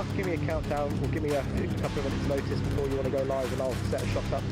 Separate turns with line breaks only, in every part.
car, give me a countdown, or give me a couple of minutes notice before you want to go live, and I'll set a shot up.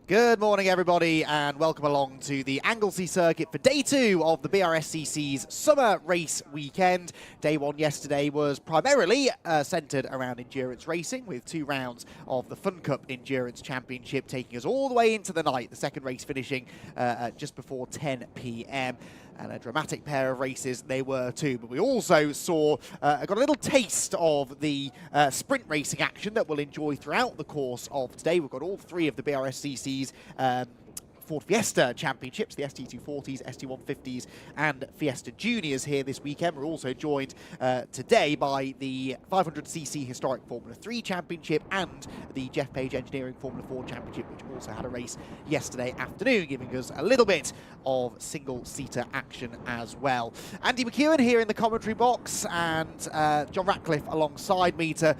Good morning, everybody, and welcome along to the Anglesey Circuit for day 2 of the Brscc's summer race weekend. Day 1 yesterday was primarily centred around endurance racing, with 2 rounds of the Fun Cup Endurance Championship taking us all the way into the night, the second race finishing just before 10 p.m. And a dramatic pair of races they were too. But we also saw, got a little taste of the sprint racing action that we'll enjoy throughout the course of today. We've got all three of the Brscc's Ford Fiesta Championships, the ST240s, ST150s and Fiesta Juniors here this weekend. We're also joined today by the 500cc Historic Formula 3 Championship and the Geoff Page Engineering Formula 4 Championship, which also had a race yesterday afternoon, giving us a little bit of single-seater action as well. Andy McEwen here in the commentary box, and John Ratcliffe alongside me to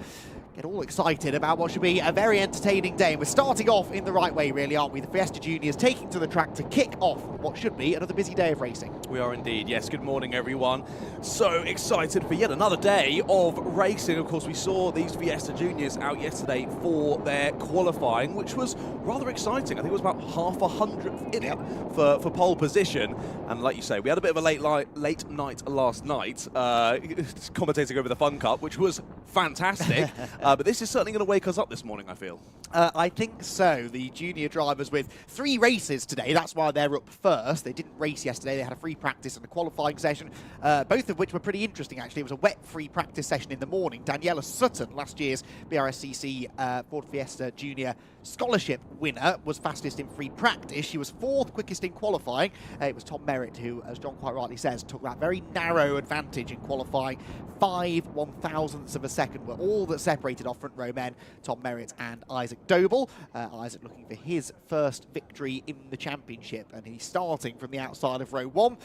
get all excited about what should be a very entertaining day. And we're starting off in the right way, really, aren't we? The Fiesta Juniors taking to the track to kick off what should be another busy day of racing.
We are indeed. Yes, good morning, everyone. So excited for yet another day of racing. Of course, we saw these Fiesta Juniors out yesterday for their qualifying, which was rather exciting. I think it was about half a hundredth in it for pole position. And like you say, we had a bit of a late night last night, commentating over the Fun Cup, which was fantastic. But this is certainly going to wake us up this morning, I feel.
I think so. The junior drivers with 3 races today. That's why they're up first. They didn't race yesterday. They had a free practice and a qualifying session, both of which were pretty interesting, actually. It was a wet free practice session in the morning. Daniela Sutton, last year's Brscc Ford Fiesta Junior Scholarship winner, was fastest in free practice. She was 4th quickest in qualifying. It was Tom Merritt who, as John quite rightly says, took that very narrow advantage in qualifying. 5 1,000ths of a second were all that separated off front row men, Tom Merritt and Isaac Doble. Isaac looking for his first victory in the championship, and he's starting from the outside of row 1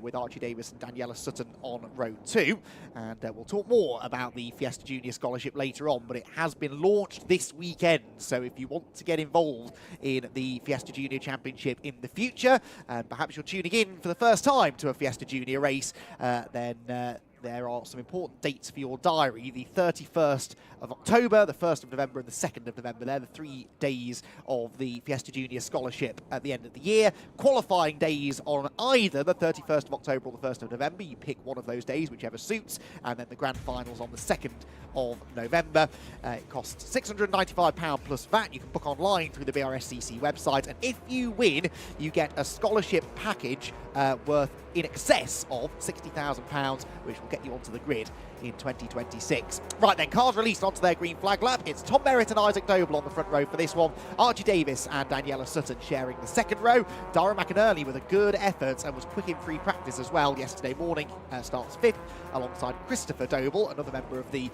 with Archie Davis and Daniela Sutton on row 2. And we'll talk more about the Fiesta Junior Scholarship later on, but it has been launched this weekend. So if you want to get involved in the Fiesta Junior Championship in the future, and perhaps you're tuning in for the first time to a Fiesta Junior race, then there are some important dates for your diary. The 31st of October, the 1st of November and the 2nd of November. They're the 3 days of the Fiesta Junior Scholarship at the end of the year. Qualifying days on either the 31st of October or the 1st of November. You pick one of those days, whichever suits. And then the grand finals on the 2nd of November. It costs £695 plus VAT. You can book online through the Brscc website. And if you win, you get a scholarship package worth in excess of £60,000, which will get you onto the grid in 2026. Right then, cars released onto their green flag lap. It's Tom Merritt and Isaac Doble on the front row for this one. Archie Davis and Daniela Sutton sharing the second row. Dara McInerney with a good effort and was quick in free practice as well yesterday morning. Starts 5th alongside Christopher Doble, another member of the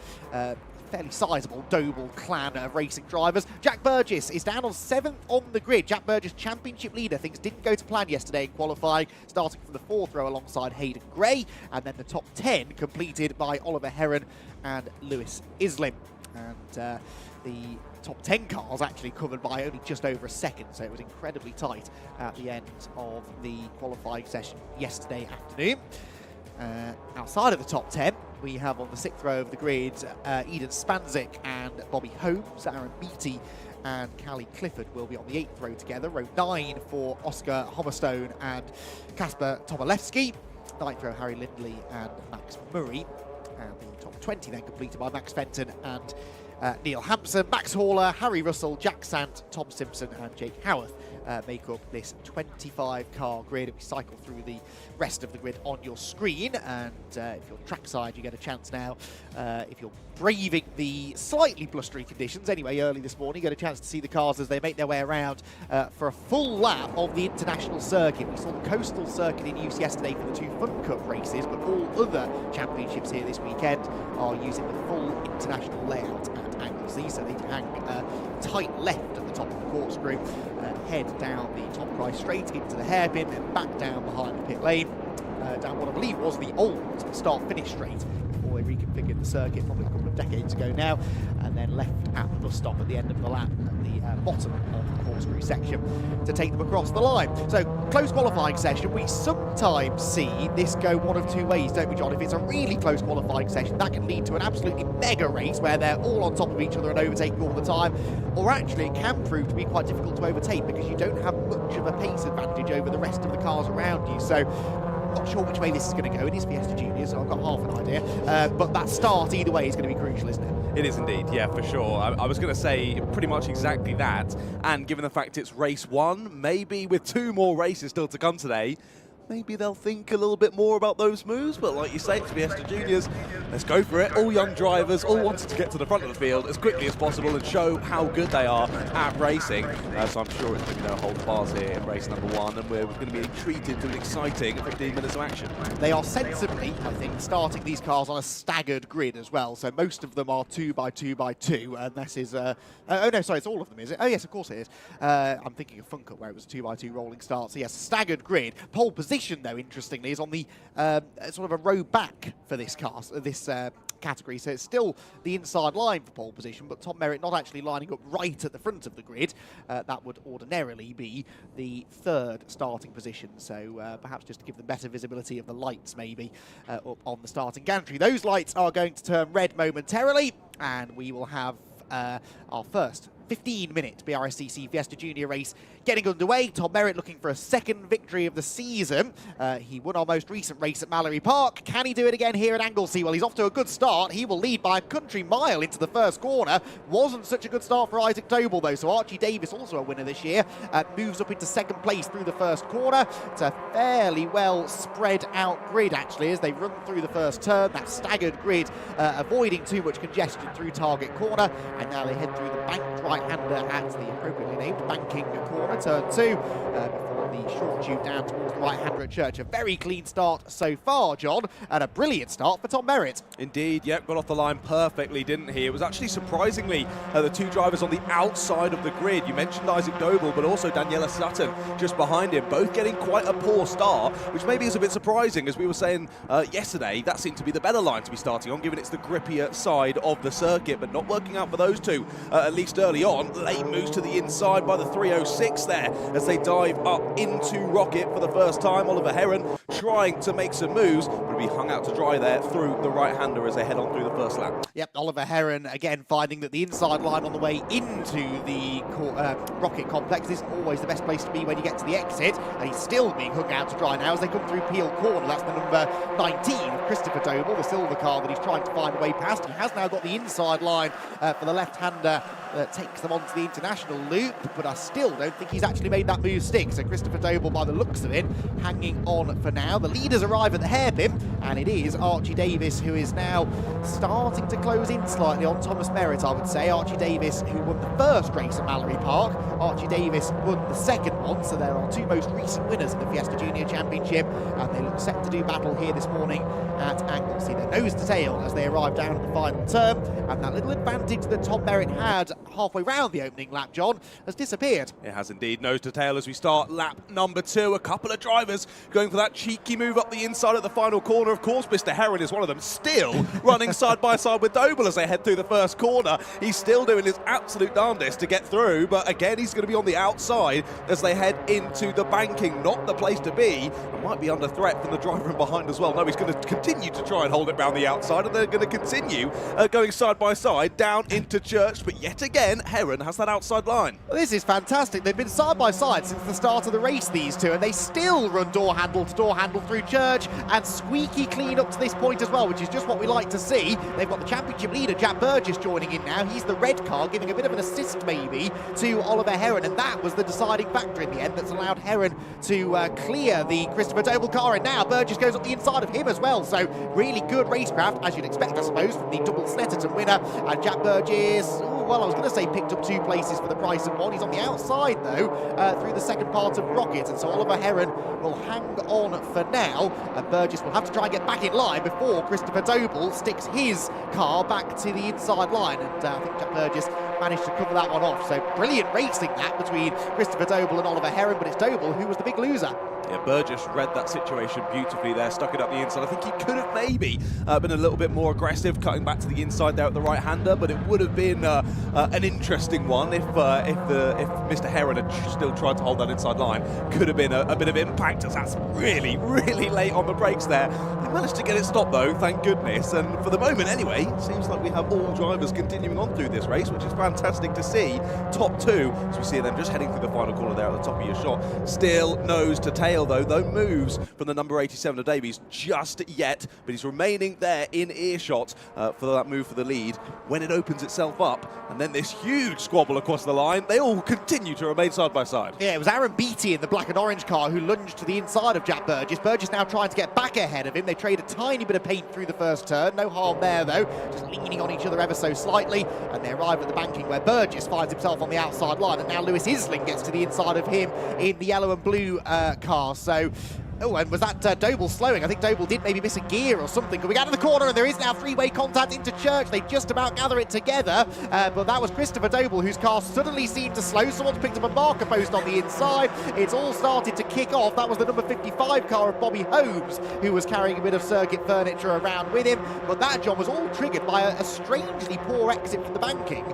fairly sizable Doble clan of racing drivers. Jack Burgess is down on 7th on the grid. Jack Burgess, championship leader. Things didn't go to plan yesterday in qualifying, starting from the 4th row alongside Hayden Gray, and then the top 10 completed by Oliver Heron and Lewis Islim. And the top 10 cars actually covered by only just over a second, so it was incredibly tight at the end of the qualifying session yesterday afternoon. Outside of the top 10, we have on the 6th row of the grid Eden Spanzik and Bobby Holmes. Aaron Beattie and Callie Clifford will be on the 8th row together. Row 9 for Oscar Hommerstone and Kasper Tomilewski. 9th row Harry Lindley and Max Murray. And the top 20 then completed by Max Fenton and Neil Hampson, Max Haller, Harry Russell, Jack Sant, Tom Simpson and Jake Howarth make up this 25-car grid. We cycle through the rest of the grid on your screen, and if you're trackside, you get a chance now. If you're braving the slightly blustery conditions, anyway, early this morning, you get a chance to see the cars as they make their way around for a full lap of the international circuit. We saw the coastal circuit in use yesterday for the 2 Fun Cup races, but all other championships here this weekend are using the full international layout at Anglesey, so they hang tight left at the top of the corkscrew, head down the Tom Price straight into the hairpin, then back down behind the pit lane, down what I believe was the old start-finish straight before they reconfigured the circuit probably a couple of decades ago now, and then left at the bus stop at the end of the lap at the bottom of the corkscrew section to take them across the line. So, close qualifying session. We sometimes see this go one of 2 ways, don't we, John? If it's a really close qualifying session, that can lead to an absolutely mega race where they're all on top of each other and overtaking all the time, or actually it can prove to be quite difficult to overtake because you don't have much of a pace advantage over the rest of the cars around you. So, not sure which way this is going to go. It is Fiesta Junior, so I've got half an idea. But that start either way is going to be crucial, isn't it?
It is indeed, yeah, for sure. I was going to say pretty much exactly that. And given the fact it's race 1, maybe with 2 more races still to come today, maybe they'll think a little bit more about those moves, but like you say, it's Fiesta Juniors. Let's go for it. All young drivers, all wanted to get to the front of the field as quickly as possible and show how good they are at racing. So I'm sure it's going to be no hold bars here in race number 1, and we're going to be treated to an exciting 15 minutes of action.
They are sensibly, I think, starting these cars on a staggered grid as well. So most of them are 2x2x2, and this is... oh no, sorry, it's all of them, is it? Oh yes, of course it is. I'm thinking of Funker, where it was a 2x2 rolling start. So yes, staggered grid. Pole position, though, interestingly, is on the sort of a row back for this car, this category, so it's still the inside line for pole position, but Tom Merritt not actually lining up right at the front of the grid. That would ordinarily be the 3rd starting position, so perhaps just to give them better visibility of the lights maybe up on the starting gantry. Those lights are going to turn red momentarily, and we will have our first 15-minute Brscc Fiesta Junior race getting underway. Tom Merritt looking for a 2nd victory of the season. He won our most recent race at Mallory Park. Can he do it again here at Anglesey? Well, he's off to a good start. He will lead by a country mile into the first corner. Wasn't such a good start for Isaac Doble, though, so Archie Davis, also a winner this year, moves up into 2nd place through the first corner. It's a fairly well spread out grid, actually, as they run through the first turn. That staggered grid, avoiding too much congestion through target corner, and now they head through the banked right-hander at the appropriately named banking corner, turn 2, before the short tube down towards the right-hander at Church. A very clean start so far, John, and a brilliant start for Tom Merritt.
Indeed, yep, got off the line perfectly, didn't he? It was actually surprisingly the 2 drivers on the outside of the grid. You mentioned Isaac Doble, but also Daniela Sutton just behind him, both getting quite a poor start, which maybe is a bit surprising. As we were saying yesterday, that seemed to be the better line to be starting on, given it's the grippier side of the circuit, but not working out for those 2, at least early on. Late moves to the inside by the 306 there as they dive up into Rocket for the first time. Oliver Heron trying to make some moves, but will be hung out to dry there through the right-hander as they head on through the first lap.
Yep, Oliver Heron again finding that the inside line on the way into the Rocket complex isn't always the best place to be when you get to the exit, and he's still being hung out to dry now as they come through Peel Corner. That's the number 19 of Christopher Doble, the silver car that he's trying to find a way past. He has now got the inside line for the left-hander that takes them onto the international loop, but I still don't think he's actually made that move stick. So Christopher Doble, by the looks of it, hanging on for now. The leaders arrive at the hairpin, and it is Archie Davis who is now starting to close in slightly on Thomas Merritt, I would say. Archie Davis, who won the first race at Mallory Park. Archie Davis won the second one, so there are 2 most recent winners in the Fiesta Junior Championship, and they look set to do battle here this morning at Anglesey. They're nose to tail as they arrive down at the final turn, and that little advantage that Tom Merritt had halfway round the opening lap, John, has disappeared.
It has indeed, nose to tail as we start lap number 2. A couple of drivers going for that cheeky move up the inside at the final corner. Of course, Mr. Heron is one of them, still running side by side with Doble as they head through the first corner. He's still doing his absolute darndest to get through, but again, he's going to be on the outside as they head into the banking. Not the place to be, and might be under threat from the driver in behind as well. No, he's going to continue to try and hold it round the outside, and they're going to continue going side by side down into Church, but yet again, Heron has that outside line.
Well, this is fantastic. They've been side by side since the start of the race, these 2, and they still run door handle to door handle through Church, and squeaky clean up to this point as well, which is just what we like to see. They've got the championship leader, Jack Burgess, joining in now. He's the red car, giving a bit of an assist maybe to Oliver Heron, and that was the deciding factor in the end that's allowed Heron to clear the Christopher Doble car, and now Burgess goes up the inside of him as well. So really good racecraft, as you'd expect, I suppose, from the double Snetterton winner. And Jack Burgess, well, I was going to say picked up 2 places for the price of 1. He's on the outside, though, through the second part of Rocket, and so Oliver Heron will hang on for now, and Burgess will have to try and get back in line before Christopher Doble sticks his car back to the inside line, and I think Jack Burgess managed to cover that one off. So brilliant racing that between Christopher Doble and Oliver Heron, but it's Doble who was the big loser.
Yeah, Burgess read that situation beautifully there, stuck it up the inside. I think he could have maybe been a little bit more aggressive, cutting back to the inside there at the right-hander, but it would have been an interesting one if Mr. Heron had still tried to hold that inside line. Could have been a bit of impact, as that's really, really late on the brakes there. They managed to get it stopped though, thank goodness, and for the moment anyway, it seems like we have all drivers continuing on through this race, which is fantastic to see. Top 2, as we see them just heading through the final corner there at the top of your shot, still nose to tail tail, though. No moves from the number 87 of Davies just yet, but he's remaining there in earshot for that move for the lead. When it opens itself up, and then this huge squabble across the line, they all continue to remain side by side.
Yeah, it was Aaron Beattie in the black and orange car who lunged to the inside of Jack Burgess. Burgess now trying to get back ahead of him. They trade a tiny bit of paint through the first turn. No harm there, though. Just leaning on each other ever so slightly, and they arrive at the banking where Burgess finds himself on the outside line, and now Lewis Isling gets to the inside of him in the yellow and blue car. So, oh, and was that Doble slowing? I think Doble did maybe miss a gear or something. Coming out of the corner, and there is now three-way contact into Church. They just about gather it together, but that was Christopher Doble, whose car suddenly seemed to slow. Someone's picked up a marker post on the inside. It's all started to kick off. That was the number 55 car of Bobby Holmes, who was carrying a bit of circuit furniture around with him. But that job was all triggered by a strangely poor exit from the banking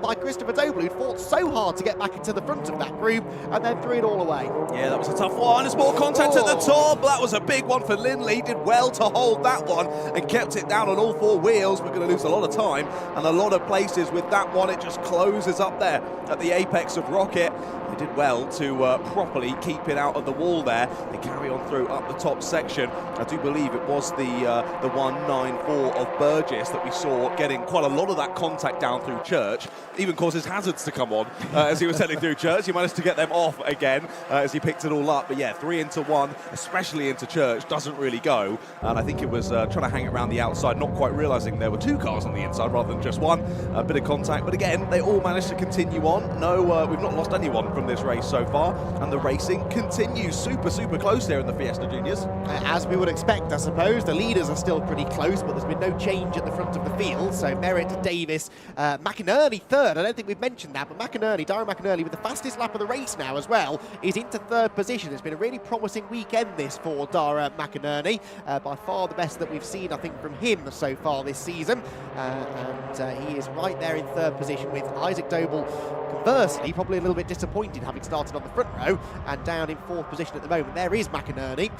by Christopher Doble, who fought so hard to get back into the front of that group and then threw it all away.
Yeah, that was a tough one. There's more contact at the top. That was a big one for Lindley. Did well to hold that one and kept it down on all four wheels. We're going to lose a lot of time and a lot of places with that one. It just closes up there at the apex of Rocket. They did well to properly keep it out of the wall there. They carry on through up the top section. I do believe it was the 194 of Burgess that we saw getting quite a lot of that contact down through Church. Even causes hazards to come on as he was heading through Church. He managed to get them off again as he picked it all up. But yeah, 3 into 1, especially into Church, doesn't really go. And I think it was trying to hang it around the outside, not quite realising there were 2 cars on the inside rather than just one. A bit of contact. But again, they all managed to continue on. No, we've not lost anyone from this race so far. And the racing continues super, super close there in the Fiesta Juniors.
As we would expect, I suppose. The leaders are still pretty close, but there's been no change at the front of the field. So Merritt, Davis, McInerney third. I don't think we've mentioned that, but Darren McInerney, with the fastest lap of the race now as well, is into third position. It's been a really promising weekend this for Darren McInerney. By far the best that we've seen, I think, from him so far this season. And he is right there in third position with Isaac Doble, conversely, probably a little bit disappointed having started on the front row and down in fourth position at the moment. There is McInerney,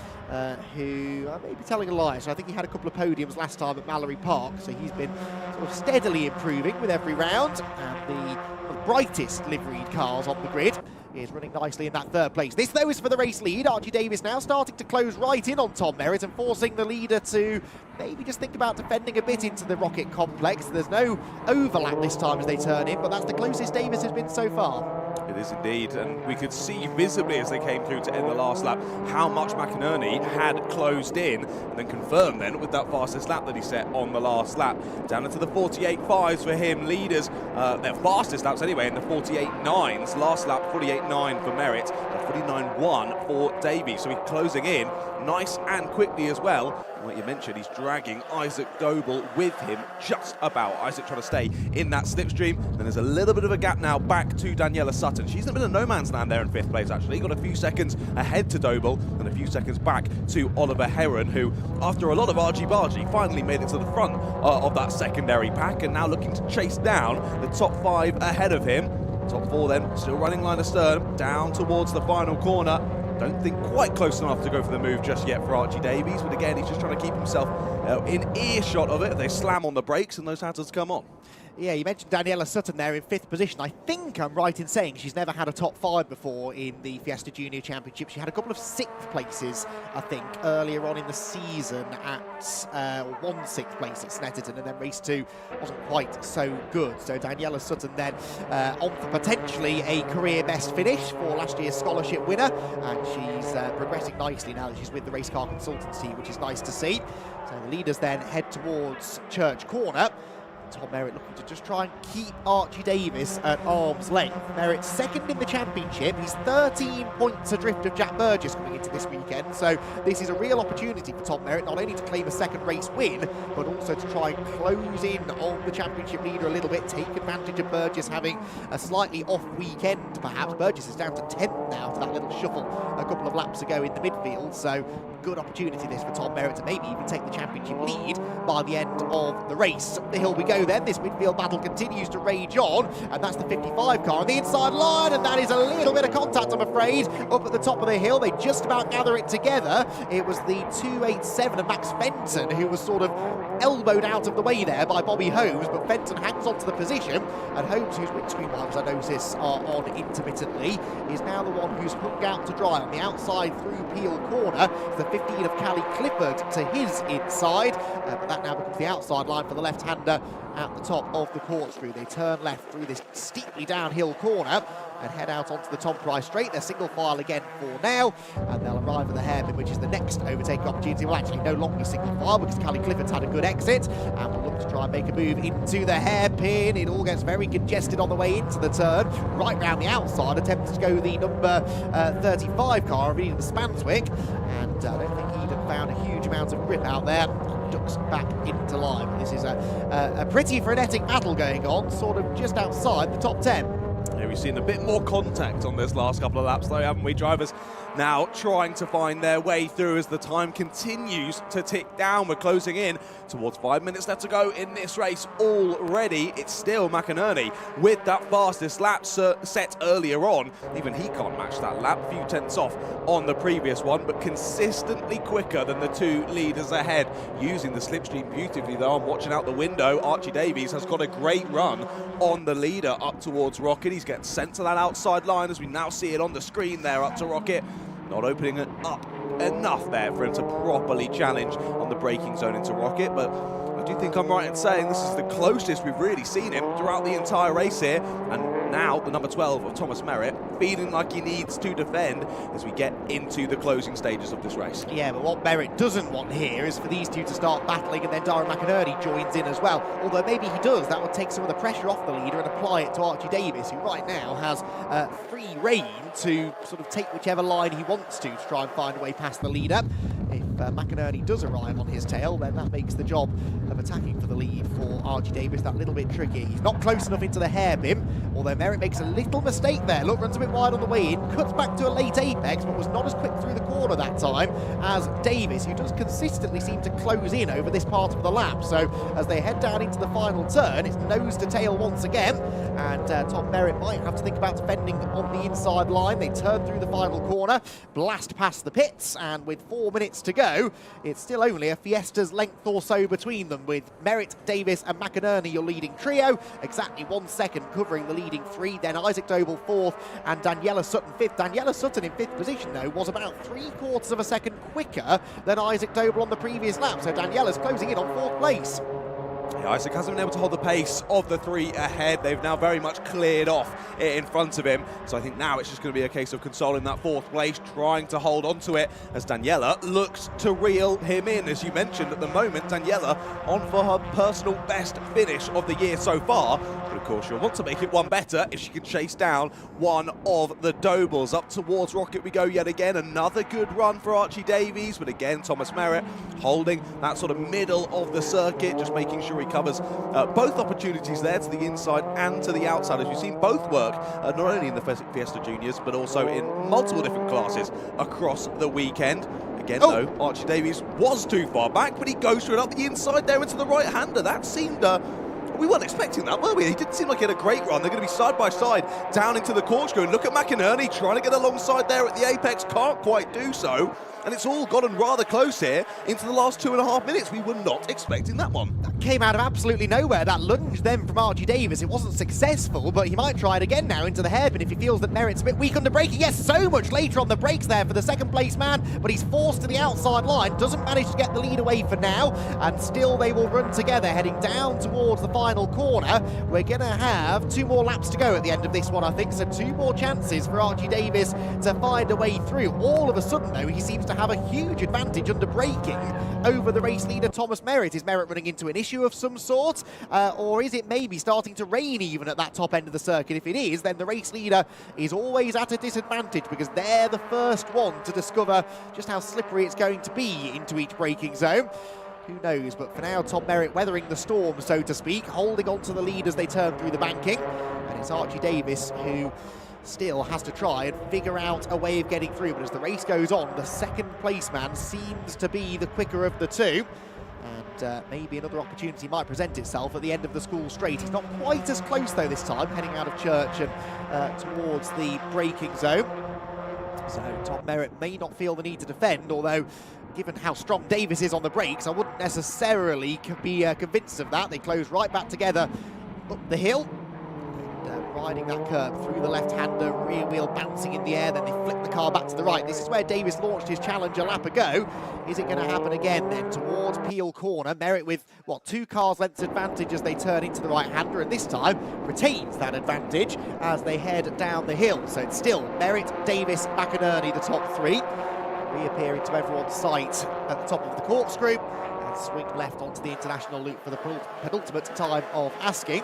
who I may be telling a lie. So I think he had a couple of podiums last time at Mallory Park. So he's been sort of steadily improving with every round. And the brightest liveried cars on the grid is running nicely in that third place. This, though, is for the race lead. Archie Davis now starting to close right in on Tom Merritt and forcing the leader to maybe just think about defending a bit into the Rocket complex. There's no overlap this time as they turn in, but that's the closest Davis has been so far.
It is indeed, and we could see visibly as they came through to end the last lap how much McInerney had closed in, and then confirmed then with that fastest lap that he set on the last lap. Down into the 48.5s for him, leaders, their fastest laps anyway, in the 48.9s. Last lap, 48.9 for Merritt, 49.1 for Davies. So he's closing in nice and quickly as well. Like you mentioned, he's dragging Isaac Doble with him just about. Isaac trying to stay in that slipstream. And there's a little bit of a gap now back to Daniela Sutton. She's in a bit of no man's land there in fifth place, actually. Got a few seconds ahead to Doble and a few seconds back to Oliver Heron, who, after a lot of argy-bargy, finally made it to the front of that secondary pack and now looking to chase down the top 5 ahead of him. Top 4 then, still running line astern, down towards the final corner. Don't think quite close enough to go for the move just yet for Archie Davies, but again, he's just trying to keep himself in earshot of it. They slam on the brakes and those hazards come on.
Yeah, you mentioned Daniela Sutton there in 5th position. I think I'm right in saying she's never had a top 5 before in the Fiesta Junior Championship. She had a couple of 6th places, I think, earlier on in the season at 1 6th place at Snetterton, and then race 2 wasn't quite so good. So Daniela Sutton then on for potentially a career best finish for last year's scholarship winner, and she's progressing nicely now that she's with the Race Car Consultancy, which is nice to see. So the leaders then head towards Church Corner. Tom Merritt looking to just try and keep Archie Davis at arm's length. Merritt's second in the championship. He's 13 points adrift of Jack Burgess coming into this weekend. So this is a real opportunity for Tom Merritt, not only to claim a second race win, but also to try and close in on the championship leader a little bit, take advantage of Burgess having a slightly off weekend, perhaps. Burgess is down to 10th now to that little shuffle a couple of laps ago in the midfield. So good opportunity this for Tom Merritt to maybe even take the championship lead by the end of the race. Up the hill we go go then. This midfield battle continues to rage on, and that's the 55 car on the inside line, and that is a little bit of contact, I'm afraid, up at the top of the hill. They just about gather it together. It was the 287 of Max Fenton who was sort of elbowed out of the way there by Bobby Holmes, but Fenton hangs on to the position, and Holmes, whose windscreen wipers I notice are on intermittently, is now the one who's hooked out to dry on the outside through Peel Corner. It's the 15 of Callie Clifford to his inside, but that now becomes the outside line for the left-hander at the top of the corkscrew. They turn left through this steeply downhill corner and head out onto the Tom Price straight. They're single file again for now, and they'll arrive at the hairpin, which is the next overtaking opportunity. Well, actually no longer single file because Callie Clifford's had a good exit, and will look to try and make a move into the hairpin. It all gets very congested on the way into the turn, right round the outside, attempts to go the number 35 car of Eden Spanswick, and I don't think Eden found a huge amount of grip out there. Ducks back into line. This is a pretty frenetic battle going on, sort of just outside the top 10.
Yeah, we've seen a bit more contact on this last couple of laps though, haven't we? Drivers now trying to find their way through as the time continues to tick down. We're closing in towards 5 minutes left to go in this race already. It's still McInerney with that fastest lap set earlier on. Even he can't match that lap, a few tenths off on the previous one, but consistently quicker than the two leaders ahead. Using the slipstream beautifully though. I'm watching out the window. Archie Davies has got a great run on the leader up towards Rocket. He's getting sent to that outside line as we now see it on the screen there up to Rocket. Not opening it up enough there for him to properly challenge on the braking zone into Rocket, but I do think I'm right in saying this is the closest we've really seen him throughout the entire race here. And now the number 12 of Thomas Merritt feeling like he needs to defend as we get into the closing stages of this race.
Yeah, but what Merritt doesn't want here is for these two to start battling and then Darren McInerney joins in as well. Although maybe he does, that would take some of the pressure off the leader and apply it to Archie Davies, who right now has free rein to sort of take whichever line he wants to try and find a way past the leader. If McInerney does arrive on his tail, then that makes the job of attacking for the lead for Archie Davies that little bit tricky. He's not close enough into the hairpin, although Merritt makes a little mistake there. Look, runs a bit wide on the way in, cuts back to a late apex, but was not as quick through the corner that time as Davies, who does consistently seem to close in over this part of the lap. So as they head down into the final turn, it's nose to tail once again, and Tom Merritt might have to think about defending on the inside line. They turn through the final corner, blast past the pits, and with 4 minutes to go, it's still only a Fiesta's length or so between them, with Merritt, Davies and McInerney your leading trio, exactly 1 second covering the leading three. Then Isaac Doble fourth and Daniela Sutton fifth. Daniela Sutton in fifth position though was about 3/4 of a second quicker than Isaac Doble on the previous lap, so Daniela's closing in on fourth place.
Yeah, Isaac hasn't been able to hold the pace of the three ahead. They've now very much cleared off in front of him. So I think now it's just going to be a case of consoling that fourth place, trying to hold on to it as Daniela looks to reel him in. As you mentioned, at the moment, Daniela on for her personal best finish of the year so far. But of course, she'll want to make it one better if she can chase down one of the Dobles. Up towards Rocket we go yet again. Another good run for Archie Davies, but again, Thomas Merritt holding that sort of middle of the circuit, just making sure he covers both opportunities there to the inside and to the outside, as we've seen both work not only in the Fiesta Juniors but also in multiple different classes across the weekend. Again, though, Archie Davies was too far back, but he goes straight up the inside there into the right-hander. That seemed... we weren't expecting that, were we? He didn't seem like he had a great run. They're going to be side by side down into the corkscrew. And look at McInerney trying to get alongside there at the apex. Can't quite do so. And it's all gotten rather close here into the last 2.5 minutes. We were not expecting that one.
That came out of absolutely nowhere. That lunge then from Archie Davies. It wasn't successful, but he might try it again now into the hairpin if he feels that Merritt's a bit weak under braking. Yes, so much later on the brakes there for the second place man, but he's forced to the outside line. Doesn't manage to get the lead away for now, and still they will run together heading down towards the final corner. We're going to have 2 more laps to go at the end of this one, I think, so 2 more chances for Archie Davies to find a way through. All of a sudden, though, he seems to have a huge advantage under braking over the race leader Thomas Merritt. Is Merritt running into an issue of some sort, or is it maybe starting to rain even at that top end of the circuit? If it is, then the race leader is always at a disadvantage because they're the first one to discover just how slippery it's going to be into each braking zone. Who knows, but for now, Tom Merritt weathering the storm, so to speak, holding on to the lead as they turn through the banking. And it's Archie Davies who still has to try and figure out a way of getting through. But as the race goes on, the second place man seems to be the quicker of the two. And maybe another opportunity might present itself at the end of the school straight. He's not quite as close though this time, heading out of Church and towards the braking zone. So Tom Merritt may not feel the need to defend, although given how strong Davis is on the brakes, I wouldn't necessarily be convinced of that. They close right back together up the hill. Riding that curb through the left-hander, rear wheel bouncing in the air, then they flip the car back to the right. This is where Davis launched his challenge a lap ago. Is it going to happen again then towards Peel Corner? Merritt with, what, 2 cars lengths advantage as they turn into the right-hander, and this time retains that advantage as they head down the hill. So it's still Merritt, Davis, McInerney, the top 3. Reappearing to everyone's sight at the top of the corkscrew and swing left onto the international loop for the penultimate time of asking.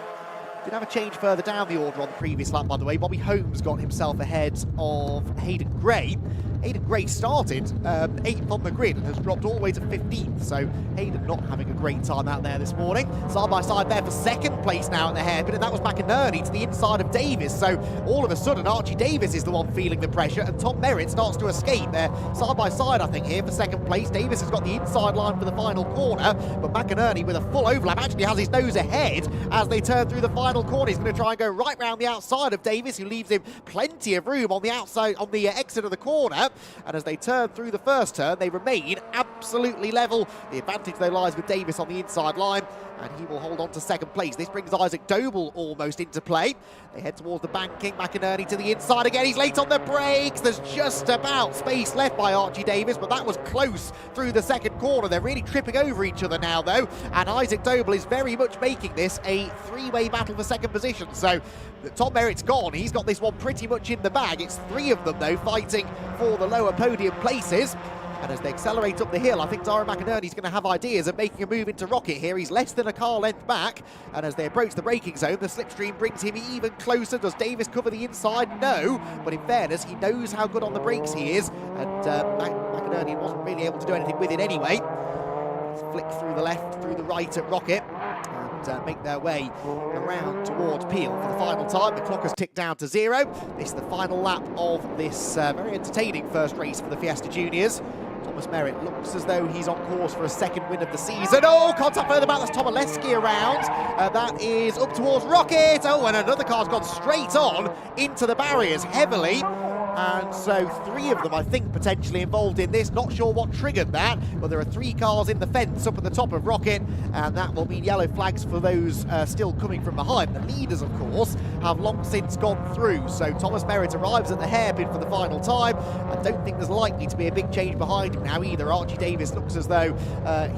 Did have a change further down the order on the previous lap, by the way. Bobby Holmes got himself ahead of Hayden Gray. Hayden Gray started 8th on the grid and has dropped all the way to 15th, so Hayden not having a great time out there this morning. Side by side there for 2nd place now at the hairpin, and that was McInerney to the inside of Davis. So all of a sudden, Archie Davis is the one feeling the pressure, and Tom Merritt starts to escape. They're side by side, I think, here for 2nd place. Davis has got the inside line for the final corner, but McInerney with a full overlap actually has his nose ahead as they turn through the final corner. He's going to try and go right round the outside of Davis, who leaves him plenty of room on the outside, on the exit of the corner. And as they turn through the first turn, they remain absolutely level. The advantage, though, lies with Davis on the inside line, and he will hold on to 2nd place. This brings Isaac Doble almost into play. They head towards the banking. McInerney to the inside again. He's late on the brakes. There's just about space left by Archie Davis, but that was close through the 2nd corner. They're really tripping over each other now, though, and Isaac Doble is very much making this a 3-way battle for 2nd position. So Tom Merritt's gone. He's got this one pretty much in the bag. It's 3 of them, though, fighting for the lower podium places. And as they accelerate up the hill, I think Dara McInerney's going to have ideas of making a move into Rocket here. He's less than a car length back. And as they approach the braking zone, the slipstream brings him even closer. Does Davis cover the inside? No. But in fairness, he knows how good on the brakes he is. And McInerney wasn't really able to do anything with it anyway. Let's flick through the left, through the right at Rocket. And make their way around towards Peel for the final time. The clock has ticked down to 0. This is the final lap of this very entertaining first race for the Fiesta Juniors. Thomas Merritt looks as though he's on course for a 2nd win of the season. Oh, contact further back, that's Tomaszewski around. That is up towards Rocket. Oh, and another car's gone straight on into the barriers heavily. And so 3 of them, I think, potentially involved in this. Not sure what triggered that, but there are 3 cars in the fence up at the top of Rocket, and that will mean yellow flags for those still coming from behind. The leaders, of course, have long since gone through, so Thomas Merritt arrives at the hairpin for the final time. I don't think there's likely to be a big change behind him now either. Archie Davis looks as though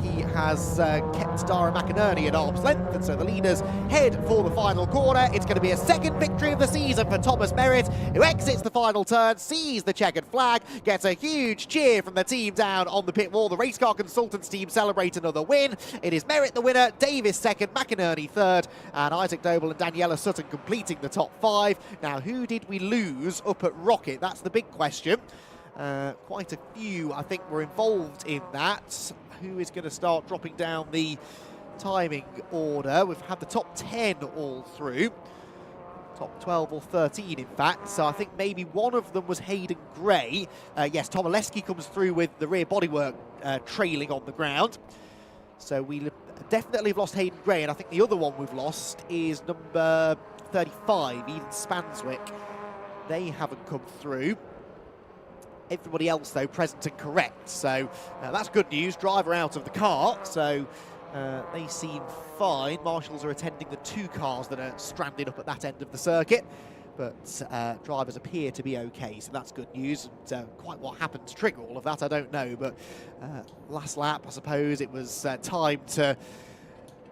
he has kept Dara McInerney at arm's length, and so the leaders head for the final corner. It's going to be a 2nd victory of the season for Thomas Merritt, who exits the final turn, sees the checkered flag, gets a huge cheer from the team down on the pit wall. The race car consultants team celebrate another win. It is Merritt the winner, Davis 2nd, McInerney 3rd, and Isaac Doble and Daniela Sutton completing the top 5. Now, who did we lose up at Rocket? That's the big question. Quite a few, I think, were involved in that. Who is going to start dropping down the timing order? We've had the top 10 all through. Top 12 or 13, in fact. So I think maybe one of them was Hayden Gray. Yes, Tomaszewski comes through with the rear bodywork trailing on the ground. So we definitely have lost Hayden Gray, and I think the other one we've lost is number 35, Eden Spanswick. They haven't come through. Everybody else, though, present and correct. So that's good news. Driver out of the car, so they seem fine. Marshals are attending the 2 cars that are stranded up at that end of the circuit, but drivers appear to be okay, so that's good news. And quite what happened to trigger all of that, I don't know, but last lap, I suppose it was time to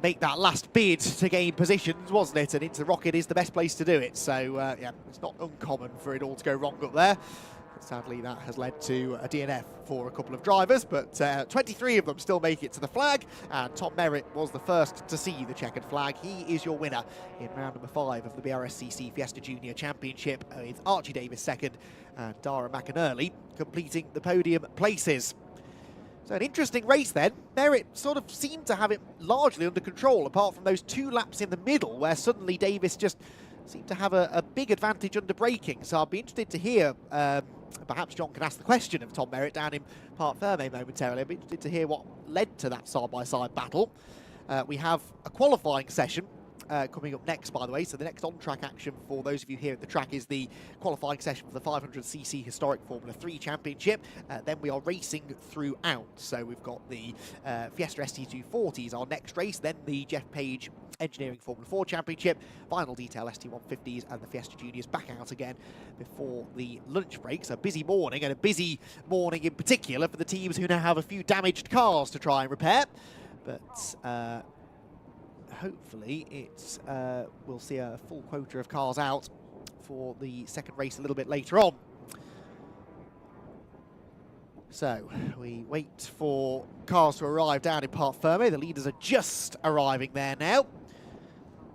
make that last bid to gain positions, wasn't it? And into Rocket is the best place to do it, so yeah, it's not uncommon for it all to go wrong up there. Sadly, that has led to a DNF for a couple of drivers, but 23 of them still make it to the flag, and Tom Merritt was the first to see the checkered flag. He is your winner in round number 5 of the Brscc Fiesta Junior Championship, with Archie Davis 2nd and Dara McInerney completing the podium places. So an interesting race then. Merritt sort of seemed to have it largely under control, apart from those 2 laps in the middle where suddenly Davis just seem to have a big advantage under braking. So I'll be interested to hear, perhaps John can ask the question of Tom Merritt down in Parc Fermé momentarily. I'll be interested to hear what led to that side-by-side battle. We have a qualifying session coming up next, by the way. So the next on-track action for those of you here at the track is the qualifying session for the 500cc Historic Formula 3 Championship. Then we are racing throughout. So we've got the Fiesta ST240s, our next race, then the Geoff Page Engineering Formula 4 Championship, final detail ST150s, and the Fiesta Juniors back out again before the lunch break. So a busy morning, and a busy morning in particular for the teams who now have a few damaged cars to try and repair. But hopefully we'll see a full quota of cars out for the second race a little bit later on. So we wait for cars to arrive down in Parc Fermé. The leaders are just arriving there now.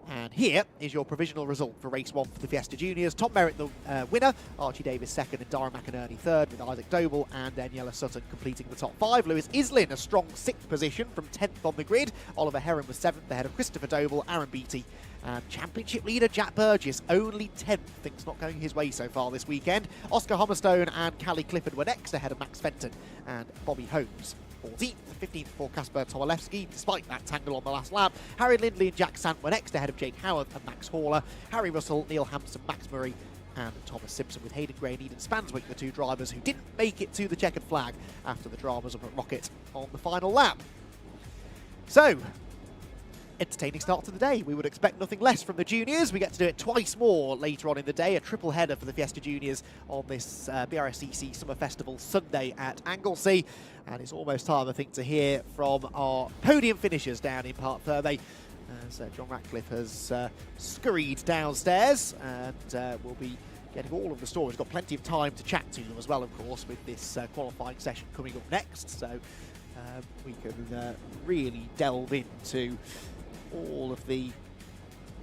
And here is your provisional result for race 1 for the Fiesta Juniors. Tom Merritt, the winner, Archie Davis second, and Darren McInerney third, with Isaac Doble and Daniela Sutton completing the top 5. Lewis Islin, a strong 6th position from 10th on the grid. Oliver Heron was 7th, ahead of Christopher Doble, Aaron Beattie, and championship leader Jack Burgess, only 10th. Things not going his way so far this weekend. Oscar Hummerstone and Callie Clifford were next, ahead of Max Fenton and Bobby Holmes. 14th, 15th for Kasper Tomilewski, despite that tangle on the last lap. Harry Lindley and Jack Sant were next, ahead of Jake Howard and Max Horler. Harry Russell, Neil Hampson, Max Murray, and Thomas Simpson, with Hayden Gray and Eden Spanswick, the two drivers who didn't make it to the checkered flag after the dramas up at Rocket on the final lap. So, entertaining start to the day. We would expect nothing less from the juniors. We get to do it twice more later on in the day, a triple header for the Fiesta Juniors on this Brscc Summer Festival Sunday at Anglesey. And it's almost time, I think, to hear from our podium finishers down in Parc Fermé. So John Ratcliffe has scurried downstairs, and we'll be getting all of the stories. We've got plenty of time to chat to them as well, of course, with this qualifying session coming up next. So we can really delve into all of the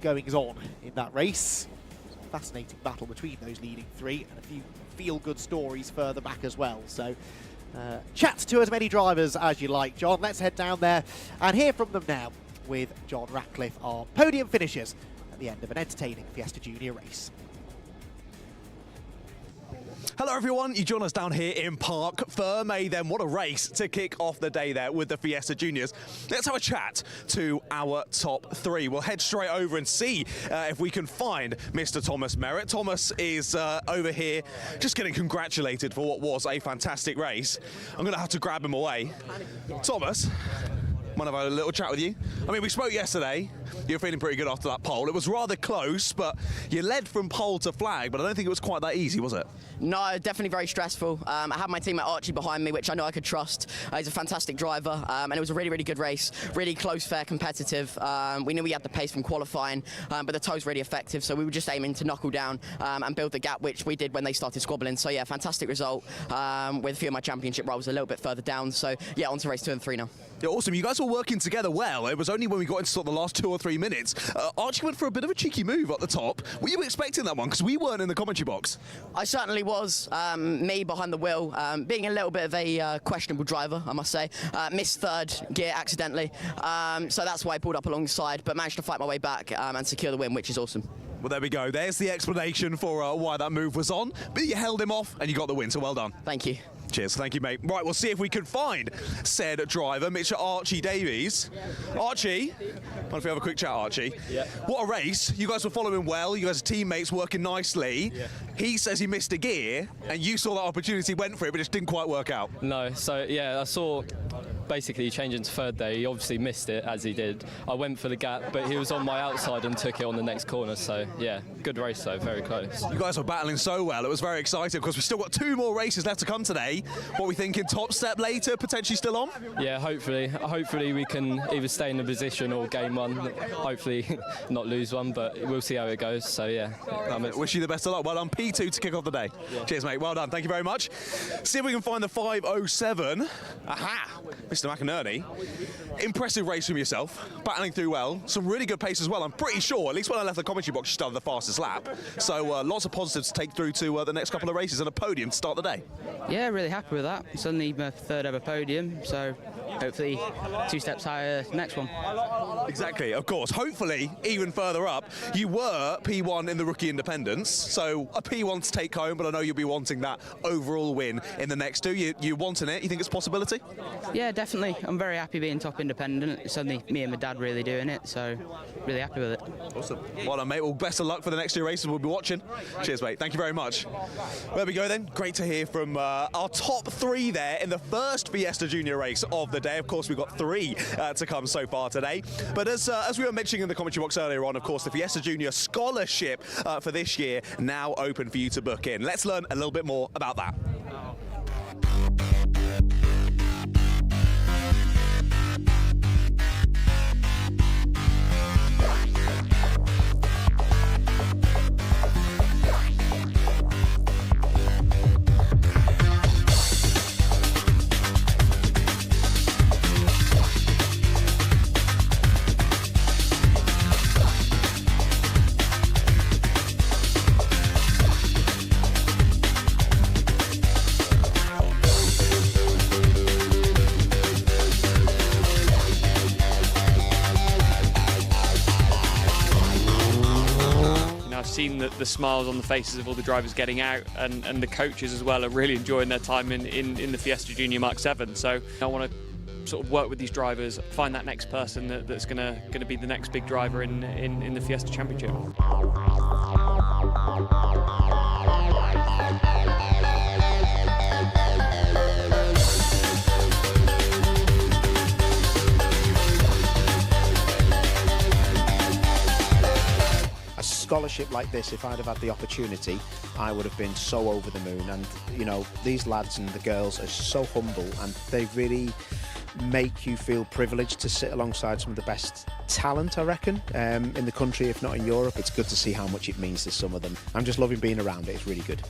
goings-on in that race. It's a fascinating battle between those leading three, and a few feel-good stories further back as well. So chat to as many drivers as you like, John. Let's head down there and hear from them now with John Ratcliffe, our podium finishers at the end of an entertaining Fiesta Junior race.
Hello everyone, you join us down here in Parc Fermé then. What a race to kick off the day there with the Fiesta Juniors. Let's have a chat to our top 3. We'll head straight over and see if we can find Mr. Thomas Merritt. Thomas is over here just getting congratulated for what was a fantastic race. I'm going to have to grab him away. Thomas, mind if I have a little chat with you? I mean, we spoke yesterday. You're feeling pretty good after that pole. It was rather close, but you led from pole to flag, but I don't think it was quite that easy, was it?
No, definitely very stressful. I had my teammate Archie behind me, which I know I could trust. He's a fantastic driver, and it was a really, really good race. Really close, fair, competitive. We knew we had the pace from qualifying, but the tow's really effective, so we were just aiming to knuckle down and build the gap, which we did when they started squabbling. So yeah, fantastic result, with a few of my championship roles a little bit further down. So yeah, on to race 2 and 3 now.
Yeah, awesome. You guys were working together well. It was only when we got into sort of the last 2 or 3 minutes. Archie went for a bit of a cheeky move at the top. Were you expecting that one? Because we weren't in the commentary box.
I certainly was. Me behind the wheel, being a little bit of a questionable driver, I must say. Missed 3rd gear accidentally. So that's why I pulled up alongside, but managed to fight my way back and secure the win, which is awesome.
Well, there we go. There's the explanation for why that move was on. But you held him off and you got the win, so well done.
Thank you.
Cheers, thank you, mate. Right, we'll see if we can find said driver, Mr. Archie Davies. Archie, if we have a quick chat, Archie.
Yeah.
What a race. You guys were following well. You guys are teammates working nicely.
Yeah.
He says he missed a gear, and you saw that opportunity, went for it, but it just didn't quite work out.
No, so yeah, I saw basically changing to 3rd day. He obviously missed it, as he did. I went for the gap, but he was on my outside and took it on the next corner. So yeah, good race though, very close.
You guys were battling so well. It was very exciting because we've still got 2 more races left to come today. What are we thinking? Top step later, potentially still on?
Yeah, hopefully we can either stay in the position or gain one. Hopefully not lose one, but we'll see how it goes. So yeah,
wish you the best of luck. Well done, P2 to kick off the day. Yeah. Cheers, mate. Well done. Thank you very much. See if we can find the 507. Aha! Mr. McInerney, impressive race from yourself, battling through well, some really good pace as well. I'm pretty sure, at least when I left the commentary box, you started the fastest lap. So lots of positives to take through to the next couple of races and a podium to start the day.
Yeah, really happy with that. It's only my third ever podium, so hopefully 2 steps higher next one.
Exactly, of course. Hopefully, even further up. You were P1 in the Rookie Independence, so a P1 to take home, but I know you'll be wanting that overall win in the next 2. You wanting it? You think it's a possibility?
Yeah, definitely. I'm very happy being top independent. It's only me and my dad really doing it, so really happy with it.
Awesome. Well done, mate. Well, best of luck for the next 2 races. We'll be watching. Cheers, mate. Thank you very much. There we go then. Great to hear from our top 3 there in the first Fiesta Junior race of the day. Of course, we've got 3 to come so far today. But as we were mentioning in the commentary box earlier on, of course, the Fiesta Junior Scholarship for this year now open for you to book in. Let's learn a little bit more about that.
Seen the smiles on the faces of all the drivers getting out, and the coaches as well are really enjoying their time in the Fiesta Junior Mark 7. So I want to sort of work with these drivers, find that next person that's going to be the next big driver in the Fiesta Championship.
Scholarship like this, if I'd have had the opportunity, I would have been so over the moon. And you know, these lads and the girls are so humble, and they really make you feel privileged to sit alongside some of the best talent, I reckon, in the country, if not in Europe. It's good to see how much it means to some of them. I'm just loving being around it. It's really good.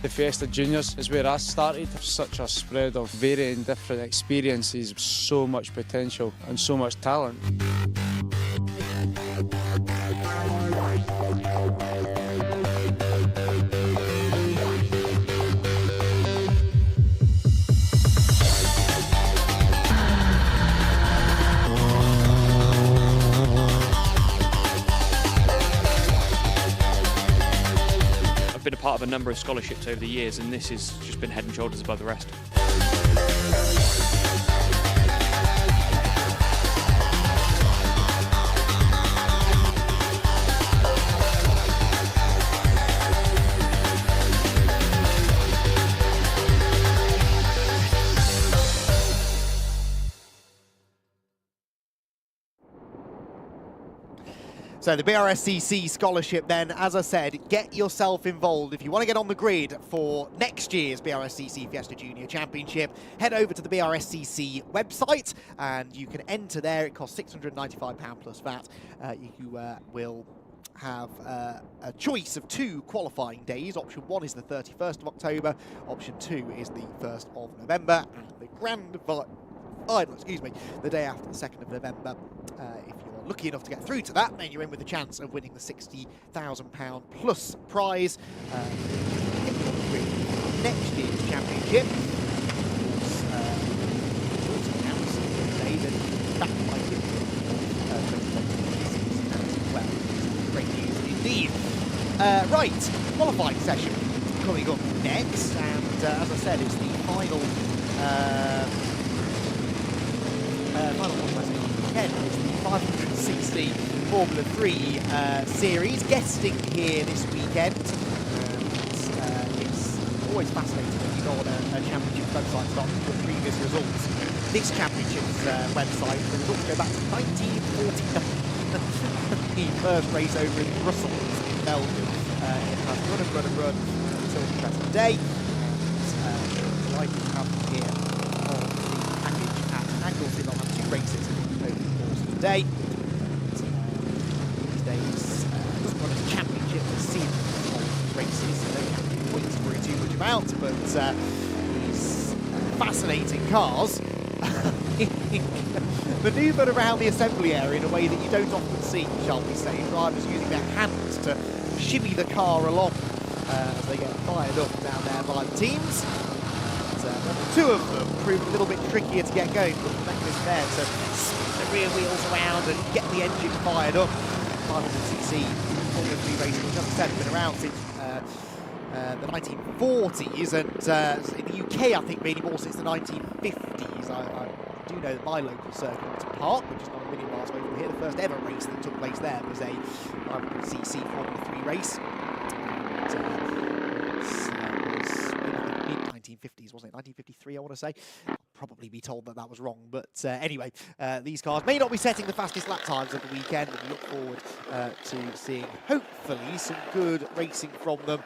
The Fiesta Juniors is where I started. Such a spread of varying different experiences, so much potential and so much talent.
Been a part of a number of scholarships over the years, and this has just been head and shoulders above the rest.
So the Brscc scholarship then, as I said, get yourself involved. If you want to get on the grid for next year's Brscc Fiesta Junior Championship, head over to the Brscc website and you can enter there. It costs £695 plus VAT. You will have a choice of 2 qualifying days. Option 1 is the 31st of October. Option 2 is the 1st of November. And the grand final, the day after the 2nd of November. If you're lucky enough to get through to that, then you're in with a chance of winning the £60,000 plus prize. Next year's championship. Great news indeed. Right, qualifying session coming up next, and as I said, it's the final qualifying weekend. It's the 500cc Formula 3 series, guesting here this weekend. It's always fascinating when you go on a championship website starting with previous results. This championship's website, the results go back to 1949. The first race over in Brussels, Belgium. It has run until the present day. Delighted to have them here on the package at Anglesey. They'll have 2 races over the course of the day. These days, doesn't run as a championship about, but these fascinating cars manoeuvred around the assembly area in a way that you don't often see, shall we say. Drivers using their hands to shimmy the car along as they get fired up down there by the teams. And, two of them proved a little bit trickier to get going, but the mechanism there to spin the rear wheels around and get the engine fired up. 500cc Formula 3 racing, which, as I said, has been around since the 1940s, and in the UK, I think, really more since the 1950s. I do know that my local circuit, Motorsport Park, which is not a million miles away from here, the first ever race that took place there was a 500cc Formula 3 race. Mid-1950s, wasn't it? 1953, I want to say. I'll probably be told that that was wrong, but anyway, these cars may not be setting the fastest lap times of the weekend, but we look forward to seeing, hopefully, some good racing from them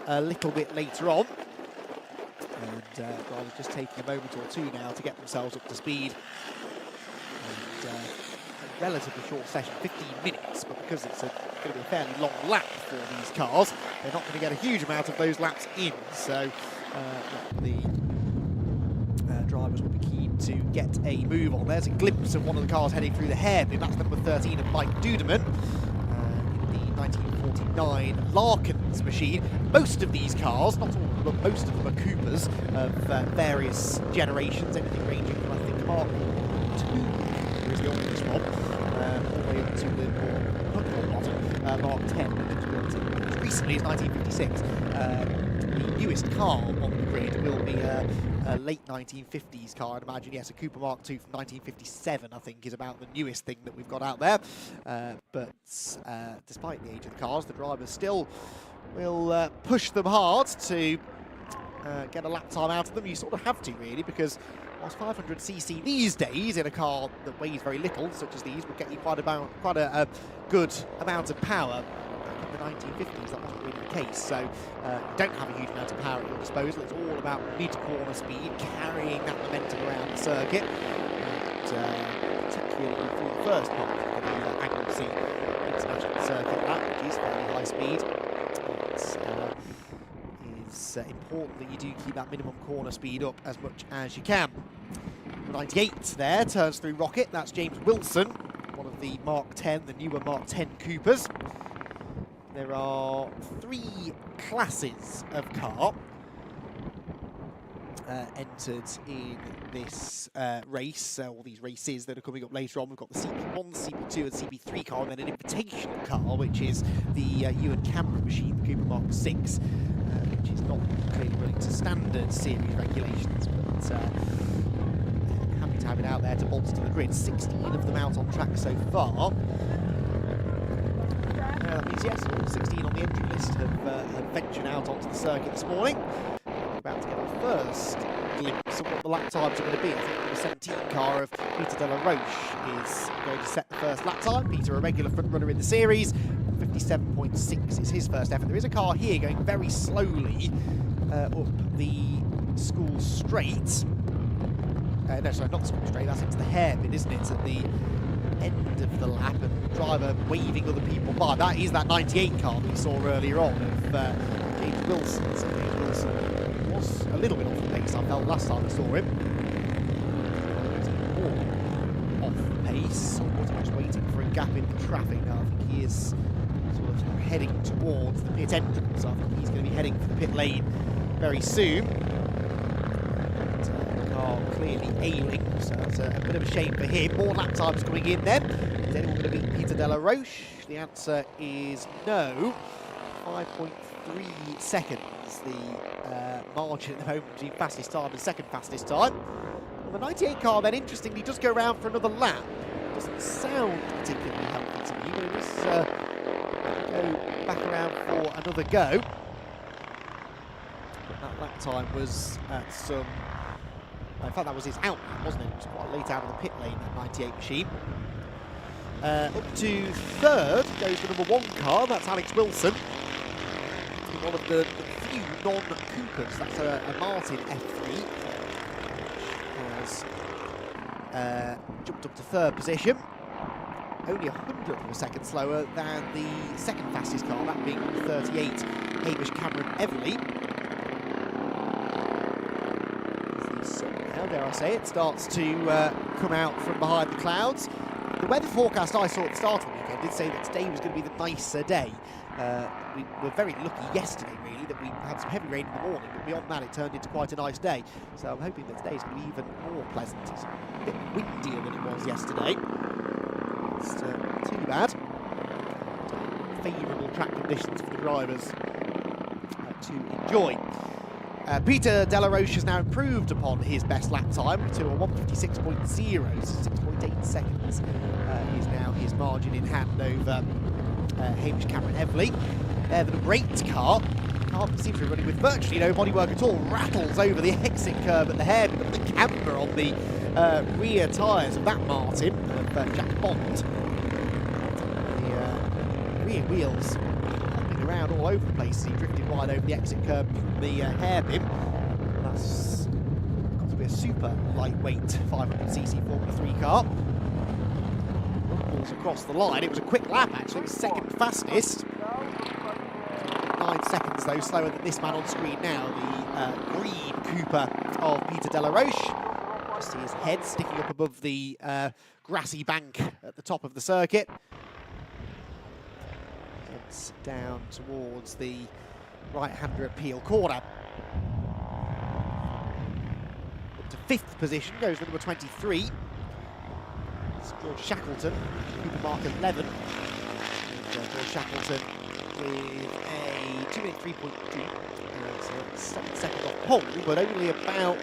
a little bit later on. And drivers just taking a moment or two now to get themselves up to speed. And a relatively short session, 15 minutes, but because it's going to be a fairly long lap for these cars, they're not going to get a huge amount of those laps in. So the drivers will be keen to get a move on. There's a glimpse of one of the cars heading through the hairpin. That's number 13 of Mike Dudeman in the 1949 Larkins machine. Most of these cars, not all, but most of them are Coopers of various generations, anything ranging from, I think, Mark 2 is the oldest one, all the way up to the more Mark 10, which was built as recently as 1956. The newest car on the grid will be a late 1950s car, I'd imagine. Yes, a Cooper Mark II from 1957, I think, is about the newest thing that we've got out there. But despite the age of the cars, the drivers still will push them hard to get a lap time out of them. You sort of have to, really, because whilst 500cc these days in a car that weighs very little, such as these, would get you quite a good amount of power. In the 1950s, that wasn't really the case, so you don't have a huge amount of power at your disposal. It's all about mid-corner speed, carrying that momentum around the circuit, and particularly through the first part of the Anglesey International Circuit lap, which is fairly high speed. It's important that you do keep that minimum corner speed up as much as you can. The 98 there turns through Rocket. That's James Wilson, one of the Mark 10, the newer Mark 10 Coopers. There are 3 classes of car entered in this race, all these races that are coming up later on. We've got the CP1, the CP2 and CP3 car, and then an invitational car, which is the Ewan Cameron machine, the Cooper Mark 6, which is not clearly running to standard series regulations, but happy to have it out there to bolster the grid. 16 of them out on track so far. That means, yes, all 16 on the entry list have ventured out onto the circuit this morning. We're about to get our first glimpse of what the lap times are going to be. I think the 17 car of Peter De La Roche is going to set the first lap time. Peter, a regular front runner in the series, 57.6 is his first effort. There is a car here going very slowly up the school straight. No, sorry, not the school straight, that's into the hairpin, isn't it? It's at the end of the lap, and the driver waving other people by. That is that 98 car we saw earlier on of James Wilson. So James Wilson was a little bit off the pace, I felt, last time I saw him. More off the pace, almost waiting for a gap in the traffic. Now I think he is sort of heading towards the pit entrance. I think he's going to be heading for the pit lane very soon. Clearly ailing, so that's a bit of a shame for him. More lap times coming in then. Is anyone going to beat Peter De La Roche? The answer is no. 5.3 seconds, the margin at the moment between fastest time and second fastest time. Well, the 98 car then, interestingly, does go around for another lap. Doesn't sound particularly healthy to me, but it does go back around for another go. But that lap time was at some... In fact, that was his out, wasn't it? It was quite late out of the pit lane, that 98 machine. Up to third goes the number 1 car, that's Alex Wilson. One of the few non-Coopers, that's a Martin F3, which has jumped up to third position. Only 100th of a second slower than the second fastest car, that being 38, Hamish Cameron Everly. dare I say it, starts to come out from behind the clouds. The weather forecast I saw at the start of the weekend did say that today was going to be the nicer day. We were very lucky yesterday, really, that we had some heavy rain in the morning, but beyond that it turned into quite a nice day. So I'm hoping that today's going to be even more pleasant. It's a bit windier than it was yesterday. It's too bad. Favourable track conditions for the drivers to enjoy. Peter Delaroche has now improved upon his best lap time to a 1:56.0, 6.8 seconds is now his margin in hand over Hamish Cameron-Everly. The number 8 car seems to be running with virtually no bodywork at all, rattles over the exit curb at the hairpin, but the camber on the rear tyres of that Martin, of Jack Bond. The rear wheels hopping around all over the place as he drifted wide over the exit curb from the hairpin. That's got to be a super lightweight 500cc Formula 3 car. Rumbles across the line. It was a quick lap, actually. It was second fastest. 9 seconds, though, slower than this man on screen now, the green Cooper of Peter Delaroche. Just see his head sticking up above the grassy bank at the top of the circuit. Heads down towards the right-hander at Peel corner. Up to 5th position goes the number 23. It's George Shackleton, Cooper mark 11. And George Shackleton with a 2-minute 3.2. So 7 seconds off pole, but only about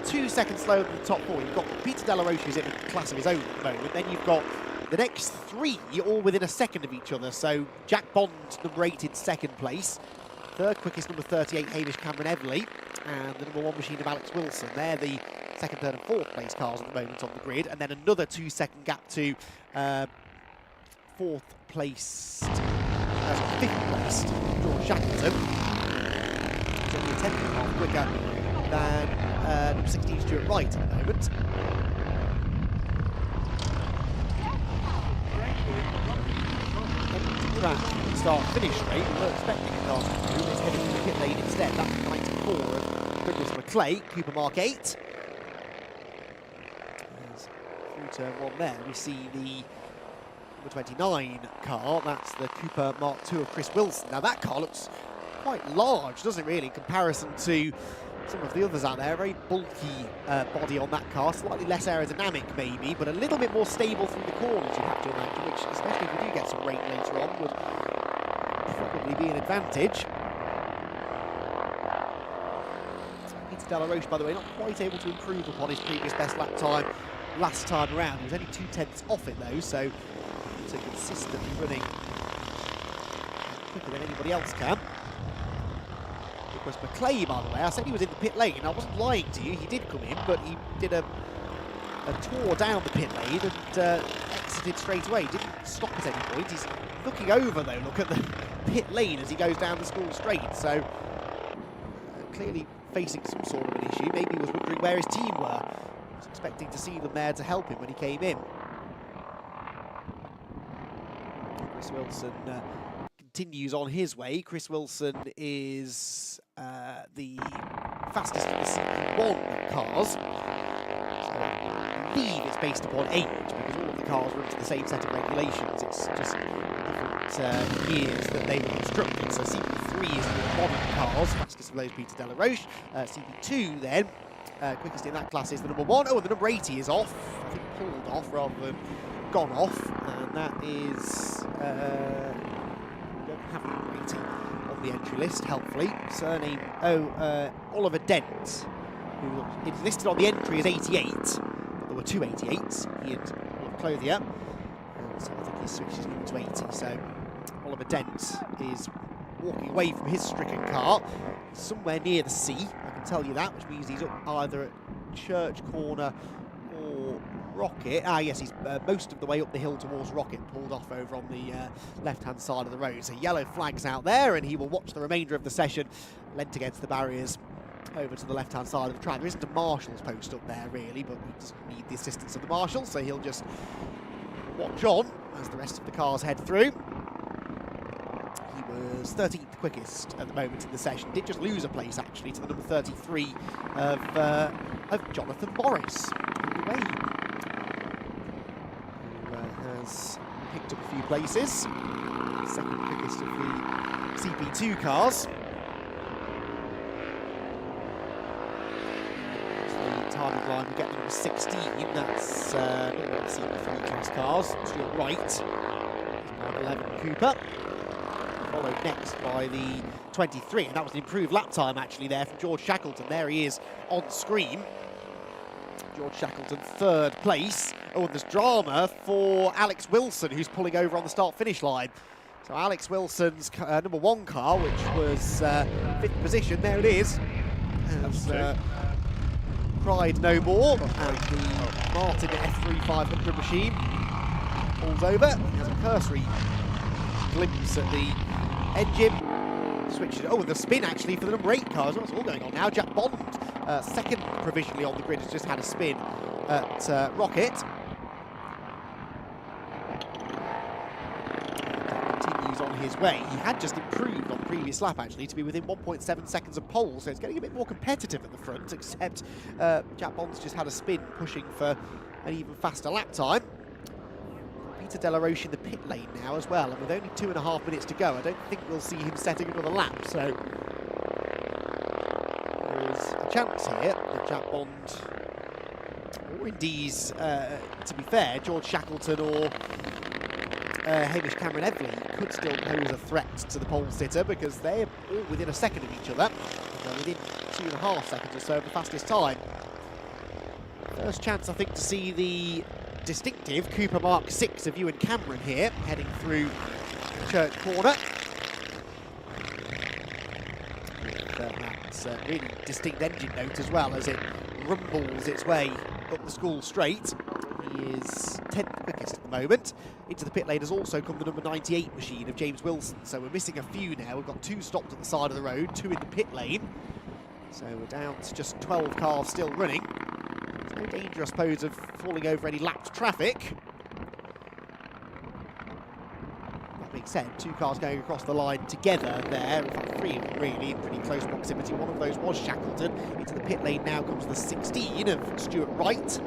2 seconds slower than the top 4. You've got Peter Delaroche, who's in a class of his own at the moment. Then you've got the next 3 all within a second of each other. So Jack Bond, number 8 in second place. Third quickest, number 38, Hamish Cameron-Everly. And the number 1 machine of Alex Wilson. They're the second, third and fourth place cars at the moment on the grid. And then another 2-second gap to 4th place, 5th place, George Shackleton. It's only a 10.5 quicker than number 16 Stuart Wright at the moment. Track start-finish rate, we were expecting a car to move, it's heading to the pit lane instead. That's 94 of Douglas McClay, Cooper Mark 8. There's through turn 1 there, we see the number 29 car, that's the Cooper Mark II of Chris Wilson. Now that car looks quite large, doesn't it really, in comparison to some of the others out there. Very bulky body on that car, slightly less aerodynamic maybe, but a little bit more stable through the corners, you have to imagine, which, especially if we do get some rain later on, would probably be an advantage. Peter Delaroche, by the way, not quite able to improve upon his previous best lap time last time around. He was only 2/10 off it though, so consistently running quicker than anybody else can. It was McClay, by the way. I said he was in the pit lane. I wasn't lying to you. He did come in, but he did a tour down the pit lane and exited straight away. Didn't stop at any point. He's looking over, though. Look at the pit lane as he goes down the school straight. So clearly facing some sort of an issue. Maybe he was wondering where his team were. I was expecting to see them there to help him when he came in. Chris Wilson continues on his way. Chris Wilson is the fastest of the CP1 cars. So I believe it's based upon age, because all of the cars run to the same set of regulations. It's just different years that they were constructed. So CP3 is the modern cars, fastest of those Peter Delaroche. CP2 then, quickest in that class is the number 1. Oh, and the number 80 is off. I think pulled off rather than gone off, and that is we don't have number 80 on the entry list, helpfully. Surname Oliver Dent, who is listed on the entry as 88, but there were 2 88s, he and Oliver Clothier, and so I think he's switched his number to 80. So Oliver Dent is walking away from his stricken car, somewhere near the sea, I can tell you that, which means he's up either at Church Corner or Rocket. Yes, he's most of the way up the hill towards Rocket, pulled off over on the left-hand side of the road. So yellow flags out there, and he will watch the remainder of the session leant against the barriers over to the left-hand side of the track. There isn't a marshal's post up there, really, but he doesn't need the assistance of the marshal, so he'll just watch on as the rest of the cars head through. He was 13th quickest at the moment in the session. Did just lose a place, actually, to the number 33 of Jonathan Morris, who has picked up a few places. Second quickest of the CP2 cars. Target line, we get number 16, that's CP3 class cars, Stuart Wright, 11 Cooper, followed next by the 23, and that was an improved lap time actually there from George Shackleton. There he is on screen. George Shackleton, third place. Oh, and there's drama for Alex Wilson, who's pulling over on the start-finish line. So Alex Wilson's number 1 car, which was 5th position, there it is, has Pride no more, and the Martin F3 500 machine pulls over. He has a cursory glimpse at the engine. Switches. Oh, the spin actually for the number 8 car. What's all going on now? Jack Bond, second provisionally on the grid, has just had a spin at Rocket. On his way. He had just improved on the previous lap actually to be within 1.7 seconds of pole, so it's getting a bit more competitive at the front, except Jack Bond's just had a spin pushing for an even faster lap time. Peter Delaroche in the pit lane now as well, and with only 2.5 minutes to go, I don't think we'll see him setting another lap, so there's a chance here that Jack Bond, or indeed, to be fair, George Shackleton or Hamish Cameron Evley could still pose a threat to the pole sitter, because they're all within a second of each other. They're within 2.5 seconds or so of the fastest time. First chance, I think, to see the distinctive Cooper Mark 6 of Ewan Cameron here, heading through Church Corner. That's a really distinct engine note as well, as it rumbles its way up the school straight. He is 10th quickest at the moment. Into the pit lane has also come the number 98 machine of James Wilson, so we're missing a few now. We've got 2 stopped at the side of the road, 2 in the pit lane. So we're down to just 12 cars still running. There's no danger, I suppose, of falling over any lapped traffic. That being said, 2 cars going across the line together there. In fact, 3 of them really in pretty close proximity. One of those was Shackleton. Into the pit lane now comes the 16 of Stuart Wright.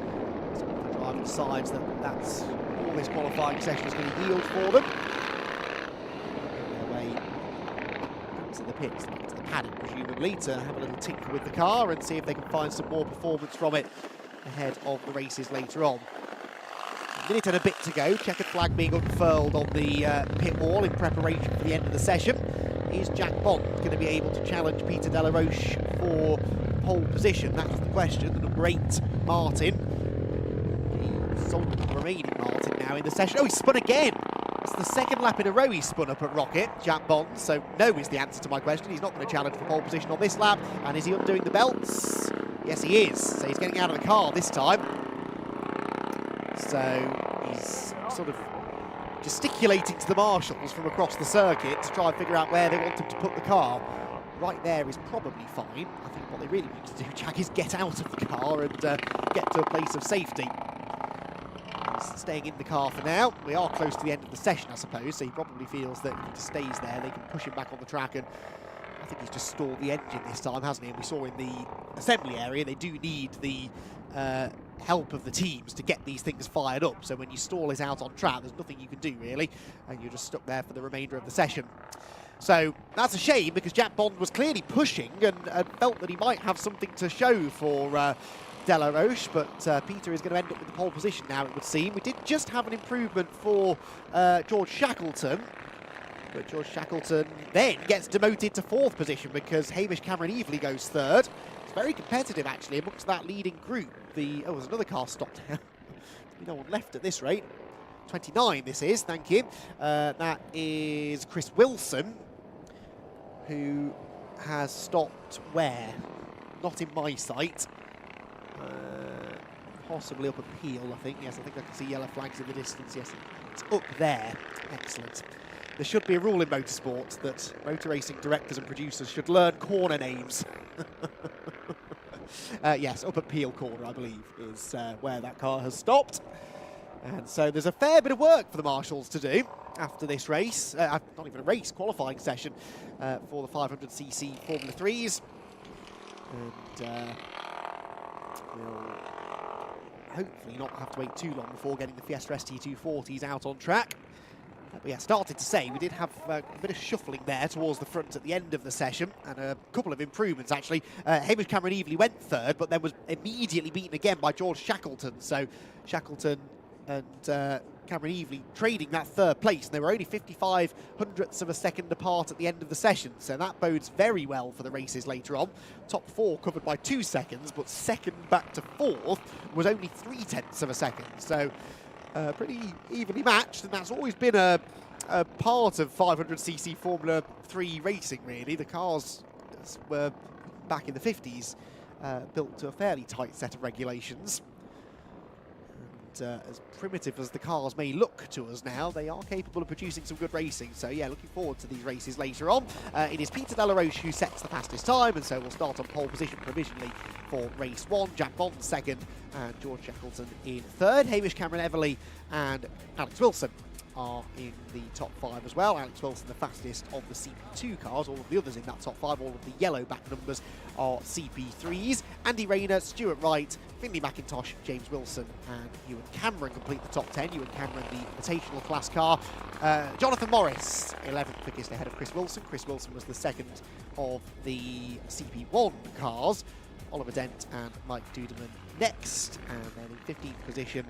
Decides that that's all this qualifying session is going to yield for them. Their way to the pits, back to the paddock presumably, to have a little tinker with the car and see if they can find some more performance from it ahead of the races later on. A minute and a bit to go, checkered flag being unfurled on the pit wall in preparation for the end of the session. Is Jack Bond going to be able to challenge Peter Delaroche for pole position? That's the question. The number 8 Martin. The remaining Martin now in the session. Oh, he spun again! It's the second lap in a row he's spun up at Rocket, Jack Bond, so no is the answer to my question. He's not going to challenge for pole position on this lap. And is he undoing the belts? Yes, he is. So he's getting out of the car this time. So he's sort of gesticulating to the marshals from across the circuit to try and figure out where they want him to put the car. Right there is probably fine. I think what they really need to do, Jack, is get out of the car and get to a place of safety. Staying in the car for now. We are close to the end of the session, I suppose, so he probably feels that if he just stays there, they can push him back on the track, and I think he's just stalled the engine this time, hasn't he? And we saw in the assembly area, they do need the help of the teams to get these things fired up, so when you stall it out on track, there's nothing you can do, really, and you're just stuck there for the remainder of the session. So that's a shame, because Jack Bond was clearly pushing and felt that he might have something to show for Delaroche, but Peter is going to end up with the pole position now, it would seem. We did just have an improvement for George Shackleton, but George Shackleton then gets demoted to 4th position because Hamish Cameron Evley goes 3rd. It's very competitive, actually, amongst that leading group. Oh, there's another car stopped now. There's no one left at this rate. 29 this is, thank you. That is Chris Wilson, who has stopped where? Not in my sight. Possibly up at Peel, I think. Yes, I think I can see yellow flags in the distance. Yes, it's up there. Excellent. There should be a rule in motorsport that motor racing directors and producers should learn corner names. Yes, up at Peel Corner, I believe, is where that car has stopped. And so there's a fair bit of work for the Marshals to do after this race, not even a race, qualifying session for the 500cc Formula 3s. And we'll hopefully not have to wait too long before getting the Fiesta ST240s out on track. But yeah, started to say we did have a bit of shuffling there towards the front at the end of the session, and a couple of improvements actually. Hamish Cameron Evely went third, but then was immediately beaten again by George Shackleton. So Shackleton and Cameron Evely trading that third place, and they were only 55 hundredths of a second apart at the end of the session, so that bodes very well for the races later on. Top four covered by 2 seconds, but second back to fourth was only 0.3 of a second, so pretty evenly matched, and that's always been a part of 500cc Formula 3 racing, really. The cars were, back in the 50s, built to a fairly tight set of regulations. As primitive as the cars may look to us now, they are capable of producing some good racing. So yeah, looking forward to these races later on. It is Peter Delaroche who sets the fastest time, and so we'll start on pole position provisionally for race 1. Jack Bond second, and George Shackleton in third. Hamish Cameron Everly and Alex Wilson are in the top 5 as well. Alex Wilson the fastest of the CP2 cars. All of the others in that top 5, all of the yellow back numbers are CP3s. Andy Rayner, Stuart Wright, Finley McIntosh, James Wilson and Ewan Cameron complete the top 10. Ewan Cameron, the Invitational class car. Jonathan Morris, 11th quickest ahead of Chris Wilson. Chris Wilson was the second of the CP1 cars. Oliver Dent and Mike Dudeman next. And then in 15th position,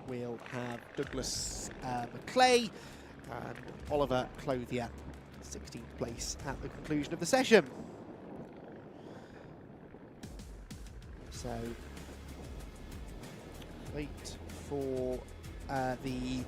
we'll have Douglas McClay and Oliver Clothier, 16th place at the conclusion of the session. So, wait for the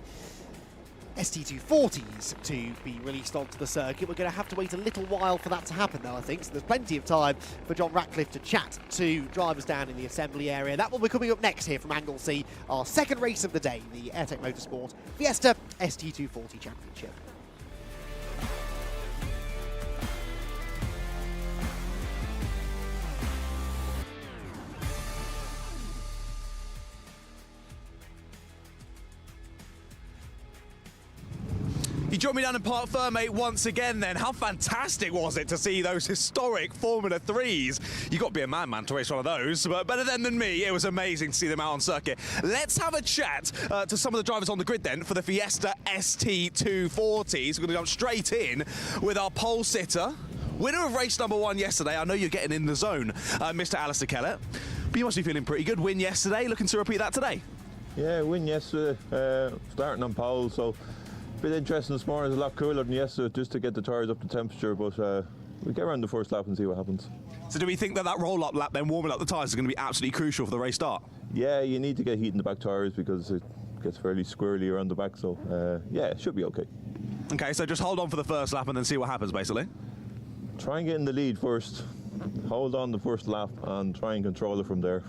ST240s to be released onto the circuit. We're going to have to wait a little while for that to happen, though, I think. So there's plenty of time for John Ratcliffe to chat to drivers down in the assembly area. That will be coming up next here from Anglesey, our second race of the day, the AIRTEC Motorsport Fiesta ST240 Championship.
You joined me down in Parc Fermé once again then. How fantastic was it to see those historic Formula 3s? You've got to be a madman to race one of those, but better than me, it was amazing to see them out on circuit. Let's have a chat to some of the drivers on the grid then for the Fiesta ST240s. We're going to jump straight in with our pole sitter. Winner of race number 1 yesterday. I know you're getting in the zone, Mr. Alistair Kellett. But you must be feeling pretty good. Win yesterday, looking to repeat that today?
Yeah, win yesterday, starting on pole, so a bit interesting this morning. It's a lot cooler than yesterday just to get the tyres up to temperature, but we'll get around the first lap and see what happens.
So do we think that roll-up lap then, warming up the tyres, is going to be absolutely crucial for the race start?
Yeah, you need to get heat in the back tyres because it gets fairly squirrely around the back, so yeah, it should be okay.
Okay, so just hold on for the first lap and then see what happens, basically?
Try and get in the lead first, hold on the first lap and try and control it from there.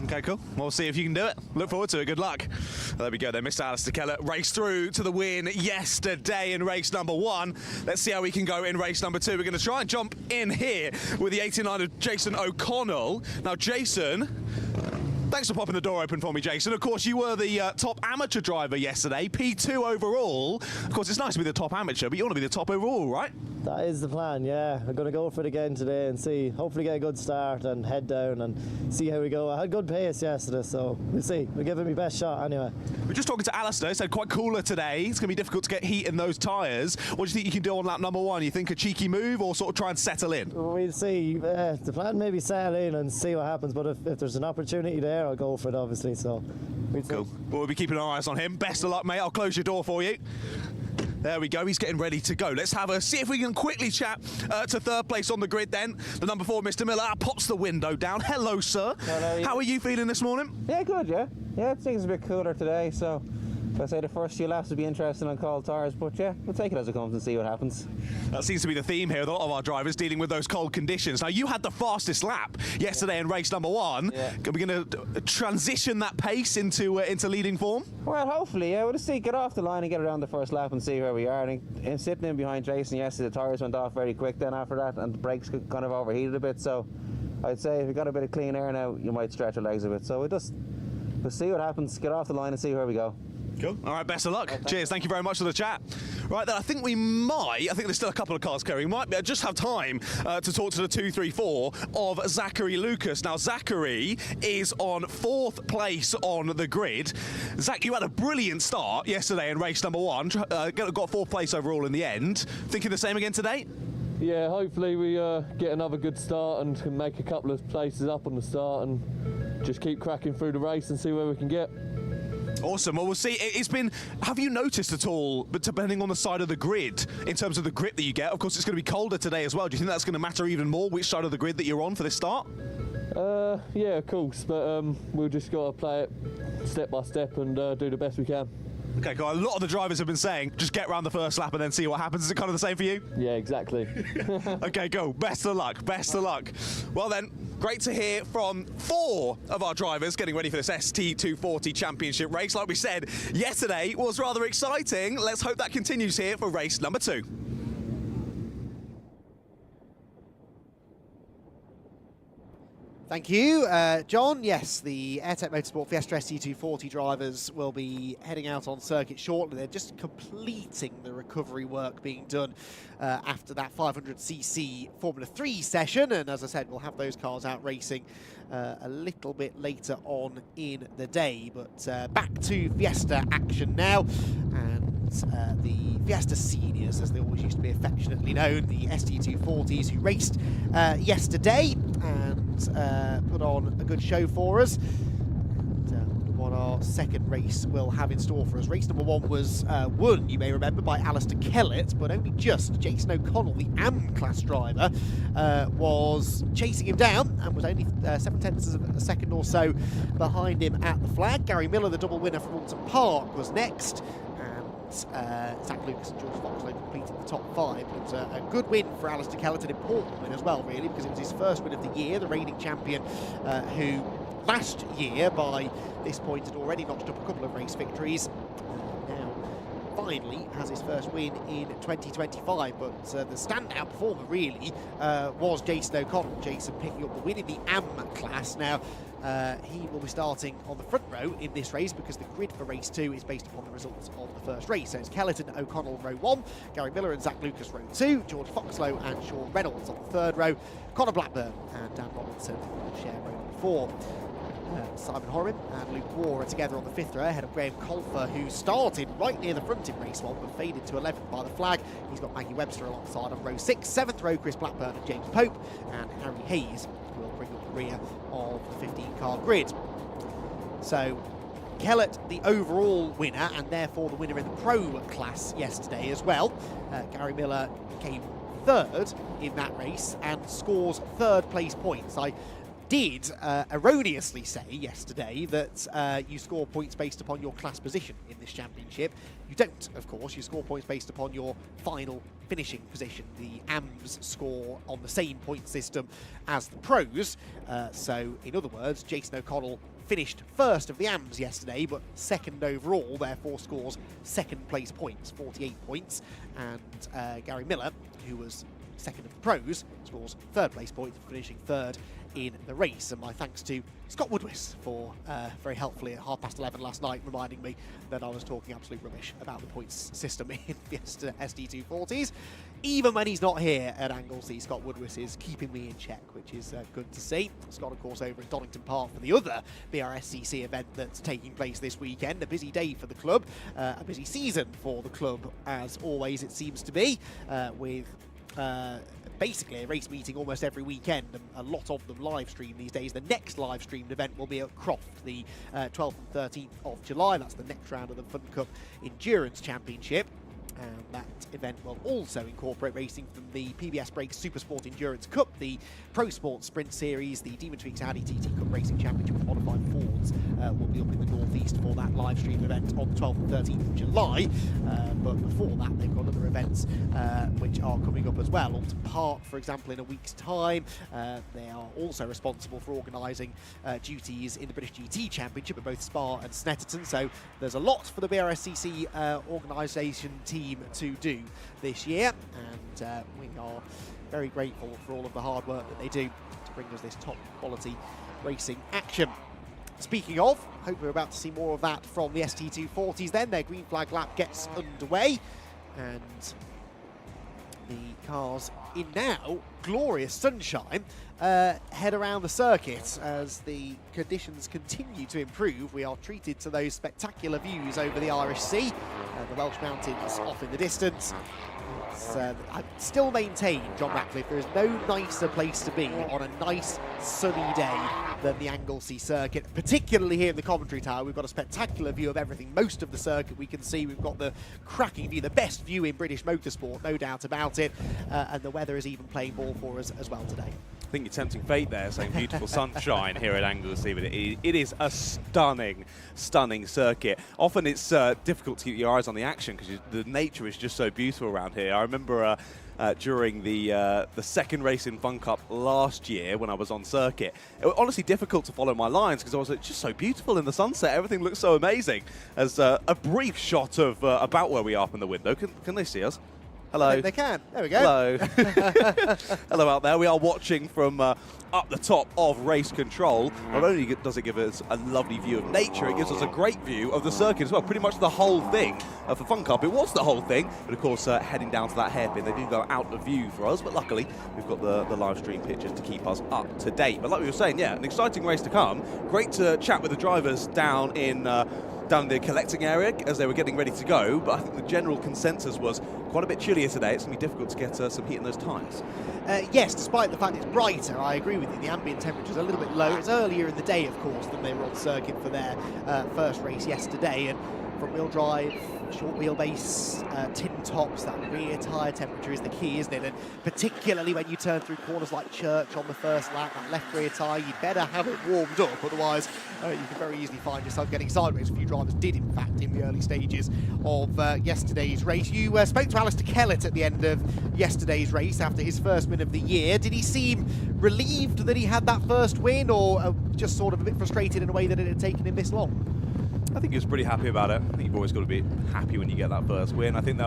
Okay, cool. We'll see if you can do it. Look forward to it. Good luck. There we go then. Mr. Alistair Kellett raced through to the win yesterday in race number 1. Let's see how we can go in race number 2. We're going to try and jump in here with the 89 of Jason O'Connell. Now, Jason, thanks for popping the door open for me, Jason. Of course, you were the top amateur driver yesterday, P2 overall. Of course, it's nice to be the top amateur, but you want to be the top overall, right?
That is the plan, yeah. I'm going to go for it again today and see. Hopefully get a good start and head down and see how we go. I had good pace yesterday, so we'll see. We'll give it my best shot anyway.
We're just talking to Alistair. He said quite cooler today. It's going to be difficult to get heat in those tyres. What do you think you can do on lap number 1? You think a cheeky move or sort of try and settle in?
We'll see. The plan maybe settle in and see what happens, but if there's an opportunity there, I'll go for it, obviously. So
cool. Well, we'll be keeping our eyes on him. Best of luck, mate. I'll close your door for you. There we go, he's getting ready to go. Let's see if we can quickly chat to third place on the grid then. The number 4, Mr. Miller, pops the window down. Hello, sir.
Hello.
How are you feeling this morning?
Yeah, good, yeah. Yeah, things are a bit cooler today, so I say the first few laps would be interesting on cold tyres, but yeah, we'll take it as it comes and see what happens.
That seems to be the theme here with a lot of our drivers dealing with those cold conditions. Now, you had the fastest lap yesterday in race number 1. Yeah. Are we going to transition that pace into leading form?
Well, hopefully, yeah. We'll just see, get off the line and get around the first lap and see where we are. I think sitting in behind Jason yesterday, the tyres went off very quick then after that, and the brakes kind of overheated a bit, so I'd say if we got a bit of clean air now, you might stretch your legs a bit. So we'll just We'll see what happens. Get off the line and see where we go.
Cool. All right, best of luck. Cheers. Thank you very much for the chat. Right, then I think there's still a couple of cars going. We might just have time to talk to the 234 of Zachary Lucas. Now, Zachary is on 4th place on the grid. Zach, you had a brilliant start yesterday in race number 1. Got 4th place overall in the end. Thinking the same again today?
Yeah, hopefully we get another good start and can make a couple of places up on the start and just keep cracking through the race and see where we can get.
Awesome. Well, we'll see. Have you noticed at all, but depending on the side of the grid, in terms of the grip that you get, of course, it's going to be colder today as well. Do you think that's going to matter even more, which side of the grid that you're on for this start?
Yeah, of course, but we've just got to play it step by step and do the best we can.
Okay, cool. A lot of the drivers have been saying, just get around the first lap and then see what happens. Is it kind of the same for you?
Yeah, exactly.
Okay, cool. Best of luck. Best of luck. Well then, great to hear from 4 of our drivers getting ready for this ST240 Championship race. Like we said, yesterday was rather exciting. Let's hope that continues here for race number 2.
Thank you, John. Yes, the AIRTEC Motorsport Fiesta ST240 drivers will be heading out on circuit shortly. They're just completing the recovery work being done after that 500cc Formula 3 session. And as I said, we'll have those cars out racing a little bit later on in the day. But back to Fiesta action now. And the Fiesta Seniors, as they always used to be affectionately known, the ST240s who raced yesterday and put on a good show for us. And what our second race will have in store for us. Race number 1 was won, you may remember, by Alistair Kellett, but only just. Jason O'Connell, the AM class driver, was chasing him down and was only 0.7 of a second or so behind him at the flag. Gary Miller, the double winner from Alton Park, was next. Zach Lucas and George Foxlow completed the top 5. It was a good win for Alistair Kellett, an important win as well, really, because it was his first win of the year, the reigning champion who last year, by this point, had already notched up a couple of race victories. Now, finally, has his first win in 2025, but the standout performer, really, was Jason O'Connell. Jason picking up the win in the AM class. Now, he will be starting on the front row in this race because the grid for race 2 is based upon the results of the first race. So it's Kellett and O'Connell row 1, Gary Miller and Zach Lucas row 2, George Foxlow and Sean Reynolds on the 3rd row, Connor Blackburn and Dan Robinson will share row number 4. Simon Horan and Luke Waugh are together on the 5th row, ahead of Graham Colfer, who started right near the front in race 1 but faded to 11th by the flag. He's got Maggie Webster alongside on row 6, 7th row Chris Blackburn and James Pope, and Harry Hayes will bring up the rear of the 15-car grid. So Kellett, the overall winner, and therefore the winner in the pro class yesterday as well. Gary Miller came 3rd in that race and scores 3rd place points. I did erroneously say yesterday that you score points based upon your class position in this championship. You don't, of course. You score points based upon your final finishing position. The AMs score on the same point system as the pros. So, in other words, Jason O'Connell finished 1st of the AMs yesterday, but 2nd overall, therefore scores 2nd place points, 48 points. And Gary Miller, who was 2nd of the pros, scores 3rd place points, finishing 3rd in the race. And my thanks to Scott Woodwis for very helpfully at 11:30 last night reminding me that I was talking absolute rubbish about the points system in Fiesta SD240s. Even when he's not here at Anglesey, Scott Woodwis is keeping me in check, which is good to see. Scott, of course, over at Donington Park for the other Brscc event that's taking place this weekend. A busy day for the club, a busy season for the club, as always it seems to be, with basically a race meeting almost every weekend, and a lot of them live stream these days. The next live streamed event will be at Croft, the 12th and 13th of July. That's the next round of the Fun Cup Endurance Championship. And that event will also incorporate racing from the PBS Brakes Supersport Endurance Cup, the Pro Sport Sprint Series, the Demon Tweaks Audi TT Cup Racing Championship with modified Fords will be up in the northeast for that live stream event on the 12th and 13th of July. But before that, they've got other events which are coming up as well. Alton Park, for example, in a week's time. They are also responsible for organising duties in the British GT Championship at both Spa and Snetterton. So there's a lot for the BRSCC organisation team to do this year, and we are very grateful for all of the hard work that they do to bring us this top quality racing action. speaking of, hope we're about to see more of that from the ST240s then. Their green flag lap gets underway, and the cars in now glorious sunshine head around the circuit as the conditions continue to improve. We are treated to those spectacular views over the Irish Sea, the Welsh mountains off in the distance. I still maintain, John Ratcliffe, there is no nicer place to be on a nice sunny day than the Anglesey Circuit, particularly here in the commentary tower. We've got a spectacular view of everything. Most of the circuit we can see. We've got the cracking view, the best view in British motorsport, no doubt about it, and the weather is even playing ball for us as well today.
I think you're tempting fate there, saying beautiful sunshine here at Anglesey, but it is a stunning, stunning circuit. Often it's difficult to keep your eyes on the action because the nature is just so beautiful around here. I remember during the second race in Fun Cup last year when I was on circuit, it was honestly difficult to follow my lines because I was just so beautiful in the sunset. Everything looks so amazing. As a brief shot of about where we are from the window. Can they see us? Hello.
They can. There we go.
Hello. Hello out there. We are watching from up the top of race control. Not only does it give us a lovely view of nature, it gives us a great view of the circuit as well. Pretty much the whole thing for Fun Cup. It was the whole thing, but of course heading down to that hairpin, they do go out of view for us, but luckily we've got the live stream pictures to keep us up to date. But like we were saying, yeah, an exciting race to come. Great to chat with the drivers down in the collecting area as they were getting ready to go, but I think the general consensus was quite a bit chillier today. It's going to be difficult to get some heat in those tyres.
Yes, despite the fact it's brighter, I agree with you. The ambient temperature is a little bit lower. It's earlier in the day, of course, than they were on circuit for their first race yesterday. And front-wheel drive, short wheelbase, tin tops, that rear tyre temperature is the key, isn't it? And particularly when you turn through corners like Church on the first lap, that left rear tyre, you'd better have it warmed up, otherwise you can very easily find yourself getting sideways. A few drivers did, in fact, in the early stages of yesterday's race. You spoke to Alistair Kellett at the end of yesterday's race after his first win of the year. Did he seem relieved that he had that first win, or just sort of a bit frustrated in a way that it had taken him this long?
I think he was pretty happy about it. I think you've always got to be happy when you get that first win. I think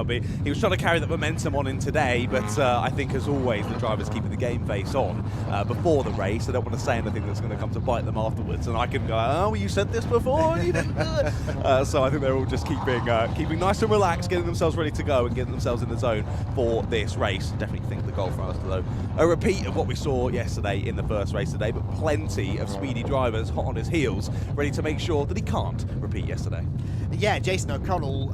he was trying to carry that momentum on in today, but I think, as always, the drivers keeping the game face on before the race. They don't want to say anything that's going to come to bite them afterwards. And I can go, oh, you said this before, you didn't do it. So I think they're all just keeping nice and relaxed, getting themselves ready to go and getting themselves in the zone for this race. Definitely think the goal for us, though, a repeat of what we saw yesterday in the first race today, but plenty of speedy drivers hot on his heels, ready to make sure that he can't repeat yesterday.
Yeah, Jason O'Connell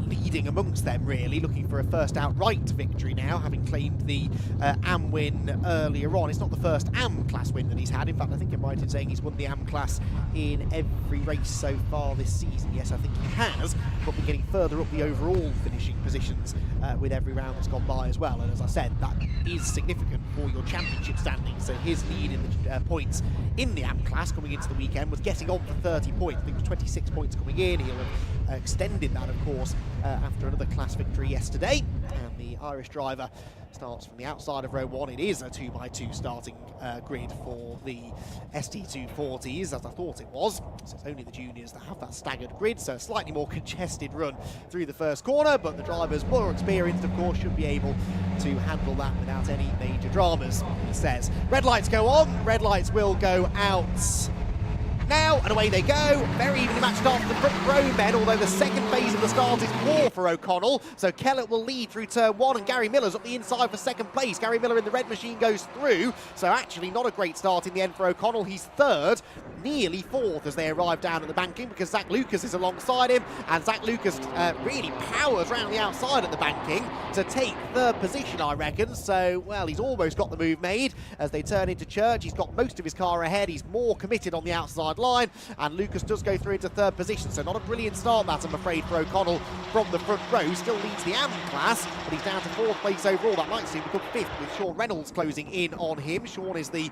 leading amongst them, really, looking for a first outright victory now, having claimed the AM win earlier on. It's not the first AM class win that he's had. In fact, I think I'm right in saying he's won the AM class in every race so far this season. Yes, I think he has, but we're getting further up the overall finishing positions with every round that's gone by as well. And as I said, that is significant for your championship standing. So his lead in the points in the AM class coming into the weekend was getting on for 30 points. I think it was 26 points coming in. He'll have extended that, of course, after another class victory yesterday. And the Irish driver starts from the outside of row 1. It is a 2x2 starting grid for the ST240s, as I thought it was. So it's only the juniors that have that staggered grid, so a slightly more congested run through the first corner, but the drivers more experienced, of course, should be able to handle that without any major dramas, he says. Red lights go on, red lights will go out now, and away they go. Very evenly matched off the front row then, although the second phase of the start is poor for O'Connell. So Kellett will lead through turn 1, and Gary Miller's up the inside for second place. Gary Miller in the red machine goes through, so actually not a great start in the end for O'Connell. He's third, nearly fourth as they arrive down at the banking, because Zach Lucas is alongside him, and Zach Lucas really powers round the outside at the banking to take third position, I reckon. So, well, he's almost got the move made as they turn into Church. He's got most of his car ahead. He's more committed on the outside line, and Lucas does go through into third position, so not a brilliant start that, I'm afraid, for O'Connell from the front row. Still leads the AM class, but he's down to fourth place overall. That might soon become fifth with Sean Reynolds closing in on him. Sean is the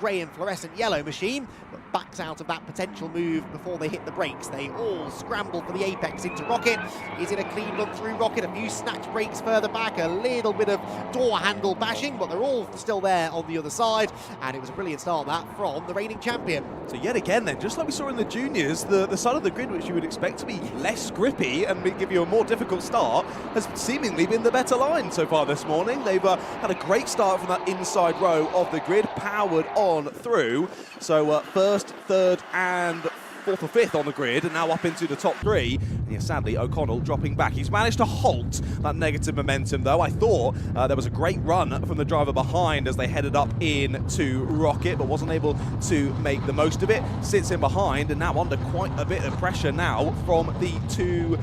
grey and fluorescent yellow machine, but backs out of that potential move before they hit the brakes. They all scramble for the apex into Rocket. He's in a clean run through Rocket, a few snatch brakes further back, a little bit of door handle bashing, but they're all still there on the other side, and it was a brilliant start that from the reigning champion.
So yet again then, just like we saw in the juniors, the side of the grid which you would expect to be less grippy and give you a more difficult start has seemingly been the better line so far this morning. They've had a great start from that inside row of the grid, powered on through. So first, third and 4th or 5th on the grid and now up into the top 3. And yeah, sadly, O'Connell dropping back. He's managed to halt that negative momentum, though. I thought there was a great run from the driver behind as they headed up into Rocket, but wasn't able to make the most of it. Sits in behind and now under quite a bit of pressure now from the two...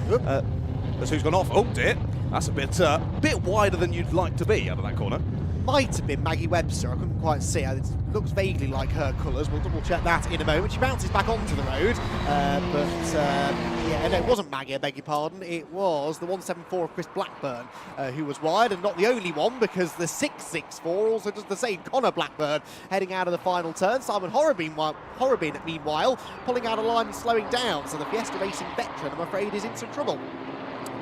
that's who's gone off. Oh, dear. That's a bit wider than you'd like to be out of that corner.
Might have been Maggie Webster. I couldn't quite see her. It looks vaguely like her colours. We'll double check that in a moment. She bounces back onto the road, yeah, no, it wasn't Maggie, I beg your pardon. It was the 174 of Chris Blackburn who was wide, and not the only one, because the 664 also does the same. Connor Blackburn heading out of the final turn. Simon Horrobin, meanwhile, pulling out a line and slowing down. So the Fiesta Racing veteran, I'm afraid, is in some trouble.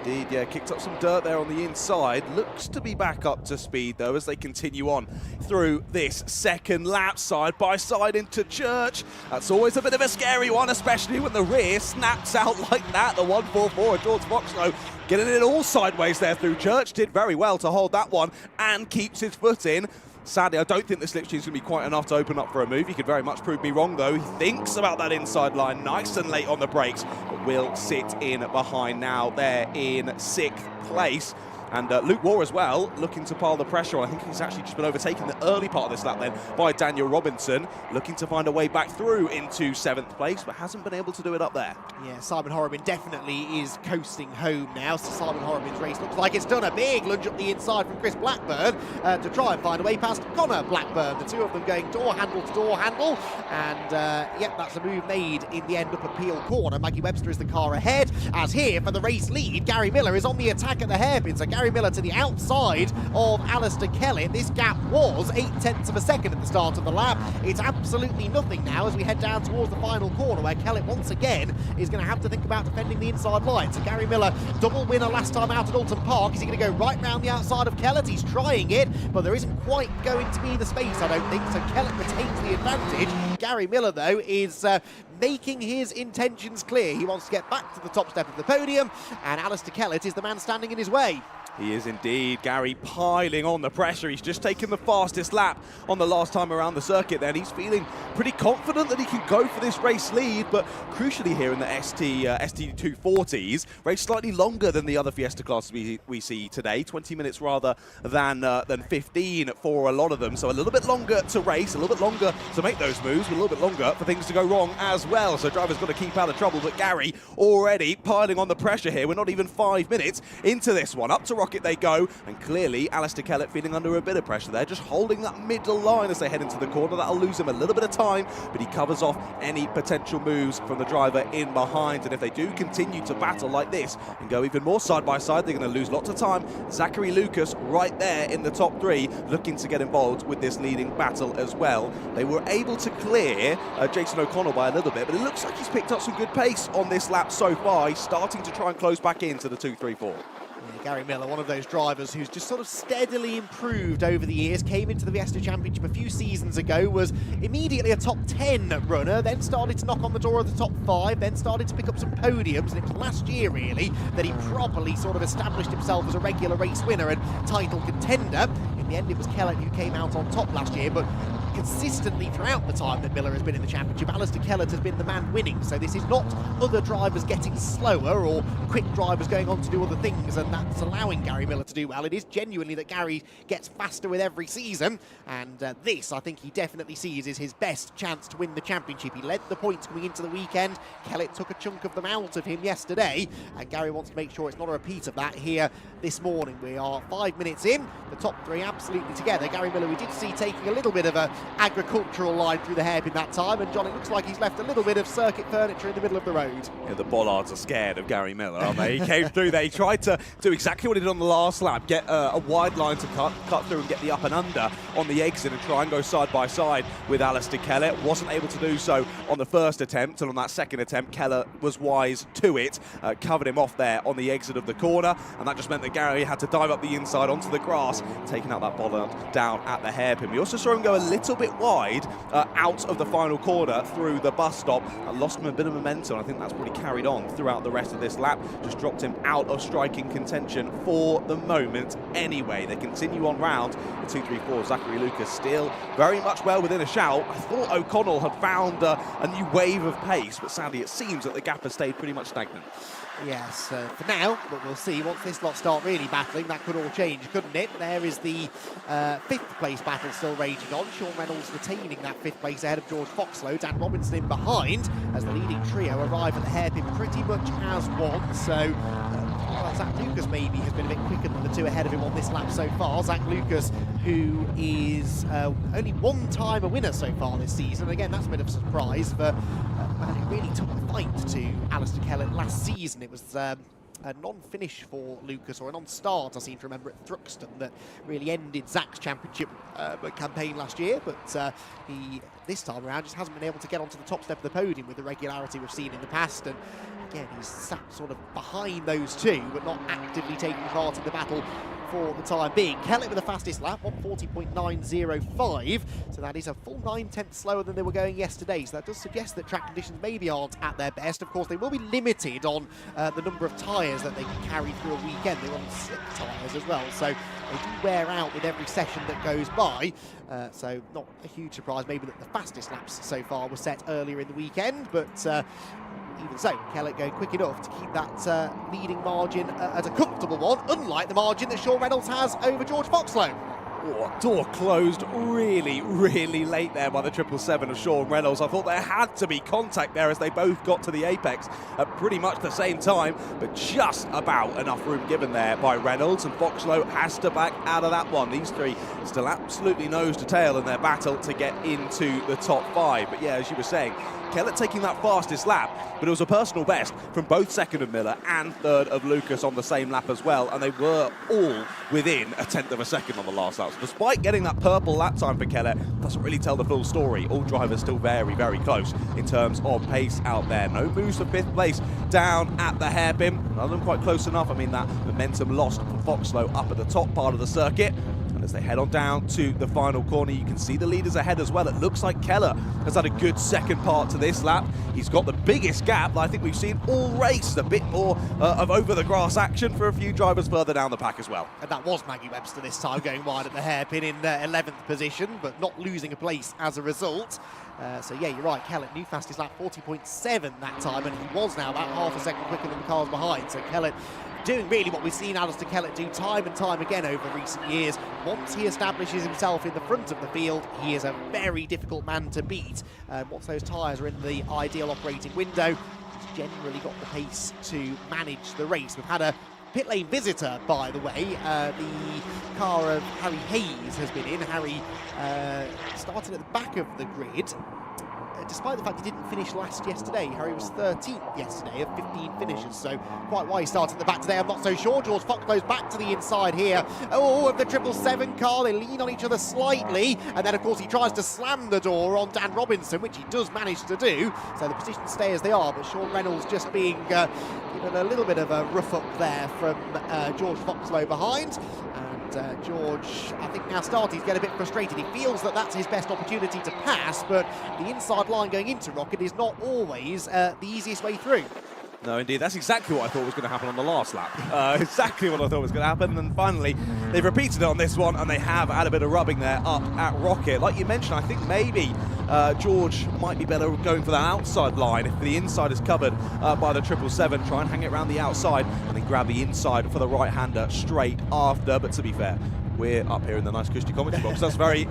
Indeed, yeah, kicked up some dirt there on the inside. Looks to be back up to speed, though, as they continue on through this second lap, side by side into Church. That's always a bit of a scary one, especially when the rear snaps out like that. The 144 of George Foxlow getting it all sideways there through Church. Did very well to hold that one and keeps his foot in. Sadly, I don't think the slipstream is going to be quite enough to open up for a move. He could very much prove me wrong, though. He thinks about that inside line, nice and late on the brakes, but will sit in behind now. They're in 6th place. And Luke Waugh as well, looking to pile the pressure on. I think he's actually just been overtaken the early part of this lap then by Daniel Robinson, looking to find a way back through into 7th place, but hasn't been able to do it up there.
Yeah, Simon Horrobin definitely is coasting home now. So Simon Horrobin's race looks like it's done. A big lunge up the inside from Chris Blackburn to try and find a way past Connor Blackburn. The two of them going door handle to door handle. And, yep, that's a move made in the end up at Peel Corner. Maggie Webster is the car ahead, as here for the race lead, Gary Miller is on the attack at the hairpin. So Gary Miller to the outside of Alistair Kellett. This gap was 0.8 of a second at the start of the lap. It's absolutely nothing now as we head down towards the final corner, where Kellett once again is going to have to think about defending the inside line. So Gary Miller, double winner last time out at Alton Park. Is he going to go right round the outside of Kellett? He's trying it, but there isn't quite going to be the space, I don't think. So Kellett retains the advantage. Gary Miller, though, is making his intentions clear. He wants to get back to the top step of the podium, and Alistair Kellett is the man standing in his way.
He is indeed. Gary piling on the pressure. He's just taken the fastest lap on the last time around the circuit then. He's feeling pretty confident that he can go for this race lead, but crucially here in the ST240s, race slightly longer than the other Fiesta classes we see today, 20 minutes rather than 15 for a lot of them. So a little bit longer to race, a little bit longer to make those moves, but a little bit longer for things to go wrong as well. So drivers got to keep out of trouble, but Gary already piling on the pressure here. We're not even 5 minutes into this one. Up to Rocket they go, and clearly Alistair Kellett feeling under a bit of pressure there, just holding that middle line as they head into the corner. That'll lose him a little bit of time, but he covers off any potential moves from the driver in behind. And if they do continue to battle like this and go even more side by side, they're going to lose lots of time. Zachary Lucas right there in the top 3, looking to get involved with this leading battle as well. They were able to clear Jason O'Connell by a little bit, but it looks like he's picked up some good pace on this lap so far. He's starting to try and close back into the 2-3-4.
Gary Miller, one of those drivers who's just sort of steadily improved over the years, came into the Fiesta Championship a few seasons ago, was immediately a top 10 runner, then started to knock on the door of the top 5, then started to pick up some podiums, and it was last year really that he properly sort of established himself as a regular race winner and title contender. In the end it was Kellett who came out on top last year, but consistently throughout the time that Miller has been in the championship, Alistair Kellett has been the man winning. So this is not other drivers getting slower or quick drivers going on to do other things and that's allowing Gary Miller to do well. It is genuinely that Gary gets faster with every season, and this I think he definitely sees is his best chance to win the championship. He led the points coming into the weekend. Kellett took a chunk of them out of him yesterday, and Gary wants to make sure it's not a repeat of that here this morning. We are 5 minutes in, the top 3 absolutely together. Gary Miller we did see taking a little bit of a agricultural line through the hairpin that time, and John, it looks like he's left a little bit of circuit furniture in the middle of the road.
Yeah, the bollards are scared of Gary Miller, aren't they? He came through there, he tried to do exactly what he did on the last lap, get a wide line to cut through and get the up and under on the exit and try and go side by side with Alistair Kellett. Wasn't able to do so on the first attempt, and on that second attempt Kellett was wise to it, covered him off there on the exit of the corner, and that just meant that Gary had to dive up the inside onto the grass, taking out that bollard down at the hairpin. We also saw him go a little bit wide out of the final corner through the bus stop. Lost him a bit of momentum. I think that's probably carried on throughout the rest of this lap. Just dropped him out of striking contention for the moment anyway. They continue on round the 2-3-4. Zachary Lucas still very much well within a shout. I thought O'Connell had found a new wave of pace, but sadly it seems that the gap has stayed pretty much stagnant.
Yes, for now, but we'll see. Once this lot start really battling, that could all change, couldn't it? There is the 5th place battle still raging on. Sean Reynolds retaining that 5th place ahead of George Foxlow. Dan Robinson in behind as the leading trio arrive at the hairpin pretty much as one. So Zach Lucas maybe has been a bit quicker than the two ahead of him on this lap so far. Zach Lucas, who is only one-time a winner so far this season. Again, that's a bit of a surprise for a man who really took the fight to Alistair Kellett last season. It was a non-finish for Lucas, or a non-start, I seem to remember, at Thruxton, that really ended Zach's championship campaign last year. But he, this time around, just hasn't been able to get onto the top step of the podium with the regularity we've seen in the past. And again, he's sat sort of behind those two, but not actively taking part in the battle for the time being. Kellett with the fastest lap, 1:40.905, so that is a full 9/10 slower than they were going yesterday. So that does suggest that track conditions maybe aren't at their best. Of course, they will be limited on the number of tyres that they can carry through a weekend. They're on slick tyres as well, so they do wear out with every session that goes by. So not a huge surprise maybe that the fastest laps so far were set earlier in the weekend, but even so, Kellett going quick enough to keep that leading margin at a comfortable one, unlike the margin that Sean Reynolds has over George Foxlow.
Oh, door closed really, really late there by the 777 of Sean Reynolds. I thought there had to be contact there as they both got to the apex at pretty much the same time, but just about enough room given there by Reynolds, and Foxlow has to back out of that one. These three still absolutely nose to tail in their battle to get into the top 5. But yeah, as you were saying, Kellett taking that fastest lap, but it was a personal best from both second of Miller and third of Lucas on the same lap as well, and they were all within a 10th of a second on the last lap. So despite getting that purple lap time for Kellett, doesn't really tell the full story. All drivers still very, very close in terms of pace out there. No moves for 5th place down at the hairpin. None of them quite close enough. I mean, that momentum lost from Foxlow up at the top part of the circuit. And as they head on down to the final corner, you can see the leaders ahead as well. It looks like Kellett has had a good second part to this lap. He's got the biggest gap that I think we've seen all race. A bit more of over-the-grass action for a few drivers further down the pack as well.
And that was Maggie Webster this time, going wide at the hairpin in 11th position, but not losing a place as a result. So yeah, you're right, Kellett, new fastest lap, 40.7 that time, and he was now about half a second quicker than the cars behind. So Kellett doing really what we've seen Alistair Kellett do time and time again over recent years. Once he establishes himself in the front of the field, he is a very difficult man to beat. Once those tyres are in the ideal operating window, he's generally got the pace to manage the race. We've had a pit lane visitor, by the way. The car of Harry Hayes has been in. Harry started at the back of the grid. Despite the fact he didn't finish last yesterday. Harry was 13th yesterday of 15 finishes, so quite why he started at the back today, I'm not so sure. George Foxlow's back to the inside here. Oh, of the 777 car, they lean on each other slightly, and then of course he tries to slam the door on Dan Robinson, which he does manage to do, so the positions stay as they are, but Sean Reynolds just being given a little bit of a rough up there from George Foxlow behind. George, I think now starting to get a bit frustrated. He feels that that's his best opportunity to pass, but the inside line going into Rocket is not always the easiest way through.
No, indeed. That's exactly what I thought was going to happen on the last lap. Exactly what I thought was going to happen. And finally, they've repeated it on this one, and they have had a bit of rubbing there up at Rocket. Like you mentioned, I think maybe George might be better going for that outside line. If the inside is covered by the 777, try and hang it around the outside and then grab the inside for the right-hander straight after. But to be fair, we're up here in the nice cushy commentary box. That's very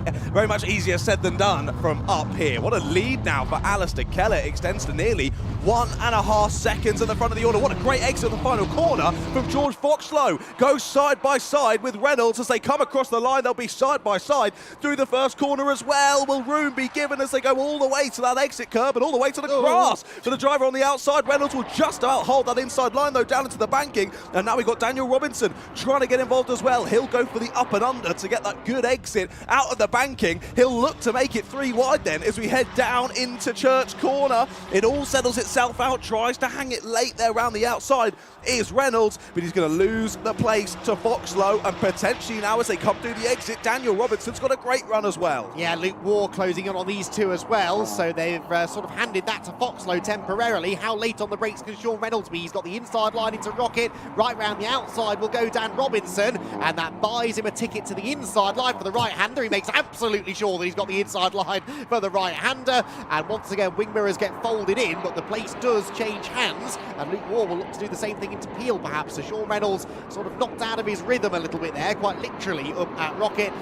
much easier said than done from up here. What a lead now for Alistair Kellett. Extends to nearly 1.5 seconds at the front of the order. What a great exit at the final corner from George Foxlow. Goes side by side with Reynolds as they come across the line. They'll be side by side through the first corner as well. Will room be given as they go all the way to that exit curb and all the way to the grass? For the driver on the outside, Reynolds will just about hold that inside line though down into the banking. And now we've got Daniel Robinson trying to get involved as well. He'll go for the upper and under to get that good exit out of the banking. He'll look to make it 3 wide then as we head down into Church Corner. It all settles itself himself out, tries to hang it late there around the outside is Reynolds, but he's going to lose the place to Foxlow, and potentially now as they come through the exit, Daniel Robinson's got a great run as well.
Yeah, Luke Waugh closing in on these two as well, so they've sort of handed that to Foxlow temporarily. How late on the brakes can Sean Reynolds be? He's got the inside line into Rocket, right round the outside will go Dan Robinson, and that buys him a ticket to the inside line for the right-hander. He makes absolutely sure that he's got the inside line for the right-hander, and once again wing mirrors get folded in, but the place does change hands, and Luke Waugh will look to do the same thing into Peel perhaps. So Sean Reynolds sort of knocked out of his rhythm a little bit there, quite literally up at Rocket.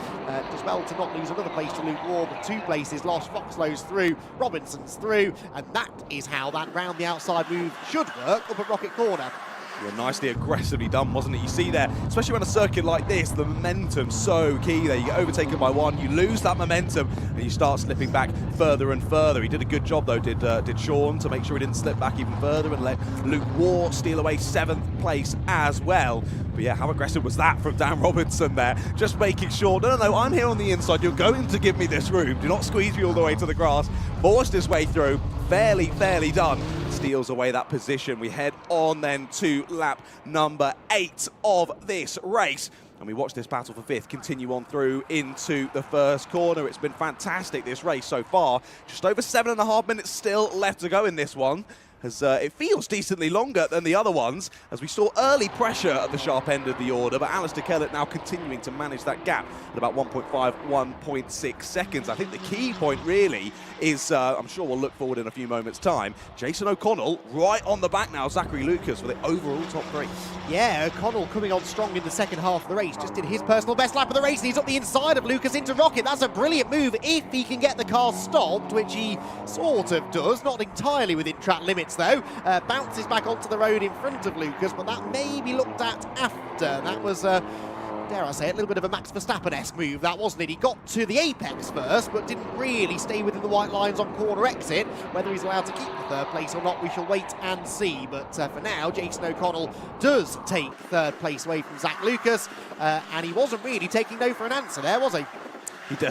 Does well to not lose another place to Luke Waugh, but 2 places lost. Foxlow's through, Robinson's through, and that is how that round the outside move should work up at Rocket Corner.
Yeah, nicely aggressively done, wasn't it? You see there, especially on a circuit like this, the momentum's so key there. You get overtaken by one, you lose that momentum, and you start slipping back further and further. He did a good job, though, did Sean, to make sure he didn't slip back even further and let Luke Waugh steal away 7th place as well. But yeah, how aggressive was that from Dan Robinson there? Just making sure, no, I'm here on the inside. You're going to give me this room. Do not squeeze me all the way to the grass. Forced his way through. Fairly done. Steals away that position. We head on then to lap number 8 of this race. And we watch this battle for 5th continue on through into the first corner. It's been fantastic, this race so far. Just over 7.5 minutes still left to go in this one. As it feels decently longer than the other ones, as we saw early pressure at the sharp end of the order, but Alistair Kellett now continuing to manage that gap at about 1.5, 1.6 seconds. I think the key point really is, I'm sure we'll look forward in a few moments' time, Jason O'Connell right on the back now, Zachary Lucas for the overall top 3.
Yeah, O'Connell coming on strong in the second half of the race, just did his personal best lap of the race, and he's up the inside of Lucas into Rocket. That's a brilliant move if he can get the car stopped, which he sort of does, not entirely within track limits though. Bounces back onto the road in front of Lucas, but that may be looked at after. That was, dare I say it, a little bit of a Max Verstappen-esque move, that wasn't it? He got to the apex first, but didn't really stay within the white lines on corner exit. Whether he's allowed to keep the 3rd place or not, we shall wait and see. But for now, Jason O'Connell does take 3rd place away from Zach Lucas, and he wasn't really taking no for an answer there, was he?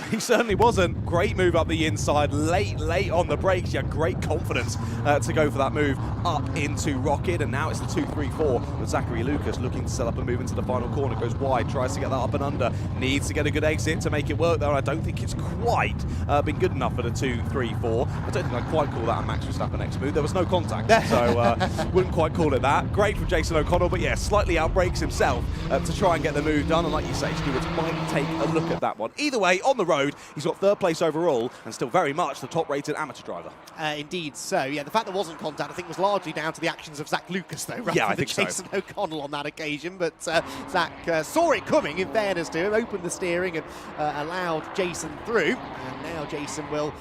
He certainly wasn't. Great move up the inside, late on the brakes. He had great confidence to go for that move up into Rocket, and now it's the 2-3-4 with Zachary Lucas looking to set up a move into the final corner. Goes wide, tries to get that up and under, needs to get a good exit to make it work there. I don't think it's quite been good enough for the 2-3-4. I don't think I'd quite call that a Max Verstappen-esque move. There was no contact, so wouldn't quite call it that. Great from Jason O'Connell, but yeah, slightly outbrakes himself to try and get the move done, and like you say, stewards might take a look at that one. Either way, on the road, he's got 3rd place overall and still very much the top-rated amateur driver.
Indeed so. Yeah, the fact there wasn't contact, I think, was largely down to the actions of Zach Lucas, though, rather than Jason O'Connell on that occasion. But Zach saw it coming, in fairness to him, opened the steering and allowed Jason through. And now Jason will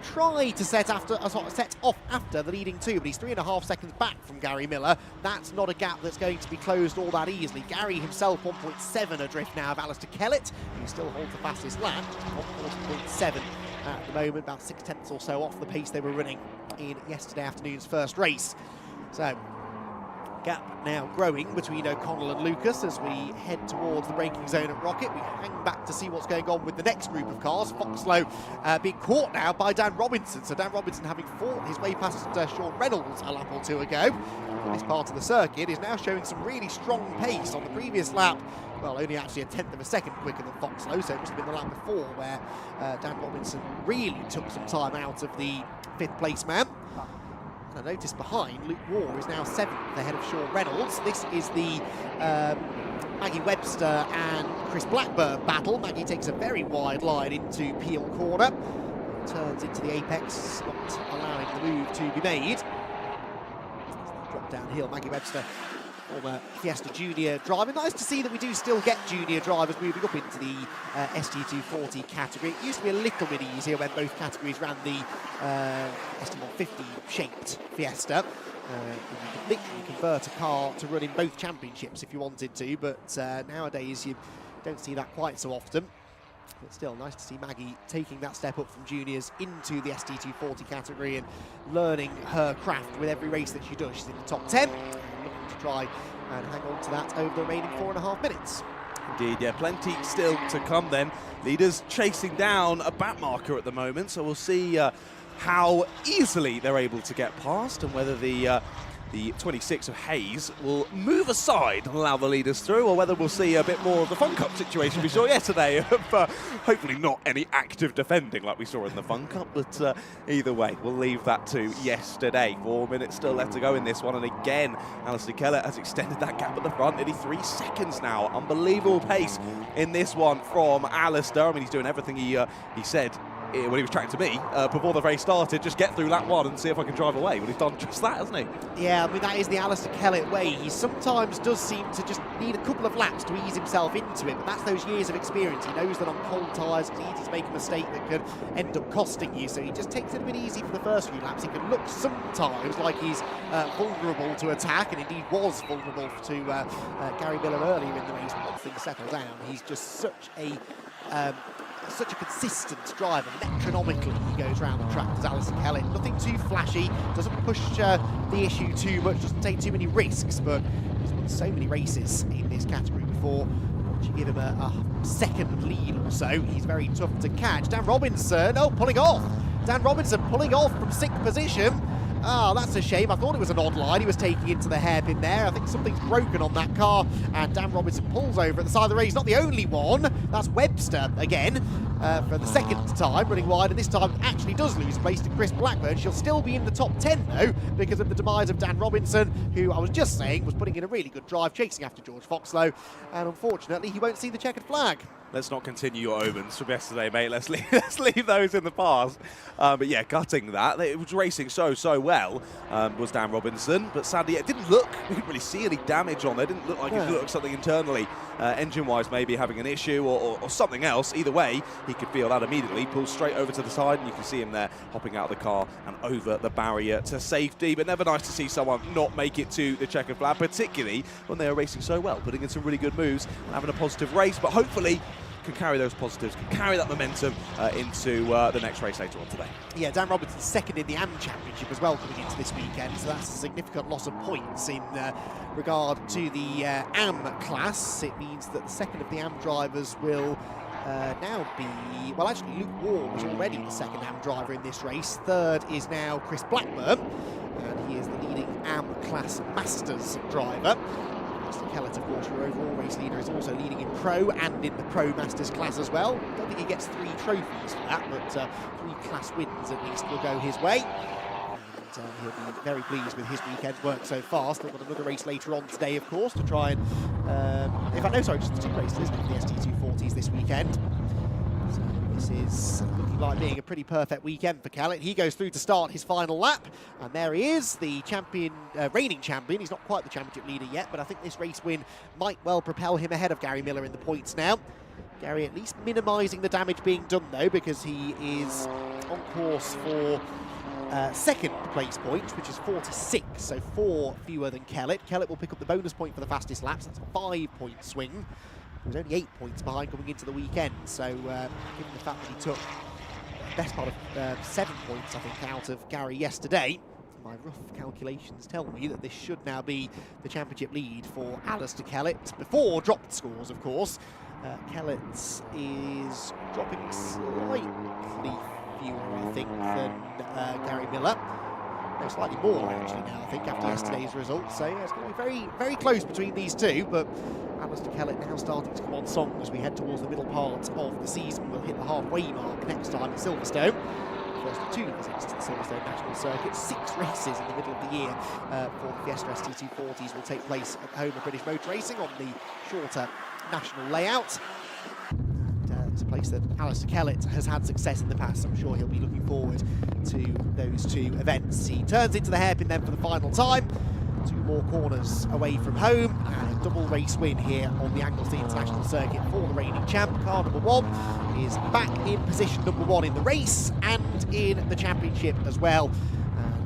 try to set off after the leading 2, but he's 3.5 seconds back from Gary Miller. That's not a gap that's going to be closed all that easily. Gary himself 1.7 adrift now of Alistair Kellett, who still holds the fastest lap, 1.7 at the moment, about 6/10 or so off the pace they were running in yesterday afternoon's first race. So gap now growing between O'Connell and Lucas as we head towards the braking zone at Rocket. We hang back to see what's going on with the next group of cars. Foxlow being caught now by Dan Robinson. So Dan Robinson, having fought his way past Sean Reynolds a lap or 2 ago on this part of the circuit, is now showing some really strong pace. On the previous lap, well, only actually 1/10 of a second quicker than Foxlow, so it must have been the lap before where Dan Robinson really took some time out of the 5th place man. And I noticed behind, Luke Waugh is now 7th ahead of Sean Reynolds. This is the Maggie Webster and Chris Blackburn battle. Maggie takes a very wide line into Peel Corner, turns into the apex, not allowing the move to be made. Drop downhill, Maggie Webster, former Fiesta Junior driver. Nice to see that we do still get junior drivers moving up into the ST240 category. It used to be a little bit easier when both categories ran the ST150 shaped Fiesta. You could literally convert a car to run in both championships if you wanted to, but nowadays you don't see that quite so often. But still, nice to see Maggie taking that step up from juniors into the ST240 category and learning her craft with every race that she does. She's in the top 10, looking to try and hang on to that over the remaining 4.5 minutes.
Indeed, yeah, plenty still to come then. Leaders chasing down a back marker at the moment, so we'll see how easily they're able to get past, and whether the 26 of Hayes will move aside and allow the leaders through, or whether we'll see a bit more of the Fun Cup situation we saw yesterday of hopefully not any active defending like we saw in the Fun Cup, but either way, we'll leave that to yesterday. 4 minutes still left to go in this one, and again, Alistair Kellett has extended that gap at the front, nearly 3 seconds now. Unbelievable pace in this one from Alistair. I mean, he's doing everything he said when he was tracking to me before the race started, just get through lap 1 and see if I can drive away. Well, he's done just that, hasn't he?
Yeah, I mean, that is the Alistair Kellett way. He sometimes does seem to just need a couple of laps to ease himself into it, but that's those years of experience. He knows that on cold tyres it's easy to make a mistake that could end up costing you, so he just takes it a bit easy for the first few laps. He can look sometimes like he's vulnerable to attack, and indeed was vulnerable to Gary Miller earlier in the race. But once things settle down, he's just such a consistent driver. Metronomically, he goes around the track as Alistair Kellett. Nothing too flashy, doesn't push the issue too much, doesn't take too many risks, but he's won so many races in this category before. Once you give him a second lead or so, he's very tough to catch. Dan Robinson, pulling off. Dan Robinson pulling off from 6th position. Oh, that's a shame. I thought it was an odd line he was taking into the hairpin there. I think something's broken on that car, and Dan Robinson pulls over at the side of the race. He's not the only one. That's Webster again for the second time running wide, and this time actually does lose place to Chris Blackburn. She'll still be in the top 10 though, because of the demise of Dan Robinson, who I was just saying was putting in a really good drive, chasing after George Foxlow, and unfortunately he won't see the checkered flag.
Let's not continue your omens from yesterday, mate. Let's leave those in the past. But yeah, gutting that. It was racing so well, was Dan Robinson. But sadly, it didn't look, we didn't really see any damage on there. It didn't look like it looked something internally, engine-wise, maybe having an issue or something else. Either way, he could feel that immediately. Pulls straight over to the side, and you can see him there hopping out of the car and over the barrier to safety. But never nice to see someone not make it to the checkered flag, particularly when they are racing so well, putting in some really good moves and having a positive race. But hopefully, can carry those positives, can carry that momentum into the next race later on today.
Yeah, Dan Robinson's second in the AM Championship as well coming into this weekend, so that's a significant loss of points in regard to the AM class. It means that the second of the AM drivers will now be, well actually Luke Ward was already the second AM driver in this race. Third is now Chris Blackburn, and he is the leading AM class Masters driver. Alistair Kellett, of course, your overall race leader, is also leading in Pro and in the Pro Masters class as well. Don't think he gets 3 trophies for that, but 3 class wins at least will go his way. And he'll be very pleased with his weekend's work so far. Still got another race later on today, of course, to try and... in fact, no, sorry, just 2 races, isn't it, for the ST240s this weekend. So this is looking like being a pretty perfect weekend for Kellett. He goes through to start his final lap, and there he is, the champion, reigning champion. He's not quite the championship leader yet, but I think this race win might well propel him ahead of Gary Miller in the points now. Gary at least minimising the damage being done though, because he is on course for second place points, which is 46, so 4 fewer than Kellett. Kellett will pick up the bonus point for the fastest laps. That's a 5-point swing. He was only 8 points behind coming into the weekend, so given the fact that he took the best part of 7 points, I think, out of Gary yesterday, my rough calculations tell me that this should now be the championship lead for Alistair Kellett, before dropped scores, of course. Kellett is dropping slightly fewer, I think, than Gary Miller. No, slightly more, actually, now, I think, after yesterday's results. So, yeah, it's going to be very, very close between these two, but Alistair Kellett now starting to come on song as we head towards the middle part of the season. We'll hit the halfway mark next time at Silverstone. First 2 visits to the Silverstone National Circuit. 6 races in the middle of the year for the Fiesta ST240s will take place at the home of British Motor Racing on the shorter national layout. And it's a place that Alistair Kellett has had success in the past, so I'm sure he'll be looking forward to those 2 events. He turns into the hairpin then for the final time. 2 more corners away from home, and a double race win here on the Anglesey International Circuit for the reigning champ. Car number 1 is back in position number 1 in the race and in the championship as well.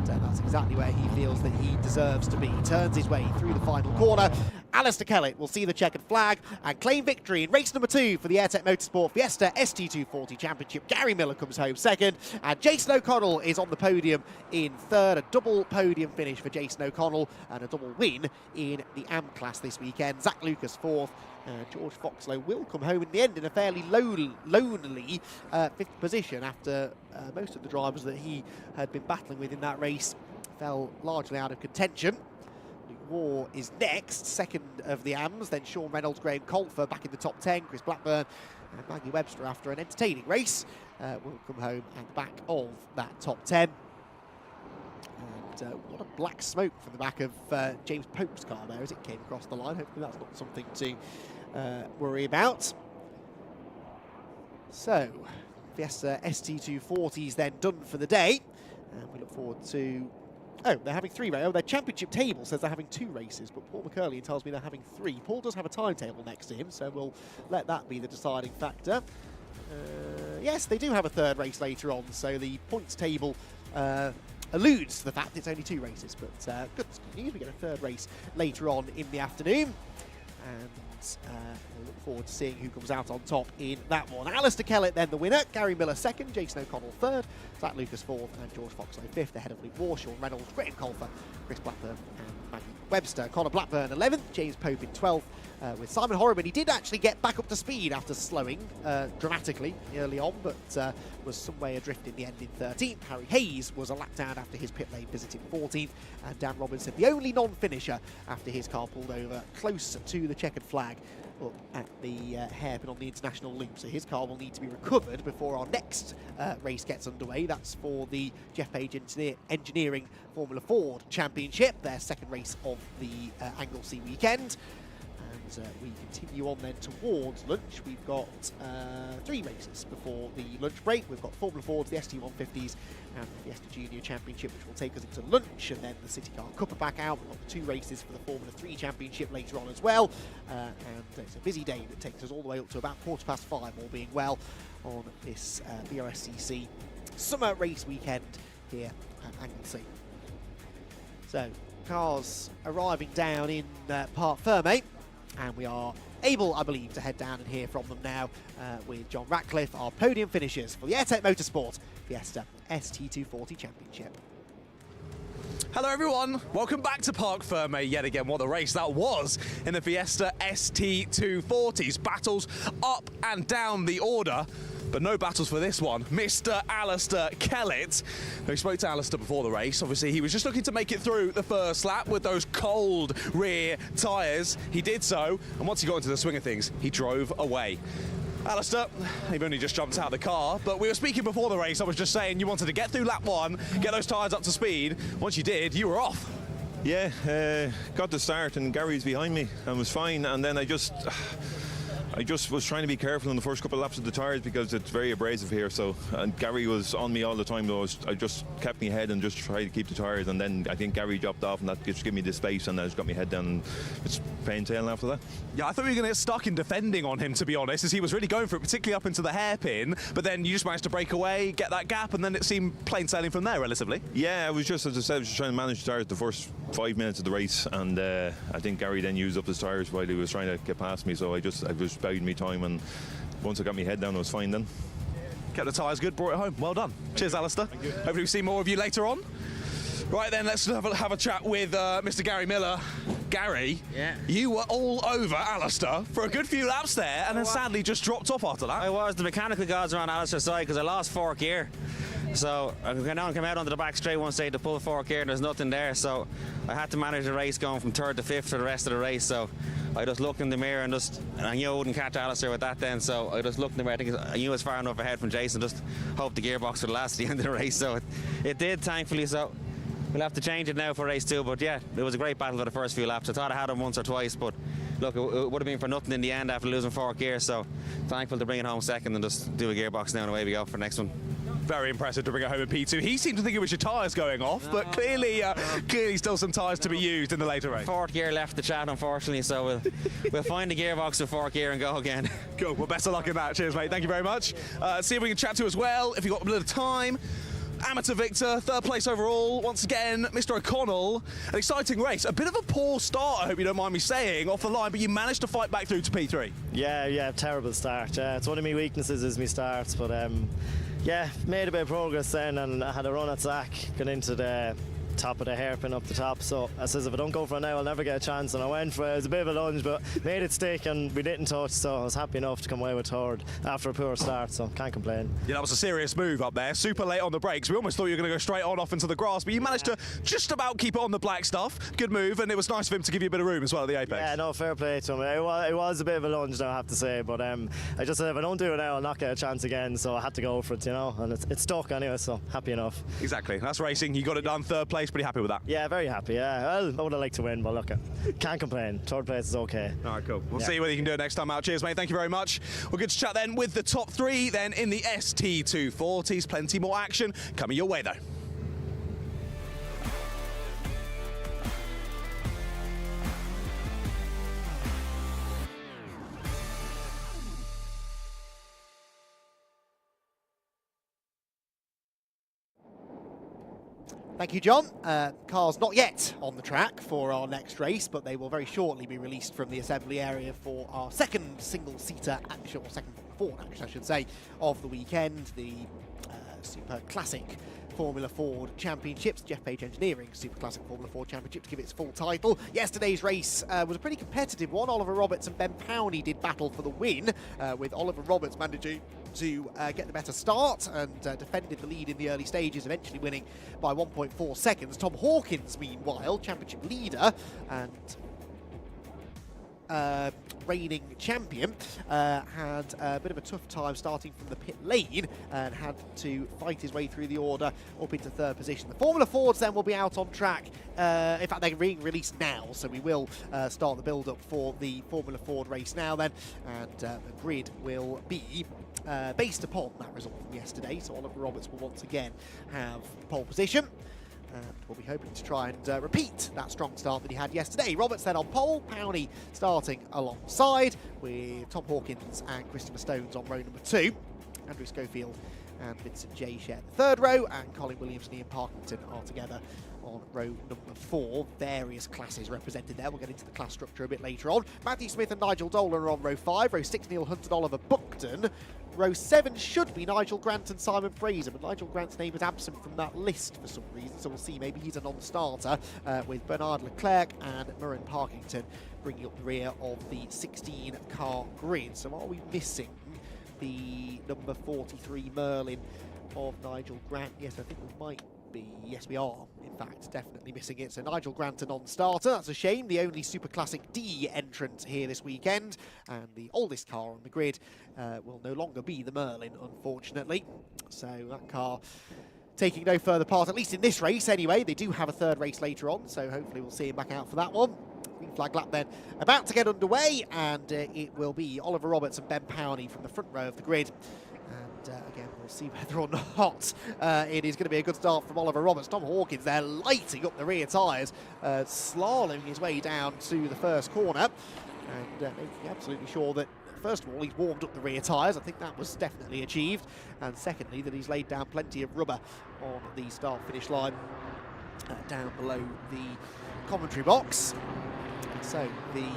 And that's exactly where he feels that he deserves to be. He turns his way through the final corner, Alistair Kellett will see the checkered flag and claim victory in race number 2 for the AIRTEC Motorsport Fiesta ST240 Championship. Gary Miller comes home second, and Jason O'Connell is on the podium in third. A double podium finish for Jason O'Connell and a double win in the AM class this weekend. Zach Lucas fourth. George Foxlow will come home in the end in a fairly lonely fifth position after most of the drivers that he had been battling with in that race fell largely out of contention. Luke Waugh is next, second of the AMs, then Sean Reynolds, Graham Colfer back in the top 10, Chris Blackburn and Maggie Webster after an entertaining race will come home at the back of that top 10. And what a black smoke from the back of James Pope's car there as it came across the line. Hopefully that's not something to worry about. So, Fiesta ST240's then done for the day. And we look forward to... Oh, they're having 3 races. Oh, their championship table says they're having 2 races, but Paul McCurley tells me they're having 3. Paul does have a timetable next to him, so we'll let that be the deciding factor. Yes, they do have a 3rd race later on, so the points table alludes to the fact it's only 2 races, but good news, we get a 3rd race later on in the afternoon. And we'll look forward to seeing who comes out on top in that one. Alistair Kellett then the winner, Gary Miller 2nd, Jason O'Connell 3rd, Zach Lucas 4th, and George Foxlow 5th, ahead of Luke Waugh, Sean Reynolds, Graham Colfer, Chris Blackburn, and Maggie Webster. Connor Blackburn 11th, James Pope in 12th, with Simon Horriman. He did actually get back up to speed after slowing dramatically early on, but was some way adrift in the end in 13th. Harry Hayes was a lap down after his pit lane visit in 14th, and Dan Robinson, the only non-finisher after his car pulled over close to the checkered flag up at the hairpin on the international loop. So his car will need to be recovered before our next race gets underway. That's for the Geoff Page Engineering Formula Ford Championship, their 2nd race of the Anglesey weekend. And we continue on then towards lunch. We've got 3 races before the lunch break. We've got Formula Fords, the ST150s, and the Fiesta Junior Championship, which will take us into lunch, and then the City Car Cup are back out. We've got the 2 races for the Formula 3 Championship later on as well. And it's a busy day that takes us all the way up to about 5:15, all being well, on this Brscc summer race weekend here at Anglesey. So, cars arriving down in Parc Ferme. And we are able, I believe, to head down and hear from them now with John Ratcliffe, our podium finishers for the AIRTEC Motorsport Fiesta ST240 Championship.
Hello everyone, welcome back to Parc Ferme yet again. What a race that was in the Fiesta ST240s. Battles up and down the order, but no battles for this one. Mr. Alistair Kellett. We spoke to Alistair before the race. Obviously, he was just looking to make it through the first lap with those cold rear tyres. He did so, and once he got into the swing of things, he drove away. Alistair, you've only just jumped out of the car, but we were speaking before the race. I was just saying you wanted to get through lap 1, get those tyres up to speed. Once you did, you were off.
Yeah, got the start and Gary's behind me and was fine, and then I just was trying to be careful in the first couple of laps of the tyres because it's very abrasive here. So, and Gary was on me all the time. Though I just kept my head and just tried to keep the tyres. And then I think Gary dropped off, and that just gave me the space, and I just got my head down. And it's plain sailing after that.
Yeah, I thought we were going to get stuck in defending on him, to be honest, as he was really going for it, particularly up into the hairpin. But then you just managed to break away, get that gap, and then it seemed plain sailing from there, relatively.
Yeah, I was just, as I said, I was just trying to manage the tyres the first 5 minutes of the race, and I think Gary then used up his tyres while he was trying to get past me. So I just bided my time, and once I got my head down, I was fine then.
Kept the tyres good, brought it home. Well done. Cheers, Alistair. Hopefully we see more of you later on. Right then, let's have a chat with Mr. Gary Miller. Gary,
yeah,
you were all over Alistair for a good few laps there, and then sadly just dropped off after that.
I was. The mechanical gods were on Alistair's side because I lost 4th gear. So I came out onto the back straight one stage to pull 4th gear and there's nothing there. So I had to manage the race going from 3rd to 5th for the rest of the race. So I just looked in the mirror and I knew I wouldn't catch Alistair with that then. So I just looked in the mirror. I knew I was far enough ahead from Jason. Just hoped the gearbox would last at the end of the race. So it did, thankfully. So we'll have to change it now for race 2. But yeah, it was a great battle for the first few laps. I thought I had him once or twice, but look, it would have been for nothing in the end after losing 4th gear. So thankful to bring it home second and just do a gearbox now and away we go for the next one.
Very impressive to bring it home in P2. He seemed to think it was your tyres going off, but clearly still some tyres to be used in the later race.
4th gear left the chat, unfortunately, so we'll find the gearbox with 4th gear and go again.
Cool. Well, best of luck in that. Cheers, mate. Thank you very much. See if we can chat to as well, if you've got a bit of time. amateur victor, third place overall. Once again, Mr. O'Connell. An exciting race. A bit of a poor start, I hope you don't mind me saying, off the line, but you managed to fight back through to P3.
Yeah, terrible start. It's one of my weaknesses is my starts, but yeah, made a bit of progress then, and I had a run at Zach, got into the top of the hairpin up the top, so I says if I don't go for it now I'll never get a chance, and I went for it. It was a bit of a lunge but made it stick and we didn't touch, so I was happy enough to come away with third after a poor start, so can't complain.
Yeah, that was a serious move up there, super late on the brakes. We almost thought you were going to go straight on off into the grass, but you managed to just about keep it on the black stuff. Good move, and it was nice of him to give you a bit of room as well at the apex.
Yeah, no, fair play to him. It was a bit of a lunge now, I have to say, but I just said if I don't do it now I'll not get a chance again, so I had to go for it, you know, and it's stuck anyway, so happy enough.
Exactly, that's racing. You got it done, third place, pretty happy with that.
Yeah, very happy, yeah. Well, I would have liked to win, but look, can't complain. Third place is okay.
All right, cool. We'll see whether you can do it next time out. Cheers, mate. Thank you very much. Well, good to chat then with the top three then in the ST240s. Plenty more action coming your way, though.
Thank you, John. Cars not yet on the track for our next race, but they will very shortly be released from the assembly area for our second single-seater action, or second Ford action, I should say, of the weekend, the Super Classic Formula Ford Championships, Geoff Page Engineering Super Classic Formula Ford Championship to give it its full title. Yesterday's race was a pretty competitive one. Oliver Roberts and Ben Powney did battle for the win, with Oliver Roberts managing to get the better start and defended the lead in the early stages, eventually winning by 1.4 seconds. Tom Hawkins, meanwhile, championship leader and reigning champion, had a bit of a tough time starting from the pit lane and had to fight his way through the order up into third position. The Formula Fords then will be out on track. In fact, they're being released now, so we will start the build-up for the Formula Ford race now then, and the grid will be based upon that result from yesterday, so Oliver Roberts will once again have pole position. And we'll be hoping to try and repeat that strong start that he had yesterday. Roberts then on pole, Powney starting alongside with Tom Hawkins and Christopher Stones on row number 2. Andrew Schofield and Vincent Jay share the third row, and Colin Williams and Ian Parkington are together on row number 4. Various classes represented there. We'll get into the class structure a bit later on. Matthew Smith and Nigel Dolan are on row 5. Row 6, Neil Hunt and Oliver Buckton. Row 7 should be Nigel Grant and Simon Fraser, but Nigel Grant's name is absent from that list for some reason, so we'll see. Maybe he's a non-starter, with Bernard Leclerc and Murren Parkington bringing up the rear of the 16-car grid. So are we missing the number 43 Merlin of Nigel Grant? Yes, I think we might be. Yes, we are, in fact, definitely missing it. So Nigel Grant, a non-starter. That's a shame. The only Super Classic D entrant here this weekend, and the oldest car on the grid will no longer be the Merlin, unfortunately. So that car taking no further part, at least in this race anyway. They do have a third race later on, so hopefully we'll see him back out for that one. Green flag lap then about to get underway, and it will be Oliver Roberts and Ben Powney from the front row of the grid. And again, we'll see whether or not it is going to be a good start from Oliver Roberts. Tom Hawkins there lighting up the rear tyres, slaloming his way down to the first corner, and making absolutely sure that, first of all, he's warmed up the rear tyres. I think that was definitely achieved. And secondly, that he's laid down plenty of rubber on the start-finish line down below the commentary box. So the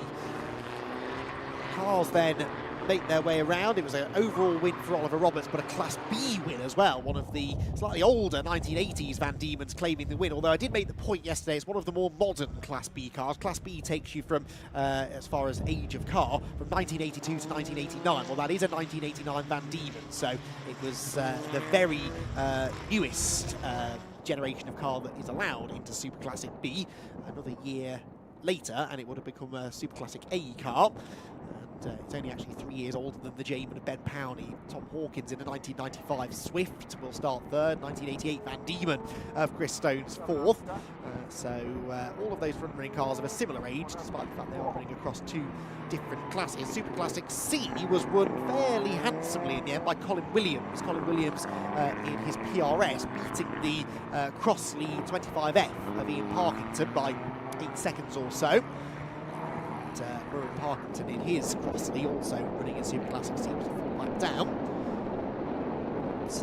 cars then make their way around. It was an overall win for Oliver Roberts, but a Class B win as well. One of the slightly older 1980s Van Diemen's claiming the win, although I did make the point yesterday, it's one of the more modern Class B cars. Class B takes you from, as far as age of car, from 1982 to 1989. Well, that is a 1989 Van Diemen, so it was the very newest generation of car that is allowed into Super Classic B. Another year later, and it would have become a Super Classic A car. And it's only actually 3 years older than the Jamin and Ben Powney. Tom Hawkins in a 1995 Swift will start third. 1988 Van Diemen of Chris Stones fourth. So all of those front-running cars of a similar age, despite the fact they are running across 2 different classes. Super Classic C was won fairly handsomely in the end by Colin Williams. Colin Williams in his PRS beating the Crossley 25F of Ian Parkington by 8 seconds or so. Murren Parkington in his Crossley also running in Super Classic C was a full lap down. But,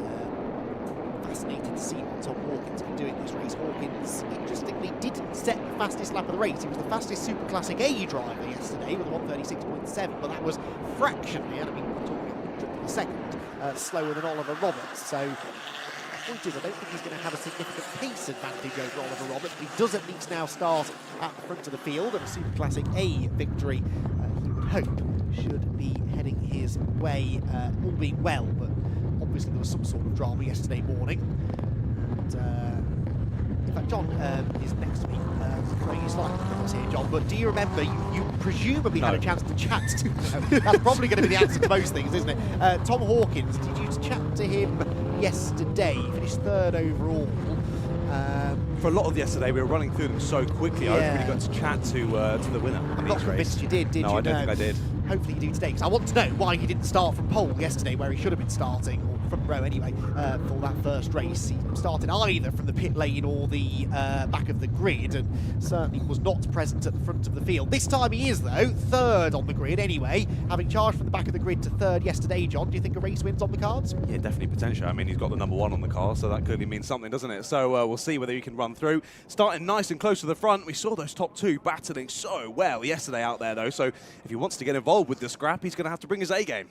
fascinated to see what Tom Hawkins can do in this race. Hawkins, interestingly, didn't set the fastest lap of the race. He was the fastest Super Classic A driver yesterday with a 1:36.7, but that was fractionally, and I mean, we're talking 100th of a second, slower than Oliver Roberts. So the point is, I don't think he's going to have a significant pace advantage over Oliver Roberts, but he does at least now start at the front of the field, and a Super Classic A victory, he would hope, should be heading his way, all being well, but obviously there was some sort of drama yesterday morning. And, in fact, John is next to me, throwing you slightly across here, John, but do you remember, you presumably had a chance to chat to, that's probably going to be the answer to most things, isn't it? Tom Hawkins, did you chat to him yesterday? He finished third overall.
For a lot of yesterday, we were running through them so quickly, I haven't really got to chat to the winner.
I'm not convinced you did you?
No, I don't think I did.
Hopefully you do today, because I want to know why he didn't start from pole yesterday, where he should have been starting, or front row anyway, for that first race. He started either from the pit lane or the back of the grid, and certainly was not present at the front of the field. This time he is, though, third on the grid anyway, having charged from the back of the grid to third yesterday. John, do you think a race win's on the cards?
Yeah, definitely potential. I mean, he's got the number 1 on the car, so that clearly means something, doesn't it? So we'll see whether he can run through. Starting nice and close to the front, we saw those top 2 battling so well yesterday out there, though, so if he wants to get involved with the scrap, he's going to have to bring his A game.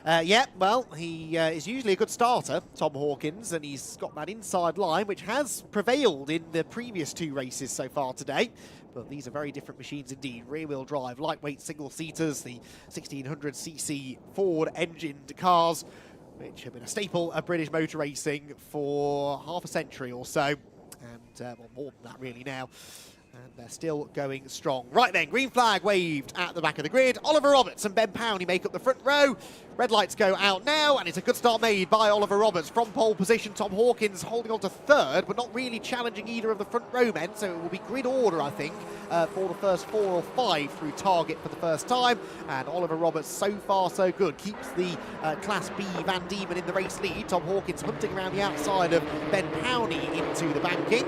Yeah, well, he is usually a good starter, Tom Hawkins, and he's got that inside line, which has prevailed in the previous 2 races so far today. But these are very different machines indeed. Rear-wheel drive, lightweight single-seaters, the 1600cc Ford-engined cars, which have been a staple of British motor racing for half a century or so. And, well, more than that really now. And they're still going strong. Right then, green flag waved at the back of the grid. Oliver Roberts and Ben Powney make up the front row. Red lights go out now, and it's a good start made by Oliver Roberts. From pole position, Tom Hawkins holding on to third, but not really challenging either of the front row men, so it will be grid order, I think, for the first 4 or 5 through target for the first time. And Oliver Roberts, so far so good, keeps the Class B Van Diemen in the race lead. Tom Hawkins hunting around the outside of Ben Powney into the banking.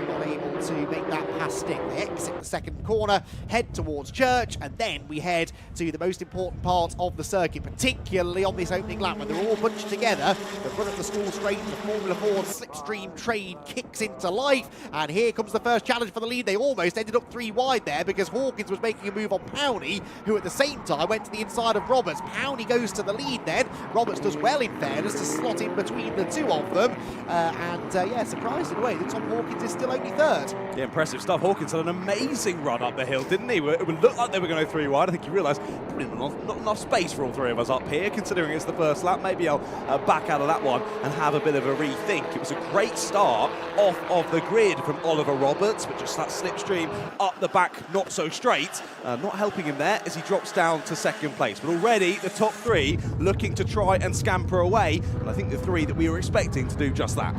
Not able to make that pass stick. They exit the second corner, head towards Church, and then we head to the most important part of the circuit, particularly on this opening lap when they're all bunched together. The front of the school straight, the Formula Ford slipstream trade kicks into life, and here comes the first challenge for the lead. They almost ended up 3 wide there because Hawkins was making a move on Powney, who at the same time went to the inside of Roberts. Powney goes to the lead then. Roberts does well, in fairness, to slot in between the 2 of them. Yeah, surprised in a way that Tom Hawkins is still only third.
Yeah, impressive stuff. Hawkins had an amazing run up the hill, didn't he? It would look like they were going to go 3 wide. I think he realised probably not enough space for all 3 of us up here, considering it's the first lap. Maybe I'll back out of that one and have a bit of a rethink. It was a great start off of the grid from Oliver Roberts, but just that slipstream up the back, not so straight, not helping him there as he drops down to second place. But already the top 3 looking to try and scamper away, and I think the 3 that we were expecting to do just that.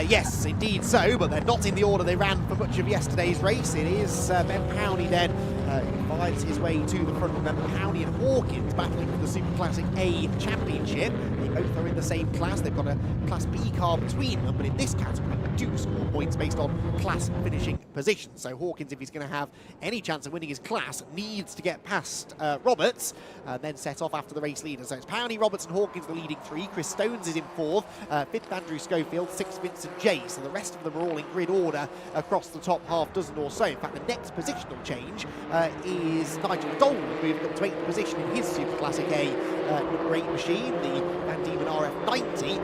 Yes, indeed so, but they're not in the order they ran for much of yesterday's race. It is Ben Powney then who finds his way to the front. Remember, Powney and Hawkins battling for the Super Classic A Championship. They both are in the same class. They've got a Class B car between them, but in this category, they do score points based on class finishing position. So Hawkins, if he's going to have any chance of winning his class, needs to get past Roberts and then set off after the race leader. So it's Powney, Roberts and Hawkins the leading 3. Chris Stones is in 4th, 5th Andrew Schofield, 6th Vincent Jay. So the rest of them are all in grid order across the top half dozen or so. In fact, the next positional change is Nigel Dolan moving up to 8th position in his Super Classic A great machine, the Van Diemen RF90,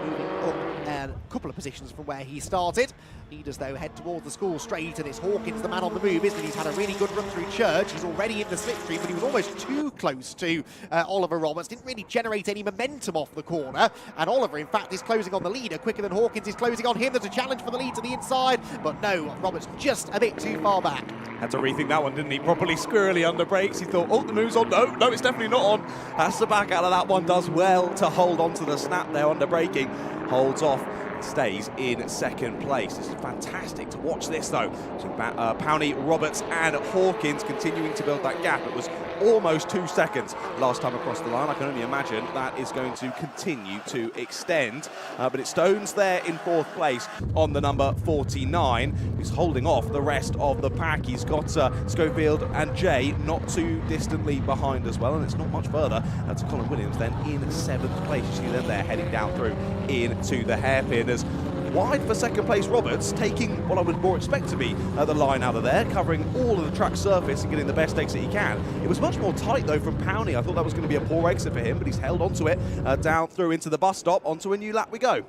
moving up a couple of positions from where he started. Leaders, though, head towards the school straight, and it's Hawkins the man on the move, isn't he? He's had a really good run through Church. He's already in the slipstream, but he was almost too close to Oliver Roberts. Didn't really generate any momentum off the corner, and Oliver, in fact, is closing on the leader quicker than Hawkins is closing on him. There's a challenge for the lead to the inside, but no, Roberts just a bit too far back.
Had to rethink that one, didn't he? Properly squirrely under brakes. He thought, oh, the move's on. No, it's definitely not on. Has to back out of that one. Does well to hold on to the snap there under braking. Holds off. Stays in second place. This is fantastic to watch this, though. Powney, Roberts and Hawkins continuing to build that gap. It was almost 2 seconds last time across the line. I can only imagine that is going to continue to extend. But it's Stones there in 4th place on the number 49. He's holding off the rest of the pack. He's got Schofield and Jay not too distantly behind as well. And it's not much further to Colin Williams then in 7th place. You see them there heading down through into the hairpin Fiestas. Wide for second place Roberts, taking what I would more expect to be the line out of there, covering all of the track surface and getting the best exit he can. It was much more tight though from Powney. I thought that was going to be a poor exit for him, but he's held onto it, down through into the bus stop, onto a new lap we go.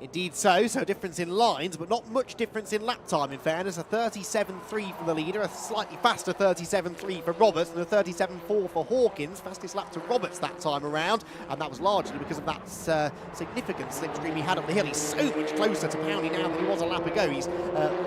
Indeed so difference in lines, but not much difference in lap time in fairness. A 37.3 from the leader, a slightly faster 37.3 for Roberts, and a 37.4 for Hawkins. Fastest lap to Roberts that time around, and that was largely because of that significant slipstream he had up the hill. He's so much closer to Powney now than he was a lap ago. He's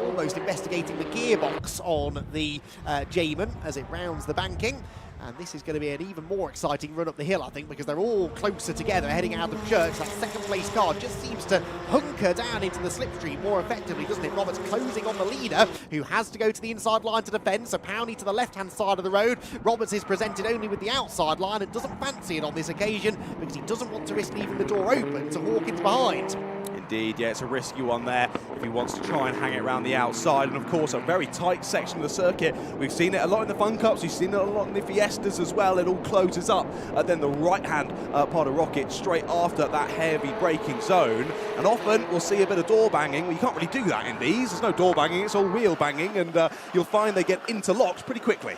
almost investigating the gearbox on the Jamin as it rounds the banking. And this is going to be an even more exciting run up the hill, I think, because they're all closer together heading out of Church. That second place car just seems to hunker down into the slipstream more effectively, doesn't it? Roberts closing on the leader, who has to go to the inside line to defend, so Powney to the left-hand side of the road. Roberts is presented only with the outside line and doesn't fancy it on this occasion because he doesn't want to risk leaving the door open to Hawkins behind.
Indeed, yeah, it's a risky one there if he wants to try and hang it around the outside. And of course, a very tight section of the circuit. We've seen it a lot in the Fun Cups, we've seen it a lot in the Fiestas as well. It all closes up. Then the right-hand part of Rocket straight after that heavy braking zone. And often we'll see a bit of door banging. Well, you can't really do that in these. There's no door banging, it's all wheel banging. And you'll find they get interlocked pretty quickly.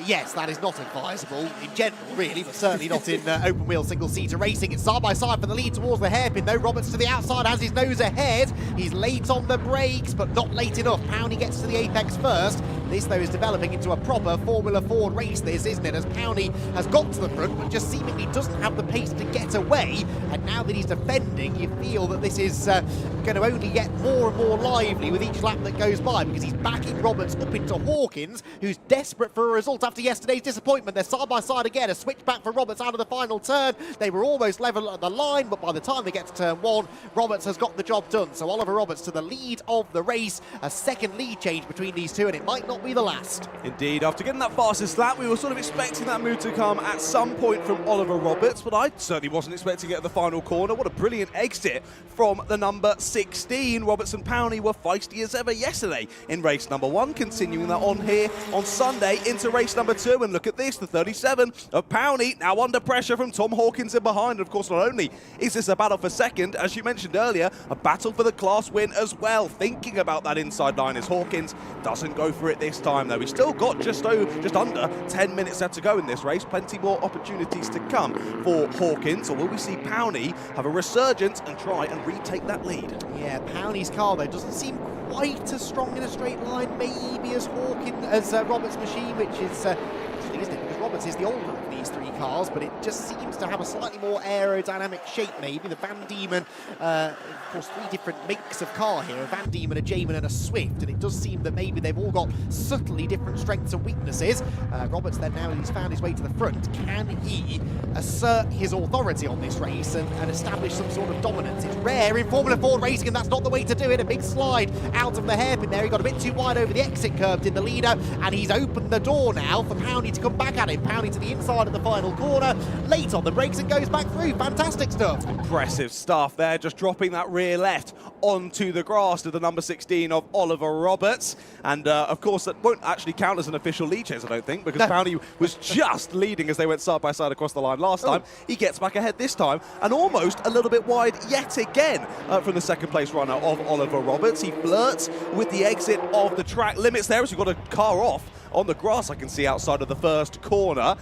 Yes, that is not advisable in general, really, but certainly not in open-wheel single-seater racing. It's side-by-side for the lead towards the hairpin, though. Roberts to the outside has his nose ahead. He's late on the brakes, but not late enough. Powney gets to the apex first. This, though, is developing into a proper Formula Ford race, this, isn't it? As Powney has got to the front, but just seemingly doesn't have the pace to get away. And now that he's defending, you feel that this is going to only get more and more lively with each lap that goes by, because he's backing Roberts up into Hawkins, who's desperate for a result after yesterday's disappointment. They're side by side again, a switch back for Roberts out of the final turn. They were almost level at the line, but by the time they get to turn one, Roberts has got the job done. So Oliver Roberts to the lead of the race, a second lead change between these two, and it might not be the last.
Indeed, after getting that fastest lap, we were sort of expecting that move to come at some point from Oliver Roberts, but I certainly wasn't expecting it at the final corner. What a brilliant exit from the number 16. Roberts and Powney were feisty as ever yesterday in race number 1, continuing that on here on Sunday into race number 2. And look at this, the 37 of Powney now under pressure from Tom Hawkins in behind. And of course, not only is this a battle for second, as you mentioned earlier, a battle for the class win as well. Thinking about that inside line as Hawkins doesn't go for it this time, though. He's still got just under 10 minutes left to go in this race. Plenty more opportunities to come for Hawkins. Or will we see Powney have a resurgence and try and retake that lead?
Yeah, Powney's car, though, doesn't seem quite as strong in a straight line, maybe as Roberts' machine, which is interesting, isn't it? Because Roberts is the older of these three cars, but it just seems to have a slightly more aerodynamic shape, maybe. The Van Diemen, of course, 3 different makes of car here, a Van Diemen, a Jamin and a Swift, and it does seem that maybe they've all got subtly different strengths and weaknesses. Roberts then, now that he's found his way to the front, can he assert his authority on this race and establish some sort of dominance? It's rare in Formula Ford racing, and that's not the way to do it. A big slide out of the hairpin there. He got a bit too wide over the exit curve, did the leader, and he's opened the door now for Powney to come back at him. Powney to the inside of the final corner, late on the brakes and goes back through. Fantastic stuff.
Impressive stuff there, just dropping that rear left onto the grass to the number 16 of Oliver Roberts. And of course, that won't actually count as an official lead chase, I don't think, because Powney was just leading as they went side by side across the line last time. He gets back ahead this time, and almost a little bit wide yet again from the second place runner of Oliver Roberts. He flirts with the exit of the track limits there as we've got a car off on the grass, I can see outside of the first corner.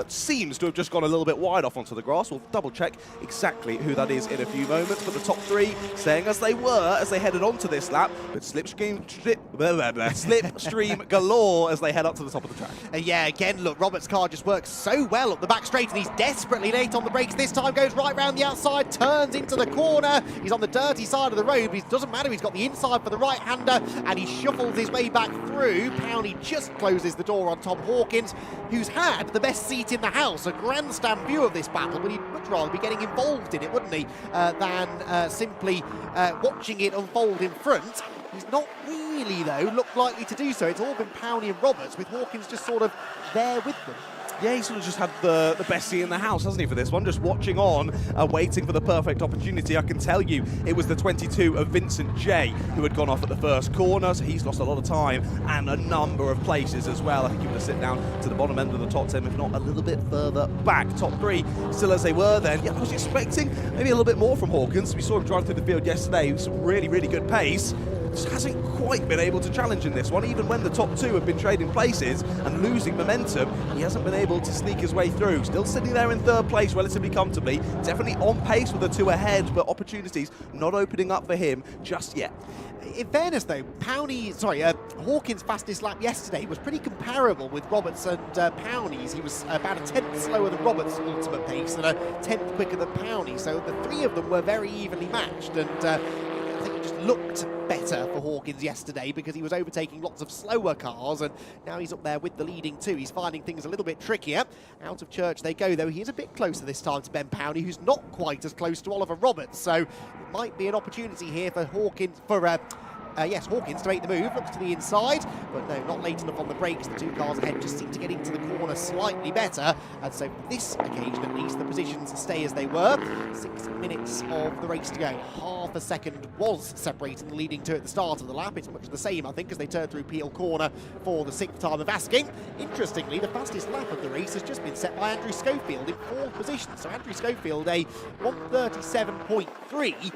Seems to have just gone a little bit wide off onto the grass. We'll double check exactly who that is in a few moments. But the top 3 staying as they were as they headed onto this lap, but slipstream galore as they head up to the top of the track.
Yeah, again, look, Roberts' car just works so well up the back straight, and he's desperately late on the brakes this time. Goes right round the outside, turns into the corner. He's on the dirty side of the road, but it doesn't matter. He's got the inside for the right-hander, and he shuffles his way back through. Powney just closes the door on Tom Hawkins, who's had the best seat in the house, a grandstand view of this battle, but he'd much rather be getting involved in it, wouldn't he, than simply watching it unfold in front. He's not really, though, looked likely to do so. It's all been Powney and Roberts, with Hawkins just sort of there with them.
Yeah, he sort of just had the best seat in the house, hasn't he, for this one? Just watching on, waiting for the perfect opportunity. I can tell you it was the 22 of Vincent J who had gone off at the first corner, so he's lost a lot of time and a number of places as well. I think he would have sit down to the bottom end of the top 10, if not a little bit further back. Top 3 still as they were then. Yeah, I was expecting maybe a little bit more from Hawkins. We saw him drive through the field yesterday with some really, really good pace. Just hasn't quite been able to challenge in this one. Even when the top 2 have been trading places and losing momentum, he hasn't been able to sneak his way through. Still sitting there in 3rd place relatively comfortably. Definitely on pace with the 2 ahead, but opportunities not opening up for him just yet.
In fairness, though, Hawkins' fastest lap yesterday was pretty comparable with Roberts and Powney's. He was about a 10th slower than Roberts' ultimate pace and a 10th quicker than Powney. So the 3 of them were very evenly matched, and I think it just looked better for Hawkins yesterday because he was overtaking lots of slower cars, and now he's up there with the leading 2. He's finding things a little bit trickier. Out of church they go, though. He is a bit closer this time to Ben Powney, who's not quite as close to Oliver Roberts, so it might be an opportunity here for Hawkins, Hawkins to make the move. Looks to the inside, but no, not late enough on the brakes. The 2 cars ahead just seem to get into the corner slightly better, and so for this occasion at least, the positions stay as they were. 6 minutes of the race to go. Half a second was separating the leading 2 at the start of the lap. It's much the same, I think, as they turn through Peel Corner for the 6th time of asking. Interestingly, the fastest lap of the race has just been set by Andrew Schofield in 4th position. So Andrew Schofield, a 1:37.3.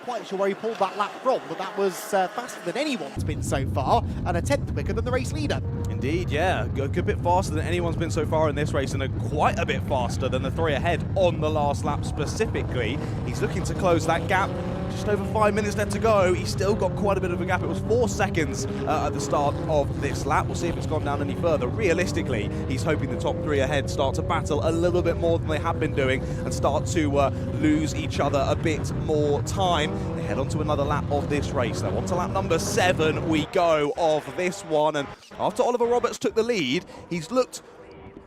Quite sure where he pulled that lap from, but that was faster than anyone's been so far, and a 10th quicker than the race leader.
Indeed, yeah. A good bit faster than anyone's been so far in this race, and quite a bit faster than the 3 ahead on the last lap specifically. He's looking to close that gap. Just over 5 minutes left to go. He's still got quite a bit of a gap. It was 4 seconds at the start of this lap. We'll see if it's gone down any further. Realistically, he's hoping the top 3 ahead start to battle a little bit more than they have been doing and start to lose each other a bit more time. They head on to another lap of this race. Now, on to lap number 7 we go of this one. And after Oliver Roberts took the lead, he's looked,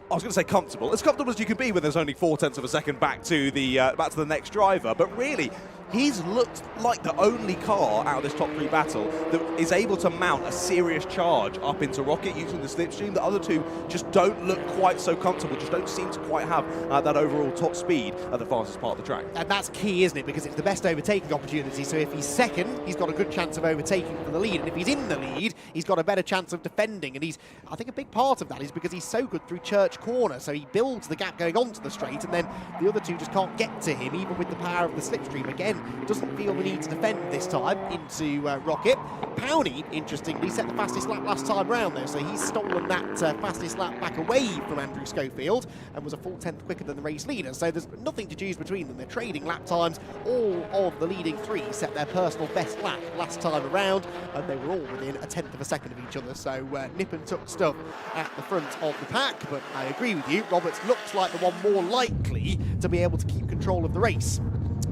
I was going to say comfortable, as comfortable as you can be when there's only 0.4 of a second back to the next driver. But really, he's looked like the only car out of this top 3 battle that is able to mount a serious charge up into Rocket using the slipstream. The other 2 just don't look quite so comfortable, just don't seem to quite have that overall top speed at the fastest part of the track.
And that's key, isn't it? Because it's the best overtaking opportunity. So if he's second, he's got a good chance of overtaking for the lead. And if he's in the lead, he's got a better chance of defending. And I think a big part of that is because he's so good through Church Corner. So he builds the gap going onto the straight, and then the other 2 just can't get to him, even with the power of the slipstream. Again, doesn't feel the need to defend this time into Rocket. Powney, interestingly, set the fastest lap last time round, though, so he's stolen that fastest lap back away from Andrew Schofield and was a full 10th quicker than the race leader. So there's nothing to choose between them. They're trading lap times. All of the leading 3 set their personal best lap last time around, and they were all within a 10th of a second of each other. So nip and tuck stuff at the front of the pack. But I agree with you, Roberts looks like the one more likely to be able to keep control of the race.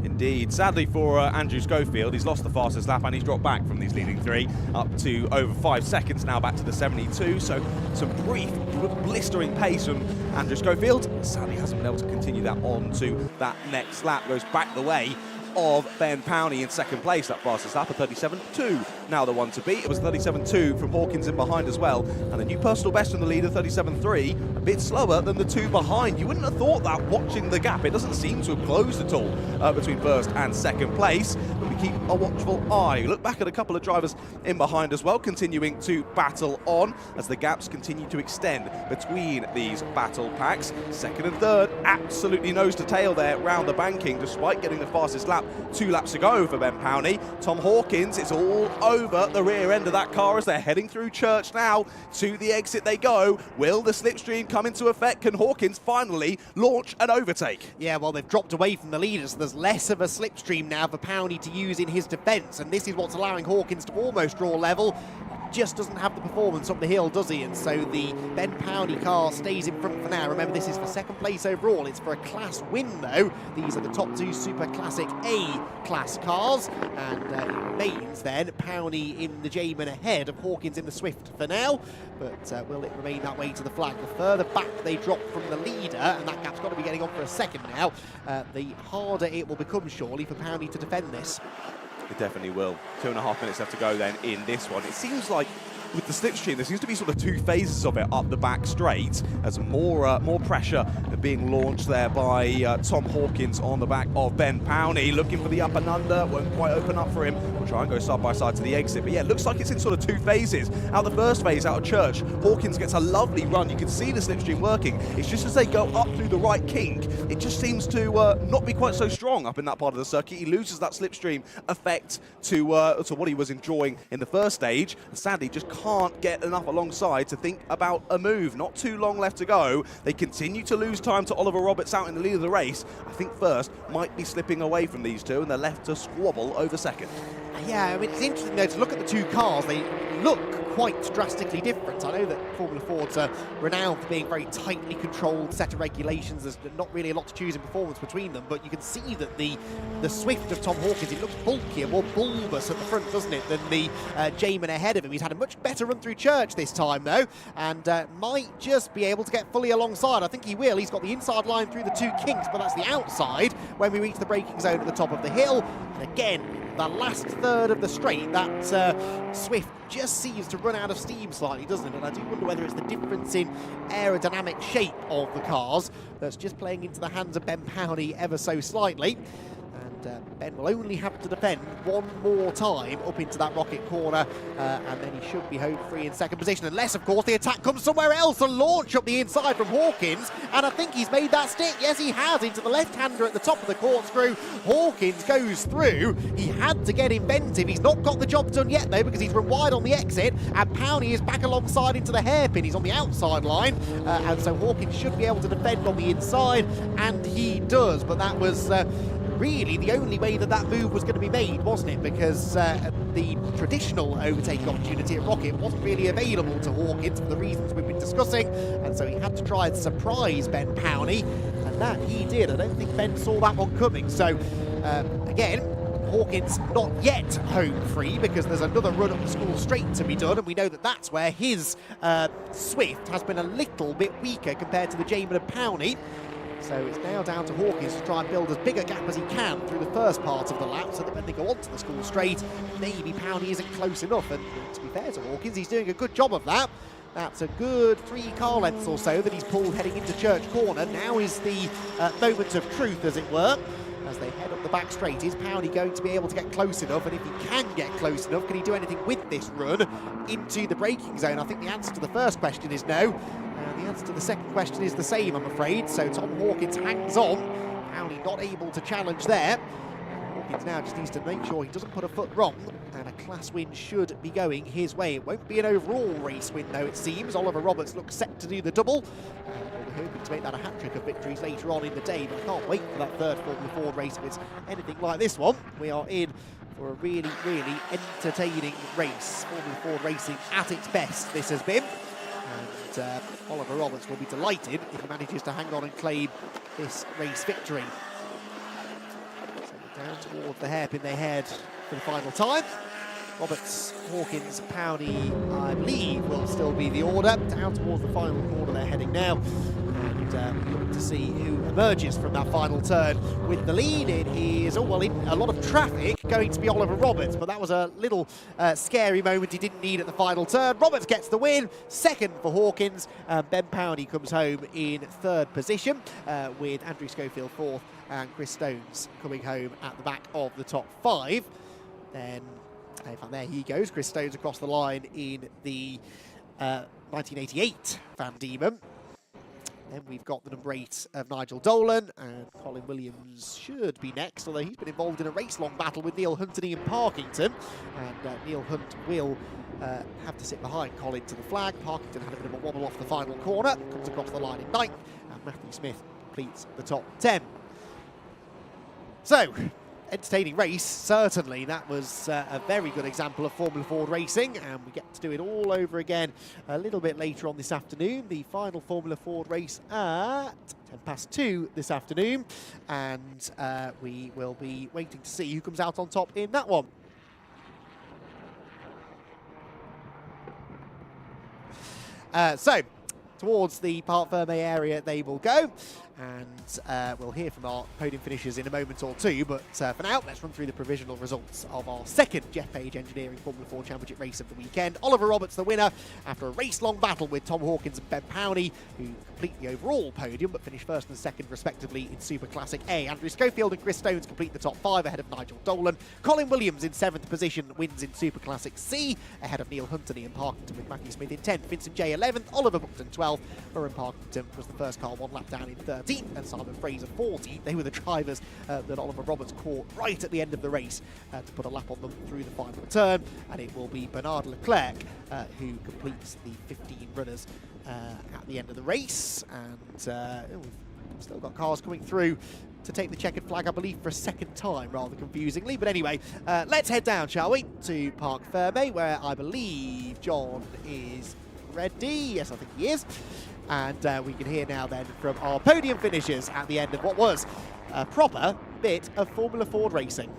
Indeed. Sadly for Andrew Schofield, he's lost the fastest lap and he's dropped back from these leading 3 up to over 5 seconds now, back to the 72. So some brief, blistering pace from Andrew Schofield. Sadly hasn't been able to continue that on to that next lap. Goes back the way of Ben Powney in second place. That fastest lap, a 37.2. Now the one to beat. It was 37.2 from Hawkins in behind as well. And the new personal best from the leader, 37.3, a bit slower than the 2 behind. You wouldn't have thought that watching the gap. It doesn't seem to have closed at all between first and second place. But we keep a watchful eye. Look back at a couple of drivers in behind as well, continuing to battle on as the gaps continue to extend between these battle packs. Second and third, absolutely nose to tail there round the banking, despite getting the fastest lap. 2 laps to go for Ben Powney. Tom Hawkins, it's all over the rear end of that car as they're heading through Church now. To the exit they go. Will the slipstream come into effect? Can Hawkins finally launch an overtake?
Yeah, well, they've dropped away from the leaders, so there's less of a slipstream now for Powney to use in his defence, and this is what's allowing Hawkins to almost draw level. Just doesn't have the performance up the hill, does he? And so the Ben Powney car stays in front for now. Remember, this is for second place overall. It's for a class win, though. These are the top 2 Super Classic A-class cars. And it remains, then, Powney in the J-Man ahead of Hawkins in the Swift for now. But will it remain that way to the flag? The further back they drop from the leader, and that gap's got to be getting on for a second now, the harder it will become, surely, for Powney to defend this.
It definitely will. 2.5 minutes left to go then in this one. It seems like with the slipstream, there seems to be sort of two phases of it up the back straight, as more pressure being launched there by Tom Hawkins on the back of Ben Powney, looking for the up and under, won't quite open up for him. We'll try and go side by side to the exit, but yeah, it looks like it's in sort of two phases. Out the first phase, out of Church, Hawkins gets a lovely run. You can see the slipstream working. It's just as they go up through the right kink, it just seems to not be quite so strong up in that part of the circuit. He loses that slipstream effect to what he was enjoying in the first stage, and sadly just can't get enough alongside to think about a move. Not too long left to go. They continue to lose time to Oliver Roberts out in the lead of the race. I think first might be slipping away from these two, and they're left to squabble over second.
Yeah, I mean, it's interesting though to look at the two cars. They look quite drastically different. I know that Formula Fords are renowned for being very tightly controlled set of regulations. There's not really a lot to choose in performance between them, but you can see that the Swift of Tom Hawkins, it looks bulkier, more bulbous at the front, doesn't it, than the Jamin ahead of him. He's had a much better run through Church this time though, and might just be able to get fully alongside. I think he will. He's got the inside line through the two kinks, but that's the outside when we reach the braking zone at the top of the hill. And again, the last third of the straight, that Swift just seems to run out of steam slightly, doesn't it? And I do wonder whether it's the difference in aerodynamic shape of the cars that's just playing into the hands of Ben Powney ever so slightly. And Ben will only have to defend one more time up into that rocket corner, and then he should be home free in second position, unless, of course, the attack comes somewhere else. A launch up the inside from Hawkins, and I think he's made that stick. Yes, he has, into the left-hander at the top of the corkscrew. Hawkins goes through. He had to get inventive. He's not got the job done yet, though, because he's run wide on the exit, and Powney is back alongside into the hairpin. He's on the outside line, and so Hawkins should be able to defend on the inside, and he does. But that was really the only way that move was going to be made, wasn't it? Because the traditional overtaking opportunity at Rocket wasn't really available to Hawkins for the reasons we've been discussing, and so he had to try and surprise Ben Powney, and that he did. I don't think Ben saw that one coming. So again, Hawkins not yet home free, because there's another run up the school straight to be done, and we know that that's where his Swift has been a little bit weaker compared to the Jamin and Powney. So it's now down to Hawkins to try and build as big a gap as he can through the first part of the lap, so that when they go onto the school straight, maybe Powney isn't close enough. And to be fair to Hawkins, he's doing a good job of that. That's a good 3 car lengths or so that he's pulled heading into Church Corner. Now is the moment of truth, as it were, as they head up the back straight. Is Powney going to be able to get close enough? And if he can get close enough, can he do anything with this run into the braking zone? I think the answer to the first question is no. The answer to the second question is the same, I'm afraid. So Tom Hawkins hangs on. Powney not able to challenge there. Hawkins now just needs to make sure he doesn't put a foot wrong, and a class win should be going his way. It won't be an overall race win, though, it seems. Oliver Roberts looks set to do the double. We're hoping to make that a hat-trick of victories later on in the day, but I can't wait for that third Formula Ford race if it's anything like this one. We are in for a really, really entertaining race. Formula Ford racing at its best, this has been. And Oliver Roberts will be delighted if he manages to hang on and claim this race victory. So down towards the hairpin they head for the final time. Roberts, Hawkins, Powney, I believe, will still be the order. Down towards the final corner they're heading now. And look to see who emerges from that final turn with the lead. It is, in a lot of traffic, going to be Oliver Roberts, but that was a little scary moment he didn't need at the final turn. Roberts gets the win, second for Hawkins. Ben Powney comes home in third position, with Andrew Schofield fourth and Chris Stones coming home at the back of the top 5. Then, in fact, there he goes, Chris Stones across the line in the 1988 Van Diemen. Then we've got the number 8 of Nigel Dolan, and Colin Williams should be next, although he's been involved in a race-long battle with Neil Hunt and Ian Parkington. And Neil Hunt will have to sit behind Colin to the flag. Parkington had a bit of a wobble off the final corner, comes across the line in 9th, and Matthew Smith completes the top 10. So, entertaining race, certainly. That was a very good example of Formula Ford racing, and we get to do it all over again a little bit later on this afternoon. The final Formula Ford race at 2:10 this afternoon, and we will be waiting to see who comes out on top in that one. So, towards the Parc Fermé area they will go, and we'll hear from our podium finishers in a moment or two. But for now, let's run through the provisional results of our second Geoff Page Engineering Formula 4 Championship race of the weekend. Oliver Roberts, the winner, after a race-long battle with Tom Hawkins and Ben Powney, who complete the overall podium but finish first and second respectively in Super Classic A. Andrew Schofield and Chris Stones complete the top 5 ahead of Nigel Dolan. Colin Williams in 7th position wins in Super Classic C ahead of Neil Hunter and Ian Parkington, with Matthew Smith in 10th. Vincent J 11th, Oliver Buckton 12th. Murray Parkington was the first car one lap down in 13th, and Simon Fraser 14th. They were the drivers that Oliver Roberts caught right at the end of the race to put a lap on them through the final turn, and it will be Bernard Leclerc who completes the 15 runners at the end of the race. And we've still got cars coming through to take the checkered flag, I believe, for a second time, rather confusingly. But anyway, let's head down, shall we, to Parc Fermé, where I believe John is ready. Yes, I think he is. And we can hear now then from our podium finishers at the end of what was a proper bit of Formula Ford racing.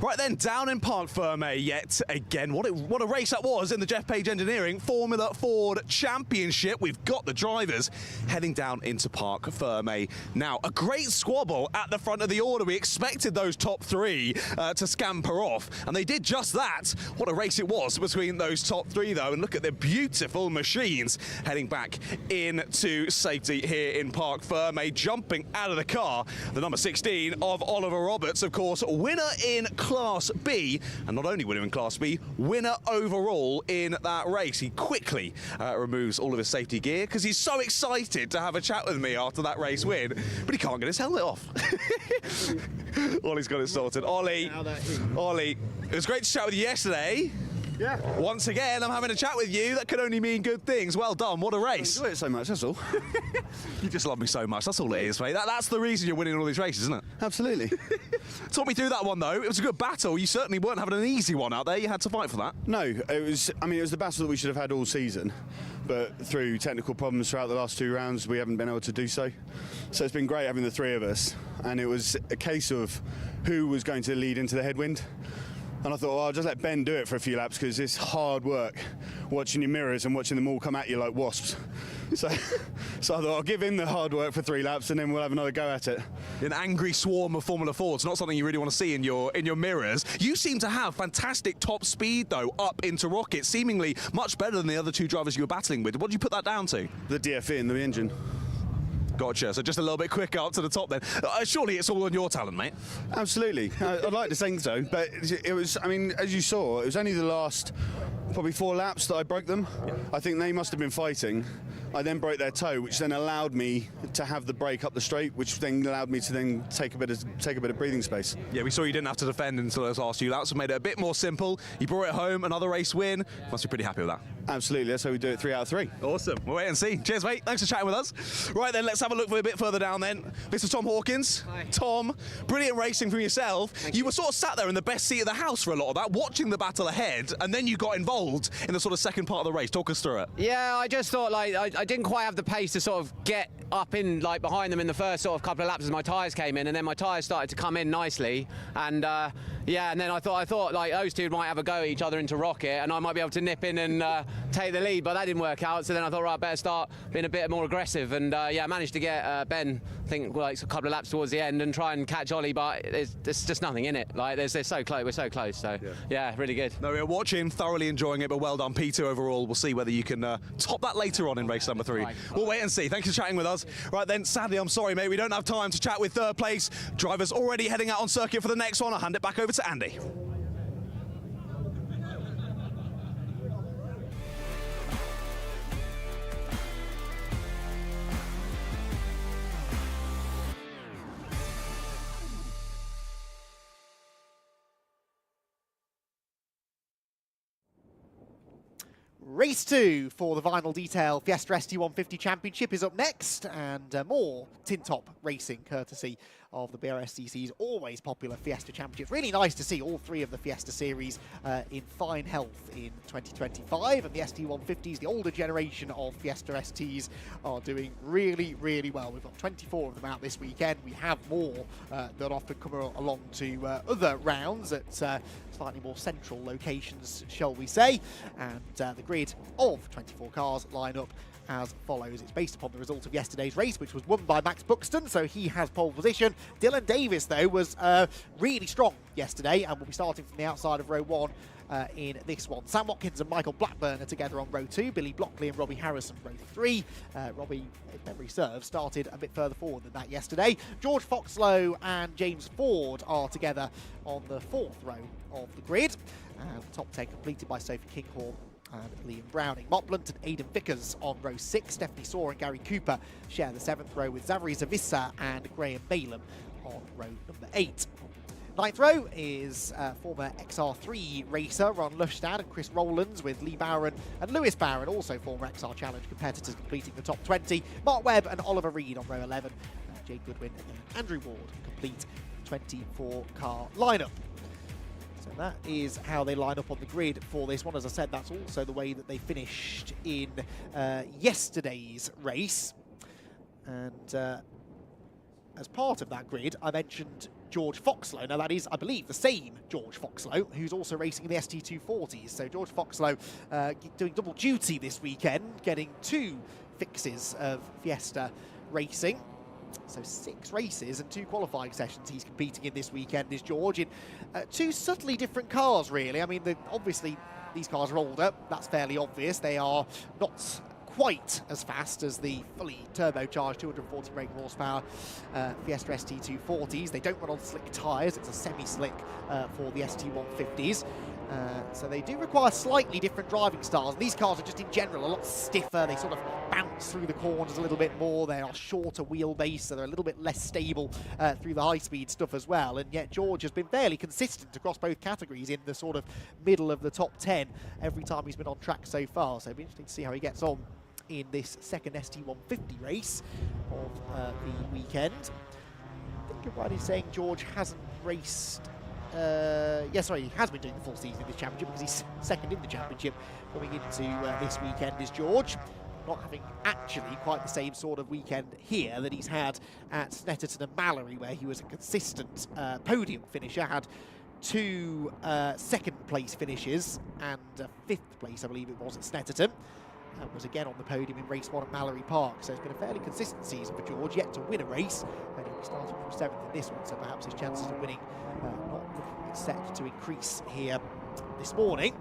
Right then, down in Parc Fermé yet again. What a race that was in the Geoff Page Engineering Formula Ford Championship. We've got the drivers heading down into Parc Fermé. Now, a great squabble at the front of the order. We expected those top 3 to scamper off, and they did just that. What a race it was between those top 3, though. And look at the beautiful machines heading back into safety here in Parc Fermé. Jumping out of the car, the number 16 of Oliver Roberts, of course, winner in Class B, and not only winner in Class B, winner overall in that race. He quickly removes all of his safety gear because he's so excited to have a chat with me after that race win, but he can't get his helmet off. Ollie's got it sorted. Ollie, it was great to chat with you yesterday.
Yeah.
Once again, I'm having a chat with you. That could only mean good things. Well done. What a race.
I enjoy it so much, that's all.
You just love me so much. That's all it is, mate. That's the reason you're winning all these races, isn't it?
Absolutely.
Talk me through that one, though. It was a good battle. You certainly weren't having an easy one out there. You had to fight for that.
No, it was the battle that we should have had all season, but through technical problems throughout the last 2 rounds, we haven't been able to do so. So it's been great having the 3 of us, and it was a case of who was going to lead into the headwind. And I thought, well, I'll just let Ben do it for a few laps because it's hard work watching your mirrors and watching them all come at you like wasps. So I thought I'll give him the hard work for 3 laps and then we'll have another go at it.
An angry swarm of Formula Fords, not something you really want to see in your mirrors. You seem to have fantastic top speed, though, up into Rocket, seemingly much better than the other 2 drivers you were battling with. What did you put that down to?
The DFE and the engine.
Gotcha, so just a little bit quicker up to the top then. Surely it's all on your talent, mate.
Absolutely. I'd like to think so, but it was, as you saw, it was only the last probably 4 laps that I broke them. Yeah. I think they must have been fighting. I then broke their toe, which then allowed me to have the brake up the straight, which then allowed me to then take a bit of breathing space.
Yeah, we saw you didn't have to defend until those last few laps, and made it a bit more simple. You brought it home, another race win. Must be pretty happy with that.
Absolutely, that's how we do it 3 out of 3.
Awesome. We'll wait and see. Cheers, mate. Thanks for chatting with us. Right then, let's have a look a bit further down then. Mr. Tom Hawkins.
Hi.
Tom, brilliant racing from yourself. You were sort of sat there in the best seat of the house for a lot of that, watching the battle ahead, and then you got involved in the sort of second part of the race. Talk us through it.
Yeah, I just thought I didn't quite have the pace to sort of get up in behind them in the first sort of couple of laps as my tyres came in, and then my tyres started to come in nicely, and yeah, and then I thought like those 2 might have a go at each other into Rocket, and I might be able to nip in and take the lead, but that didn't work out. So then I thought, right, better start being a bit more aggressive, and yeah, I managed to get Ben, I think, like a couple of laps towards the end and try and catch Ollie, but there's just nothing in it. Like they're so close, we're so close. So yeah, really good.
No, we're watching, thoroughly enjoying it, but well done, P2 overall. We'll see whether you can top that later on in race number 3. We'll wait and see. Thanks for chatting with us. Right then, sadly, I'm sorry, mate, we don't have time to chat with 3rd place. Drivers already heading out on circuit for the next one. I'll hand it back over to Andy.
Race 2 for the Vinyl Detail Fiesta ST150 Championship is up next, and more tin top racing courtesy of the Brscc's always popular Fiesta Championship. Really nice to see all 3 of the Fiesta series in fine health in 2025, and the ST150s, the older generation of Fiesta STs, are doing really, really well. We've got 24 of them out this weekend. We have more that often come along to other rounds at slightly more central locations, shall we say, and the grid of 24 cars line up as follows. It's based upon the result of yesterday's race, which was won by Max Buxton, so he has pole position. Dylan Davis, though, was really strong yesterday and will be starting from the outside of row 1 in this one. Sam Watkins and Michael Blackburn are together on row 2. Billy Blockley and Robbie Harrison row 3. Robbie, if memory serves, started a bit further forward than that yesterday. George Foxlow and James Ford are together on the 4th row of the grid. The top 10 completed by Sophie Kinghorn and Liam Browning. Mott Blunt and Aidan Vickers on row 6. Stephanie Saw and Gary Cooper share the 7th row with Zavary Zavissa and Graham Balaam on row number 8. 9th row is former XR3 racer Ron Lushtad and Chris Rowlands, with Lee Barron and Lewis Barron, also former XR Challenge competitors, completing the top 20. Mark Webb and Oliver Reed on row 11. Jade Goodwin and Andrew Ward complete 24-car lineup. So that is how they line up on the grid for this one. As I said, that's also the way that they finished in yesterday's race. And as part of that grid, I mentioned George Foxlow. Now, that is, I believe, the same George Foxlow who's also racing in the ST240s. So George Foxlow doing double duty this weekend, getting 2 fixes of Fiesta racing. So 6 races and 2 qualifying sessions he's competing in this weekend, is George, in 2 subtly different cars, really. I mean, obviously, these cars are older. That's fairly obvious. They are not quite as fast as the fully turbocharged 240 brake horsepower Fiesta ST240s. They don't run on slick tyres. It's a semi-slick for the ST150s. So they do require slightly different driving styles. These cars are just in general a lot stiffer. They sort of bounce through the corners a little bit more. They are shorter wheelbase, so they're a little bit less stable through the high-speed stuff as well. And yet George has been fairly consistent across both categories in the sort of middle of the top 10 every time he's been on track so far. So it'll be interesting to see how he gets on in this second ST150 race of the weekend. I think I'm right in saying George hasn't raced... yeah, sorry, he has been doing the full season in this championship because he's second in the championship coming into this weekend, is George. Not having actually quite the same sort of weekend here that he's had at Snetterton and Mallory, where he was a consistent podium finisher, had 2 second place finishes and a 5th place, I believe it was, at Snetterton. And was again on the podium in race 1 at Mallory Park. So it's been a fairly consistent season for George, yet to win a race. And he'll be starting from 7th in this one, so perhaps his chances of winning not set to increase here this morning.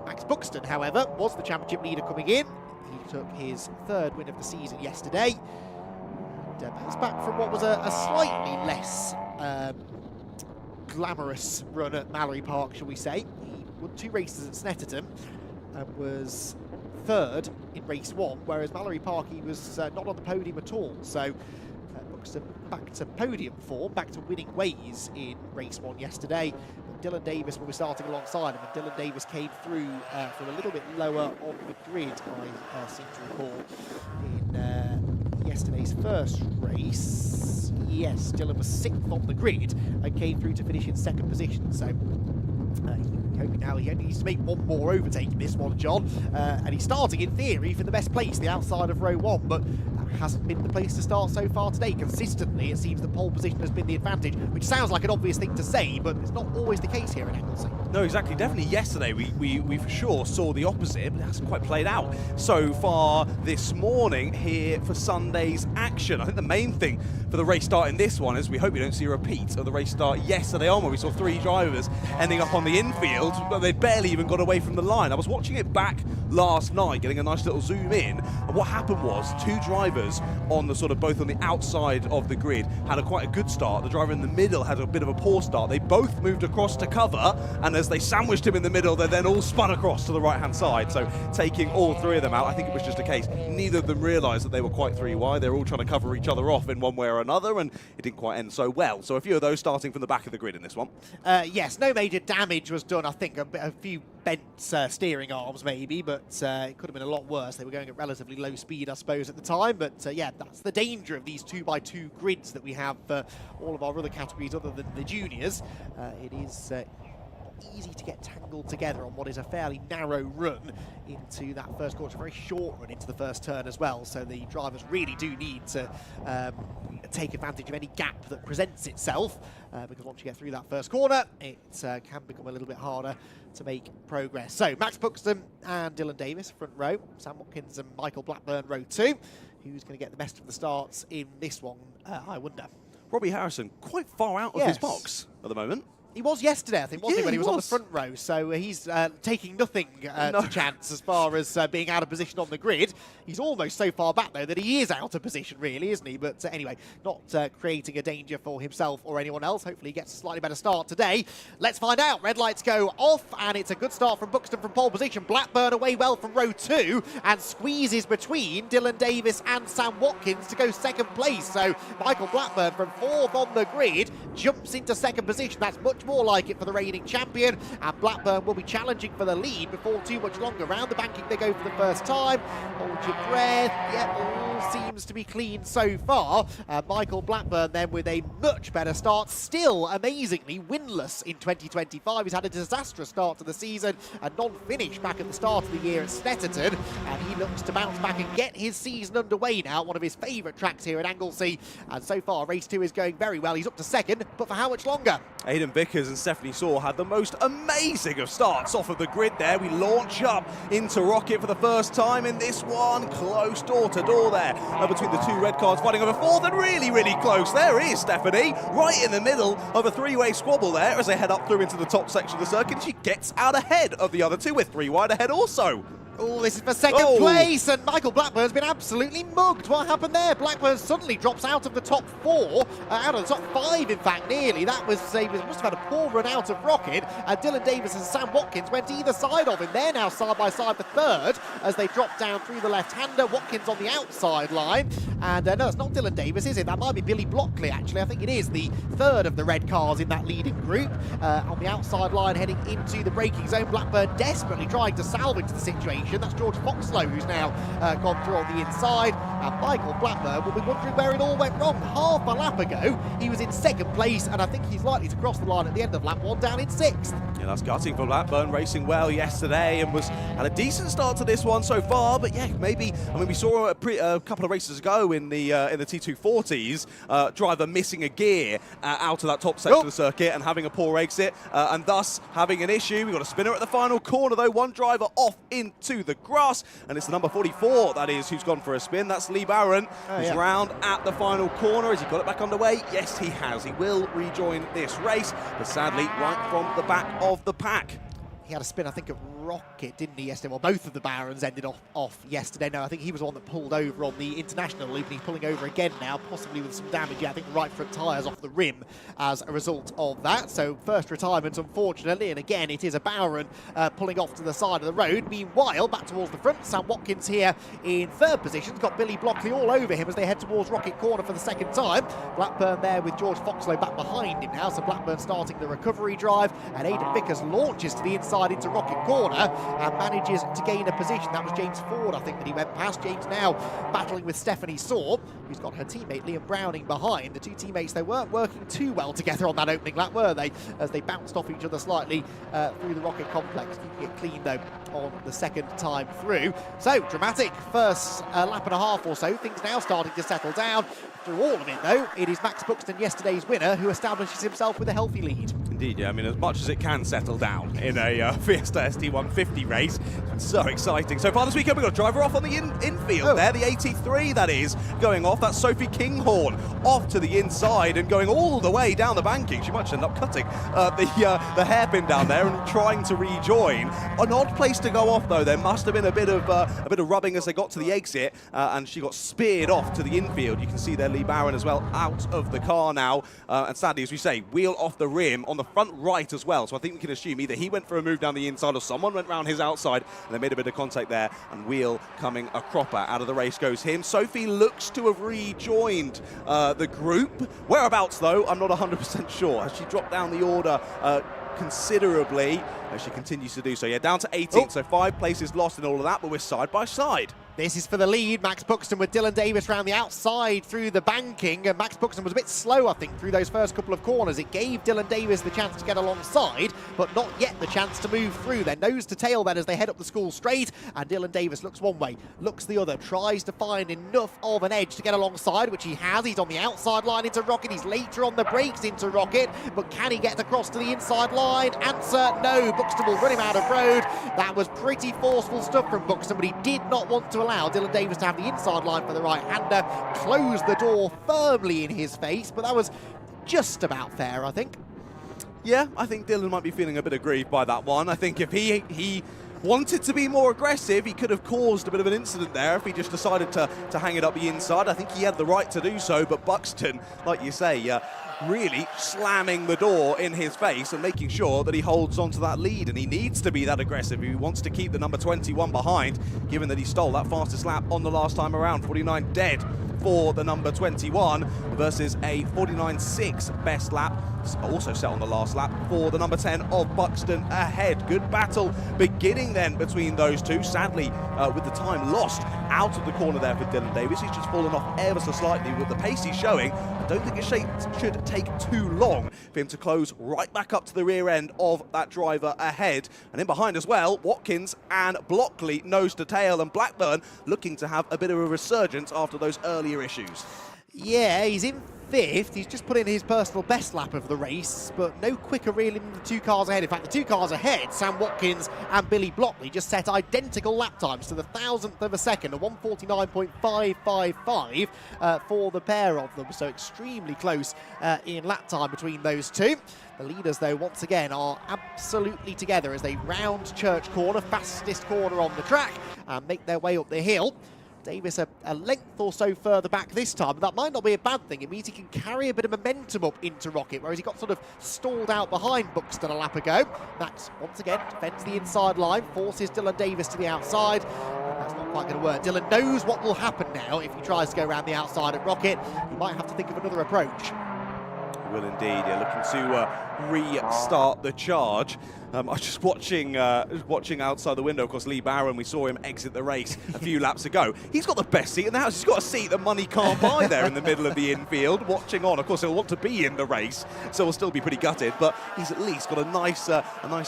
Max Buxton, however, was the championship leader coming in. He took his 3rd win of the season yesterday. And bounced back from what was a slightly less glamorous run at Mallory Park, shall we say. He won 2 races at Snetterton and was 3rd in race 1, whereas Mallory Park he was not on the podium at all. So Buxton back to podium form, back to winning ways in race 1 yesterday. But Dylan Davis will be starting alongside him, and Dylan Davis came through from a little bit lower on the grid, I seem to recall, in yesterday's first race. Yes, Dylan was 6th on the grid and came through to finish in 2nd position. So hoping now he only needs to make 1 more overtake in this one, John. And he's starting, in theory, for the best place, the outside of row 1, but that hasn't been the place to start so far today. Consistently, it seems the pole position has been the advantage, which sounds like an obvious thing to say, but it's not always the case here in Anglesey.
No, exactly. Definitely yesterday we for sure saw the opposite, but it hasn't quite played out so far this morning here for Sunday's action. I think the main thing for the race start in this one is we hope we don't see a repeat of the race start yesterday on, where we saw 3 drivers ending up on the infield, but they barely even got away from the line. I was watching it back last night, getting a nice little zoom in, and what happened was 2 drivers on the sort of both on the outside of the grid had quite a good start. The driver in the middle had a bit of a poor start. They both moved across to cover, and as they sandwiched him in the middle, they then all spun across to the right-hand side. So taking all 3 of them out, I think it was just a case neither of them realised that they were quite 3 wide. They were all trying to cover each other off in one way or another, and it didn't quite end so well. So a few of those starting from the back of the grid in this one.
Yes, no major damage was done. I nothing, a few bent steering arms maybe, but it could have been a lot worse. They were going at relatively low speed, I suppose, at the time. But yeah, that's the danger of these 2x2 grids that we have for all of our other categories other than the juniors. It is easy to get tangled together on what is a fairly narrow run into that first corner. It's a very short run into the first turn as well, so the drivers really do need to take advantage of any gap that presents itself, because once you get through that first corner, it can become a little bit harder to make progress. So Max Buxton and Dylan Davis, front row. Sam Watkins and Michael Blackburn, row 2. Who's going to get the best of the starts in this one, I wonder?
Robbie Harrison, quite far out of his box at the moment.
He was yesterday, I think, wasn't he, when he was on the front row. So he's taking nothing to chance as far as being out of position on the grid. He's almost so far back, though, that he is out of position, really, isn't he? But anyway, not creating a danger for himself or anyone else. Hopefully he gets a slightly better start today. Let's find out. Red lights go off, and it's a good start from Buxton from pole position. Blackburn away well from row 2 and squeezes between Dylan Davis and Sam Watkins to go second place. So Michael Blackburn from 4th on the grid jumps into second position. That's much more like it for the reigning champion, and Blackburn will be challenging for the lead before too much longer. Round the banking they go for the first time. Hold your breath. Yep, all seems to be clean so far. Michael Blackburn then with a much better start, still amazingly winless in 2025. He's had a disastrous start to the season, a non-finish back at the start of the year at Snetterton, and he looks to bounce back and get his season underway now, one of his favourite tracks here at Anglesey, and so far race 2 is going very well. He's up to second, but for how much longer?
Aidan Vickers and Stephanie Saw had the most amazing of starts off of the grid there. We launch up into Rocket for the first time in this one. Close door to door there between the two red cars fighting over 4th, and really, really close. There is Stephanie right in the middle of a 3-way squabble there as they head up through into the top section of the circuit. She gets out ahead of the other two with 3 wide ahead also.
Oh, this is for second place, and Michael Blackburn's been absolutely mugged. What happened there? Blackburn suddenly drops out of the top 4, out of the top 5, in fact, nearly. That was, he must have had a poor run out of Rocket, and Dylan Davis and Sam Watkins went either side of him. They're now side by side for 3rd as they drop down through the left-hander. Watkins on the outside line, and no, it's not Dylan Davis, is it? That might be Billy Blockley, actually. I think it is the 3rd of the red cars in that leading group. On the outside line, heading into the braking zone, Blackburn desperately trying to salvage the situation. That's George Foxlow, who's now gone through on the inside, and Michael Blackburn will be wondering where it all went wrong. Half a lap ago, he was in second place, and I think he's likely to cross the line at the end of lap 1 down in 6th.
Yeah, that's gutting for Blackburn, racing well yesterday and had a decent start to this one so far, but yeah, maybe, I mean, we saw a couple of races ago in the T240s, driver missing a gear out of that top section of the circuit and having a poor exit, and thus having an issue. We've got a spinner at the final corner, though, one driver off into the grass, and it's the number 44, that is, who's gone for a spin. That's Lee Barron, who's round at the final corner. Has he got it back underway? Yes, he has. He will rejoin this race, but sadly, right from the back of the pack.
He had a spin, I think, at Rocket, didn't he, yesterday? Well, both of the Barons ended off yesterday. No, I think he was the one that pulled over on the international loop, and he's pulling over again now, possibly with some damage. Yeah, I think the right front tyres off the rim as a result of that. So first retirement, unfortunately, and again, it is a Baron pulling off to the side of the road. Meanwhile, back towards the front, Sam Watkins here in 3rd position. Got Billy Blockley all over him as they head towards Rocket Corner for the second time. Blackburn there with George Foxlow back behind him now, so Blackburn starting the recovery drive, and Aidan Vickers launches to the inside into Rocket Corner and manages to gain a position. That was James Ford, I think, that he went past. James now battling with Stephanie Saw, who's got her teammate Liam Browning behind. The two teammates, they weren't working too well together on that opening lap, were they? As they bounced off each other slightly through the Rocket complex. Keeping it clean, though, on the second time through. So, dramatic first lap and a half or so. Things now starting to settle down. Through all of it, though, it is Max Buxton, yesterday's winner, who establishes himself with a healthy lead.
Indeed, yeah. I mean, as much as it can settle down in a Fiesta ST150 race, it's so exciting. So far this weekend, we've got a driver off on the infield there, the 83, that is, going off. That's Sophie Kinghorn off to the inside and going all the way down the banking. She might end up cutting the hairpin down there and trying to rejoin. An odd place to go off, though. There must have been a bit of rubbing as they got to the exit, and she got speared off to the infield. You can see there Lee Barron as well out of the car now, and sadly, as we say, wheel off the rim on the front right as well. So I think we can assume either he went for a move down the inside or someone went round his outside and they made a bit of contact there, and wheel coming a cropper. Out of the race goes him. Sophie looks to have rejoined the group. Whereabouts, though, I'm not 100% sure. Has she dropped down the order considerably as she continues to do so. Yeah, down to 18, so 5 places lost in all of that, but we're side by side.
This is for the lead. Max Buxton with Dylan Davis round the outside through the banking. And Max Buxton was a bit slow, I think, through those first couple of corners. It gave Dylan Davis the chance to get alongside, but not yet the chance to move through. They're nose to tail then as they head up the school straight. And Dylan Davis looks one way, looks the other, tries to find enough of an edge to get alongside, which he has. He's on the outside line into Rocket. He's later on the brakes into Rocket, but can he get across to the inside line? Answer, no. Buxton will run him out of road. That was pretty forceful stuff from Buxton, but he did not want to allow Dylan Davis to have the inside line for the right-hander, closed the door firmly in his face, but that was just about fair, I think.
Yeah, I think Dylan might be feeling a bit aggrieved by that one. I think if he wanted to be more aggressive, he could have caused a bit of an incident there if he just decided to hang it up the inside. I think he had the right to do so, but Buxton, like you say, really slamming the door in his face and making sure that he holds on to that lead, and he needs to be that aggressive if he wants to keep the number 21 behind, given that he stole that fastest lap on the last time around. 49 dead for the number 21 versus a 49.6 best lap, also set on the last lap for the number 10 of Buxton ahead. Good battle beginning then between those two. Sadly, with the time lost out of the corner there for Dylan Davis, he's just fallen off ever so slightly with the pace he's showing. I don't think it should take too long for him to close right back up to the rear end of that driver ahead. And in behind as well, Watkins and Blockley nose to tail, and Blackburn looking to have a bit of a resurgence after those earlier issues.
Yeah, he's in 5th. He's just put in his personal best lap of the race, but no quicker really than the 2 cars ahead. In fact, the 2 cars ahead, Sam Watkins and Billy Blockley, just set identical lap times to the 1,000th of a second, a 1:49.555 for the pair of them. So extremely close in lap time between those two. The leaders, though, once again are absolutely together as they round Church Corner, fastest corner on the track, and make their way up the hill. Davis a length or so further back this time, but that might not be a bad thing. It means he can carry a bit of momentum up into Rocket, whereas he got sort of stalled out behind Buxton a lap ago. Max, once again, defends the inside line, forces Dylan Davis to the outside. That's not quite going to work. Dylan knows what will happen now if he tries to go around the outside at Rocket. He might have to think of another approach.
He will indeed. Yeah, looking to restart the charge. I was just watching outside the window. Of course, Lee Barron, we saw him exit the race a few laps ago. He's got the best seat in the house. He's got a seat that money can't buy there in the middle of the infield, watching on. Of course, he'll want to be in the race, so he'll still be pretty gutted. But he's at least got a nice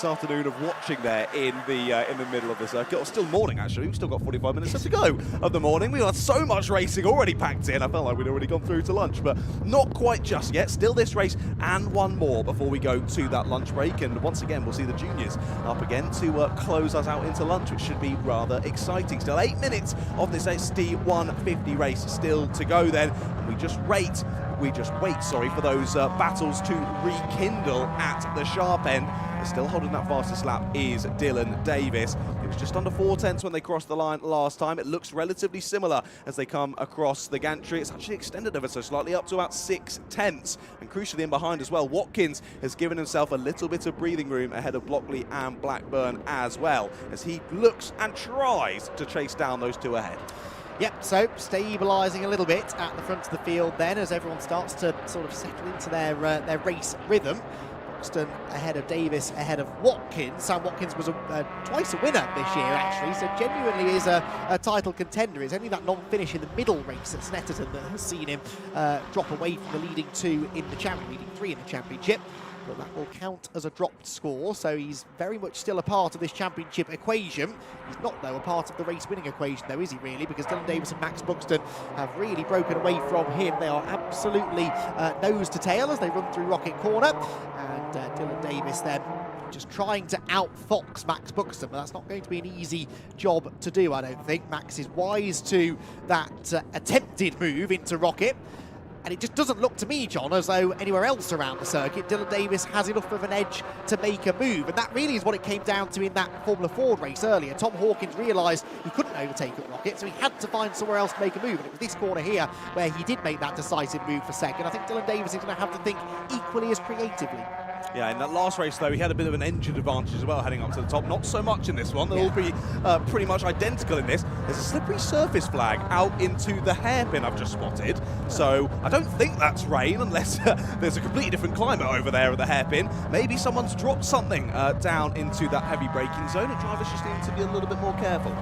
afternoon of watching there in the middle of the circuit. Or still morning, actually. We've still got 45 minutes left to go of the morning. We've had so much racing already packed in. I felt like we'd already gone through to lunch, but not quite just yet. Still this race and one more before we go to that lunch break. And once again, we'll see the juniors up again to close us out into lunch, which should be rather exciting. Still 8 minutes of this ST150 race still to go then. And we just wait for those battles to rekindle at the sharp end. Still holding that fastest lap is Dylan Davis. It was just under 4 tenths when they crossed the line last time. It looks relatively similar as they come across the gantry. It's actually extended ever so slightly up to about 6 tenths. And crucially in behind as well, Watkins has given himself a little bit of breathing room ahead of Blockley and Blackburn as well, as he looks and tries to chase down those 2 ahead.
Yep, so stabilising a little bit at the front of the field then as everyone starts to sort of settle into their race rhythm. Buxton ahead of Davis, ahead of Watkins. Sam Watkins was twice a winner this year, actually, so genuinely is a title contender. It's only that non-finish in the middle race at Snetterton that has seen him drop away from the leading 2 in the leading 3 in the championship. But that will count as a dropped score, so he's very much still a part of this championship equation. He's not, though, a part of the race-winning equation, though, is he really? Because Dylan Davis and Max Buxton have really broken away from him. They are absolutely nose to tail as they run through Rocket Corner. And Dylan Davis then just trying to outfox Max Buxton, but that's not going to be an easy job to do, I don't think. Max is wise to that attempted move into Rocket. And it just doesn't look to me, John, as though anywhere else around the circuit, Dylan Davis has enough of an edge to make a move. And that really is what it came down to in that Formula Ford race earlier. Tom Hawkins realised he couldn't overtake at Rocket, so he had to find somewhere else to make a move. And it was this corner here where he did make that decisive move for second. I think Dylan Davis is going to have to think equally as creatively.
Yeah, in that last race, though, he had a bit of an engine advantage as well heading up to the top. Not so much in this one. They'll all be pretty much identical in this. There's a slippery surface flag out into the hairpin I've just spotted. So I don't think that's rain unless there's a completely different climate over there at the hairpin. Maybe someone's dropped something down into that heavy braking zone, and drivers just need to be a little bit more careful.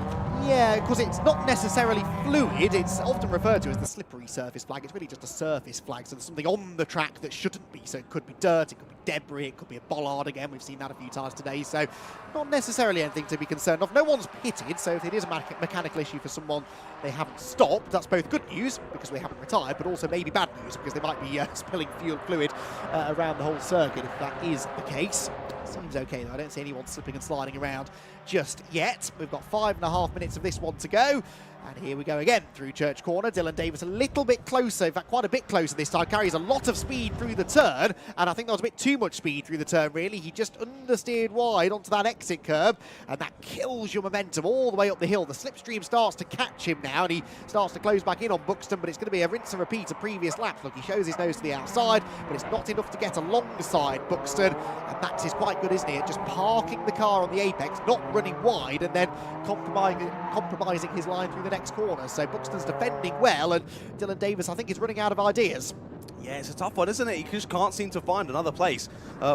Yeah, because it's not necessarily fluid. It's often referred to as the slippery surface flag. It's really just a surface flag, so there's something on the track that shouldn't be. So it could be dirt, it could be debris, it could be a bollard again. We've seen that a few times today, so not necessarily anything to be concerned of. No one's pitted, so if it is a mechanical issue for someone they haven't stopped, that's both good news, because they haven't retired, but also maybe bad news, because they might be spilling fluid around the whole circuit if that is the case. Seems okay, though. I don't see anyone slipping and sliding around just yet. We've got 5.5 minutes of this one to go. And here we go again through Church Corner. Dylan Davis a little bit closer, in fact quite a bit closer this time. Carries a lot of speed through the turn, and I think there was a bit too much speed through the turn, really. He just understeered wide onto that exit curb, and that kills your momentum all the way up the hill. The slipstream starts to catch him now, and he starts to close back in on Buxton, but it's going to be a rinse and repeat of previous laps. Look, he shows his nose to the outside, but it's not enough to get alongside Buxton, and Max is quite good, isn't he, at just parking the car on the apex, not running wide, and then compromising his line through the next corner. So Buxton's defending well, and Dylan Davis, I think, is running out of ideas.
Yeah, it's a tough one, isn't it? He just can't seem to find another place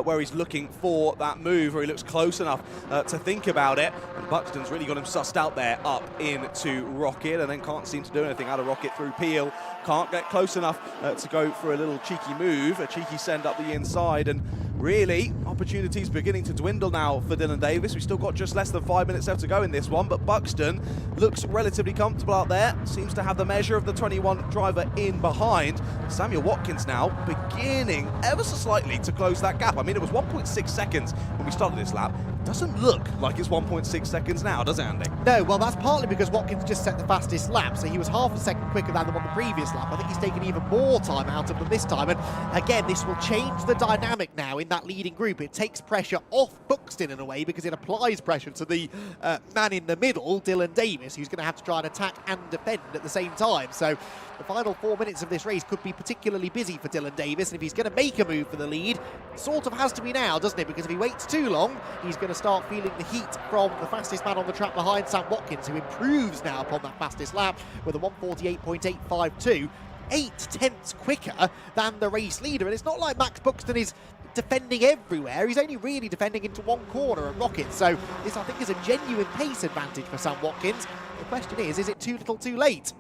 where he's looking for that move, where he looks close enough to think about it. And Buxton's really got him sussed out there up into Rocket, and then can't seem to do anything out of Rocket through Peel. Can't get close enough to go for a little cheeky move, a cheeky send up the inside, and really, opportunities beginning to dwindle now for Dylan Davis. We've still got just less than 5 minutes left to go in this one, but Buxton looks relatively comfortable out there. Seems to have the measure of the 21 driver in behind. Samuel Watkins now beginning ever so slightly to close that gap. I mean, it was 1.6 seconds when we started this lap. Doesn't look like it's 1.6 seconds now, does it, Andy?
No, well, that's partly because Watkins just set the fastest lap, so he was half a second quicker than the one the previous lap. I think he's taken even more time out of them this time, and again, this will change the dynamic now in that leading group. It takes pressure off Buxton in a way, because it applies pressure to the man in the middle, Dylan Davis, who's going to have to try and attack and defend at the same time. So the final 4 minutes of this race could be particularly busy for Dylan Davis, and if he's going to make a move for the lead, it sort of has to be now, doesn't it? Because if he waits too long, he's going to start feeling the heat from the fastest man on the track behind, Sam Watkins, who improves now upon that fastest lap with a 1:48.852, 8/10 quicker than the race leader. And it's not like Max Buxton is defending everywhere. He's only really defending into one corner at Rocket. So this, I think, is a genuine pace advantage for Sam Watkins. The question is it too little too late?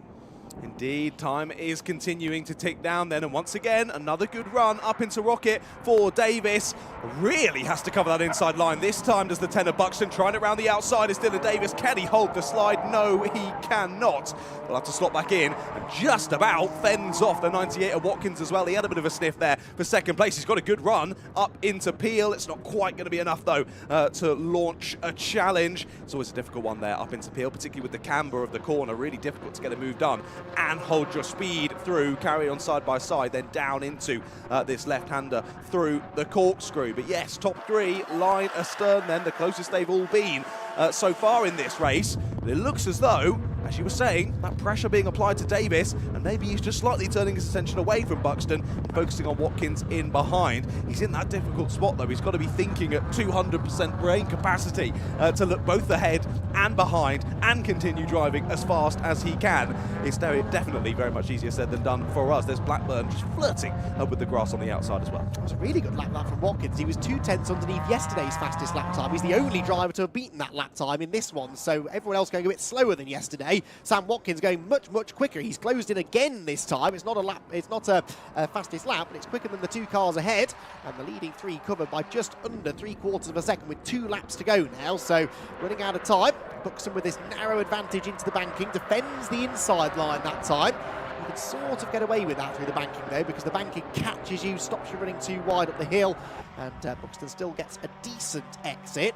Indeed, time is continuing to tick down then, and once again, another good run up into Rocket for Davis. Really has to cover that inside line. This time does the 10 of Buxton, trying it around the outside is Dylan Davis. Can he hold the slide? No, he cannot. We'll have to slot back in, and just about fends off the 98 of Watkins as well. He had a bit of a sniff there for second place. He's got a good run up into Peel. It's not quite going to be enough, though, to launch a challenge. It's always a difficult one there up into Peel, particularly with the camber of the corner. Really difficult to get a move done and hold your speed through, carry on side by side, then down into this left-hander through the corkscrew. But yes, top three, line astern then, the closest they've all been so far in this race. But it looks as though, as you were saying, that pressure being applied to Davis, and maybe he's just slightly turning his attention away from Buxton and focusing on Watkins in behind. He's in that difficult spot, though. He's got to be thinking at 200% brain capacity to look both ahead and behind and continue driving as fast as he can. It's definitely very much easier said than done for us. There's Blackburn just flirting with the grass on the outside as well.
It was a really good lap from Watkins. He was 2/10 underneath yesterday's fastest lap time. He's the only driver to have beaten that lap time in this one, so everyone else going a bit slower than yesterday. Sam Watkins going much quicker. He's closed in again this time. It's not a fastest lap, but it's quicker than the two cars ahead, and the leading three covered by just under 3/4 of a second with 2 laps to go now, so running out of time. Buxton with this narrow advantage into the banking, defends the inside line that time. You can sort of get away with that through the banking, though, because the banking catches you, stops you running too wide up the hill, and Buxton still gets a decent exit.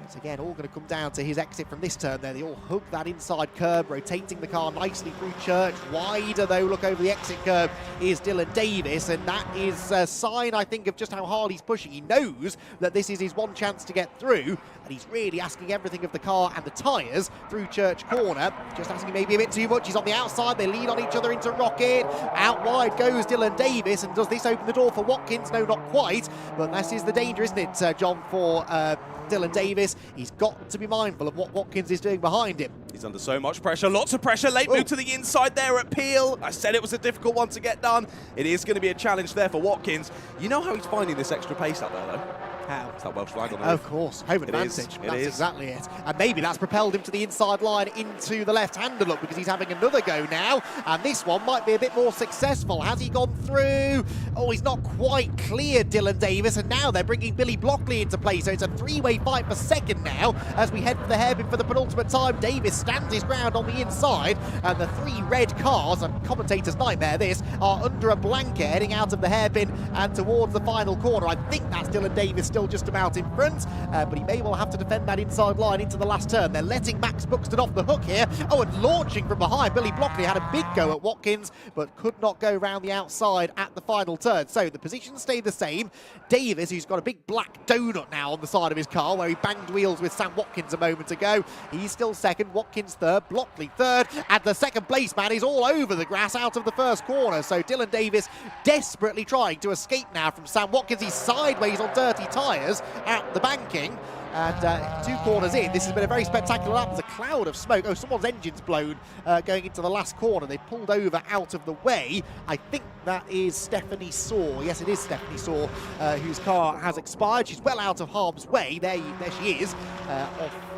It's again all going to come down to his exit from this turn there. They all hug that inside curb, rotating the car nicely through Church. Wider though, look over the exit curb is Dylan Davis, and that is a sign, I think, of just how hard he's pushing. He knows that this is his one chance to get through, and he's really asking everything of the car and the tyres through Church Corner. Just asking maybe a bit too much. He's on the outside, they lean on each other into Rocket. Out wide goes Dylan Davis, and does this open the door for Watkins? No, not quite, but this is the danger, isn't it, John, for Dylan Davis? He's got to be mindful of what Watkins is doing behind him.
He's under so much pressure, lots of pressure. Late move to the inside there at Peel. I said it was a difficult one to get done. It is going to be a challenge there for Watkins. You know how he's finding this extra pace up there, though?
How?
It's that Welsh flag on the
Of course, home advantage. That's exactly it. And maybe that's propelled him to the inside line into the left-hander look, because he's having another go now. And this one might be a bit more successful. Has he gone through? Oh, he's not quite cleared Dylan Davis. And now they're bringing Billy Blockley into play. So it's a three-way fight for second now as we head for the hairpin for the penultimate time. Davis stands his ground on the inside. And the three red cars, a commentator's nightmare this, are under a blanket heading out of the hairpin and towards the final corner. I think that's Dylan Davis still just about in front, but he may well have to defend that inside line into the last turn. They're letting Max Buxton off the hook here. Oh, and launching from behind, Billy Blockley had a big go at Watkins, but could not go round the outside at the final turn. So the positions stay the same. Davis, who's got a big black donut now on the side of his car, where he banged wheels with Sam Watkins a moment ago. He's still second, Watkins third, Blockley third, and the second place man is all over the grass out of the first corner. So Dylan Davis desperately trying to escape now from Sam Watkins. He's sideways on dirty tyres at the banking, and 2 corners in. This has been a very spectacular lap. There's a cloud of smoke. Oh, someone's engine's blown going into the last corner. They pulled over out of the way. I think that is Stephanie Saw. Yes, it is Stephanie Saw, whose car has expired. She's well out of harm's way. There she is,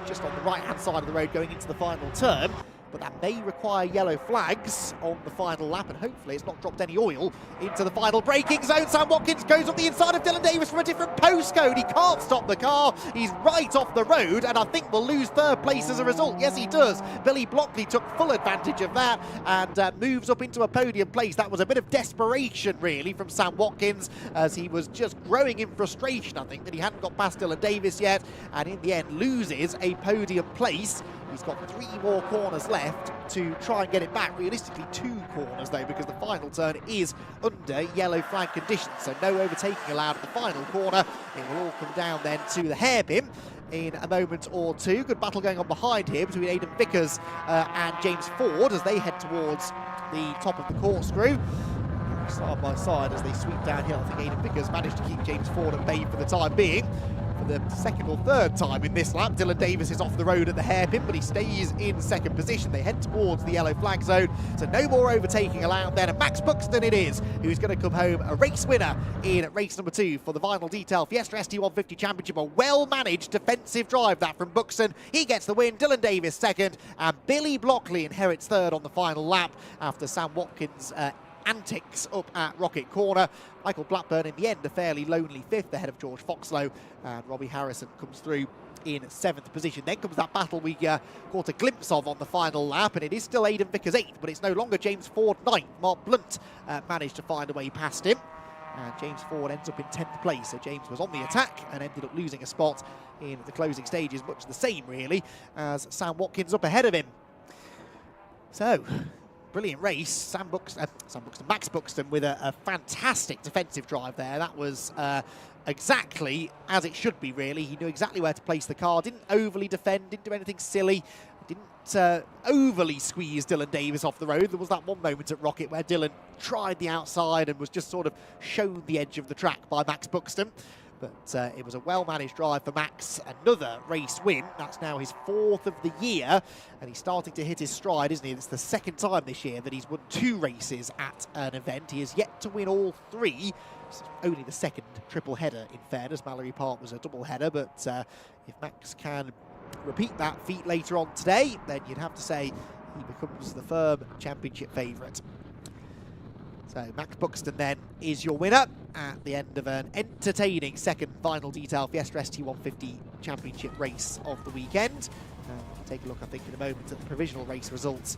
just on the right-hand side of the road going into the final turn. But that may require yellow flags on the final lap, and hopefully it's not dropped any oil into the final braking zone. Sam Watkins goes up the inside of Dylan Davis from a different postcode. He can't stop the car. He's right off the road, and I think will lose third place as a result. Yes, he does. Billy Blockley took full advantage of that and moves up into a podium place. That was a bit of desperation, really, from Sam Watkins, as he was just growing in frustration, I think, that he hadn't got past Dylan Davis yet, and in the end loses a podium place. He's got 3 more corners left to try and get it back. Realistically, 2 corners, though, because the final turn is under yellow flag conditions. So no overtaking allowed at the final corner. It will all come down then to the hairpin in a moment or two. Good battle going on behind here between Aidan Vickers and James Ford as they head towards the top of the corkscrew. Side by side as they sweep downhill. I think Aidan Vickers managed to keep James Ford at bay for the time being. For the second or third time in this lap, Dylan Davis is off the road at the hairpin, but he stays in second position. They head towards the yellow flag zone, so no more overtaking allowed then. And Max Buxton it is, who's going to come home a race winner in race number 2 for the Vinyl Detail Fiesta ST150 Championship. A well-managed defensive drive that from Buxton. He gets the win, Dylan Davis second, and Billy Blockley inherits third on the final lap after Sam Watkins' antics up at Rocket Corner. Michael Blackburn in the end a fairly lonely 5th ahead of George Foxlow, and Robbie Harrison comes through in 7th position. Then comes that battle we caught a glimpse of on the final lap, and it is still Aidan Vickers 8th, but it's no longer James Ford 9th. Mark Blunt managed to find a way past him, and James Ford ends up in 10th place. So James was on the attack and ended up losing a spot in the closing stages, much the same really as Sam Watkins up ahead of him. So brilliant race. Max Buxton with a fantastic defensive drive there. That was exactly as it should be, really. He knew exactly where to place the car, didn't overly defend, didn't do anything silly, didn't overly squeeze Dylan Davis off the road. There was that one moment at Rocket where Dylan tried the outside and was just sort of shown the edge of the track by Max Buxton. But it was a well-managed drive for Max. Another race win. That's now his 4th of the year. And he's starting to hit his stride, isn't he? It's the 2nd time this year that he's won 2 races at an event. He has yet to win all 3. It's only the 2nd triple header, in fairness. Mallory Park was a double header. But if Max can repeat that feat later on today, then you'd have to say he becomes the firm championship favourite. So Max Buxton then is your winner at the end of an entertaining 2nd Vinyl Detail Fiesta ST150 Championship race of the weekend. We'll take a look, I think, in a moment at the provisional race results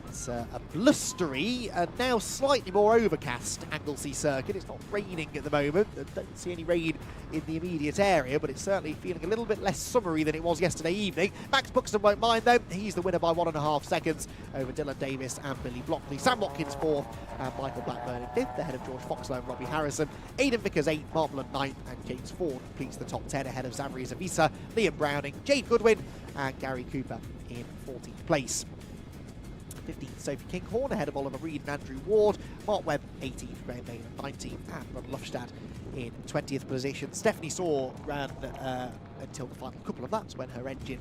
It's a blustery and now slightly more overcast Anglesey Circuit. It's not raining at the moment. I don't see any rain in the immediate area, but it's certainly feeling a little bit less summery than it was yesterday evening. Max Buxton won't mind though. He's the winner by 1.5 seconds over Dylan Davis and Billy Blockley. Sam Watkins 4th and Michael Blackburn in 5th, ahead of George Foxlow and Robbie Harrison. Aidan Vickers 8th, Mark Blunt 9th, and James Ford completes the top 10 ahead of Zavri Zavisa, Liam Browning, Jade Goodwin, and Gary Cooper in 14th place. 15th, Sophie Kinghorn ahead of Oliver Reed and Andrew Ward. Mark Webb 18th, Graham Bain 19th, and Ron Lufstad in 20th position. Stephanie Saw ran until the final couple of laps when her engine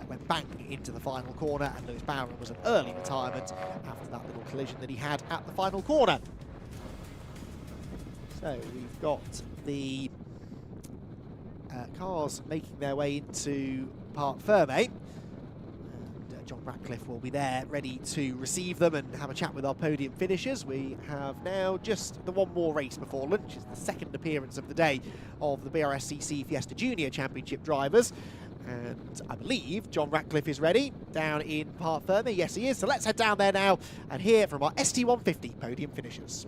went bang into the final corner, and Lewis Bowron was an early retirement after that little collision that he had at the final corner. So we've got the cars making their way into Parc Fermé. John Ratcliffe will be there ready to receive them and have a chat with our podium finishers. We have now just the one more race before lunch. It's the second appearance of the day of the Brscc Fiesta Junior Championship drivers. And I believe John Ratcliffe is ready down in Parc Fermé. Yes, he is. So let's head down there now and hear from our ST150 podium finishers.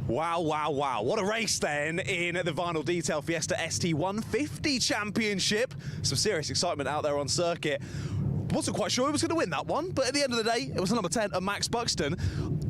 Wow, wow, wow. What a race then in the Vinyl Detail Fiesta ST150 Championship. Some serious excitement out there on circuit. Wasn't quite sure he was going to win that one, but at the end of the day, it was number 10, Max Buxton.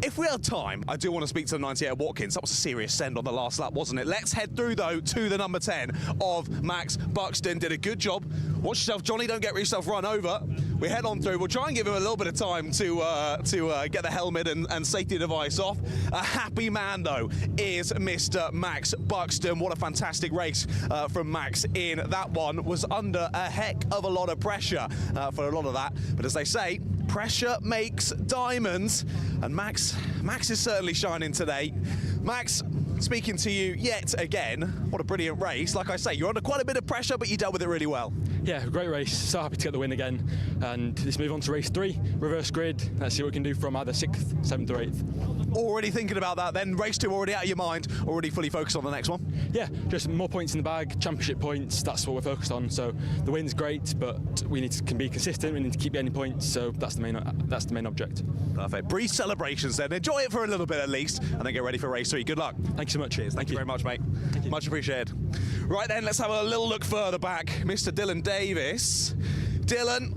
If we have time, I do want to speak to the 98 of Watkins. That was a serious send on the last lap, wasn't it? Let's head through, though, to the number 10 of Max Buxton. Did a good job. Watch yourself, Johnny. Don't get yourself run over. We head on through. We'll try and give him a little bit of time to get the helmet and safety device off. A happy man, though, is Mr. Max Buxton. What a fantastic race from Max in that one. Was under a heck of a lot of pressure for a lot of that. But as they say, pressure makes diamonds. And Max is certainly shining today. Max, speaking to you yet again, what a brilliant race. Like I say, you're under quite a bit of pressure, but you dealt with it really well.
Yeah, great race. So happy to get the win again. And let's move on to race 3, reverse grid. Let's see what we can do from either 6th, 7th or 8th.
Already thinking about that then. Race 2 already out of your mind, already fully focused on the next one?
Yeah, just more points in the bag, championship points, that's what we're focused on. So the win's great, but we need to be consistent, we need to keep getting points, so that's the main object.
Perfect. Brief celebrations then. Enjoy it for a little bit at least, and then get ready for race 3. Good luck.
Thank you so much.
Cheers. Thank you very much, mate. Much appreciated. Right then, let's have a little look further back. Mr. Dylan Davis. Dylan,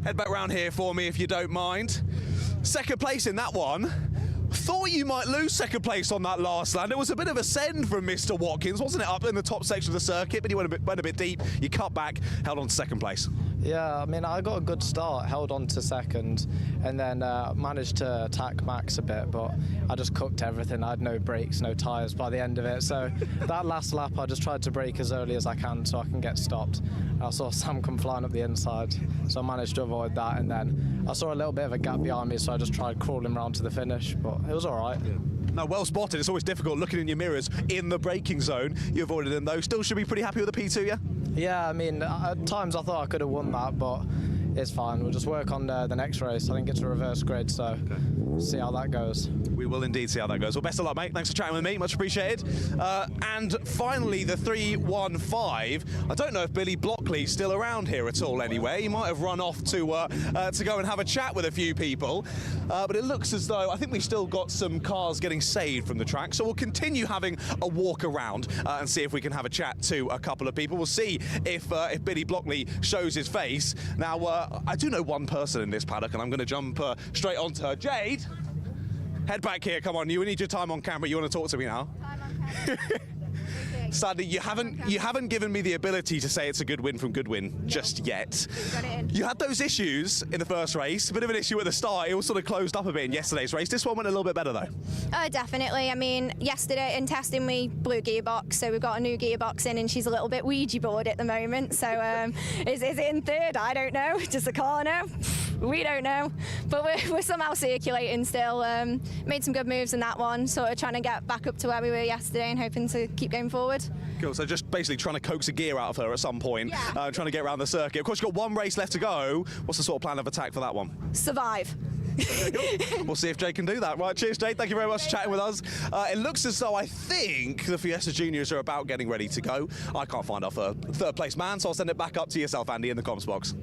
head back round here for me if you don't mind. Second place in that one. Thought you might lose second place on that last land. It was a bit of a send from Mr. Watkins, wasn't it, up in the top section of the circuit, but he went a bit deep. You cut back, held on to second place.
Yeah, I mean, I got a good start, held on to second, and then managed to attack Max a bit, but I just cooked everything. I had no brakes, no tyres by the end of it. So that last lap, I just tried to brake as early as I can so I can get stopped. I saw Sam come flying up the inside, so I managed to avoid that, and then I saw a little bit of a gap behind me, so I just tried crawling around to the finish, but it was all right. Yeah.
No, well spotted. It's always difficult looking in your mirrors in the braking zone. You avoided them though. Still should be pretty happy with the P2, yeah?
Yeah, I mean, at times I thought I could have won that, but it's fine. We'll just work on the next race. I think it's a reverse grid, so we'll see how that goes.
We will indeed see how that goes. Well, best of luck, mate. Thanks for chatting with me. Much appreciated. And finally, the 315. I don't know if Billy Blockley's still around here at all anyway. He might have run off to go and have a chat with a few people. But it looks as though I think we've still got some cars getting saved from the track. So we'll continue having a walk around and see if we can have a chat to a couple of people. We'll see if Billy Blockley shows his face. Now, I do know one person in this paddock, and I'm going to jump straight onto her. Jade, head back here. Come on, you need your time on camera. You want to talk to me now?
Time on camera.
Sadly, you haven't given me the ability to say it's a good win from Goodwin just yet.
Got it in.
You had those issues in the first race, a bit of an issue at the start. It all sort of closed up a bit in yesterday's race. This one went a little bit better though.
Oh, definitely. I mean, yesterday in testing we blew gearbox, so we've got a new gearbox in, and she's a little bit Ouija board at the moment. So is it in third? I don't know. Does the car know? We don't know. But we're somehow circulating still. Made some good moves in that one, sort of trying to get back up to where we were yesterday and hoping to keep going forward.
Cool, so just basically trying to coax a gear out of her at some point, trying to get around the circuit. Of course, you've got one race left to go. What's the sort of plan of attack for that one?
Survive.
We'll see if Jade can do that. Right, cheers, Jade. Thank you very much for chatting with us. It looks as though I think the Fiesta Juniors are about getting ready to go. I can't find our third place man, so I'll send it back up to yourself, Andy, in the comms box.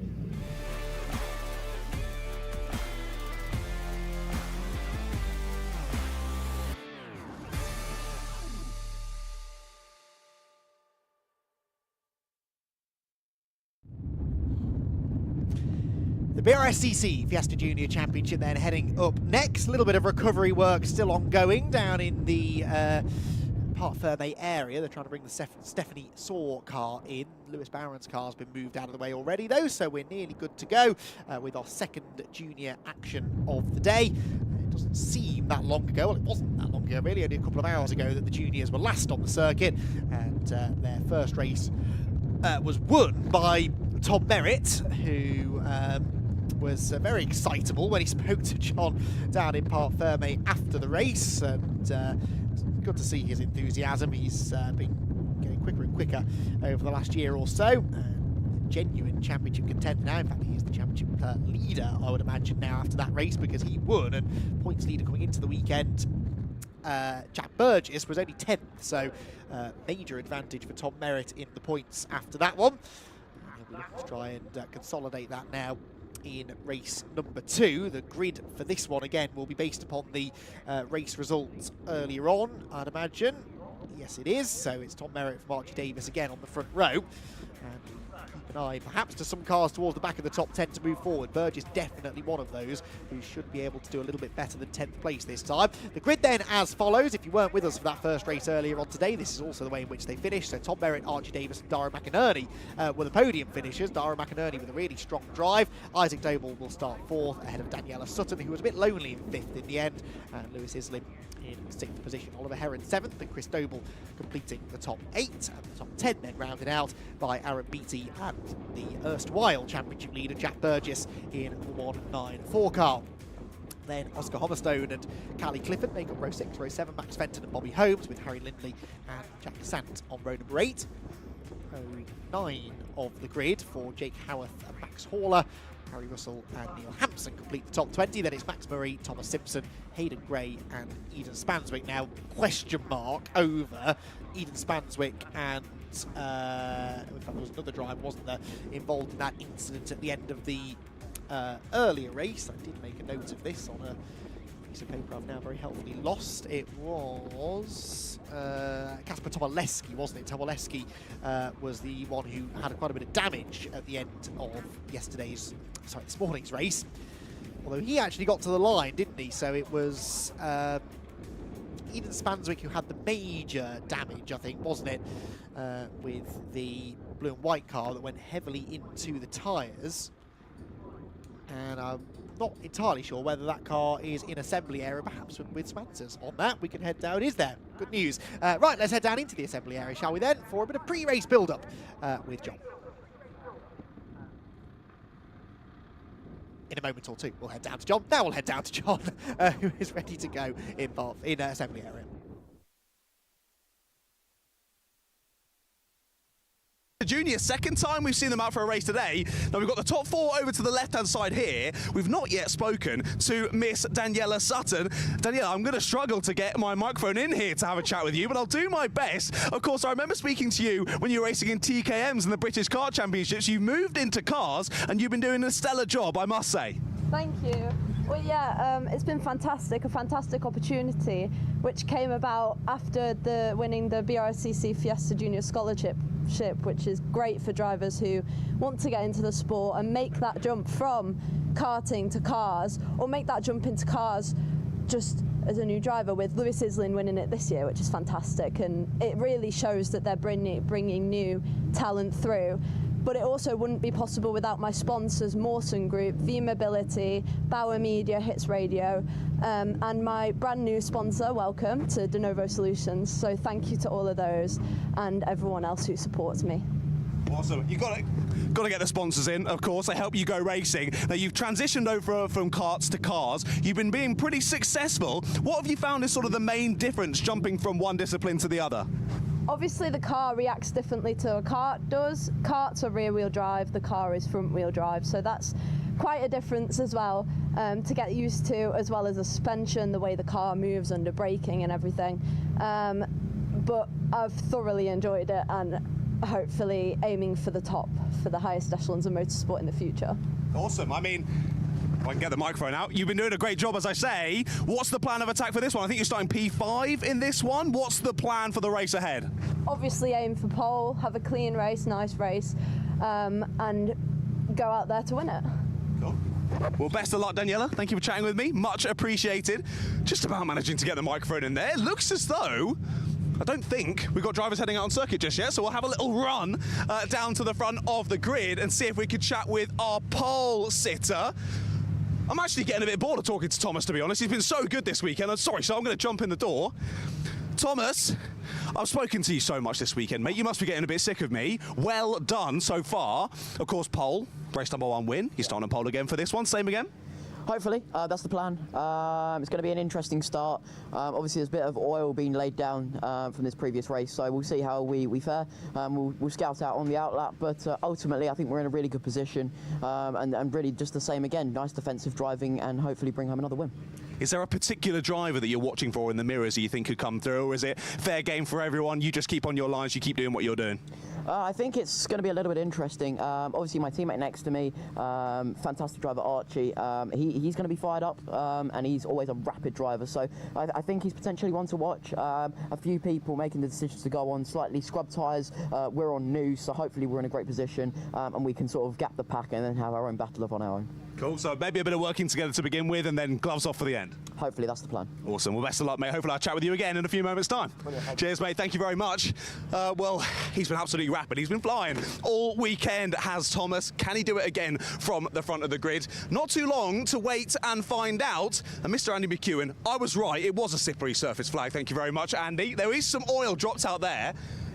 Brscc Fiesta Junior Championship then heading up next. A little bit of recovery work still ongoing down in the Part Ferme area. They're trying to bring the Stephanie Saw car in. Lewis Barron's car's been moved out of the way already though, so we're nearly good to go with our second junior action of the day. It doesn't seem that long ago, well it wasn't that long ago really, only a couple of hours ago that the juniors were last on the circuit, and their first race was won by Tom Merritt, who was very excitable when he spoke to John down in Part Ferme after the race, and good to see his enthusiasm. He's been getting quicker and quicker over the last year or so. Genuine championship contender now. In fact, he is the championship leader, I would imagine, now after that race, because he won, and points leader coming into the weekend, Jack Burgess, was only 10th, so major advantage for Tom Merritt in the points after that one. And we're looking to try and consolidate that now in race number 2. The grid for this one again will be based upon the race results earlier on, I'd imagine. Yes, it is. So it's Tom Merritt from Archie Davis again on the front row. And keep an eye perhaps to some cars towards the back of the top 10 to move forward. Burgess definitely one of those who should be able to do a little bit better than 10th place this time. The grid then as follows. If you weren't with us for that first race earlier on today, this is also the way in which they finished. So Tom Merritt, Archie Davis and Dara McInerney were the podium finishers. Dara McInerney with a really strong drive. Isaac Doble will start 4th ahead of Daniela Sutton, who was a bit lonely in 5th in the end. And Lewis Islin in 6th position. Oliver Heron 7th, and Chris Doble completing the top 8. And the top 10 then rounded out by Aaron Beattie and the erstwhile championship leader Jack Burgess in the 194 car. Then Oscar Hommerstone and Callie Clifford make up row 6, row 7, Max Fenton and Bobby Holmes, with Harry Lindley and Jack Sant on row number 8. Row 9 of the grid for Jake Howarth and Max Horler. Harry Russell and Neil Hampson complete the top 20. Then it's Max Murray, Thomas Simpson, Hayden Gray and Eden Spanswick. Now, question mark over Eden Spanswick and in fact, there was another driver, wasn't there, involved in that incident at the end of the earlier race. I did make a note of this on a piece of paper I've now very helpfully lost. It was Kasper Tomoleski, wasn't it? Tomoleski was the one who had quite a bit of damage at the end of this morning's race. Although he actually got to the line, didn't he? So it was Eden Spanswick who had the major damage, I think, wasn't it? With the blue and white car that went heavily into the tyres. And I'm not entirely sure whether that car is in assembly area, perhaps with Smansers. On that, we can head down. Is there? Good news. Right, let's head down into the assembly area, shall we then, for a bit of pre-race build-up with John. In a moment or two, we'll head down to John. Now we'll head down to John, who is ready to go in assembly area.
Junior, second time we've seen them out for a race today. Now we've got the top 4 over to the left-hand side here. We've not yet spoken to Miss Daniela Sutton. Daniela, I'm going to struggle to get my microphone in here to have a chat with you, but I'll do my best. Of course, I remember speaking to you when you were racing in TKMs and the British Car Championships. You moved into cars and you've been doing a stellar job, I must say.
Thank you. Well, yeah, it's been fantastic, a fantastic opportunity, which came about after winning the Brscc Fiesta Junior Scholarship, which is great for drivers who want to get into the sport and make that jump from karting to cars, or make that jump into cars just as a new driver, with Lewis Islin winning it this year, which is fantastic, and it really shows that they're bringing new talent through. But it also wouldn't be possible without my sponsors, Mawson Group, V Mobility, Bauer Media, Hits Radio, and my brand new sponsor, welcome, to De Novo Solutions. So thank you to all of those and everyone else who supports me.
Awesome. You've got to get the sponsors in, of course. They help you go racing. Now, you've transitioned over from karts to cars. You've been being pretty successful. What have you found is sort of the main difference jumping from one discipline to the other?
Obviously the car reacts differently to a kart does. Karts are rear wheel drive, the car is front wheel drive, so that's quite a difference as well to get used to, as well as the suspension, the way the car moves under braking and everything. But I've thoroughly enjoyed it, and hopefully aiming for the top, for the highest echelons of motorsport in the future.
Awesome. I mean, if I can get the microphone out. You've been doing a great job, as I say. What's the plan of attack for this one? I think you're starting P5 in this one. What's the plan for the race ahead?
Obviously aim for pole, have a clean race, nice race, and go out there to win it.
Cool.
Well, best of luck, Daniela. Thank you for chatting with me. Much appreciated. Just about managing to get the microphone in there. It looks as though, I don't think we've got drivers heading out on circuit just yet, so we'll have a little run down to the front of the grid and see if we could chat with our pole sitter. I'm actually getting a bit bored of talking to Thomas, to be honest. He's been so good this weekend. I'm sorry, so I'm going to jump in the door. Thomas, I've spoken to you so much this weekend, mate. You must be getting a bit sick of me. Well done so far. Of course, pole, race number 1 win. You're starting on pole again for this one. Same again?
Hopefully, that's the plan. It's going to be an interesting start. Obviously, there's a bit of oil being laid down from this previous race, so we'll see how we fare. We'll scout out on the outlap, but ultimately, I think we're in a really good position, and really just the same again. Nice defensive driving, and hopefully bring home another win.
Is there a particular driver that you're watching for in the mirrors that you think could come through, or is it fair game for everyone? You just keep on your lines, you keep doing what you're doing?
I think it's going to be a little bit interesting. Obviously, my teammate next to me, fantastic driver Archie, he's going to be fired up, and he's always a rapid driver. So I think he's potentially one to watch. A few people making the decisions to go on slightly scrub tyres. We're on new, so hopefully we're in a great position, and we can sort of gap the pack and then have our own battle on our own.
Cool, so maybe a bit of working together to begin with and then gloves off for the end.
Hopefully that's the plan.
Awesome, well best of luck, mate. Hopefully I'll chat with you again in a few moments' time. Cheers, mate, thank you very much. Well, he's been absolutely rapid. He's been flying all weekend, has Thomas. Can he do it again from the front of the grid? Not too long to wait and find out. And Mr. Andy McEwen, I was right, it was a slippery surface flag. Thank you very much, Andy. There is some oil dropped out there.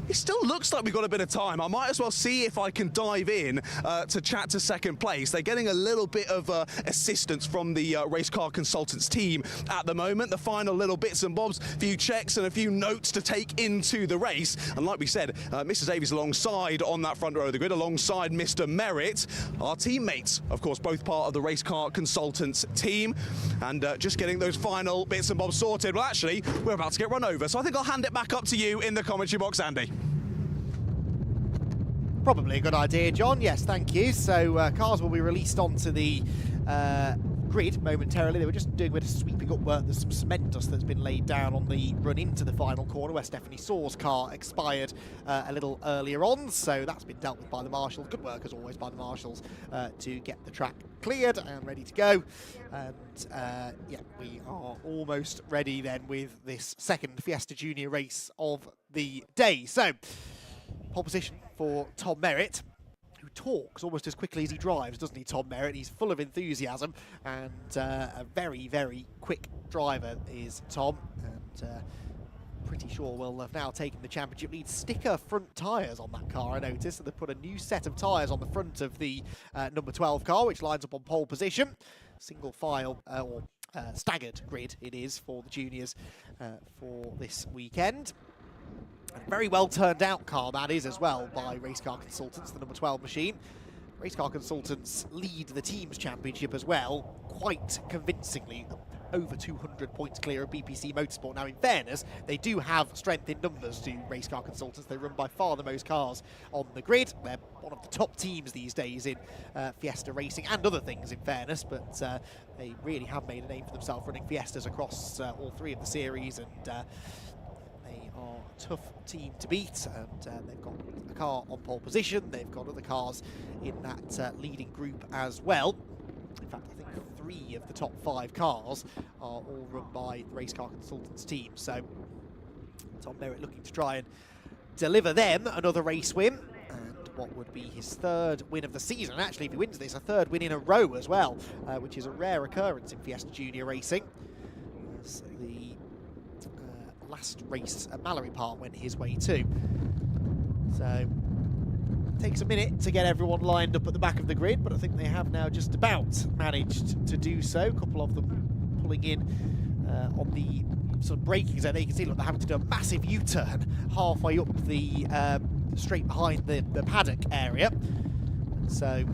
It still looks like we've got a bit of time. I might as well see if I can dive in to chat to second place. They're getting a little bit of assistance from the race car consultants team at the moment. The final little bits and bobs, a few checks and a few notes to take into the race. And like we said, Mr. Davies alongside on that front row of the grid, alongside Mr. Merritt, our teammates, of course, both part of the race car consultants team. And just getting those final bits and bobs sorted. Well, actually, we're about to get run over. So I think I'll hand it back up to you in the commentary box, Andy.
Probably a good idea, John. Yes, thank you. So cars will be released onto the grid momentarily. They were just doing a bit of sweeping up work. There's some cement dust that's been laid down on the run into the final corner where Stephanie Saw's car expired a little earlier on. So that's been dealt with by the marshals. Good work, as always, by the marshals to get the track cleared and ready to go. And yeah, we are almost ready then with this second Fiesta Junior race of the day. So, pole position for Tom Merritt, who talks almost as quickly as he drives, doesn't he, Tom Merritt? He's full of enthusiasm, and a very, very quick driver is Tom, and pretty sure will have now taken the championship lead. Sticker front tyres on that car, I noticed, so they put a new set of tyres on the front of the number 12 car, which lines up on pole position. Single file, or staggered grid it is for the juniors for this weekend. A very well turned out car that is as well by Race Car Consultants, the number 12 machine. Race Car Consultants lead the team's championship as well, quite convincingly, over 200 points clear of BPC Motorsport. Now, in fairness, they do have strength in numbers to Race Car Consultants. They run by far the most cars on the grid. They're one of the top teams these days in Fiesta racing and other things, in fairness, but they really have made a name for themselves running Fiestas across all three of the series, and they are a tough team to beat, and they've got a car on pole position. They've got other cars in that leading group as well. In fact, I think 3 of the top 5 cars are all run by the Race Car Consultants team. So Tom Merritt looking to try and deliver them another race win, and what would be his 3rd win of the season. And actually, if he wins this, a 3rd win in a row as well, which is a rare occurrence in Fiesta Junior racing. As the last race at Mallory Park went his way too. So takes a minute to get everyone lined up at the back of the grid, but I think they have now just about managed to do so. A couple of them pulling in on the sort of braking zone. There you can see, look, they're having to do a massive U-turn halfway up the straight behind the paddock area. So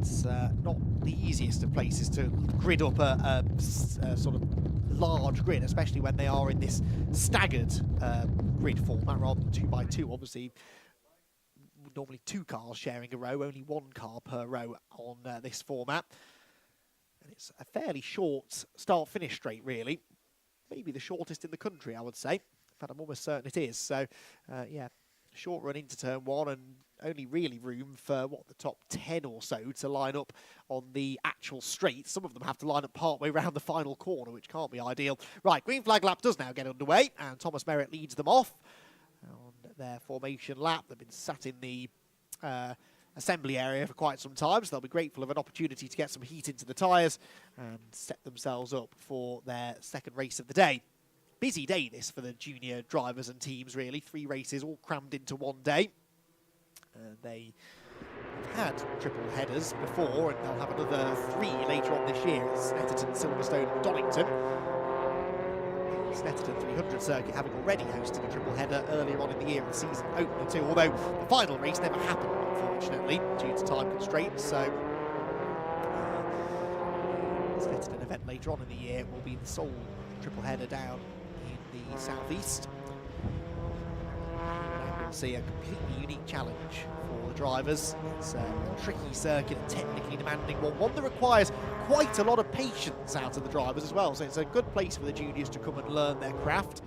it's not the easiest of places to grid up a sort of large grid, especially when they are in this staggered grid format rather than 2x2. Obviously, normally 2 cars sharing a row, only 1 car per row on this format. And it's a fairly short start-finish straight, really. Maybe the shortest in the country, I would say. In fact, I'm almost certain it is. So, yeah, short run into turn 1 and only really room for, what, the top 10 or so to line up on the actual straight. Some of them have to line up partway around the final corner, which can't be ideal. Right, green flag lap does now get underway, and Thomas Merritt leads them off on their formation lap. They've been sat in the assembly area for quite some time, so they'll be grateful of an opportunity to get some heat into the tyres and set themselves up for their second race of the day. Busy day this for the junior drivers and teams, really. 3 races all crammed into one day. They have had triple headers before, and they'll have another 3 later on this year at Snetterton, Silverstone and Donington. The Snetterton 300 circuit having already hosted a triple header earlier on in the year in the season opener too, although the final race never happened, unfortunately, due to time constraints. So the Snetterton event later on in the year will be the sole triple header down in the southeast. We'll see a completely unique challenge for the drivers. It's a tricky circuit, a technically demanding one that requires quite a lot of patience out of the drivers as well. So it's a good place for the juniors to come and learn their craft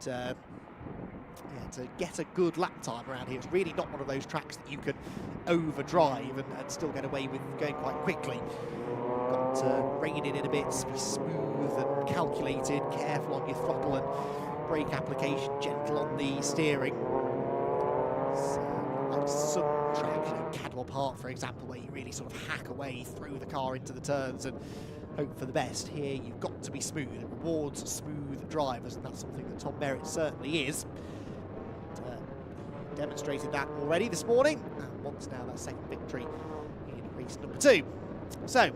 and yeah, to get a good lap time around here. It's really not one of those tracks that you can overdrive and still get away with going quite quickly. Got to rein it in a bit, be smooth and calculated, careful on your throttle and brake application, gentle on the steering. Like some tracks, you know, Cadwell Park, for example, where you really sort of hack away, throw the car into the turns and hope for the best. Here, you've got to be smooth. It rewards smooth drivers, and that's something that Tom Merritt certainly is. Demonstrated that already this morning, and wants now that second victory in race number 2. So,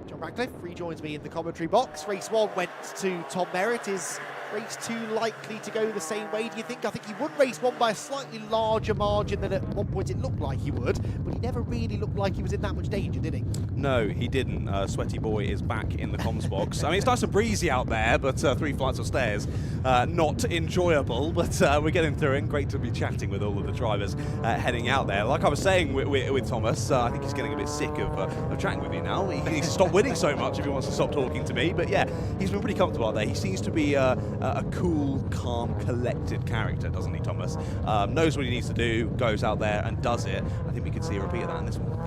John Ratcliffe rejoins me in the commentary box. Race 1 went to Tom Merritt. Is race 2 likely to go the same way, do you think? I think he won race 1 by a slightly larger margin than at one point it looked like he would, but he never really looked like he was in that much danger, did he?
No, he didn't. Sweaty Boy is back in the comms box. I mean, it's nice and breezy out there, but 3 flights of stairs, not enjoyable, but we're getting through it. Great to be chatting with all of the drivers heading out there. Like I was saying with Thomas, I think he's getting a bit sick of chatting with me now. He needs to stop winning so much if he wants to stop talking to me, but yeah, he's been pretty comfortable out there. He seems to be a cool, calm, collected character, doesn't he, Thomas? Knows what he needs to do, goes out there and does it. I think we could see a repeat of that in this one.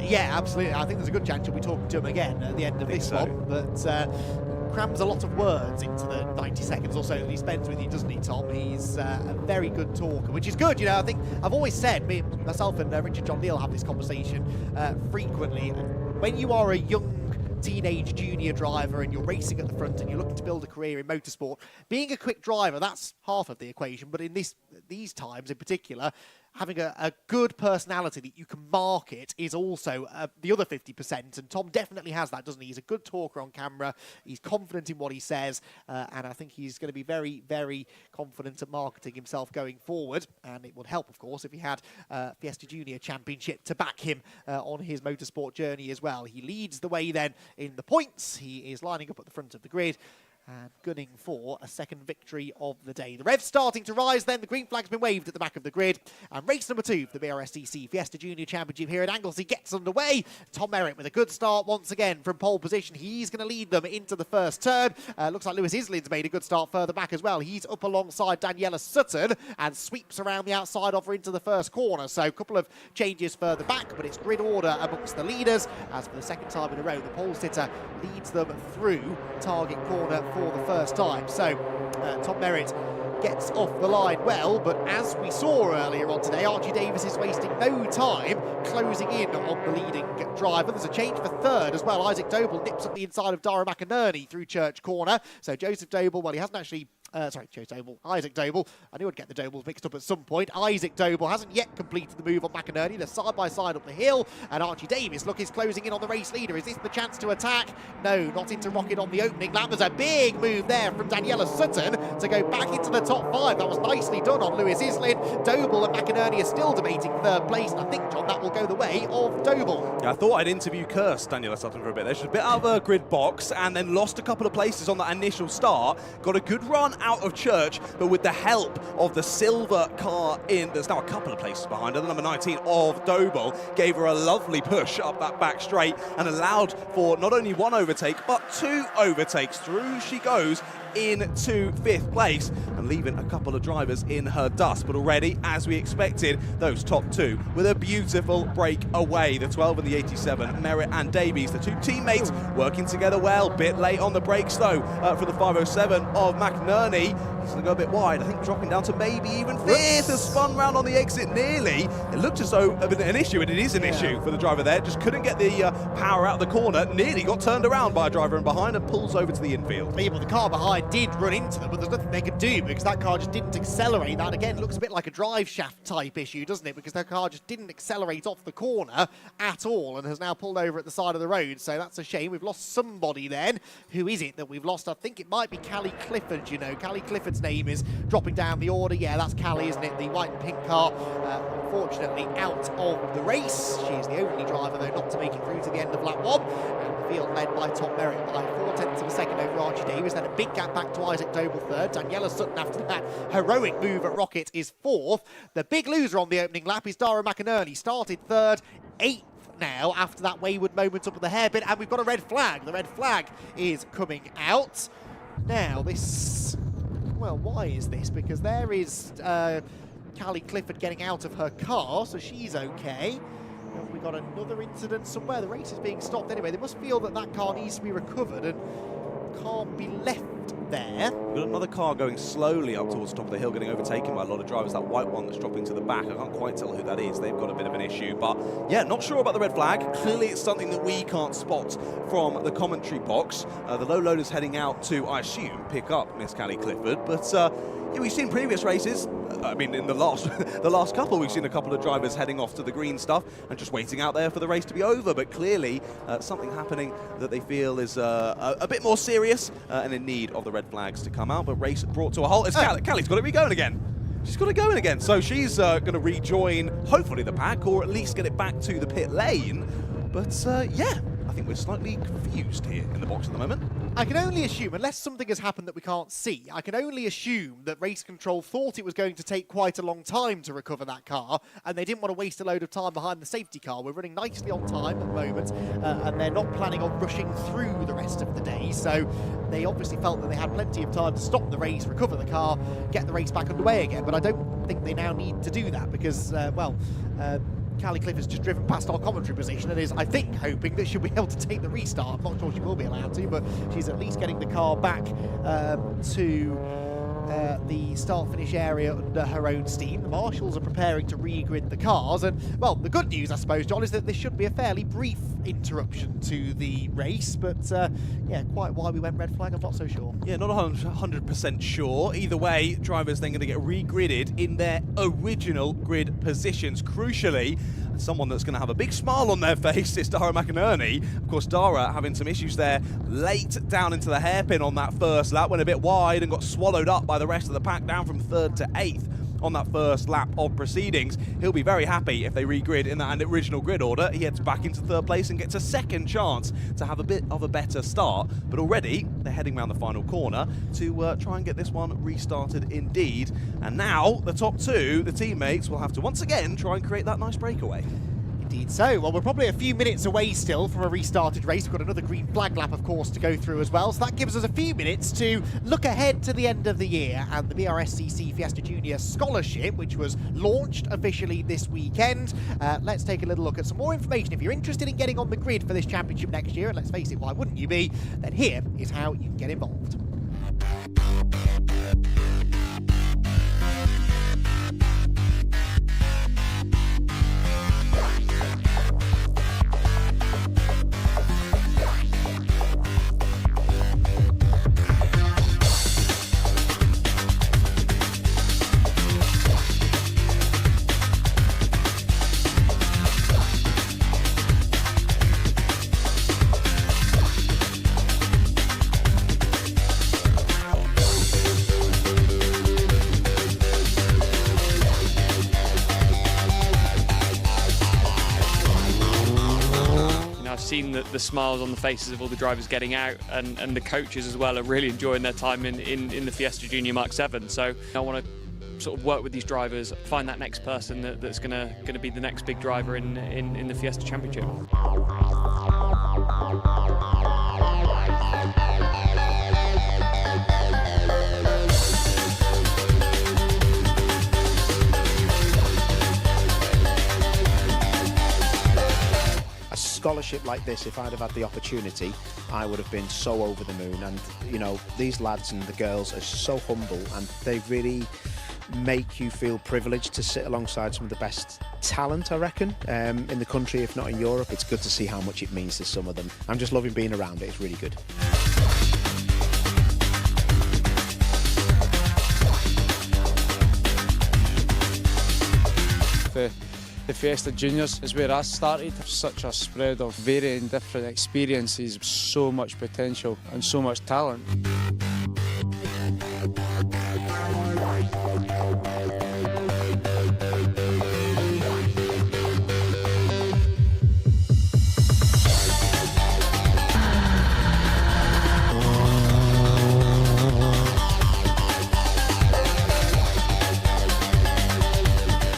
Yeah, absolutely. I think there's a good chance you'll be talking to him again at the end of this one, but crams a lot of words into the 90 seconds or so that he spends with you, doesn't he, Tom? He's a very good talker, which is good. You know, I think I've always said, myself and Richard John Neal have this conversation frequently. When you are a young teenage junior driver and you're racing at the front and you're looking to build a career in motorsport, being a quick driver, that's half of the equation. But in these times in particular, having a good personality that you can market is also the other 50%. And Tom definitely has that, doesn't he? He's a good talker on camera. He's confident in what he says. And I think he's going to be very, very confident at marketing himself going forward. And it would help, of course, if he had Fiesta Junior Championship to back him on his motorsport journey as well. He leads the way then in the points. He is lining up at the front of the grid and gunning for a second victory of the day. The rev's starting to rise then. The green flag's been waved at the back of the grid. And race number 2 for the Brscc Fiesta Junior Championship here at Anglesey gets underway. Tom Merritt with a good start once again from pole position. He's going to lead them into the first turn. Looks like Lewis Islin's made a good start further back as well. He's up alongside Daniela Sutton and sweeps around the outside of her into the first corner. So a couple of changes further back, but it's grid order amongst the leaders. As for the second time in a row, the pole sitter leads them through target corner for the first time. So Tom Merritt gets off the line well, but as we saw earlier on today, Archie Davis is wasting no time closing in on the leading driver. There's a change for third as well. Isaac Doble nips up the inside of Dara McInerney through Church Corner. So Joseph Doble, well, he hasn't actually Isaac Doble. I knew I'd get the Dobles mixed up at some point. Isaac Doble hasn't yet completed the move on McInerney. They're side by side up the hill, and Archie Davis, look, is closing in on the race leader. Is this the chance to attack? No, not into Rocket on the opening lap. There's a big move there from Daniela Sutton to go back into the top 5. That was nicely done on Lewis Islin. Doble and McInerney are still debating third place. I think, John, that will go the way of Doble.
Yeah, I thought I'd interview Daniela Sutton for a bit. She's a bit out of a grid box and then lost a couple of places on that initial start. Got a good run out of church, but with the help of the silver car in, there's now a couple of places behind her, the number 19 of Doble gave her a lovely push up that back straight and allowed for not only one overtake, but 2 overtakes. Through she goes into 5th place and leaving a couple of drivers in her dust. But already, as we expected, those top 2 with a beautiful break away. The 12 and the 87, Merritt and Davies, the 2 teammates working together well. Bit late on the brakes though for the 507 of McNerney. He's going to go a bit wide, I think dropping down to maybe even 5th. Has spun round on the exit nearly. It looked as though an issue, and it is an issue for the driver there. Just couldn't get the power out of the corner. Nearly got turned around by a driver in behind and pulls over to the infield.
Yeah, but the car behind did run into them, but there's nothing they could do because that car just didn't accelerate. That again looks a bit like a drive shaft type issue, doesn't it? Because their car just didn't accelerate off the corner at all and has now pulled over at the side of the road. So that's a shame. We've lost somebody then. Who is it that we've lost? I think it might be Callie Clifford, you know. Callie Clifford's name is dropping down the order. Yeah, that's Callie, isn't it? The white and pink car, unfortunately, out of the race. She is the only driver, though, not to make it through to the end of lap 1. And the field led by Tom Merritt by 0.4 of a second over Archie Davies. Then a big gap back to Isaac Doble 3rd. Daniela Sutton after that heroic move at Rocket is 4th. The big loser on the opening lap is Dara McInerney. Started 3rd, 8th now after that wayward moment up at the hairpin. And we've got a red flag. The red flag is coming out. Now, this... Well, why is this? Because there is Callie Clifford getting out of her car, so she's okay. And we got another incident somewhere. The race is being stopped anyway. They must feel that that car needs to be recovered and can't be left there.
We've got another car going slowly up towards the top of the hill, getting overtaken by a lot of drivers. That white one that's dropping to the back, I can't quite tell who that is. They've got a bit of an issue, but yeah, not sure about the red flag. Clearly it's something that we can't spot from the commentary box. The low loader's heading out to, I assume, pick up Miss Callie Clifford, but yeah, we've seen previous races. I mean, in the last couple, we've seen a couple of drivers heading off to the green stuff and just waiting out there for the race to be over. But clearly, something happening that they feel is a bit more serious and in need of the red flags to come out. But race brought to a halt. Callie's got it re-going again. She's got it going again. So she's going to rejoin, hopefully, the pack, or at least get it back to the pit lane. But yeah, I think we're slightly confused here in the box at the moment.
I can only assume, unless something has happened that we can't see, I can only assume that race control thought it was going to take quite a long time to recover that car, and they didn't want to waste a load of time behind the safety car. We're running nicely on time at the moment, and they're not planning on rushing through the rest of the day, so they obviously felt that they had plenty of time to stop the race, recover the car, get the race back underway again, but I don't think they now need to do that because, Callie Clifford's just driven past our commentary position and is, I think, hoping that she'll be able to take the restart. I'm not sure she will be allowed to, but she's at least getting the car back to the start-finish area under her own steam. The marshals are preparing to re-grid the cars, and, well, the good news, I suppose, John, is that this should be a fairly brief interruption to the race, but, yeah, quite why we went red flag, I'm not so sure.
Yeah, not 100% sure. Either way, drivers then going to get re-gridded in their original grid positions. Crucially, someone that's going to have a big smile on their face is Dara McInerney. Of course, Dara having some issues there late down into the hairpin on that first lap, went a bit wide and got swallowed up by the rest of the pack, down from 3rd to 8th on that first lap of proceedings. He'll be very happy if they re-grid in that original grid order. He heads back into 3rd place and gets a second chance to have a bit of a better start. But already they're heading around the final corner to try and get this one restarted indeed. And now the top 2, the teammates, will have to once again try and create that nice breakaway.
Indeed so. Well, we're probably a few minutes away still from a restarted race. We've got another green flag lap, of course, to go through as well. So that gives us a few minutes to look ahead to the end of the year and the Brscc Fiesta Junior Scholarship, which was launched officially this weekend. Let's take a little look at some more information. If you're interested in getting on the grid for this championship next year, and let's face it, why wouldn't you be, then here is how you can get involved.
seen the smiles on the faces of all the drivers getting out, and the coaches as well are really enjoying their time in the Fiesta Junior Mark 7. So I want to sort of work with these drivers, find that next person that's going to be the next big driver in the Fiesta Championship.
Scholarship like this, if I'd have had the opportunity, I would have been so over the moon. And you know, these lads and the girls are so humble, and they really make you feel privileged to sit alongside some of the best talent, I reckon, in the country, if not in Europe. It's good to see how much it means to some of them. I'm just loving being around it. It's really good.
The Fiesta Juniors is where I started. Such a spread of varying different experiences, so much potential and so much talent.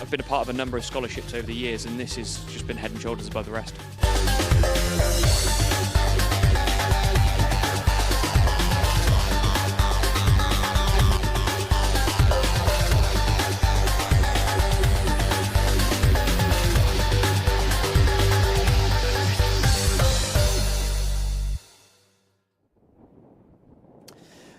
I've been a part of a number of scholarships over the years, and this has just been head and shoulders above the rest.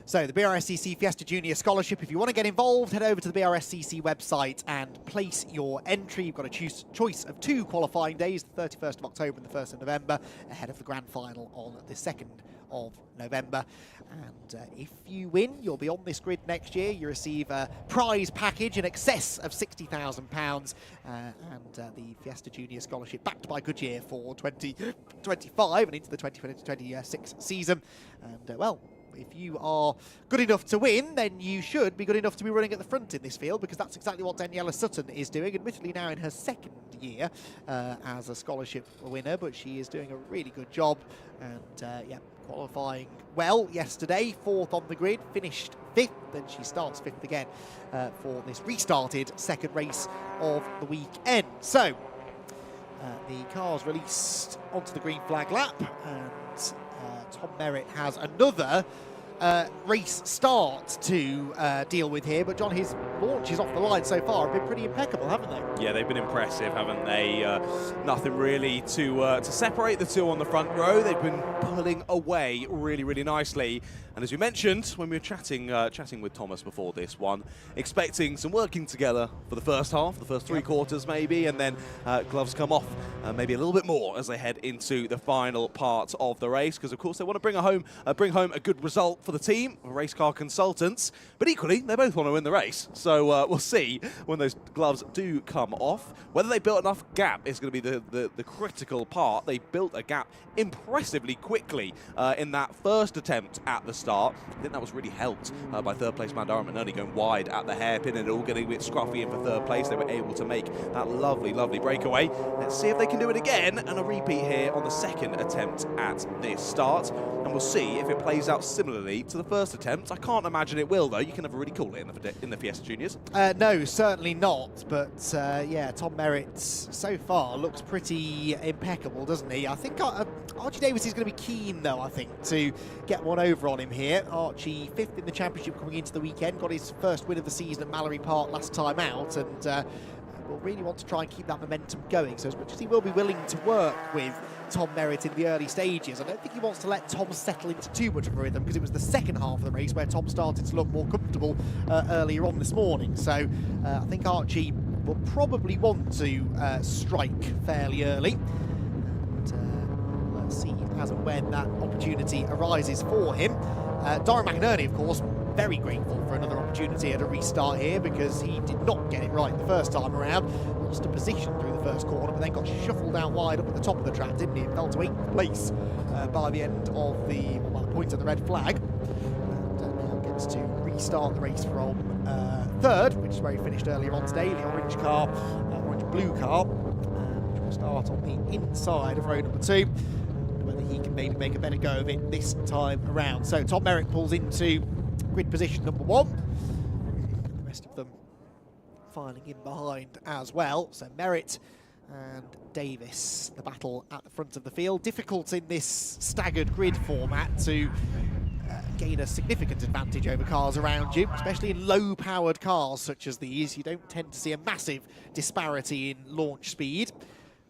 So the Brscc Fiesta Junior Scholarship, if you want to get involved, head over to the Brscc website and place your entry. You've got a choice of 2 qualifying days, the 31st of October and the 1st of November, ahead of the grand final on the 2nd of November. And if you win, you'll be on this grid next year. You receive a prize package in excess of £60,000 and the Fiesta Junior Scholarship backed by Goodyear for 2025 and into the 2026 season. And well, if you are good enough to win, then you should be good enough to be running at the front in this field, because that's exactly what Daniela Sutton is doing, admittedly now in her 2nd year as a scholarship winner, but she is doing a really good job and yeah, qualifying well yesterday, 4th on the grid, finished 5th, and she starts 5th again for this restarted 2nd race of the weekend. So the car's released onto the green flag lap, and Tom Merritt has another race start to deal with here. But John, his launches off the line so far have been pretty impeccable, haven't they?
Yeah, they've been impressive, haven't they? Nothing really to separate the two on the front row. They've been pulling away really, really nicely. And as we mentioned when we were chatting with Thomas before this one, expecting some working together for the first half, the first 3 quarters maybe, and then gloves come off maybe a little bit more as they head into the final part of the race, because of course they want to bring home a good result for the team, race car consultants, but equally they both want to win the race. So we'll see when those gloves do come off. Whether they built enough gap is going to be the critical part. They built a gap impressively quickly in that first attempt at the start. I think that was really helped by 3rd place Mandara McNerney going wide at the hairpin and all getting a bit scruffy in for 3rd place. They were able to make that lovely, lovely breakaway. Let's see if they can do it again, and a repeat here on the 2nd attempt at this start. And we'll see if it plays out similarly to the first attempt. I can't imagine it will, though. You can never really call it in the Fiesta Juniors.
No, certainly not. But yeah, Tom Merritt so far looks pretty impeccable, doesn't he? I think Archie Davis is going to be keen, though, I think, to get one over on him here. Archie, 5th in the championship coming into the weekend, got his first win of the season at Mallory Park last time out, and will really want to try and keep that momentum going. So as much as he will be willing to work with Tom Merritt in the early stages, I don't think he wants to let Tom settle into too much of a rhythm, because it was the 2nd half of the race where Tom started to look more comfortable earlier on this morning. So I think Archie will probably want to strike fairly early. And let's see as and when that opportunity arises for him. Darren McInerney, of course, very grateful for another opportunity at a restart here, because he did not get it right the first time around. Lost a position through the first corner, but then got shuffled out wide up at the top of the track, didn't he? And fell to 8th place by the end of the point of the red flag. And now gets to restart the race from 3rd, which is where he finished earlier on today, the orange-blue car, which will start on the inside of row number 2. he can maybe make a better go of it this time around. So Tom Merritt pulls into grid position number 1. The rest of them filing in behind as well. So Merritt and Davis, the battle at the front of the field. Difficult in this staggered grid format to gain a significant advantage over cars around you, especially in low-powered cars such as these. You don't tend to see a massive disparity in launch speed.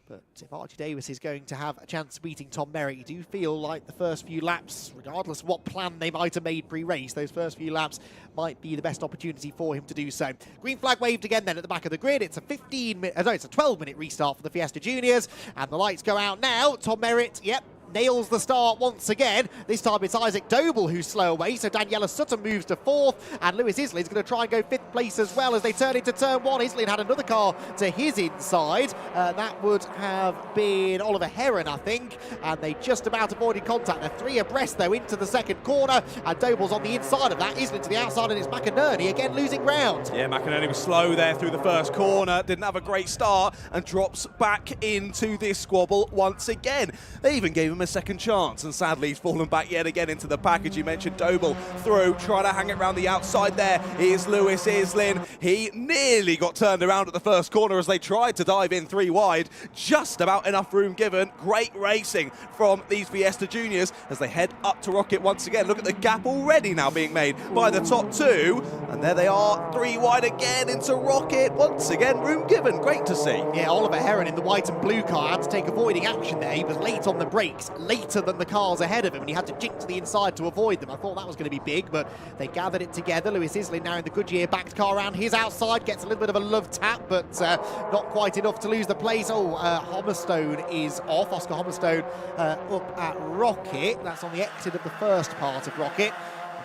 But if Archie Davis is going to have a chance of beating Tom Merritt, you do feel like the first few laps, regardless of what plan they might have made pre-race, those first few laps might be the best opportunity for him to do so. Green flag waved again then at the back of the grid. It's a 12-minute restart for the Fiesta Juniors, and the lights go out now. Tom Merritt, yep, nails the start once again. This time it's Isaac Doble who's slow away, so Daniela Sutton moves to 4th, and Lewis Islin's going to try and go 5th place as well as they turn into turn 1. Islin had another car to his inside. That would have been Oliver Heron, I think, and they just about avoided contact. They're 3 abreast, though, into the second corner, and Doble's on the inside of that. Islin to the outside, and it's McInerney again losing ground.
Yeah, McInerney was slow there through the first corner, didn't have a great start, and drops back into this squabble once again. They even gave him a second chance, and sadly he's fallen back yet again into the package. You mentioned Doble through, trying to hang it around the outside there. Here's Lewis Islin. He nearly got turned around at the first corner as they tried to dive in 3 wide. Just about enough room given. Great racing from these Fiesta Juniors as they head up to Rocket once again. Look at the gap already now being made by the top 2, and there they are, 3 wide again into Rocket. Once again, room given. Great to see.
Yeah, Oliver Heron in the white and blue car had to take avoiding action there. He was late on the brakes, later than the cars ahead of him, and he had to jink to the inside to avoid them. I thought that was going to be big, but they gathered it together. Lewis Islin now in the Goodyear backed car around his outside, gets a little bit of a love tap, but not quite enough to lose the place. Hummerstone is off. Oscar Hummerstone up at Rocket. That's on the exit of the first part of Rocket.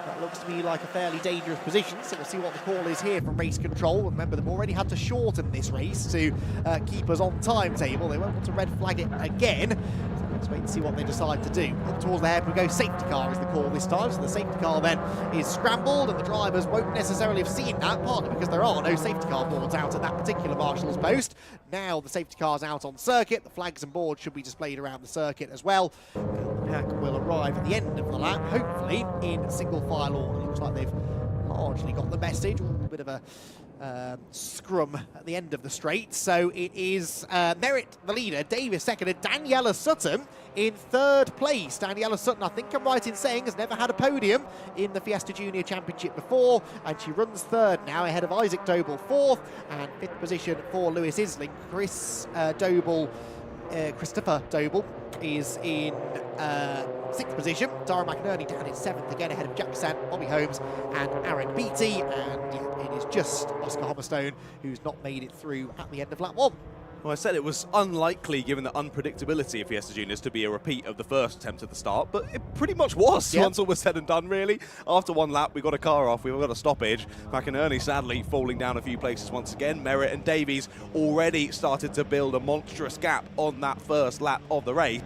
That looks to me like a fairly dangerous position, so we'll see what the call is here from race control. Remember, they've already had to shorten this race to keep us on timetable. They won't want to red flag it again. So let's wait and see what they decide to do. Up towards the head we go. Safety car is the call this time, so the safety car then is scrambled, and the drivers won't necessarily have seen that, partly because there are no safety car boards out at that particular marshal's post. Now the safety car's out on circuit. The flags and boards should be displayed around the circuit as well. The pack will arrive at the end of the lap, hopefully in single file order. Looks like they've largely got the message. A little bit of a scrum at the end of the straight. So it is Merritt the leader, Davis second, and Daniela Sutton in 3rd place. Daniela Sutton, I think I'm right in saying, has never had a podium in the Fiesta Junior Championship before, and she runs 3rd now ahead of Isaac Doble 4th, and 5th position for Lewis Isling. Christopher Doble is in 6th position. Dara McInerney down in 7th again ahead of Jack Sant, Bobby Holmes and Aaron Beattie, and yeah, it is just Oscar Hummerstone who's not made it through at the end of lap 1.
Well, I said it was unlikely, given the unpredictability of Fiesta Juniors, to be a repeat of the first attempt at the start, but it pretty much was once all was said and done, really. After 1 lap, we got a car off, we got a stoppage. McInerney, sadly, falling down a few places once again. Merritt and Davies already started to build a monstrous gap on that first lap of the race.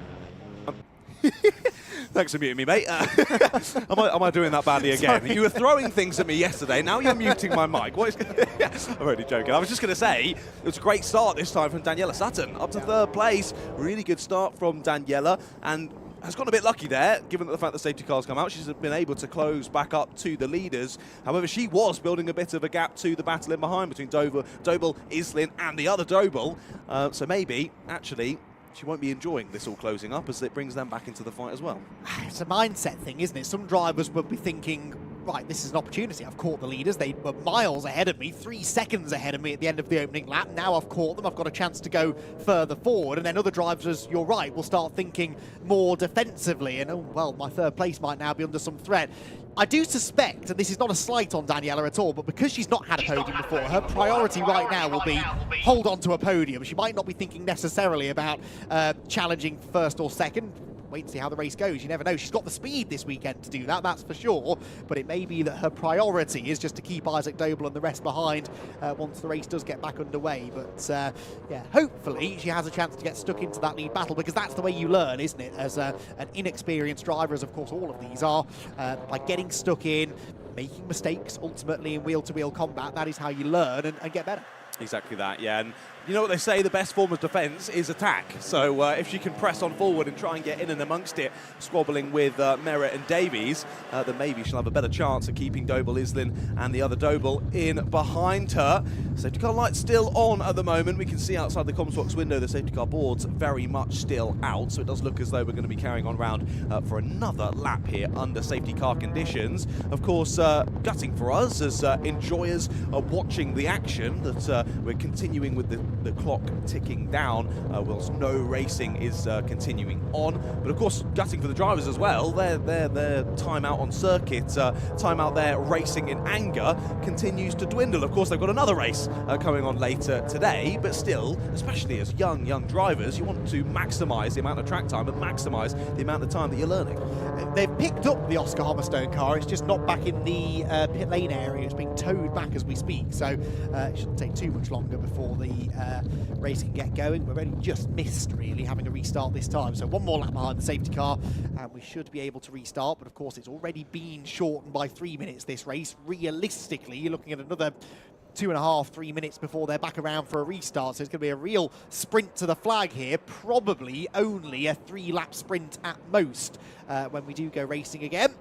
Thanks for muting me, mate. Am I doing that badly again? Sorry. You were throwing things at me yesterday, now you're muting my mic. What is I'm only joking. I was just going to say, it was a great start this time from Daniela Sutton, up to 3rd place. Really good start from Daniela, and has got a bit lucky there, given the fact that safety cars come out. She's been able to close back up to the leaders. However, she was building a bit of a gap to the battle in behind between Doble, Islin, and the other Doble. So maybe, actually, she won't be enjoying this all closing up as it brings them back into the fight as well.
It's a mindset thing, isn't it? Some drivers will be thinking, right, this is an opportunity. I've caught the leaders. They were miles ahead of me, 3 seconds ahead of me at the end of the opening lap. Now I've caught them. I've got a chance to go further forward. And then other drivers, you're right, will start thinking more defensively. And, oh, well, my 3rd place might now be under some threat. I do suspect, and this is not a slight on Daniela at all, but because she's not had a podium before, her priority right now will be hold on to a podium. She might not be thinking necessarily about challenging 1st or 2nd. Wait and see how the race goes. You never know. She's got the speed this weekend to do that, that's for sure. But it may be that her priority is just to keep Isaac Doble and the rest behind once the race does get back underway. But yeah, hopefully she has a chance to get stuck into that lead battle, because that's the way you learn, isn't it? As an inexperienced driver, as of course all of these are, by getting stuck in, making mistakes ultimately in wheel-to-wheel combat. That is how you learn and get better.
Exactly that, yeah. And you know what they say, the best form of defence is attack. So if she can press on forward and try and get in and amongst it, squabbling with Merritt and Davies, then maybe she'll have a better chance of keeping Doble Islin and the other Doble in behind her. Safety car lights still on at the moment. We can see outside the comms box window the safety car board's very much still out, so it does look as though we're going to be carrying on round for another lap here under safety car conditions. Of course, gutting for us as enjoyers are watching the action that we're continuing with the clock ticking down whilst no racing is continuing on. But of course, gutting for the drivers as well. Their time out on circuit, time out there racing in anger continues to dwindle. Of course, they've got another race coming on later today, but still, especially as young drivers, you want to maximise the amount of track time and maximise the amount of time that you're learning.
They've picked up the Oscar Hummerstone car. It's just not back in the pit lane area. It's being towed back as we speak, so it shouldn't take too much longer before the race can get going. We've only just missed, really, having a restart this time. So one more lap behind the safety car, and we should be able to restart. But of course, it's already been shortened by 3 minutes, this race. Realistically, you're looking at another 2.5, 3 minutes before they're back around for a restart. So it's going to be a real sprint to the flag here. Probably only a 3-lap sprint at most when we do go racing again.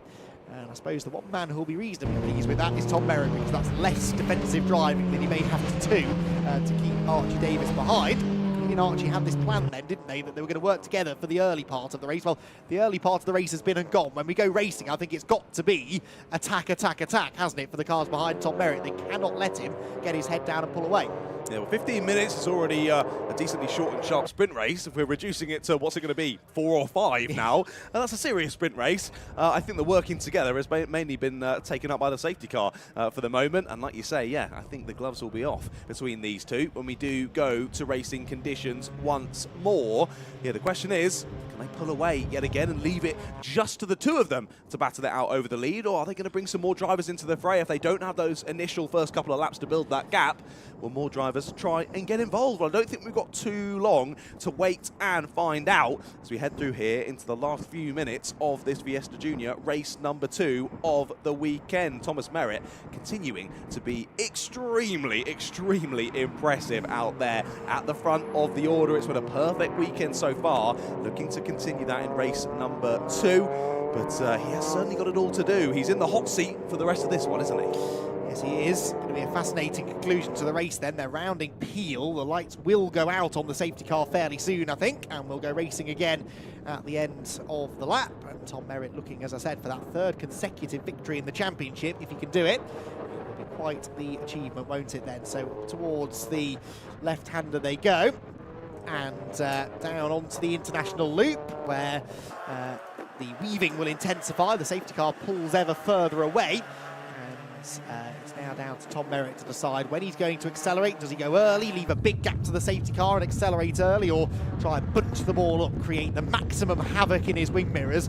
And I suppose the one man who'll be reasonably pleased with that is Tom Merritt, because that's less defensive driving than he may have to do to keep Archie Davis behind. He and Archie had this plan then, didn't they, that they were going to work together for the early part of the race. Well, the early part of the race has been and gone. When we go racing, I think it's got to be attack, attack, attack, hasn't it, for the cars behind Tom Merritt. They cannot let him get his head down and pull away.
Yeah, well, 15 minutes is already a decently short and sharp sprint race. If we're reducing it to, what's it going to be, 4 or 5 now, and that's a serious sprint race. I think the working together has mainly been taken up by the safety car for the moment. And like you say, yeah, I think the gloves will be off between these two when we do go to racing conditions once more. Yeah, the question is, can they pull away yet again and leave it just to the two of them to battle it out over the lead? Or are they going to bring some more drivers into the fray if they don't have those initial first couple of laps to build that gap? Will more drivers try and get involved? Well, I don't think we've got too long to wait and find out as we head through here into the last few minutes of this Fiesta Junior race number 2 of the weekend. Thomas Merritt continuing to be extremely impressive out there at the front of the order. It's been a perfect weekend so far, looking to continue that in race number 2. But he has certainly got it all to do. He's in the hot seat for the rest of this one, isn't he?
Yes, he is. Going to be a fascinating conclusion to the race then. They're rounding Peel. The lights will go out on the safety car fairly soon, I think, and we'll go racing again at the end of the lap. And Tom Merritt looking, as I said, for that 3rd consecutive victory in the championship. If he can do it, it will be quite the achievement, won't it then? So towards the left-hander they go, and down onto the international loop, where the weaving will intensify. The safety car pulls ever further away. It's now down to Tom Merritt to decide when he's going to accelerate. Does he go early, leave a big gap to the safety car and accelerate early, or try and bunch the ball up, create the maximum havoc in his wing mirrors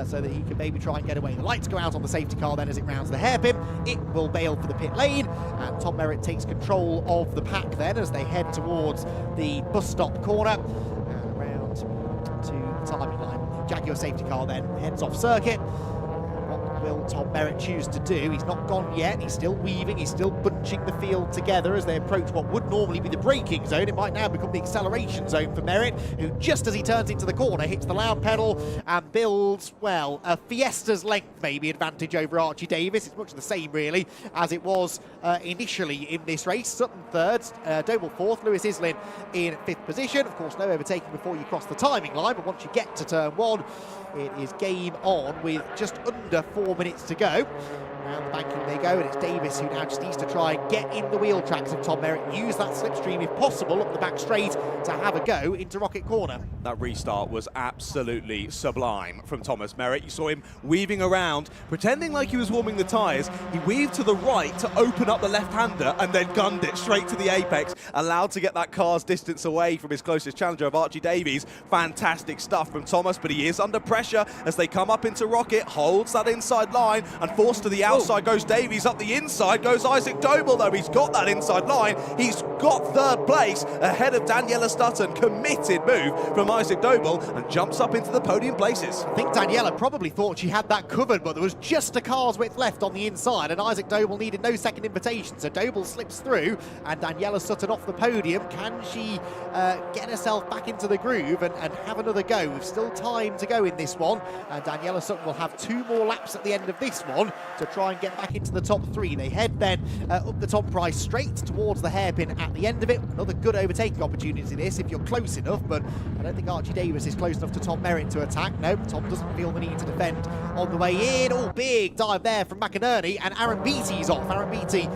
so that he can maybe try and get away? The lights go out on the safety car then as it rounds the hairpin. It will bail for the pit lane, and Tom Merritt takes control of the pack then as they head towards the bus stop corner and around to the timing line. Jaguar safety car then heads off circuit. Will Tom Merritt choose to do? He's not gone yet. He's still weaving. He's still bunching the field together as they approach what would normally be the braking zone. It might now become the acceleration zone for Merritt, who just as he turns into the corner hits the loud pedal and builds, well, a Fiesta's length maybe advantage over Archie Davis. It's much the same really as it was initially in this race. Sutton 3rd, Doble 4th, Lewis Islin in 5th position. Of course, no overtaking before you cross the timing line, but once you get to turn 1, it is game on with just under 4 minutes to go. Around the banking they go, and it's Davis who now just needs to try and get in the wheel tracks of Tom Merritt, use that slipstream if possible up the back straight to have a go into Rocket Corner.
That restart was absolutely sublime from Thomas Merritt. You saw him weaving around, pretending like he was warming the tyres. He weaved to the right to open up the left-hander and then gunned it straight to the apex, allowed to get that car's distance away from his closest challenger of Archie Davies. Fantastic stuff from Thomas, but he is under pressure as they come up into Rocket, holds that inside line and forced to the outside goes Davies. Up the inside goes Isaac Doble, though. He's got that inside line. He's got third place ahead of Daniela Stutton. Committed move from Isaac Doble and jumps up into the podium places.
I think Daniela probably thought she had that covered, but there was just a car's width left on the inside, and Isaac Doble needed no second invitation, so Doble slips through, and Daniela Sutton off the podium. Can she get herself back into the groove and have another go? We've still time to go in this one, and Daniela Sutton will have 2 more laps at the end of this one to try and get back into the top 3. They head then up the Tom Price straight towards the hairpin at the end of it. Another good overtaking opportunity this if you're close enough, but I don't think Archie Davis is close enough to Tom Merritt to attack. No, Tom doesn't feel the need to defend on the way in. Oh, big dive there from McInerney, and Aaron Beattie's off. Aaron Beattie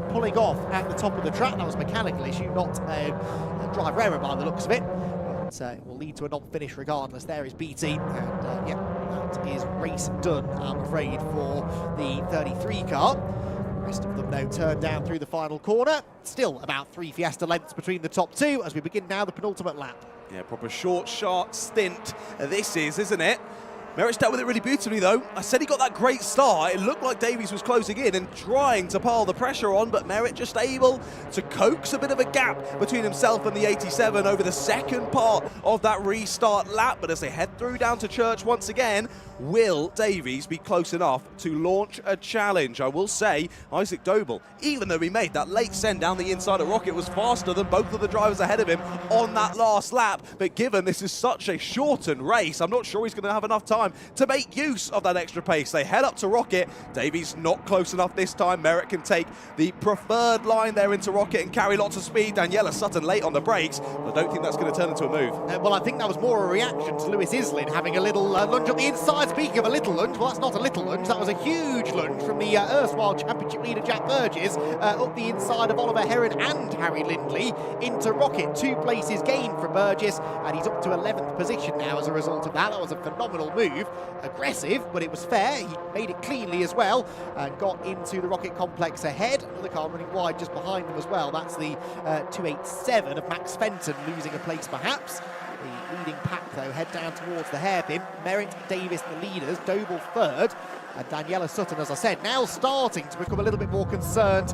pulling off at the top of the track. That was a mechanical issue, not a driver error by the looks of it. But it will lead to a non-finish regardless. There is Beattie, and yeah, that is race done, I'm afraid, for the 33 car. The rest of them, though, turn down through the final corner. Still about 3 Fiesta lengths between the top 2 as we begin now the penultimate lap.
Yeah, proper short, sharp stint this is, isn't it? Merritt's dealt with it really beautifully, though. I said he got that great start. It looked like Davies was closing in and trying to pile the pressure on, but Merritt just able to coax a bit of a gap between himself and the 87 over the second part of that restart lap. But as they head through down to Church once again, will Davies be close enough to launch a challenge? I will say Isaac Doble, even though he made that late send down the inside of Rocket, was faster than both of the drivers ahead of him on that last lap. But given this is such a shortened race, I'm not sure he's going to have enough time to make use of that extra pace. They head up to Rocket. Davies not close enough this time. Merritt can take the preferred line there into Rocket and carry lots of speed. Daniela Sutton late on the brakes, but I don't think that's going to turn into a move.
Well, I think that was more a reaction to Lewis Islin having a little lunge on the inside. Speaking of a little lunge, well, that's not a little lunge, that was a huge lunge from the erstwhile championship leader Jack Burgess up the inside of Oliver Heron and Harry Lindley into Rocket. 2 places gained for Burgess, and he's up to 11th position now as a result of that. That was a phenomenal move. Aggressive, but it was fair. He made it cleanly as well and got into the Rocket complex ahead. Another car running wide just behind them as well. That's the 287 of Max Fenton, losing a place perhaps. The leading pack, though, head down towards the hairpin. Merritt, Davis, the leaders. Doble third. And Daniela Sutton, as I said, now starting to become a little bit more concerned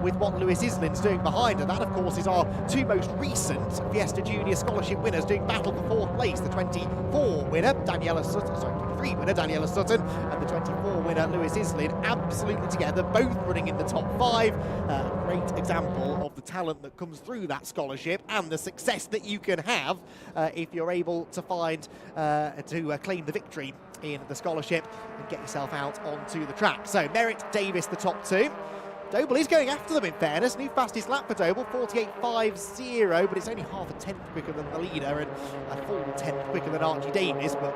with what Lewis Islin's doing behind her. That, of course, is our 2 most recent Fiesta Junior Scholarship winners doing battle for 4th place. The 24 winner, Daniela Sutton, sorry, 23 winner, Daniela Sutton, and the 24 winner, Lewis Islin, absolutely together, both running in the top 5. Great example of the talent that comes through that scholarship and the success that you can have if you're able to find, to claim the victory in the scholarship and get yourself out onto the track. So Merritt, Davis, the top 2. Doble is going after them, in fairness. New fastest lap for Doble, 48.50, but it's only half a tenth quicker than the leader and a full tenth quicker than Archie Davis, but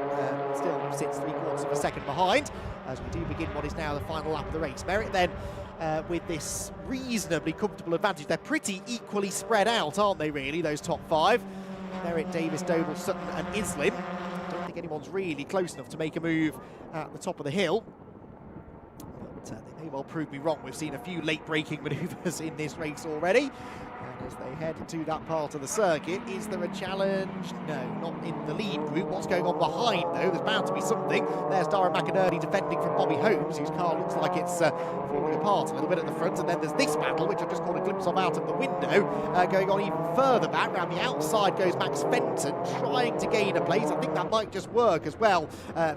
still sits 3/4 of a second behind as we do begin what is now the final lap of the race. Merritt then with this reasonably comfortable advantage. They're pretty equally spread out, aren't they, really, those top 5? Merritt, Davis, Doble, Sutton and Islin. I don't think anyone's really close enough to make a move at the top of the hill. But they may well prove me wrong. We've seen a few late-breaking manoeuvres in this race already. And as they head to that part of the circuit, is there a challenge? No, not in the lead group. What's going on behind, though? There's bound to be something. There's Darren McInerney defending from Bobby Holmes, whose car looks like it's falling apart a little bit at the front. And then there's this battle, which I've just caught a glimpse of out of the window, going on even further back. Round the outside goes Max Fenton, trying to gain a place. I think that might just work as well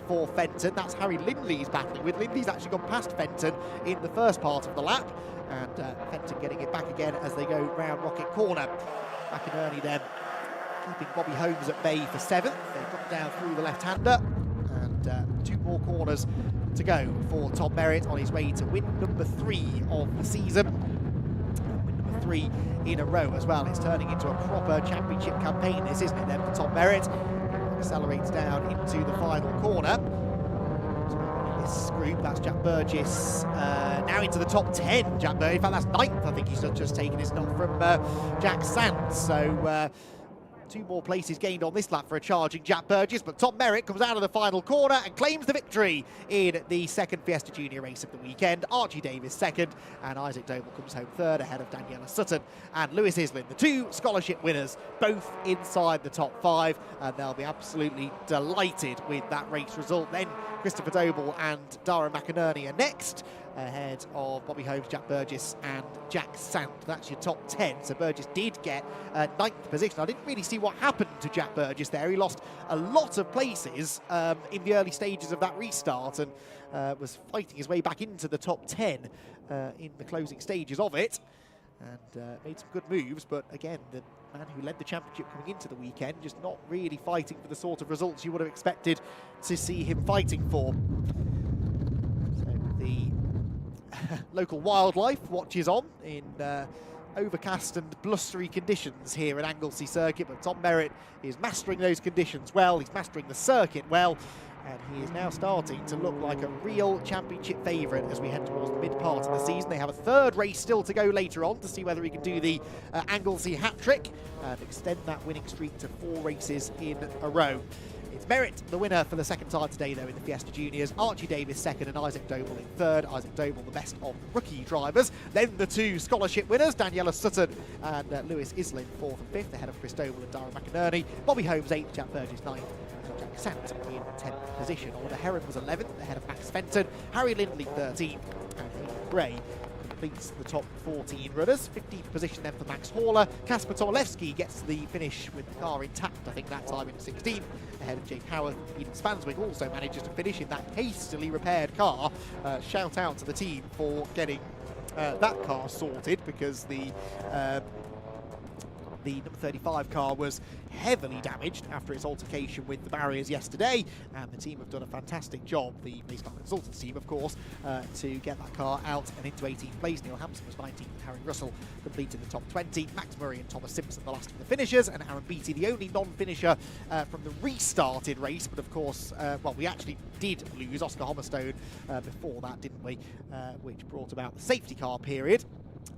for Fenton. That's Harry Lindley's battling with. Lindley's actually gone past Fenton in the first part of the lap. And Fenton getting it back again as they go round Rocket Corner. McInerney then keeping Bobby Holmes at bay for 7th. They drop down through the left-hander. And 2 more corners to go for Tom Merritt on his way to win number 3 of the season. Win number 3 in a row as well. It's turning into a proper championship campaign, this, isn't it, then, for Tom Merritt. Accelerates down into the final corner. This group, that's Jack Burgess, now into the top 10. Jack Burgess, in fact, that's 9th. I think he's just taken his knock from Jack Sands. So 2 more places gained on this lap for a charging Jack Burgess, but Tom Merritt comes out of the final corner and claims the victory in the 2nd Fiesta Junior race of the weekend. Archie Davis 2nd, and Isaac Doble comes home 3rd ahead of Daniela Sutton and Lewis Islin, the 2 scholarship winners, both inside the top 5, and they'll be absolutely delighted with that race result. Then Christopher Doble and Darren McInerney are next. ahead of Bobby Holmes, Jack Burgess and Jack Sant. That's your top 10. So Burgess did get 9th position. I didn't really see what happened to Jack Burgess there. He lost a lot of places in the early stages of that restart and was fighting his way back into the top 10 in the closing stages of it. And made some good moves, but again, the man who led the championship coming into the weekend just not really fighting for the sort of results you would have expected to see him fighting for. So the local wildlife watches on in overcast and blustery conditions here at Anglesey Circuit, but Tom Merritt is mastering those conditions well, he's mastering the circuit well, and he is now starting to look like a real championship favourite as we head towards the mid-part of the season. They have a 3rd race still to go later on to see whether he can do the Anglesey hat-trick and extend that winning streak to 4 races in a row. It's Merritt, the winner for the 2nd time today, though, in the Fiesta Juniors. Archie Davis 2nd and Isaac Doble in 3rd. Isaac Doble, the best of rookie drivers. Then the 2 scholarship winners, Daniela Sutton and Lewis Islin, 4th and 5th, ahead of Chris Doble and Darren McInerney. Bobby Holmes 8th, Jack Burgess 9th, and Jack Sant in 10th position. Oliver Heron was 11th, ahead of Max Fenton. Harry Lindley 13th, and Ian Gray completes the top 14 runners. 15th position then for Max Horler. Kasper Tomolewski gets the finish with the car intact, I think that time in 16th, ahead of Jake Howard. Eden Spanswick also manages to finish in that hastily repaired car. Shout out to the team for getting that car sorted, because the number 35 car was heavily damaged after its altercation with the barriers yesterday, and the team have done a fantastic job, the Police Car Consultants team of course, to get that car out and into 18th place. Neil Hampson was 19th, Harry Russell completed the top 20, Max Murray and Thomas Simpson the last of the finishers, and Aaron Beattie the only non-finisher from the restarted race. But of course, well, we actually did lose Oscar Hommerstone before that, didn't we, which brought about the safety car period.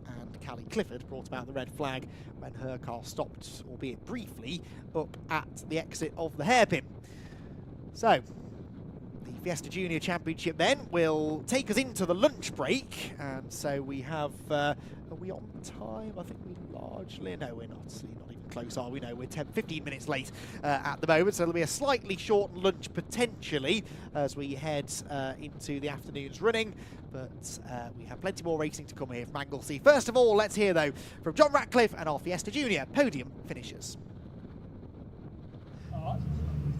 And Callie Clifford brought about the red flag when her car stopped, albeit briefly, up at the exit of the hairpin. So, the Fiesta Junior Championship then will take us into the lunch break, and so we have, are we on time? I think we largely, no, we're not even close, are we? No, we're 15 minutes late at the moment, so it'll be a slightly shortened lunch potentially as we head into the afternoon's running. But we have plenty more racing to come here from Anglesey. First of all, let's hear, though, from John Ratcliffe and our Fiesta Junior podium finishers.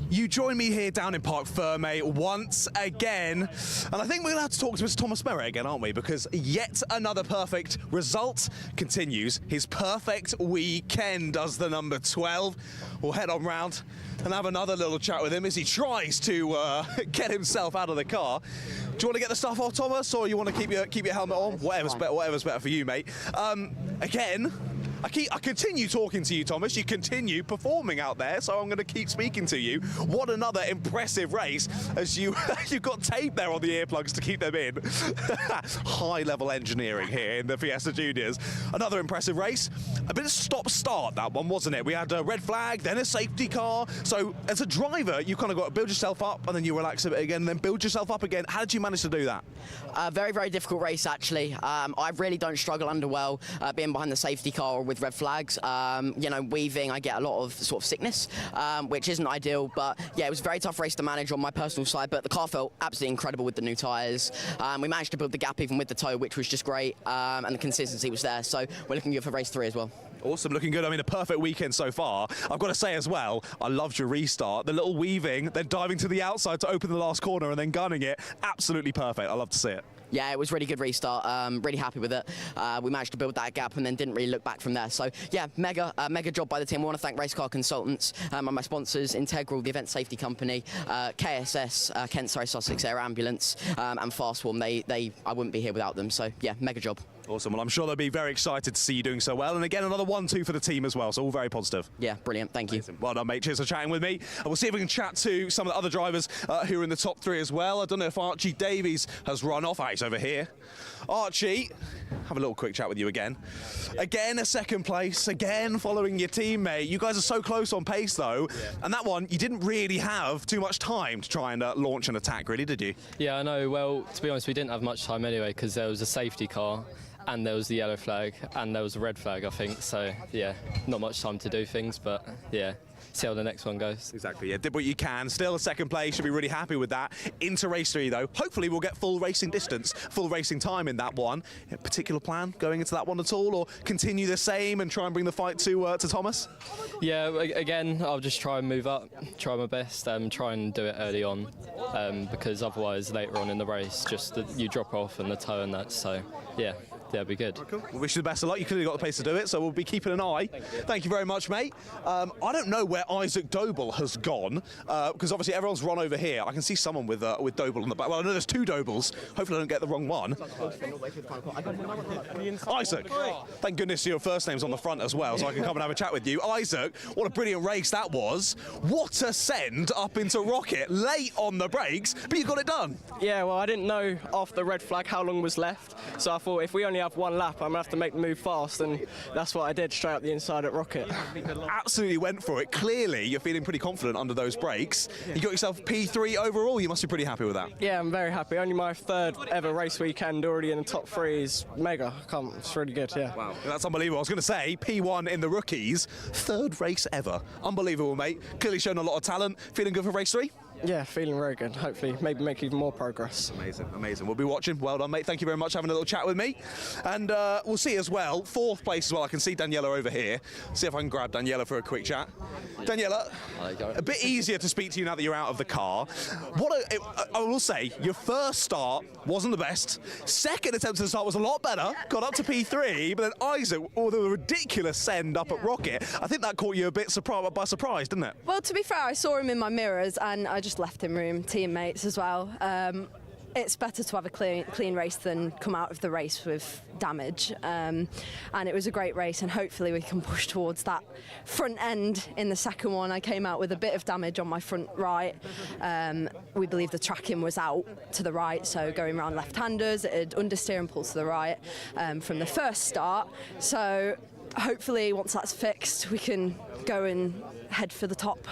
You join me here down in Parc Fermé once again, and I think we're allowed to talk to Mr. Thomas Merritt again, aren't we? Because yet another perfect result continues. His perfect weekend does the number 12. We'll head on round and have another little chat with him as he tries to get himself out of the car. Do you want to get the stuff off, Thomas, or you want to keep your helmet on? Whatever's better for you, mate. Again, I continue talking to you, Thomas. You continue performing out there, so I'm going to keep speaking to you. What another impressive race as you've got tape there on the earplugs to keep them in. High-level engineering here in the Fiesta Juniors. Another impressive race. A bit of stop-start, that one, wasn't it? We had a red flag, then a safety car. So as a driver, you kind of got to build yourself up, and then you relax a bit again, and then build yourself up again. How did you manage to do that?
Very, very difficult race, actually. I really don't struggle under well being behind the safety car or with red flags. You know, weaving, I get a lot of sort of sickness, which isn't ideal, but yeah, it was a very tough race to manage on my personal side, but the car felt absolutely incredible with the new tyres. We managed to build the gap even with the tow, which was just great, and the consistency was there, so we're looking good for race 3 as well.
Awesome, looking good. I mean, a perfect weekend so far. I've got to say as well, I loved your restart. The little weaving, then diving to the outside to open the last corner and then gunning it. Absolutely perfect. I love to see it.
Yeah, it was a really good restart. Really happy with it. We managed to build that gap and then didn't really look back from there. So yeah, mega job by the team. I want to thank Race Car Consultants and my sponsors, Integral, the event safety company, KSS, Kent Surrey Sussex Air Ambulance, and Fast Swarm. I wouldn't be here without them. So yeah, mega job.
Awesome. Well, I'm sure they'll be very excited to see you doing so well. And again, another 1-2 for the team as well. So all very positive.
Yeah, brilliant. Thank you.
Amazing. Well done, mate. Cheers for chatting with me. And we'll see if we can chat to some of the other drivers who are in the top 3 as well. I don't know if Archie Davies has run off. He's over here. Archie, have a little quick chat with you again. Again, a 2nd place. Again, following your teammate. You guys are so close on pace, though. Yeah. And that one, you didn't really have too much time to try and launch an attack, really, did you?
Yeah, I know. Well, to be honest, we didn't have much time anyway because there was a safety car and there was the yellow flag and there was a red flag, I think. So, yeah, not much time to do things, but, yeah. see how the next one goes.
Exactly, yeah, did what you can. Still a second place, should be really happy with that. Into race 3 though, hopefully we'll get full racing distance, full racing time in that one. A particular plan going into that one at all, or continue the same and try and bring the fight to Thomas?
Yeah, again, I'll just try and move up, try my best, try and do it early on, because otherwise later on in the race, you drop off and the toe and that, so yeah. That'll be good.
Cool. We wish you the best of luck. You clearly got the pace to do it, so we'll be keeping an eye. Thank you very much, mate. I don't know where Isaac Doble has gone, because obviously everyone's run over here. I can see someone with Doble on the back. Well, I know there's 2 Dobles. Hopefully I don't get the wrong one. Isaac, thank goodness your first name's on the front as well, so I can come and have a chat with you. Isaac, what a brilliant race that was. What a send up into Rocket, late on the brakes, but you got it done.
Yeah, well, I didn't know after the red flag how long was left, so I thought if we only have 1 lap, I'm going to have to make the move fast, and that's what I did, straight up the inside at Rocket.
Absolutely went for it. Clearly, you're feeling pretty confident under those brakes. You got yourself P3 overall. You must be pretty happy with that.
Yeah, I'm very happy. Only my 3rd ever race weekend, already in the top 3 is mega. It's really good, yeah.
Wow, that's unbelievable. I was going to say, P1 in the rookies, 3rd race ever. Unbelievable, mate. Clearly shown a lot of talent. Feeling good for race 3?
Yeah, feeling very good. Hopefully, maybe make even more progress.
Amazing, amazing. We'll be watching. Well done, mate. Thank you very much for having a little chat with me. And we'll see as well, 4th place as well. I can see Daniela over here. See if I can grab Daniela for a quick chat. Daniela, a bit easier to speak to you now that you're out of the car. I will say, your first start wasn't the best. Second attempt to start was a lot better. Got up to P3, but then Isaac, with a ridiculous send up at Rocket, I think that caught you a bit by surprise, didn't it?
Well, to be fair, I saw him in my mirrors and I just left him room, teammates as well. It's better to have a clean race than come out of the race with damage. And it was a great race, and hopefully we can push towards that front end in the second one. I came out with a bit of damage on my front right. We believe the tracking was out to the right, so going around left-handers, it had understeer and pull to the right from the first start. So hopefully once that's fixed, we can go and head for the top.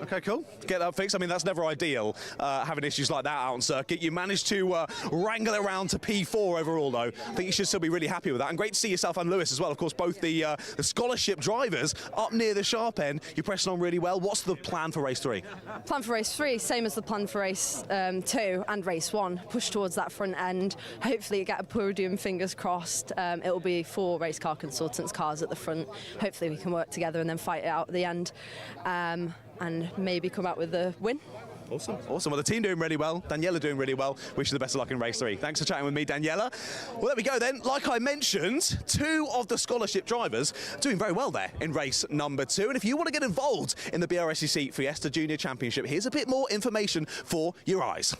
Okay, cool. Get that fixed. I mean, that's never ideal, having issues like that out on circuit. You managed to wrangle it around to P4 overall, though. I think you should still be really happy with that. And great to see yourself and Lewis as well. Of course, both the scholarship drivers up near the sharp end. You're pressing on really well. What's the plan for race 3?
Plan for race 3, same as the plan for race 2 and race 1. Push towards that front end. Hopefully get a podium, fingers crossed. It'll be 4 race car consultants' cars at the front. Hopefully we can work together and then fight it out at the end. And maybe come out with the win.
Awesome. Awesome. Well, the team doing really well. Daniela doing really well. Wish you the best of luck in race 3. Thanks for chatting with me, Daniela. Well, there we go then. Like I mentioned, 2 of the scholarship drivers doing very well there in race number 2. And if you want to get involved in the Brscc Fiesta Junior Championship, here's a bit more information for your eyes.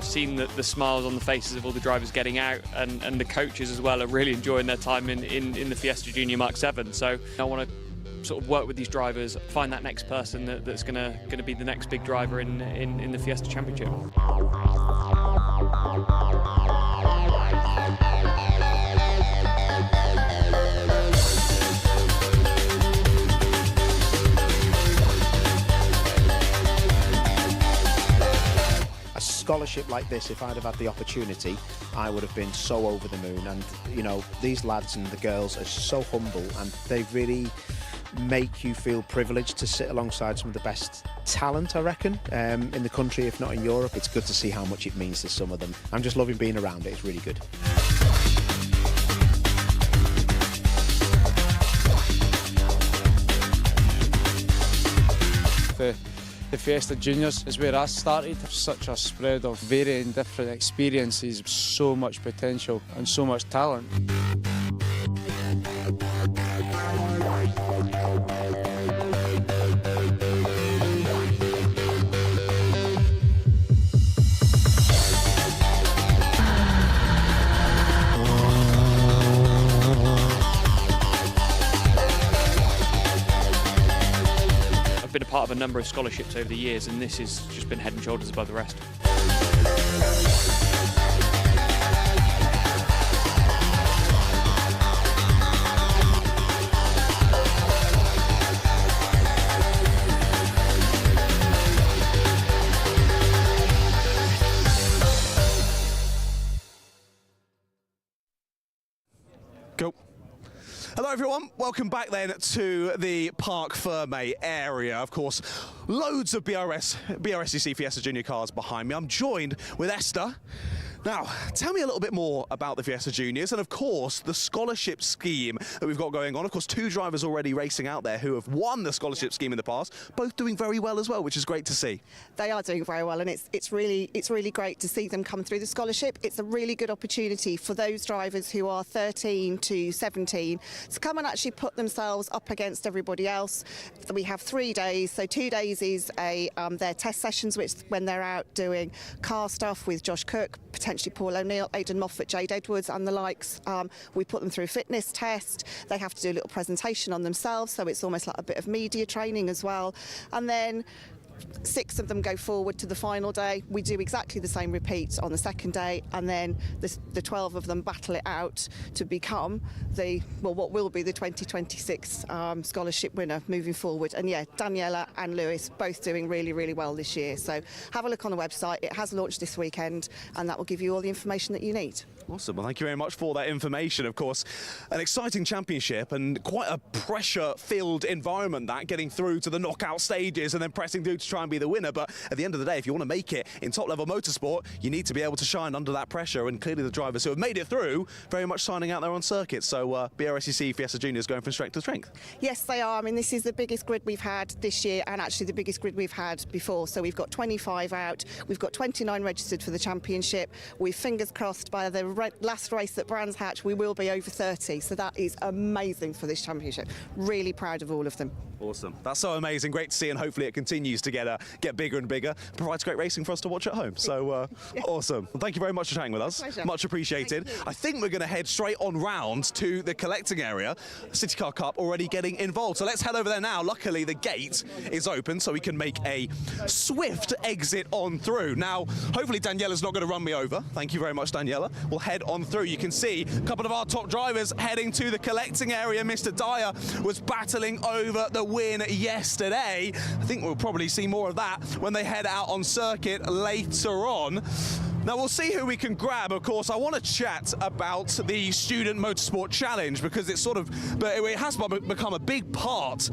Seen the smiles on the faces of all the drivers getting out, and the coaches as well are really enjoying their time in the Fiesta Junior Mark 7. So I want to sort of work with these drivers, find that next person that's going to be the next big driver in the Fiesta Championship.
Scholarship like this, if I'd have had the opportunity, I would have been so over the moon. And you know, these lads and the girls are so humble, and they really make you feel privileged to sit alongside some of the best talent, I reckon, in the country, if not in Europe. It's good to see how much it means to some of them. I'm just loving being around it. It's really good.
The Fiesta Juniors is where I started. Such a spread of varying different experiences, so much potential and so much talent.
been a part of a number of scholarships over the years, and this has just been head and shoulders above the rest.
Go. Hello everyone, welcome back then to the Parc Ferme area. Of course, loads of Brscc Fiesta Junior cars behind me. I'm joined with Esther. Now, tell me a little bit more about the Fiesta Juniors and, of course, the scholarship scheme that we've got going on. Of course, 2 drivers already racing out there who have won the scholarship scheme in the past, both doing very well as well, which is great to see.
They are doing very well, and it's really great to see them come through the scholarship. It's a really good opportunity for those drivers who are 13 to 17 to come and actually put themselves up against everybody else. We have 3 days, so 2 days is their test sessions, which when they're out doing car stuff with Josh Cook, potentially Paul O'Neill, Aidan Moffat, Jade Edwards and the likes. We put them through a fitness test. They have to do a little presentation on themselves, so it's almost like a bit of media training as well. And then 6 of them go forward to the final day. We do exactly the same repeat on the second day, and then the 12 of them battle it out to become what will be the 2026 scholarship winner moving forward. And yeah, Daniela and Lewis both doing really well this year. So have a look on the website. It has launched this weekend, and that will give you all the information that you need.
Awesome. Well, thank you very much for that information. Of course, an exciting championship and quite a pressure-filled environment, that getting through to the knockout stages and then pressing through to try and be the winner. But at the end of the day, if you want to make it in top-level motorsport, you need to be able to shine under that pressure. And clearly the drivers who have made it through very much signing out there on circuit. So Brscc Fiesta Juniors going from strength to strength.
Yes, they are. I mean, this is the biggest grid we've had this year, and actually the biggest grid we've had before. So we've got 25 out. We've got 29 registered for the championship. We've fingers crossed by the last race at Brands Hatch we will be over 30, so that is amazing for this championship. Really proud of all of them.
Awesome. That's so amazing. Great to see, and hopefully it continues to get bigger and bigger. Provides great racing for us to watch at home. So awesome. Well, thank you very much for chatting with us.
Pleasure.
Much appreciated. I think we're going to head straight on round to the collecting area. City Car Cup already getting involved. So let's head over there now. Luckily the gate is open so we can make a swift exit on through. Now, hopefully Daniela's not going to run me over. Thank you very much, Daniela. We'll head on through. You can see a couple of our top drivers heading to the collecting area. Mr. Dyer was battling over the win yesterday. I think we'll probably see more of that when they head out on circuit later on. Now we'll see who we can grab. Of course, I want to chat about the Student Motorsport Challenge because it has become a big part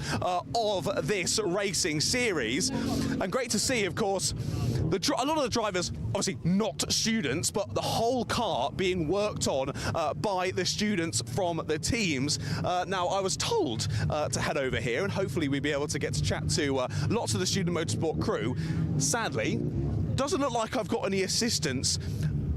of this racing series. And great to see, of course, a lot of the drivers, obviously not students, but the whole car being worked on by the students from the teams. Now, I was told to head over here, and hopefully we'll be able to get to chat to lots of the Student Motorsport crew. Sadly, doesn't look like I've got any assistants.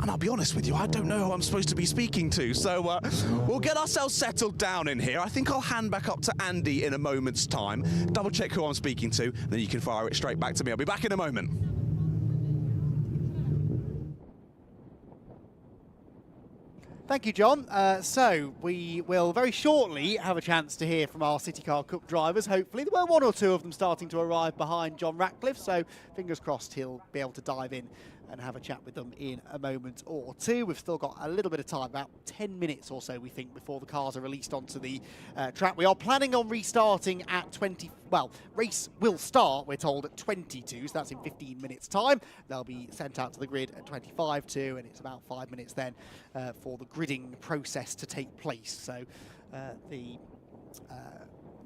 And I'll be honest with you, I don't know who I'm supposed to be speaking to. So we'll get ourselves settled down in here. I think I'll hand back up to Andy in a moment's time, double check who I'm speaking to, then you can fire it straight back to me. I'll be back in a moment.
Thank you, John. So we will very shortly have a chance to hear from our City Car Cup drivers, hopefully. There were 1 or 2 of them starting to arrive behind John Ratcliffe, so fingers crossed he'll be able to dive in and have a chat with them in a moment or 2. We've still got a little bit of time, about 10 minutes or so, we think, before the cars are released onto the track. We are planning on restarting at 20. Well, race will start, we're told, at 22, so that's in 15 minutes' time. They'll be sent out to the grid at 25 to, and it's about 5 minutes then for the gridding process to take place. So the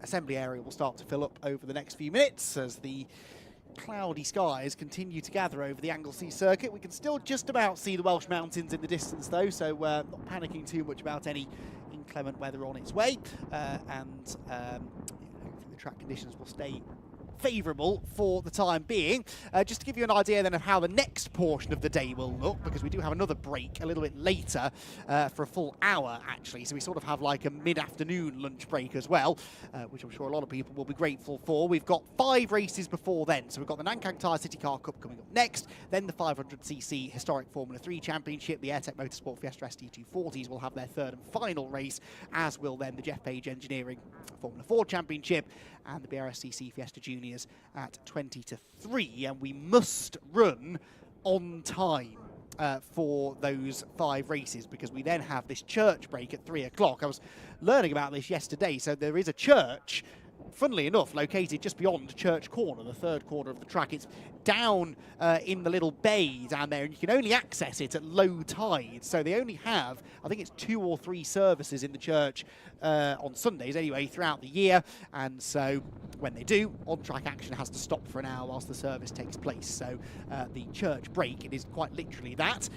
assembly area will start to fill up over the next few minutes as the cloudy skies continue to gather over the Anglesey Circuit. We can still just about see the Welsh Mountains in the distance though, so not panicking too much about any inclement weather on its way, and hopefully the track conditions will stay favourable for the time being. Just to give you an idea then of how the next portion of the day will look, because we do have another break a little bit later for a full hour actually, so we sort of have like a mid-afternoon lunch break as well, which I'm sure a lot of people will be grateful for. We've got 5 races before then, so we've got the Nankang Tyre City Car Cup coming up next, then the 500cc Historic Formula 3 Championship, the AIRTEC Motorsport Fiesta ST240s will have their 3rd and final race, as will then the Geoff Page Engineering Formula 4 Championship, and the Brscc Fiesta Juniors at 20 to 3, and we must run on time for those 5 races, because we then have this church break at 3 o'clock. I was learning about this yesterday, so there is a church, funnily enough, located just beyond Church Corner, the 3rd corner of the track. It's down in the little bay down there, and you can only access it at low tide. So they only have, I think it's 2 or 3 services in the church on Sundays anyway throughout the year. And so when they do, on-track action has to stop for an hour whilst the service takes place. So the church break, it is quite literally that.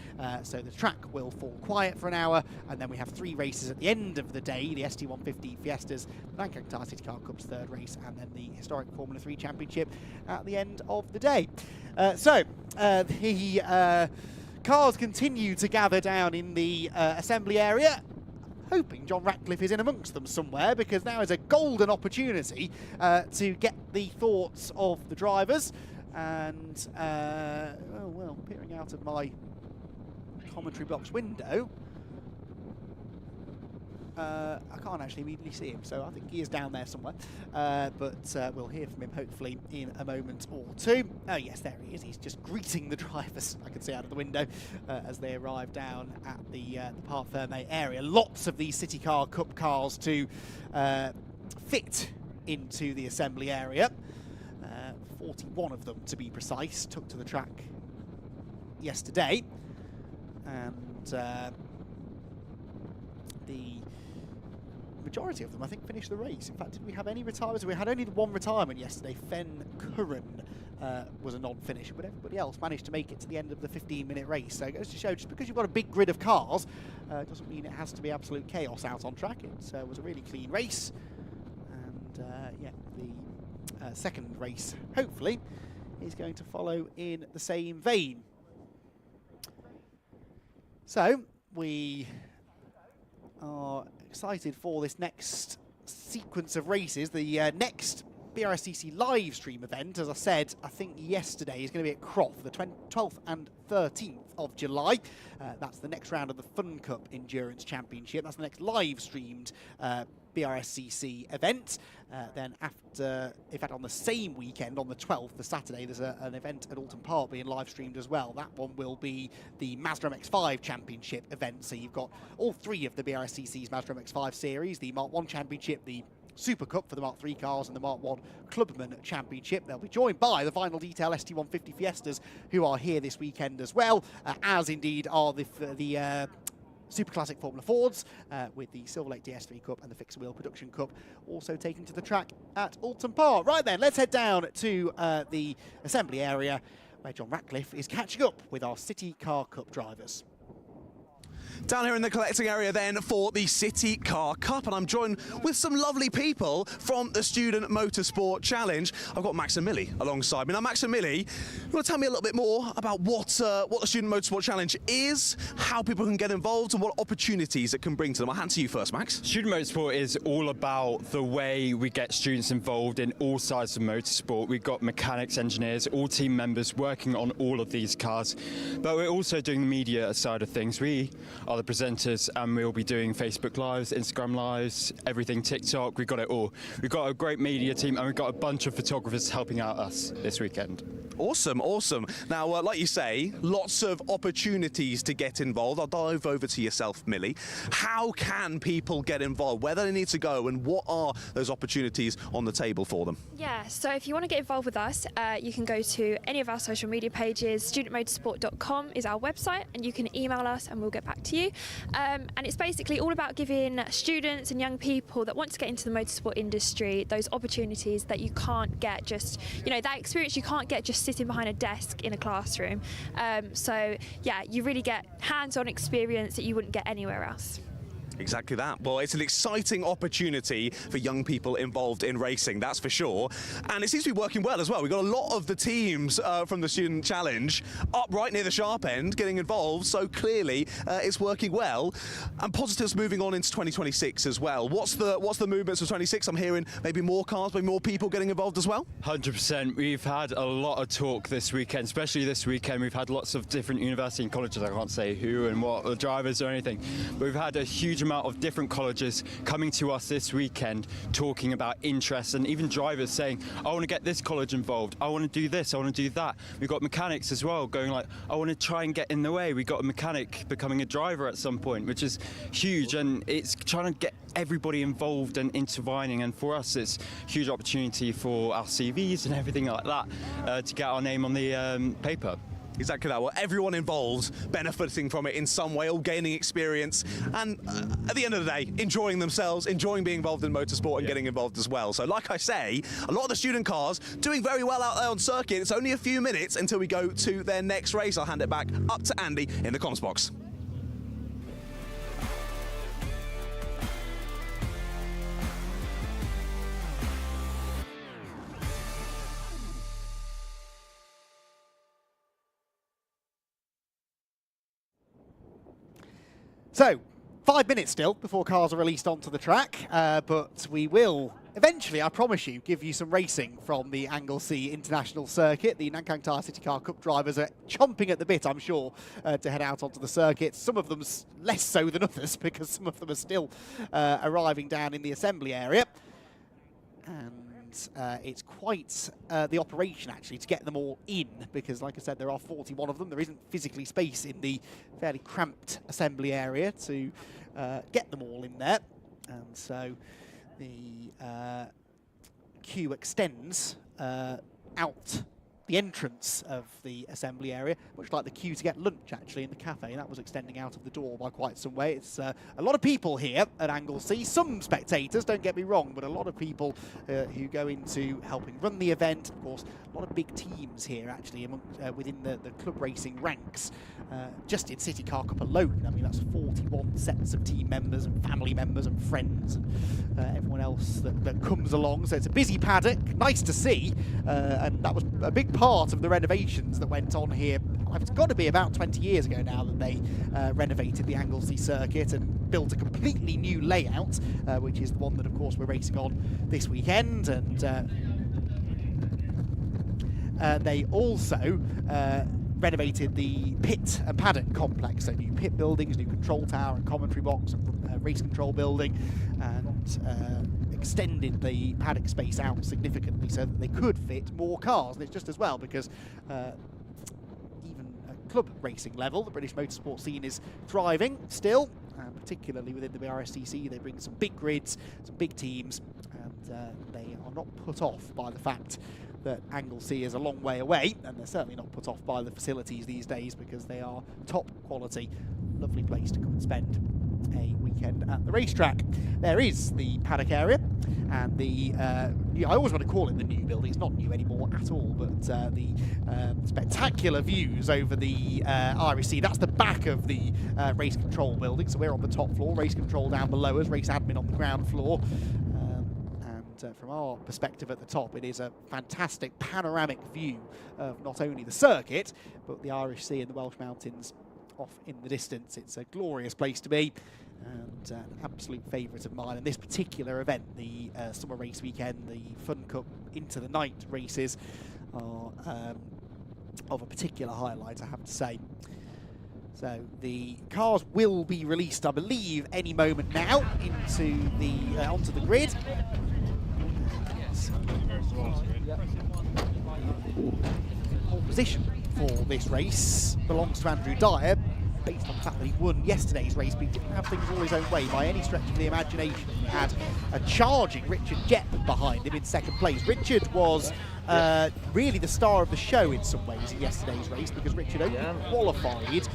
So the track will fall quiet for an hour, and then we have 3 races at the end of the day: the ST150 Fiestas, the Nankang Tyre City Car Cup's 3rd race, and then the historic Formula 3 Championship at the end of the day. The cars continue to gather down in the assembly area, hoping John Ratcliffe is in amongst them somewhere, because now is a golden opportunity to get the thoughts of the drivers. And, oh, well, peering out of my commentary box window, I can't actually immediately see him, so I think he is down there somewhere. But we'll hear from him hopefully in a moment or two. Oh yes, there he is. He's just greeting the drivers, I can see out of the window, as they arrive down at the Parc Fermé area. Lots of these City Car Cup cars to fit into the assembly area. 41 of them, to be precise, took to the track yesterday. And the majority of them, I think, finished the race. In fact, did we have any retirements? We had only the 1 retirement yesterday. Fen Curran was a non-finisher, but everybody else managed to make it to the end of the 15-minute race. So it goes to show, just because you've got a big grid of cars, doesn't mean it has to be absolute chaos out on track. It was a really clean race. And yeah, the second race, hopefully, is going to follow in the same vein. So we are excited for this next sequence of races. The next Brscc live stream event, as I said, I think yesterday, is going to be at Croft, the 12th and 13th of July. That's the next round of the Fun Cup Endurance Championship. That's the next live streamed Brscc event. Then after, in fact, on the same weekend, on the 12th, the Saturday, there's an event at Alton Park being live streamed as well. That one will be the Mazda MX-5 Championship event. So you've got all 3 of the Brscc's Mazda MX-5 series, the Mark 1 Championship, the Super Cup for the Mark 3 cars, and the Mark 1 Clubman Championship. They'll be joined by the Final Detail ST150 Fiestas, who are here this weekend as well, as indeed are the Super Classic Formula Fords, with the Silver Lake DS3 Cup and the Fixed Wheel Production Cup also taken to the track at Alton Park. Right then, let's head down to the assembly area, where John Ratcliffe is catching up with our City Car Cup drivers.
Down here in the collecting area then for the City Car Cup, and I'm joined with some lovely people from the Student Motorsport Challenge. I've got Max and Millie alongside me. Now, Max and Millie, you want to tell me a little bit more about what the Student Motorsport Challenge is, how people can get involved, and what opportunities it can bring to them? I'll hand to you first, Max.
Student Motorsport is all about the way we get students involved in all sides of motorsport. We've got mechanics, engineers, all team members working on all of these cars, but we're also doing the media side of things. We are the presenters, and we'll be doing Facebook Lives, Instagram Lives, everything, TikTok. We've got it all. We've got a great media team, and we've got a bunch of photographers helping out us this weekend.
Awesome, awesome. Now, like you say, lots of opportunities to get involved. I'll dive over to yourself, Millie. How can people get involved? Where do they need to go, and what are those opportunities on the table for them?
Yeah, so if you want to get involved with us, you can go to any of our social media pages. studentmotorsport.com is our website, and you can email us and we'll get back to you. And it's basically all about giving students and young people that want to get into the motorsport industry those opportunities that you can't get just, that experience you can't get just sitting behind a desk in a classroom. So yeah, you really get hands-on experience that you wouldn't get anywhere else.
Exactly that. Well, it's an exciting opportunity for young people involved in racing, that's for sure. And it seems to be working well as well. We've got a lot of the teams from the Student Challenge up right near the sharp end getting involved, so clearly it's working well. And positives moving on into 2026 as well. What's the movements for 26? I'm hearing maybe more cars, maybe more people getting involved as well?
100%. We've had a lot of talk this weekend, especially this weekend. We've had lots of different university and colleges, I can't say who and what, the drivers or anything, but we've had a huge amount amount of different colleges coming to us this weekend talking about interest, and even drivers saying, I want to get this college involved, I want to do this, I want to do that. We've got mechanics as well going like, I want to try and get in the way. We got a mechanic becoming a driver at some point, which is huge, and it's trying to get everybody involved and intertwining, and for us it's a huge opportunity for our CVs and everything like that to get our name on the paper.
Exactly that. Well, everyone involved benefiting from it in some way, all gaining experience, and at the end of the day, enjoying themselves, enjoying being involved in motorsport and getting involved as well. So like I say, a lot of the student cars doing very well out there on circuit. It's only a few minutes until we go to their next race. I'll hand it back up to Andy in the comms box.
So, 5 minutes still before cars are released onto the track, but we will eventually, I promise you, give you some racing from the Anglesey International Circuit. The Nankang Tyre City Car Cup drivers are chomping at the bit, I'm sure, to head out onto the circuit. Some of them less so than others, because some of them are still arriving down in the assembly area. And it's quite the operation, actually, to get them all in, because, like I said, there are 41 of them. There isn't physically space in the fairly cramped assembly area to get them all in there. And so the queue extends out the entrance of the assembly area, much like the queue to get lunch, actually, in the cafe. That was extending out of the door by quite some way. It's a lot of people here at Anglesey, some spectators, don't get me wrong, but a lot of people who go into helping run the event. Of course, a lot of big teams here, actually, within the club racing ranks. Just in City Car Cup alone, I mean, that's 41 sets of team members and family members and friends and everyone else that comes along. So it's a busy paddock, nice to see, and that was a big part of the renovations that went on here. It's got to be about 20 years ago now that they renovated the Anglesey Circuit and built a completely new layout, which is the one that, of course, we're racing on this weekend. And they also renovated the pit and paddock complex, so new pit buildings, new control tower and commentary box, and race control building, and extended the paddock space out significantly so that they could fit more cars. And it's just as well, because even at club racing level, the British motorsport scene is thriving still, particularly within the Brscc. They bring some big grids, some big teams, and they are not put off by the fact that Anglesey is a long way away, and they're certainly not put off by the facilities these days, because they are top quality. Lovely place to come and spend a weekend at the racetrack. There is the paddock area, and the I always want to call it the new building. It's not new anymore at all, but the spectacular views over the IRC. That's the back of the race control building, so we're on the top floor, race control down below us, race admin on the ground floor. From our perspective at the top, it is a fantastic panoramic view of not only the circuit, but the Irish Sea and the Welsh Mountains off in the distance. It's a glorious place to be, and an absolute favourite of mine. And this particular event, the summer race weekend, the Fun Cup into the night races, are of a particular highlight, I have to say. So the cars will be released, I believe, any moment now into the onto the grid. Pole position for this race belongs to Andrew Dyer, based on the fact that he won yesterday's race, but he didn't have things all his own way by any stretch of the imagination. He had a charging Richard Geoff behind him in second place. Richard was really the star of the show in some ways in yesterday's race, because Richard only qualified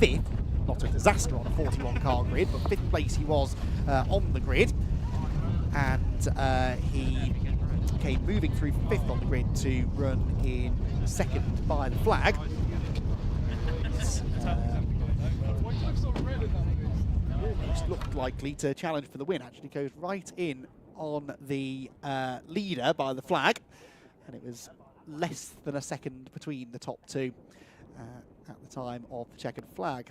fifth, not a disaster on a 41 car grid, but fifth place he was on the grid. And he came moving through from fifth on the grid to run in second by the flag. Just looked likely to challenge for the win. Actually goes right in on the leader by the flag, and it was less than a second between the top two at the time of the checkered flag.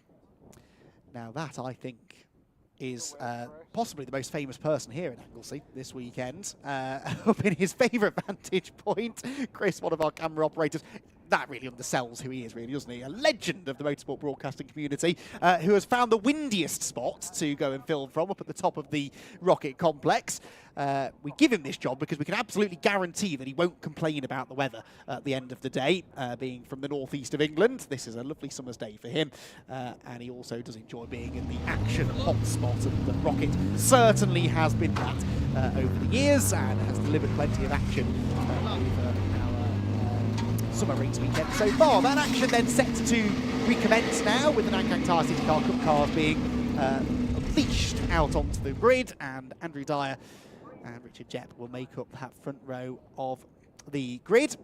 Now that, I think, is possibly the most famous person here in Anglesey this weekend, up in his favourite vantage point. Chris, one of our camera operators. that really undersells who he is, really, doesn't he? A legend of the motorsport broadcasting community, who has found the windiest spot to go and film from, up at the top of the Rocket Complex. We give him this job because we can absolutely guarantee that he won't complain about the weather at the end of the day, being from the northeast of England. This is a lovely summer's day for him, and he also does enjoy being in the action hotspot, and the Rocket certainly has been that over the years and has delivered plenty of action over our summer race weekend so far. That action then set to recommence now, with the Nankang Tyre City Car Cup cars being unleashed out onto the grid, and Andrew Dyer and Richard Jepp will make up that front row of the grid,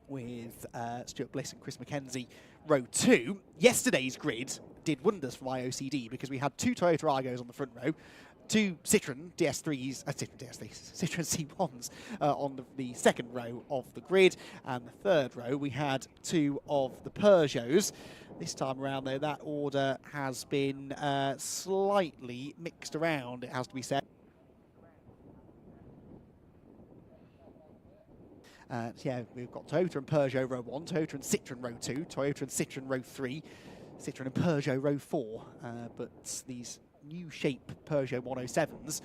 with Stuart Bliss and Chris Mackenzie row 2. Yesterday's grid did wonders for IOCD because we had 2 Toyota Argos on the front row, 2 Citroën DS3s, Citroën C1s on the second row of the grid, and the third row we had 2 of the Peugeots. This time around, though, that order has been slightly mixed around, it has to be said. Yeah, we've got Toyota and Peugeot row 1, Toyota and Citroën row 2, Toyota and Citroën row 3, Citroën and Peugeot row 4. But these new shape Peugeot 107s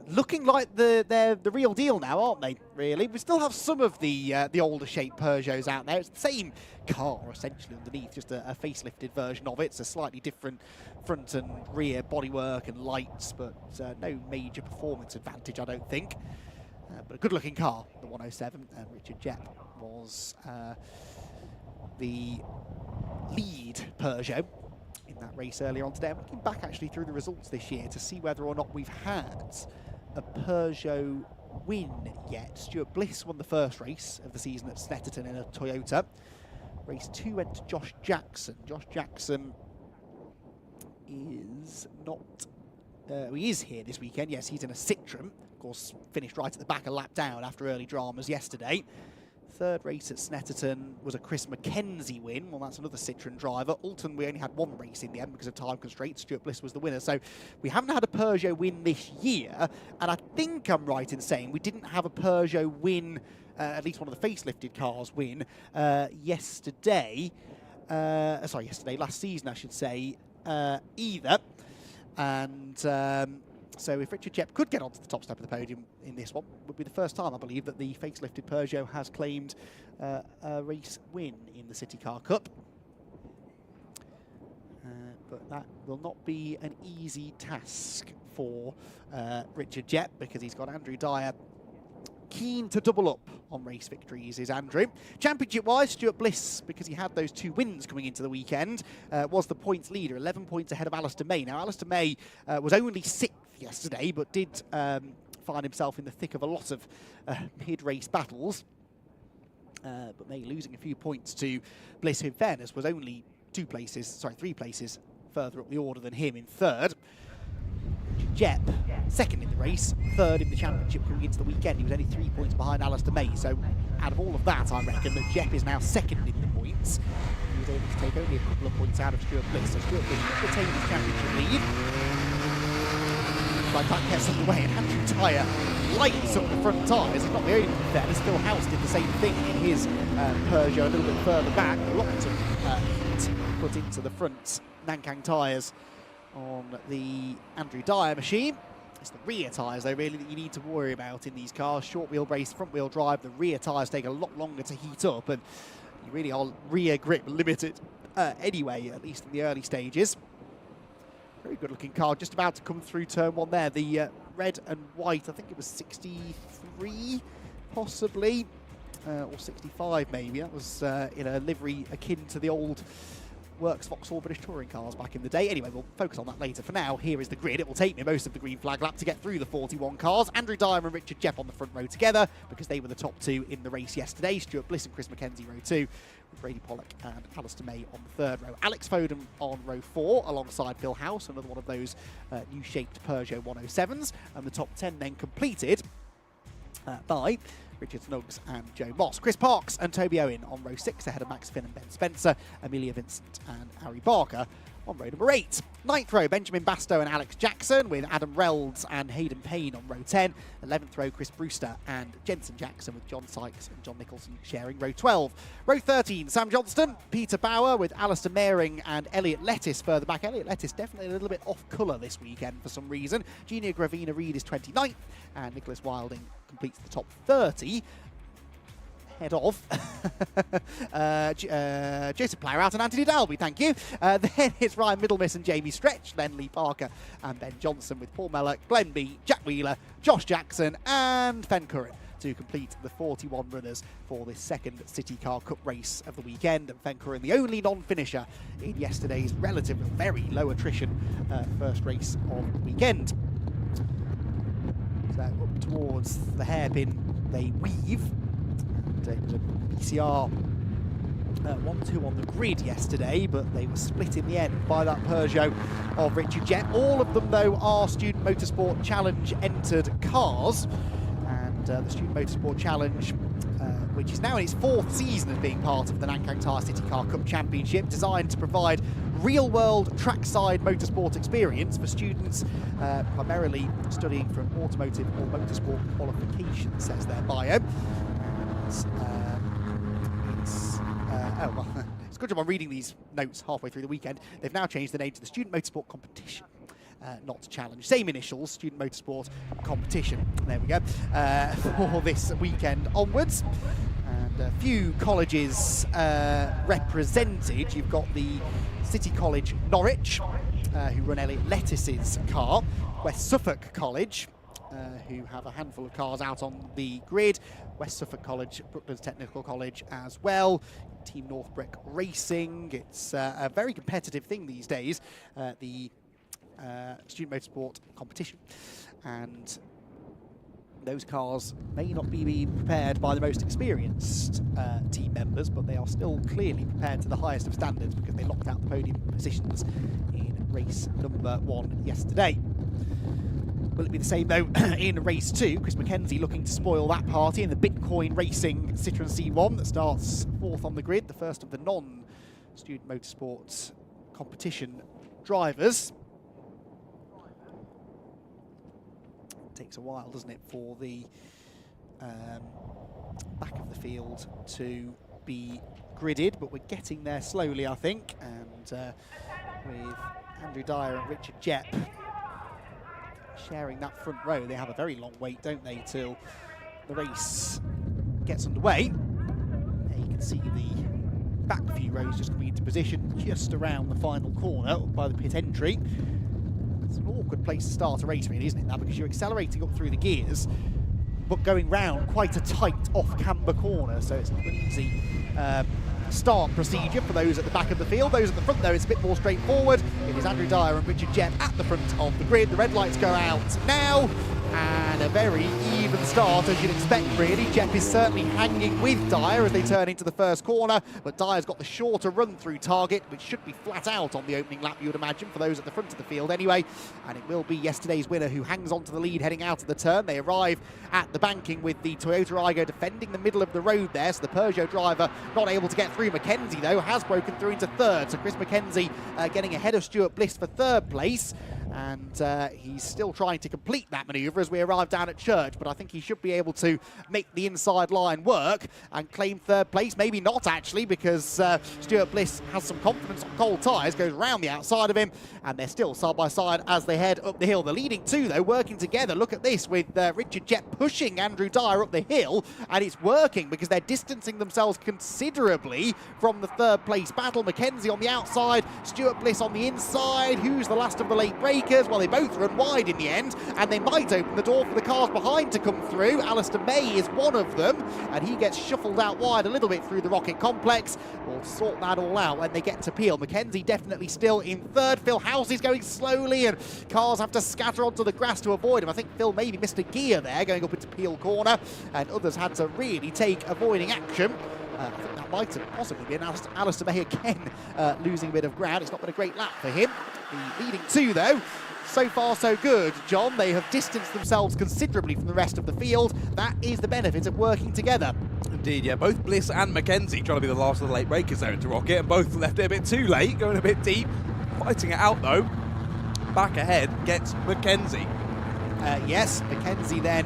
looking like they're the real deal now, aren't they, really? We still have some of the older shape Peugeots out there. It's the same car, essentially, underneath, just a facelifted version of it. It's a slightly different front and rear bodywork and lights, but no major performance advantage, I don't think. But a good-looking car, the 107, and Richard Jepp was the lead Peugeot in that race earlier on today. I'm looking back actually through the results this year to see whether or not we've had a Peugeot win yet. Stuart Bliss won the first race of the season at Snetterton in a Toyota. Race 2 went to Josh Jackson. Josh Jackson is not... he is here this weekend. Yes, he's in a Citroën. Of course, finished right at the back, a lap down after early dramas yesterday. Third race at Snetterton was a Chris Mackenzie win. Well, that's another Citroën driver. Alton, we only had 1 race in the end because of time constraints. Stuart Bliss was the winner. So we haven't had a Peugeot win this year. And I think I'm right in saying we didn't have a Peugeot win, at least one of the facelifted cars win, yesterday. Last season, I should say, either. And... so if Richard Jepp could get onto the top step of the podium in this one, it would be the first time, I believe, that the facelifted Peugeot has claimed a race win in the City Car Cup. But that will not be an easy task for Richard Jepp, because he's got Andrew Dyer keen to double up on race victories, is Andrew. Championship-wise, Stuart Bliss, because he had those 2 wins coming into the weekend, was the points leader, 11 points ahead of Alistair May. Now, Alistair May was only 6th yesterday, but did find himself in the thick of a lot of mid-race battles. But May losing a few points to Bliss, who in fairness was only 3 places further up the order than him in third. Jepp, second in the race, third in the championship coming into the weekend. He was only 3 points behind Alistair May. So out of all of that, I reckon that Jepp is now second in the points. He was able to take only a couple of points out of Stuart Bliss. So Stuart Bliss retained his championship lead. But that gets underway, and Andrew Dyer lights up the front tyres. He's not the only one there. There's Phil House did the same thing in his Peugeot a little bit further back. Lots of heat put into the front Nankang tyres on the Andrew Dyer machine. It's the rear tyres, though, really, that you need to worry about in these cars. Short wheelbase, front wheel drive, the rear tyres take a lot longer to heat up, and you really are rear grip limited anyway, at least in the early stages. Very good looking car, just about to come through turn 1 there. The red and white, I think it was 63 possibly, or 65 maybe. That was in a livery akin to the old Works Vauxhall British Touring cars back in the day. Anyway, we'll focus on that later. For now, here is the grid. It will take me most of the green flag lap to get through the 41 cars. Andrew Dyer and Richard Jepp on the front row together, because they were the top 2 in the race yesterday. Stuart Bliss and Chris Mackenzie row 2, with Brady Pollock and Alistair May on the third row. Alex Foden on row 4, alongside Phil House, another one of those new-shaped Peugeot 107s. And the top 10 then completed by Richard Snuggs and Joe Moss. Chris Parks and Toby Owen on row 6, ahead of Max Finn and Ben Spencer. Amelia Vincent and Harry Barker on row number 8. 9th row, Benjamin Bastow and Alex Jackson, with Adam Relds and Hayden Payne on row 10. 11th row, Chris Brewster and Jensen Jackson, with John Sykes and John Nicholson sharing row 12. Row 13, Sam Johnston, Peter Bauer, with Alistair Mehring and Elliot Lettis further back. Elliot Lettis definitely a little bit off colour this weekend for some reason. Junior Gravina Reid is 29th, and Nicholas Wilding completes the top 30. Head of Joseph Plowrout and Anthony Dalby, thank you. Then it's Ryan Middlemiss and Jamie Stretch, then Lee Parker and Ben Johnson, with Paul Mellor, Glenn Bee, Jack Wheeler, Josh Jackson and Fen Curran to complete the 41 runners for this second City Car Cup race of the weekend. And Fen Curran, the only non-finisher in yesterday's relatively very low attrition first race of the weekend. So up towards the hairpin they weave. It was a PCR 1-2 on the grid yesterday, but they were split in the end by that Peugeot of Richard Jett. All of them, though, are Student Motorsport Challenge entered cars. And the Student Motorsport Challenge, which is now in its 4th season of being part of the Nankang Tyre City Car Cup Championship, designed to provide real-world trackside motorsport experience for students primarily studying for an automotive or motorsport qualification, says their bio. It's a good job I'm reading these notes halfway through the weekend. They've now changed the name to the Student Motorsport Competition, not Challenge. Same initials, Student Motorsport Competition. There we go. For this weekend onwards. And a few colleges represented. You've got the City College Norwich, who run Elliot Lettis's car. West Suffolk College, who have a handful of cars out on the grid. West Suffolk College, Brooklands Technical College as well. Team Northbrook Racing. It's a very competitive thing these days, the Student Motorsport Competition. And those cars may not be prepared by the most experienced team members, but they are still clearly prepared to the highest of standards because they locked out the podium positions in race number 1 yesterday. Will it be the same, though, in race 2? Chris Mackenzie looking to spoil that party in the Bitcoin Racing Citroen C1 that starts 4th on the grid, the first of the non-Student Motorsports competition drivers. It takes a while, doesn't it, for the back of the field to be gridded, but we're getting there slowly, I think. And with Andrew Dyer and Richard Jett sharing that front row, they have a very long wait, don't they, till the race gets underway. There you can see the back few rows just coming into position just around the final corner up by the pit entry. It's an awkward place to start a race, really, isn't it, now, because you're accelerating up through the gears but going round quite a tight off-camber corner, so it's not an easy start procedure for those at the back of the field. Those at the front, though, it's a bit more straightforward. It is Andrew Dyer and Richard Jett at the front of the grid. The red lights go out now, and a very even start, as you'd expect, really. Jett is certainly hanging with Dyer as they turn into the first corner, but Dyer's got the shorter run-through target, which should be flat out on the opening lap, you would imagine, for those at the front of the field anyway. And it will be yesterday's winner who hangs on to the lead heading out of the turn. They arrive at the banking with the Toyota Aygo defending the middle of the road there, so the Peugeot driver not able to get through. Mackenzie, though, has broken through into third, so Chris Mackenzie getting ahead of Stuart Bliss for third place. And he's still trying to complete that manoeuvre as we arrive down at Church, but I think he should be able to make the inside line work and claim third place. Maybe not, actually, because Stuart Bliss has some confidence on cold tyres, goes round the outside of him, and they're still side by side as they head up the hill. The leading two, though, working together. Look at this, with Richard Jett pushing Andrew Dyer up the hill, and it's working because they're distancing themselves considerably from the third place battle. Mackenzie on the outside, Stuart Bliss on the inside. Who's the last of the late breakers? Well, they both run wide in the end, and they might open the door for the cars behind to come through. Alistair May is one of them, and he gets shuffled out wide a little bit through the Rocket Complex. We'll sort that all out when they get to Peel. Mackenzie definitely still in third. Phil House is going slowly, and cars have to scatter onto the grass to avoid him. I think Phil maybe missed a gear there going up into Peel Corner, and others had to really take avoiding action. I think that might have possibly been Alistair May again losing a bit of ground. It's not been a great lap for him. The leading two, though, so far so good, John. They have distanced themselves considerably from the rest of the field. That is the benefit of working together.
Indeed, yeah. Both Bliss and Mackenzie trying to be the last of the late breakers there into Rocket, and both left it a bit too late, going a bit deep. Fighting it out though. Back ahead gets Mackenzie.
Yes, Mackenzie then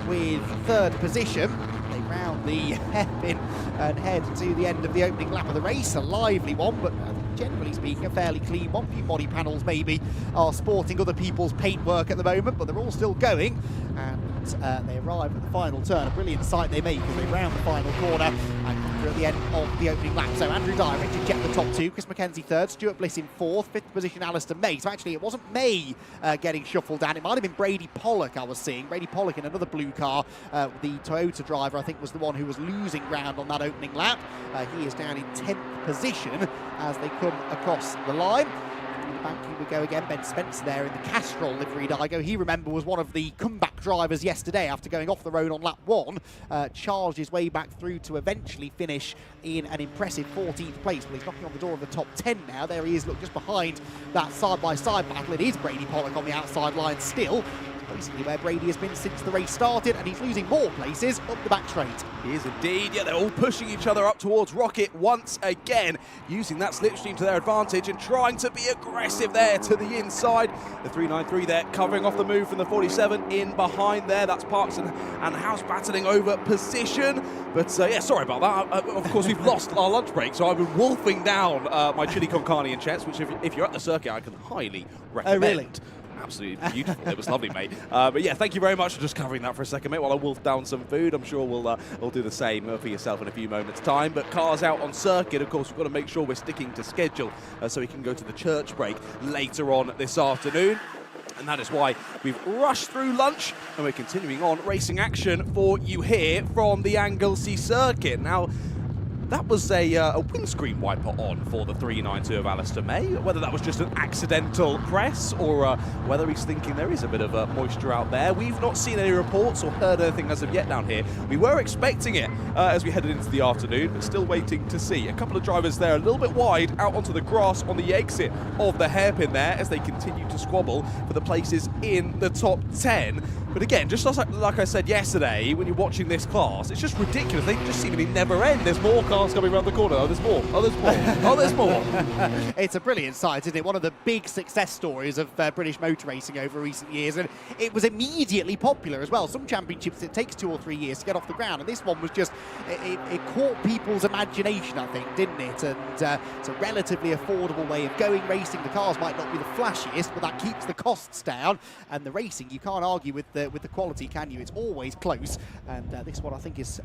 with third position. They round the hairpin and head to the end of the opening lap of the race. A lively one, but generally speaking, a fairly clean one. A few body panels maybe are sporting other people's paintwork at the moment, but they're all still going. And they arrive at the final turn. A brilliant sight they make as they round the final corner and at the end of the opening lap. So Andrew Dyer, Richard Jett the top two, Chris Mackenzie third, Stuart Bliss in fourth, fifth position Alistair May. So actually it wasn't May getting shuffled down, it might have been Brady Pollock I was seeing. Brady Pollock in another blue car, the Toyota driver I think was the one who was losing ground on that opening lap. He is down in 10th position as they come across the line. Back we go again, Ben Spencer there in the Castrol livery Digo. He, remember, was one of the comeback drivers yesterday after going off the road on lap 1. Charged his way back through to eventually finish in an impressive 14th place. Well, he's knocking on the door of the top 10 now. There he is, look, just behind that side-by-side battle. It is Brady Pollock on the outside line still. Basically where Brady has been since the race started, and he's losing more places up the back straight.
He is indeed. Yeah, they're all pushing each other up towards Rocket once again, using that slipstream to their advantage and trying to be aggressive there to the inside. The 393 there covering off the move from the 47 in behind there. That's Parks and House battling over position. But yeah, sorry about that. Of course, we've lost our lunch break, so I've been wolfing down my chili con carne and chets, which if you're at the circuit, I can highly recommend.
Oh, really?
Absolutely beautiful. It was lovely, mate. But yeah, thank you very much for just covering that for a second, mate, while I wolf down some food. I'm sure we'll do the same for yourself in a few moments' time. But cars out on circuit, of course, we've got to make sure we're sticking to schedule so we can go to the church break later on this afternoon. And that is why we've rushed through lunch and we're continuing on racing action for you here from the Anglesey Circuit. Now, that was a windscreen wiper on for the 392 of Alistair May. Whether that was just an accidental press or whether he's thinking there is a bit of moisture out there. We've not seen any reports or heard anything as of yet down here. We were expecting it as we headed into the afternoon, but still waiting to see. A couple of drivers there a little bit wide out onto the grass on the exit of the hairpin there as they continue to squabble for the places in the top 10. But again, just like I said yesterday, when you're watching this class, it's just ridiculous. They just seemingly never end. There's more cars coming around the corner. Oh, there's more. Oh, there's more. Oh, there's more.
It's a brilliant sight, isn't it? One of the big success stories of British motor racing over recent years. And it was immediately popular as well. Some championships, it takes 2 or 3 years to get off the ground. And this one was just, it caught people's imagination, I think, didn't it? And it's a relatively affordable way of going racing. The cars might not be the flashiest, but that keeps the costs down. And the racing, you can't argue with the quality, can you? It's always close. And this one, I think, is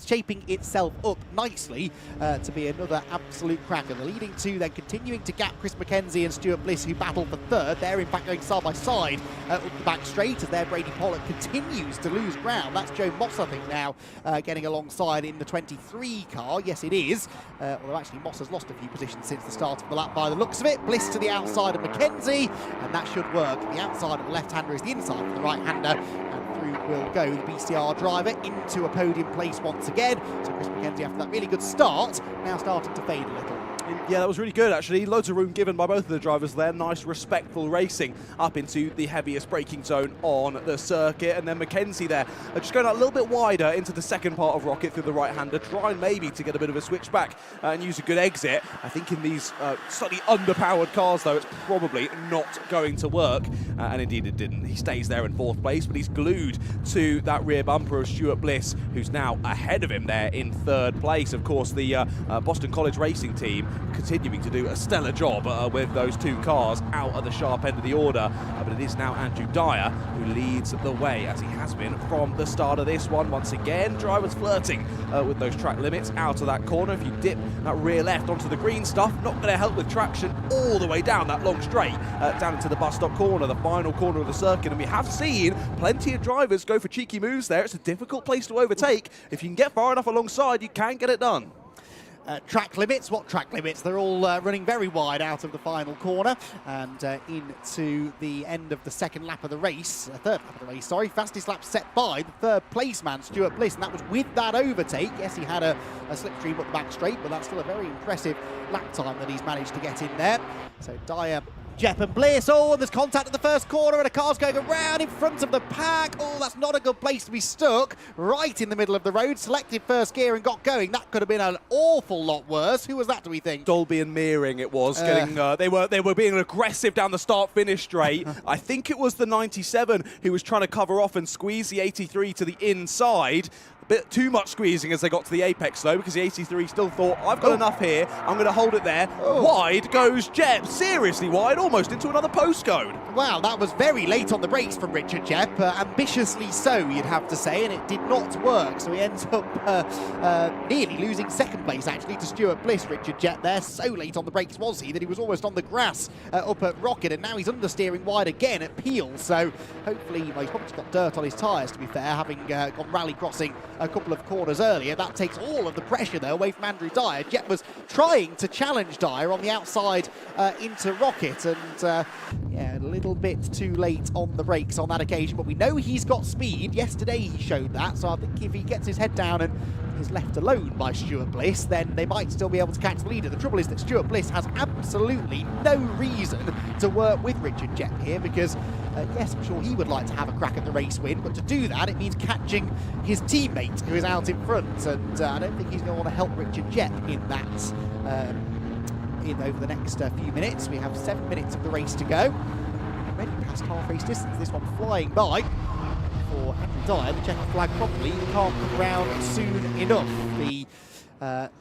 shaping itself up nicely to be another absolute cracker. The leading two then continuing to gap Chris Mackenzie and Stuart Bliss, who battle for third. They're in fact going side by side up the back straight as there Brady Pollock continues to lose ground. That's Joe Moss, I think, now getting alongside in the 23 car. Yes, it is. Although actually Moss has lost a few positions since the start of the lap by the looks of it. Bliss to the outside of Mackenzie, and that should work. The outside of the left-hander is the inside of the right-hander. Will go the BCR driver into a podium place once again. So Chris Mackenzie, after that really good start, now starting to fade a little.
Yeah, that was really good, actually. Loads of room given by both of the drivers there. Nice, respectful racing up into the heaviest braking zone on the circuit. And then Mackenzie there, just going out a little bit wider into the second part of Rocket through the right-hander, trying maybe to get a bit of a switchback and use a good exit. I think in these slightly underpowered cars, though, it's probably not going to work. And indeed it didn't. He stays there in fourth place, but he's glued to that rear bumper of Stuart Bliss, who's now ahead of him there in third place. Of course, the Boston College racing team continuing to do a stellar job with those two cars out at the sharp end of the order. But it is now Andrew Dyer who leads the way, as he has been from the start of this one. Once again, drivers flirting with those track limits out of that corner. If you dip that rear left onto the green stuff, not going to help with traction all the way down that long straight, down into the bus stop corner, the final corner of the circuit. And we have seen plenty of drivers go for cheeky moves there. It's a difficult place to overtake. If you can get far enough alongside, you can get it done.
Track limits, what track limits? They're all running very wide out of the final corner and into the end of the second lap of the race, third lap of the race, sorry. Fastest lap set by the third place man, Stuart Bliss, and that was with that overtake. Yes, he had a slipstream up the back straight, but that's still a very impressive lap time that he's managed to get in there. So Dyer Geoff and Bliss. Oh, and there's contact at the first corner and a car's going around in front of the pack. Oh, that's not a good place to be stuck. Right in the middle of the road. Selected first gear and got going. That could have been an awful lot worse. Who was that, do we think?
Dolby and Meering it was. They were being aggressive down the start-finish straight. I think it was the 97 who was trying to cover off and squeeze the 83 to the inside. A bit too much squeezing as they got to the apex though, because the 83 still thought, I've got enough here, I'm going to hold it there. Wide goes Geoff, seriously wide, almost into another postcode.
Wow, that was very late on the brakes from Richard Geoff, ambitiously so, you'd have to say, and it did not work. So he ends up nearly losing second place, actually, to Stuart Bliss. Richard Geoff there, so late on the brakes was he that he was almost on the grass up at Rocket, and now he's understeering wide again at Peel. So hopefully, well, he's probably just got dirt on his tyres, to be fair, having gone rally crossing a couple of corners earlier. That takes all of the pressure, though, away from Andrew Dyer. Geoff was trying to challenge Dyer on the outside into Rocket, and yeah, a little bit too late on the brakes on that occasion, but we know he's got speed. Yesterday he showed that, so I think if he gets his head down and is left alone by Stuart Bliss, then they might still be able to catch the leader. The trouble is that Stuart Bliss has absolutely no reason to work with Richard Geoff here, because yes, I'm sure he would like to have a crack at the race win, but to do that it means catching his teammate who is out in front, and I don't think he's going to want to help Richard Geoff in that over the next few minutes. We have 7 minutes of the race to go. Already past half race distance, this one flying by for Andrew Dyer. The checkered flag probably can't come around soon enough. The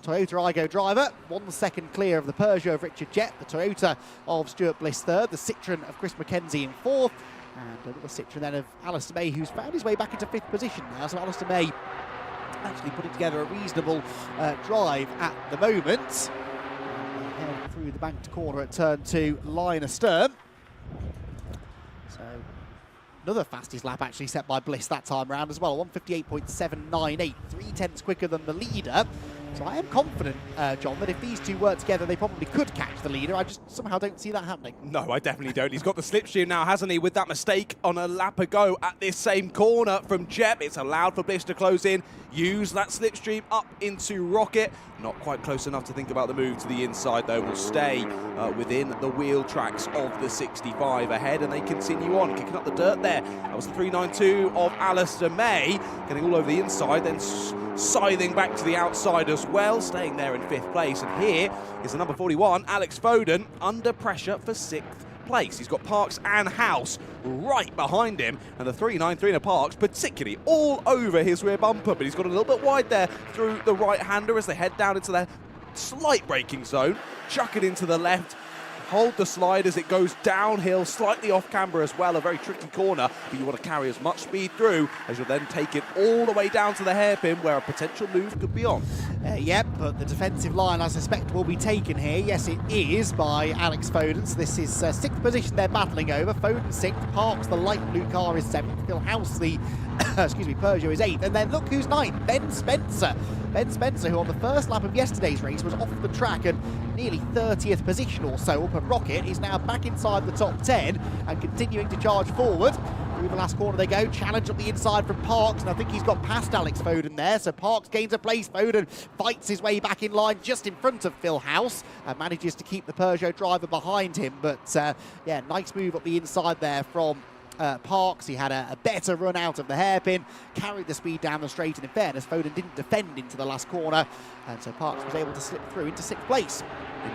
Toyota Igo driver, 1 second clear of the Peugeot of Richard Geoff, the Toyota of Stuart Bliss third, the Citroen of Chris McKenzie in fourth, and another Citroen then of Alistair May, who's found his way back into 5th position now. So Alistair May actually putting together a reasonable drive at the moment. Heading through the banked corner at turn 2, line astern. So another fastest lap actually set by Bliss that time round as well, 158.798, 3/10 quicker than the leader. So I am confident, John, that if these two work together, they probably could catch the leader. I just somehow don't see that happening.
No, I definitely don't. He's got the slipstream now, hasn't he, with that mistake on a lap ago at this same corner from Geoff. It's allowed for Bliss to close in, use that slipstream up into Rocket. Not quite close enough to think about the move to the inside, though. Will stay within the wheel tracks of the 65 ahead, and they continue on, kicking up the dirt there. That was the 392 of Alistair May, getting all over the inside, then scything back to the outside as well, staying there in 5th place. And here is the number 41, Alex Foden, under pressure for 6th place. He's got Parks and House right behind him, and the 393 in Parks particularly all over his rear bumper, but he's got a little bit wide there through the right-hander as they head down into their slight braking zone, chuck it into the left, hold the slide as it goes downhill, slightly off camber as well, a very tricky corner, but you want to carry as much speed through as you'll then take it all the way down to the hairpin where a potential move could be on.
Yep, but the defensive line, I suspect, will be taken here. Yes, it is by Alex Foden. So this is 6th position they're battling over. Foden 6th, Parks, the light blue car, is 7th. Phil House, the Peugeot is 8th. And then look who's 9th, Ben Spencer. Ben Spencer, who on the first lap of yesterday's race was off the track and nearly 30th position or so up at Rocket, is now back inside the top 10 and continuing to charge forward. Through the last corner they go, challenge up the inside from Parks, and I think he's got past Alex Foden there, so Parks gains a place. Foden fights his way back in line just in front of Phil House and manages to keep the Peugeot driver behind him. But yeah, nice move up the inside there from Parks. He had a better run out of the hairpin, carried the speed down the straight, and in fairness, Foden didn't defend into the last corner, and so Parks was able to slip through into 6th place.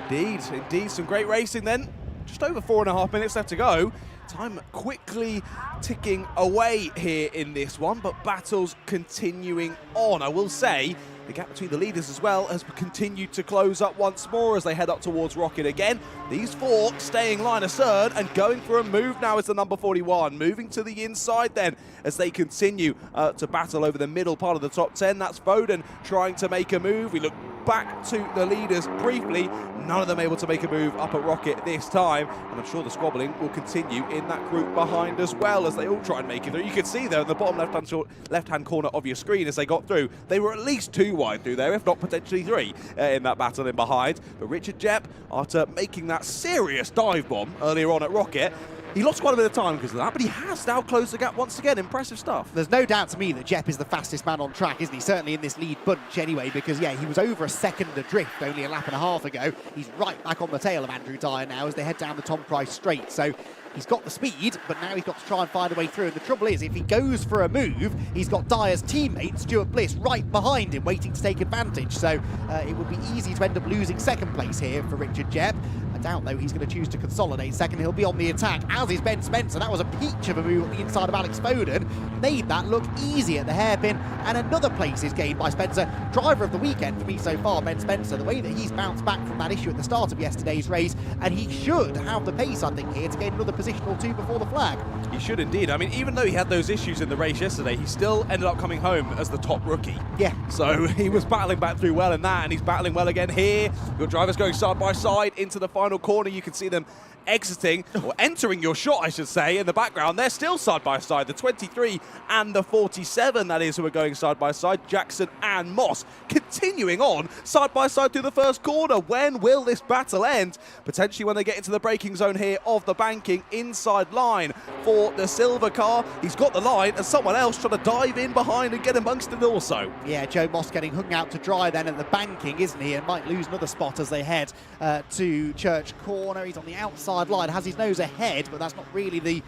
Indeed, some great racing then. Just over 4.5 minutes left to go. Time quickly ticking away here in this one, but battles continuing on. I will say the gap between the leaders as well has continued to close up once more as they head up towards Rocket again. These 4 staying line astern and going for a move now is the number 41. Moving to the inside then as they continue to battle over the middle part of the top 10. That's Foden trying to make a move. We look back to the leaders briefly. None of them able to make a move up at Rocket this time, and I'm sure the squabbling will continue in that group behind as well as they all try and make it through. You can see there in the bottom left-hand corner of your screen as they got through, they were at least 2 wide through there, if not potentially 3 in that battle in behind. But Richard Geoff, after making that serious dive bomb earlier on at Rocket, He lost quite a bit of time because of that, but he has now closed the gap once again. Impressive stuff.
There's no doubt to me that Geoff is the fastest man on track, isn't he? Certainly in this lead bunch anyway, because, yeah, he was over a second adrift only a lap and a half ago. He's right back on the tail of Andrew Dyer now as they head down the Tom Price straight. So he's got the speed, but now he's got to try and find a way through. And the trouble is, if he goes for a move, he's got Dyer's teammate, Stuart Bliss, right behind him, waiting to take advantage. So it would be easy to end up losing second place here for Richard Geoff. I doubt, though, he's going to choose to consolidate second. He'll be on the attack, as is Ben Spencer. That was a peach of a move on the inside of Alex Foden. Made that look easy at the hairpin, and another place is gained by Spencer. Driver of the weekend for me so far, Ben Spencer. The way that he's bounced back from that issue at the start of yesterday's race, and he should have the pace, I think, here to gain another position or two before the flag.
He should indeed. I mean, even though he had those issues in the race yesterday, he still ended up coming home as the top rookie.
Yeah.
So he was battling back through well in that, and he's battling well again here. Your drivers going side by side into the final corner. You can see them exiting, or entering your shot, I should say, in the background. They're still side by side, the 23 and the 47, that is, who are going side by side. Jackson and Moss continuing on side by side through the first corner. When will this battle end? Potentially when they get into the braking zone here of the banking. Inside line for the silver car. He's got the line, and someone else trying to dive in behind and get amongst it also.
Yeah, Joe Moss getting hung out to dry then at the banking, isn't he? And might lose another spot as they head to Church Corner. He's on the outside line, has his nose ahead, but that's not really the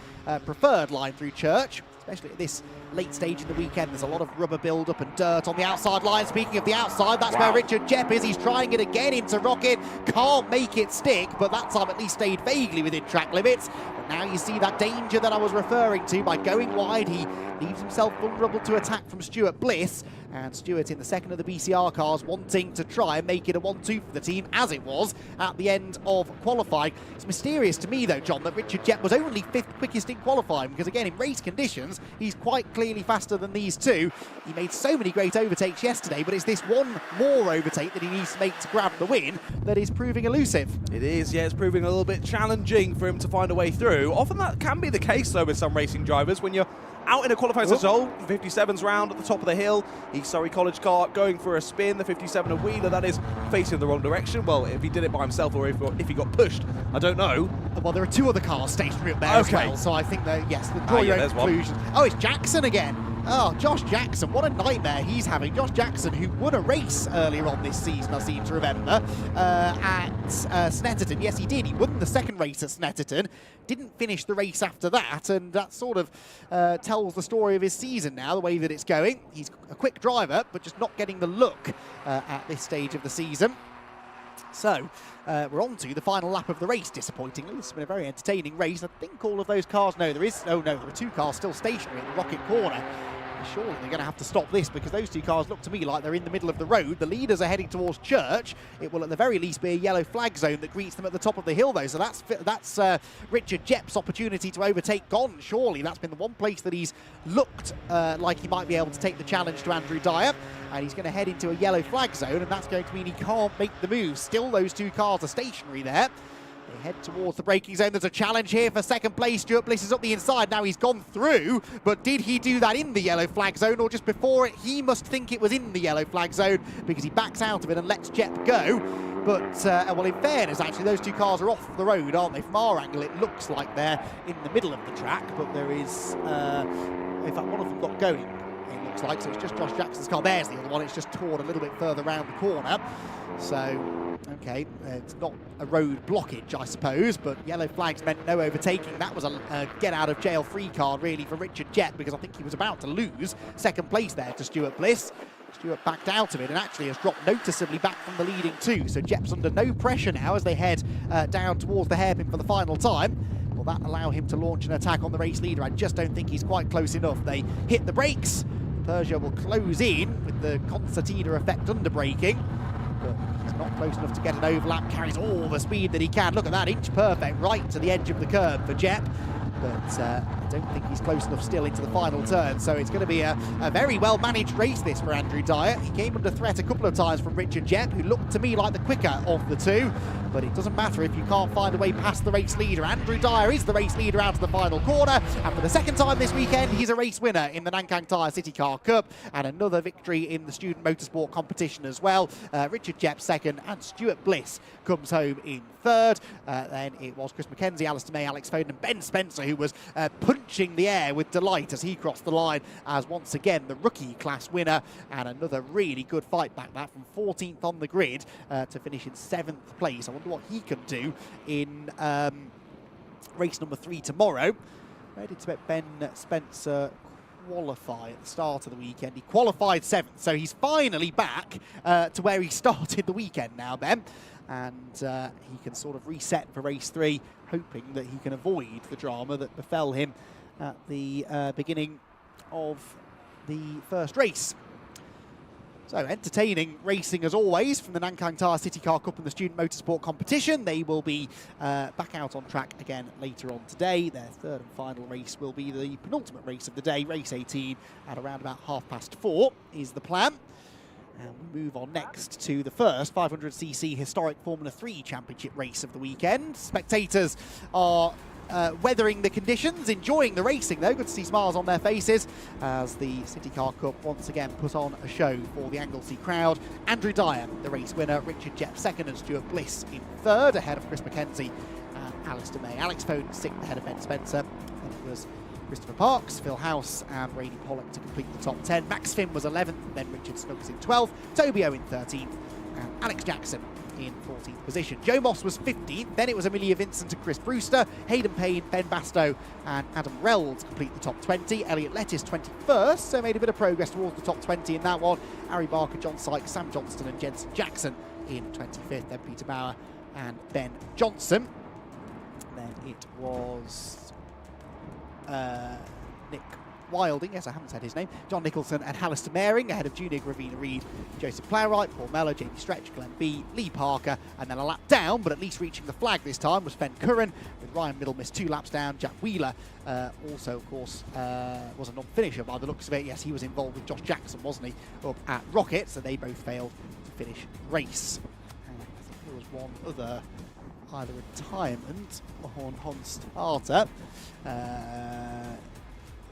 preferred line through Church, especially at this late stage in the weekend. There's a lot of rubber build-up and dirt on the outside line. Speaking of the outside, that's where Richard Geoff is. He's trying it again into Rocket. Can't make it stick, but that time at least stayed vaguely within track limits. But now you see that danger that I was referring to. By going wide, he leaves himself vulnerable to attack from Stuart Bliss. And Stuart in the second of the BCR cars wanting to try and make it a 1-2 for the team, as it was at the end of qualifying. It's mysterious to me, though, John, that Richard Geoff was only 5th quickest in qualifying, because, again, in race conditions, he's quite clearly faster than these two. He made so many great overtakes yesterday, but it's this one more overtake that he needs to make to grab the win that is proving elusive.
It is, yeah, it's proving a little bit challenging for him to find a way through. Often that can be the case, though, with some racing drivers when you're out in a qualifying zone. 57's round at the top of the hill. East Surrey College car going for a spin. The 57 of Wheeler, that is facing the wrong direction. Well, if he did it by himself or if he got pushed, I don't know.
Well, there are two other cars stationary up there as well, so I think that, yes, draw your own conclusions. Oh, it's Jackson again. Oh, Josh Jackson, what a nightmare he's having. Josh Jackson, who won a race earlier on this season, I seem to remember, at Snetterton. Yes, he did. He won the second race at Snetterton. Didn't finish the race after that, and that sort of tells the story of his season now, the way that it's going. He's a quick driver, but just not getting the look at this stage of the season. So, we're on to the final lap of the race, disappointingly. It's been a very entertaining race. I think all of those cars... No, there is... Oh, no, there are two cars still stationary in the Rocket Corner. Surely they're going to have to stop this, because those two cars look to me like they're in the middle of the road. The leaders are heading towards Church. It will at the very least be a yellow flag zone that greets them at the top of the hill, though. So that's Richard Geoff's opportunity to overtake gone, surely. That's been the one place that he's looked like he might be able to take the challenge to Andrew Dyer. And he's going to head into a yellow flag zone, and that's going to mean he can't make the move. Still, those two cars are stationary there. They head towards the braking zone. There's a challenge here for second place. Stuart Bliss is up the inside. Now he's gone through, but did he do that in the yellow flag zone or just before it? He must think it was in the yellow flag zone, because he backs out of it and lets Geoff go. But, well, in fairness, actually, those two cars are off the road, aren't they? From our angle, it looks like they're in the middle of the track, but there is, in fact, one of them got going, it looks like. So it's just Josh Jackson's car. There's the other one. It's just torn a little bit further round the corner. So, okay, it's not a road blockage, I suppose, but yellow flags meant no overtaking. That was a get-out-of-jail-free card, really, for Richard Geoff, because I think he was about to lose second place there to Stuart Bliss. Stuart backed out of it and actually has dropped noticeably back from the leading two. So Geoff's under no pressure now as they head down towards the hairpin for the final time. Will that allow him to launch an attack on the race leader? I just don't think he's quite close enough. They hit the brakes. Peugeot will close in with the concertina effect under braking. But he's not close enough to get an overlap. Carries all the speed that he can. Look at that, inch perfect right to the edge of the curb for Geoff. But don't think he's close enough still into the final turn, so it's going to be a very well-managed race this for Andrew Dyer. He came under threat a couple of times from Richard Jett, who looked to me like the quicker of the two, but it doesn't matter if you can't find a way past the race leader. Andrew Dyer is the race leader out of the final corner, and for the second time this weekend, he's a race winner in the Nankang Tyre City Car Cup, and another victory in the student motorsport competition as well. Richard Jett second, and Stuart Bliss comes home in third. Then it was Chris Mackenzie, Alistair May, Alex Foden and Ben Spencer who was punching the air with delight as he crossed the line as once again the rookie class winner, and another really good fight back that from 14th on the grid to finish in 7th place. I wonder what he can do in race number 3 tomorrow. Where did Ben Spencer qualify at the start of the weekend? He qualified 7th, so he's finally back to where he started the weekend now, Ben. And he can sort of reset for race 3, hoping that he can avoid the drama that befell him at the beginning of the first race. So entertaining racing as always from the Nankang Tyre City Car Cup and the Student Motorsport competition. They will be back out on track again later on today. Their third and final race will be the penultimate race of the day, race 18, at around about 4:30 is the plan. And we move on next to the first 500cc historic Formula 3 championship race of the weekend. Spectators are weathering the conditions, enjoying the racing though. Good to see smiles on their faces as the City Car Cup once again put on a show for the Anglesey crowd. Andrew Dyer, the race winner, Richard Jett second and Stuart Bliss in third, ahead of Chris Mackenzie and Alistair May. Alex Foden sixth ahead of Ben Spencer. And it was Christopher Parks, Phil House and Rainey Pollock to complete the top 10. Max Finn was 11th, then Richard Snuggs in 12th, Toby Owen 13th and Alex Jackson in 14th position. Joe Moss was 15th, then it was Amelia Vincent and Chris Brewster, Hayden Payne, Ben Bastow and Adam Rell to complete the top 20. Elliot Lettis 21st, so made a bit of progress towards the top 20 in that one. Harry Barker, John Sykes, Sam Johnston and Jensen Jackson in 25th, then Peter Bauer and Ben Johnson. Then it was Nick Wilding, yes I haven't said his name, John Nicholson and Hallister Maring ahead of Junior Gravina Reid, Joseph Plowright, Paul Mellor, Jamie Stretch, Glenn B, Lee Parker, and then a lap down, but at least reaching the flag this time, was Fen Curran, with Ryan Middlemiss 2 laps down. Jack Wheeler also, of course, was a non-finisher by the looks of it. Yes, he was involved with Josh Jackson, wasn't he, up at Rocket, so they both failed to finish the race. And I think there was one other either retirement or non-starter.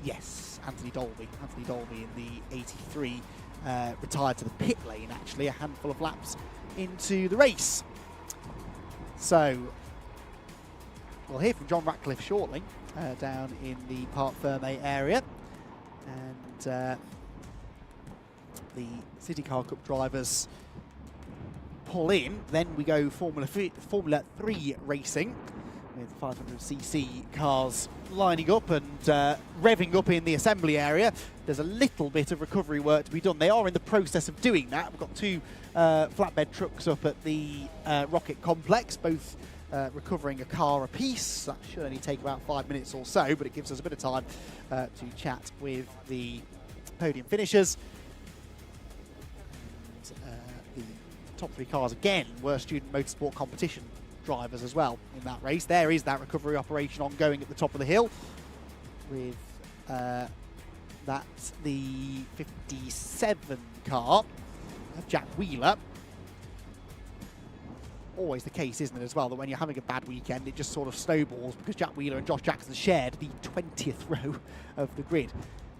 Yes, Anthony Dolby. Anthony Dolby in the 83 retired to the pit lane, actually, a handful of laps into the race. So, we'll hear from John Ratcliffe shortly, down in the Parc Fermé area. And the City Car Cup drivers pull in. Then we go Formula 3 racing, with 500cc cars lining up and revving up in the assembly area. There's a little bit of recovery work to be done. They are in the process of doing that. We've got 2 flatbed trucks up at the Rocket complex, both recovering a car apiece. That should only take about 5 minutes or so, but it gives us a bit of time to chat with the podium finishers. And, the top 3 cars again were student motorsport competition drivers as well in that race. There is that recovery operation ongoing at the top of the hill with that's the 57 car of Jack Wheeler. Always the case, isn't it, as well, that when you're having a bad weekend it just sort of snowballs, because Jack Wheeler and Josh Jackson shared the 20th row of the grid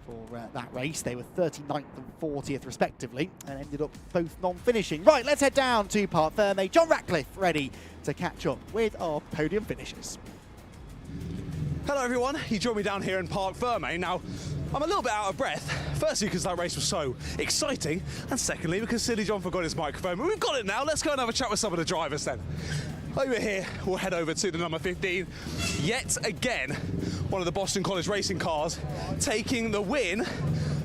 for that race. They were 39th and 40th respectively and ended up both non-finishing. Right, let's head down to Parc Fermé. John Ratcliffe ready to catch up with our podium finishers.
Hello everyone, you join me down here in Parc Fermé. Now, I'm a little bit out of breath. Firstly, because that race was so exciting, and secondly, because Silly John forgot his microphone. But we've got it now. Let's go and have a chat with some of the drivers then. Over here, we'll head over to the number 15. Yet again, one of the Boston College racing cars taking the win.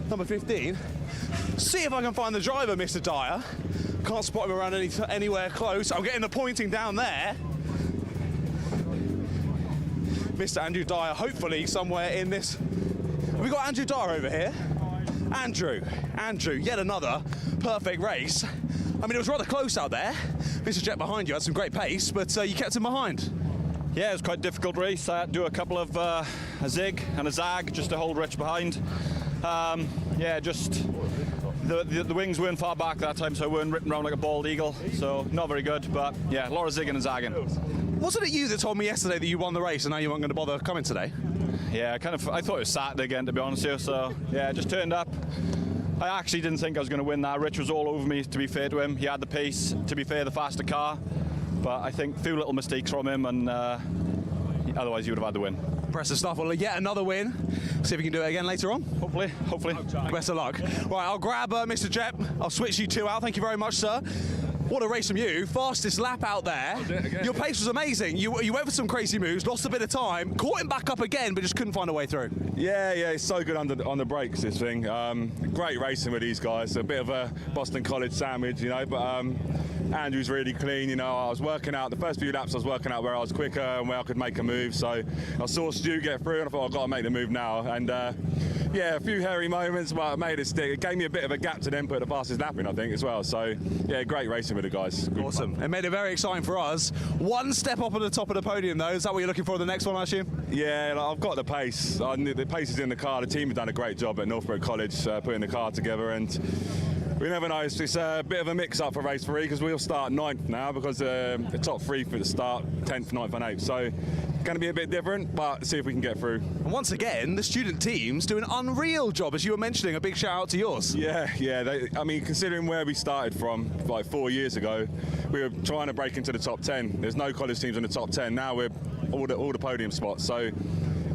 Number 15. See if I can find the driver, Mr. Dyer. Can't spot him around anywhere close. I'm getting the pointing down there. Mr. Andrew Dyer, hopefully somewhere in this. Have we got Andrew Dyer over here? Andrew, yet another perfect race. I mean, it was rather close out there. Mr. Jett behind you had some great pace, but you kept him behind.
Yeah, it was quite a difficult race. I had to do a couple of a zig and a zag just to hold Rich behind. Yeah, just the wings weren't far back that time, so I weren't ripping around like a bald eagle. So not very good, but yeah, a lot of zigging and zagging.
Wasn't it you that told me yesterday that you won the race and now you weren't going to bother coming today?
Yeah, I thought it was Saturday again, to be honest with you. So yeah, just turned up. I actually didn't think I was going to win that. Rich was all over me, to be fair to him. He had the pace, to be fair, the faster car. But I think a few little mistakes from him, and otherwise he would have had the win.
Impressive stuff. Well, yet another win. See if we can do it again later on.
Hopefully.
Best of luck. Right, I'll grab Mr. Geoff. I'll switch you two out. Thank you very much, sir. What a race from you. Fastest lap out there. Your pace was amazing. You went for some crazy moves, lost a bit of time, caught him back up again, but just couldn't find a way through.
Yeah, it's so good on the brakes, this thing. Great racing with these guys. A bit of a Boston College sandwich, you know, but Andrew's really clean, you know. I was working out, the first few laps I was working out where I was quicker and where I could make a move, so I saw Stu get through and I thought I've got to make the move now. And yeah, a few hairy moments, but I made it stick. It gave me a bit of a gap to then put the fastest lap in, I think, as well. So yeah, great racing with the guys. Good
awesome.
fun.
It made it very exciting for us. One step up at the top of the podium, though. Is that what you're looking for the next one, I assume?
Yeah, I've got the pace. The pace is in the car. The team have done a great job at Northbrook College putting the car together, and we never know. It's a bit of a mix-up for race 3 because we'll start 9th now because the top 3 for the start, 10th, 9th and 8th. So going to be a bit different, but see if we can get through.
And once again, the student teams do an unreal job, as you were mentioning. A big shout out to yours.
Yeah. I mean, considering where we started from like 4 years ago, we were trying to break into the top 10. There's no college teams in the top 10. Now we're all the podium spots. So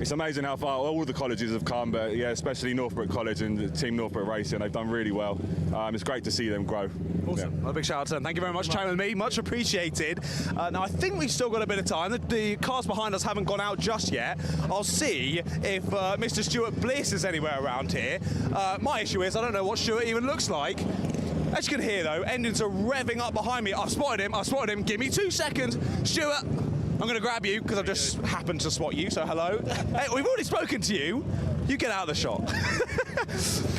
it's amazing how far all the colleges have come, but yeah, especially Northbrook College and the Team Northbrook Racing, they've done really well. It's great to see them grow.
Awesome.
Yeah.
Well, a big shout out to them. Thank you very much for chatting with me. Much appreciated. Now, I think we've still got a bit of time. The cars behind us haven't gone out just yet. I'll see if Mr. Stuart Bliss is anywhere around here. My issue is I don't know what Stuart even looks like. As you can hear, though, engines are revving up behind me. I've spotted him. Give me 2 seconds. Stuart, I'm going to grab you because I've just happened to spot you, so hello. Hey, we've already spoken to you. You get out of the shot.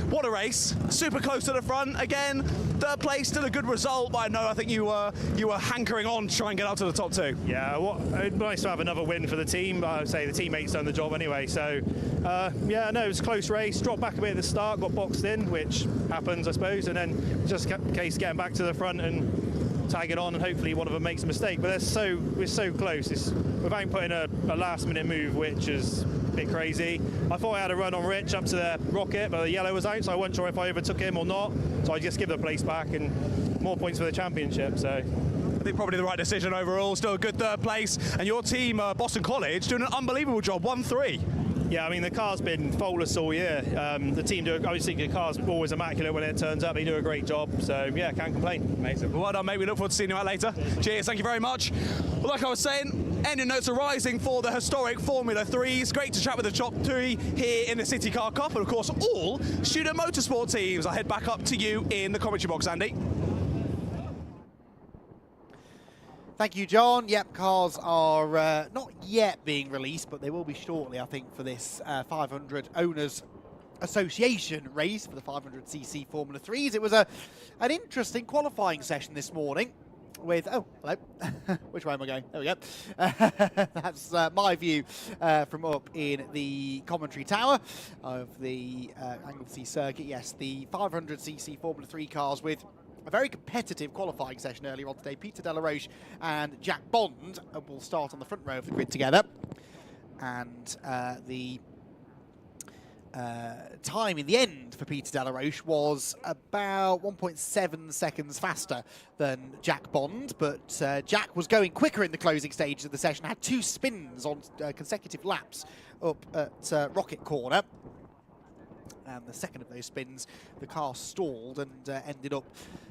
What a race. Super close to the front. Again, 3rd place, still a good result, but I think you were hankering on to try and get out to the top 2.
Yeah, it's nice to have another win for the team. I'd say the teammates done the job anyway, so yeah, no, it was a close race. Dropped back a bit at the start, got boxed in, which happens, I suppose, and then just a case getting back to the front and tag it on, and hopefully one of them makes a mistake. But we're so close. It's without putting a last-minute move, which is a bit crazy. I thought I had a run on Rich up to the Rocket, but the yellow was out, so I wasn't sure if I overtook him or not. So I just give the place back and more points for the championship. So
I think probably the right decision overall. Still a good 3rd place, and your team, Boston College, doing an unbelievable job. 1-3.
Yeah, I mean, the car's been faultless all year. The team do, obviously the car's always immaculate when it turns up. They do a great job, so yeah, can't complain.
Amazing. Well done, mate. We look forward to seeing you out later. Cheers, thank you very much. Well, like I was saying, engine notes are rising for the historic Formula 3s. Great to chat with the top 3 here in the City Car Cup, and of course, all student motorsport teams. I'll head back up to you in the commentary box, Andy.
Thank you, John. Yep, cars are not yet being released, but they will be shortly, I think, for this 500 Owners Association race for the 500cc Formula 3s. It was an interesting qualifying session this morning with... Oh, hello. Which way am I going? There we go. That's my view from up in the commentary tower of the Anglesey Circuit. Yes, the 500cc Formula 3 cars with a very competitive qualifying session earlier on today. Peter Delaroche and Jack Bond will start on the front row of the grid together. And the time in the end for Peter Delaroche was about 1.7 seconds faster than Jack Bond, but Jack was going quicker in the closing stages of the session, had 2 spins on consecutive laps up at Rocket Corner. And the second of those spins, the car stalled and ended up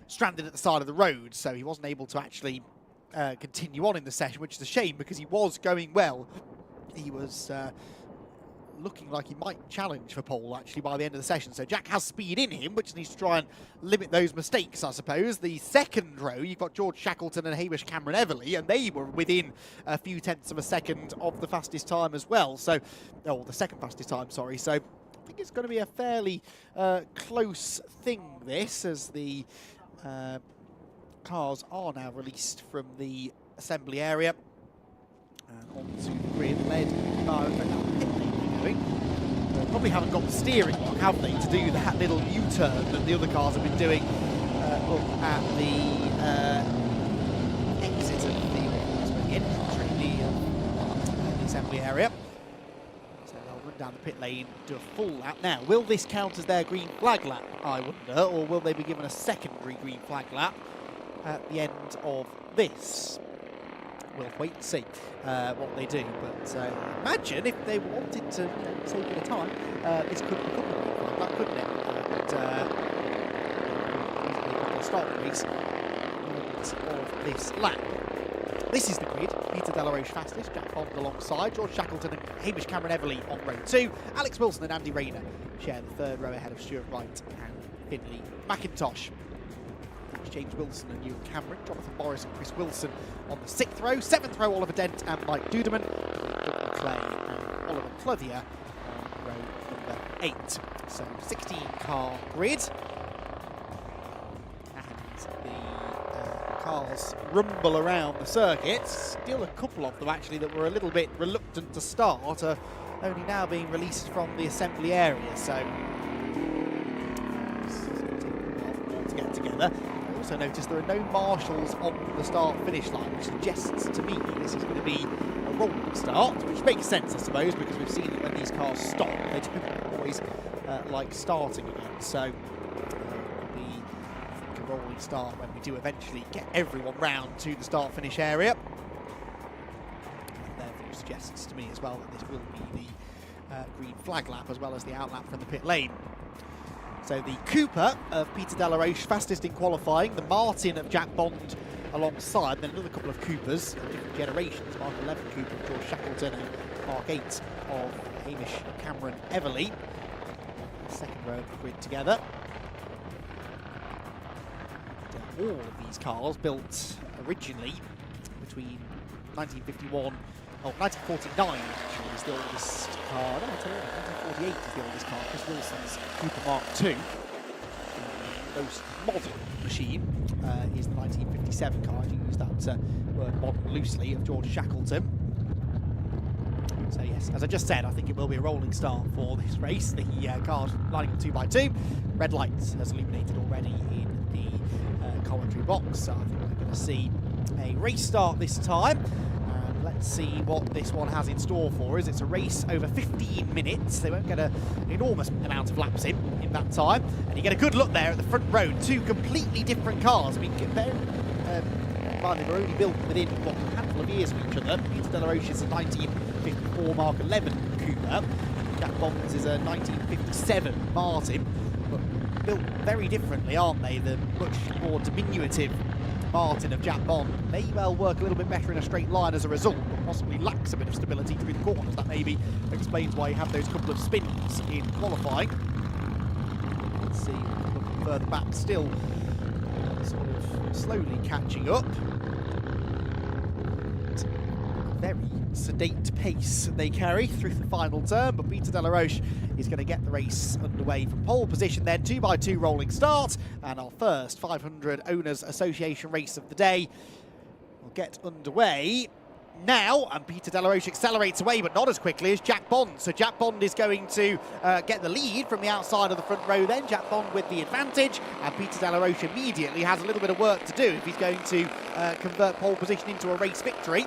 stranded at the side of the road, so he wasn't able to actually continue on in the session, which is a shame because he was going well. He was looking like he might challenge for pole actually by the end of the session, so Jack has speed in him, which needs to try and limit those mistakes, I suppose. The second row, you've got George Shackleton and Hamish Cameron Everly, and they were within a few tenths of a second of the fastest time as well, so, oh, the second fastest time, sorry, so I think it's going to be a fairly close thing, this, as the cars are now released from the assembly area and onto the grid, led by probably haven't got the steering on, have they, to do that little U-turn that the other cars have been doing up at the exit of the entry of the assembly area. So they'll run down the pit lane, do a full lap. Now, will this count as their green flag lap, I wonder, or will they be given a secondary green flag lap at the end of this? We'll wait and see what they do, but imagine if they wanted to take it a time, this could become a green flag lap, couldn't it? And start the race of this lap. This is the grid. Peter Delaroche fastest, Jack Bond alongside, George Shackleton and Hamish Cameron Everly on row 2. Alex Wilson and Andy Rayner share the third row ahead of Stuart Wright and Finley McIntosh. James Wilson and Ewan Cameron, Jonathan Morris and Chris Wilson on the 6th row, 7th row Oliver Dent and Mike Duderman, Doug Clay and Oliver Clothier on row number 8. So 16-car grid, and the cars rumble around the circuit. Still a couple of them actually that were a little bit reluctant to start, are only now being released from the assembly area, so to get together. Also notice there are no marshals on the start-finish line, which suggests to me this is going to be a rolling start, which makes sense, I suppose, because we've seen that when these cars stop, they don't always like starting again. So it will be, I think, a rolling start when we do eventually get everyone round to the start-finish area. And therefore suggests to me as well that this will be the green flag lap as well as the outlap from the pit lane. So the Cooper of Peter Delaroche, fastest in qualifying, the Martin of Jack Bond alongside, and then another couple of Coopers of different generations, Mark 11 Cooper of George Shackleton and Mark 8 of Hamish Cameron Everly. Second row of the grid together. And, all of these cars built originally between 1951 1949 actually is the oldest car. No, I tell you what, 1948 is the oldest car. Chris Wilson's Cooper Mark II. The most modern machine is the 1957 car. I do use that word modern loosely, of George Shackleton. So yes, as I just said, I think it will be a rolling start for this race. The cars lining up 2x2. Red light has illuminated already in the commentary box. So I think we're going to see a race start this time. Let's see what this one has in store for us. It's a race over 15 minutes. They won't get an enormous amount of laps in that time. And you get a good look there at the front row. Two completely different cars. I mean, they were only built within a handful of years of each other. Peter Delaroche is a 1954 Mark 11 Cooper. Jack Bond's is a 1957 Martin. But built very differently, aren't they? The much more diminutive Martin of Jack Bond may well work a little bit better in a straight line as a result, but possibly lacks a bit of stability through the corners. That maybe explains why he had those couple of spins in qualifying. Let's see, looking further back still, sort of slowly catching up. Very sedate pace they carry through the final turn, but Peter Delaroche is going to get the race underway from pole position then. 2x2 rolling start, and our first 500 Owners Association race of the day will get underway now, and Peter Delaroche accelerates away, but not as quickly as Jack Bond. So Jack Bond is going to get the lead from the outside of the front row then. Jack Bond with the advantage, and Peter Delaroche immediately has a little bit of work to do if he's going to convert pole position into a race victory.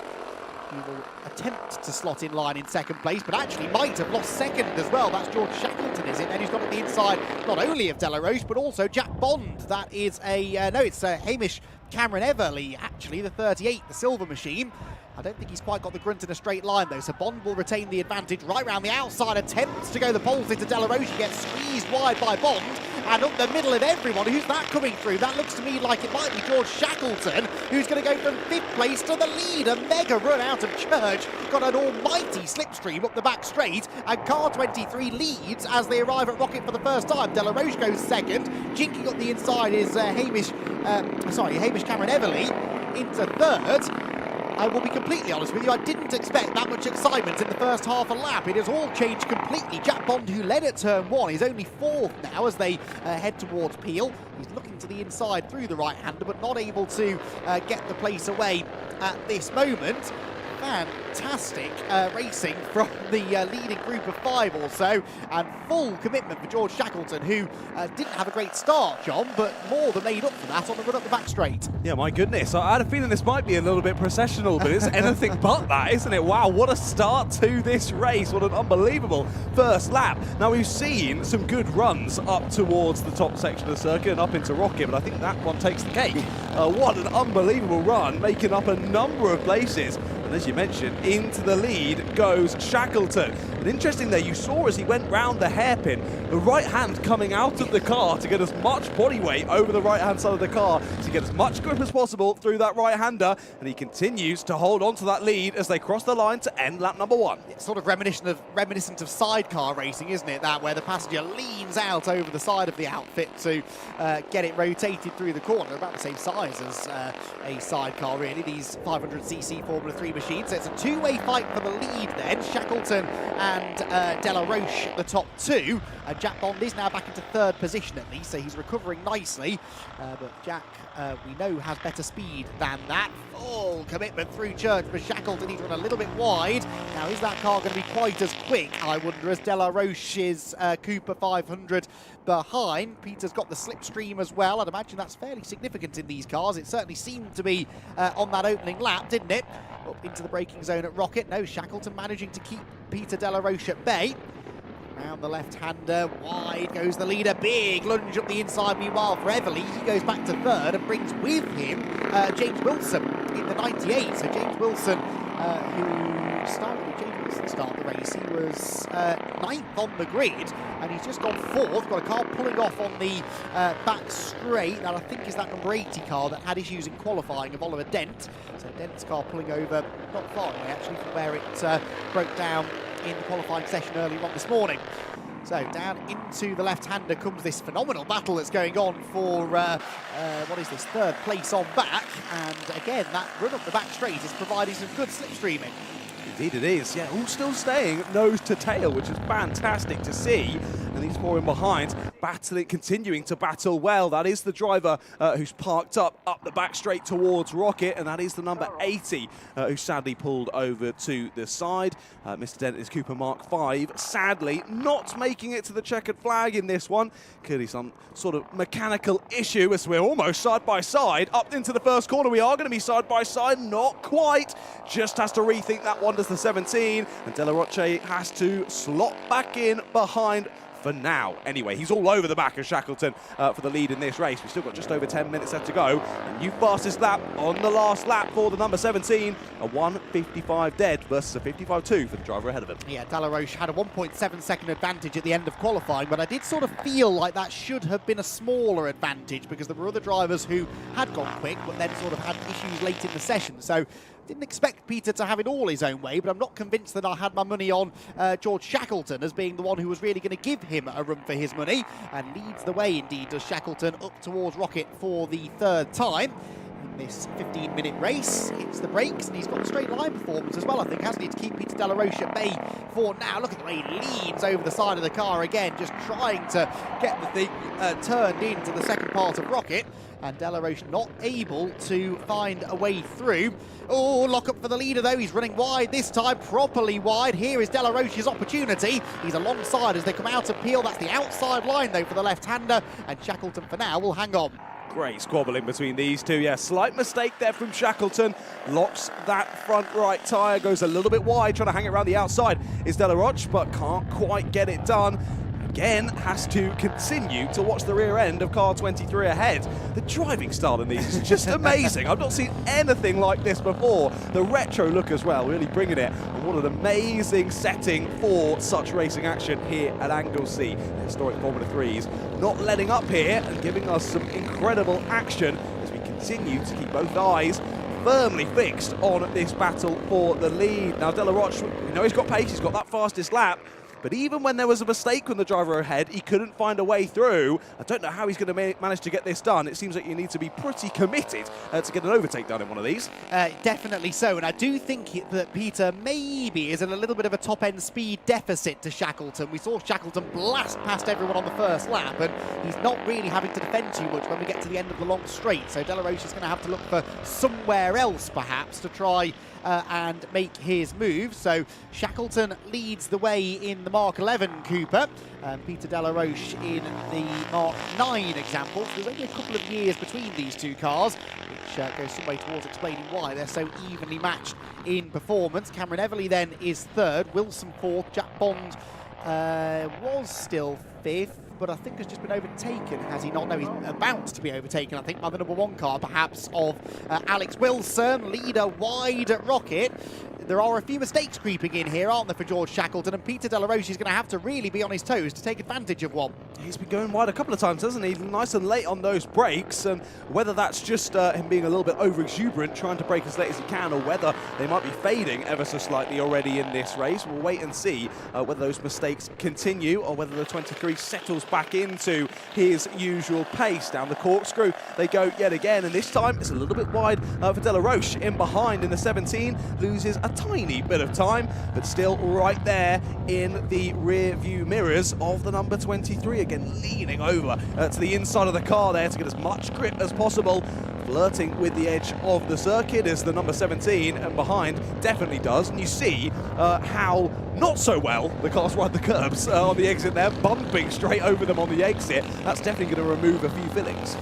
He will attempt to slot in line in second place, but actually might have lost second as well. That's George Shackleton, is it? And he's got on the inside not only of Delaroche, but also Jack Bond. That is it's Hamish Cameron Everly, actually, the 38, the silver machine. I don't think he's quite got the grunt in a straight line, though, so Bond will retain the advantage right round the outside, attempts to go the poles into Delaroche, gets squeezed wide by Bond, and up the middle of everyone. Who's that coming through? That looks to me like it might be George Shackleton, who's going to go from 5th place to the lead. A mega run out of Church, got an almighty slipstream up the back straight, and car 23 leads as they arrive at Rocket for the first time. Delaroche goes second, jinking up the inside is Hamish Cameron Everly into third. I will be completely honest with you, I didn't expect that much excitement in the first half a lap. It has all changed completely. Jack Bond, who led at turn 1, is only 4th now as they head towards Peel. He's looking to the inside through the right-hander, but not able to get the place away at this moment. fantastic racing from the leading group of 5 or so, and full commitment for George Shackleton, who didn't have a great start, John, but more than made up for that on the run up the back straight.
Yeah, my goodness. I had a feeling this might be a little bit processional, but it's anything but that, isn't it? Wow, what a start to this race. What an unbelievable first lap. Now, we've seen some good runs up towards the top section of the circuit and up into Rocket, but I think that one takes the cake. What an unbelievable run, making up a number of places. And as you mentioned, into the lead goes Shackleton. And interesting there, you saw as he went round the hairpin, the right hand coming out of the car to get as much body weight over the right-hand side of the car to get as much grip as possible through that right-hander. And he continues to hold on to that lead as they cross the line to end lap number 1.
It's sort of reminiscent of sidecar racing, isn't it? That where the passenger leans out over the side of the outfit to get it rotated through the corner. They're about the same size as a sidecar, really, these 500cc Formula 3 machines. So it's a two-way fight for the lead then. Shackleton and De La Roche, the top 2. Jack Bond is now back into 3rd position at least, so he's recovering nicely. But Jack, we know, has better speed than that. Full commitment through Church for Shackleton. He's run a little bit wide. Now, is that car going to be quite as quick, I wonder, as De La Roche's Cooper 500 behind? Peter's got the slipstream as well. I'd imagine that's fairly significant in these cars. It certainly seemed to be on that opening lap, didn't it? Up into the braking zone at Rocket. No, Shackleton managing to keep Peter De La Roche at bay. Round the left-hander, wide goes the leader, big lunge up the inside. Meanwhile, for Everly, he goes back to 3rd and brings with him James Wilson in the 98. So James Wilson, who started the race, he was 9th on the grid, and he's just gone 4th. Got a car pulling off on the back straight. That I think is that number 80 car that had issues in qualifying of Oliver Dent. So Dent's car pulling over not far away actually from where it broke down in the qualifying session earlier on this morning. So down into the left-hander comes this phenomenal battle that's going on for, what is this, 3rd place on back. And again, that run up the back straight is providing some good slipstreaming.
Indeed it is, yeah, all still staying nose to tail, which is fantastic to see. And he's falling behind, continuing to battle well. That is the driver who's parked up the back straight towards Rocket, and that is the number 80 who sadly pulled over to the side. Mr. Dent is Cooper Mark 5, sadly not making it to the checkered flag in this one. Clearly some sort of mechanical issue as we're almost side by side. Up into the first corner, we are going to be side by side, not quite. Just has to rethink that one, does the 17, and De La Roche has to slot back in behind for now. Anyway, he's all over the back of Shackleton for the lead in this race. We've still got just over 10 minutes left to go. And new fastest lap on the last lap for the number 17. A 1:55 dead versus a 55.2 for the driver ahead of him.
Yeah, De La Roche had a 1.7 second advantage at the end of qualifying, but I did sort of feel like that should have been a smaller advantage because there were other drivers who had gone quick, but then sort of had issues late in the session. So didn't expect Peter to have it all his own way, but I'm not convinced that I had my money on George Shackleton as being the one who was really going to give him a run for his money, and leads the way indeed does Shackleton up towards Rocket for the 3rd time in this 15-minute race. Hits the brakes, and he's got a straight line performance as well, I think, hasn't he, to keep Peter De La Roche at bay for now. Look at the way he leans over the side of the car again, just trying to get the thing turned into the second part of Rocket. And De La Roche not able to find a way through. Oh, lock up for the leader though. He's running wide this time, properly wide. Here is De La Roche's opportunity. He's alongside as they come out of Peel. That's the outside line though for the left-hander. And Shackleton for now will hang on.
Great squabble in between these two. Yeah, slight mistake there from Shackleton. Locks that front right tyre, goes a little bit wide, trying to hang it around the outside is De La Roche, but can't quite get it done. Again, has to continue to watch the rear end of car 23 ahead. The driving style in these is just amazing. I've not seen anything like this before. The retro look as well, really bringing it. And what an amazing setting for such racing action here at Anglesey. The historic Formula 3s not letting up here and giving us some incredible action as we continue to keep both eyes firmly fixed on this battle for the lead. Now, De La Roche, we know he's got pace, he's got that fastest lap. But even when there was a mistake on the driver ahead, he couldn't find a way through. I don't know how he's going to manage to get this done. It seems like you need to be pretty committed to get an overtake done in one of these.
Definitely so, and I do think that Peter maybe is in a little bit of a top-end speed deficit to Shackleton. We saw Shackleton blast past everyone on the first lap, and he's not really having to defend too much when we get to the end of the long straight. So De La Roche is going to have to look for somewhere else, perhaps, to try and make his move. So Shackleton leads the way in the Mark 11 Cooper. Peter De La Roche in the Mark 9 example. So there's only a couple of years between these two cars, which goes some way towards explaining why they're so evenly matched in performance. Cameron Everly then is third, Wilson fourth, Jack Bond was still fifth, but I think has just been overtaken, has he not? No, he's about to be overtaken, I think, by the number 1 car, perhaps, of Alex Wilson, leader wide Rocket. There are a few mistakes creeping in here, aren't there, for George Shackleton, and Peter De La Roche is going to have to really be on his toes to take advantage of one.
He's been going wide a couple of times, hasn't he? Nice and late on those brakes, and whether that's just him being a little bit over-exuberant, trying to brake as late as he can, or whether they might be fading ever so slightly already in this race, we'll wait and see whether those mistakes continue, or whether the 23 settles back into his usual pace. Down the corkscrew they go yet again, and this time it's a little bit wide for De La Roche. In behind in the 17, loses a tiny bit of time, but still right there in the rear view mirrors of the number 23. Again, leaning over to the inside of the car there to get as much grip as possible. Flirting with the edge of the circuit as the number 17, and behind definitely does. And you see how not so well the cars ride the curbs on the exit there, bumping straight over them on the exit. That's definitely going to remove a few fillings.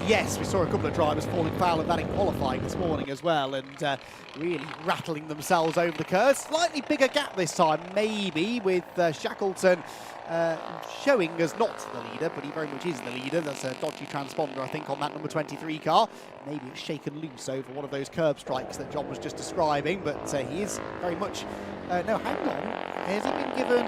Yes, we saw a couple of drivers falling foul of that in qualifying this morning as well, and really rattling themselves over the curves. Slightly bigger gap this time, maybe, with Shackleton showing as not the leader, but he very much is the leader. That's a dodgy transponder, I think, on that number 23 car. Maybe it's shaken loose over one of those curb strikes that John was just describing, but he is very much... no, hang on. Has he been given...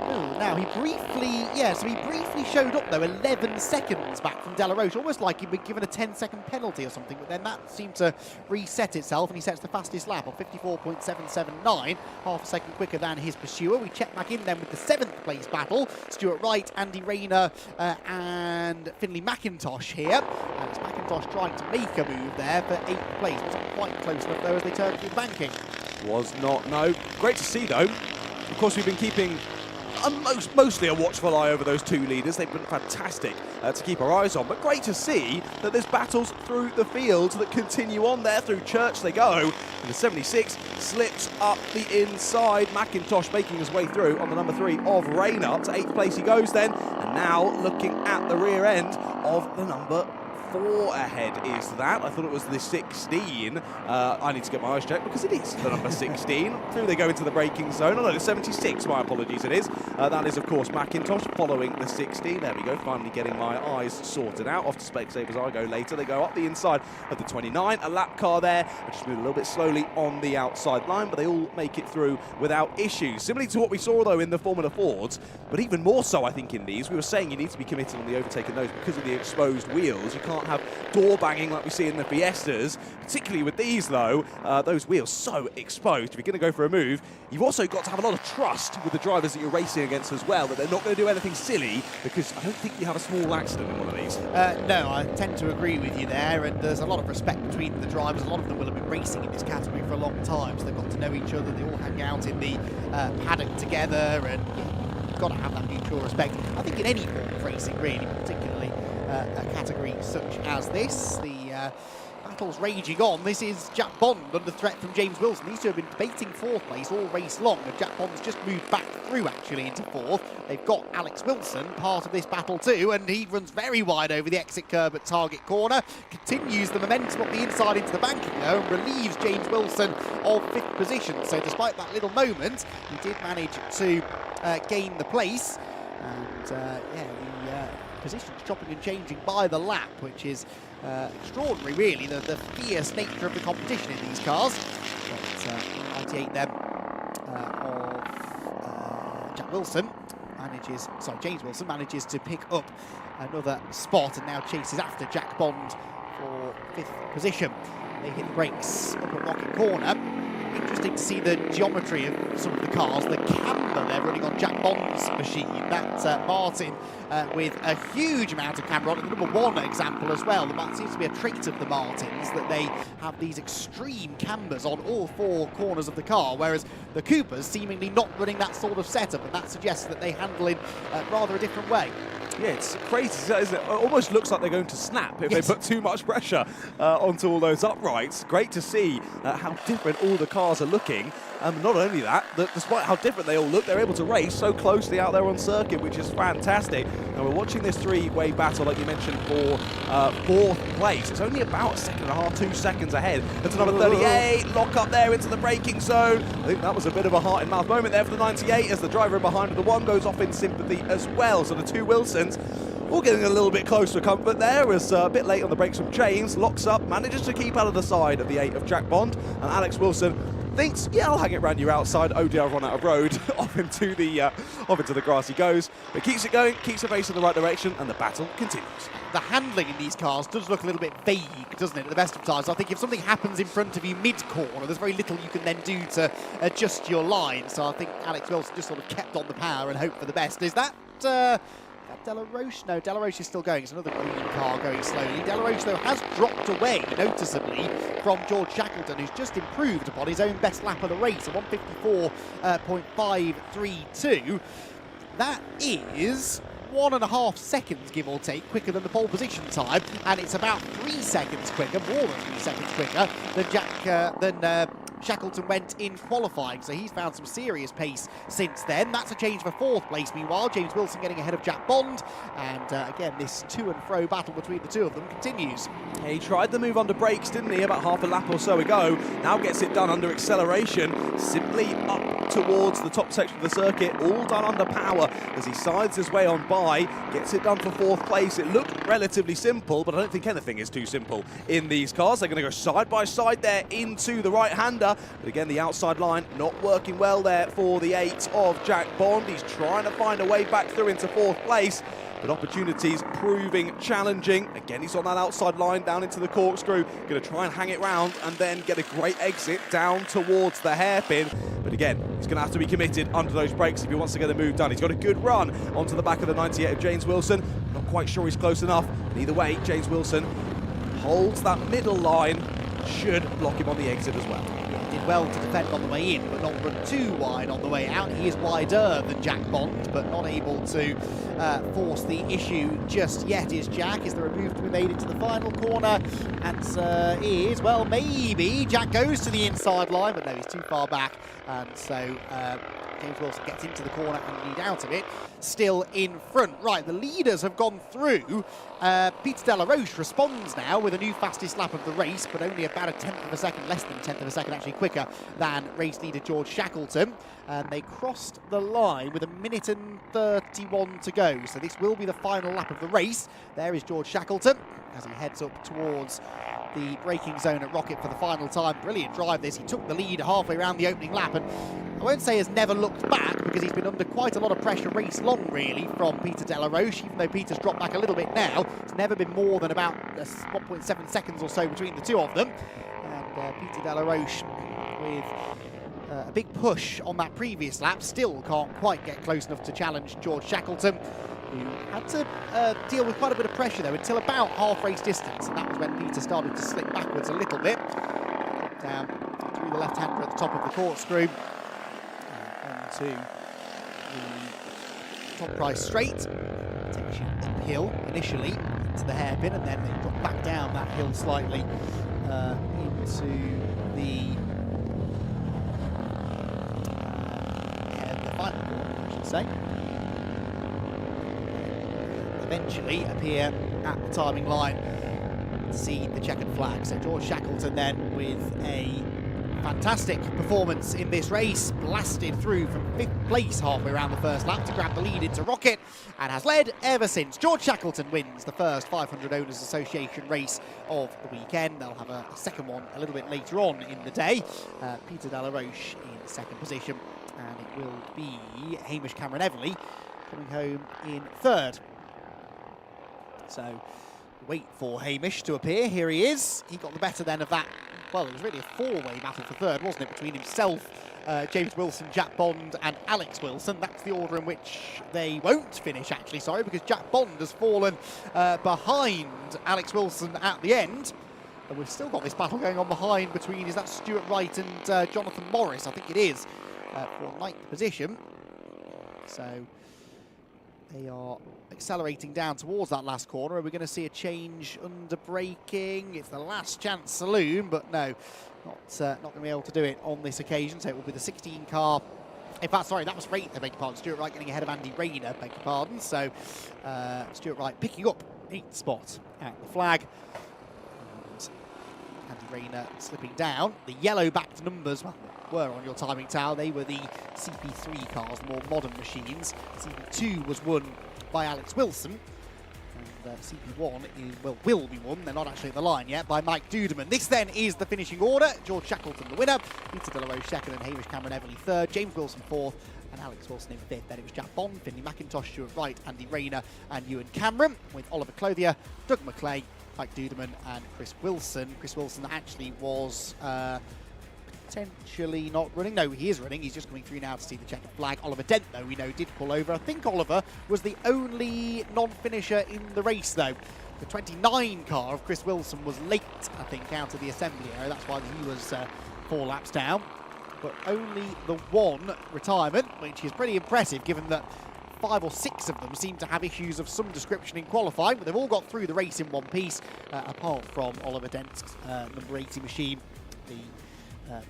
Oh, now he briefly showed up though 11 seconds back from De La Roche, almost like he'd been given a 10-second penalty or something, but then that seemed to reset itself and he sets the fastest lap on 54.779, half a second quicker than his pursuer. We check back in then with the 7th place battle, Stuart Wright, Andy Rayner and Finlay McIntosh here, and it's McIntosh trying to make a move there for 8th place. Wasn't quite close enough though as they turned through the banking.
Was not, no. Great to see though. Of course, we've been keeping mostly a watchful eye over those two leaders. They've been fantastic to keep our eyes on, but great to see that there's battles through the fields that continue on there. Through Church they go, and the 76 slips up the inside. McIntosh making his way through on the number 3 of Rayner. To 8th place he goes then, and now looking at the rear end of the number 4 ahead is that. I thought it was the 16. I need to get my eyes checked because it is the number 16. Through they go into the braking zone. Oh no, the 76, my apologies, it is. That is, of course, McIntosh following the 16. There we go, finally getting my eyes sorted out. Off to Specsavers I go later. They go up the inside of the 29. A lap car there, just moved a little bit slowly on the outside line, but they all make it through without issues. Similarly to what we saw, though, in the Formula Fords, but even more so, I think, in these. We were saying you need to be committed on the overtake and those because of the exposed wheels. You can't have door banging like we see in the Fiestas, particularly with these though. Those wheels so exposed. If you're going to go for a move, you've also got to have a lot of trust with the drivers that you're racing against as well, that they're not going to do anything silly, because I don't think you have a small accident in one of these.
No, I tend to agree with you there, and there's a lot of respect between the drivers. A lot of them will have been racing in this category for a long time, so they've got to know each other. They all hang out in the paddock together, and you've got to have that mutual respect. I think in any form of racing, really, particularly a category such as this. The battle's raging on. This is Jack Bond under threat from James Wilson. These two have been debating 4th place all race long, and Jack Bond's just moved back through actually into 4th. They've got Alex Wilson part of this battle too, and he runs very wide over the exit curb at Target Corner, continues the momentum up the inside into the banking though, and relieves James Wilson of 5th position. So despite that little moment, he did manage to gain the place, and the positions chopping and changing by the lap, which is extraordinary really, the fierce nature of the competition in these cars. But 98 then of James Wilson manages to pick up another spot and now chases after Jack Bond for 5th position. They hit the brakes up at Rocket Corner. interesting to see the geometry of some of the cars. The camber they're running on Jack Bond's machine, that Martin with a huge amount of camber on it. The number one example as well. That seems to be a trait of the Martins, that they have these extreme cambers on all four corners of the car, whereas the Coopers seemingly not running that sort of setup, and that suggests that they handle in rather a different way.
Yeah, it's crazy, isn't it? It almost looks like they're going to snap if they put too much pressure onto all those uprights. Great to see how different all the cars are looking. Not only that, despite how different they all look, they're able to race so closely out there on circuit, which is fantastic. And we're watching this three-way battle, like you mentioned, for fourth place. It's only about a second and a half, 2 seconds ahead. That's number 38, lock up there into the braking zone. I think that was a bit of a heart-in-mouth moment there for the 98 as the driver behind with the one goes off in sympathy as well. So the two Wilsons all getting a little bit close to comfort there, as a bit late on the brakes from James, locks up, manages to keep out of the side of the 8 of Jack Bond, and Alex Wilson thinks, yeah, I'll hang it round you outside. Oh dear, I've run out of road. off into the grass he goes, but keeps it going, keeps it facing the right direction, and the battle continues.
The handling in these cars does look a little bit vague, doesn't it, at the best of times? I think if something happens in front of you mid-corner, there's very little you can then do to adjust your line. So I think Alex Wilson just sort of kept on the power and hoped for the best. Is that Delaroche? No, Delaroche is still going. It's another green car going slowly. Delaroche, though, has dropped away noticeably from George Shackleton, who's just improved upon his own best lap of the race, a 154.532. That is 1.5 seconds, give or take, quicker than the pole position time, and it's about 3 seconds quicker, more than 3 seconds quicker than Shackleton went in qualifying, so he's found some serious pace since then. That's a change for fourth place. Meanwhile, James Wilson getting ahead of Jack Bond, and again, this to and fro battle between the two of them continues.
He tried the move under brakes, didn't he, about half a lap or so ago. Now gets it done under acceleration, simply up towards the top section of the circuit, all done under power as he sides his way on by, gets it done for fourth place. It looked relatively simple, but I don't think anything is too simple in these cars. They're going to go side by side there into the right-hander. But again, the outside line not working well there for the 8 of Jack Bond. He's trying to find a way back through into fourth place, but opportunities proving challenging. Again, he's on that outside line down into the corkscrew. Going to try and hang it round and then get a great exit down towards the hairpin. But again, he's going to have to be committed under those brakes if he wants to get a move done. He's got a good run onto the back of the 98 of James Wilson. Not quite sure he's close enough. But either way, James Wilson holds that middle line. Should block him on the exit as well.
Did well to defend on the way in, but not run too wide on the way out. He is wider than Jack Bond, but not able to force the issue just yet. Is Jack? Is there a move to be made into the final corner? Answer is, well, maybe. Jack goes to the inside line, but no, he's too far back, and so James Wilson gets into the corner and lead out of it, still in front. Right, the leaders have gone through. Peter Delaroche responds now with a new fastest lap of the race, but only about a 1/10 of a second, less than a 1/10 of a second actually quicker than race leader George Shackleton. And they crossed the line with 1:31 to go. So this will be the final lap of the race. There is George Shackleton as he heads up towards the braking zone at Rocket for the final time. Brilliant drive this. He took the lead halfway around the opening lap, and I won't say has never looked back, because he's been under quite a lot of pressure race long, really, from Peter Delaroche. Even though Peter's dropped back a little bit now, it's never been more than about 1.7 seconds or so between the two of them. And Peter Delaroche with a big push on that previous lap, still can't quite get close enough to challenge George Shackleton, who had to deal with quite a bit of pressure though until about half race distance, and that was when Peter started to slip backwards a little bit. Down through the left-hander at the top of the corkscrew, onto the top price straight. Takes you uphill initially into the hairpin, and then they drop back down that hill slightly into the final corner, I should say. Eventually appear at the timing line to see the checkered flag. So George Shackleton then with a fantastic performance in this race, blasted through from 5th place halfway around the first lap to grab the lead into Rocket, and has led ever since. George Shackleton wins the first 500 Owners Association race of the weekend. They'll have a second one a little bit later on in the day. Peter Delaroche in second position, and it will be Hamish Cameron Everly coming home in third. So wait for Hamish to appear. Here he is. He got the better then of that well, it was really a four-way battle for third, wasn't it, between himself, James Wilson, Jack Bond and Alex Wilson. That's the order in which they won't finish, actually, sorry, because Jack Bond has fallen behind Alex Wilson at the end. And we've still got this battle going on behind between, is that Stuart Wright and Jonathan Morris? I think it is, for 9th position. So they are accelerating down towards that last corner. Are we going to see a change under braking? It's the last chance saloon, but no, not going to be able to do it on this occasion. So it will be the 16 car. In fact, sorry, that was Wright, I beg your pardon. Stuart Wright getting ahead of Andy Rayner, beg your pardon. So Stuart Wright picking up 8th spot at the flag. And Andy Rayner slipping down. The yellow backed numbers, well, were on your timing tower. They were the CP3 cars, the more modern machines. CP2 was won by Alex Wilson. And CP1 will be won. They're not actually at the line yet, by Mike Duderman. This then is the finishing order. George Shackleton the winner, Peter Delaroche second, and Hamish Cameron Everly third. James Wilson fourth, and Alex Wilson in fifth. Then it was Jack Bond, Finley McIntosh, Stuart Wright, Andy Rayner, and Ewan Cameron, with Oliver Clothier, Doug McClay, Mike Duderman, and Chris Wilson. Chris Wilson actually was potentially not running. No, he is running. He's just coming through now to see the checkered flag. Oliver Dent, though, we know, did pull over. I think Oliver was the only non-finisher in the race, though. The 29 car of Chris Wilson was late, I think, out of the assembly area. That's why he was 4 laps down. But only the one retirement, which is pretty impressive, given that 5 or 6 of them seem to have issues of some description in qualifying, but they've all got through the race in one piece, apart from Oliver Dent's number 80 machine, the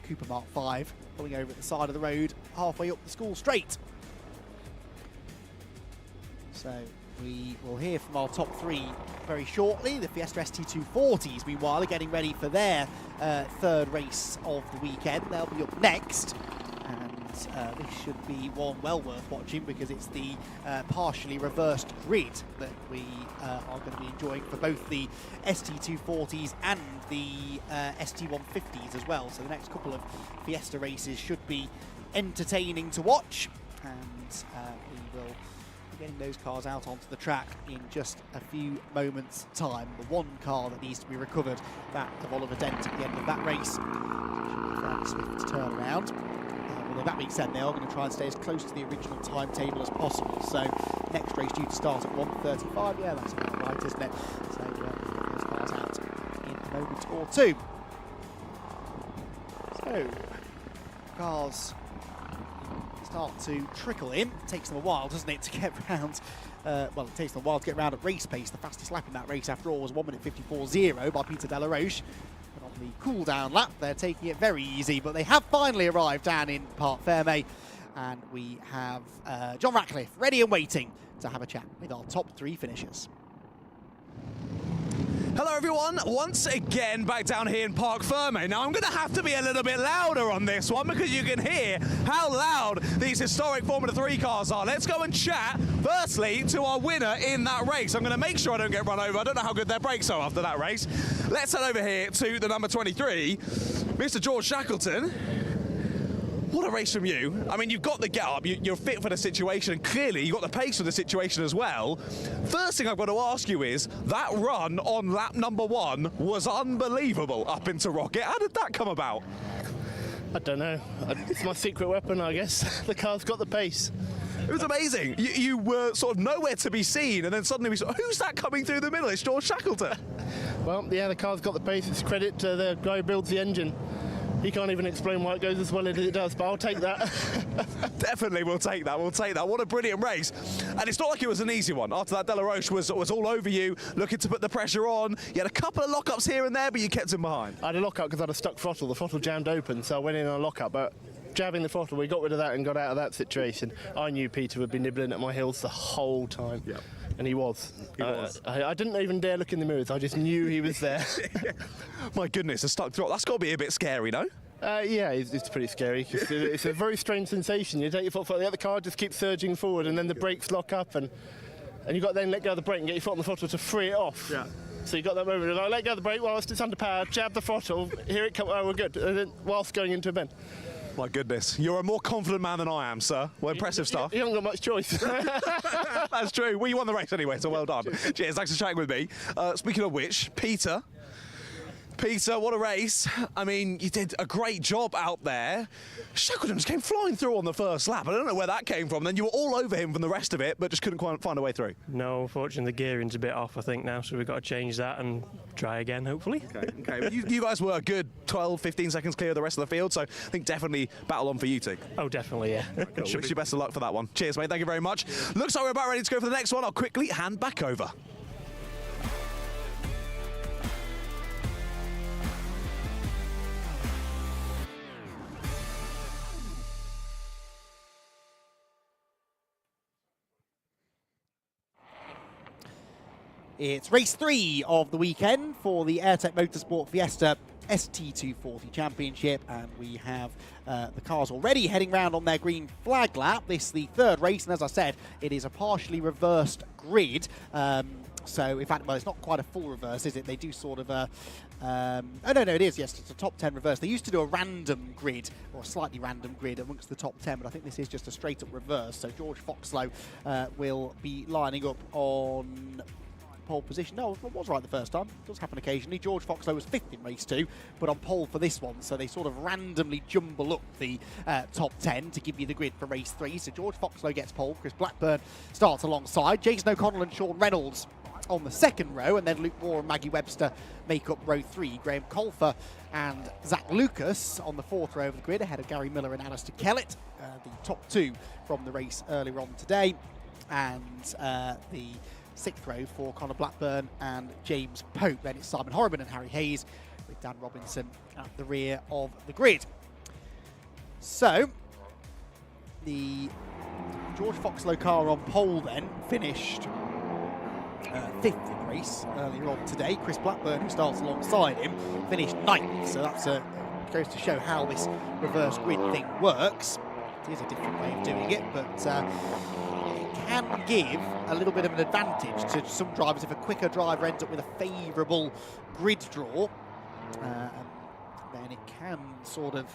Cooper Mark 5, pulling over at the side of the road halfway up the school straight. So we will hear from our top 3 very shortly. The Fiesta ST240s, meanwhile, are getting ready for their 3rd race of the weekend. They'll be up next. And this should be one well worth watching, because it's the partially reversed grid that we are going to be enjoying for both the ST240s and the ST150s as well. So the next couple of Fiesta races should be entertaining to watch, and we will be getting those cars out onto the track in just a few moments' time. The one car that needs to be recovered, that of Oliver Dent at the end of that race, should be a fairly swift turnaround. Although that being said, they are going to try and stay as close to the original timetable as possible. So next race due to start at 1:35. Yeah, that's about right, isn't it? So we'll get those cars out in a moment or two. So cars start to trickle in. It takes them a while, doesn't it, to get round? Well, it takes them a while to get round at race pace. The fastest lap in that race, after all, was 1:54.0 by Peter Delaroche. The cool down lap, they're taking it very easy, but they have finally arrived down in Parc Fermé, and we have John Ratcliffe ready and waiting to have a chat with our top 3 finishers.
Hello everyone, once again back down here in Parc Fermé. Now I'm going to have to be a little bit louder on this one, because you can hear how loud these historic Formula 3 cars are. Let's go and chat firstly to our winner in that race. I'm going to make sure I don't get run over. I don't know how good their brakes are after that race. Let's head over here to the number 23, Mr. George Shackleton. What a race from you. I mean, you've got the get-up, you're fit for the situation, and clearly you've got the pace for the situation as well. First thing I've got to ask you is, that run on lap number 1 was unbelievable up into Rocket. How did that come about?
I don't know. It's my secret weapon, I guess. The car's got the pace.
It was amazing. You were sort of nowhere to be seen, and then suddenly we saw, who's that coming through the middle? It's George Shackleton.
Well, yeah, the car's got the pace. It's credit to the guy who builds the engine. He can't even explain why it goes as well as it does, but I'll take that.
Definitely, we'll take that. We'll take that. What a brilliant race. And it's not like it was an easy one. After that, Delaroche was all over you, looking to put the pressure on. You had a couple of lockups here and there, but you kept him behind.
I had a lockup because I had a stuck throttle. The throttle jammed open, so I went in on a lockup, but jabbing the throttle, we got rid of that and got out of that situation. I knew Peter would be nibbling at my heels the whole time. Yeah. And he was. I didn't even dare look in the mirrors. I just knew he was there.
My goodness, a stuck throttle. That's got to be a bit scary, no?
Yeah, it's pretty scary. It's a very strange sensation. You take your foot, the other car just keeps surging forward, and then the brakes lock up, and you've got to then let go of the brake and get your foot on the throttle to free it off. Yeah. So you got that moment of, I let go of the brake whilst it's under power, jab the throttle, here it comes, oh, we're good, and then whilst going into a bend.
My goodness, you're a more confident man than I am, sir. Well, impressive stuff.
You haven't got much choice.
That's true. Well, you won the race anyway, so well done. Cheers, thanks for chatting with me. Speaking of which, Peter, Peter, what a race. I mean, you did a great job out there. Shackleton just came flying through on the first lap. I don't know where that came from. Then you were all over him from the rest of it, but just couldn't quite find a way through.
No, unfortunately, the gearing's a bit off, I think, now, so we've got to change that and try again, hopefully.
Okay. Well, you guys were a good 12, 15 seconds clear of the rest of the field, so I think definitely battle on for you two.
Oh, definitely, yeah.
Cool. Wish you best of luck for that one. Cheers, mate. Thank you very much. Looks like we're about ready to go for the next one. I'll quickly hand back over.
It's race 3 of the weekend for the AIRTEC Motorsport Fiesta ST240 Championship, and we have the cars already heading round on their green flag lap. This is the third race, and as I said, it is a partially reversed grid. So, in fact, well, it's not quite a full reverse, is it? They do sort of oh, no, it is, yes, it's a top 10 reverse. They used to do a random grid, or a slightly random grid amongst the top 10, but I think this is just a straight-up reverse. So George Foxlow will be lining up on pole position. No, it was right the first time. It does happen occasionally. George Foxlow was 5th in race 2, but on pole for this one. So they sort of randomly jumble up the top 10 to give you the grid for race 3. So George Foxlow gets pole. Chris Blackburn starts alongside. Jason O'Connell and Sean Reynolds on the second row, and then Luke Moore and Maggie Webster make up row 3. Graham Colfer and Zach Lucas on the 4th row of the grid, ahead of Gary Miller and Alistair Kellett, the top 2 from the race earlier on today. And the 6th row for Conor Blackburn and James Pope. Then it's Simon Horriman and Harry Hayes, with Dan Robinson at the rear of the grid. So, the George Foxlow car on pole then finished 5th in the race earlier on today. Chris Blackburn, who starts alongside him, finished 9th. So that's goes to show how this reverse grid thing works. It is a different way of doing it, but can give a little bit of an advantage to some drivers if a quicker driver ends up with a favourable grid draw. Then it can sort of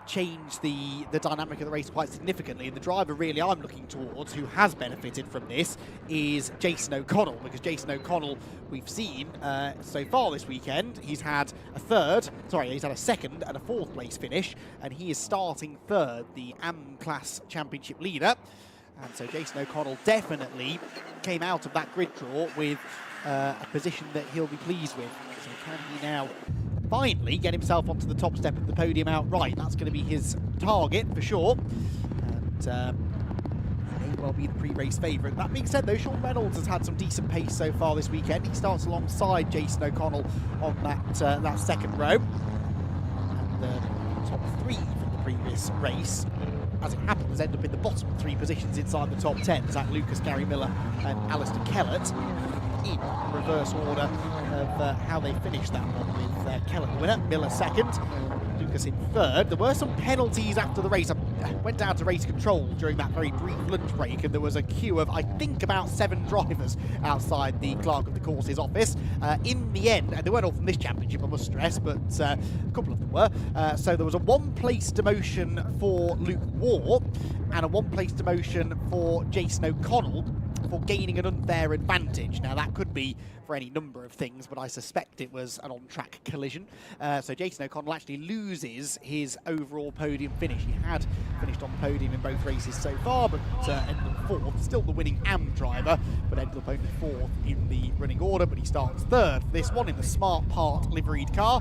change the dynamic of the race quite significantly. And the driver really I'm looking towards who has benefited from this is Jason O'Connell, because Jason O'Connell, we've seen so far this weekend, he's had a 2nd and a 4th place finish, and he is starting 3rd, the AM Class Championship leader. And so Jason O'Connell definitely came out of that grid draw with a position that he'll be pleased with. So can he now finally get himself onto the top step of the podium outright? That's going to be his target for sure. And he may well be the pre-race favourite. That being said, though, Sean Reynolds has had some decent pace so far this weekend. He starts alongside Jason O'Connell on that second row. And the top 3 from the previous race, as it happens, end up in the bottom 3 positions inside the top 10. Zach Lucas, Gary Miller and Alistair Kellett in reverse order of how they finished that one, with Kellett the winner, Miller 2nd, Lucas in 3rd. There were some penalties after the race. I went down to race control during that very brief lunch break, and there was a queue of, I think, about 7 drivers outside the clerk of the course's office. In the end, and they weren't all from this championship, I must stress, but a couple of them were. So there was a 1-place demotion for Luke Moore and a 1-place demotion for Jason O'Connell for gaining an unfair advantage. Now, that could be for any number of things, but I suspect it was an on-track collision. So Jason O'Connell actually loses his overall podium finish. He had finished on the podium in both races so far, but ended up 4th. Still the winning AM driver, but ended up only 4th in the running order, but he starts 3rd for this one in the Smart Part liveried car.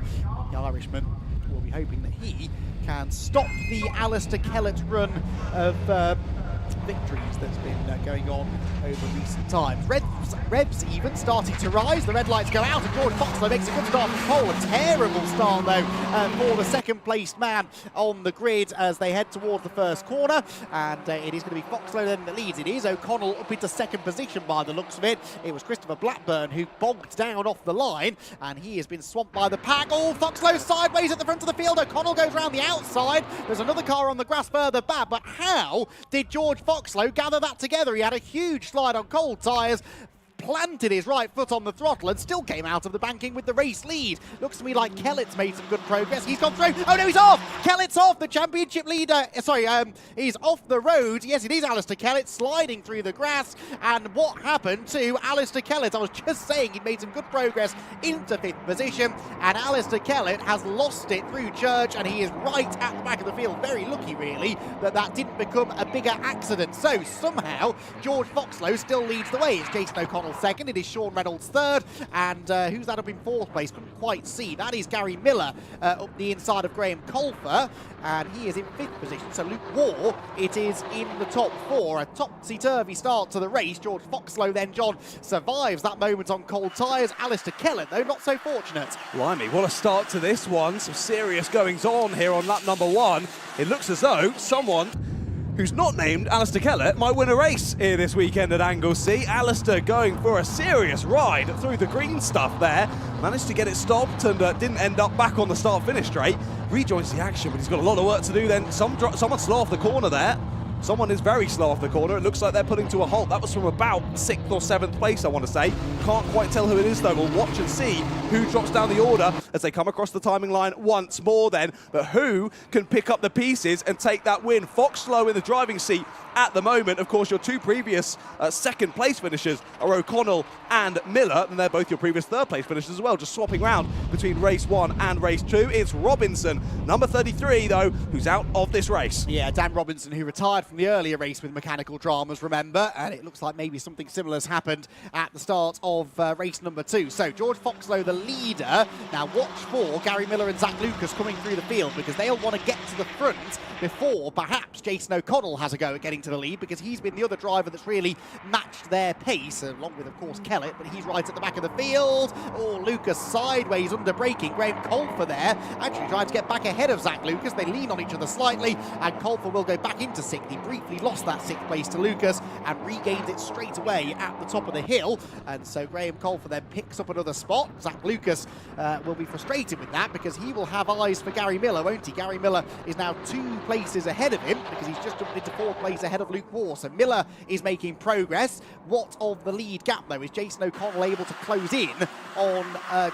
The Irishman will be hoping that he can stop the Alistair Kellett run of victories that's been going on over recent times. Revs even starting to rise. The red lights go out, and George Foxlow makes a good start from pole. A terrible start, though, for the 2nd-placed man on the grid as they head towards the first corner. And it is going to be Foxlow then that leads. It is O'Connell up into 2nd position by the looks of it. It was Christopher Blackburn who bogged down off the line, and he has been swamped by the pack. Oh, Foxlow sideways at the front of the field. O'Connell goes round the outside. There's another car on the grass further back, but how did George Foxlow gather that together? He had a huge slide on cold tyres, planted his right foot on the throttle and still came out of the banking with the race lead. Looks to me like Kellett's made some good progress. He's gone through. Oh no, he's off! Kellett's off! The championship leader, he's off the road. Yes, it is Alistair Kellett sliding through the grass. And what happened to Alistair Kellett? I was just saying he made some good progress into 5th position, and Alistair Kellett has lost it through Church, and he is right at the back of the field. Very lucky, really, that didn't become a bigger accident. So somehow George Foxlow still leads the way. It's Jason O'Connell second, it is Sean Reynolds third, and who's that up in 4th place? Couldn't quite see. That is Gary Miller up the inside of Graham Colfer, and he is in 5th position. So Luke Waugh, it is in the top 4. A topsy-turvy start to the race. George Foxlow then, John, survives that moment on cold tyres. Alistair Kellett, though, not so fortunate.
Blimey, what a start to this one. Some serious goings on here on lap number 1. It looks as though someone who's not named Alistair Kellett might win a race here this weekend at Anglesey. Alistair going for a serious ride through the green stuff there. Managed to get it stopped and didn't end up back on the start-finish straight. Rejoins the action, but he's got a lot of work to do then. Someone's slow off the corner there. Someone is very slow off the corner. It looks like they're putting to a halt. That was from about 6th or 7th place, I want to say. Can't quite tell who it is, though. We'll watch and see who drops down the order as they come across the timing line once more then. But who can pick up the pieces and take that win? Foxlow in the driving seat at the moment. Of course, your two previous second place finishers are O'Connell and Miller, and they're both your previous third place finishers as well, just swapping around between race 1 and race 2. It's Robinson, number 33, though, who's out of this race.
Yeah, Dan Robinson, who retired from the earlier race with mechanical dramas, remember, and it looks like maybe something similar has happened at the start of race number 2. So George Foxlow, the leader. Now watch for Gary Miller and Zach Lucas coming through the field, because they'll want to get to the front before perhaps Jason O'Connell has a go at getting to the lead, because he's been the other driver that's really matched their pace, along with, of course, Kellett, but he's right at the back of the field. Oh, Lucas sideways under braking. Graham Colfer there, actually trying to get back ahead of Zach Lucas. They lean on each other slightly, and Colfer will go back into 6th. He briefly lost that 6th place to Lucas and regained it straight away at the top of the hill, and so Graham Colfer then picks up another spot. Zach Lucas will be frustrated with that, because he will have eyes for Gary Miller, won't he? Gary Miller is now 2 places ahead of him, because he's just jumped into 4th place ahead of Luke Waugh. So Miller is making progress. What of the lead gap, though? Is Jason O'Connell able to close in on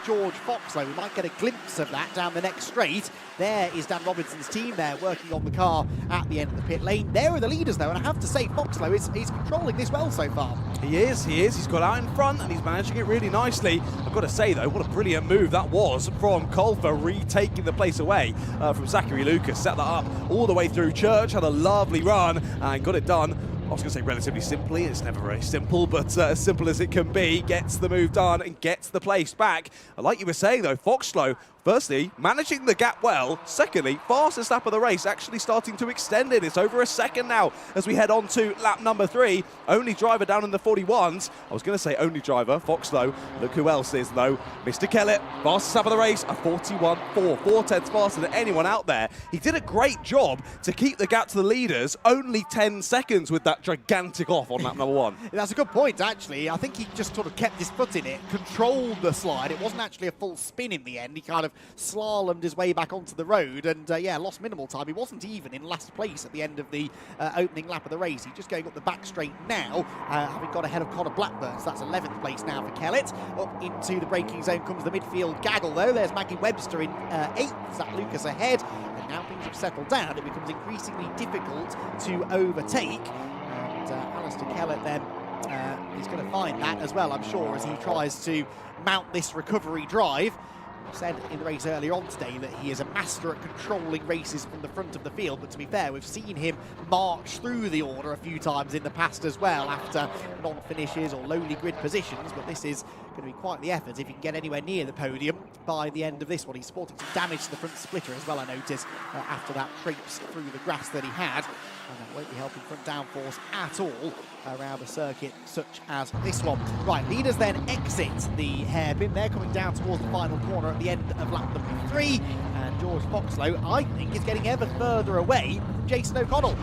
George Foxlow? We might get a glimpse of that down the next straight. There is Dan Robinson's team there working on the car at the end of the pit lane. There are the leaders, though, and I have to say Foxlow is controlling this well so far.
He is. He's got out in front and he's managing it really nicely. I've got to say, though, what a brilliant move that was from Colfer, retaking the place away from Zachary Lucas. Set that up all the way through Church, had a lovely run and got it done. I was going to say relatively simply. It's never very simple, but as simple as it can be. Gets the move done and gets the place back. Like you were saying, though, Foxlow, firstly, managing the gap well. Secondly, fastest lap of the race, actually starting to extend it. It's over a second now as we head on to lap number 3. Only driver down in the 41s. I was going to say only driver, Foxlow. Look who else is, though. Mr. Kellett, fastest lap of the race, a 41.4, 4/10 faster than anyone out there. He did a great job to keep the gap to the leaders. Only 10 seconds with that gigantic off on lap number 1.
That's a good point, actually. I think he just sort of kept his foot in it, controlled the slide. It wasn't actually a full spin in the end. He kind of slalomed his way back onto the road and, yeah, lost minimal time. He wasn't even in last place at the end of the opening lap of the race. He's just going up the back straight now, having got ahead of Connor Blackburn. So that's 11th place now for Kellett. Up into the braking zone comes the midfield gaggle, though. There's Maggie Webster in 8th. Zach Lucas ahead. And now things have settled down. It becomes increasingly difficult to overtake. And Alistair Kellett then is going to find that as well, I'm sure, as he tries to mount this recovery drive. Said in the race earlier on today that he is a master at controlling races from the front of the field, but to be fair, we've seen him march through the order a few times in the past as well after non-finishes or lowly grid positions, but this is going to be quite the effort if he can get anywhere near the podium by the end of this one. He's sporting some damage to the front splitter as well, I noticed, after that traipse through the grass that he had, and that won't be helping front downforce at all around a circuit such as this one. Right, leaders then exit the hairpin. They're coming down towards the final corner at the end of lap number 3, and George Foxlow, I think, is getting ever further away from Jason O'Connell.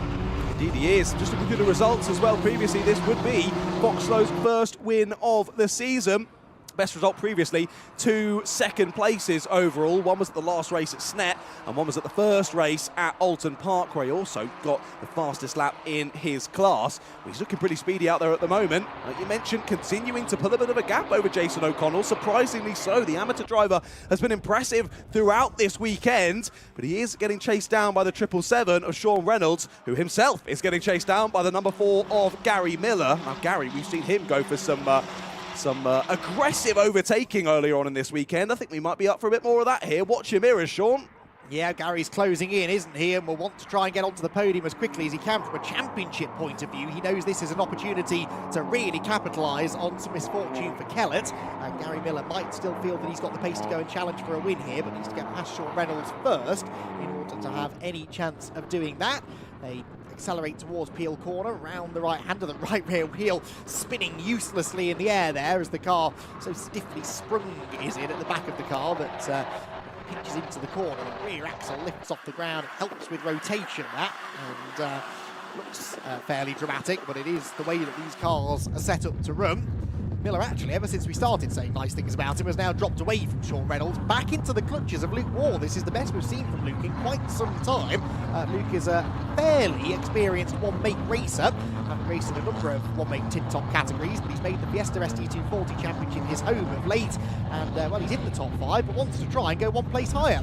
Indeed he is. Just looking through the results as well previously, this would be Foxlow's first win of the season. best result previously, 2 second places overall. One was at the last race at Snet, and one was at the first race at Alton Park, where he also got the fastest lap in his class. He's looking pretty speedy out there at the moment. Like you mentioned, continuing to pull a bit of a gap over Jason O'Connell, surprisingly so. The amateur driver has been impressive throughout this weekend, but he is getting chased down by the 777 of Sean Reynolds, who himself is getting chased down by the number 4 of Gary Miller. Now, Gary, we've seen him go for some aggressive overtaking earlier on in this weekend. I think we might be up for a bit more of that here. Watch your mirrors, Sean.
Yeah, Gary's closing in, isn't he? And will want to try and get onto the podium as quickly as he can from a championship point of view. He knows this is an opportunity to really capitalise on some misfortune for Kellett. And Gary Miller might still feel that he's got the pace to go and challenge for a win here, but needs to get past Sean Reynolds first in order to have any chance of doing that. They accelerate towards Peel Corner, round the right hand of the right rear wheel, spinning uselessly in the air there as the car so stiffly sprung is it at the back of the car that pitches into the corner. The rear axle lifts off the ground, helps with rotation that, and looks fairly dramatic, but it is the way that these cars are set up to run. Miller actually, ever since we started saying nice things about him, has now dropped away from Sean Reynolds, back into the clutches of Luke Ward. This is the best we've seen from Luke in quite some time. Luke is a fairly experienced one-make racer, having raced in a number of one-make tin-top categories, but he's made the Fiesta ST240 Championship his home of late, and well, he's in the top 5, but wants to try and go one place higher.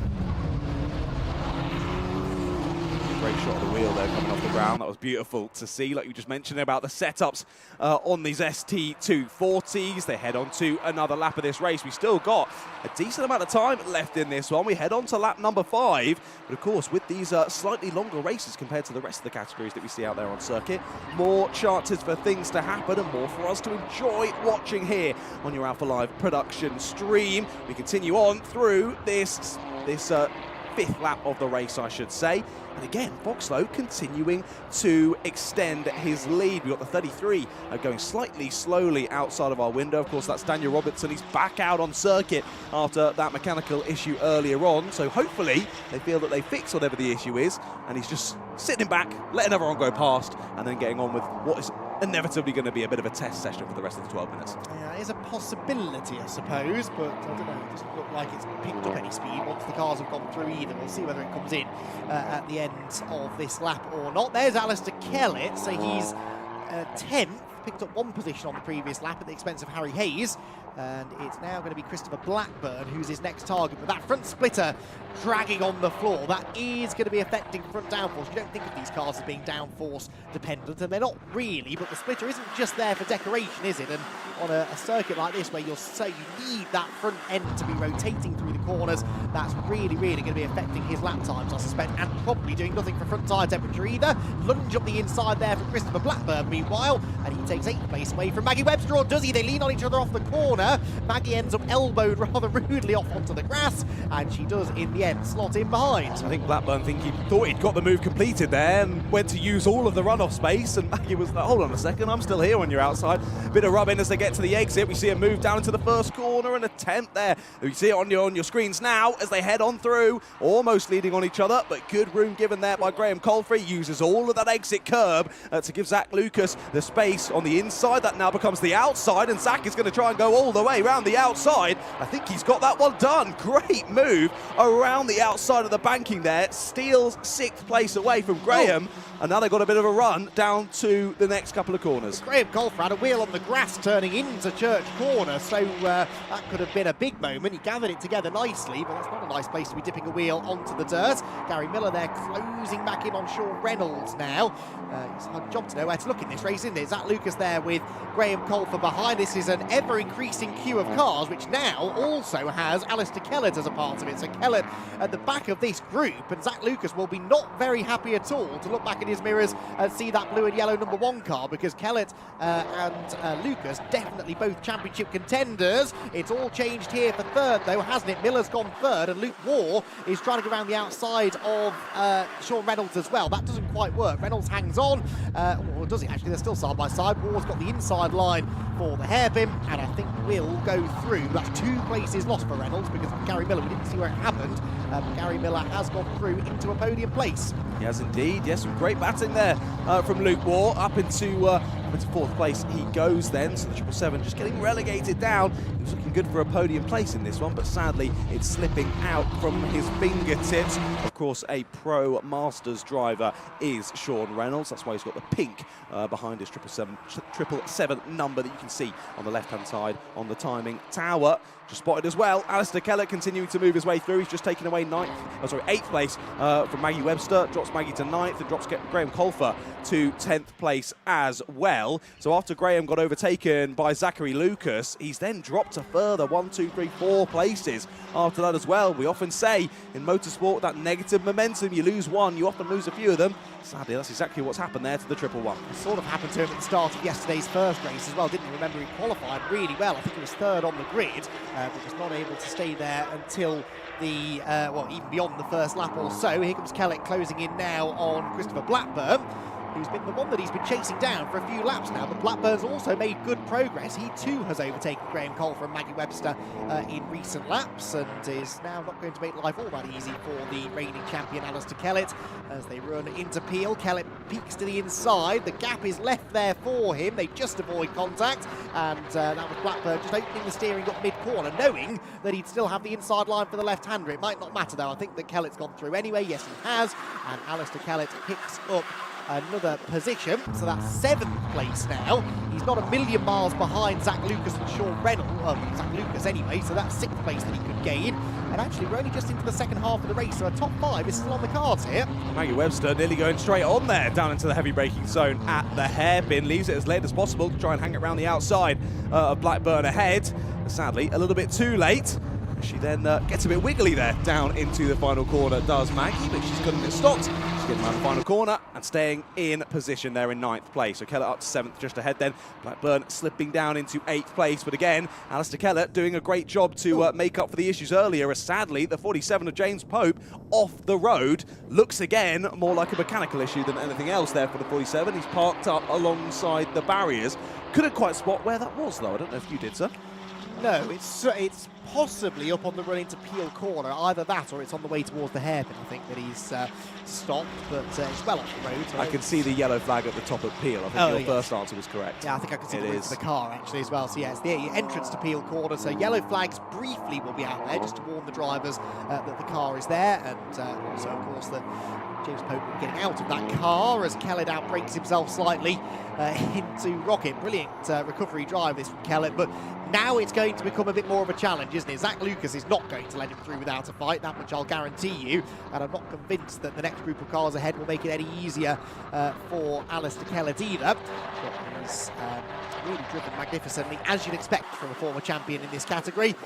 Great shot of the wheel there coming off the ground. That was beautiful to see, like you just mentioned about the setups on these ST240s. They head on to another lap of this race. We still got a decent amount of time left in this one. We head on to lap number 5. But of course, with these slightly longer races compared to the rest of the categories that we see out there on circuit, more chances for things to happen and more for us to enjoy watching here on your Alpha Live production stream. We continue on through this 5th lap of the race, I should say. And again, Foxlow continuing to extend his lead. We've got the 33 going slightly slowly outside of our window. Of course, that's Daniel Robertson. He's back out on circuit after that mechanical issue earlier on. So hopefully they feel that they fix whatever the issue is. And he's just sitting back, letting everyone go past, and then getting on with what is inevitably going to be a bit of a test session for the rest of the 12 minutes.
Yeah, it is a possibility, I suppose, but I don't know, it doesn't look like it's picked up any speed once the cars have gone through either. We'll see whether it comes in at the end of this lap or not. There's Alistair Kellett, so he's 10th, picked up 1 position on the previous lap at the expense of Harry Hayes, and it's now going to be Christopher Blackburn who's his next target. With that front splitter dragging on the floor, that is going to be affecting front downforce. You don't think of these cars as being downforce dependent, and they're not really, but the splitter isn't just there for decoration, is it? And on a circuit like this where you need that front end to be rotating through the corners, that's really going to be affecting his lap times, I suspect, and probably doing nothing for front tyre temperature either. Lunge up the inside there for Christopher Blackburn, meanwhile, and he takes 8th place away from Maggie Webster, or does he? They lean on each other off the corner. Maggie ends up elbowed rather rudely off onto the grass, and she does in the end slot in behind.
I think Blackburn thought he'd got the move completed there and went to use all of the runoff space, and Maggie was like, hold on a second, I'm still here when you're outside. Bit of rub-in as they get to the exit. We see a move down into the first corner, an attempt there. You see it on your screens now as they head on through, almost leading on each other, but good room given there by Graham Colfrey. Uses all of that exit curb to give Zach Lucas the space on the inside. That now becomes the outside, and Zach is going to try and go all the way around the outside. I think he's got that one done. Great move around the outside of the banking there. Steals 6th place away from Graham. And now they've got a bit of a run down to the next couple of corners.
Graham Colfer had a wheel on the grass turning into Church Corner, so that could have been a big moment. He gathered it together nicely, but that's not a nice place to be dipping a wheel onto the dirt. Gary Miller there closing back in on Sean Reynolds now. It's a hard job to know where to look in this race, isn't it? Zach Lucas there with Graham Colfer behind. This is an ever-increasing queue of cars, which now also has Alistair Kellett as a part of it. So Kellett at the back of this group, and Zach Lucas will be not very happy at all to look back in his mirrors and see that blue and yellow number 1 car, because Kellett and Lucas definitely both championship contenders. It's all changed here for 3rd though, hasn't it? Miller's gone 3rd, and Luke Waugh is trying to go around the outside of Sean Reynolds as well. That doesn't quite work. Reynolds hangs on, or does it actually? They're still side by side. Waugh's got the inside line for the hairpin, and I think will go through. That's 2 places lost for Reynolds, because Gary Miller, we didn't see where it happened, but Gary Miller has gone through into a podium place.
He has indeed. Yes, some great batting there from Luke Waugh up into Up into 4th place he goes then, so the 777 just getting relegated down. He was looking good for a podium place in this one, but sadly it's slipping out from his fingertips. Of course, a pro Masters driver is Sean Reynolds. That's why he's got the pink behind his 777 number that you can see on the left-hand side on the timing tower. Just spotted as well. Alistair Kellett continuing to move his way through. He's just taken away 8th place from Maggie Webster. Drops Maggie to 9th and drops Graham Colfer to 10th place as well. So after Graham got overtaken by Zachary Lucas, he's then dropped a further 1, 2, 3, 4 places after that as well. We often say in motorsport that negative momentum, you lose one, you often lose a few of them. Sadly, that's exactly what's happened there to the 111.
It sort of happened to him at the start of yesterday's first race as well, didn't you? Remember, he qualified really well. I think he was 3rd on the grid, but was not able to stay there until the, even beyond the first lap or so. Here comes Kellett closing in now on Christopher Blackburn, who's been the one that he's been chasing down for a few laps now, but Blackburn's also made good progress. He too has overtaken Graham Colfer and Maggie Webster in recent laps, and is now not going to make life all that easy for the reigning champion Alistair Kellett as they run into Peel. Kellett peeks to the inside, the gap is left there for him, they just avoid contact, and that was Blackburn just opening the steering up mid-corner, knowing that he'd still have the inside line for the left-hander. It might not matter though, I think that Kellett's gone through anyway. Yes, he has, and Alistair Kellett picks up another position, so that's 7th place now. He's not a million miles behind Zach Lucas and Sean Reynolds, Zach Lucas anyway, so that's 6th place that he could gain. And actually, we're only just into the second half of the race, so a top 5 is still on the cards here.
Maggie Webster nearly going straight on there, down into the heavy braking zone at the hairpin, leaves it as late as possible to try and hang it around the outside of Blackburn ahead. Sadly, a little bit too late. She then gets a bit wiggly there down into the final corner, does Maggie, but she's got a bit stopped. She's getting around the final corner and staying in position there in 9th place. So Kellett up to 7th just ahead then. Blackburn slipping down into 8th place, but again, Alistair Kellett doing a great job to make up for the issues earlier, as sadly the 47 of James Pope off the road looks again more like a mechanical issue than anything else there for the 47. He's parked up alongside the barriers. Couldn't quite spot where that was though. I don't know if you did, sir.
No, it's possibly up on the run into Peel Corner. Either that or it's on the way towards the hairpin. I think that he's stopped, but it's well off the road.
I can see the yellow flag at the top of Peel. I think your first answer was correct.
Yeah, I think I can see the route to the car actually as well. So yeah, it's the entrance to Peel Corner. So yellow flags briefly will be out there just to warn the drivers that the car is there, and also of course that James Pope will be getting out of that car as Kellett outbrakes himself slightly into Rocket. Brilliant recovery drive this from Kellett, but now it's going to become a bit more of a challenge, isn't it? Zach Lucas is not going to let him through without a fight, that much I'll guarantee you, and I'm not convinced that the next group of cars ahead will make it any easier for Alistair Kellett either. But he's really driven magnificently, as you'd expect from a former champion in this category.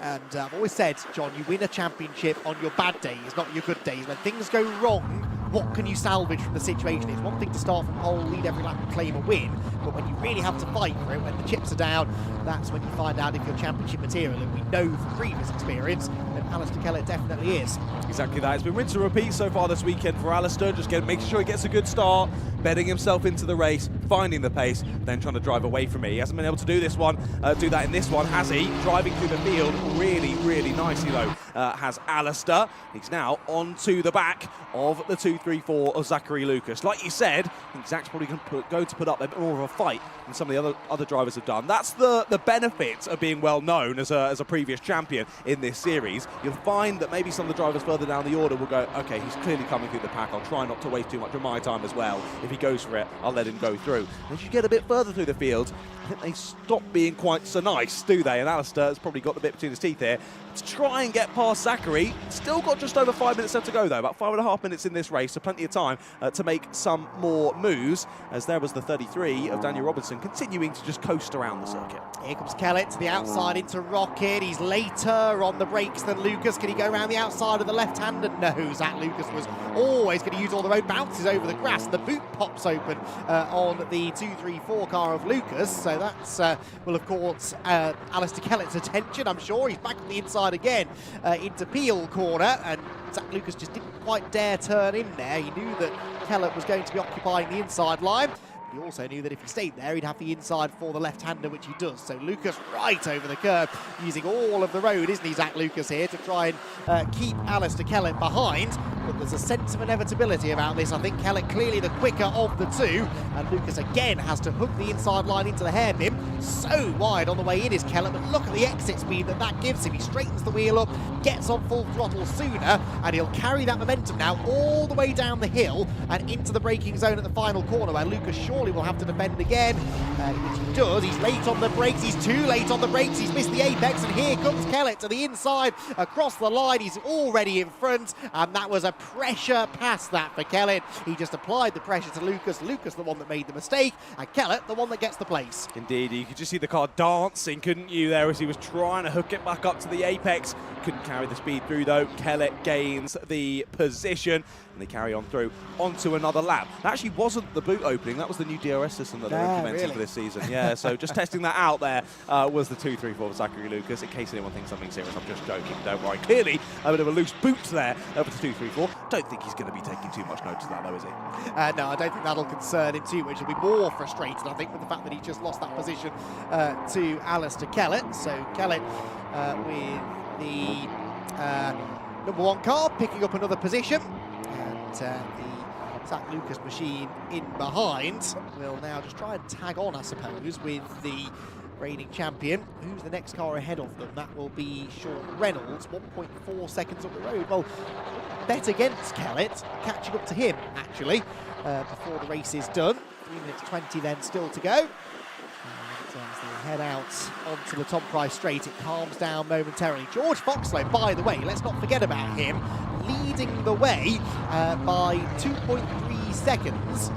And I've always said, John, you win a championship on your bad days, not your good days. When things go wrong, what can you salvage from the situation? It's one thing to start from pole, lead every lap and claim a win, but when you really have to fight for it, when the chips are down, that's when you find out if you're championship material, and we know from previous experience that Alistair Kellett definitely is.
Exactly that. It's been rinse and repeat so far this weekend for Alistair, just making sure he gets a good start, bedding himself into the race, finding the pace, then trying to drive away from it. He hasn't been able to do that in this one, has he? Driving through the field really, really nicely though, has Alistair. He's now onto the back of the 2-3-4 of Zachary Lucas. Like you said, I think Zach's probably going to put up a bit more of a fight than some of the other drivers have done. That's the benefit of being well known as a previous champion in this series. You'll find that maybe some of the drivers further down the order will go, okay, he's clearly coming through the pack, I'll try not to waste too much of my time as well. If he goes for it, I'll let him go through. As you get a bit further through the field, I think they stop being quite so nice, do they? And Alistair has probably got the bit between his teeth here to try and get past Zachary. Still got just over 5 minutes left to go though, about 5.5 minutes in this race, so plenty of time to make some more moves, as there was the 33 of Daniel Robinson continuing to just coast around the circuit.
Here comes Kellett to the outside into Rocket. He's later on the brakes than Lucas. Can he go around the outside of the left-hander? No, Zach Lucas was always going to use all the road bounces over the grass. The boot pops open on the 2-3-4 car of Lucas, so that's will of course Alistair Kellett's attention, I'm sure. He's back on the inside again into Peel Corner, and Zach Lucas just didn't quite dare turn in there. He knew that Kellett was going to be occupying the inside line. He also knew that if he stayed there, he'd have the inside for the left-hander, which he does. So Lucas right over the curb, using all of the road, isn't he, Zach Lucas, here to try and keep Alistair Kellett behind. But there's a sense of inevitability about this. I think Kellett clearly the quicker of the two, and Lucas again has to hook the inside line into the hairpin. So wide on the way in is Kellett, but look at the exit speed that gives him. He straightens the wheel up, gets on full throttle sooner, and he'll carry that momentum now all the way down the hill and into the braking zone at the final corner, where Lucas surely will have to defend again, which he does. He's late on the brakes, he's too late on the brakes, he's missed the apex, and here comes Kellett to the inside, across the line. He's already in front, and that was a pressure pass that for Kellett. He just applied the pressure to Lucas. Lucas the one that made the mistake, and Kellett the one that gets the place.
Indeed, you could just see the car dancing, couldn't you, there, as he was trying to hook it back up to the apex. Couldn't carry the speed through, though. Kellett gains the position, and they carry on through onto another lap. That actually wasn't the boot opening, that was the new DRS system that they're implementing for this season. Yeah, so just testing that out there was the 2-3-4 for Zachary Lucas. In case anyone thinks something serious, I'm just joking, don't worry. Clearly, a bit of a loose boot there over to 2-3-4. Don't think he's going to be taking too much notice of that, though, is he?
No, I don't think that'll concern him too much. He'll be more frustrated, I think, with the fact that he just lost that position to Alistair Kellett. So Kellett with the number one car picking up another position, and the Zach Lucas machine in behind will now just try and tag on, I suppose, with the reigning champion. Who's the next car ahead of them? That will be Sean Reynolds, 1.4 seconds up the road. Well, bet against Kellett, catching up to him, actually, before the race is done. 3 minutes 20 then still to go. And as they head out onto the Tom Price straight, it calms down momentarily. George Foxlow, by the way, let's not forget about him, leading the way by 2.3 seconds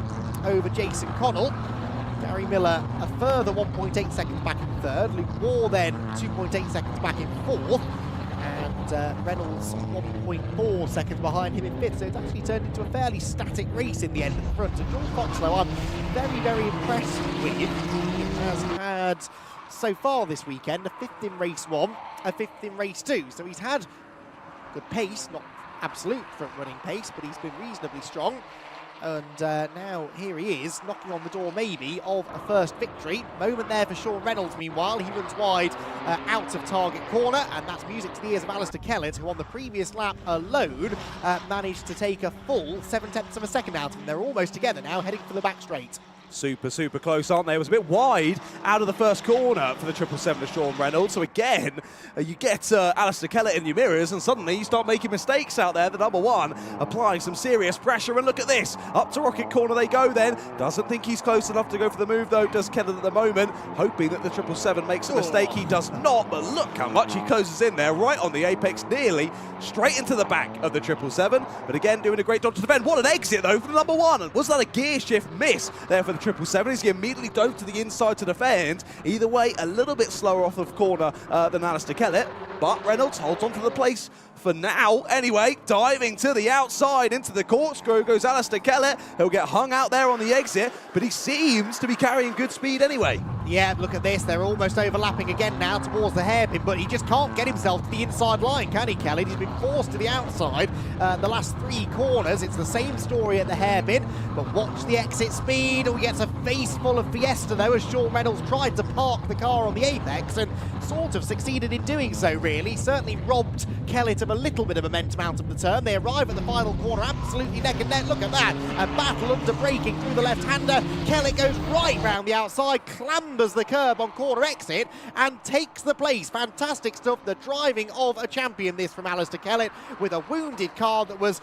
over Jason Connell. Gary Miller a further 1.8 seconds back in third. Luke Moore then 2.8 seconds back in fourth. And Reynolds 1.4 seconds behind him in fifth. So it's actually turned into a fairly static race in the end at the front. And George Foxlow, I'm very, very impressed with. He has had, so far this weekend, a fifth in race one, a fifth in race two. So he's had good pace, not absolute front-running pace, but he's been reasonably strong. And now here he is, knocking on the door maybe of a first victory. Moment there for Sean Reynolds, meanwhile. He runs wide out of target corner, and that's music to the ears of Alistair Kellett, who on the previous lap alone managed to take a full 7/10 of a second out of him. They're almost together now, heading for the back straight.
Super, super close, aren't they? It was a bit wide out of the first corner for the 777 of Sean Reynolds. So again, you get Alistair Kellett in your mirrors, and suddenly you start making mistakes out there. The number one applying some serious pressure, and look at this. Up to Rocket Corner they go then. Doesn't think he's close enough to go for the move, though, does Kellett at the moment. Hoping that the 777 makes a mistake. He does not, but look how much he closes in there, right on the apex, nearly straight into the back of the 777. But again, doing a great job to defend. What an exit, though, for the number one. Was that a gear shift miss there for the 777? He immediately dove to the inside to defend. Either way, a little bit slower off of corner than Alistair Kellett, but Reynolds holds on to the place for now. Anyway, diving to the outside into the corkscrew goes Alistair Kellett. He'll get hung out there on the exit, but he seems to be carrying good speed anyway.
Yeah, look at this. They're almost overlapping again now towards the hairpin, but he just can't get himself to the inside line, can he, Kellett? He's been forced to the outside the last three corners. It's the same story at the hairpin, but watch the exit speed. Oh, he gets a face full of Fiesta, though, as Sean Reynolds tried to park the car on the apex and sort of succeeded in doing so, really. Certainly robbed Kellett of a little bit of momentum out of the turn. They arrive at the final corner, absolutely neck and neck. Look at that. A battle under braking through the left-hander. Kellett goes right round the outside, clambers the curb on corner exit, and takes the place. Fantastic stuff. The driving of a champion, this from Alistair Kellett, with a wounded car that was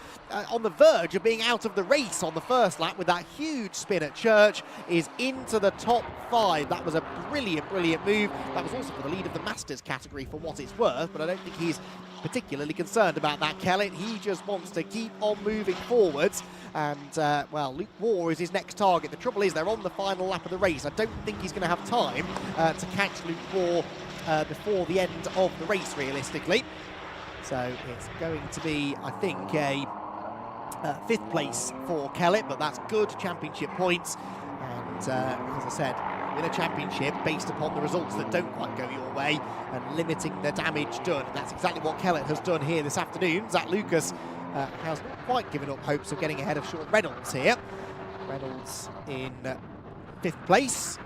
on the verge of being out of the race on the first lap with that huge spin at Church, is into the top five. That was a brilliant, brilliant move. That was also for the lead of the Masters category for what it's worth, but I don't think he's particularly concerned about that, Kellett. He just wants to keep on moving forwards. And, well, Luke Moore is his next target. The trouble is they're on the final lap of the race. I don't think he's going to have time to catch Luke Moore before the end of the race, realistically. So it's going to be, I think, a fifth place for Kellett, but that's good championship points. And, as I said, in a championship based upon the results that don't quite go your way and limiting the damage done. And that's exactly what Kellett has done here this afternoon. Zach Lucas has not quite given up hopes of getting ahead of Sean Reynolds here. Reynolds in 5th place.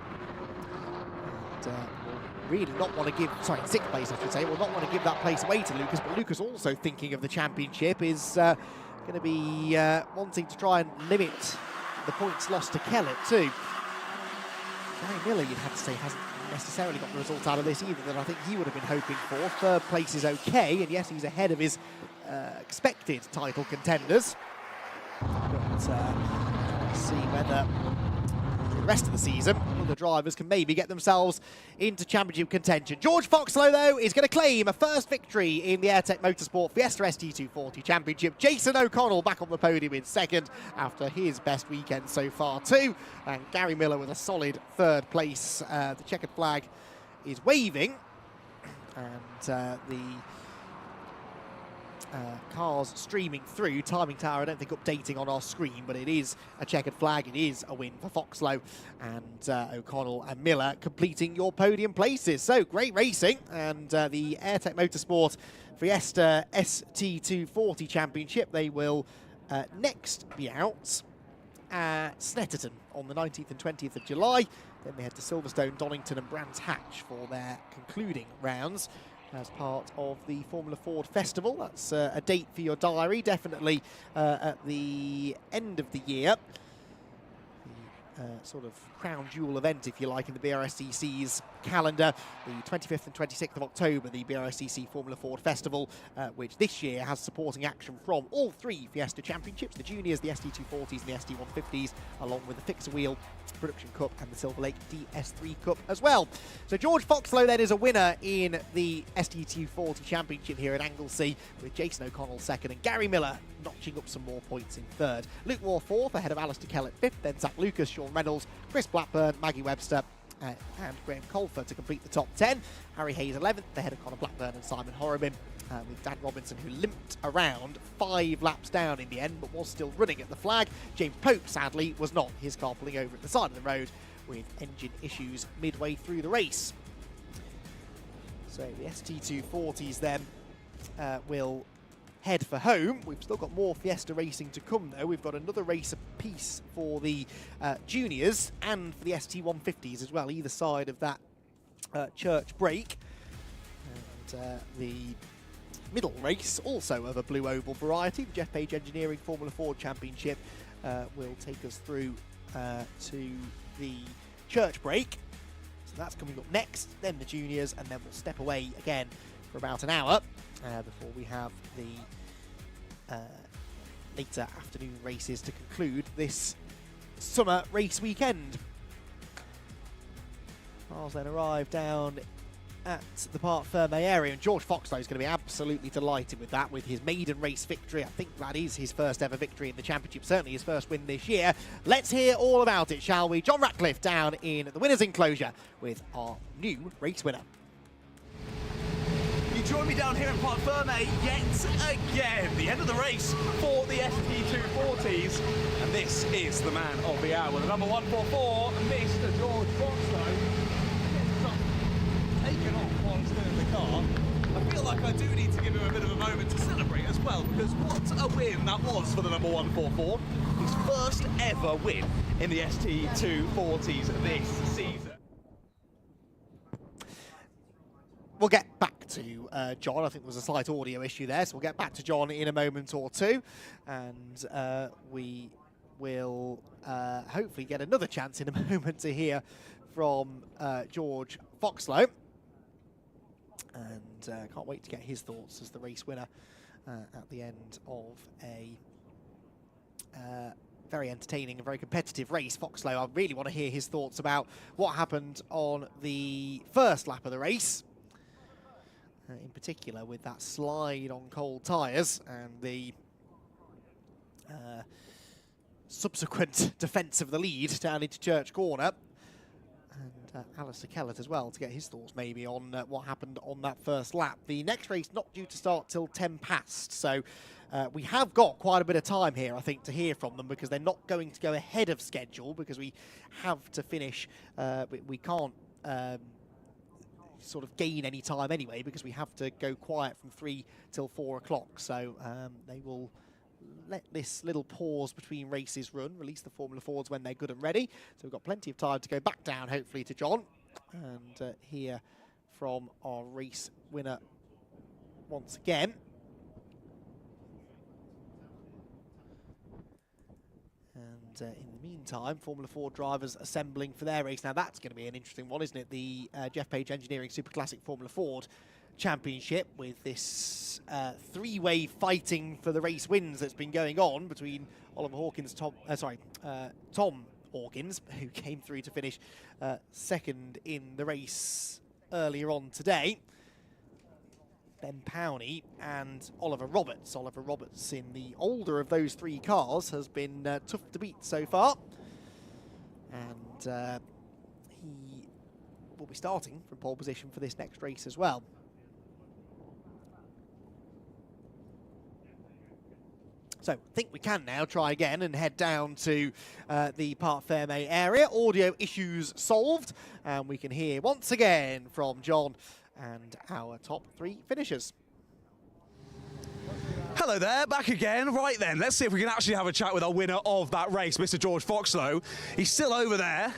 And will really not want to give, sorry, 6th place I should say, will not want to give that place away to Lucas, but Lucas also thinking of the championship is going to be wanting to try and limit the points lost to Kellett too. Gary Miller, you'd have to say, hasn't necessarily got the result out of this either that I think he would have been hoping for. 3rd place is okay, and yes, he's ahead of his expected title contenders. But see whether the rest of the season other drivers can maybe get themselves into championship contention. George Foxlow, though, is going to claim a first victory in the AIRTEC Motorsport Fiesta ST240 Championship. Jason O'Connell back on the podium in 2nd after his best weekend so far too. And Gary Miller with a solid 3rd place. The checkered flag is waving, and the cars streaming through. Timing tower, I don't think updating on our screen, but it is a checkered flag. It is a win for Foxlow, and O'Connell and Miller completing your podium places. So great racing, and the AIRTEC Motorsport Fiesta ST240 Championship, they will next be out at Snetterton on the 19th and 20th of July. Then they head to Silverstone, Donington and Brands Hatch for their concluding rounds as part of the Formula Ford Festival. That's a date for your diary, definitely at the end of the year. The sort of crown jewel event, if you like, in the Brscc's calendar. The 25th and 26th of October, the Brscc Formula Ford Festival, which this year has supporting action from all 3 Fiesta Championships, the Juniors, the ST240s and the ST150s, along with the Fixer Wheel Production Cup and the Silver Lake DS3 Cup as well. So George Foxlow then is a winner in the ST240 Championship here at Anglesey, with Jason O'Connell 2nd and Gary Miller notching up some more points in 3rd. Luke Moore 4th, ahead of Alistair Kellett 5th, then Zach Lucas, Sean Reynolds, Chris Blackburn, Maggie Webster, and Graham Colfer to complete the top 10. Harry Hayes 11th, ahead of Conor Blackburn and Simon Horobin, with Dan Robinson, who limped around 5 laps down in the end, but was still running at the flag. James Pope, sadly, was not. His car pulling over at the side of the road with engine issues midway through the race. So the ST240s then will head for home. We've still got more Fiesta racing to come, though. We've got another race apiece for the juniors and for the ST150s as well, either side of that church break. And the middle race, also of a blue oval variety, the Geoff Page Engineering Formula Ford Championship, will take us through to the church break. So that's coming up next, then the juniors, and then we'll step away again for about an hour before we have the later afternoon races to conclude this summer race weekend. Cars then arrive down at the Parc Ferme area, and George Foxlow is going to be absolutely delighted with that, with his maiden race victory. I think that is his first ever victory in the championship, certainly his first win this year. Let's hear all about it, shall we? John Ratcliffe down in the winner's enclosure with our new race winner.
Join me down here in Parc Ferme yet again. The end of the race for the ST240s. And this is the man of the hour, the number 144, Mr. George Foxlow. Taken off while he's still in the car. I feel like I do need to give him a bit of a moment to celebrate as well, because what a win that was for the number 144. His first ever win in the ST240s this season.
We'll get back to John. I think there was a slight audio issue there, so we'll get back to John in a moment or two. And we will hopefully get another chance in a moment to hear from George Foxlow. And can't wait to get his thoughts as the race winner at the end of a very entertaining and very competitive race. Foxlow, I really want to hear his thoughts about what happened on the first lap of the race. In particular with that slide on cold tyres and the subsequent defence of the lead down into Church Corner. And Alistair Kellett as well to get his thoughts maybe on what happened on that first lap. The next race not due to start till 10 past, so we have got quite a bit of time here, I think, to hear from them, because they're not going to go ahead of schedule, because we have to finish, we can't sort of gain any time anyway, because we have to go quiet from 3 till 4 o'clock. So they will let this little pause between races run, release the Formula Fords when they're good and ready. So we've got plenty of time to go back down, hopefully, to John and hear from our race winner once again. And in the meantime, Formula Ford drivers assembling for their race. Now that's going to be an interesting one, isn't it? The Geoff Page Engineering Super Classic Formula Ford Championship, with this three-way fighting for the race wins that's been going on between Oliver Hawkins, Tom Hawkins, who came through to finish second in the race earlier on today, Ben Powney and Oliver Roberts. Oliver Roberts, in the older of those three cars, has been tough to beat so far. And he will be starting from pole position for this next race as well. So I think we can now try again and head down to the Parc Fermé area. Audio issues solved, and we can hear once again from John and our top three finishers.
Hello there, back again. Right then, let's see if we can actually have a chat with our winner of that race, Mr. George Foxlow. He's still over there,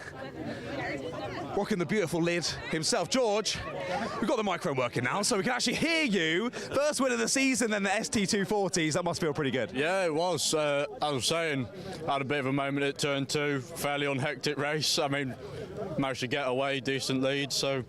rocking the beautiful lid himself. George, we've got the microphone working now, so we can actually hear you. First win of the season, then the ST240s. That must feel pretty good.
Yeah, it was. As I was saying, I had a bit of a moment at turn 2, fairly unhectic race. I mean, managed to get away, decent lead, so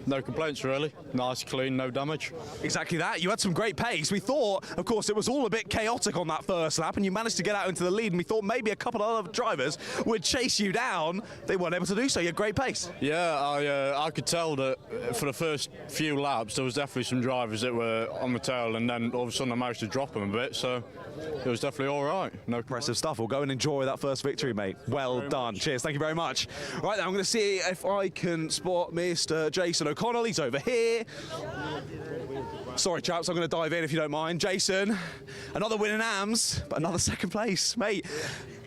no complaints really. Nice, clean, no damage.
Exactly that. You had some great pace. We thought, of course, it was all a bit chaotic on that first lap, and you managed to get out into the lead, and we thought maybe a couple of other drivers would chase you down. They weren't able to do so. You had great pace.
Yeah, I could tell that for the first few laps there was definitely some drivers that were on the tail, and then all of a sudden I managed to drop them a bit, so it was definitely all right.
No impressive stuff. We'll go and enjoy that first victory, mate. Well done. Cheers. Thank you very much. Right then, I'm going to see if I can spot Mr. Jason O'Connell. He's over here. Sorry, chaps, I'm going to dive in if you don't mind. Jason, another win in AMS, but another second place. Mate,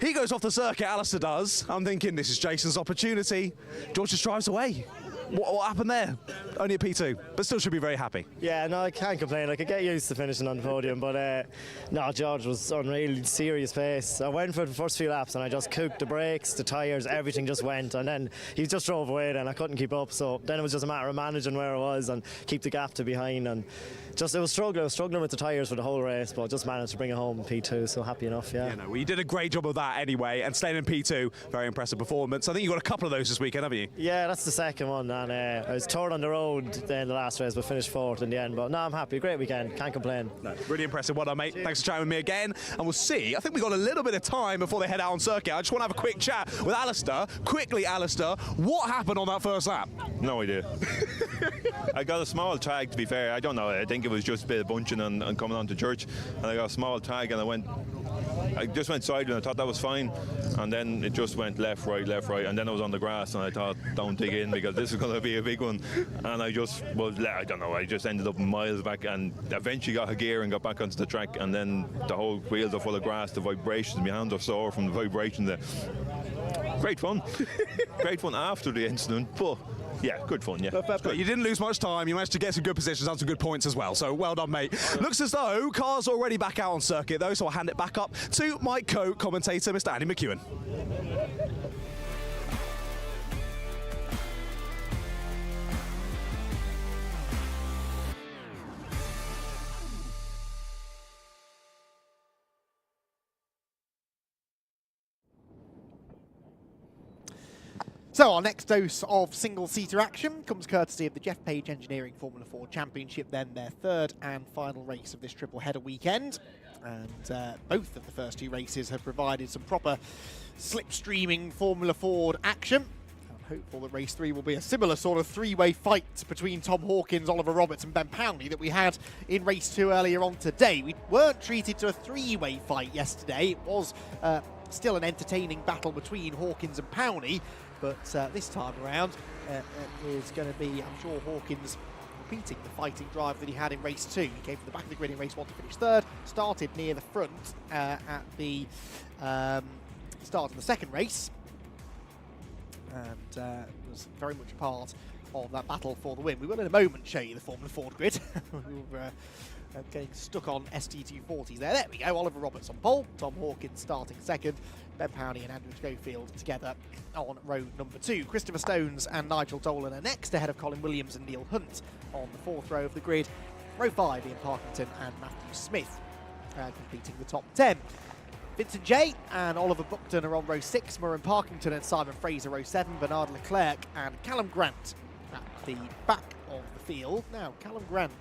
he goes off the circuit, Alistair does. I'm thinking this is Jason's opportunity. George just drives away. What happened there? Only a P2, but still should be very happy.
Yeah, no, I can't complain. I could get used to finishing on the podium, but no, George was on really serious pace. I went for the first few laps and I just cooked the brakes, the tyres, everything just went, and then he just drove away and I couldn't keep up. So then it was just a matter of managing where I was and keep the gap to behind, and just it was struggling. I was struggling with the tyres for the whole race, but just managed to bring it home in P2, so happy enough, yeah.
No, well, you did a great job of that anyway, and staying in P2, very impressive performance. I think you got a couple of those this weekend, haven't you?
Yeah, that's the second one, and I was third on the road in the last race, but finished fourth in the end. But no, I'm happy. Great weekend. Can't complain.
No, really impressive. Well done, mate. Cheers. Thanks for chatting with me again. And we'll see. I think we've got a little bit of time before they head out on circuit. I just want to have a quick chat with Alistair. Quickly, Alistair, what happened on that first lap?
No idea. I got a small tag, to be fair. I don't know. I think it was just a bit of bunching and coming on to church. And I got a small tag and I just went side and I thought that was fine, and then it just went left, right, and then I was on the grass and I thought, don't dig in because this is going to be a big one, and I just I don't know, I just ended up miles back and eventually got a gear and got back onto the track, and then the whole wheels are full of grass, the vibrations, my hands are sore from the vibrations there. Great fun. Great fun after the incident, but yeah, good fun, yeah.
You didn't lose much time. You managed to get some good positions and some good points as well. So well done, mate. Looks as though cars already back out on circuit, though, so I'll hand it back up to my co-commentator, Mr. Andy McEwen.
So our next dose of single-seater action comes courtesy of the Geoff Page Engineering Formula Ford Championship, then their third and final race of this triple-header weekend. And both of the first two races have provided some proper slipstreaming Formula Ford action. I'm hopeful that race 3 will be a similar sort of three-way fight between Tom Hawkins, Oliver Roberts and Ben Powney that we had in race 2 earlier on today. We weren't treated to a three-way fight yesterday. It was still an entertaining battle between Hawkins and Powney. But this time around is going to be, I'm sure, Hawkins repeating the fighting drive that he had in race 2. He came from the back of the grid in race 1 to finish third, started near the front at the start of the second race, and was very much a part of that battle for the win. We will in a moment show you the Formula Ford grid. getting stuck on ST240s there. There we go, Oliver Roberts on pole, Tom Hawkins starting second, Ben Powney and Andrew Schofield together on row number 2. Christopher Stones and Nigel Dolan are next, ahead of Colin Williams and Neil Hunt on the 4th row of the grid. Row 5, Ian Parkington and Matthew Smith completing the top 10. Vincent Jay and Oliver Buckton are on row 6, Murren Parkington and Simon Fraser row 7, Bernard Leclerc and Callum Grant at the back of the field. Now, Callum Grant,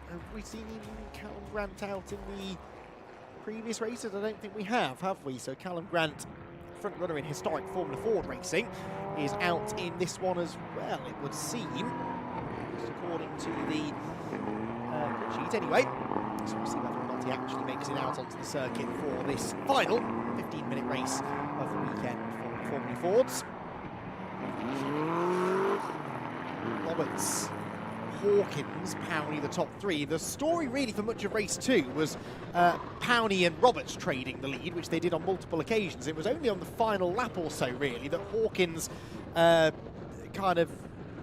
have we seen Callum Grant out in the previous races? I don't think we have we? So Callum Grant, front runner in historic Formula Ford racing, is out in this one as well, it would seem, according to the grid sheet anyway. So we'll see whether or not he actually makes it out onto the circuit for this final 15-minute race of the weekend for Formula Fords. Roberts, Hawkins, Powney, the top 3. The story really for much of race 2 was Powney and Roberts trading the lead, which they did on multiple occasions. It was only on the final lap or so, really, that Hawkins kind of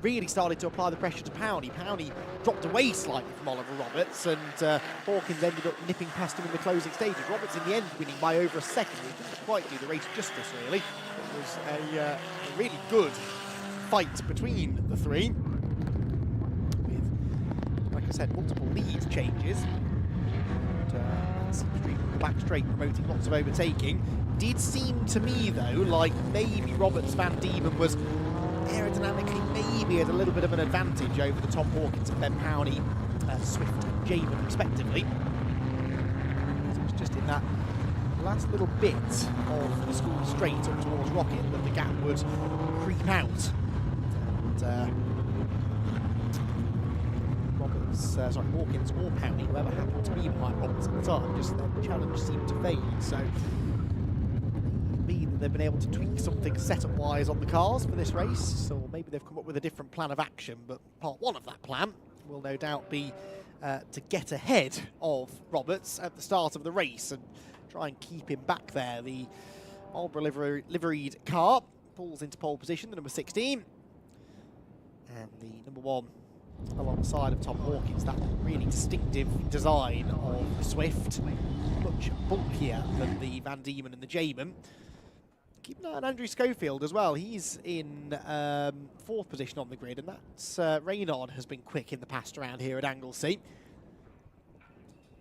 really started to apply the pressure to Powney. Powney dropped away slightly from Oliver Roberts, and Hawkins ended up nipping past him in the closing stages. Roberts in the end winning by over a second, which didn't quite do the race justice, really. It was a really good fight between the three, with, like I said, multiple lead changes. The back straight promoting lots of overtaking. Did seem to me, though, like maybe Roberts Van Diemen was aerodynamically maybe at a little bit of an advantage over the Tom Hawkins and Ben Powney, Swift and Jamin respectively. It was just in that last little bit of the school straight up towards Rocket that the gap would creep out. And Hawkins or Powney, whoever happened to be behind Roberts at the time, just their challenge seemed to fade. So they've been able to tweak something setup-wise on the cars for this race, so maybe they've come up with a different plan of action, but part one of that plan will no doubt be to get ahead of Roberts at the start of the race and try and keep him back there. The Marlborough liveried car pulls into pole position, the number 16, and the number 1 alongside of Tom Hawkins, that really distinctive design of the Swift, much bulkier than the Van Diemen and the Jamin. Keep an eye on Andrew Schofield as well. He's in 4th position on the grid, and that's Reynard has been quick in the past around here at Anglesey.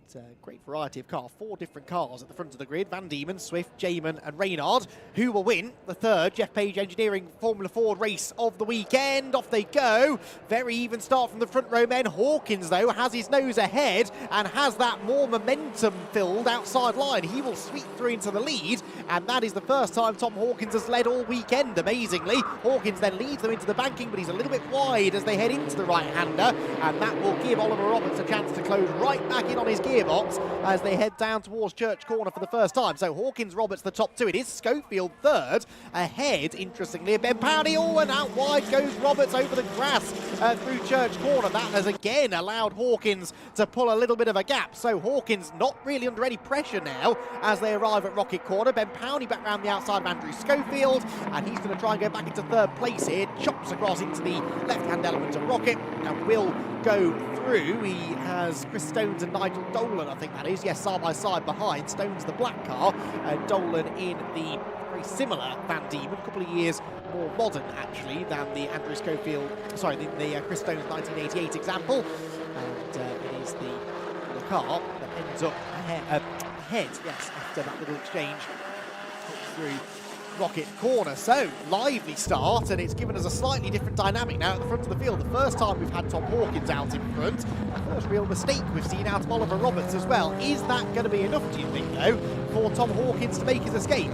It's a great variety of cars, 4 different cars at the front of the grid. Van Diemen, Swift, Jamin and Reynard. Who will win the 3rd Geoff Page Engineering Formula Ford race of the weekend? Off they go. Very even start from the front row men. Hawkins, though, has his nose ahead and has that more momentum-filled outside line. He will sweep through into the lead, and that is the first time Tom Hawkins has led all weekend, amazingly. Hawkins then leads them into the banking, but he's a little bit wide as they head into the right-hander, and that will give Oliver Roberts a chance to close right back in on his gearbox as they head down towards Church Corner for the first time. So Hawkins, Roberts the top 2. It is Schofield 3rd, ahead, interestingly, of Ben Powney. Oh, and out wide goes Roberts over the grass through Church Corner. That has again allowed Hawkins to pull a little bit of a gap. So Hawkins not really under any pressure now as they arrive at Rocket Corner. Ben Powney back round the outside of Andrew Schofield, and he's going to try and go back into 3rd place here. Chops across into the left-hand element of Rocket and will go through. He has Chris Stones and Nigel Dolan, I think that is. Yes, side by side behind. Stones the black car, Dolan in the very similar Van Diemen, a couple of years more modern actually than the Andrew Schofield, sorry, the Chris Stones 1988 example. And it is the car that ends up ahead, yes, after that little exchange through Rocket Corner. So, lively start, and it's given us a slightly different dynamic now at the front of the field. The first time we've had Tom Hawkins out in front. The first real mistake we've seen out of Oliver Roberts as well. Is that going to be enough, do you think, though, for Tom Hawkins to make his escape?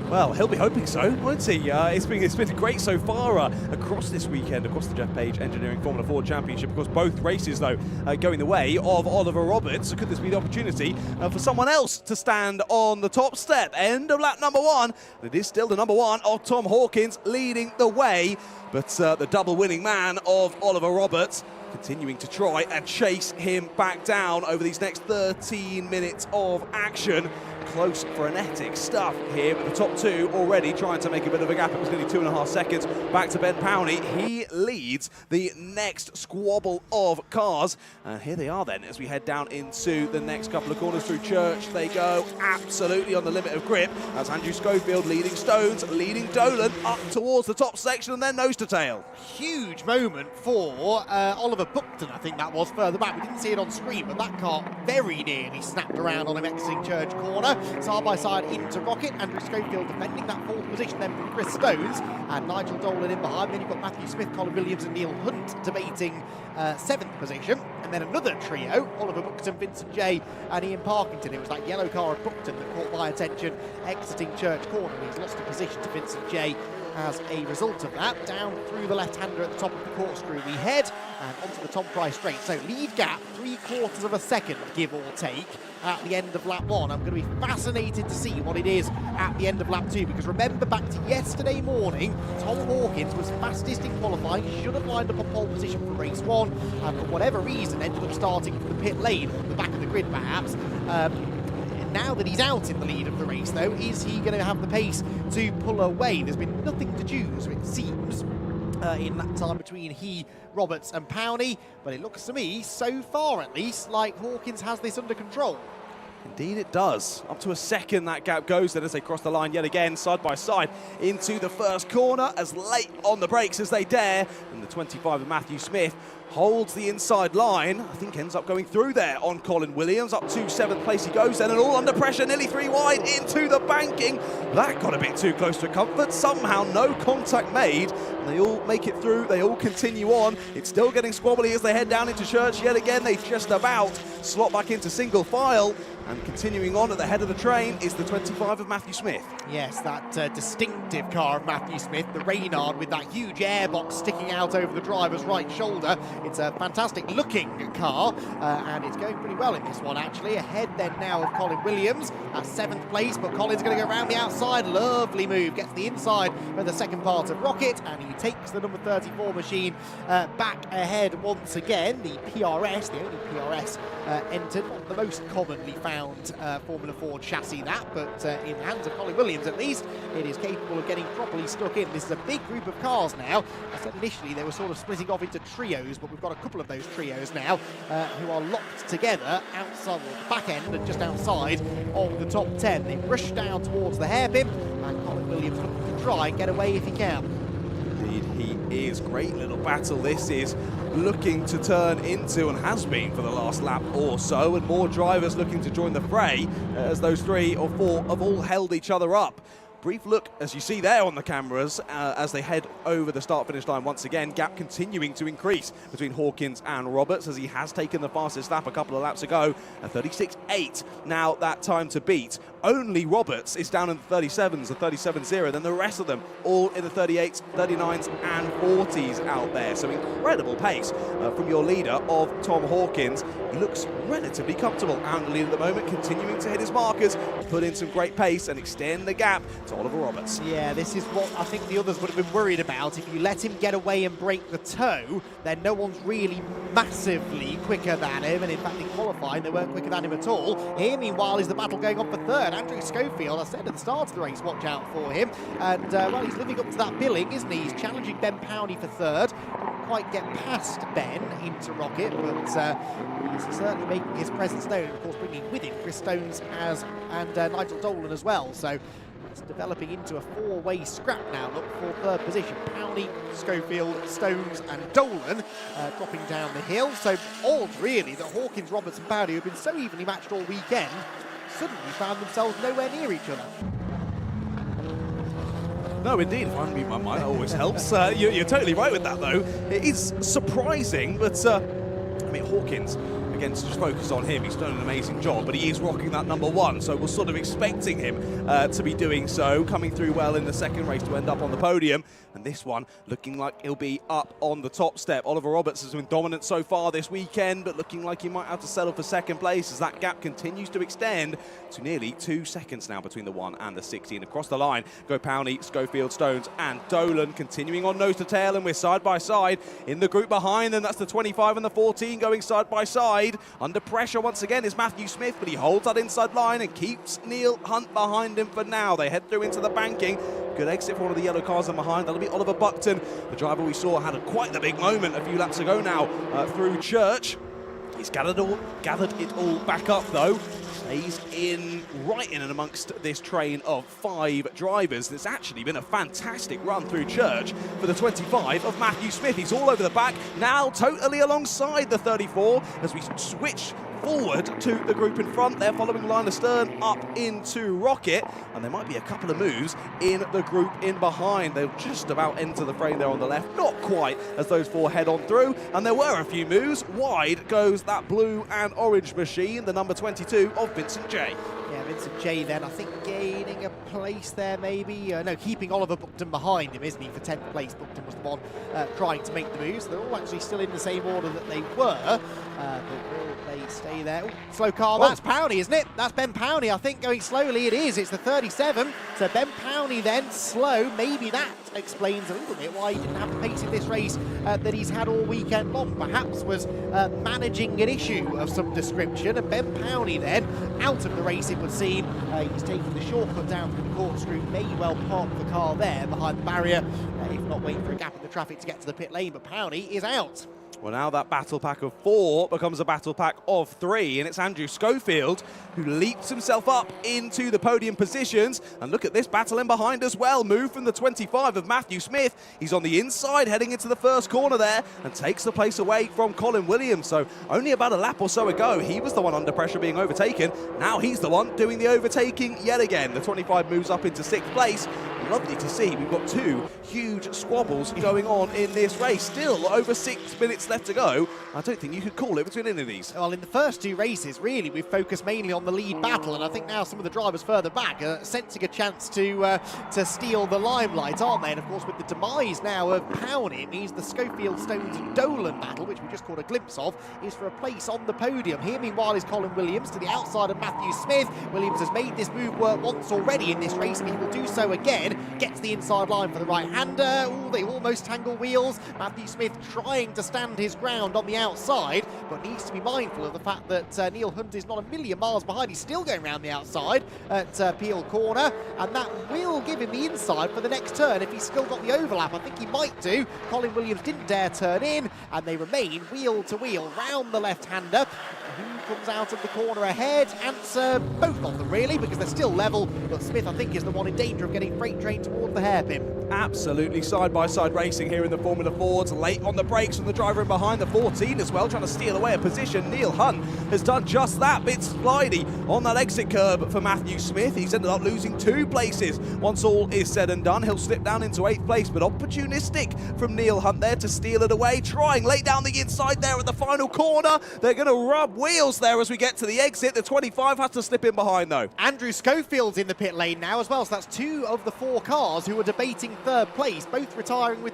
Well, he'll be hoping so, won't he? It's been great so far across this weekend, across the Geoff Page Engineering Formula Ford Championship. Of course, both races, though, going the way of Oliver Roberts. So could this be the opportunity for someone else to stand on the top step? End of lap number 1. It is still the number 1 of Tom Hawkins leading the way. But the double winning man of Oliver Roberts continuing to try and chase him back down over these next 13 minutes of action. close, frenetic stuff here with the top two already trying to make a bit of a gap. It was nearly 2.5 seconds back to Ben Powney. He leads the next squabble of cars. And here they are then as we head down into the next couple of corners through Church. They go absolutely on the limit of grip. That's Andrew Schofield leading Stones, leading Dolan up towards the top section and then nose to tail.
Huge moment for Oliver Buckton, I think that was, further back. We didn't see it on screen, but that car very nearly snapped around on him exiting Church corner. Side by side into Rocket. Andrew Schofield defending that fourth position then from Chris Stones. And Nigel Dolan in behind. Then you've got Matthew Smith, Colin Williams and Neil Hunt debating 7th position. And then another trio, Oliver Buckton, Vincent Jay and Ian Parkington. It was that yellow car of Buckton that caught my attention exiting Church corner. He's lost a position to Vincent Jay as a result of that. Down through the left-hander at the top of the corkscrew we head and onto the Tom Price straight. So lead gap 3/4 of a second, give or take, at the end of lap 1. I'm going to be fascinated to see what it is at the end of lap 2, because remember back to yesterday morning, Tom Hawkins was fastest in qualifying, should have lined up a pole position for race 1, and for whatever reason ended up starting from the pit lane, at the back of the grid perhaps. Now that he's out in the lead of the race, though, is he going to have the pace to pull away? There's been nothing to choose, it seems, in that time between he, Roberts and Powney, but it looks to me, so far at least, like Hawkins has this under control.
Indeed it does. Up to a second that gap goes then as they cross the line yet again, side by side into the first corner, as late on the brakes as they dare. And the 25 of Matthew Smith holds the inside line. I think ends up going through there on Colin Williams. Up to 7th place he goes then, and all under pressure, nearly 3 wide into the banking. That got a bit too close to comfort. Somehow no contact made. And they all make it through. They all continue on. It's still getting squabbly as they head down into Church yet again. They just about slot back into single file. And continuing on at the head of the train is the 25 of Matthew Smith.
Yes, that distinctive car of Matthew Smith, the Reynard with that huge airbox sticking out over the driver's right shoulder. It's a fantastic looking car, and it's going pretty well in this one actually. Ahead then now of Colin Williams at 7th place, but Colin's going to go around the outside. Lovely move, gets the inside for the second part of Rocket, and he takes the number 34 machine back ahead once again. The PRS, the only PRS entered, not the most commonly found Formula Ford chassis that, but in the hands of Colin Williams at least, it is capable of getting properly stuck in. This is a big group of cars now. I said initially they were sort of splitting off into trios, but we've got a couple of those trios now who are locked together outside the back end and just outside of the top 10. They rush down towards the hairpin, and Colin Williams looking to try and get away if he can.
Indeed he is. Great little battle this is looking to turn into, and has been for the last lap or so, and more drivers looking to join the fray as those 3 or 4 have all held each other up. Brief look, as you see there on the cameras, as they head over the start-finish line once again. Gap continuing to increase between Hawkins and Roberts, as he has taken the fastest lap a couple of laps ago, at 36.8. Now that time to beat. Only Roberts is down in the 37s, the 37.0. Then the rest of them all in the 38s, 39s and 40s out there. So incredible pace from your leader of Tom Hawkins. He looks relatively comfortable out in the lead at the moment, continuing to hit his markers, put in some great pace and extend the gap to Oliver Roberts.
Yeah, this is what I think the others would have been worried about. If you let him get away and break the toe, then no one's really massively quicker than him. And in fact, in qualifying, they weren't quicker than him at all. Here, meanwhile, is the battle going on for third. Andrew Schofield, I said at the start of the race, watch out for him. And, well, he's living up to that billing, isn't he? He's challenging Ben Powney for third. Didn't quite get past Ben into Rocket, but he's certainly making his presence known. Of course, bringing with him Chris Stones and Nigel Dolan as well. So it's developing into a 4-way scrap now. Look for third position. Powney, Schofield, Stones and Dolan dropping down the hill. So odd, really, that Hawkins, Roberts and Powney, who've been so evenly matched all weekend, suddenly found themselves nowhere near each other.
No, indeed, if I unmute my mic, that always helps. You're totally right with that, though. It is surprising, but, I mean, Hawkins, again, to just focus on him, he's done an amazing job, but he is rocking that number 1, so we're sort of expecting him to be doing so, coming through well in the second race to end up on the podium. And this one looking like he'll be up on the top step. Oliver Roberts has been dominant so far this weekend, but looking like he might have to settle for second place as that gap continues to extend to nearly 2 seconds now between the 1 and the 16. Across the line go Powney, Schofield, Stones and Dolan, continuing on nose to tail, and we're side by side in the group behind them. That's the 25 and the 14 going side by side. inside. Under pressure once again is Matthew Smith, but he holds that inside line and keeps Neil Hunt behind him for now. They head through into the banking. Good exit for one of the yellow cars in behind. That'll be Oliver Buckton. The driver we saw had quite the big moment a few laps ago now through Church. He's gathered it all back up though. He's right in and amongst this train of 5 drivers. It's actually been a fantastic run through Church for the 25 of Matthew Smith. He's all over the back, now totally alongside the 34 as we switch forward to the group in front. They're following line astern up into Rocket, and there might be a couple of moves in the group in behind. They'll just about enter the frame there on the left, not quite as those 4 head on through, and there were a few moves. Wide goes that blue and orange machine, the number 22 of Vincent J.
Yeah, Vincent J then, I think, gaining a place there maybe. No, keeping Oliver Buckton behind him, isn't he, for 10th place. Buckton was the one trying to make the moves. They're all actually still in the same order that they were, but will they stay there? Ooh, slow car, that's Powney, isn't it? That's Ben Powney, I think, going slowly. It is, it's the 37. So Ben Powney then, slow. Maybe that explains a little bit why he didn't have the pace in this race that he's had all weekend long. Perhaps was managing an issue of some description. And Ben Powney then, out of the race it would seem. He's taking the shortcut down through the corkscrew, may well park the car there behind the barrier, if not waiting for a gap in the traffic to get to the pit lane, but Powney is out.
Well, now that battle pack of 4 becomes a battle pack of 3, and it's Andrew Schofield who leaps himself up into the podium positions. And look at this battle in behind as well. Move from the 25 of Matthew Smith. He's on the inside, heading into the first corner there, and takes the place away from Colin Williams. So only about a lap or so ago, he was the one under pressure being overtaken. Now he's the one doing the overtaking yet again. The 25 moves up into 6th place. Lovely to see. We've got 2 huge squabbles going on in this race. Still over 6 minutes left to go. I don't think you could call it between any of these.
Well, in the first 2 races, really, we've focused mainly on the lead battle, and I think now some of the drivers further back are sensing a chance to steal the limelight, aren't they? And of course, with the demise now of Powney, it means the Schofield, Stones and Dolan battle, which we just caught a glimpse of, is for a place on the podium. Here, meanwhile, is Colin Williams to the outside of Matthew Smith. Williams has made this move work once already in this race, and he will do so again. Gets the inside line for the right-hander. Ooh, they almost tangle wheels. Matthew Smith trying to stand his ground on the outside, but needs to be mindful of the fact that Neil Hunt is not a million miles behind. He's still going around the outside at Peel Corner, and that will give him the inside for the next turn if he's still got the overlap. I think he might do. Colin Williams didn't dare turn in, and they remain wheel to wheel round the left-hander. Who comes out of the corner ahead? Answer both of them, really, because they're still level, but Smith, I think, is the one in danger of getting freight trained towards the hairpin.
Absolutely side-by-side racing here in the Formula Fords. Late on the brakes from the driver in behind, the 14 as well, trying to steal away a position. Neil Hunt has done just that. Bit slidey on that exit curb for Matthew Smith. He's ended up losing 2 places. Once all is said and done, he'll slip down into 8th place, but opportunistic from Neil Hunt there to steal it away. Trying late down the inside there at the final corner. They're going to rub wheels there as we get to the exit. The 25 has to slip in behind though.
Andrew Schofield's in the pit lane now as well, so that's 2 of the 4 cars who are debating 3rd place, both retiring with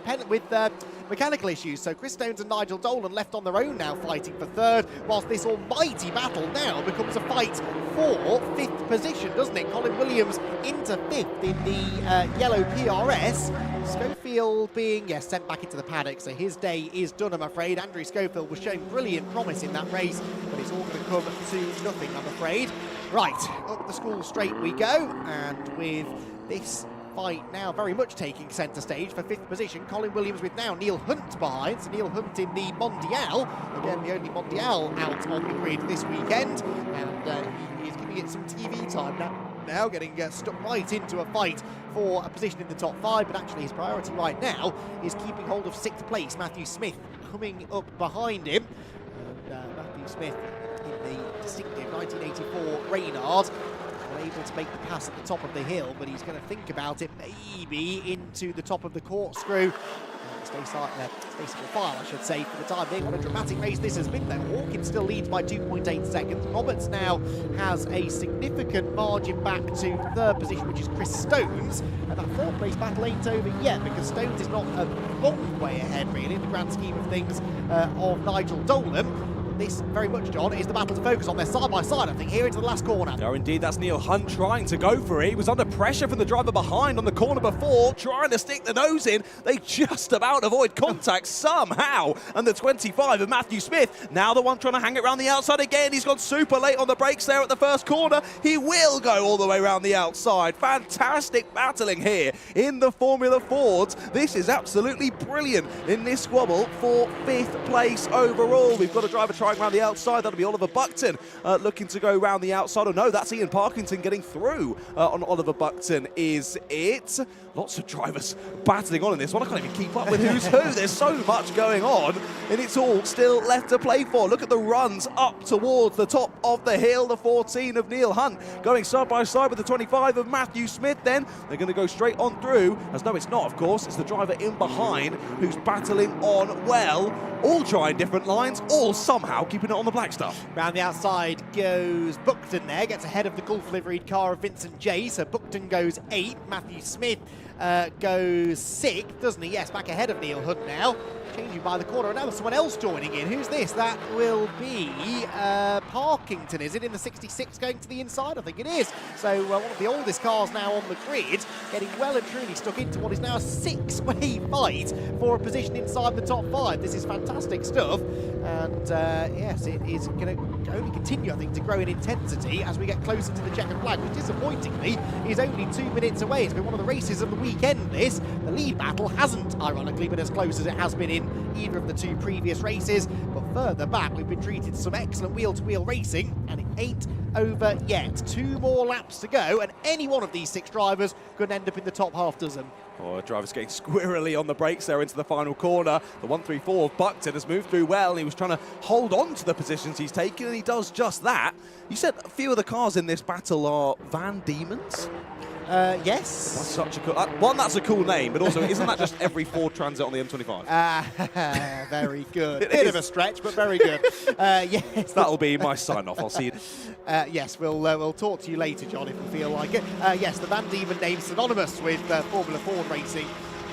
mechanical issues. So Chris Stones and Nigel Dolan left on their own now, fighting for 3rd, whilst this almighty battle now becomes a fight for 5th position, doesn't it? Colin Williams into 5th in the yellow PRS. Schofield being, sent back into the paddock, so his day is done, I'm afraid. Andrew Schofield was showing brilliant promise in that race, but it's all going to come to nothing, I'm afraid. Right, up the school straight we go, and with this fight now very much taking centre stage for 5th position. Colin Williams with now Neil Hunt behind. So Neil Hunt in the Mondial. Again, the only Mondial out on the grid this weekend. And he is giving it some TV time now getting stuck right into a fight for a position in the top 5. But actually his priority right now is keeping hold of 6th place. Matthew Smith coming up behind him. And Matthew Smith in the distinctive 1984 Reynard. Able to make the pass at the top of the hill, but he's going to think about it, maybe into the top of the corkscrew. Stay file, I should say, for the time being. What a dramatic race this has been, though. Hawkins still leads by 2.8 seconds. Roberts now has a significant margin back to 3rd position, which is Chris Stones. And that 4th place battle ain't over yet, because Stones is not a long way ahead, really, in the grand scheme of things, of Nigel Dolan. this very much, John, is the battle to focus on. They're side by side, I think, here into the last corner.
No, indeed, that's Neil Hunt trying to go for it. He was under pressure from the driver behind on the corner before, trying to stick the nose in. They just about avoid contact somehow. And the 25 of Matthew Smith, now the one trying to hang it around the outside again. He's gone super late on the brakes there at the first corner. He will go all the way around the outside. Fantastic battling here in the Formula Fords. This is absolutely brilliant in this squabble for 5th place overall. We've got a driver trying around the outside. That'll be Oliver Buckton looking to go around the outside. Oh no, that's Ian Parkington getting through on Oliver Buckton, is it? Lots of drivers battling on in this one. I can't even keep up with who's who. There's so much going on, and it's all still left to play for. Look at the runs up towards the top of the hill. The 14 of Neil Hunt going side by side with the 25 of Matthew Smith. Then they're going to go straight on through, as no, it's not, of course. It's the driver in behind who's battling on well. All trying different lines, all somehow keeping it on the black stuff.
Round the outside goes Buckton there, gets ahead of the Gulf liveried car of Vincent J. So Buckton goes 8th. Matthew Smith goes 6th, doesn't he? Yes, back ahead of Neil Hunt now. Changing by the corner, and now there's someone else joining in. Who's this? That will be Parkington, is it, in the 66 going to the inside? I think it is. So one of the oldest cars now on the grid, getting well and truly stuck into what is now a 6-way fight for a position inside the top 5. This is fantastic stuff, and yes, it is going to only continue, I think, to grow in intensity as we get closer to the checkered flag, which disappointingly is only 2 minutes away. It's been one of the races of the weekend, this. The lead battle hasn't, ironically, been as close as it has been in either of the 2 previous races, but further back we've been treated to some excellent wheel-to-wheel racing, and it ain't over yet. 2 more laps to go, and any one of these 6 drivers could end up in the top half dozen.
Oh, driver's getting squirrely on the brakes there into the final corner. The 134 of Buckton has moved through well, and he was trying to hold on to the positions he's taken, and he does just that. You said a few of the cars in this battle are Van Diemen's?
Yes.
That's such a cool... one, that's a cool name, but also, isn't that just every Ford Transit on the M25?
Very good. Bit of a stretch, but very good. Yes.
That'll be my sign-off. I'll see you.
Yes, we'll talk to you later, John, if we feel like it. Yes, the Van Diemen name's synonymous with Formula Ford racing,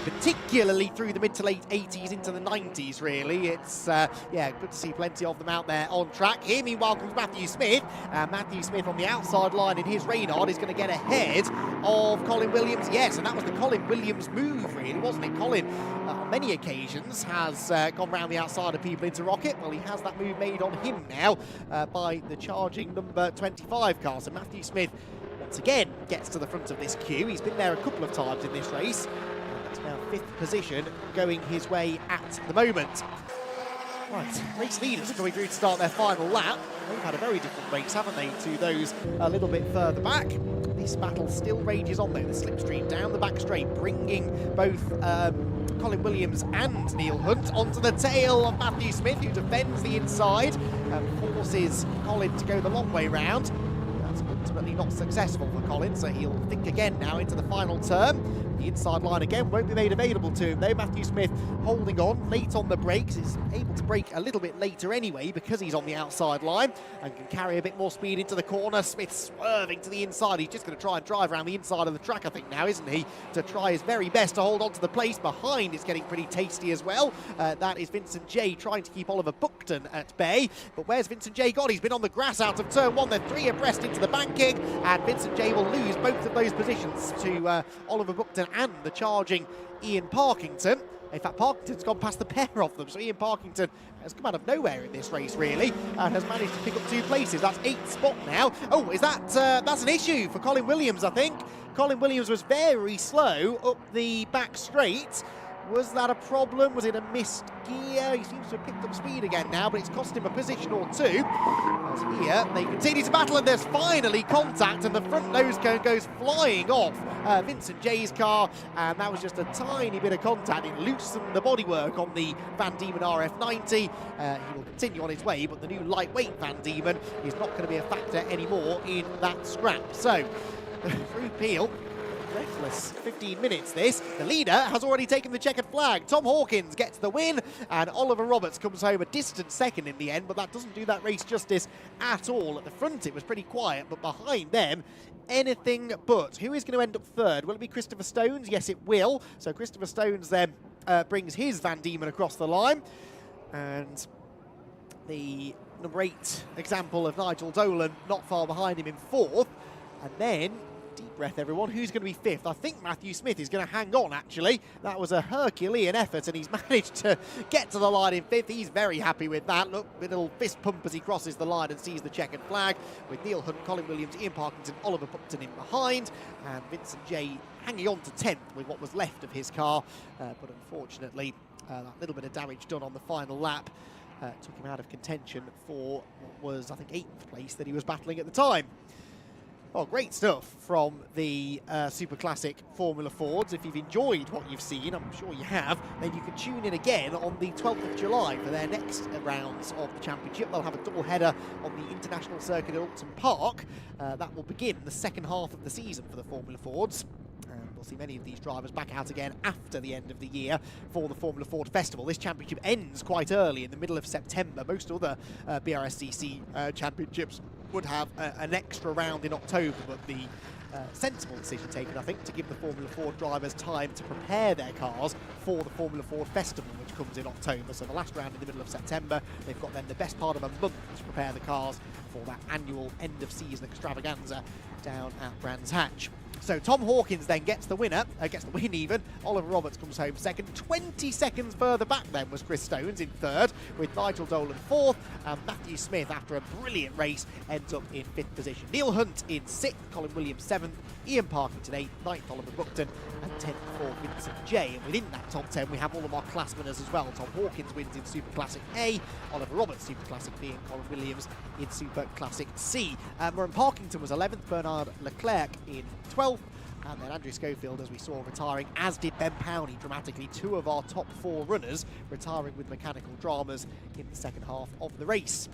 particularly through the mid to late 80s into the 90s, really. It's, yeah, good to see plenty of them out there on track. Here, meanwhile, comes Matthew Smith. Matthew Smith on the outside line in his Reynard is going to get ahead of Colin Williams. Yes, and that was the Colin Williams move, really, wasn't it? Colin, on many occasions, has gone round the outside of people into Rocket. Well, he has that move made on him now by the charging number 25 car. So Matthew Smith, once again, gets to the front of this queue. He's been there a couple of times in this race. Now 5th position going his way at the moment. Right, race leaders coming through to start their final lap. They've had a very different race, haven't they, to those a little bit further back. This battle still rages on though. The slipstream down the back straight, bringing both Colin Williams and Neil Hunt onto the tail of Matthew Smith, who defends the inside and forces Colin to go the long way round. That's ultimately not successful for Colin, so he'll think again now into the final turn. The inside line again won't be made available to him though. Matthew Smith holding on late on the brakes, is able to brake a little bit later anyway because he's on the outside line and can carry a bit more speed into the corner. Smith swerving to the inside. He's just going to try and drive around the inside of the track, I think now, isn't he, to try his very best to hold on to the place behind. It's getting pretty tasty as well. That is Vincent J trying to keep Oliver Buckton at bay, but where's Vincent J gone? He's been on the grass out of turn 1. They're 3 abreast into the banking, and Vincent J will lose both of those positions to Oliver Buckton and the charging Ian Parkington. In fact, Parkington's gone past the pair of them, so Ian Parkington has come out of nowhere in this race, really, and has managed to pick up 2 places. That's 8th spot now. Oh, is that that's an issue for Colin Williams, I think. Colin Williams was very slow up the back straight. Was that a problem? Was it a missed gear? He seems to have picked up speed again now, but it's cost him a position or 2. As here, they continue to battle, and there's finally contact, and the front nose cone goes flying off Vincent J's car, and that was just a tiny bit of contact. It loosened the bodywork on the Van Diemen RF90. He will continue on his way, but the new lightweight Van Diemen is not going to be a factor anymore in that scrap. So, through Peel. Reckless 15 minutes this. The leader has already taken the checkered flag. Tom Hawkins gets the win, and Oliver Roberts comes home a distant second in the end, but that doesn't do that race justice at all. At the front it was pretty quiet, but behind them anything but. Who is going to end up third? Will it be Christopher Stones? Yes, it will. So Christopher Stones then brings his Van Diemen across the line, and the number 8 example of Nigel Dolan not far behind him in 4th. And then, deep breath everyone, who's going to be 5th? I think Matthew Smith is going to hang on actually. That was a Herculean effort and he's managed to get to the line in 5th. He's very happy with that. Look, with a little fist pump as he crosses the line and sees the checkered flag, with Neil Hunt, Colin Williams, Ian Parkinson, Oliver Buckton in behind, and Vincent Jay hanging on to 10th with what was left of his car. But unfortunately, that little bit of damage done on the final lap took him out of contention for what was, I think, 8th place that he was battling at the time. Oh, great stuff from the Super Classic Formula Fords. If you've enjoyed what you've seen, I'm sure you have, then you can tune in again on the 12th of July for their next rounds of the championship. They'll have a double header on the International Circuit at Upton Park. That will begin the second half of the season for the Formula Fords. And we'll see many of these drivers back out again after the end of the year for the Formula Ford Festival. This championship ends quite early in the middle of September. Most other Brscc championships would have an extra round in October, but the sensible decision taken, I think, to give the Formula Ford drivers time to prepare their cars for the Formula Ford Festival, which comes in October. So the last round in the middle of September, they've got then the best part of a month to prepare the cars for that annual end-of-season extravaganza down at Brands Hatch. So Tom Hawkins then gets the winner, gets the win even. Oliver Roberts comes home second. 20 seconds further back then was Chris Stones in 3rd, with Nigel Dolan 4th, and Matthew Smith, after a brilliant race, ends up in 5th position. Neil Hunt in 6th, Colin Williams 7th, Ian Parkinson 8th, 9th Oliver Buckton, and 10th for Vincent Jay. And within that top 10, we have all of our classmen as well. Tom Hawkins wins in Super Classic A, Oliver Roberts Super Classic B, and Colin Williams in Super Classic C. Murray Parkinson was 11th, Bernard Leclerc in 12th, and then Andrew Schofield, as we saw, retiring, as did Ben Powney dramatically. 2 of our top 4 runners retiring with mechanical dramas in the second half of the race.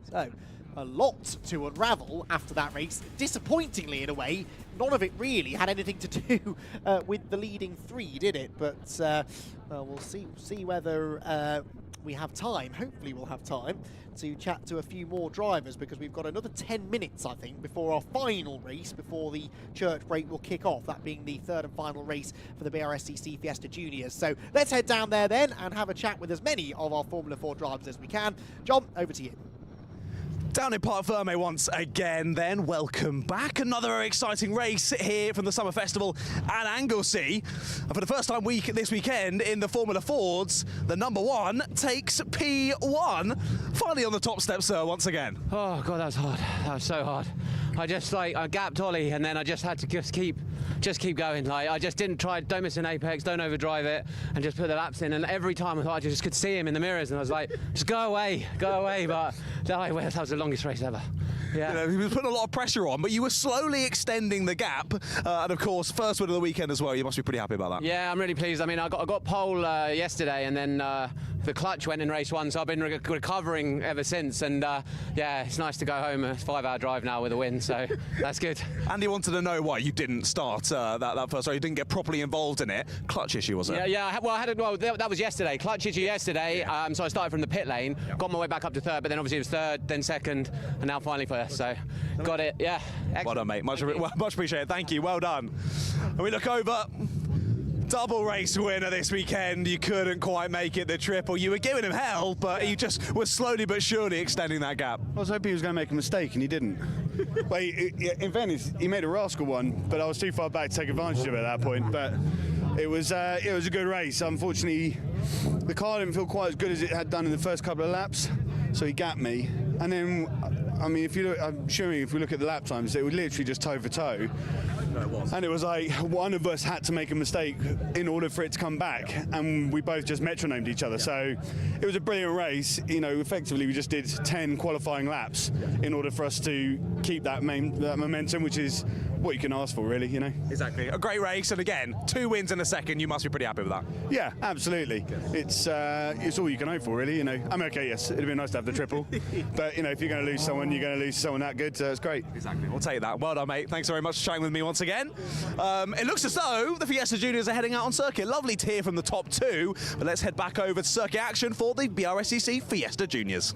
So, a lot to unravel after that race. Disappointingly, in a way, none of it really had anything to do with the leading 3, did it? But we'll see whether we have time. Hopefully we'll have time to chat to a few more drivers, because we've got another 10 minutes, I think, before our final race, before the church break will kick off, that being the 3rd and final race for the Brscc Fiesta Juniors. So let's head down there then and have a chat with as many of our Formula 4 drivers as we can. John, over to you.
Down in Parc Ferme once again then, welcome back. Another very exciting race here from the Summer Festival at Anglesey. And for the first time this weekend in the Formula Fords, the number 1 takes P1. Finally on the top step, sir, once again.
Oh, God, that was hard. That was so hard. I gapped Ollie, and then I just had to just keep going. Like, I just don't miss an apex, don't overdrive it, and just put the laps in. And every time I thought I just could see him in the mirrors, and I was like, just go away. But that was the longest race ever. Yeah.
You know, he was putting a lot of pressure on, but you were slowly extending the gap. And of course, first win of the weekend as well. You must be pretty happy about that.
Yeah, I'm really pleased. I mean, I got pole yesterday, and then the clutch went in race 1, so I've been recovering ever since. And yeah, it's nice to go home. A 5-hour drive now with a win, so that's good.
Andy wanted to know why you didn't start that first race. You didn't get properly involved in it. Clutch issue, was it?
Yeah. That was yesterday. Clutch issue yesterday. So I started from the pit lane, got my way back up to 3rd, but then obviously it was 3rd, then 2nd, and now finally 1st. So got it. Yeah. Excellent.
Well done, mate. Much appreciated. Thank you. Well done. And we look over. Double race winner this weekend. You couldn't quite make it the triple. You were giving him hell, but he just was slowly but surely extending that gap.
I was hoping he was going to make a mistake, and he didn't. Well, in fairness, he made a rascal one, but I was too far back to take advantage of it at that point. But it was a good race. Unfortunately, the car didn't feel quite as good as it had done in the first couple of laps, so he gapped me. And then, I mean, if we look at the lap times, it was literally just toe for toe.
No, it was.
And it was like one of us had to make a mistake in order for it to come back, and we both just metronomed each other. So it was a brilliant race. You know, effectively we just did 10 qualifying laps in order for us to keep that momentum, which is what you can ask for, really. You know.
Exactly. A great race, and again, 2 wins in a second. You must be pretty happy with that.
Yeah, absolutely. It's all you can hope for, really. You know. I mean, okay, yes, it'd be nice to have the triple, but you know, if you're going to lose someone, you're going to lose someone that good. So it's great.
Exactly. We'll take that. Well done, mate. Thanks very much for chatting with me once again. It looks as though the Fiesta Juniors are heading out on circuit. Lovely to hear from the top 2, but let's head back over to circuit action for the Brscc Fiesta Juniors.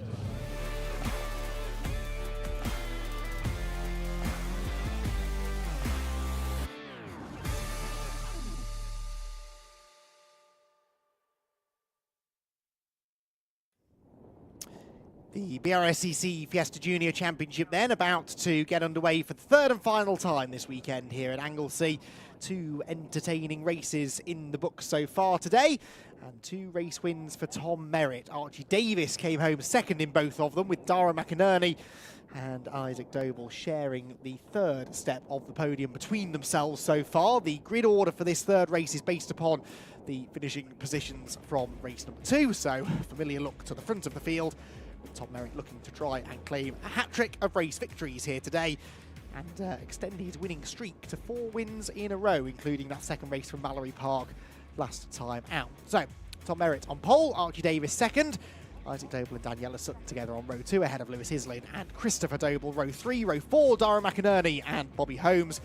The Brscc Fiesta Junior Championship then about to get underway for the third and final time this weekend here at Anglesey. 2 entertaining races in the book so far today, and 2 race wins for Tom Merritt. Archie Davis came home second in both of them, with Dara McInerney and Isaac Doble sharing the third step of the podium between themselves so far. The grid order for this third race is based upon the finishing positions from race number 2, so familiar look to the front of the field, with Tom Merritt looking to try and claim a hat-trick of race victories here today, and extend his winning streak to 4 wins in a row, including that second race from Mallory Park last time out. So, Tom Merritt on pole, Archie Davis second, Isaac Doble and Daniela Sutton together on row 2 ahead of Lewis Islin and Christopher Doble, row 3, row 4, Dara McInerney and Bobby Holmes.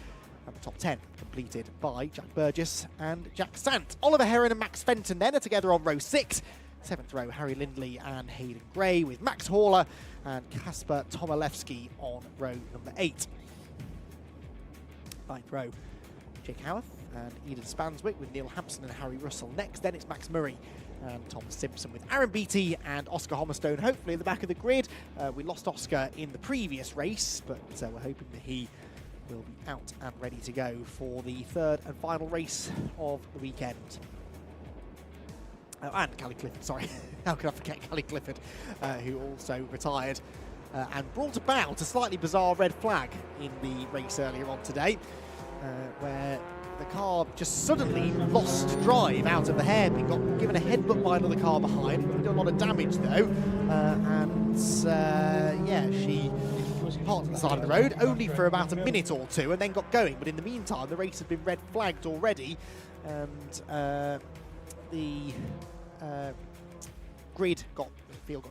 And the top 10 completed by Jack Burgess and Jack Sant. Oliver Heron and Max Fenton then are together on row 6. 7th row, Harry Lindley and Hayden Gray, with Max Haller and Kasper Tomilewski on row number 8. 9th row, Jake Howarth and Eden Spanswick, with Neil Hampson and Harry Russell next. Then it's Max Murray and Thomas Simpson, with Aaron Beattie and Oscar Hommerstone hopefully in the back of the grid. We lost Oscar in the previous race, but we're hoping that he will be out and ready to go for the third and final race of the weekend. And Callie Clifford, sorry. How can I forget Callie Clifford, who also retired and brought about a slightly bizarre red flag in the race earlier on today, where the car just suddenly lost drive out of the hairpin, got given a headbutt by another car behind. Did a lot of damage though, yeah, she parked on the side of the road only for about a minute or 2 and then got going. But in the meantime, the race had been red flagged already, and the field got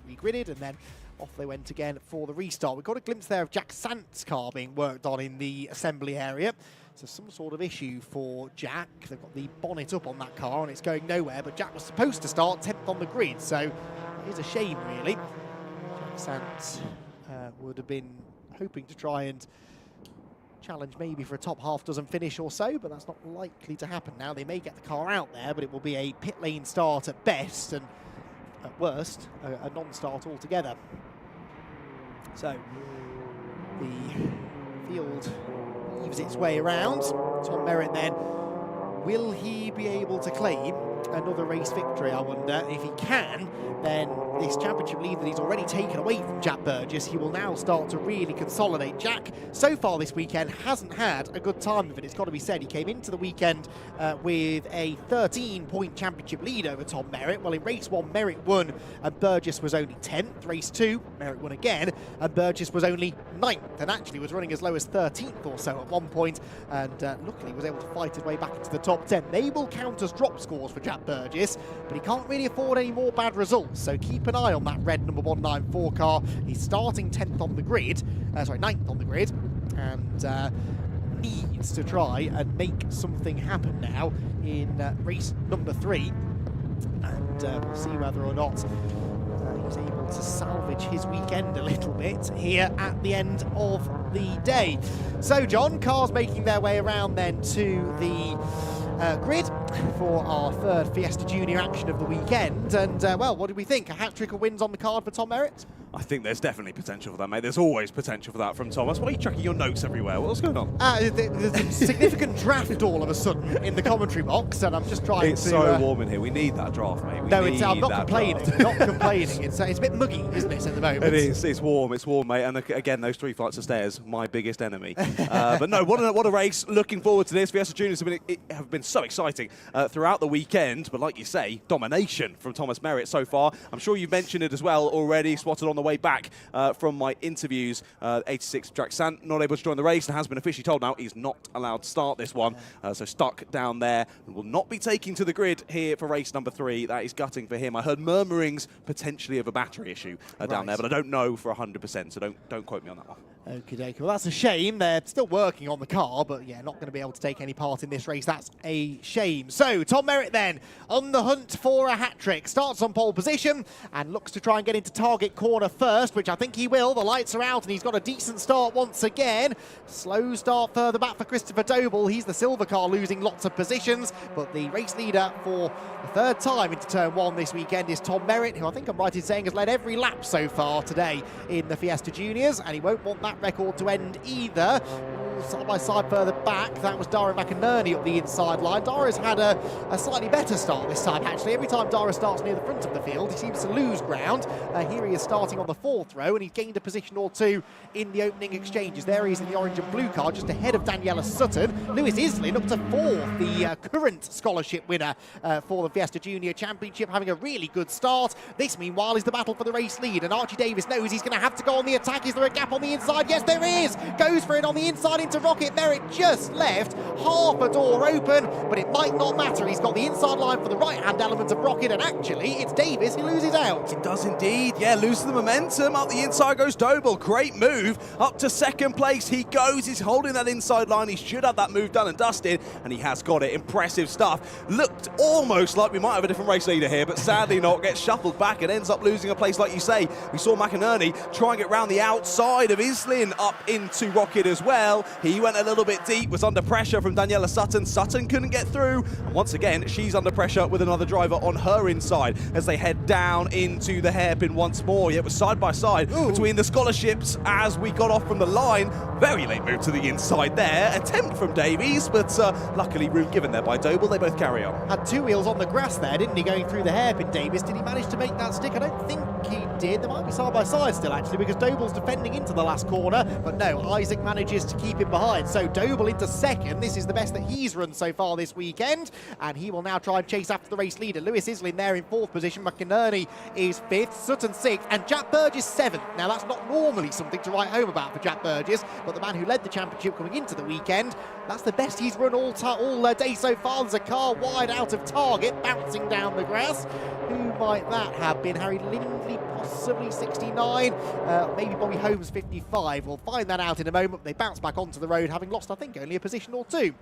regridded, and then off they went again for the restart. We got a glimpse there of Jack Sant's car being worked on in the assembly area. So some sort of issue for Jack. They've got the bonnet up on that car and it's going nowhere, but Jack was supposed to start 10th on the grid, so it is a shame really. Jack Sant would have been hoping to try and challenge maybe for a top half dozen finish or so, but that's not likely to happen now. They may get the car out there, but it will be a pit lane start at best, and at worst, a non-start altogether. So, the field weaves its way around. Tom Merritt then, will he be able to claim another race victory, I wonder? If he can, then this championship lead that he's already taken away from Jack Burgess, he will now start to really consolidate. Jack, so far this weekend, hasn't had a good time of it, it's got to be said. He came into the weekend with a 13-point championship lead over Tom Merritt. Well, in race 1, Merritt won and Burgess was only 10th. Race 2, Merritt won again and Burgess was only 9th, and actually was running as low as 13th or so at one point, and luckily was able to fight his way back into the top 10. They will count as drop scores for Jack Burgess, but he can't really afford any more bad results, so keep an eye on that red number 194 car. He's starting 10th on the grid, 9th on the grid, and needs to try and make something happen now in race number 3, and we'll see whether or not he's able to salvage his weekend a little bit here at the end of the day. So John, cars making their way around then to the grid for our third Fiesta Junior action of the weekend, and well, what did we think? A hat-trick of wins on the card for Tom Merritt?
I think there's definitely potential for that, mate. There's always potential for that from Thomas. Why are you chucking your notes everywhere? What's going on?
There's a significant draft all of a sudden in the commentary box, and I'm just trying to...
It's so warm in here. We need that draft, mate.
I'm not complaining. Not complaining. It's a bit muggy, isn't it, at the moment?
It is. It's warm, mate. And again, those 3 flights of stairs, my biggest enemy. But no, what a race. Looking forward to this. Fiesta Juniors have been so exciting throughout the weekend. But like you say, domination from Thomas Merritt so far. I'm sure you've mentioned it as well already, spotted on the way back from my interviews. 86 Jack Sant not able to join the race and has been officially told now he's not allowed to start this one. So stuck down there and will not be taking to the grid here for race number 3. That is gutting for him. I heard murmurings potentially of a battery issue down there, but I don't know for 100%, so don't quote me on that one.
Okie dokie. Well, that's a shame. They're still working on the car, but yeah, not going to be able to take any part in this race. That's a shame. So, Tom Merritt then on the hunt for a hat-trick. Starts on pole position and looks to try and get into target corner first, which I think he will. The lights are out and he's got a decent start once again. Slow start further back for Christopher Doble. He's the silver car, losing lots of positions, but the race leader for the third time into turn one this weekend is Tom Merritt, who I think I'm right in saying has led every lap so far today in the Fiesta Juniors, and he won't want that record to end either. Side by side further back, that was Dara McInerney up the inside line. Dara's had a slightly better start this time, actually. Every time Dara starts near the front of the field, he seems to lose ground. Here he is starting on the fourth row, and he's gained a position or two in the opening exchanges. There he is in the orange and blue car, just ahead of Daniela Sutton. Lewis Islin up to fourth, the current scholarship winner for the Fiesta Junior Championship, having a really good start. This, meanwhile, is the battle for the race lead, and Archie Davis knows he's going to have to go on the attack. Is there a gap on the inside? Yes, there is! Goes for it on the inside into Rocket. Merritt just left half a door open, but it might not matter. He's got the inside line for the right-hand element of Rocket, and actually, it's Davis who loses out.
It does indeed, yeah, loses the momentum. Up the inside goes Doble. Great move. Up to second place he goes. He's holding that inside line. He should have that move done and dusted, and he has got it. Impressive stuff. Looked almost like we might have a different race leader here, but sadly not. Gets shuffled back and ends up losing a place, like you say. We saw McInerney try and get round the outside of Islin up into Rocket as well. He went a little bit deep, was under pressure from Daniela Sutton. Sutton couldn't get through, and once again she's under pressure with another driver on her inside as they head down into the hairpin once more. Yeah, it was side by side between the scholarships as we got off from the line. Very late move to the inside there. Attempt from Davies, but luckily room given there by Doble. They both carry on.
Had two wheels on the grass there, didn't he, going through the hairpin, Davis? Did he manage to make that stick? I don't think he did. There might be side by side still, actually, because Doble's defending into the last corner, but no, Isaac manages to keep him behind. So Doble into second. This is the best that he's run so far this weekend, and he will now try and chase after the race leader. Lewis Islin there in fourth position. McInerney is fifth, Sutton sixth, and Jack Burgess seventh. Now, that's not normally something to write home about for Jack Burgess, but the man who led the championship coming into the weekend, that's the best he's run all day so far. There's a car wide out of target, bouncing down the grass. Who might that have been? Harry Lindley, possibly 69. Maybe Bobby Holmes, 55. We'll find that out in a moment. They bounce back onto the road, having lost, I think, only a position or two.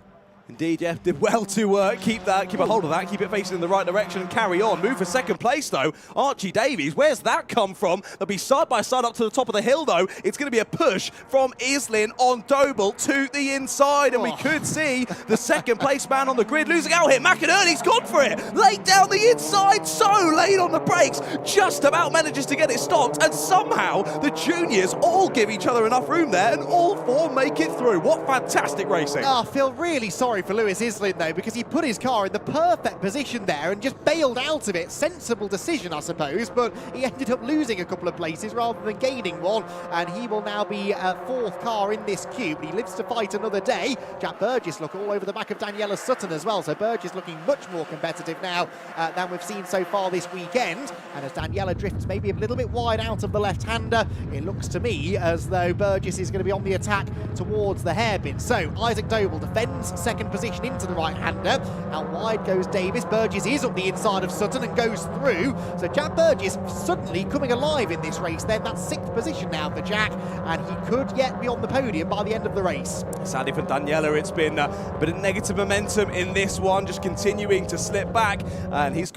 Indeed, yeah, did well to keep a hold of that, keep it facing in the right direction and carry on. Move for second place, though. Archie Davies, where's that come from? They'll be side by side up to the top of the hill, though. It's going to be a push from Islin on Doble to the inside, and we could see the second place man on the grid losing out here. McInerney's gone for it, laid down the inside, so late on the brakes, just about manages to get it stopped, and somehow the juniors all give each other enough room there, and all four make it through. What fantastic racing.
I feel really sorry for Lewis Islin, though, because he put his car in the perfect position there and just bailed out of it. Sensible decision, I suppose, but he ended up losing a couple of places rather than gaining one, and he will now be fourth car in this queue, but he lives to fight another day. Jack Burgess look all over the back of Daniela Sutton as well, so Burgess looking much more competitive now than we've seen so far this weekend, and as Daniela drifts maybe a little bit wide out of the left-hander, it looks to me as though Burgess is going to be on the attack towards the hairpin. So Isaac Doble defends second position into the right-hander. Out wide goes Davis. Burgess is up the inside of Sutton and goes through. So Jack Burgess suddenly coming alive in this race then. That's sixth position now for Jack, and he could yet be on the podium by the end of the race.
Sadly for Daniela, it's been a bit of negative momentum in this one, just continuing to slip back, and she's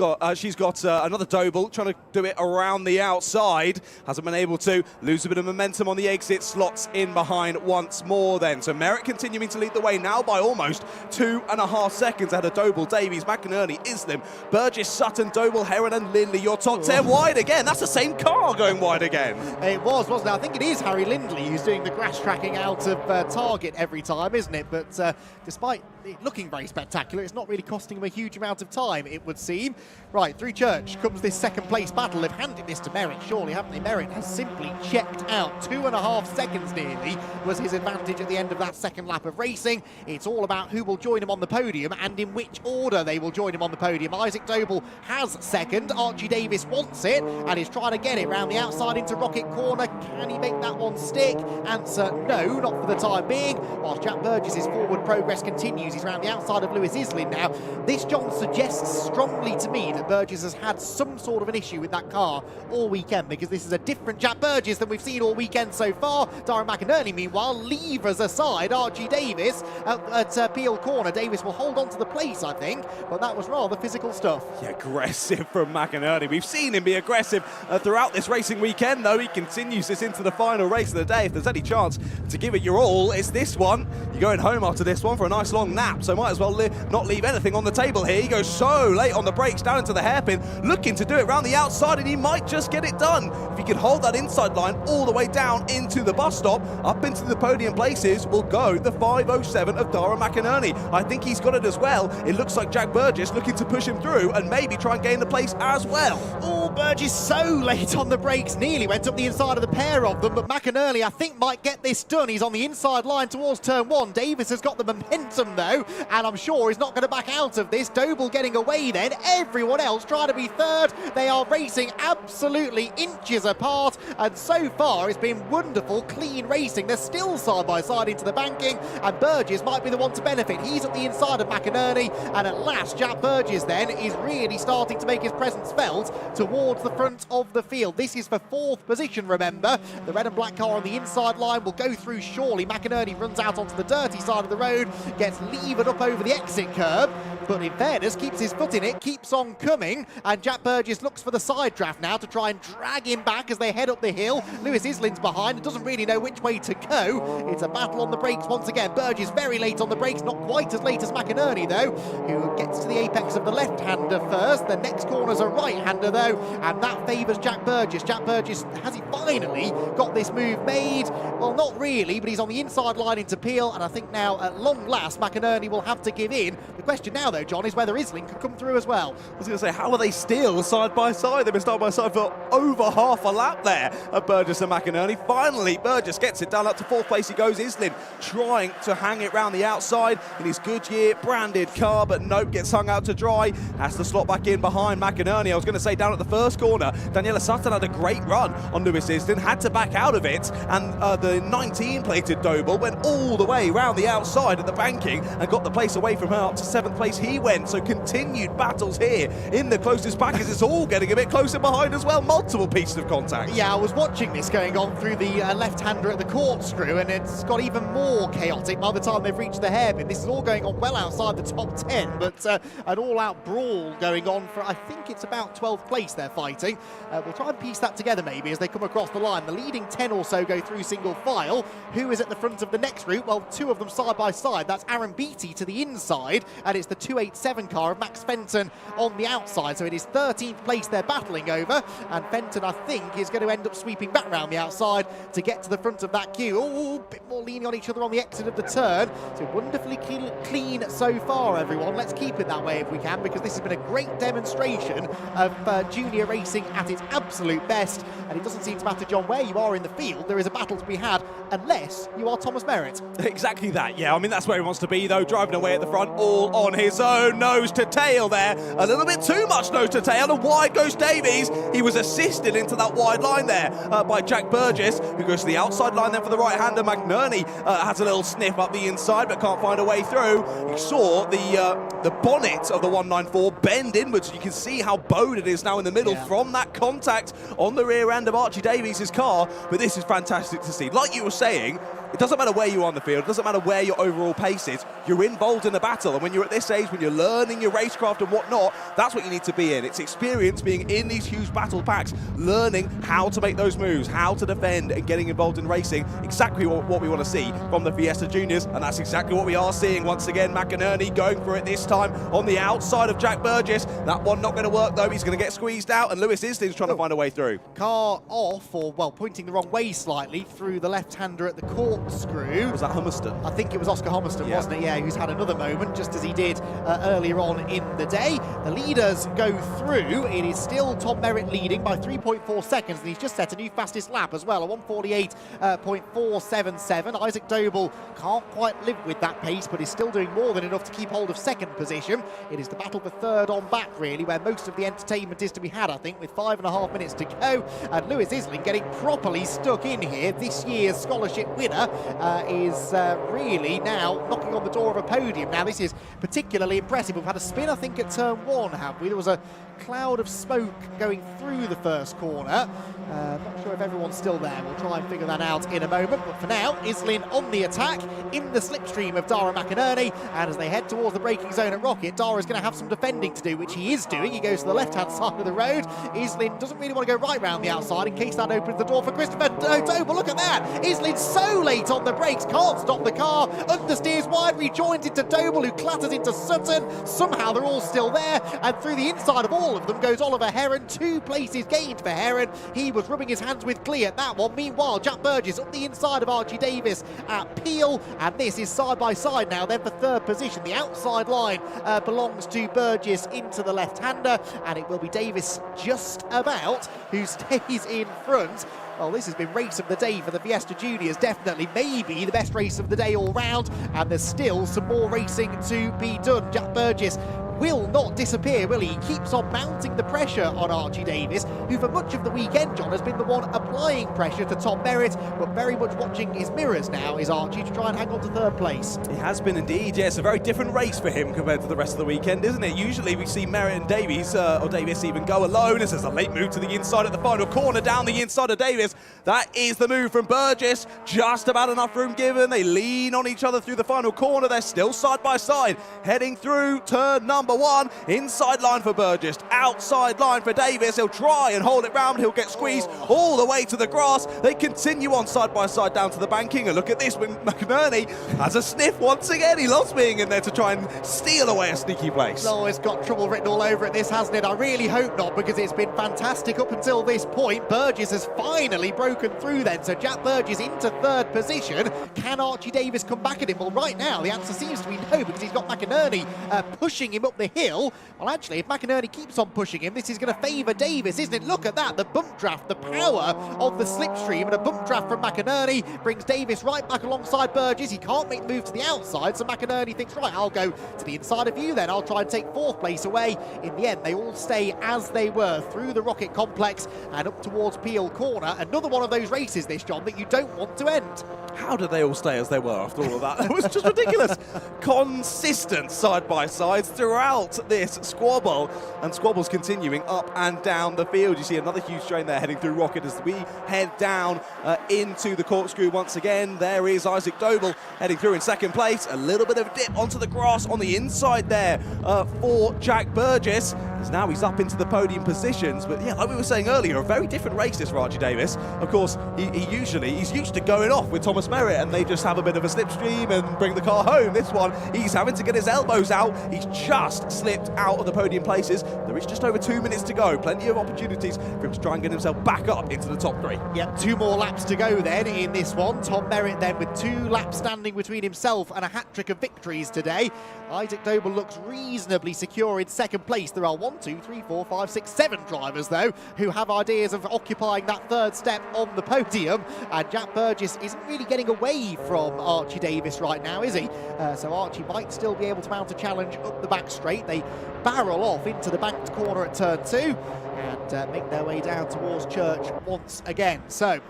got another Doble trying to do it around the outside. Hasn't been able to. Lose a bit of momentum on the exit, slots in behind once more then. So Merritt continuing to lead the way now by almost 2.5 seconds ahead of Doble, Davies, McInerney, Islin, Burgess, Sutton, Doble, Heron and Lindley. Your top 10 wide again. That's the same car going wide again.
It was, wasn't it? I think it is Harry Lindley who's doing the grass tracking out of target every time, isn't it? But despite it looking very spectacular, it's not really costing him a huge amount of time, it would seem. Right, through Church comes this second place battle. They've handed this to Merritt, surely, haven't they? Merritt has simply checked out. 2.5 seconds nearly was his advantage at the end of that second lap of racing. It's all about who who will join him on the podium and in which order they will join him on the podium. Isaac Doble has second. Archie Davis wants it and is trying to get it round the outside into Rocket Corner. Can he make that one stick? Answer no, not for the time being. Whilst Jack Burgess's forward progress continues, he's round the outside of Lewis Islin now. This, John, suggests strongly to me that Burgess has had some sort of an issue with that car all weekend, because this is a different Jack Burgess than we've seen all weekend so far. Darren McInerney, meanwhile, levers aside Archie Davis at Peel Corner. Davis will hold on to the place, I think, but that was rather physical stuff.
Yeah, aggressive from McInerney. We've seen him be aggressive throughout this racing weekend, though. He continues this into the final race of the day. If there's any chance to give it your all, it's this one. You're going home after this one for a nice long nap, so might as well not leave anything on the table here. He goes so late on the brakes down into the hairpin, looking to do it round the outside, and he might just get it done. If he can hold that inside line all the way down into the bus stop, up into the podium places, will go the 5:07 of Darren McInerney. I think he's got it as well. It looks like Jack Burgess looking to push him through and maybe try and gain the place as well.
Oh, Burgess so late on the brakes, nearly went up the inside of the pair of them, but McInerney, I think, might get this done. He's on the inside line towards turn one. Davis has got the momentum, though, and I'm sure he's not going to back out of this. Doble getting away then. Everyone else trying to be third. They are racing absolutely inches apart, and so far it's been wonderful, clean racing. They're still side by side into the banking, and Burgess might be the one to benefit. He's at the inside of McInerney, and at last Jack Burgess then is really starting to make his presence felt towards the front of the field. This is for fourth position, remember. The red and black car on the inside line will go through surely. McInerney runs out onto the dirty side of the road, gets levered up over the exit curb, but in fairness keeps his foot in it, keeps on coming, and Jack Burgess looks for the side draft now to try and drag him back as they head up the hill. Lewis Islin's behind and doesn't really know which way to go. It's a battle on the brakes once again. Burgess very late on the brakes, not quite as late as McInerney though, who gets to the apex of the left-hander first. The next corner's a right-hander though, and that favours Jack Burgess. Jack Burgess, has he finally got this move made? Well, not really, but he's on the inside line into Peel, and I think now at long last McInerney will have to give in. The question now though, John, is whether Islin could come through as well.
I was going to say, how are they still side by side? They've been side by side for over half a lap there of Burgess and McInerney. Finally, Burgess gets it down up to fourth place. He goes. Islin trying to hang it round the outside in his Goodyear branded car, but nope, gets hung out to dry. Has to slot back in behind McInerney. I was going to say down at the first corner, Daniela Sutton had a great run on Lewis Islin, had to back out of it, and the 19-plated Doble went all the way round the outside at the banking and got the place away from her. Up to seventh place he went. So continued battles here in the closest package. It's all getting a bit closer behind as well. Multiple pieces of contact.
Yeah, I was watching this going on through the left-hander at the corkscrew, and it's got even more chaotic by the time they've reached the hairpin. This is all going on well outside the top 10, but an all-out brawl going on for, I think it's about 12th place they're fighting. We'll try and piece that together maybe as they come across the line. The leading 10 or so go through single file. Who is at the front of the next group? Well, two of them side by side. That's Aaron Beattie to the inside, and it's the 287 car of Max Fenton on the outside. So it is 13th place they're battling over, and Fenton, I think, is going to end up sweeping back round the outside to get to the front of that queue. Oh, a bit more leaning on each other on the exit of the turn. So wonderfully clean so far, everyone. Let's keep it that way if we can, because this has been a great demonstration of junior racing at its absolute best, and it doesn't seem to matter, John, where you are in the field. There is a battle to be had unless you are Thomas Merritt.
Exactly that, yeah. I mean, that's where he wants to be, though, driving away at the front all on his own. Nose to tail there. A little bit too much nose to tail, and wide goes Davies. He was assisted into that wide line there by Jack Burgess, who goes to the outside line then for the right-hander. McInerney has a little sniff up the inside, but can't find a way through. You saw the bonnet of the 194 bend inwards. You can see how bowed it is now in the middle from that contact on the rear end of Archie Davies' car. But this is fantastic to see. Like you were saying, it doesn't matter where you are on the field, it doesn't matter where your overall pace is, you're involved in a battle. And when you're at this age, when you're learning your racecraft and whatnot, that's what you need to be in. It's experience being in these huge battle packs, learning how to make those moves, how to defend, and getting involved in racing. Exactly what we want to see from the Fiesta Juniors, and that's exactly what we are seeing once again. McInerney going for it this time on the outside of Jack Burgess. That one not going to work though, he's going to get squeezed out, and Lewis Islin's trying to find a way through.
Car off, or well, pointing the wrong way slightly through the left-hander at the corkscrew. corkscrew.
Was that Hummerston?
I think it was Oscar Hummerston, wasn't it? Yeah, who's had another moment, just as he did earlier on in the day. The leaders go through. It is still Tom Merritt leading by 3.4 seconds, and he's just set a new fastest lap as well, a 1:48.477. Isaac Doble can't quite live with that pace, but is still doing more than enough to keep hold of second position. It is the battle for third on back, really, where most of the entertainment is to be had, I think, with 5.5 minutes to go. And Lewis Isling getting properly stuck in here. This year's scholarship winner is really now knocking on the door of a podium. Now, this is particularly impressive. We've had a spin, I think, at turn 1, have we? There was a cloud of smoke going through the first corner. Not sure if everyone's still there. We'll try and figure that out in a moment. But for now, Islin on the attack in the slipstream of Dara McInerney. And as they head towards the braking zone at Rocket, Dara's going to have some defending to do, which he is doing. He goes to the left-hand side of the road. Islin doesn't really want to go right round the outside in case that opens the door for Christopher Doble. Look at that. Islin's so late on the brakes, can't stop the car. Understeers wide, rejoins into Doble, who clatters into Sutton. Somehow they're all still there. And through the inside of all of them goes Oliver Heron. 2 places gained for Heron. He was rubbing his hands with glee at that one. Meanwhile, Jack Burgess up the inside of Archie Davis at Peel, and this is side by side now then for third position. The outside line belongs to Burgess into the left-hander, and it will be Davis just about who stays in front. Well, this has been race of the day for the Fiesta Juniors, definitely, maybe the best race of the day all round, and there's still some more racing to be done. Jack Burgess will not disappear, will he? He keeps on mounting the pressure on Archie Davis, who for much of the weekend, John, has been the one applying pressure to Tom Merritt, but very much watching his mirrors now is Archie to try and hang on to third place.
It has been indeed, yeah. It's a very different race for him compared to the rest of the weekend, isn't it? Usually we see Merritt and Davies, or Davis even go alone, as there's a late move to the inside at the final corner, down the inside of Davis. That is the move from Burgess, just about enough room given. They lean on each other through the final corner. They're still side by side, heading through turn number 1. Inside line for Burgess, outside line for Davis. He'll try and hold it round. He'll get squeezed all the way to the grass. They continue on side by side down to the banking. And look at this, when McInerney has a sniff once again. He loves being in there to try and steal away a sneaky place.
Oh, it's got trouble written all over it, this, hasn't it? I really hope not, because it's been fantastic up until this point. Burgess has finally broken through then, so Jack Burgess into third position. Can Archie Davis come back at him? Well, right now the answer seems to be no, because he's got McInerney pushing him up the hill. Well, actually, if McInerney keeps on pushing him, this is going to favour Davis, isn't it? Look at that, the bump draft, the power of the slipstream, and a bump draft from McInerney brings Davis right back alongside Burgess. He can't make the move to the outside, so McInerney thinks, right, I'll go to the inside of you then. I'll try and take fourth place away. In the end, they all stay as they were through the Rocket Complex and up towards Peel Corner. Another one of those races, this, John, that you don't want to end.
How did they all stay as they were after all of that? It was just ridiculous. Consistent side-by-sides throughout this squabble, and squabbles continuing up and down the field. You see another huge train there heading through Rocket as we head down into the corkscrew once again. There is Isaac Doble heading through in second place. A little bit of a dip onto the grass on the inside there for Jack Burgess, as now he's up into the podium positions. But yeah, like we were saying earlier, a very different race this for Archie Davis. Of course, he's used to going off with Thomas Merritt, and they just have a bit of a slipstream and bring the car home. This one, he's having to get his elbows out. He's just slipped out of the podium places. There is just over 2 minutes to go. Plenty of opportunities for him to try and get himself back up into the top 3.
Yep, 2 more laps to go then in this one. Tom Merritt then with 2 laps standing between himself and a hat-trick of victories today. Isaac Doble looks reasonably secure in second place. There are 1, 2, 3, 4, 5, 6, 7 drivers, though, who have ideas of occupying that third step on the podium. And Jack Burgess isn't really getting away from Archie Davis right now, is he? So Archie might still be able to mount a challenge up the back straight. They barrel off into the banked corner at turn 2 and make their way down towards Church once again. So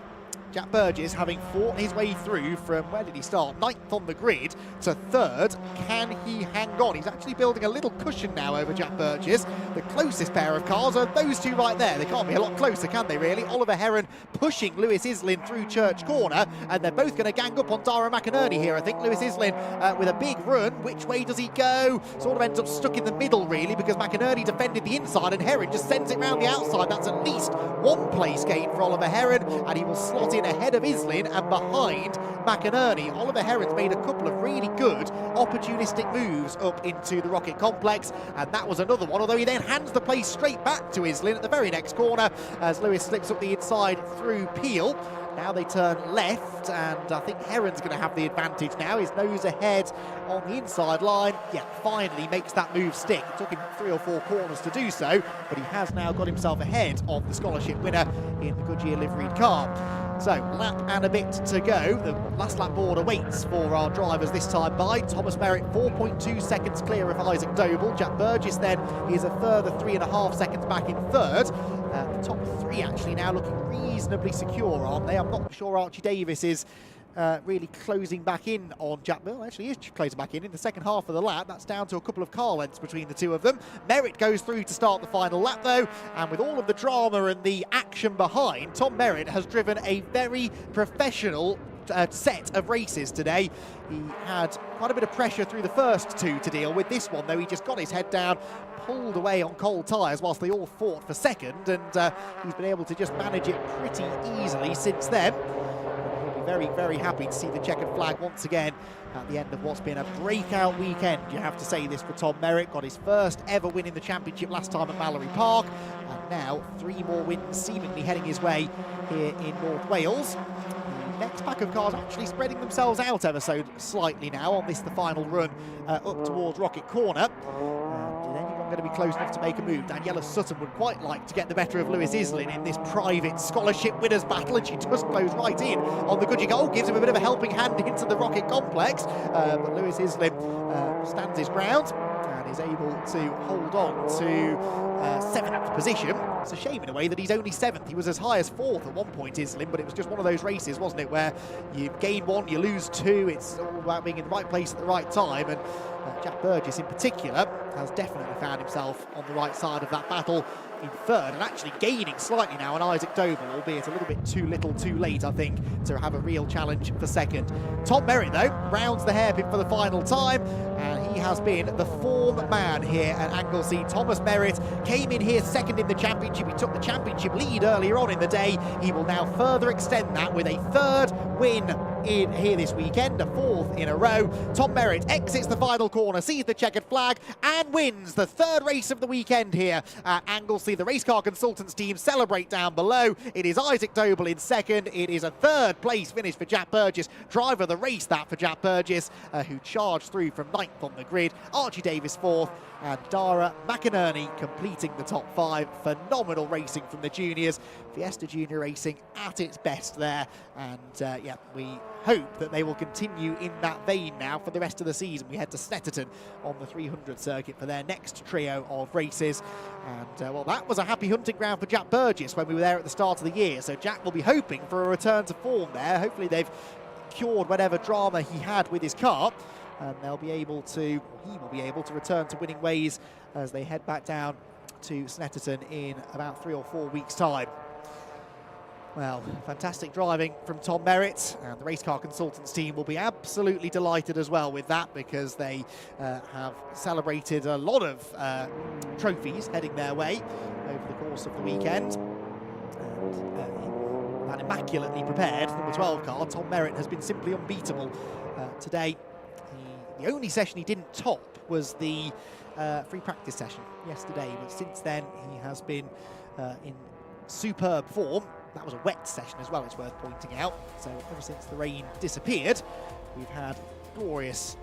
Jack Burgess, having fought his way through from, where did he start? 9th on the grid to 3rd. Can he hang on? He's actually building a little cushion now over Jack Burgess. The closest pair of cars are those two right there. They can't be a lot closer, can they, really? Oliver Heron pushing Lewis Islin through Church Corner, and they're both going to gang up on Dara McInerney here, I think. Lewis Islin with a big run. Which way does he go? Sort of ends up stuck in the middle, really, because McInerney defended the inside, and Heron just sends it round the outside. That's at least 1 place gain for Oliver Heron, and he will slot in ahead of Islin and behind McInerney. Oliver Heron's made a couple of really good opportunistic moves up into the Rocket Complex, and that was another one, although he then hands the place straight back to Islin at the very next corner as Lewis slips up the inside through Peel. Now they turn left, and I think Heron's going to have the advantage now. His nose ahead on the inside line. Yeah, finally makes that move stick. It took him 3 or 4 corners to do so, but he has now got himself ahead of the scholarship winner in the Goodyear liveried car. So, lap and a bit to go. The last lap board awaits for our drivers this time by. Thomas Merritt 4.2 seconds clear of Isaac Doble. Jack Brscc then is a further 3.5 seconds back in third. The top 3 actually now looking reasonably secure, aren't they? I'm not sure Archie Davis is really closing back in on Jack. Well, actually is closing back in the second half of the lap. That's down to a couple of car lengths between the two of them. Merritt goes through to start the final lap though, and with all of the drama and the action behind, Tom Merritt has driven a very professional set of races today. He had quite a bit of pressure through the first 2 to deal with. This one though, he just got his head down, pulled away on cold tyres whilst they all fought for second, and he's been able to just manage it pretty easily since then. He'll be very, very happy to see the checkered flag once again at the end of what's been a breakout weekend. You have to say this for Tom Merritt. Got his first ever win in the championship last time at Mallory Park, and now 3 more wins seemingly heading his way here in North Wales. The next pack of cars actually spreading themselves out ever so slightly now on this, the final run up towards Rocket Corner. Is anyone going to be close enough to make a move? Daniela Sutton would quite like to get the better of Lewis Islin in this private scholarship winners battle, and she does close right in on the Goodyear goal, gives him a bit of a helping hand into the Rocket complex, but Lewis Islin stands his ground and is able to hold on to 7th position. It's a shame in a way that he's only 7th. He was as high as 4th at one point, Islin, but it was just one of those races, wasn't it, where you gain 1, you lose 2. It's all about being in the right place at the right time, and Jack Brscc in particular has definitely found himself on the right side of that battle in third, and actually gaining slightly now on Isaac Doble, albeit a little bit too little too late, I think, to have a real challenge for second. Tom Merritt, though, rounds the hairpin for the final time, and he has been the form man here at Anglesey. Thomas Merritt came in here second in the championship. He took the championship lead earlier on in the day. He will now further extend that with a 3rd win in here this weekend, a 4th in a row. Tom Merritt exits the final corner, sees the checkered flag, and wins the 3rd race of the weekend here at Anglesey. The race car consultants team celebrate down below. It is Isaac Doble in second. It is a 3rd place finish for Jack Brscc, driver of the race that for Jack Brscc, who charged through from 9th on the grid. Archie Davis 4th, and Dara McInerney completing the top 5. Phenomenal racing from the juniors. Fiesta Junior Racing at its best there, and yeah, we hope that they will continue in that vein now for the rest of the season. We head to Snetterton on the 300 circuit for their next trio of races, and well, that was a happy hunting ground for Jack Brscc when we were there at the start of the year, so Jack will be hoping for a return to form there. Hopefully they've cured whatever drama he had with his car, and he will be able to return to winning ways as they head back down to Snetterton in about 3 or 4 weeks' time. Well, fantastic driving from Tom Merritt, and the race car consultants team will be absolutely delighted as well with that, because they have celebrated a lot of trophies heading their way over the course of the weekend. And immaculately prepared number 12 car, Tom Merritt, has been simply unbeatable today. The only session he didn't top was the free practice session yesterday, but since then he has been in superb form. That was a wet session as well, it's worth pointing out. So ever since the rain disappeared, we've had glorious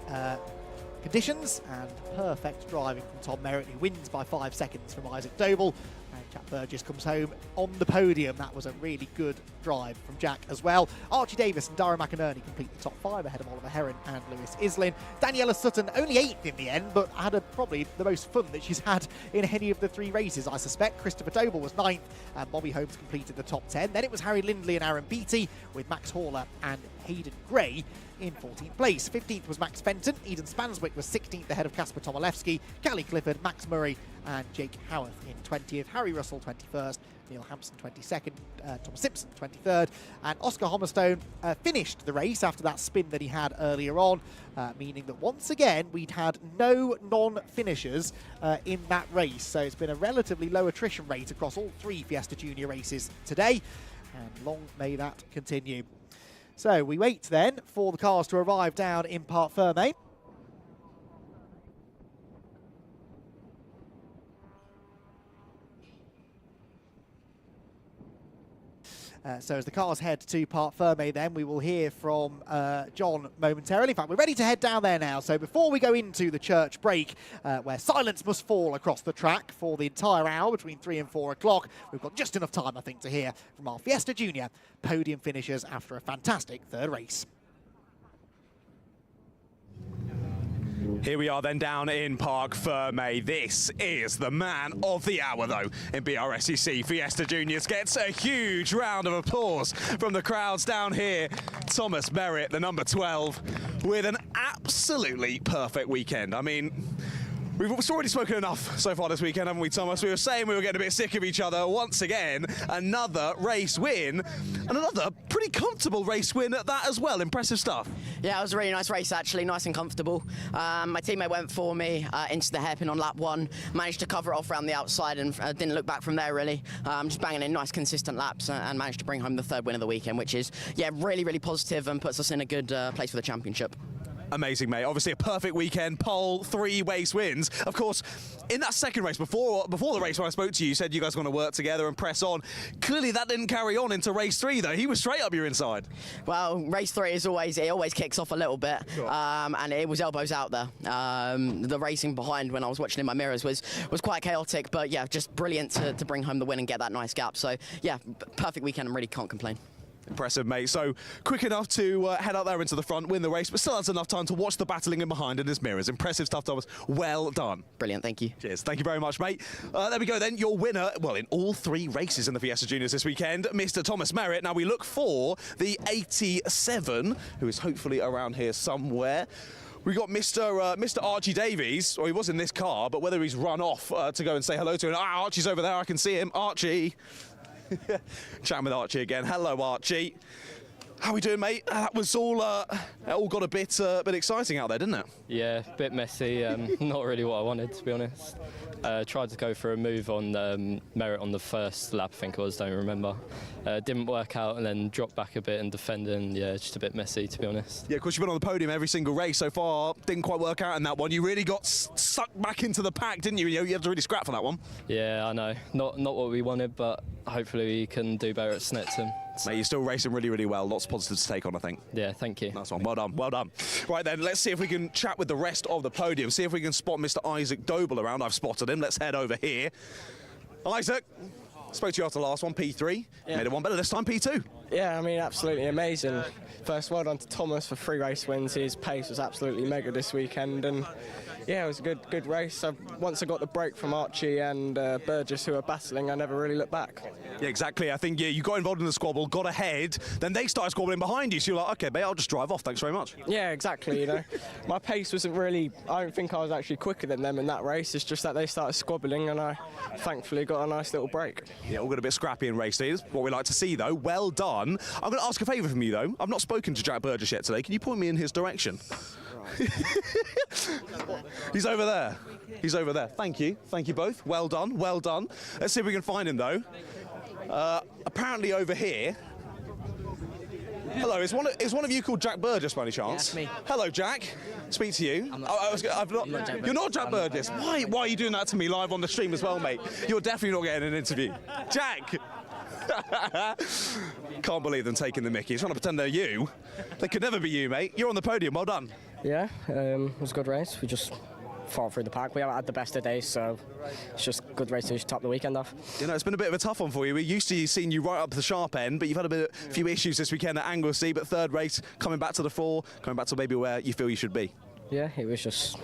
conditions and perfect driving from Tom Merritt, who wins by 5 seconds from Isaac Doble. And Jack Brscc comes home on the podium. That was a really good drive from Jack as well. Archie Davis and Dara McInerney complete the top 5 ahead of Oliver Heron and Lewis Islin. Daniela Sutton only 8th in the end, but had probably the most fun that she's had in any of the 3 races, I suspect. Christopher Doble was 9th, and Bobby Holmes completed the top 10. Then it was Harry Lindley and Aaron Beattie, with Max Horler and Hayden Gray in 14th place. 15th was Max Fenton. Eden Spanswick was 16th ahead of Kasper Tomilewski, Callie Clifford, Max Murray and Jake Howarth in 20th. Harry Russell 21st, Neil Hampson 22nd, Tom Simpson 23rd, and Oscar Hommerstone finished the race after that spin that he had earlier on, meaning that once again we'd had no non-finishers in that race. So it's been a relatively low attrition rate across all 3 Fiesta Junior races today, and long may that continue. So we wait then for the cars to arrive down in Parc Fermé. So as the cars head to Parc Fermé, then we will hear from John momentarily. In fact, we're ready to head down there now. So before we go into the church break, where silence must fall across the track for the entire hour between 3 and 4 o'clock, we've got just enough time, I think, to hear from our Fiesta Junior podium finishers after a fantastic third race.
Here we are then down in Parc Fermé. This is the man of the hour, though, in Brscc. Fiesta Juniors gets a huge round of applause from the crowds down here. Thomas Merritt, the number 12, with an absolutely perfect weekend. I mean, we've already spoken enough so far this weekend, haven't we, Thomas? We were saying we were getting a bit sick of each other. Once again, another race win, and another pretty comfortable race win at that as well. Impressive stuff.
Yeah, it was a really nice race, actually, nice and comfortable. My teammate went for me into the hairpin on lap 1, managed to cover it off around the outside and didn't look back from there, really. Just banging in nice, consistent laps and managed to bring home the third win of the weekend, which is, yeah, really, really positive and puts us in a good place for the championship.
Amazing, mate. Obviously a perfect weekend, pole, 3 race wins. Of course, in that second race, before the race when I spoke to you, you said you guys want to work together and press on. Clearly that didn't carry on into race 3, though. He was straight up your inside.
Well, race 3 is always kicks off a little bit, sure. And it was elbows out there. The racing behind when I was watching in my mirrors was quite chaotic, but yeah, just brilliant to bring home the win and get that nice gap. So yeah, perfect weekend and really can't complain.
Impressive, mate. So quick enough to head out there into the front, win the race, but still has enough time to watch the battling in behind in his mirrors. Impressive stuff, Thomas. Well done.
Brilliant, thank you.
Cheers. Thank you very much, mate. There we go then. Your winner, well, in all 3 races in the Fiesta Juniors this weekend, Mr. Thomas Merritt. Now we look for the 87, who is hopefully around here somewhere. We got Mr. Archie Davies, or he was in this car, but whether he's run off to go and say hello to him. Ah, Archie's over there. I can see him. Archie. Chatting with Archie again. Hello, Archie. How we doing, mate? That was all got a bit exciting out there, didn't it?
Yeah, a bit messy. Not really what I wanted, to be honest. Tried to go for a move on Merritt on the first lap, I think it was, don't remember. Didn't work out and then dropped back a bit and defended, and yeah, just a bit messy, to be honest.
Yeah, of course, you've been on the podium every single race so far. Didn't quite work out in that one. You really got sucked back into the pack, didn't you? You had to really scrap for that one.
Yeah, I know. Not what we wanted, but hopefully we can do better at Snetton.
Mate, you're still racing really, really well. Lots of positives to take on, I think.
Yeah, thank you.
Nice one. Well done. Well done. Right then, let's see if we can chat with the rest of the podium. See if we can spot Mr. Isaac Doble around. I've spotted him. Let's head over here. Isaac, spoke to you after the last one, P3.
Yeah.
Made it one better this time, P2.
Yeah, I mean, absolutely amazing. First, well done to Thomas for 3 race wins. His pace was absolutely mega this weekend, and yeah, it was a good race. Once I got the break from Archie and Burgess, who were battling, I never really looked back.
Yeah, exactly. I think you got involved in the squabble, got ahead, then they started squabbling behind you, so you're like, okay, mate, I'll just drive off, thanks very much.
Yeah, exactly, you know. My pace wasn't really, I don't think I was actually quicker than them in that race. It's just that they started squabbling and I thankfully got a nice little break.
Yeah, all got a bit scrappy in race days. What we like to see, though. Well done. I'm going to ask a favour from you, though. I've not spoken to Jack Burgess yet today. Can you point me in his direction? He's over there. He's over there. Thank you. Thank you both. Well done. Well done. Let's see if we can find him, though. Apparently over here. Hello, is one of you called Jack Burgess by any chance?
Yeah, me.
Hello, Jack. Speak to you. You're not Jack Burgess. Why are you doing that to me live on the stream as well, mate? You're definitely not getting an interview. Jack! Can't believe them taking the mickey. Trying to pretend they're you. They could never be you, mate. You're on the podium. Well done.
Yeah, it was a good race. We just fought through the pack. We haven't had the best of days, so it's just a good race to top the weekend off.
You know, it's been a bit of a tough one for you. We're used to seeing you right up the sharp end, but you've had a few issues this weekend at Anglesey, but third race, coming back to the fore, coming back to maybe where you feel you should be.
Yeah, it was just...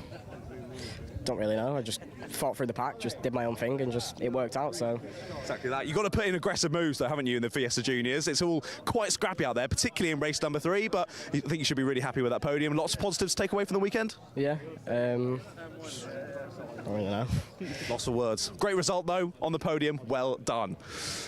don't really know. I just fought through the pack, just did my own thing, and just it worked out. So
exactly that. You've got to put in aggressive moves, though, haven't you, in the Fiesta Juniors? It's all quite scrappy out there, particularly in race number 3. But I think you should be really happy with that podium. Lots of positives to take away from the weekend.
Yeah. I don't really know.
Lots of words. Great result, though, on the podium. Well done.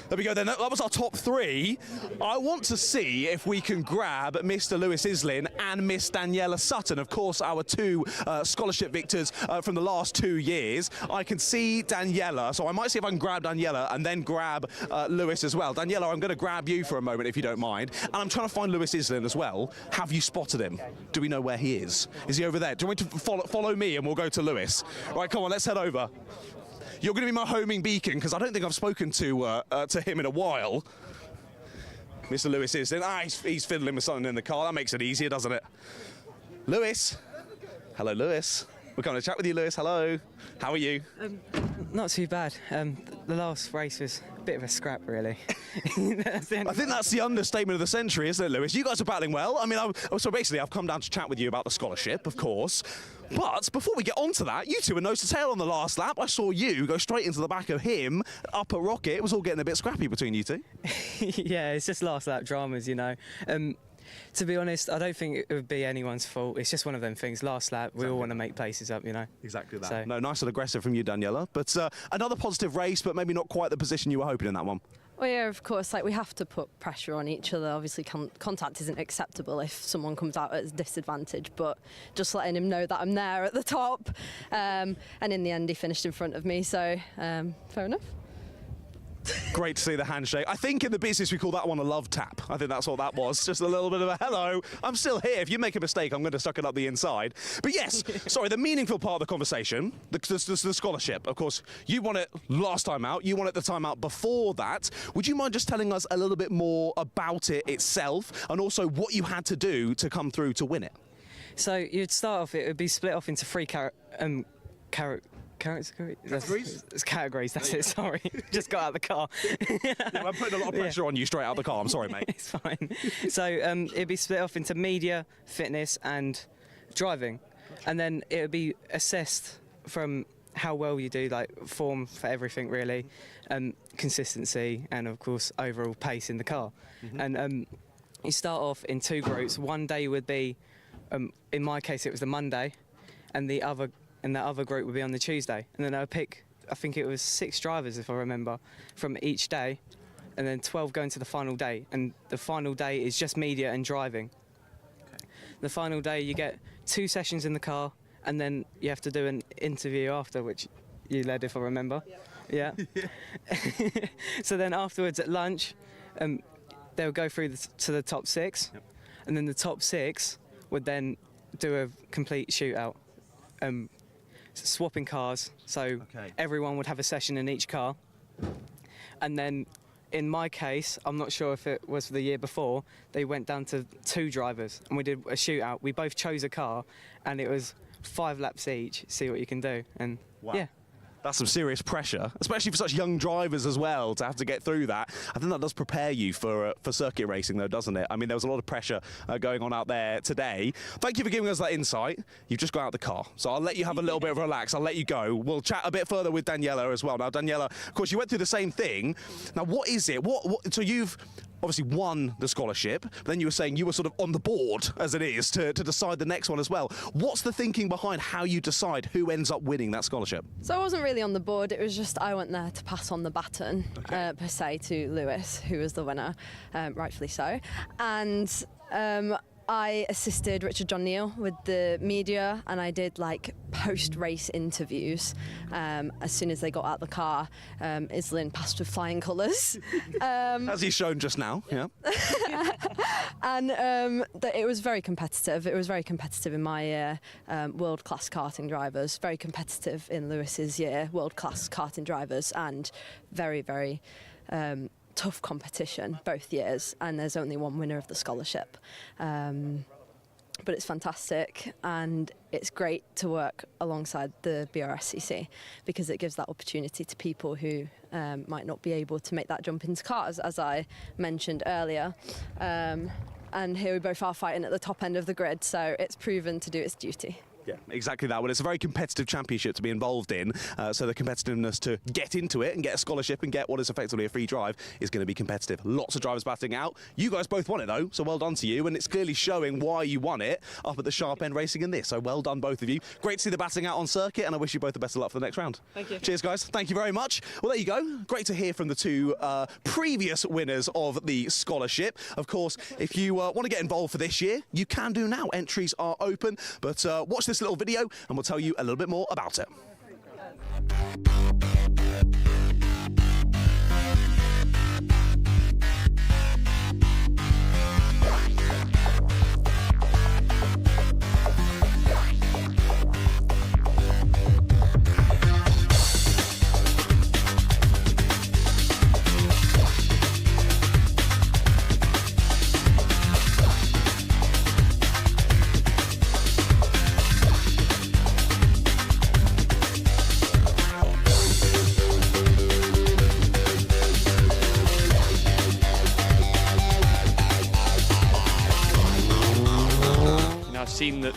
There we go, then. That was our top 3. I want to see if we can grab Mr. Lewis Islin and Miss Daniela Sutton, of course, our 2 scholarship victors from the last 2 years. I can see Daniela, so I might see if I can grab Daniela and then grab Lewis as well. Daniela, I'm going to grab you for a moment, if you don't mind. And I'm trying to find Lewis Islin as well. Have you spotted him? Do we know where he is? Is he over there? Do you want me to follow me and we'll go to Lewis? Right, come on. Let's head over. You're going to be my homing beacon because I don't think I've spoken to him in a while. Mr. Lewis is. He's fiddling with something in the car. That makes it easier, doesn't it? Lewis. Hello, Lewis. We're coming to chat with you, Lewis. Hello. How are you?
Not too bad. The last race was a bit of a scrap, really.
I think that's the understatement of the century, isn't it, Lewis? You guys are battling well. I mean, so basically, I've come down to chat with you about the scholarship, of course. But before we get on to that, you two were nose to tail on the last lap. I saw you go straight into the back of him, up at Rocket. It was all getting a bit scrappy between you two.
Yeah, it's just last lap dramas, you know. To be honest, I don't think it would be anyone's fault. It's just one of them things. Last lap, we all want to make places up, you know.
Exactly that.
So.
No, nice and aggressive from you, Daniela. But another positive race, but maybe not quite the position you were hoping in that one.
Well, yeah, of course, like we have to put pressure on each other. Obviously, contact isn't acceptable if someone comes out at a disadvantage, but just letting him know that I'm there at the top. And in the end, he finished in front of me, so fair enough.
Great to see the handshake. I think in the business we call that one a love tap. I think that's what that was. Just a little bit of a hello. I'm still here. If you make a mistake, I'm going to suck it up the inside. But yes, sorry, the meaningful part of the conversation, the scholarship. Of course, you won it last time out. You won it the time out before that. Would you mind just telling us a little bit more about it itself and also what you had to do to come through to win it?
So you'd start off, it would be split off into three categories. It's categories, that's it, sorry. Just got out of the car.
Yeah, I'm putting a lot of pressure on you straight out of the car, I'm sorry, mate.
It's fine. So it'd be split off into media, fitness and driving. And then it would be assessed from how well you do, like form for everything really, consistency and of course overall pace in the car. And you start off in two groups. One day would be, in my case it was the Monday, and the other group would be on the Tuesday. And then I would pick, I think it was 6 drivers if I remember, from each day, and then 12 going to the final day. And the final day is just media and driving. The final day you get 2 sessions in the car, and then you have to do an interview after, which you led if I remember. Yeah. So then afterwards at lunch, they'll go through to the top 6, and then the top 6 would then do a complete shootout. Swapping cars, so everyone would have a session in each car. And then in my case, I'm not sure if it was the year before, they went down to 2 drivers and we did a shootout. We both chose a car and it was 5 laps each, see what you can do. And yeah.
That's some serious pressure, especially for such young drivers as well, to have to get through that. I think that does prepare you for circuit racing, though, doesn't it? I mean, there was a lot of pressure going on out there today. Thank you for giving us that insight. You've just got out of the car, so I'll let you have a little bit of a relax. I'll let you go. We'll chat a bit further with Daniela as well. Now, Daniela, of course, you went through the same thing. Now, what is it? So you've obviously won the scholarship, but then you were saying you were sort of on the board, as it is, to decide the next one as well. What's the thinking behind how you decide who ends up winning that scholarship?
So I wasn't really on the board, it was just I went there to pass on the baton, per se, to Lewis, who was the winner, rightfully so. And I assisted Richard John Neal with the media, and I did like post-race interviews as soon as they got out the car. Islin passed with flying colours.
As he's shown just now, yeah.
And it was very competitive. It was very competitive in my year, world-class karting drivers. Very competitive in Lewis's year, world-class karting drivers, and very, very tough competition both years, and there's only one winner of the scholarship. But it's fantastic, and it's great to work alongside the Brscc because it gives that opportunity to people who might not be able to make that jump into cars, as I mentioned earlier. And here we both are fighting at the top end of the grid, so it's proven to do its duty.
Yeah, exactly that. Well, it's a very competitive championship to be involved in, so the competitiveness to get into it and get a scholarship and get what is effectively a free drive is going to be competitive. Lots of drivers batting out. You guys both won it, though, so well done to you, and it's clearly showing why you won it up at the sharp end racing in this, so well done, both of you. Great to see the batting out on circuit, and I wish you both the best of luck for the next round.
Thank you.
Cheers, guys. Thank you very much. Well, there you go. Great to hear from the 2 previous winners of the scholarship. Of course, if you want to get involved for this year, you can do now. Entries are open, but watch this little video and we'll tell you a little bit more about it.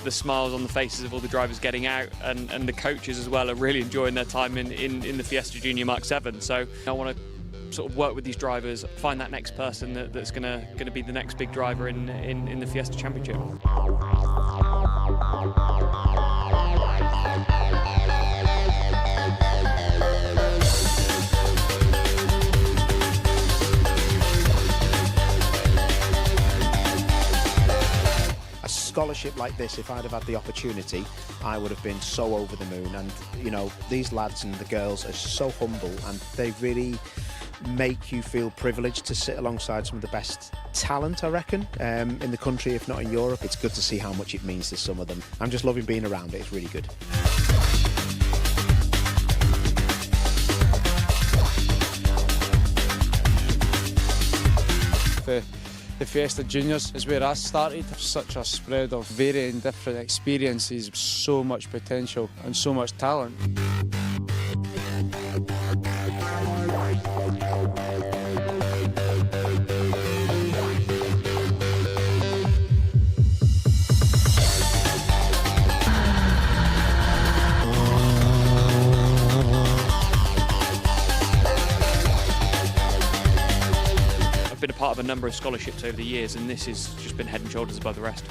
the smiles on the faces of all the drivers getting out, and the coaches as well are really enjoying their time in the Fiesta Junior Mark 7. So I want to sort of work with these drivers, find that next person that's going to be the next big driver in the Fiesta Championship.
Scholarship like this, if I'd have had the opportunity, I would have been so over the moon. And you know, these lads and the girls are so humble, and they really make you feel privileged to sit alongside some of the best talent, I reckon, in the country, if not in Europe. It's good to see how much it means to some of them. I'm just loving being around it. It's really good.
The Fiesta Juniors is where I started. Such a spread of varying different experiences, so much potential and so much talent.
Been a part of a number of scholarships over the years, and this has just been head and shoulders above the rest.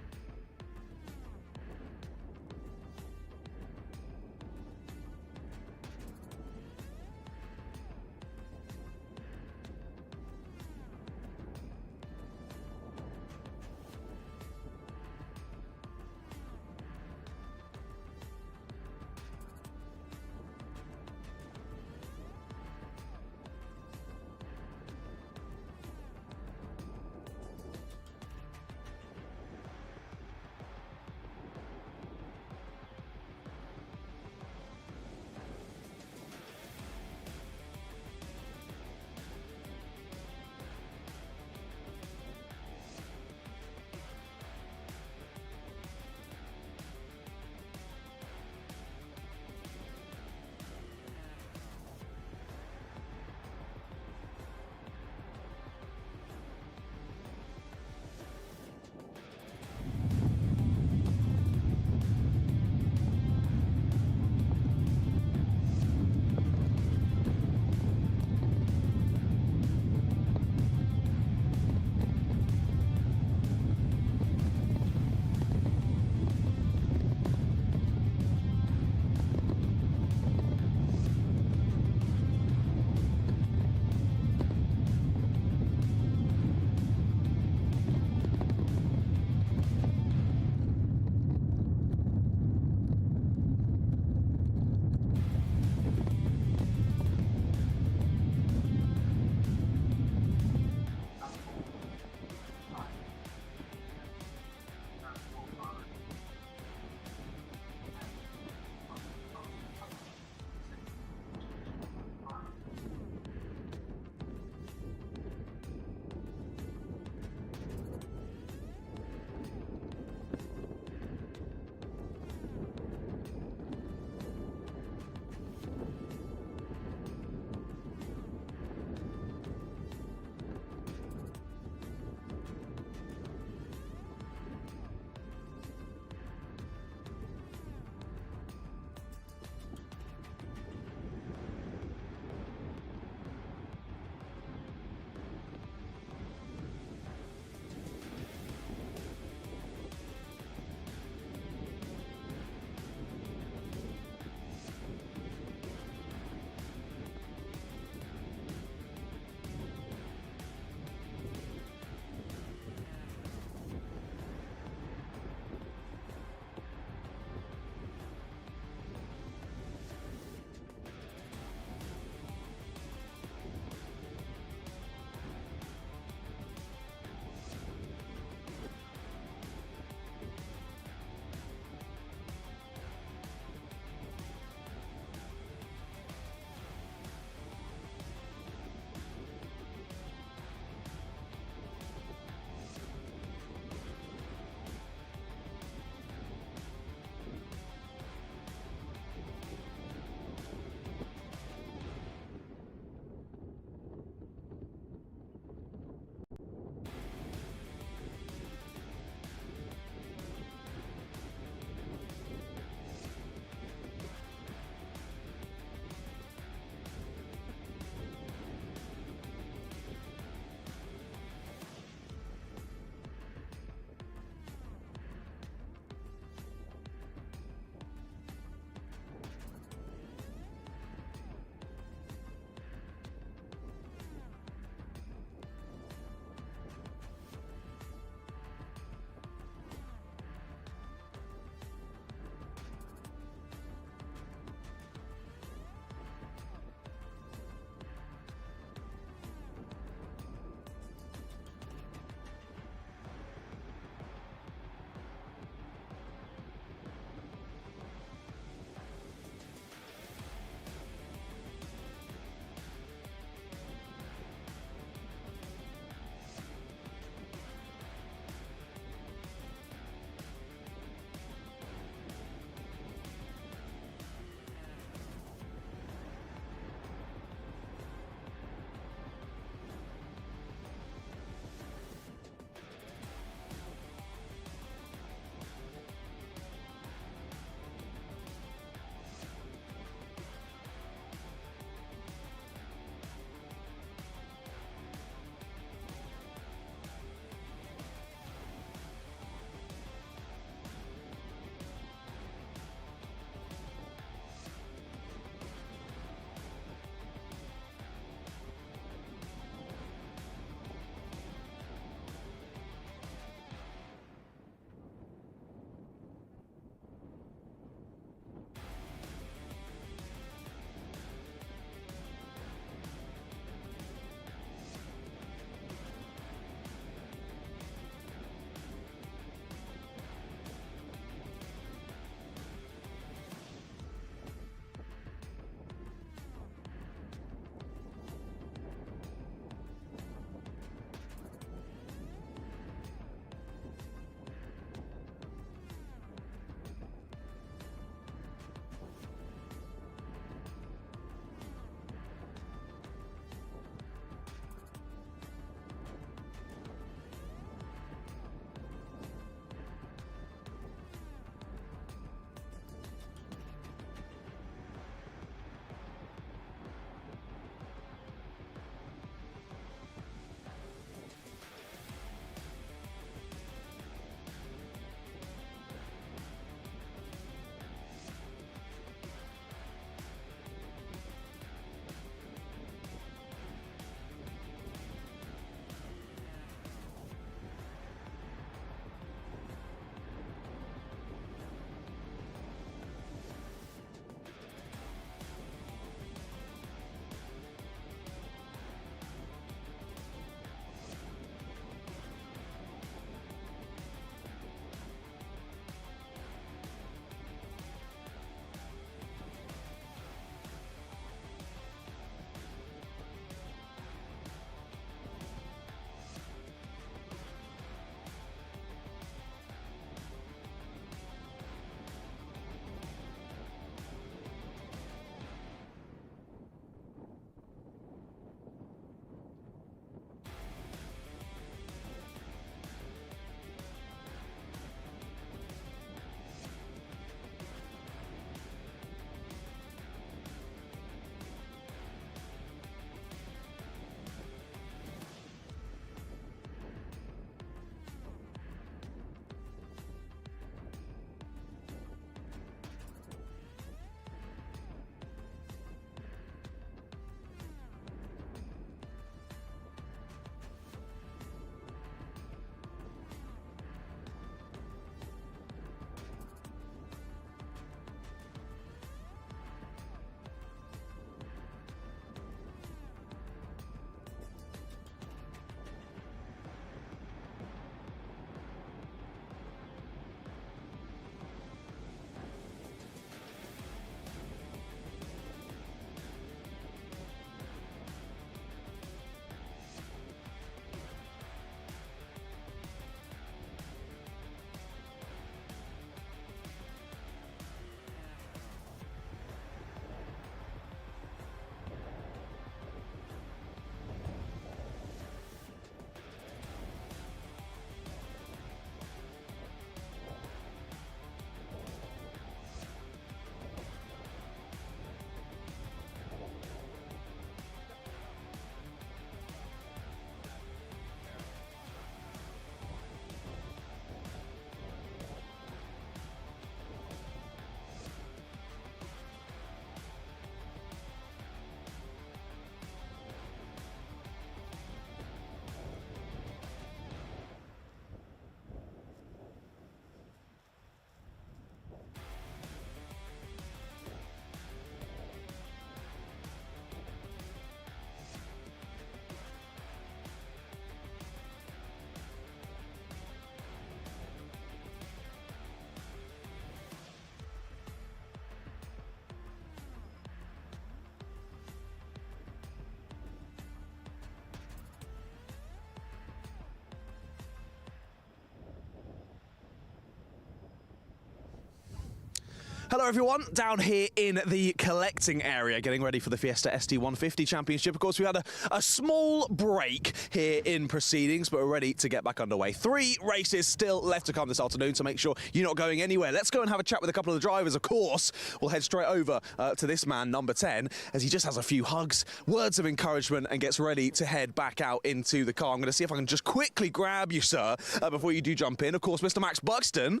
Hello everyone, down here in the collecting area, getting ready for the Fiesta ST150 Championship. Of course, we had a small break here in proceedings, but we're ready to get back underway. 3 races still left to come this afternoon, so make sure you're not going anywhere. Let's go and have a chat with a couple of the drivers, of course. We'll head straight over to this man, number 10, as he just has a few hugs, words of encouragement, and gets ready to head back out into the car. I'm going to see if I can just quickly grab you, sir, before you do jump in. Of course, Mr. Max Buxton.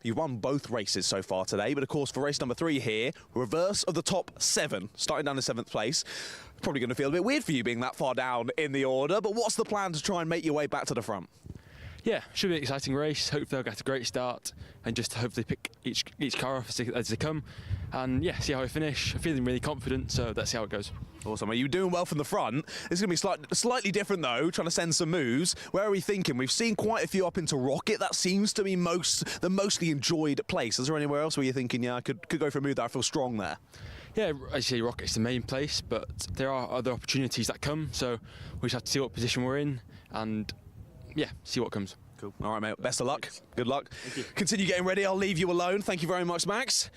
You've won both races so far today, but of course for race number 3 here, reverse of the top 7, starting down in 7th place. Probably going to feel a bit weird for you being that far down in the order, but what's the plan to try and make your way back to the front?
Yeah, should be an exciting race. Hopefully I'll get a great start and just hopefully pick each car off as they come. And yeah, see how I finish. I'm feeling really confident, so let's see how it goes.
Awesome. Are you doing well from the front? It's going to be slightly different though, trying to send some moves. Where are we thinking? We've seen quite a few up into Rocket. That seems to be the mostly enjoyed place. Is there anywhere else where you're thinking, yeah, I could go for a move that I feel strong there?
Yeah, I say Rocket's the main place, but there are other opportunities that come, so we just have to see what position we're in and yeah, see what comes.
Cool. All right, mate. Best of luck. Good luck. Thank you. Continue getting ready. I'll leave you alone. Thank you very much, Max.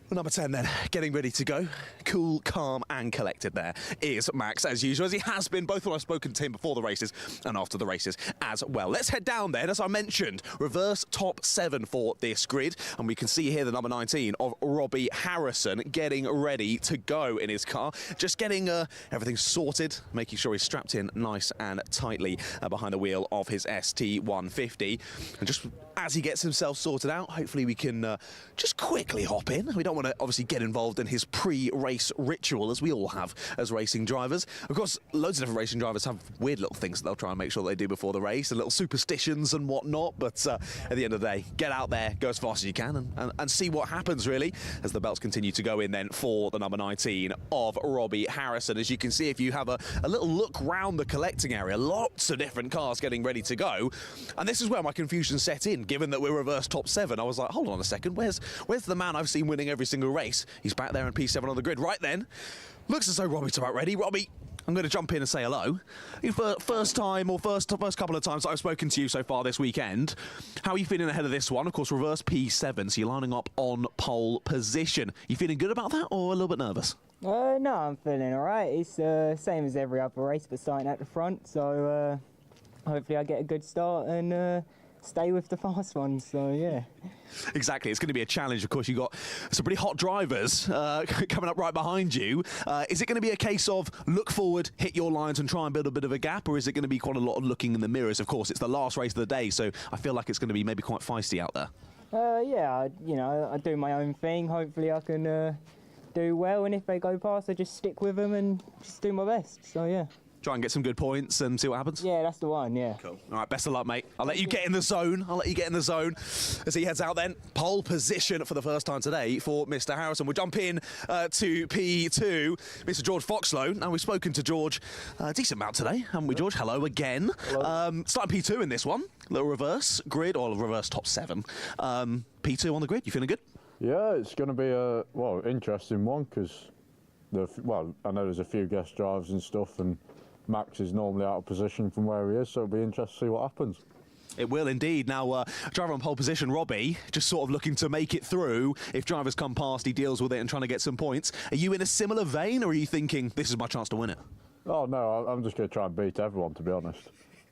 Well, number 10 then, getting ready to go. Cool, calm and collected there is Max, as usual, as he has been, both when I've spoken to him before the races and after the races as well. Let's head down then, as I mentioned, reverse top 7 for this grid. And we can see here the number 19 of Robbie Harrison getting ready to go in his car. Just getting everything sorted, making sure he's strapped in nice and tightly behind the wheel of his ST150. And just as he gets himself sorted out, hopefully we can just quickly hop in. We don't want to obviously get involved in his pre-race ritual, as we all have as racing drivers. Of course, loads of different racing drivers have weird little things that they'll try and make sure they do before the race, and little superstitions and whatnot, but at the end of the day, get out there, go as fast as you can, and see what happens, really, as the belts continue to go in then for the number 19 of Robbie Harrison. As you can see, if you have a little look round the collecting area, lots of different cars getting ready to go, and this is where my confusion set in, given that we're reverse top 7. I was like, hold on a second, where's the man I've seen winning every single race? He's back there in P7 on the grid. Right then, looks as though Robbie's about ready. Robbie, I'm going to jump in and say hello. First couple of times that I've spoken to you so far this weekend. How are you feeling ahead of this one? Of course, reverse P7, so you're lining up on pole position. You feeling good about that, or a little bit nervous?
No, I'm feeling all right. It's same as every other race, but starting at the front. So hopefully I get a good start and stay with the fast ones. So yeah.
Exactly, it's going to be a challenge. Of course, you've got some pretty hot drivers coming up right behind you. Is it going to be a case of look forward, hit your lines and try and build a bit of a gap, or is it going to be quite a lot of looking in the mirrors? Of course, it's the last race of the day, so I feel like it's going to be maybe quite feisty out there.
Yeah, I do my own thing. Hopefully I can do well, and if they go past, I just stick with them and just do my best. So yeah.
Try and get some good points and see what happens?
Yeah, that's the one, yeah.
Cool. All right, best of luck, mate. I'll let you get in the zone. As he heads out then. Pole position for the first time today for Mr. Harrison. We'll jump in to P2. Mr. George Foxlow. Now, we've spoken to George a decent amount today, haven't we, George? Hello again. Hello. Starting P2 in this one. Little reverse grid, or reverse top 7. P2 on the grid. You feeling good?
Yeah, it's going to be a, interesting one, because, I know there's a few guest drivers and stuff, and Max is normally out of position from where he is, so it'll be interesting to see what happens.
It will indeed. Now, driver on pole position, Robbie, just sort of looking to make it through. If drivers come past, he deals with it and trying to get some points. Are you in a similar vein, or are you thinking, this is my chance to win it?
Oh, no, I'm just going to try and beat everyone, to be honest.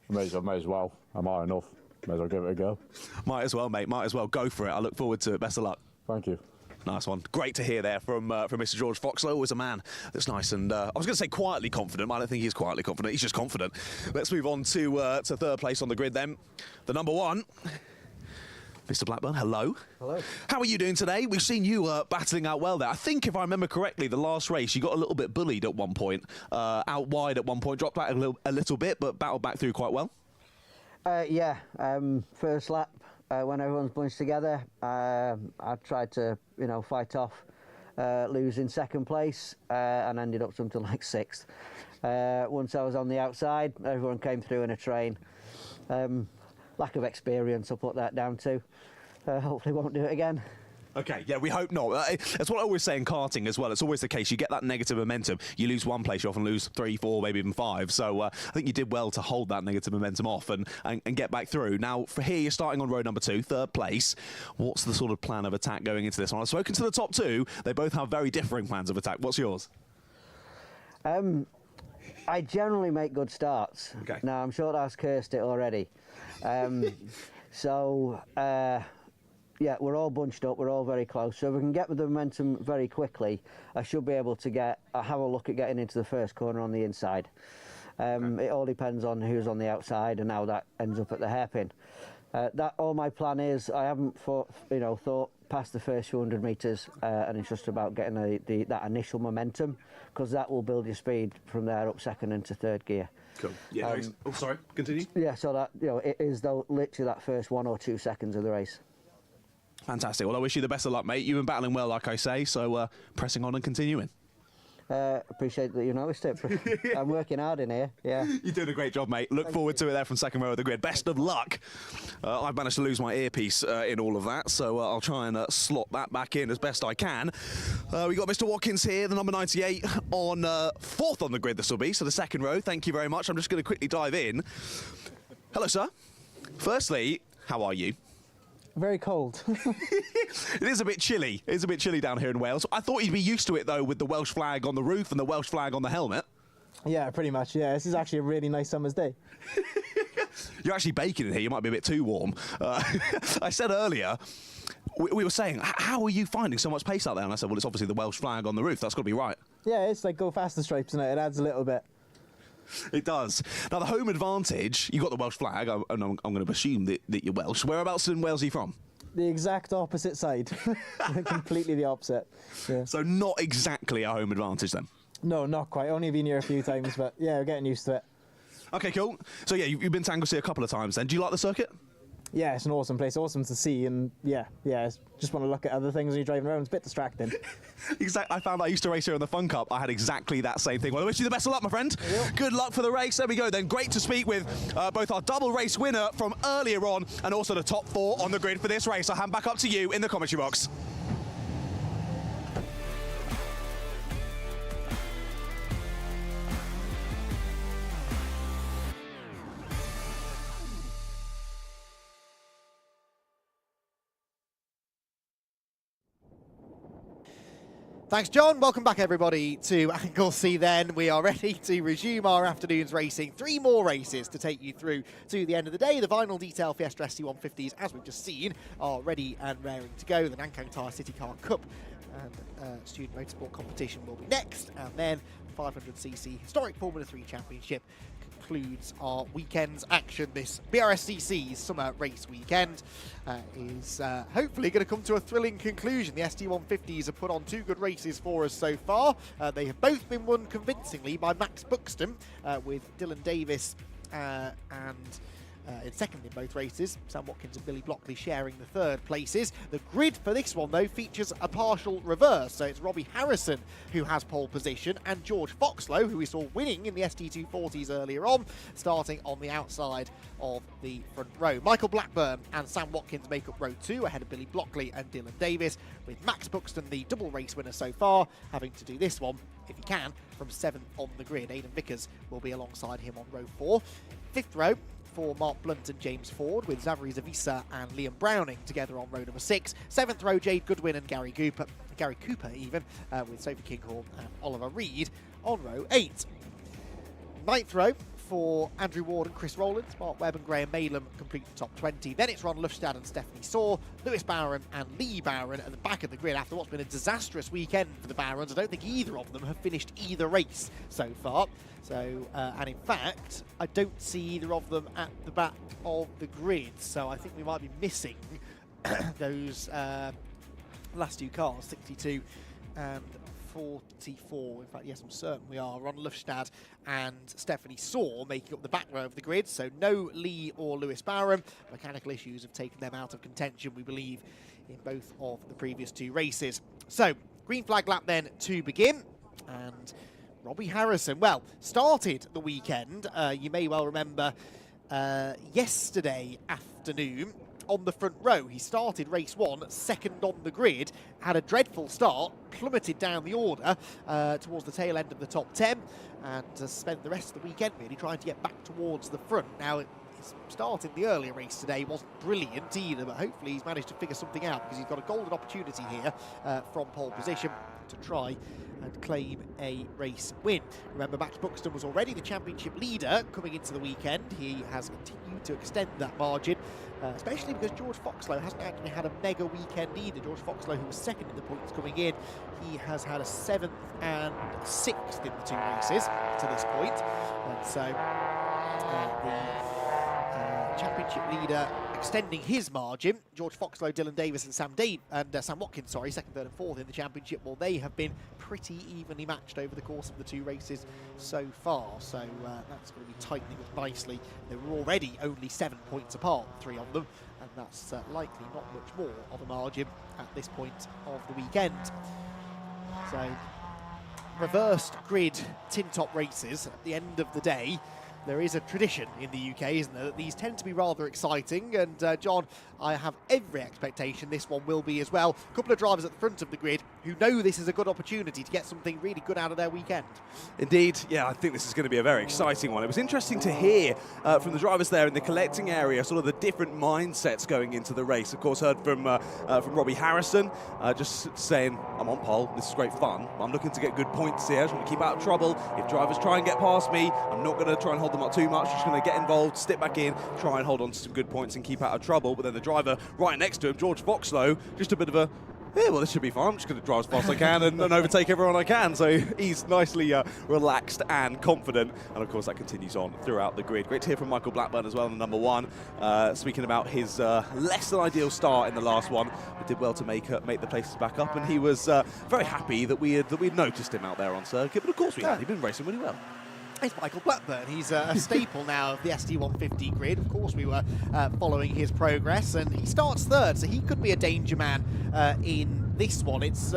I may as well. I'm high enough. May as well give it a go.
Might as well, mate. Might as well. Go for it. I look forward to it. Best of luck.
Thank you.
Nice one. Great to hear there from Mr. George Foxlow. Always a man that's nice and, I was going to say quietly confident, but I don't think he's quietly confident. He's just confident. Let's move on to third place on the grid then. The number 1, Mr. Blackburn, hello.
Hello.
How are you doing today? We've seen you battling out well there. I think, if I remember correctly, the last race, you got a little bit bullied at one point, out wide at one point, dropped back a little bit, but battled back through quite well.
Yeah, first lap. When everyone's bunched together, I tried to, fight off losing second place and ended up something like 6th. Once I was on the outside, everyone came through in a train. Lack of experience, I'll put that down to. Hopefully won't do it again.
Okay, yeah, we hope not. That's what I always say in karting as well. It's always the case. You get that negative momentum. You lose one place, you often lose 3, 4, maybe even 5. So I think you did well to hold that negative momentum off and get back through. Now, for here, you're starting on row number 2, 3rd place. What's the sort of plan of attack going into this one? I've spoken to the top 2. They both have very differing plans of attack. What's yours?
I generally make good starts.
Okay.
Now, I'm sure that's cursed it already. Yeah, we're all bunched up, we're all very close. So if we can get with the momentum very quickly, I should be able to have a look at getting into the first corner on the inside. It all depends on who's on the outside and how that ends up at the hairpin. All my plan is, I haven't thought past the first few 100 metres, and it's just about getting that initial momentum, because that will build your speed from there up 2nd into 3rd gear.
Cool. Yeah. Oh, sorry. Continue.
Yeah. So that it is literally that first 1 or 2 seconds of the race.
Fantastic. Well, I wish you the best of luck, mate. You've been battling well, like I say, so pressing on and continuing.
Appreciate that you noticed it. I'm working hard in here, yeah.
You're doing a great job, mate. Look forward to it there from 2nd row of the grid. Best of luck. I've managed to lose my earpiece in all of that, so I'll try and slot that back in as best I can. We've got Mr. Watkins here, the number 98, on 4th on the grid this will be, so the 2nd row. Thank you very much. I'm just going to quickly dive in. Hello, sir. Firstly, how are you?
Very cold.
It is a bit chilly. It is a bit chilly down here in Wales. I thought you'd be used to it, though, with the Welsh flag on the roof and the Welsh flag on the helmet.
Yeah, pretty much, yeah. This is actually a really nice summer's day.
You're actually baking in here. You might be a bit too warm. I said earlier, we were saying, how are you finding so much pace out there? And I said, well, it's obviously the Welsh flag on the roof. That's got to be right.
Yeah, it's like go faster stripes, isn't it? It adds a little bit.
It does. Now, the home advantage, you've got the Welsh flag, and I'm going to assume that you're Welsh. Whereabouts in Wales are you from?
The exact opposite side. Completely the opposite. Yeah.
So not exactly a home advantage, then?
No, not quite. Only been here a few times, but yeah, we're getting used to it.
OK, cool. So, yeah, you've been to Anglesey a couple of times, then. Do you like the circuit?
Yeah, it's an awesome place, awesome to see, and yeah, just want to look at other things when you're driving around. It's a bit distracting.
Exactly. I found I used to race here in the Fun Cup. I had exactly that same thing. Well, I wish you the best of luck, my friend. Yep. Good luck for the race. There we go then. Great to speak with both our double race winner from earlier on and also the top 4 on the grid for this race. I'll hand back up to you in the commentary box.
Thanks, John. Welcome back, everybody, to Anglesey then. We are ready to resume our afternoon's racing. 3 more races to take you through to the end of the day. The final detail Fiesta SC150s, as we've just seen, are ready and raring to go. The Nankang Tyre City Car Cup and Student Motorsport competition will be next. And then 500cc Historic Formula 3 Championship concludes our weekend's action. This Brscc summer race weekend is hopefully going to come to a thrilling conclusion. The ST150s have put on 2 good races for us so far. They have both been won convincingly by Max Buxton, with Dylan Davis and in second in both races. Sam Watkins and Billy Blockley sharing the 3rd places. The grid for this one, though, features a partial reverse. So it's Robbie Harrison who has pole position and George Foxlow, who we saw winning in the ST240s earlier on, starting on the outside of the front row. Michael Blackburn and Sam Watkins make up row 2 ahead of Billy Blockley and Dylan Davis, with Max Buxton, the double race winner so far, having to do this one, if he can, from 7th on the grid. Aidan Vickers will be alongside him on row 4. 5th row for Mark Blunt and James Ford, with Zavary Zavisa and Liam Browning together on row number 6. 7th row, Jade Goodwin and Gary Cooper even, with Sophie Kinghorn and Oliver Reed on row 8. 9th row for Andrew Ward and Chris Rowlands. Mark Webb and Graham Malem complete the top 20. Then it's Ron Lufstad and Stephanie Saw, Lewis Bowron and Lee Bowron at the back of the grid after what's been a disastrous weekend for the Bowrons. I don't think either of them have finished either race so far. So, and in fact, I don't see either of them at the back of the grid. So I think we might be missing those last 2 cars, 62 and 44. In fact, yes, I'm certain we are. Ron Lufstad and Stephanie Saw making up the back row of the grid. So no Lee or Lewis Bowron. Mechanical issues have taken them out of contention, we believe, in both of the previous 2 races. So, green flag lap then to begin. And Robbie Harrison, well, started the weekend, you may well remember, yesterday afternoon on the front row. He started race 1 second on the grid, had a dreadful start, plummeted down the order towards the tail end of the top 10, and spent the rest of the weekend really trying to get back towards the front. Now, his start in the earlier race today wasn't brilliant either, but hopefully he's managed to figure something out, because he's got a golden opportunity here from pole position to try and claim a race win. Remember, Max Buxton was already the championship leader coming into the weekend. He has continued to extend that margin, especially because George Foxlow hasn't actually had a mega weekend either. George Foxlow, who was second in the points coming in, he has had a 7th and 6th in the 2 races to this point. And so the championship leader extending his margin. George Foxlow, Dylan Davis and Sam Watkins, sorry, 2nd, 3rd and 4th in the championship. Well, they have been pretty evenly matched over the course of the 2 races so far, so that's going to be tightening up nicely. They were already only 7 points apart, 3 of them, and that's likely not much more of a margin at this point of the weekend. So, reversed grid tin top races at the end of the day. There is a tradition in the UK, isn't there, that these tend to be rather exciting, and John, I have every expectation this one will be as well. A couple of drivers at the front of the grid who know this is a good opportunity to get something really good out of their weekend.
Indeed, yeah, I think this is going to be a very exciting one. It was interesting to hear from the drivers there in the collecting area sort of the different mindsets going into the race. Of course, heard from Robbie Harrison, just saying, I'm on pole, this is great fun, I'm looking to get good points here, I just want to keep out of trouble. If drivers try and get past me, I'm not going to try and hold them up too much, just going to get involved, step back in, try and hold on to some good points and keep out of trouble. But then the driver right next to him, George Foxlow, just a bit of a, yeah, well, this should be fun. I'm just going to drive as fast as I can and overtake everyone I can. So he's nicely relaxed and confident. And, of course, that continues on throughout the grid. Great to hear from Michael Blackburn as well in the number 1, speaking about his less than ideal start in the last one. But did well to make the places back up. And he was very happy that we'd noticed him out there on circuit. But, of course, we had. He'd been racing really well.
It's Michael Blackburn. He's a staple now of the ST150 grid. Of course, we were following his progress, and he starts 3rd, so he could be a danger man in this one. It's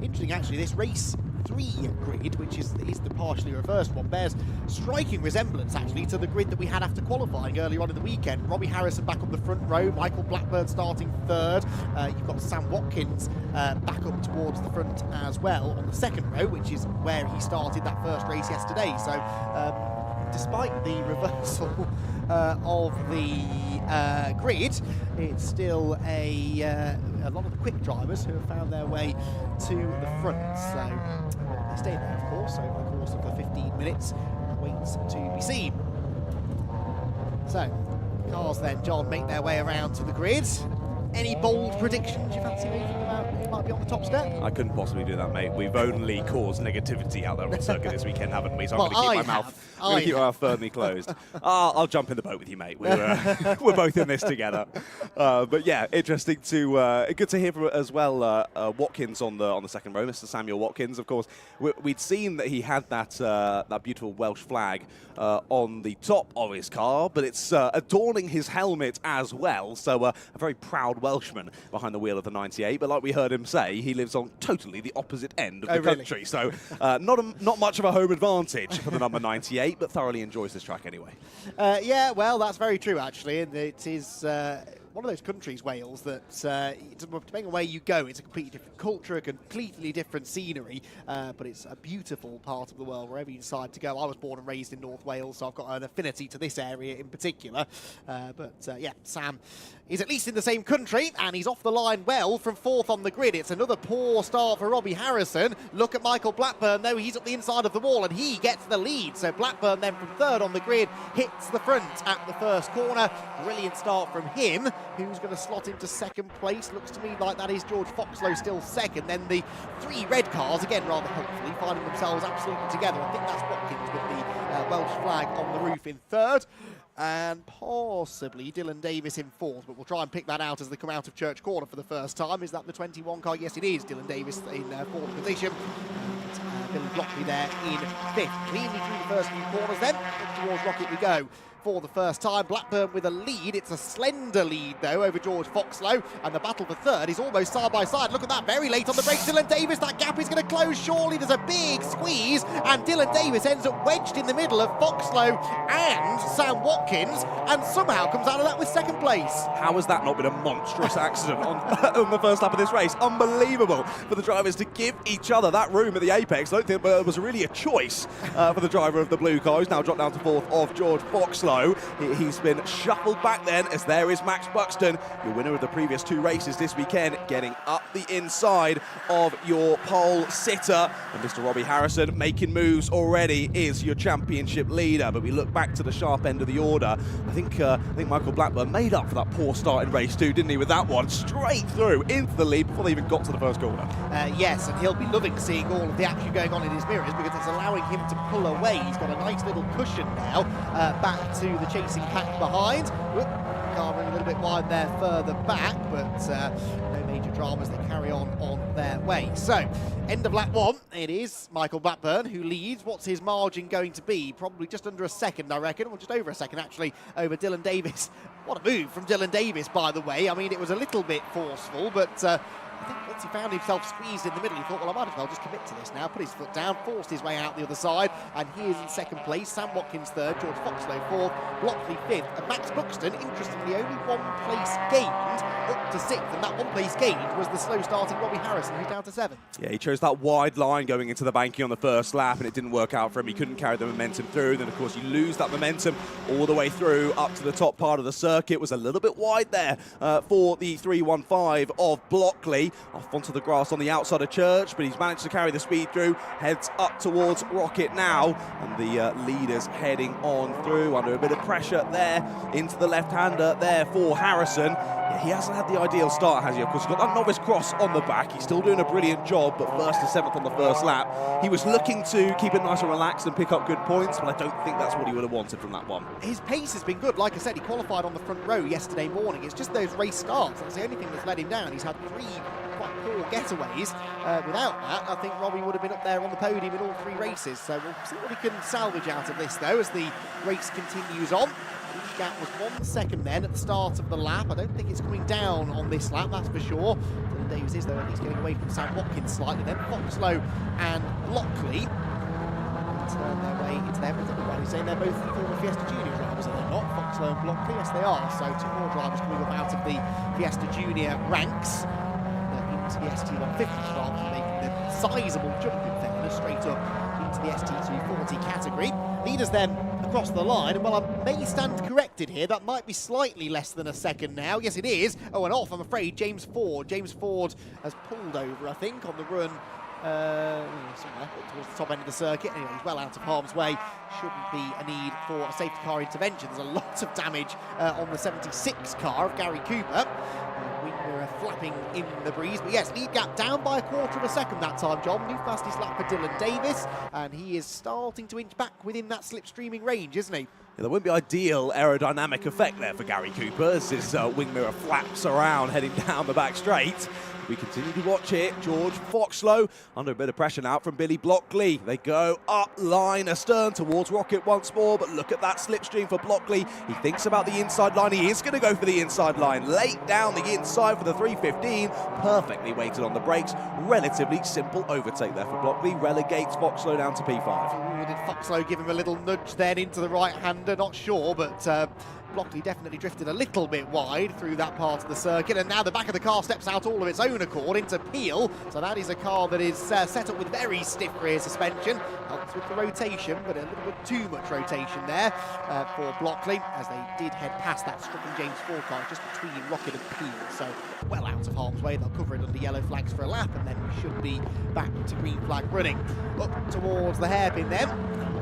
interesting, actually. This race 3 grid, which is the partially reversed one, bears striking resemblance, actually, to the grid that we had after qualifying earlier on in the weekend. Robbie Harrison back on the front row, Michael Blackburn starting 3rd. You've got Sam Watkins back up towards the front as well on the 2nd row, which is where he started that first race yesterday. So, despite the reversal of the grid, it's still a lot of the quick drivers who have found their way to the front. So they stay there, of course, over the course of the 15 minutes. Waits to be seen. So, cars then, John, make their way around to the grid. Any bold predictions you fancy making about who might be on the top step?
I couldn't possibly do that, mate. We've only caused negativity out there on circuit this weekend, haven't we? So I'm going to keep my mouth firmly closed. I'll jump in the boat with you, mate. We're both in this together. But yeah, interesting to good to hear from as well. Watkins on the 2nd row, Mr. Samuel Watkins. Of course, we'd seen that he had that beautiful Welsh flag on the top of his car, but it's adorning his helmet as well. So a very proud Welshman behind the wheel of the 98. But like we heard him say, he lives on totally the opposite end of the country. So not much of a home advantage for the number 98, but thoroughly enjoys this track anyway.
Yeah, well, that's very true, actually. And it is one of those countries, Wales, that depending on where you go, it's a completely different culture, a completely different scenery, but it's a beautiful part of the world wherever you decide to go. I was born and raised in North Wales, so I've got an affinity to this area in particular. Yeah, Sam is at least in the same country, and he's off the line well from 4th on the grid. It's another poor start for Robbie Harrison. Look at Michael Blackburn, though. He's at the inside of the wall, and he gets the lead. So Blackburn then from 3rd on the grid hits the front at the first corner. Brilliant start from him. Who's going to slot into 2nd place? Looks to me like that is George Foxlow still 2nd. Then the 3 red cars, again rather helpfully, finding themselves absolutely together. I think that's Watkins with the Welsh flag on the roof in 3rd. And possibly Dylan Davis in 4th, but we'll try and pick that out as they come out of Church Corner for the first time. Is that the 21 car? Yes, it is. Dylan Davis in 4th position. And Billy Blockley there in 5th. Cleanly through the first few corners then. Up towards Rocket we go. for the first time. Blackburn with a lead. It's a slender lead, though, over George Foxlow, and the battle for third is almost side by side. Look at that, very late on the break. Dylan Davis, that gap is going to close. Surely there's a big squeeze, and Dylan Davis ends up wedged in the middle of Foxlow and Sam Watkins, and somehow comes out of that with second place.
How has that not been a monstrous accident on the first lap of this race? Unbelievable for the drivers to give each other that room at the apex. I don't think there was really a choice for the driver of the blue car, who's now dropped down to fourth of George Foxlow. He's been shuffled back then, as there is Max Buxton, your winner of the previous 2 races this weekend, getting up the inside of your pole sitter. And Mr. Robbie Harrison making moves already is your championship leader. But we look back to the sharp end of the order. I think Michael Blackburn made up for that poor start in race 2, didn't he, with that one? Straight through into the lead before they even got to the first corner.
Yes, and he'll be loving seeing all of the action going on in his mirrors, because it's allowing him to pull away. He's got a nice little cushion now back to the chasing pack behind. Car running a little bit wide there further back, but no major dramas. They carry on their way. So, end of lap 1, it is Michael Blackburn who leads. What's his margin going to be? Probably just under a second, I reckon, or just over a second, actually, over Dylan Davis. What a move from Dylan Davis, by the way. I mean, it was a little bit forceful, but I think once he found himself squeezed in the middle, he thought, well, I might as well just commit to this now. Put his foot down, forced his way out the other side, and he is in second place. Sam Watkins third, George Foxlow fourth, Blockley fifth, and Max Buxton, interestingly, only 1 place gained up to sixth, and that 1 place gained was the slow starting Robbie Harrison, who's down to 7th.
Yeah, he chose that wide line going into the banking on the first lap, and it didn't work out for him. He couldn't carry the momentum through. And then, of course, you lose that momentum all the way through up to the top part of the circuit. It was a little bit wide there for the 315 of Blockley. Off onto the grass on the outside of Church, but he's managed to carry the speed through. Heads up towards Rocket now, and the leaders heading on through under a bit of pressure there into the left-hander there for Harrison. Yeah, he hasn't had the ideal start, has he? Of course, he's got that novice cross on the back. He's still doing a brilliant job, but first to 7th on the first lap. He was looking to keep it nice and relaxed and pick up good points, but I don't think that's what he would have wanted from that one.
His pace has been good. Like I said, he qualified on the front row yesterday morning. It's just those race starts. That's the only thing that's let him down. He's had 3 quite poor getaways. Without that, I think Robbie would have been up there on the podium in all 3 races. So we'll see what he can salvage out of this, though, as the race continues on. The gap was 1 second then at the start of the lap. I don't think it's coming down on this lap, that's for sure. Dylan Davis is, though, at least getting away from Sam Watkins slightly. Then Foxlow and Blockley turn their way into them. Everybody's saying they're both former Fiesta Junior drivers, are they not? Foxlow and Blockley, yes they are. So 2 more drivers coming up out of the Fiesta Junior ranks into the ST150 rather than making the sizable jump in fairness straight up into the ST240 category. Leaders then across the line, and while I may stand corrected here, that might be slightly less than a second now. Yes, it is. Oh, and off, I'm afraid, James Ford. James Ford has pulled over, I think, on the run somewhere towards the top end of the circuit. Anyway, he's well out of harm's way. Shouldn't be a need for a safety car intervention. There's a lot of damage on the 76 car of Gary Cooper. Wing mirror flapping in the breeze. But yes, lead gap down by 1/4 of a second that time, John. New fastest lap for Dylan Davis, and he is starting to inch back within that slipstreaming range, isn't he?
Yeah, there won't be ideal aerodynamic effect there for Gary Cooper as his wing mirror flaps around heading down the back straight. We continue to watch it. George Foxlow under a bit of pressure now from Billy Blockley. They go up line astern towards Rocket once more, but look at that slipstream for Blockley. He thinks about the inside line. He is going to go for the inside line. Late down the inside for the 315. Perfectly weighted on the brakes. Relatively simple overtake there for Blockley. Relegates Foxlow down to P5.
Ooh, did Foxlow give him a little nudge then into the right-hander? Not sure, but Blockley definitely drifted a little bit wide through that part of the circuit, and now the back of the car steps out all of its own accord into Peel. So that is a car that is set up with very stiff rear suspension. Helps with the rotation, but a little bit too much rotation there for Blockley, as they did head past that Struck and James Ford car just between Rocket and Peel. So well out of harm's way. They'll cover it under yellow flags for a lap, and then we should be back to green flag running. Up towards the hairpin then.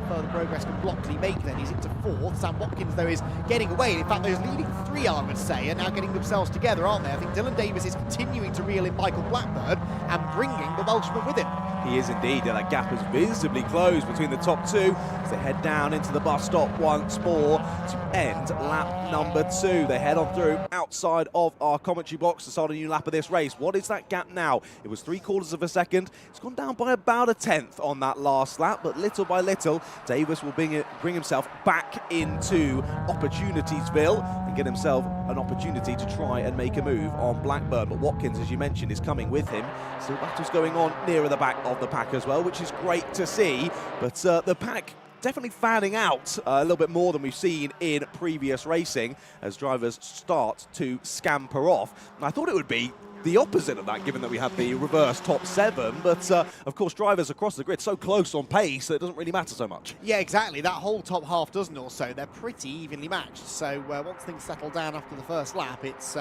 Further progress can Blockley make then. He's into 4th. Sam Watkins, though, is getting away. In fact, those leading 3, I would say, are now getting themselves together, aren't they? I think Dylan Davis is continuing to reel in Michael Blackburn and bringing the Welshman with him.
He is indeed. Yeah, that gap is visibly closed between the top 2 as they head down into the bus stop once more to end lap number 2. They head on through outside of our commentary box to start a new lap of this race. What is that gap now? It was 3/4 of a second. It's gone down by about a 1/10 on that last lap, but little by little Davis will bring himself back into Opportunitiesville and get himself an opportunity to try and make a move on Blackburn. But Watkins, as you mentioned, is coming with him. Still battles going on nearer the back of the pack as well, which is great to see. But the pack definitely fanning out a little bit more than we've seen in previous racing as drivers start to scamper off. And I thought it would be the opposite of that, given that we had the reverse top 7, but of course drivers across the grid so close on pace that it doesn't really matter so much.
Yeah, exactly. That whole top half dozen or so, they're pretty evenly matched. So once things settle down after the first lap, it's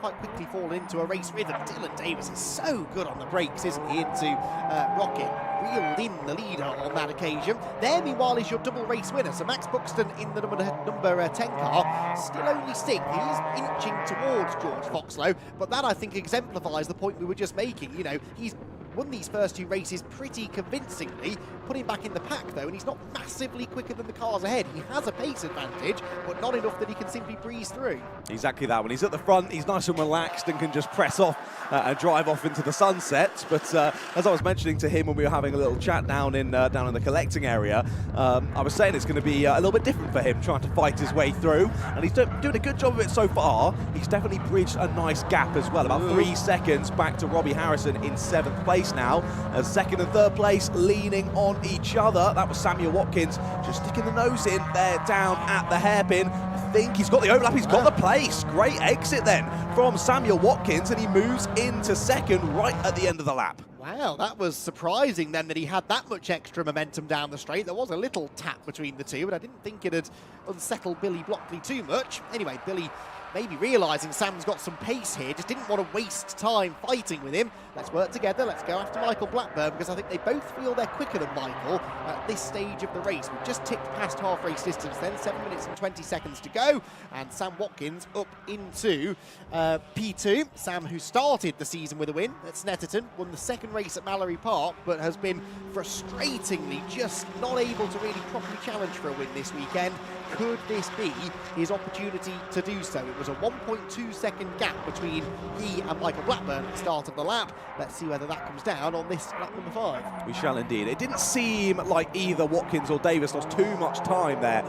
quite quickly fall into a race rhythm. Dylan Davis is so good on the brakes, isn't he, into Rocket. Reeled in the leader on that occasion. There, meanwhile, is your double race winner. So Max Buxton in the number 10 car, still only 6th. He is inching towards George Foxlow, but that, I think, exemplifies the point we were just making. You know, he's won these first 2 races pretty convincingly, put him back in the pack though, and he's not massively quicker than the cars ahead. He has a pace advantage, but not enough that he can simply breeze through. Exactly that. When he's at the front, he's nice and relaxed and can just press off and drive off into the sunset. But as I was mentioning to him when we were having a little chat down in the collecting area, I was saying it's going to be a little bit different for him, trying to fight his way through, and he's doing a good job of it so far. He's definitely bridged a nice gap as well, about 3 seconds back to Robbie Harrison in 7th place now, as 2nd and 3rd place leaning on each other. That was Samuel Watkins just sticking the nose in there down at the hairpin. I think he's got the overlap, he's got the place. Great exit then from Samuel Watkins, and he moves into 2nd right at the end of the lap. Wow, that was surprising then that he had that much extra momentum down the straight. There was a little tap between the two, but I didn't think it had unsettled Billy Blockley too much. Anyway, Billy maybe realising Sam's got some pace here, just didn't want to waste time fighting with him. Let's work together, let's go after Michael Blackburn, because I think they both feel they're quicker than Michael at this stage of the race. We've just ticked past half race distance then, 7 minutes and 20 seconds to go, and Sam Watkins up into P2. Sam, who started the season with a win at Snetterton, won the 2nd race at Mallory Park, but has been frustratingly just not able to really properly challenge for a win this weekend. Could this be his opportunity to do so? It was a 1.2 second gap between he and Michael Blackburn at the start of the lap. Let's see whether that comes down on this lap number 5. We shall indeed. It didn't seem like either Watkins or Davis lost too much time there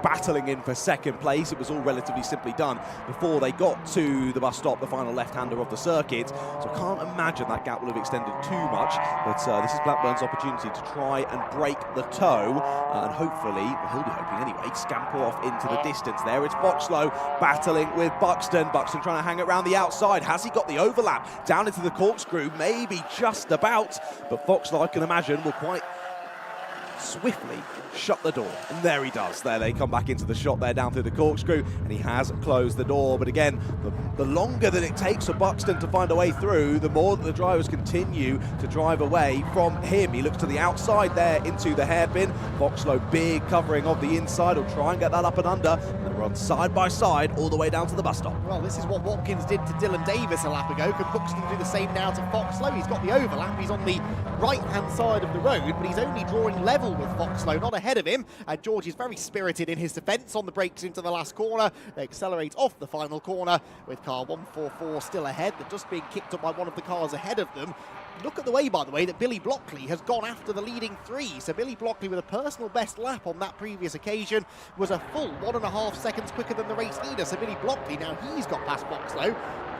battling in for 2nd place. It was all relatively simply done before they got to the bus stop, the final left-hander of the circuit. So I can't imagine that gap will have extended too much, but this is Blackburn's opportunity to try and break the toe, and hopefully, well, he'll be hoping anyway, scamper off into the distance there. It's Foxlow battling with Buxton. Buxton trying to hang it around the outside. Has he got the overlap? Down into the corkscrew, maybe just about, but Foxlow, I can imagine, will quite swiftly shut the door, and there he does. There they come back into the shot there down through the corkscrew, and he has closed the door. But again, the longer that it takes for Buxton to find a way through, the more that the drivers continue to drive away from him. He looks to the outside there into the hairpin. Foxlow, big covering of the inside, will try and get that up and under, and run side by side all the way down to the bus stop. Well, this is what Watkins did to Dylan Davis a lap ago. Can Buxton do the same now to Foxlow? He's got the overlap. He's on the right-hand side of the road, but he's only drawing level with Foxlow, not ahead of him. George is very spirited in his defence on the brakes into the last corner. They accelerate off the final corner with car 144 still ahead. They're just being kicked up by one of the cars ahead of them. Look at the way, by the way, that Billy Blockley has gone after the leading 3. So Billy Blockley, with a personal best lap on that previous occasion, was a full 1.5 seconds quicker than the race leader. So Billy Blockley, now he's got past Foxlow.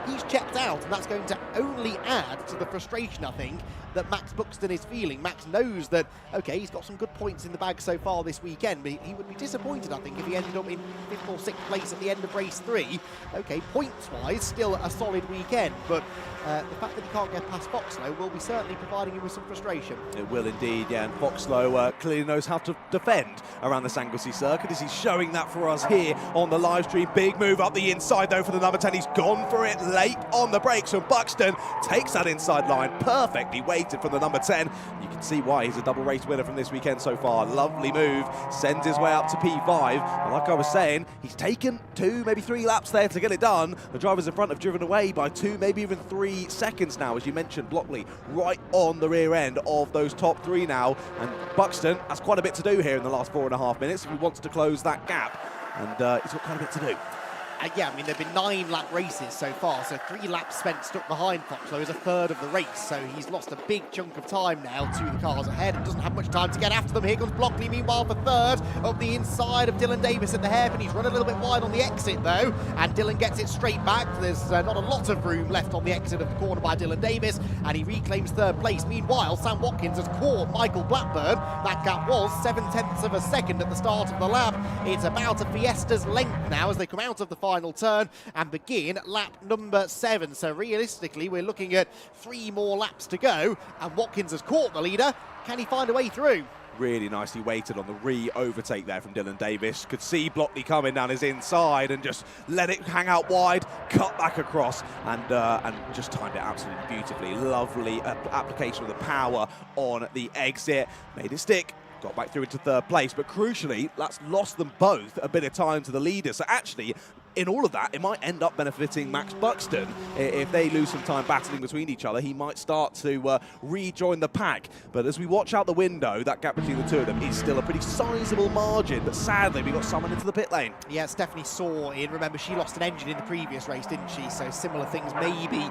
He's checked out, and that's going to only add to the frustration, I think, that Max Buxton is feeling. Max knows that, okay, he's got some good points in the bag so far this weekend, but he would be disappointed, I think, if he ended up in 5th or 6th place at the end of race 3. Okay, points-wise, still a solid weekend, but the fact that he can't get past Foxlow will be certainly providing him with some frustration. It will indeed, yeah, and Foxlow clearly knows how to defend around this Anglesey Circuit, as he's showing that for us here on the live stream. Big move up the inside, though, for the number 10. He's gone for it late on the brakes, and Buxton takes that inside line perfectly weighted from the number 10. You can see why he's a double race winner from this weekend so far. Lovely move, sends his way up to P5, and like I was saying, he's taken 2, maybe 3 laps there to get it done. The drivers in front have driven away by 2, maybe even 3 seconds now. As you mentioned, Blockley right on the rear end of those top 3 now, and Buxton has quite a bit to do here in the last 4.5 minutes if he wants to close that gap, and he's got quite a bit to do. Yeah, I mean, there have been 9 lap races so far, so 3 laps spent stuck behind Foxlow is a third of the race, so he's lost a big chunk of time now to the cars ahead and doesn't have much time to get after them. Here comes Blockley, meanwhile, for third up the inside of Dylan Davis at the hairpin. He's run a little bit wide on the exit, though, and Dylan gets it straight back. There's not a lot of room left on the exit of the corner by Dylan Davis, and he reclaims third place. Meanwhile, Sam Watkins has caught Michael Blackburn. That gap was 0.7 of a second at the start of the lap. It's about a Fiesta's length now as they come out of the final turn and begin lap number 7. So realistically, we're looking at 3 more laps to go, and Watkins has caught the leader. Can he find a way through?
Really nicely waited on the re-overtake there from Dylan Davis. Could see Blockley coming down his inside and just let it hang out wide, cut back across, and just timed it absolutely beautifully. Lovely application of the power on the exit. Made it stick. Got back through into third place, but crucially, that's lost them both a bit of time to the leader. So actually, in all of that, it might end up benefiting Max Buxton. If they lose some time battling between each other, he might start to rejoin the pack. But as we watch out the window, that gap between the two of them is still a pretty sizable margin. But sadly, we got someone into the pit lane.
Yeah, Stephanie saw in. Remember, she lost an engine in the previous race, didn't she? So similar things may be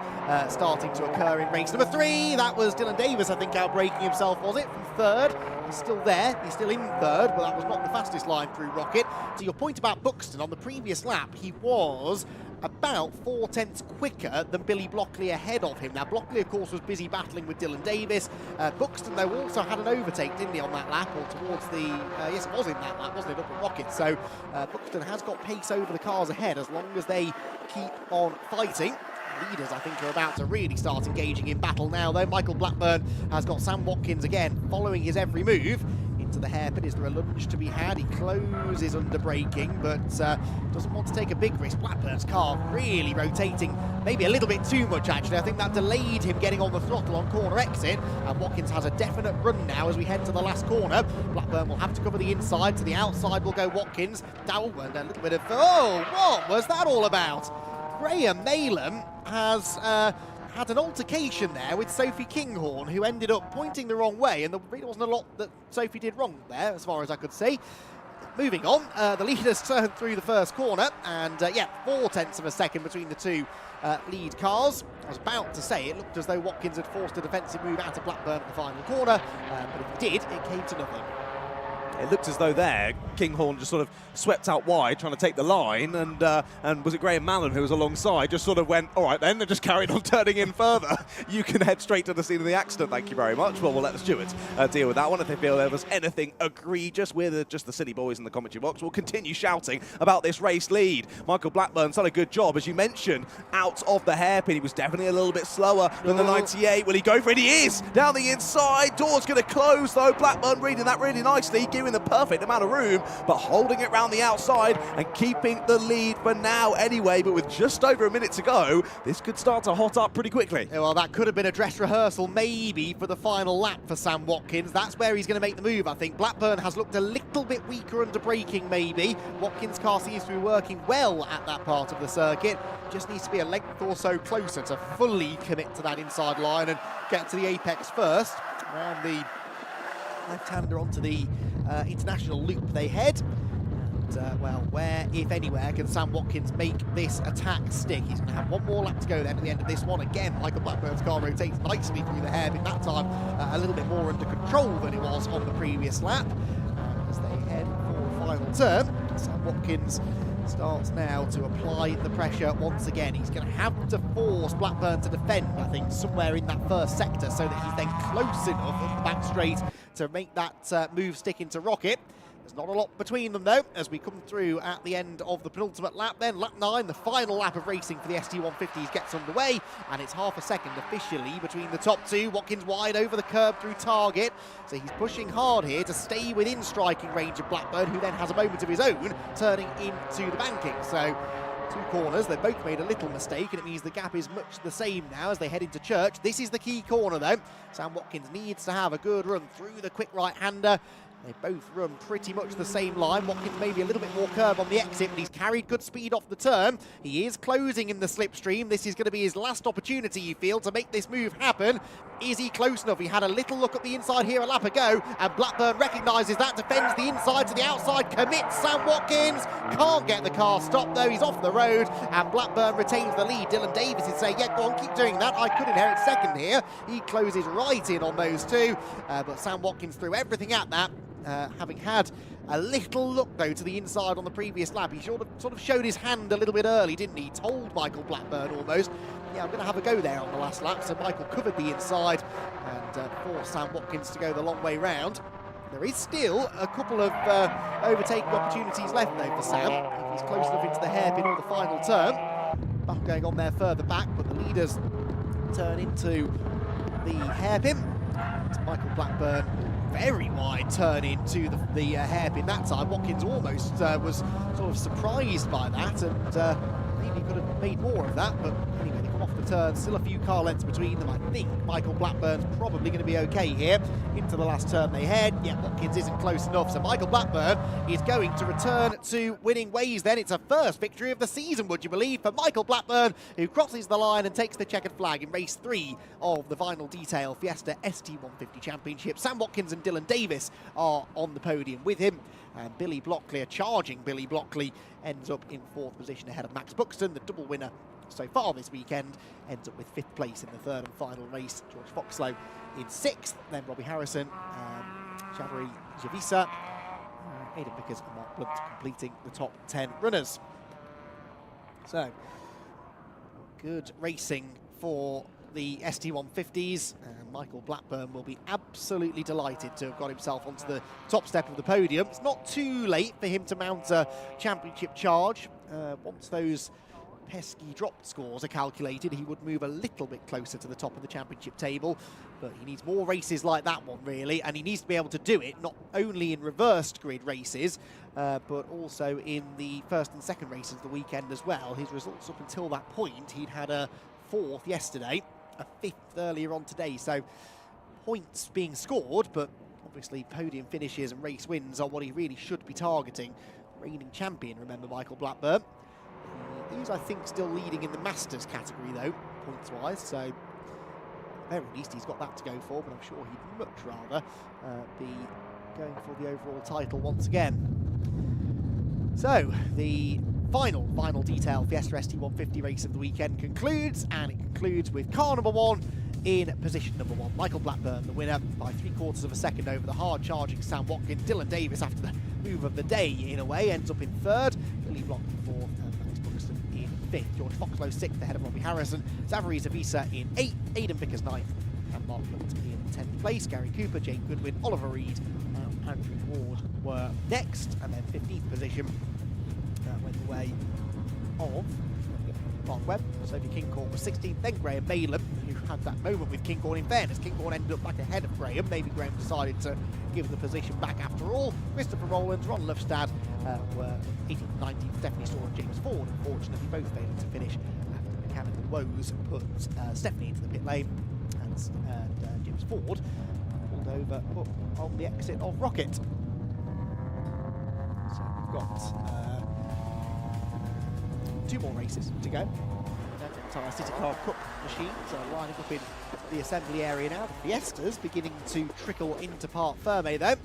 starting to occur in race number 3. That was Dylan Davis, I think, outbraking himself, was it, from third? He's still there, he's still in third, but that was not the fastest line through Rocket. To your point about Buxton, on the previous lap, he was about 0.4 quicker than Billy Blockley ahead of him. Now, Blockley, of course, was busy battling with Dylan Davis. Buxton, though, also had an overtake, didn't he, on that lap, or towards the... yes, it was in that lap, wasn't it, up at Rocket. So Buxton has got pace over the cars ahead as long as they keep on fighting. Leaders, I think, are about to really start engaging in battle now, though. Michael Blackburn has got Sam Watkins again following his every move. Into the hairpin, is there a lunge to be had? He closes under braking, but doesn't want to take a big risk. Blackburn's car really rotating, maybe a little bit too much, actually. I think that delayed him getting on the throttle on corner exit, and Watkins has a definite run now as we head to the last corner. Blackburn will have to cover the inside. To the outside will go Watkins. Dow, and a little bit of... Oh, what was that all about? Graham Naylam has had an altercation there with Sophie Kinghorn, who ended up pointing the wrong way, and there really wasn't a lot that Sophie did wrong there, as far as I could see. Moving on, the leaders turned through the first corner, and yeah, 0.4 of a second between the two lead cars. I was about to say it looked as though Watkins had forced a defensive move out of Blackburn at the final corner, but if he did, it came to nothing.
It looked as though there, Kinghorn just sort of swept out wide, trying to take the line, and was it Graham Mallon who was alongside, just sort of went, all right then, and just carried on turning in further. You can head straight to the scene of the accident, thank you very much. Well, we'll let the stewards deal with that one. If they feel there was anything egregious, we're just the silly boys in the commentary box. We'll continue shouting about this race lead. Michael Blackburn's done a good job, as you mentioned, out of the hairpin. He was definitely a little bit slower than the 98. Will he go for it? He is! Down the inside, door's going to close though. Blackburn reading that really nicely, giving the perfect amount of room, but holding it round the outside and keeping the lead for now anyway. But with just over a minute to go, this could start to hot up pretty quickly.
Yeah, well, that could have been a dress rehearsal maybe for the final lap for Sam Watkins. That's where he's going to make the move, I think. Blackburn has looked a little bit weaker under braking maybe. Watkins' car seems to be working well at that part of the circuit. Just needs to be a length or so closer to fully commit to that inside line and get to the apex first. Around the left-hander onto the international loop they head. And, well, where, if anywhere, can Sam Watkins make this attack stick? He's going to have one more lap to go then at the end of this one. Again, Michael Blackburn's car rotates nicely through the hairpin, that time a little bit more under control than it was on the previous lap. As they head for the final turn, Sam Watkins starts now to apply the pressure once again. He's going to have to force Blackburn to defend, I think, somewhere in that first sector, so that he's then close enough up the back straight to make that move stick into Rocket. There's not a lot between them, though, as we come through at the end of the penultimate lap. Then lap 9, the final lap of racing for the ST150s gets underway, and it's half a second officially between the top two. Watkins wide over the curb through target, so he's pushing hard here to stay within striking range of Blackburn, who then has a moment of his own, turning into the banking. So two corners, they've both made a little mistake, and it means the gap is much the same now as they head into Church. This is the key corner, though. Sam Watkins needs to have a good run through the quick right-hander, They both run pretty much the same line. Watkins maybe a little bit more curve on the exit, but he's carried good speed off the turn. He is closing in the slipstream. This is going to be his last opportunity, you feel, to make this move happen. Is he close enough? He had a little look at the inside here a lap ago, and Blackburn recognises that, defends the inside to the outside, commits Sam Watkins. Can't get the car stopped, though. He's off the road, and Blackburn retains the lead. Dylan Davis is saying, yeah, go on, keep doing that. I could inherit second here. He closes right in on those two, but Sam Watkins threw everything at that. Having had a little look, though, to the inside on the previous lap. He sort of showed his hand a little bit early, didn't he? Told Michael Blackburn almost, yeah, I'm going to have a go there on the last lap. So Michael covered the inside and forced Sam Watkins to go the long way round. There is still a couple of overtaking opportunities left, though, for Sam. If he's close enough into the hairpin or the final turn. Battle going on there further back, but the leaders turn into the hairpin. It's Michael Blackburn. Very wide turn into the hairpin that time. Watkins almost was sort of surprised by that, and maybe could have made more of that, but anyway, they come off the turn. Still a few car lengths between them. I think Michael Blackburn's probably going to be okay here. Into the last turn they head. Yeah, Watkins isn't close enough, so Michael Blackburn is going to return to winning ways then. It's a first victory of the season, would you believe, for Michael Blackburn, who crosses the line and takes the checkered flag in race 3 of the final detail Fiesta ST150 Championship. Sam Watkins and Dylan Davis are on the podium with him, and Billy Blockley, a charging Billy Blockley, ends up in 4th position ahead of Max Buxton, the double winner so far this weekend, ends up with 5th place in the 3rd and final race. George Foxlow in 6th, then Robbie Harrison, Chavary Javisa, Aidan Vickers and Mark Blunt completing the top 10 runners. So, good racing for the ST150s, and Michael Blackburn will be absolutely delighted to have got himself onto the top step of the podium. It's not too late for him to mount a championship charge. Once those pesky drop scores are calculated, he would move a little bit closer to the top of the championship table, but he needs more races like that one, really, and he needs to be able to do it not only in reversed grid races, but also in the first and second races of the weekend as well. His results up until that point, he'd had a 4th yesterday, a 5th earlier on today, so points being scored, but obviously podium finishes and race wins are what he really should be targeting. Reigning champion, remember, Michael Blackburn. He's, I think, still leading in the Masters category, though, points-wise, so at the very least he's got that to go for, but I'm sure he'd much rather be going for the overall title once again. So, the final detail Fiesta ST150 race of the weekend concludes, and it concludes with car number 1 in position number 1. Michael Blackburn, the winner, by 3/4 of a second over the hard-charging Sam Watkins. Dylan Davis, after the move of the day, in a way, ends up in 3rd. Billy Block in 4th, and Max Buxton in 5th. George Foxlow 6th, ahead of Robbie Harrison. Zavary Zavisa in 8th. Aidan Vickers 9th, and Mark Blunt in 10th place. Gary Cooper, Jake Goodwin, Oliver Reed, and Andrew Ward were next, and then 15th position went the way of Mark Webb. Sophie Kinghorn was 16th, then Graham Malin, who had that moment with Kinghorn. In fairness, Kinghorn ended up back ahead of Graham. Maybe Graham decided to give the position back after all. Christopher Rowlands, Ron Lufstad were 18th, 19th. Stephanie Storr and James Ford, unfortunately, both failing to finish after mechanical woes put Stephanie into the pit lane, and James Ford pulled over on the exit of Rocket. So we've got 2 more races to go. The entire City Car Cup machines are lining up in the assembly area now. The Fiesta's beginning to trickle into Parc Ferme, though.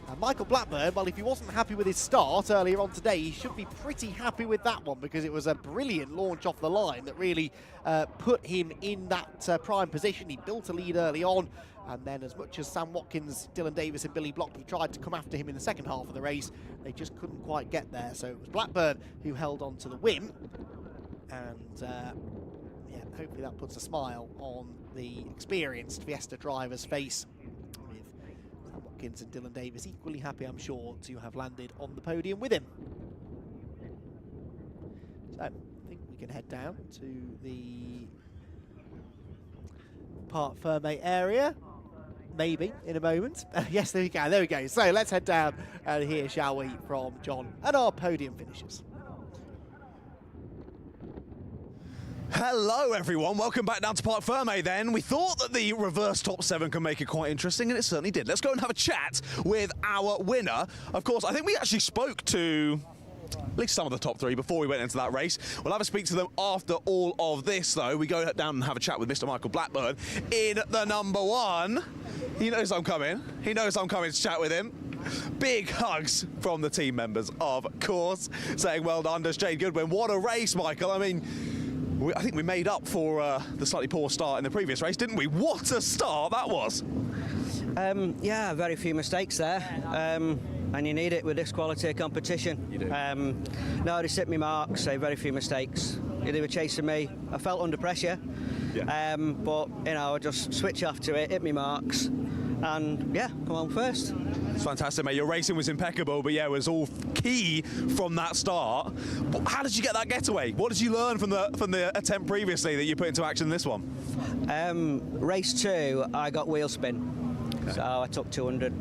And Michael Blackburn, well, if he wasn't happy with his start earlier on today, he should be pretty happy with that one, because it was a brilliant launch off the line that really put him in that prime position. He built a lead early on, and then as much as Sam Watkins, Dylan Davis and Billy Blockley tried to come after him in the second half of the race, they just couldn't quite get there. So it was Blackburn who held on to the win, and yeah, hopefully that puts a smile on the experienced Fiesta driver's face, with Sam Watkins and Dylan Davis equally happy, I'm sure, to have landed on the podium with him. So I think we can head down to the Parc Ferme area, maybe in a moment. Yes, there we go. So let's head down and hear, shall we, from John and our podium finishers.
Hello everyone, welcome back down to Parc Fermé then. We thought that the reverse top 7 can make it quite interesting, and it certainly did. Let's go and have a chat with our winner. Of course, I think we actually spoke to at least some of the top 3 before we went into that race. We'll have a speak to them after all of this, though. We go down and have a chat with Mr. Michael Blackburn in the number 1. He knows I'm coming. He knows I'm coming to chat with him. Big hugs from the team members, of course, saying well done to Jade Goodwin. What a race, Michael. I mean, I think we made up for the slightly poor start in the previous race, didn't we? What a start that was.
Yeah, very few mistakes there. And you need it with this quality of competition.
You do.
No, they hit me marks, so very few mistakes. They were chasing me. I felt under pressure.
Yeah.
But, you know, I just switch off to it, hit me marks, and, yeah, come on first.
It's fantastic, mate. Your racing was impeccable, but, yeah, it was all key from that start. How did you get that getaway? What did you learn from the attempt previously that you put into action in this one?
Race 2, I got wheel spin. So I took 200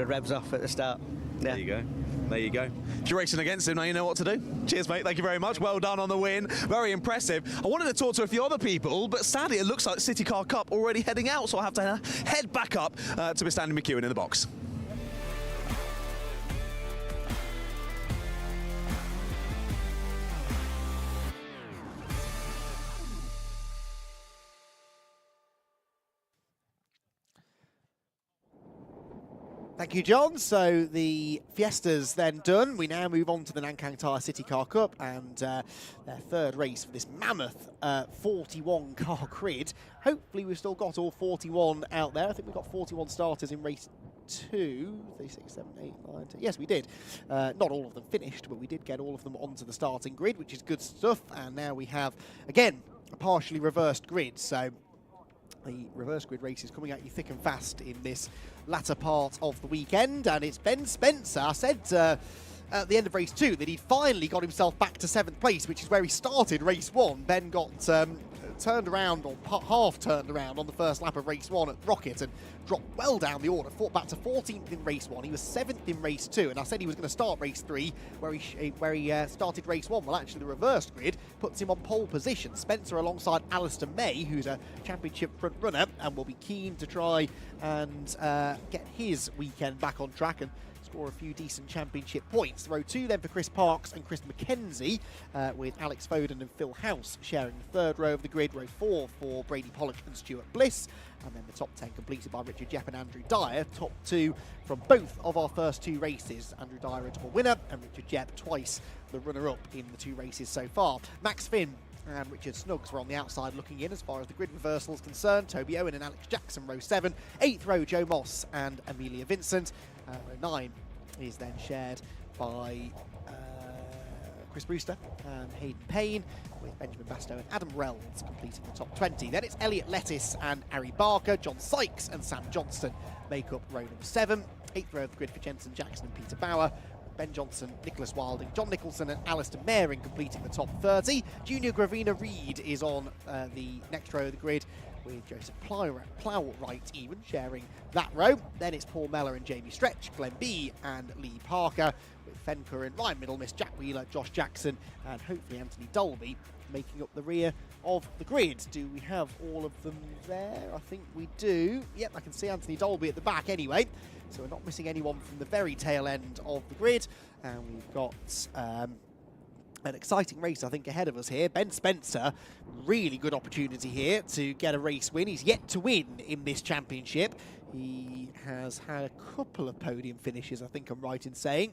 revs off at the start. Yeah.
There you go. There you go. If you're racing against him, now you know what to do. Cheers, mate. Thank you very much. Well done on the win. Very impressive. I wanted to talk to a few other people, but sadly it looks like City Car Cup already heading out, so I have to head back up to Mr. Andy McEwen in the box.
Thank you, John. So the Fiesta's then done. We now move on to the Nankang Tyre City Car Cup and their 3rd race for this mammoth 41 car grid. Hopefully we've still got all 41 out there. I think we've got 41 starters in race 2, 3, 6, 7, 8, 9, 10. Yes, we did. Not all of them finished, but we did get all of them onto the starting grid, which is good stuff. And now we have, again, a partially reversed grid. So the reverse grid race is coming at you thick and fast in this latter part of the weekend, and it's Ben Spencer. I said at the end of race 2 that he'd finally got himself back to 7th place, which is where he started race 1. Ben got turned around, or half turned around on the first lap of race 1 at Rocket and dropped well down the order, fought back to 14th in race 1. He was 7th in race 2, and I said he was going to start race 3 where he started race 1. Well, actually the reversed grid puts him on pole position. Spencer alongside Alistair May, who's a championship front runner and will be keen to try and get his weekend back on track and score a few decent championship points. Row 2 then for Chris Parks and Chris McKenzie, with Alex Foden and Phil House sharing the 3rd row of the grid. Row 4 for Brady Pollock and Stuart Bliss, and then the top 10 completed by Richard Jepp and Andrew Dyer. Top 2 from both of our first 2 races. Andrew Dyer a double winner and Richard Jepp twice the runner-up in the 2 races so far. Max Finn and Richard Snuggs were on the outside looking in as far as the grid reversal is concerned. Toby Owen and Alex Jackson, row 7. 8th row, Joe Moss and Amelia Vincent. Row 9 is then shared by Chris Brewster and Hayden Payne, with Benjamin Bastow and Adam Reynolds completing the top 20. Then it's Elliot Lettis and Ari Barker. John Sykes and Sam Johnston make up row number 7. 8th row of the grid for Jensen Jackson and Peter Bauer. Ben Johnson, Nicholas Wilding, John Nicholson and Alistair Maring completing the top 30. Junior Gravina Reed is on the next row of the grid, with Joseph Plowright even sharing that row. Then it's Paul Mellor and Jamie Stretch, Glenn B and Lee Parker, with Fen Curran, Ryan Middlemiss, Jack Wheeler, Josh Jackson and hopefully Anthony Dolby making up the rear of the grid. Do we have all of them there? I think we do. Yep, I can see Anthony Dolby at the back anyway. So we're not missing anyone from the very tail end of the grid. And we've got an exciting race, I think, ahead of us here. Ben Spencer, really good opportunity here to get a race win. He's yet to win in this championship. He has had a couple of podium finishes, I think I'm right in saying.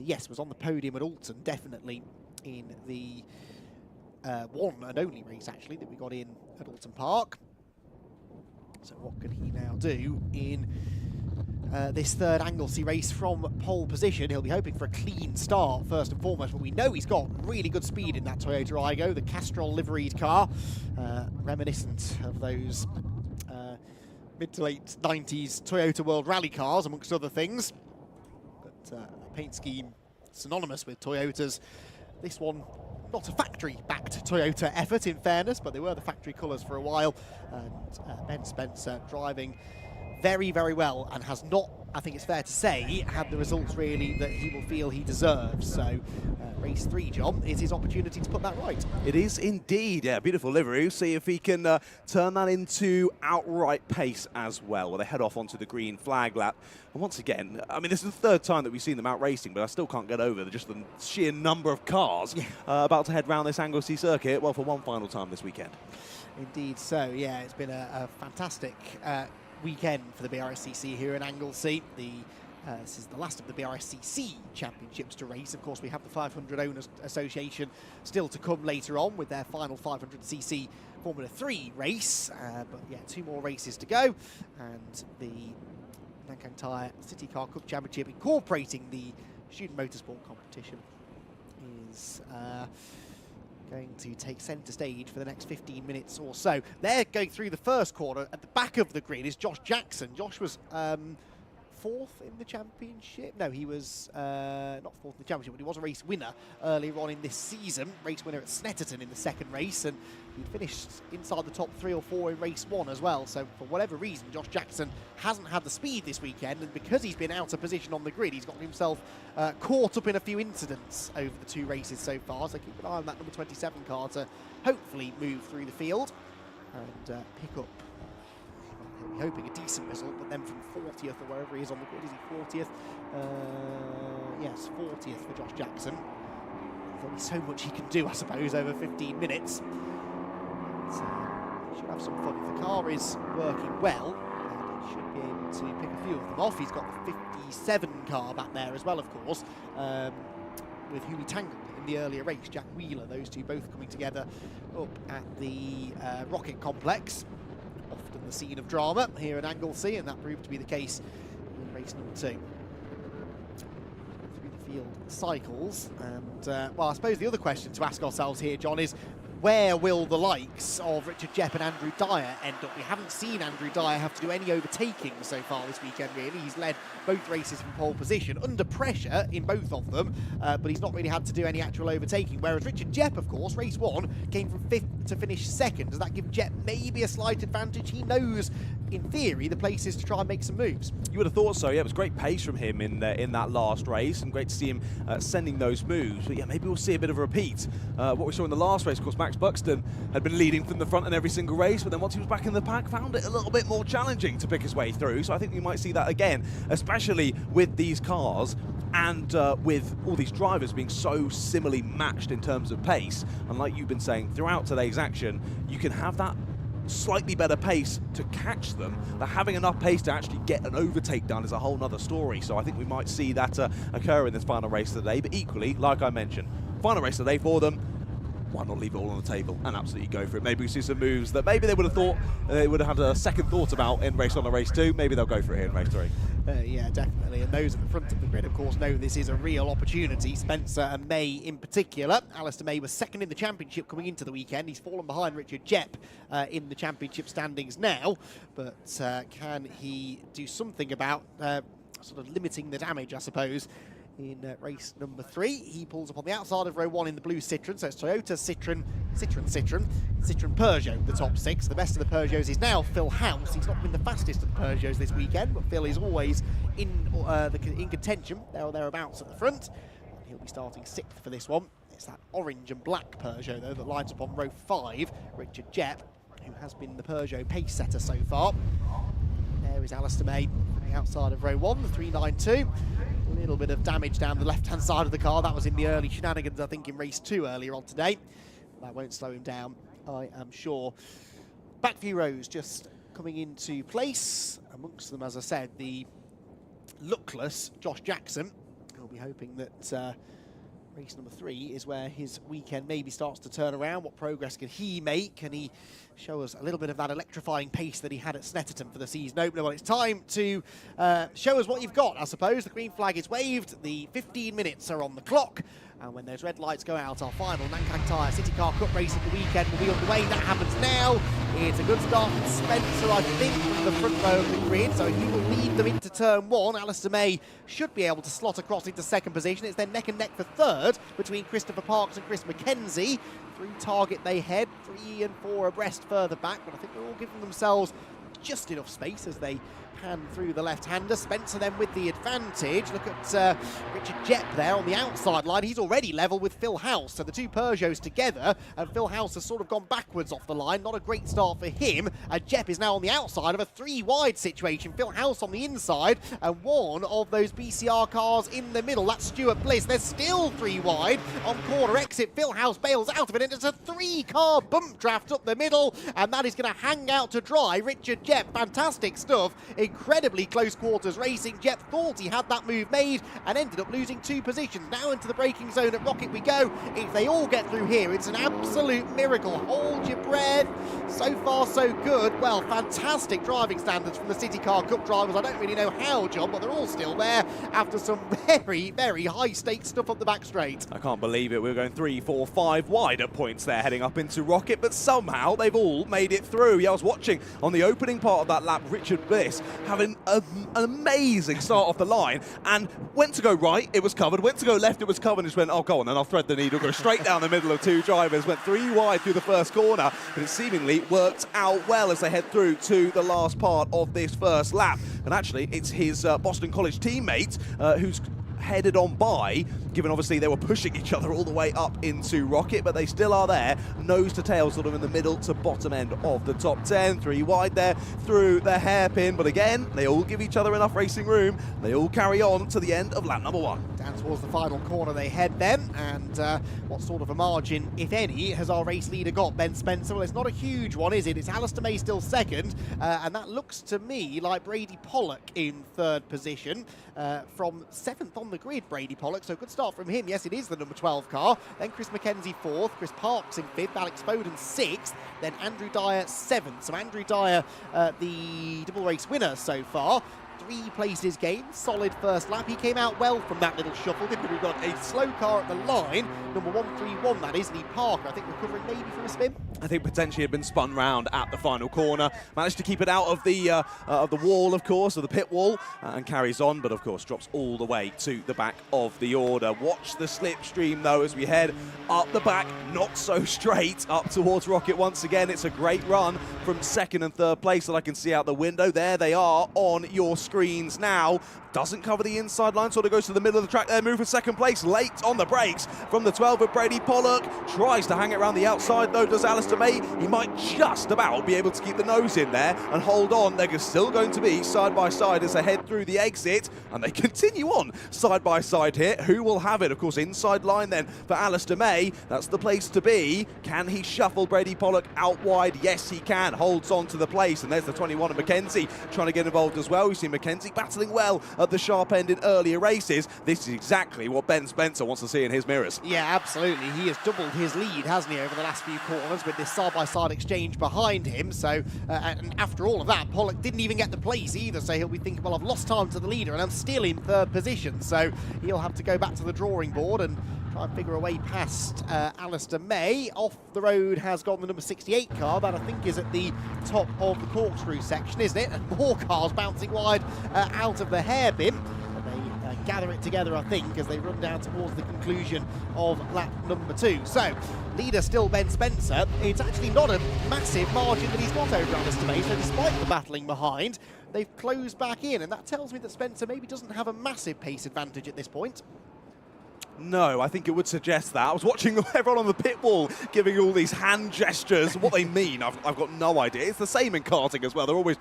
Yes, was on the podium at Alton, definitely, in the one and only race, actually, that we got in at Alton Park. So what can he now do in this 3rd Anglesey race from pole position? He'll be hoping for a clean start first and foremost, but we know he's got really good speed in that Toyota Aygo, the Castrol liveried car, reminiscent of those mid to late 90s Toyota World Rally cars, amongst other things. But a paint scheme synonymous with Toyotas. This one, not a factory-backed Toyota effort, in fairness, but they were the factory colours for a while. And Ben Spencer driving very, very well and has not, I think it's fair to say, had the results really that he will feel he deserves. So race 3, John, is his opportunity to put that right.
It is indeed, yeah, beautiful livery. See if he can turn that into outright pace as well. Well, they head off onto the green flag lap. And once again, I mean, this is the 3rd time that we've seen them out racing, but I still can't get over just the sheer number of cars about to head round this Anglesey Circuit, well, for one final time this weekend.
Indeed so, yeah, it's been a fantastic weekend for the Brscc here in Anglesey. This is the last of the Brscc championships to race. Of course, we have the 500 Owners Association still to come later on with their final 500cc Formula 3 race. But yeah, 2 more races to go. And the Nankang Tyre City Car Cup Championship, incorporating the student motorsport competition, is going to take centre stage for the next 15 minutes or so. They're going through the first corner. At the back of the grid is Josh Jackson. Josh was 4th in the championship. No, he was not 4th in the championship, but he was a race winner earlier on in this season. Race winner at Snetterton in the 2nd race, and he'd finished inside the top 3 or 4 in race 1 as well. So for whatever reason, Josh Jackson hasn't had the speed this weekend, and because he's been out of position on the grid, he's gotten himself caught up in a few incidents over the 2 races so far. So keep an eye on that number 27 car to hopefully move through the field and pick up, hoping a decent result, but then from 40th or wherever he is on the grid, is he 40th? Yes, 40th for Josh Jackson. There's only so much he can do, I suppose, over 15 minutes. So he should have some fun. If the car is working well, then he should be able to pick a few of them off. He's got the 57 car back there as well, of course, with whom he tangled in the earlier race, Jack Wheeler. Those two both coming together up at the Rocket Complex. Often the scene of drama here at Anglesey, and that proved to be the case in race number 2. Through the field cycles, and well, I suppose the other question to ask ourselves here, John, is where will the likes of Richard Geoff and Andrew Dyer end up? We haven't seen Andrew Dyer have to do any overtaking so far this weekend, really. He's led both races from pole position, under pressure in both of them, but he's not really had to do any actual overtaking. Whereas Richard Geoff, of course, race 1, came from 5th to finish 2nd. Does that give Geoff maybe a slight advantage? He knows, in theory, the places to try and make some moves.
You would have thought so, yeah. It was great pace from him in that last race, and great to see him sending those moves. But yeah, maybe we'll see a bit of a repeat. What we saw in the last race, of course, Max Buxton had been leading from the front in every single race, but then once he was back in the pack, found it a little bit more challenging to pick his way through. So I think we might see that again, especially with these cars and with all these drivers being so similarly matched in terms of pace. And like you've been saying, throughout today's action, you can have that slightly better pace to catch them, but having enough pace to actually get an overtake done is a whole nother story. So I think we might see that occur in this final race today. But equally, like I mentioned, final race today for them, why not leave it all on the table and absolutely go for it? Maybe we see some moves that maybe they would have thought they would have had a second thought about in race 1 or race 2. Maybe they'll go for it here in race 3.
Yeah, definitely. And those at the front of the grid, of course, know this is a real opportunity. Spencer and May in particular. Alistair May was 2nd in the championship coming into the weekend. He's fallen behind Richard Geoff in the championship standings now. But can he do something about sort of limiting the damage, I suppose, in race number 3? He pulls up on the outside of row 1 in the blue Citroen, so it's Toyota, Citroen, Peugeot, the top 6. The best of the Peugeots is now Phil House. He's not been the fastest of the Peugeots this weekend, but Phil is always in contention, there or thereabouts at the front. And he'll be starting 6th for this one. It's that orange and black Peugeot, though, that lines up on row 5, Richard Geoff, who has been the Peugeot pace setter so far. There is Alistair May on the outside of row 1, the 392. A little bit of damage down the left-hand side of the car. That was in the early shenanigans, I think, in race 2 earlier on today. That won't slow him down, I am sure. Back few rows just coming into place. Amongst them, as I said, the luckless Josh Jackson. We'll be hoping that race number 3 is where his weekend maybe starts to turn around. What progress can he make? Can he show us a little bit of that electrifying pace that he had at Snetterton for the season opener? Well, it's time to show us what you've got, I suppose. The green flag is waved. The 15 minutes are on the clock. And when those red lights go out, our final Nankang Tyre City Car Cup race of the weekend will be underway. That happens now. It's a good start from Spencer, I think, from the front row of the grid. So he will lead them into turn 1. Alistair May should be able to slot across into 2nd position. It's then neck and neck for 3rd between Christopher Parks and Chris McKenzie. Through target they head, 3 and 4 abreast further back. But I think they're all giving themselves just enough space as they pan through the left-hander. Spencer then with the advantage. Look at Richard Geoff there on the outside line. He's already level with Phil House, so the two Peugeots together, and Phil House has sort of gone backwards off the line. Not a great start for him, and Geoff is now on the outside of a 3-wide situation. Phil House on the inside, and one of those BCR cars in the middle. That's Stuart Bliss. They're still 3 wide on corner exit. Phil House bails out of it, and it's a 3-car bump draft up the middle, and that is going to hang out to dry. Richard Geoff, fantastic stuff. Incredibly close quarters racing. Geoff thought he had that move made and ended up losing 2 positions. Now into the braking zone at Rocket we go. If they all get through here, it's an absolute miracle. Hold your breath. So far, so good. Well, fantastic driving standards from the City Car Cup drivers. I don't really know how, John, but they're all still there after some very, very high-stakes stuff up the back straight.
I can't believe it. We were going 3, 4, 5 wide at points there, heading up into Rocket, but somehow they've all made it through. Yeah, I was watching on the opening part of that lap, Richard Bliss having an amazing start off the line, and went to go right, it was covered, went to go left, it was covered, and just went, oh, go on, then I'll thread the needle, go straight down the middle of 2 drivers, went 3 wide through the first corner, but it seemingly worked out well as they head through to the last part of this first lap. And actually, it's his Boston College teammate who's headed on by, given obviously they were pushing each other all the way up into Rocket, but they still are there, nose to tail, sort of in the middle to bottom end of the top 10. 3 wide there through the hairpin, but again, they all give each other enough racing room. They all carry on to the end of lap number 1.
Down towards the final corner they head then, and what sort of a margin, if any, has our race leader got, Ben Spencer? Well, it's not a huge one, is it? It's Alistair May still second, and that looks to me like Brady Pollock in 3rd position. From 7th on the grid, Brady Pollock, so good start from him. Yes, it is the number 12 car. Then Chris McKenzie 4th, Chris Parks in 5th, Alex Foden 6th, then Andrew Dyer 7th. So Andrew Dyer, the double race winner so far. 3 places gained, solid first lap. He came out well from that little shuffle. Then we've got a slow car at the line, number 131, that is, Lee Parker, I think recovering maybe from a spin.
I think potentially had been spun round at the final corner. Managed to keep it out of the wall, of course, of the pit wall, and carries on, but of course drops all the way to the back of the order. Watch the slipstream, though, as we head up the back, not so straight, up towards Rocket once again. It's a great run from 2nd and 3rd place that I can see out the window. There they are on your screens now. Doesn't cover the inside line, sort of goes to the middle of the track there, move for 2nd place, late on the brakes from the 12 of Brady Pollock. Tries to hang it around the outside, though, does Alistair May. He might just about be able to keep the nose in there and hold on. They're still going to be side by side as they head through the exit, and they continue on side by side here. Who will have it? Of course, inside line then for Alistair May. That's the place to be. Can he shuffle Brady Pollock out wide? Yes, he can. Holds on to the place, and there's the 21 of McKenzie trying to get involved as well. We've seen McKenzie battling well at the sharp end in earlier races. This is exactly what Ben Spencer wants to see in his mirrors.
Yeah, absolutely. He has doubled his lead, hasn't he, over the last few corners with this side-by-side exchange behind him. So, and after all of that, Pollock didn't even get the place either, so he'll be thinking, well, I've lost time to the leader and I'm still in 3rd position. So he'll have to go back to the drawing board and try and figure a way past Alistair May. Off the road has gone the number 68 car, that I think is at the top of the corkscrew section, isn't it? And more cars bouncing wide out of the hairpin. And they gather it together, I think, as they run down towards the conclusion of lap number 2. So, leader still Ben Spencer. It's actually not a massive margin that he's got over Alistair May, so despite the battling behind, they've closed back in, and that tells me that Spencer maybe doesn't have a massive pace advantage at this point.
No, I think it would suggest that. I was watching everyone on the pit wall giving all these hand gestures. What they mean, I've got no idea. It's the same in karting as well. They're always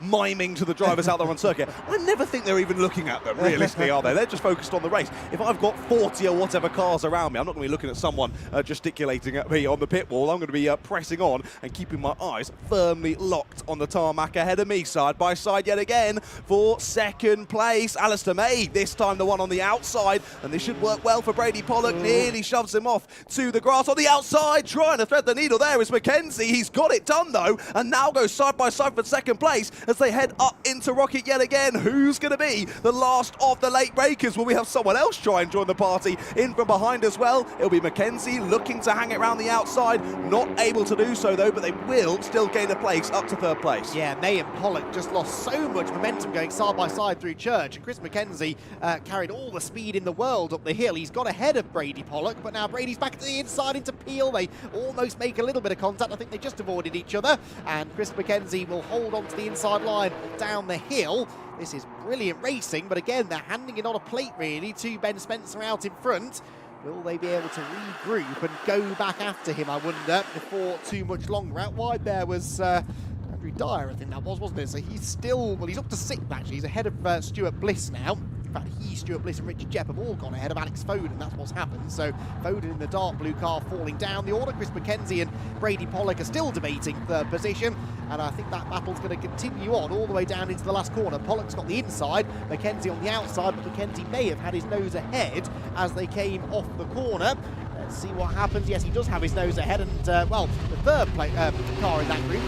miming to the drivers out there on circuit. I never think they're even looking at them, realistically, are they? They're just focused on the race. If I've got 40 or whatever cars around me, I'm not going to be looking at someone gesticulating at me on the pit wall. I'm going to be pressing on and keeping my eyes firmly locked on the tarmac ahead of me, side by side yet again for 2nd place. Alistair May, this time the one on the outside, and this should work well for Brady Pollock. Nearly shoves him off to the grass on the outside, trying to thread the needle. There is McKenzie. He's got it done, though, and now goes side by side for second place as they head up into Rocket yet again. Who's going to be the last of the late breakers? Will we have someone else try and join the party in from behind as well? It'll be Mackenzie looking to hang it around the outside, not able to do so though, but they will still gain a place up to third place.
Yeah, May and Pollock just lost so much momentum going side by side through Church, and Chris Mackenzie carried all the speed in the world up the hill. He's got ahead of Brady Pollock, but now Brady's back to the inside into Peel. They almost make a little bit of contact. I think they just avoided each other, and Chris Mackenzie will hold on to the inside line down the hill. This is brilliant racing, but again, they're handing it on a plate really to Ben Spencer out in front. Will they be able to regroup and go back after him, I wonder, before too much longer? Out wide there was Andrew Dyer, I think that was, wasn't it? So he's still, well, he's up to 6th actually. He's ahead of Stuart Bliss now. In fact, Stuart Bliss and Richard Geoff have all gone ahead of Alex Foden. That's what's happened. So Foden in the dark blue car falling down the order. Chris Mackenzie and Brady Pollock are still debating third position. And I think that battle's going to continue on all the way down into the last corner. Pollock's got the inside, Mackenzie on the outside, but Mackenzie may have had his nose ahead as they came off the corner. Let's see what happens. Yes, he does have his nose ahead, and well, the third car in that group,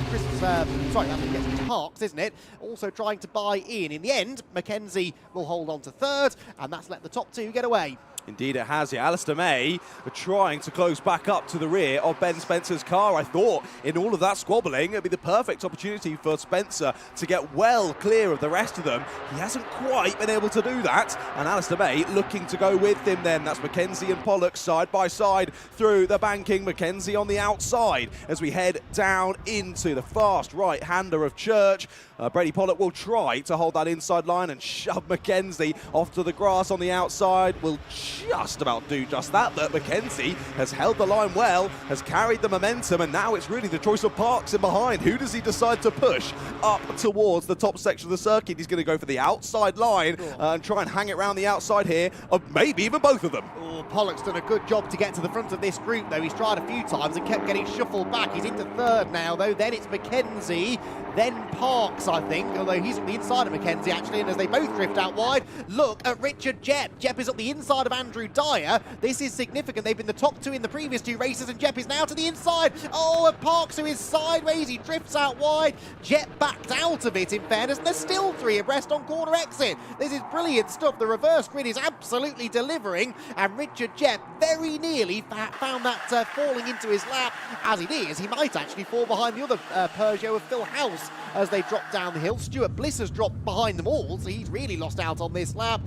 sorry, that's what gets Parks, isn't it? Also trying to buy in. In the end, Mackenzie will hold on to third, and that's let the top two get away.
Indeed it has, yeah. Alistair May trying to close back up to the rear of Ben Spencer's car. I thought in all of that squabbling, it'd be the perfect opportunity for Spencer to get well clear of the rest of them. He hasn't quite been able to do that, and Alistair May looking to go with him then. That's Mackenzie and Pollock side by side through the banking. Mackenzie on the outside as we head down into the fast right-hander of Church. Brady Pollock will try to hold that inside line and shove Mackenzie off to the grass on the outside. Will just about do just that, but Mackenzie has held the line well, has carried the momentum, and now it's really the choice of Parks in behind. Who does he decide to push up towards the top section of the circuit? He's going to go for the outside line and try and hang it around the outside here, of maybe even both of them.
Oh, Pollock's done a good job to get to the front of this group, though. He's tried a few times and kept getting shuffled back. He's into third now, though. Then it's Mackenzie, then Parks, I think, although he's on the inside of Mackenzie, actually, and as they both drift out wide, look at Richard Geoff. Geoff is up the inside of Andrew Dyer. This is significant. They've been the top two in the previous two races, and Geoff is now to the inside. Oh, and Parks, who is sideways, he drifts out wide. Geoff backed out of it, in fairness, and there's still three abreast on corner exit. This is brilliant stuff. The reverse grid is absolutely delivering, and Richard Geoff very nearly found that falling into his lap. As it is, he might actually fall behind the other Peugeot of Phil House as they drop down the hill. Stuart Bliss has dropped behind them all, so he's really lost out on this lap.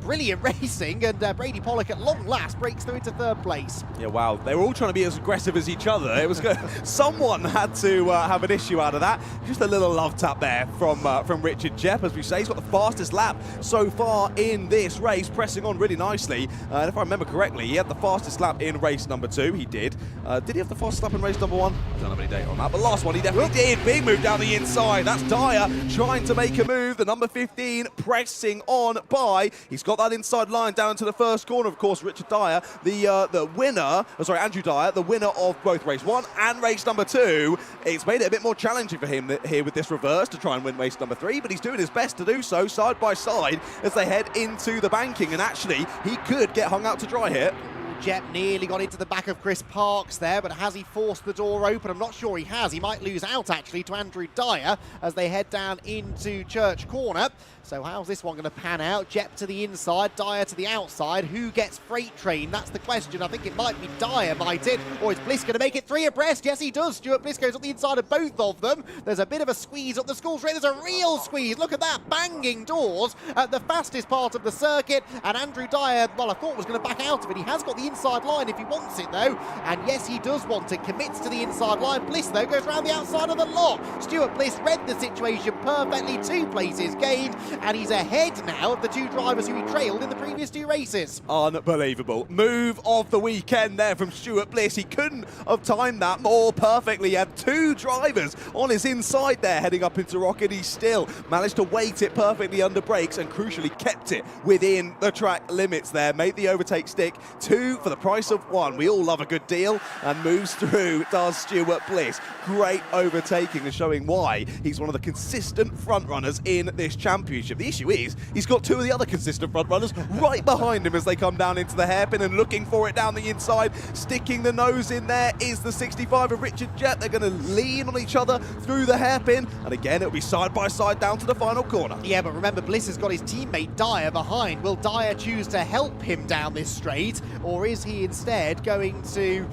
Brilliant racing, and Brady Pollock at long last breaks through into third place.
Yeah, wow. They were all trying to be as aggressive as each other. It was good. Someone had to have an issue out of that. Just a little love tap there from Richard Geoff. As we say, he's got the fastest lap so far in this race, pressing on really nicely. And if I remember correctly, he had the fastest lap in race number 2. He did. Did he have the fastest lap in race number 1? I don't have any data on that, but last one he definitely did. Big move down the inside. That's Dyer trying to make a move. The number 15 pressing on by. He's got that inside line down to the first corner. Of course, Richard Dyer, the winner, Andrew Dyer, the winner of both race 1 and race number 2. It's made it a bit more challenging for him here with this reverse to try and win race number 3, but he's doing his best to do so side by side as they head into the banking, and actually he could get hung out to dry here.
Geoff nearly got into the back of Chris Parks there, but has he forced the door open? I'm not sure he has. He might lose out, actually, to Andrew Dyer as they head down into Church Corner. So how's this one going to pan out? Geoff to the inside, Dyer to the outside. Who gets Freight Train? That's the question. I think it might be Dyer, might it? Or is Bliss going to make it 3 abreast? Yes, he does. Stuart Bliss goes up the inside of both of them. There's a bit of a squeeze up the school straight. There's a real squeeze. Look at that. Banging doors at the fastest part of the circuit. And Andrew Dyer, well, I thought was going to back out of it. He has got the inside line if he wants it, though. And yes, he does want it. Commits to the inside line. Bliss, though, goes round the outside of the lot. Stuart Bliss read the situation perfectly. 2 places gained. And he's ahead now of the 2 drivers who he trailed in the previous 2 races.
Unbelievable. Move of the weekend there from Stuart Bliss. He couldn't have timed that more perfectly. He had 2 drivers on his inside there heading up into Rocket. He still managed to weight it perfectly under brakes and crucially kept it within the track limits there. Made the overtake stick. 2 2 for the price of 1. We all love a good deal, and moves through does Stuart Bliss. Great overtaking and showing why he's one of the consistent front runners in this championship. The issue is he's got 2 of the other consistent front runners right behind him as they come down into the hairpin and looking for it down the inside. Sticking the nose in there is the 65 of Richard Jett. They're going to lean on each other through the hairpin, and again it'll be side by side down to the final corner.
Yeah, but remember, Bliss has got his teammate Dyer behind. Will Dyer choose to help him down this straight, or is he instead going to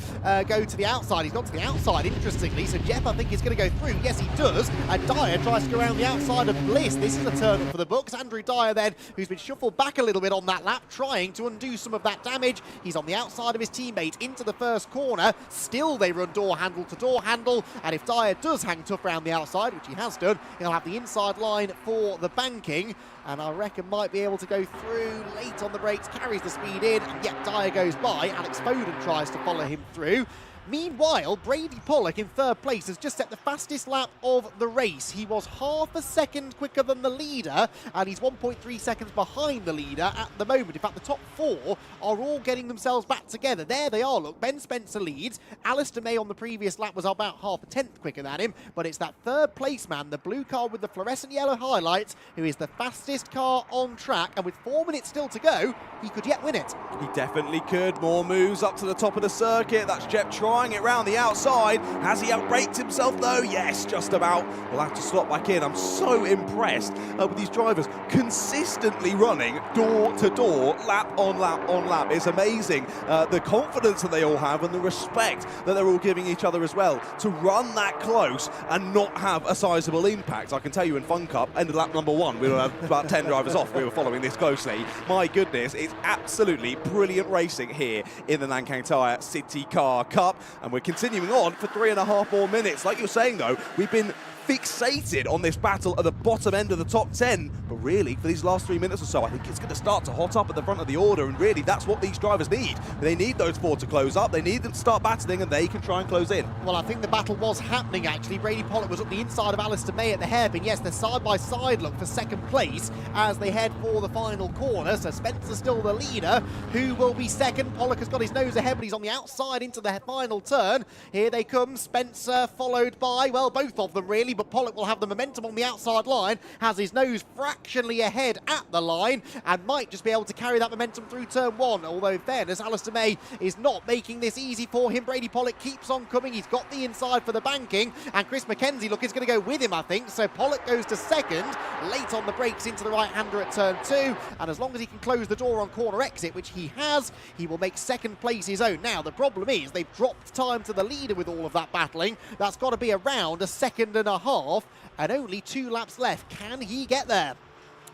go to the outside? He's gone to the outside, interestingly, so Geoff, I think, is going to go through. Yes, he does, and Dyer tries to go around the outside of Bliss. This is a turn up for the books. Andrew Dyer then, who's been shuffled back a little bit on that lap, trying to undo some of that damage. He's on the outside of his teammate into the first corner. Still, they run door handle to door handle, and if Dyer does hang tough around the outside, which he has done, he'll have the inside line for the banking, and I reckon might be able to go through late on the brakes, carries the speed in, and yet Dyer goes by. Alex Foden tries to follow him through. Meanwhile, Brady Pollock in third place has just set the fastest lap of the race. He was half a second quicker than the leader, and he's 1.3 seconds behind the leader at the moment. In fact, the top 4 are all getting themselves back together. There they are, look. Ben Spencer leads. Alistair May on the previous lap was about half a tenth quicker than him, but it's that third place man, the blue car with the fluorescent yellow highlights, who is the fastest car on track, and with 4 minutes still to go, he could yet win it.
He definitely could. More moves up to the top of the circuit. That's Geoff trying it round the outside. Has he outbraked himself though? Yes, just about. We'll have to slot back in. I'm so impressed with these drivers consistently running door to door, lap on lap on lap. It's amazing the confidence that they all have and the respect that they're all giving each other as well. To run that close and not have a sizable impact. I can tell you in Fun Cup, end of lap number 1, we were about 10 drivers off. We were following this closely. My goodness, it's absolutely brilliant racing here in the Nankang Tyre City Car Cup, and we're continuing on for 3.5 more minutes. Like you're saying though, we've been fixated on this battle at the bottom end of the top 10, but really for these last 3 minutes or so, I think it's going to start to hot up at the front of the order, and really that's what these drivers need. They need those 4 to close up, they need them to start battling, and they can try and close in.
Well, I think the battle was happening actually. Brady Pollock was up the inside of Alistair May at the hairpin. Yes, they're side by side look for second place as they head for the final corner, so Spencer's still the leader. Who will be second? Pollock has got his nose ahead, but he's on the outside into the final turn. Here they come, Spencer followed by, well, both of them really, but Pollock will have the momentum on the outside line, has his nose fractionally ahead at the line, and might just be able to carry that momentum through turn 1, although in fairness, Alistair May is not making this easy for him. Brady Pollock keeps on coming, he's got the inside for the banking, and Chris McKenzie, look, is going to go with him, I think, so Pollock goes to second, late on the brakes into the right-hander at turn 2, and as long as he can close the door on corner exit, which he has, he will make second place his own. Now, the problem is they've dropped time to the leader with all of that battling. That's got to be around a second and a half, and only 2 laps left. Can he get there?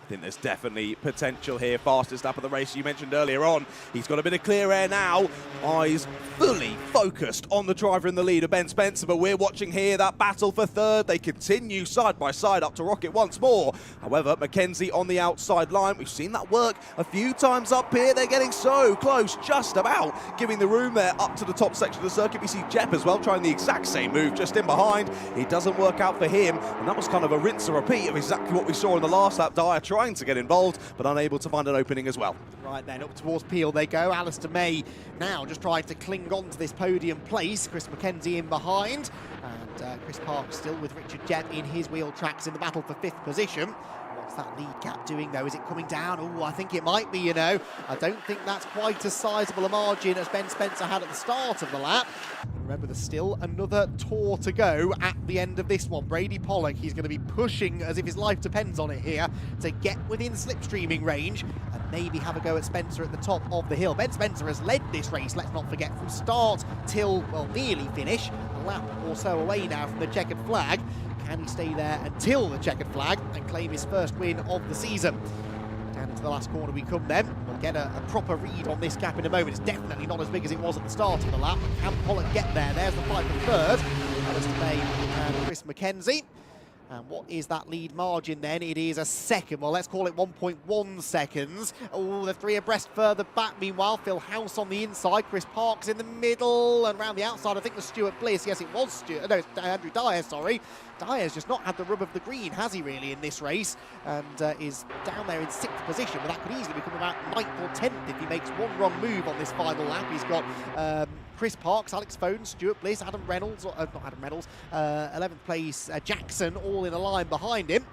I think there's definitely potential here. Fastest lap of the race you mentioned earlier on. He's got a bit of clear air now. Eyes fully focused on the driver in the lead of Ben Spencer, but we're watching here that battle for third. They continue side by side up to Rocket once more. However, McKenzie on the outside line. We've seen that work a few times up here. They're getting so close, just about giving the room there up to the top section of the circuit. We see Geoff as well trying the exact same move just in behind. It doesn't work out for him, and that was kind of a rinse and repeat of exactly what we saw in the last lap. Dyer trying to get involved, but unable to find an opening as well.
Right then, up towards Peel they go. Alistair May now just trying to cling on to this podium place. Chris McKenzie in behind, and Chris Park still with Richard Jett in his wheel tracks in the battle for 5th position. What's that lead gap doing though? Is it coming down? Oh, I think it might be, you know. I don't think that's quite as sizable a margin as Ben Spencer had at the start of the lap. Remember, there's still another tour to go at the end of this one. Brady Pollock, he's going to be pushing as if his life depends on it here to get within slipstreaming range and maybe have a go at Spencer at the top of the hill. Ben Spencer has led this race, let's not forget, from start till, well, nearly finish. A lap or so away now from the checkered flag. Can he stay there until the checkered flag and claim his first win of the season? Down into the last corner we come then. We'll get a proper read on this gap in a moment. It's definitely not as big as it was at the start of the lap. Can Pollock get there? There's the fight for third. Alistair May and Chris McKenzie. And what is that lead margin then? It is a second. Well, let's call it 1.1 seconds. Oh, the three abreast further back. Meanwhile, Phil House on the inside. Chris Parks in the middle. And around the outside, I think was Stuart Bliss. Yes, it was Stuart. No, it's Andrew Dyer, sorry. Dyer's just not had the rub of the green, has he really, in this race? And is down there in 6th position. But that could easily become about 9th or 10th if he makes one wrong move on this final lap. He's got Chris Parks, Alex Foden, Stuart Bliss, Adam Reynolds, not Adam Reynolds, 11th place Jackson, all in a line behind him.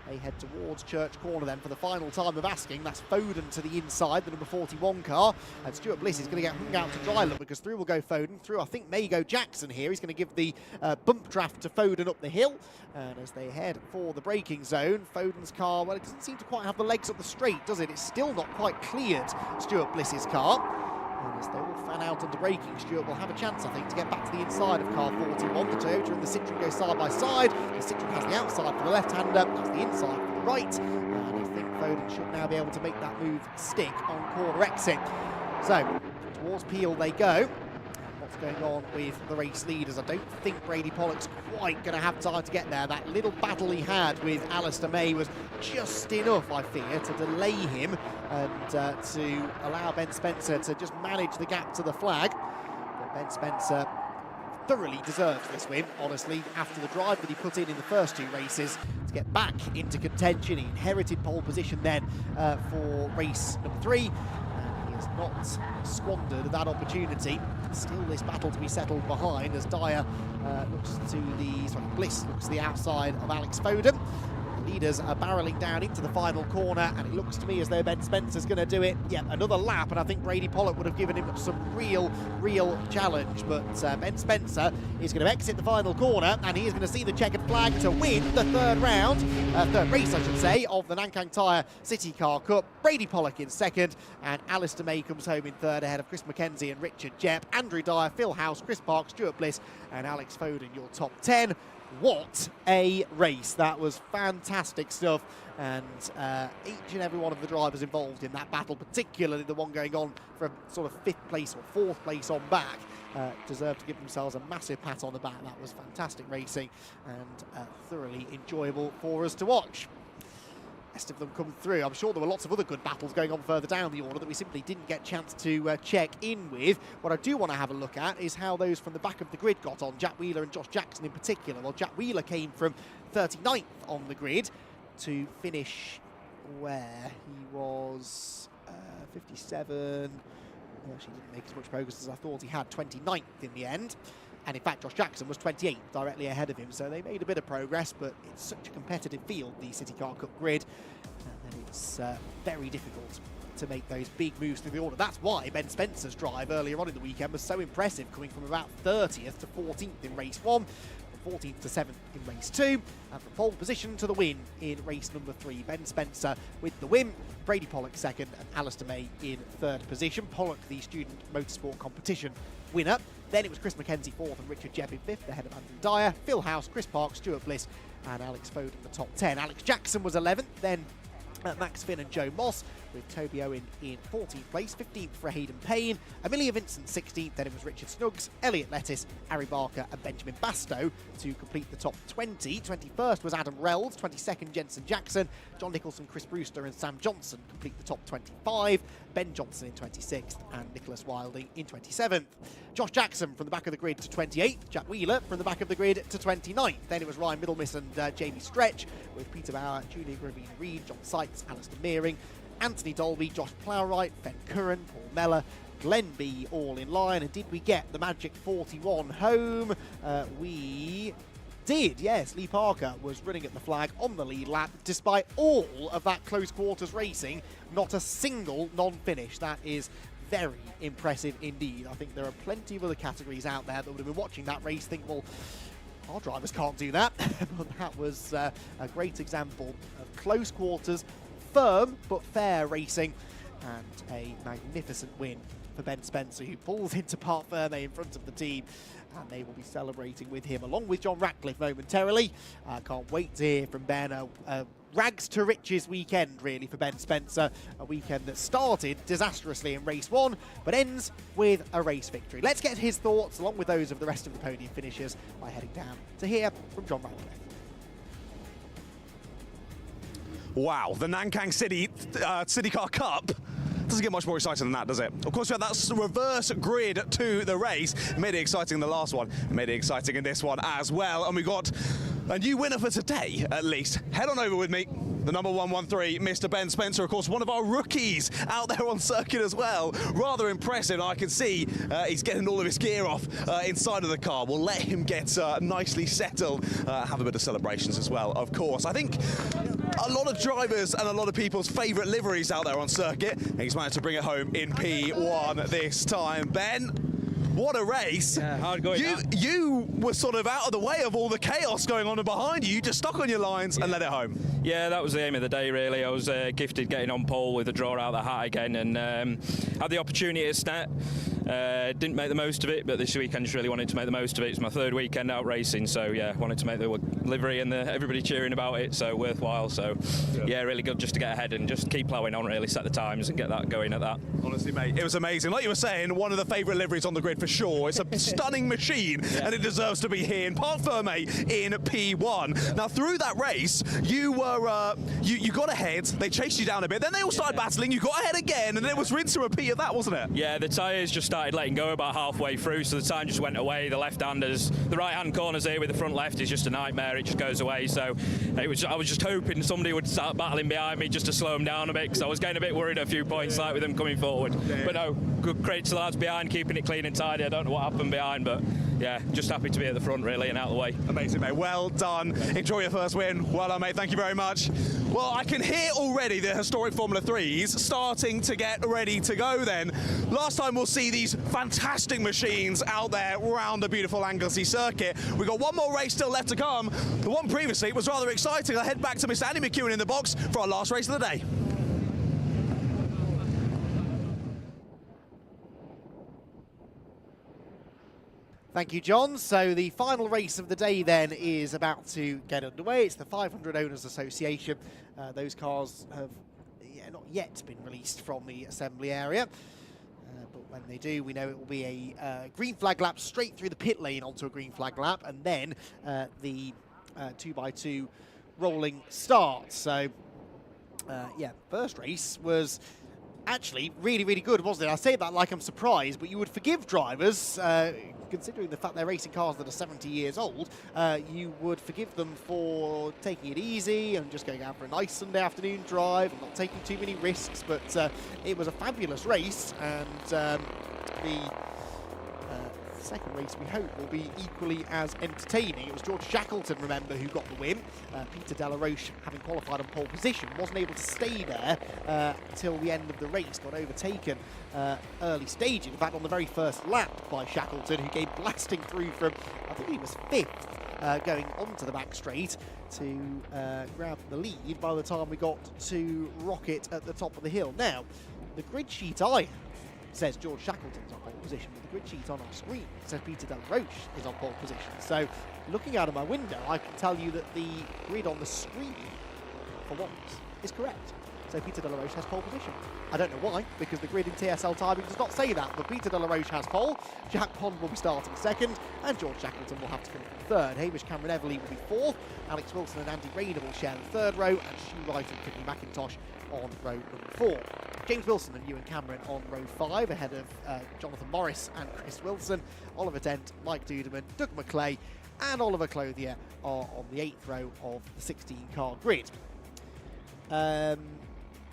They head towards Church Corner then for the final time of asking. That's Foden to the inside, the number 41 car. And Stuart Bliss is going to get hung out to dry look because through will go Foden. Through, I think, may go Jackson here. He's going to give the bump draft to Foden up the hill. And as they head for the braking zone, Foden's car, well, it doesn't seem to quite have the legs up the straight, does it? It's still not quite cleared Stuart Bliss's car. And as they all fan out under braking, Stuart will have a chance, I think, to get back to the inside of car 41. The Toyota and the Citroen go side by side. The Citroen has the outside for the left-hander, that's the inside for the right. And I think Foden should now be able to make that move stick on corner exit. So, towards Peel they go. What's going on with the race leaders? I don't think Brady Pollock's quite going to have time to get there. That little battle he had with Alistair May was just enough, I fear, to delay him and to allow Ben Spencer to just manage the gap to the flag. But Ben Spencer thoroughly deserves this win, honestly, after the drive that he put in the first two races to get back into contention. He inherited pole position then for race number 3. Has not squandered that opportunity. Still this battle to be settled behind as Dyer Bliss looks to the outside of Alex Foden. The leaders are barrelling down into the final corner, and it looks to me as though Ben Spencer's going to do it. Yeah, another lap, and I think Brady Pollock would have given him some real challenge. But Ben Spencer is going to exit the final corner, and he is going to see the checkered flag to win the third race, I should say, of the Nankang Tyre City Car Cup. Brady Pollock in second, and Alistair May comes home in third ahead of Chris Mackenzie and Richard Jepp. Andrew Dyer, Phil House, Chris Parks, Stuart Bliss, and Alex Foden, your top 10. What a race. That was fantastic stuff, and each and every one of the drivers involved in that battle, particularly the one going on from sort of 5th place or 4th place on back, deserve to give themselves a massive pat on the back. That was fantastic racing and thoroughly enjoyable for us to watch. Rest of them come through. I'm sure there were lots of other good battles going on further down the order that we simply didn't get a chance to check in with. What I do want to have a look at is how those from the back of the grid got on, Jack Wheeler and Josh Jackson in particular. Well, Jack Wheeler came from 39th on the grid to finish where he was 57. Well, actually didn't make as much progress as I thought he had, 29th in the end. And in fact, Josh Jackson was 28th, directly ahead of him. So they made a bit of progress, but it's such a competitive field, the City Car Cup grid, and it's very difficult to make those big moves through the order. That's why Ben Spencer's drive earlier on in the weekend was so impressive, coming from about 30th to 14th in race 1, from 14th to 7th in race 2, and from pole position to the win in race number 3. Ben Spencer with the win, Brady Pollock second, and Alistair May in 3rd position. Pollock, the student motorsport competition winner. Then it was Chris Mackenzie 4th and Richard Jepp in 5th, ahead of Andrew Dyer, Phil House, Chris Parks, Stuart Bliss, and Alex Foden in the top 10. Alex Jackson was 11th, then Max Finn and Joe Moss, with Toby Owen in 14th place, 15th for Hayden Payne, Amelia Vincent 16th, then it was Richard Snuggs, Elliot Lettis, Harry Barker and Benjamin Bastow to complete the top 20. 21st was Adam Reynolds, 22nd Jensen Jackson, John Nicholson, Chris Brewster and Sam Johnson complete the top 25, Ben Johnson in 26th and Nicholas Wilding in 27th. Josh Jackson from the back of the grid to 28th, Jack Wheeler from the back of the grid to 29th. Then it was Ryan Middlemiss and Jamie Stretch, with Peter Bauer, Julie Gravine Reed, John Sykes, Alistair Meering, Anthony Dolby, Josh Plowright, Ben Curran, Paul Meller, Glenn B all in line. And did we get the magic 41 home? We did, yes. Lee Parker was running at the flag on the lead lap despite all of that close quarters racing. Not a single non-finish. That is very impressive indeed. I think there are plenty of other categories out there that would have been watching that race think, well, our drivers can't do that. But that was a great example of close quarters, firm but fair racing, and a magnificent win for Ben Spencer, who pulls into Parc Ferme in front of the team, and they will be celebrating with him along with John Ratcliffe momentarily. Can't wait to hear from Ben. A rags to riches weekend really for Ben Spencer, a weekend that started disastrously in race 1 but ends with a race victory. Let's get his thoughts along with those of the rest of the podium finishers by heading down to hear from John Ratcliffe.
Wow, the Nankang City Car Cup. Doesn't get much more exciting than that, does it? Of course, we had that reverse grid to the race. It made it exciting in the last one. It made it exciting in this one as well. And we got a new winner for today, at least. Head on over with me. The number 113, Mr. Ben Spencer, of course, one of our rookies out there on circuit as well. Rather impressive. I can see he's getting all of his gear off inside of the car. We'll let him get nicely settled, have a bit of celebrations as well, of course. I think a lot of drivers and a lot of people's favourite liveries out there on circuit. And he's managed to bring it home in P1 this time. Ben, what a race.
Yeah, hard going.
You were sort of out of the way of all the chaos going on behind you. You just stuck on your lines and let it home.
Yeah, that was the aim of the day, really. I was gifted getting on pole with a draw out of the hat again, and had the opportunity to start. Didn't make the most of it, but this weekend just really wanted to make the most of it. It's my third weekend out racing, so yeah, wanted to make the livery and everybody cheering about it, so worthwhile. So yeah, really good just to get ahead and just keep ploughing on, really, set the times and get that going at that.
Honestly, mate, it was amazing. Like you were saying, one of the favourite liveries on the grid for sure. It's a stunning machine, and it deserves to be here in Parc Ferme in P1. Now, through that race, you were you got ahead. They chased you down a bit. Then they all started battling. You got ahead again, and it was rinse and repeat of that, wasn't it?
Yeah, the tyres just started letting go about halfway through, so the time just went away. The left-handers, the right-hand corners here with the front left is just a nightmare. It just goes away. So I was just hoping somebody would start battling behind me just to slow them down a bit, because I was getting a bit worried at a few points, like with them coming forward. But no, good credit to the lads behind, keeping it clean and tidy. I don't know what happened behind, but yeah, just happy to be at the front, really, and out of the way.
Amazing, mate. Well done. Enjoy your first win. Well done, mate. Thank you very much. Well, I can hear already the historic Formula 3s starting to get ready to go then. Last time we'll see these fantastic machines out there around the beautiful Anglesey Circuit. We've got one more race still left to come. The one previously was rather exciting. I'll head back to Mr. Andy McEwen in the box for our last race of the day.
Thank you, John. So the final race of the day then is about to get underway. It's the 500 Owners Association. Those cars have not yet been released from the assembly area. But when they do, we know it will be a green flag lap straight through the pit lane onto a green flag lap, and then the 2x2 rolling start. So, yeah, first race was actually really, really good, wasn't it? I say that like I'm surprised, but you would forgive drivers, considering the fact they're racing cars that are 70 years old, you would forgive them for taking it easy and just going out for a nice Sunday afternoon drive and not taking too many risks. But it was a fabulous race, and the second race we hope will be equally as entertaining. It was George Shackleton, remember, who got the win. Peter Delaroche, having qualified on pole position, wasn't able to stay there till the end of the race, got overtaken early stages. In fact, on the very first lap by Shackleton, who came blasting through from, I think he was 5th, going onto the back straight to grab the lead by the time we got to Rocket at the top of the hill. Now, the grid sheet says George Shackleton's on pole position, but the grid sheet on our screen says Peter Delaroche is on pole position. So, looking out of my window, I can tell you that the grid on the screen, for once, is correct. So Peter Delaroche has pole position. I don't know why, because the grid in TSL timing does not say that, but Peter Delaroche has pole, Jack Pond will be starting second, and George Shackleton will have to come in third. Hamish Cameron Everly will be fourth, Alex Wilson and Andy Rayner will share the third row, and Stu Wright and Tiffany McIntosh on row number 4. James Wilson and Ewan Cameron on row 5, ahead of Jonathan Morris and Chris Wilson. Oliver Dent, Mike Duderman, Doug McClay, and Oliver Clothier are on the 8th row of the 16-car grid.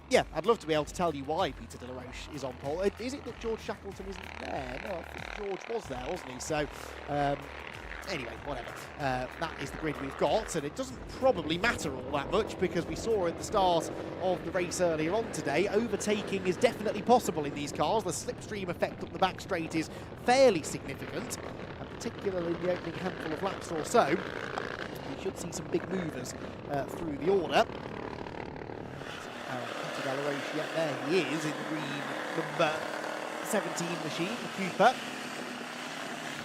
Yeah, I'd love to be able to tell you why Peter Delaroche is on pole. Is it that George Shackleton isn't there? No, I think George was there, wasn't he? So, anyway, whatever. That is the grid we've got, and it doesn't probably matter all that much, because we saw at the start of the race earlier on today, overtaking is definitely possible in these cars. The slipstream effect up the back straight is fairly significant, and particularly in the opening handful of laps or so, we should see some big movers through the order. Peter Delaroche, yeah, there he is in the green number 17 machine, the Cooper.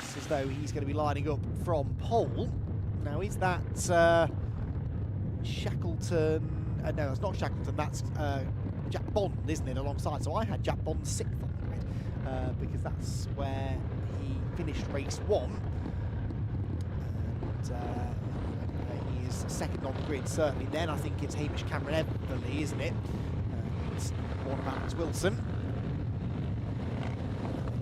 It's as though he's going to be lining up from pole. Now, is that Shackleton? No, it's not Shackleton, that's Jack Bond, isn't it, alongside? So I had Jack Bond 6th on the grid, because that's where he finished race 1. And he is second on the grid, certainly. Then I think it's Hamish Cameron Everly, isn't it? It's one of Alex Wilson.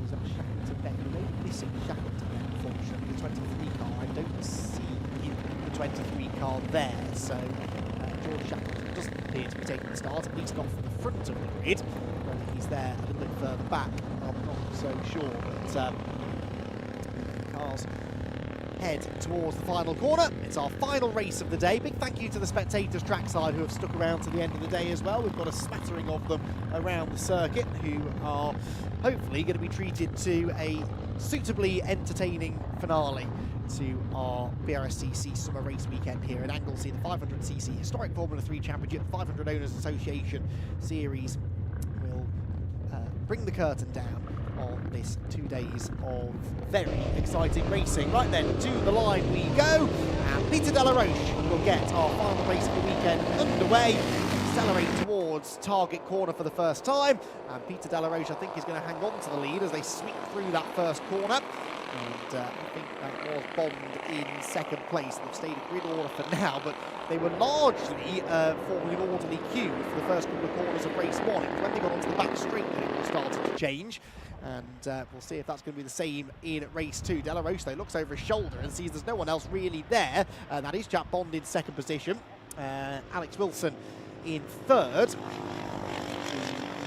He's got Shackleton Beckley, missing Shackleton, unfortunately. The 23 car, I don't see the 23 car there, so George Shackleton doesn't appear to be taking the start, at least not from the front of the grid. Whether he's there a little bit further back, I'm not so sure, but cars head towards the final corner. It's our final race of the day. Big thank you to the spectators trackside who have stuck around to the end of the day as well. We've got a smattering of them around the circuit who are hopefully going to be treated to a suitably entertaining finale to our Brscc summer race weekend here at Anglesey. The 500cc Historic Formula 3 Championship 500 Owners Association Series will bring the curtain down on this 2 days of very exciting racing. Right then, to the line we go, and Peter Delaroche will get our final race of the weekend underway. Accelerate towards target corner for the first time, and Peter Delaroche, I think, is going to hang on to the lead as they sweep through that first corner. And I think that was Bond in second place. They've stayed in grid order for now, but they were largely forming an orderly queue for the first couple of corners of race one. It was when they got onto the back straight that it all started to change. And we'll see if that's going to be the same in race two. Delaroche, though, looks over his shoulder and sees there's no one else really there. That is Jack Bond in second position. Alex Wilson in third.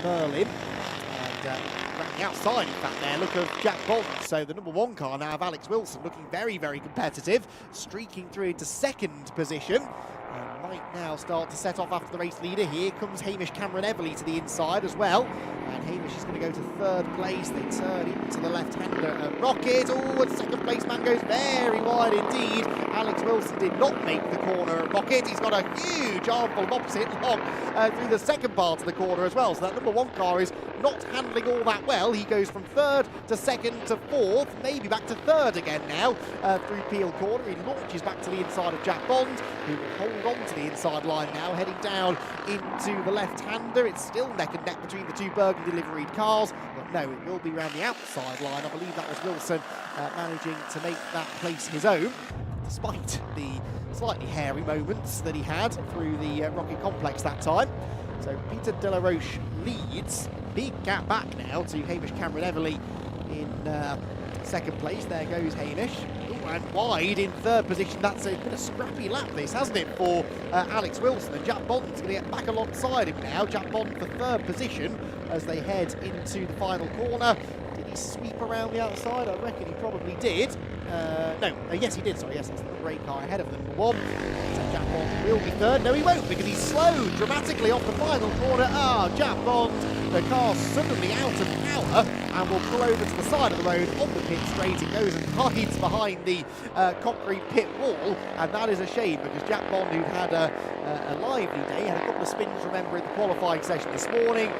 Merlin. And the outside, in fact, there, look of Jack Bond. So the number one car now of Alex Wilson looking very, very competitive, streaking through into second position. And might now start to set off after the race leader. Here comes Hamish Cameron Everly to the inside as well. And Hamish is going to go to third place. They turn into the left-hander at Rocket. Oh, and second place man goes very wide indeed. Alex Wilson did not make the corner at Rocket. He's got a huge armful of opposite long through the second part of the corner as well. So that number one car is not handling all that well. He goes from third to second to fourth, maybe back to third again now through Peel Corner. He launches back to the inside of Jack Bond, who will hold on to the inside line now, heading down into the left-hander. It's still neck and neck between the two Burgundy liveried cars, but no, it will be around the outside line. I believe that was Wilson managing to make that place his own, despite the slightly hairy moments that he had through the Rocket Complex that time. So Peter Delaroche leads. Big gap back now to Hamish Cameron Everly in second place. There goes Hamish. Ooh, and wide in third position. That's been a scrappy lap, this, hasn't it, for Alex Wilson. And Jack Bond's going to get back alongside him now. Jack Bond for third position as they head into the final corner. Did he sweep around the outside? I reckon he probably did. Yes, he did. Sorry, yes, it's the grey car ahead of them, number one. So Jack Bond will be third. No, he won't, because he's slowed dramatically off the final corner. Jack Bond, the car suddenly out of power and will pull over to the side of the road on the pit straight. It goes and hides behind the concrete pit wall, and that is a shame, because Jack Bond, who'd had a lively day, had a couple of spins, remember, in the qualifying session this morning,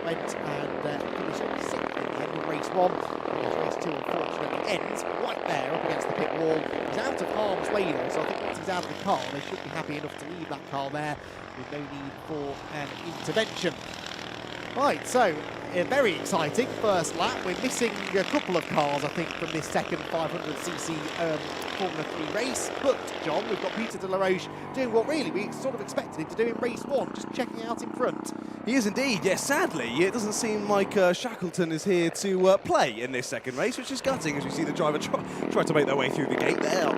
went and finished up sixth at the end of race one. Race two, unfortunately, ends right there up against the pit wall. He's out of harm's way though, so I think once he's out of the car, they should be happy enough to leave that car there with no need for an intervention. Right, so very exciting first lap. We're missing a couple of cars, I think, from this second 500cc Formula 3 race. But, John, we've got Peter Delaroche doing what really we sort of expected him to do in race one, just checking out in front.
He is indeed, yes. Sadly, it doesn't seem like Shackleton is here to play in this second race, which is gutting as we see the driver try to make their way through the gate there.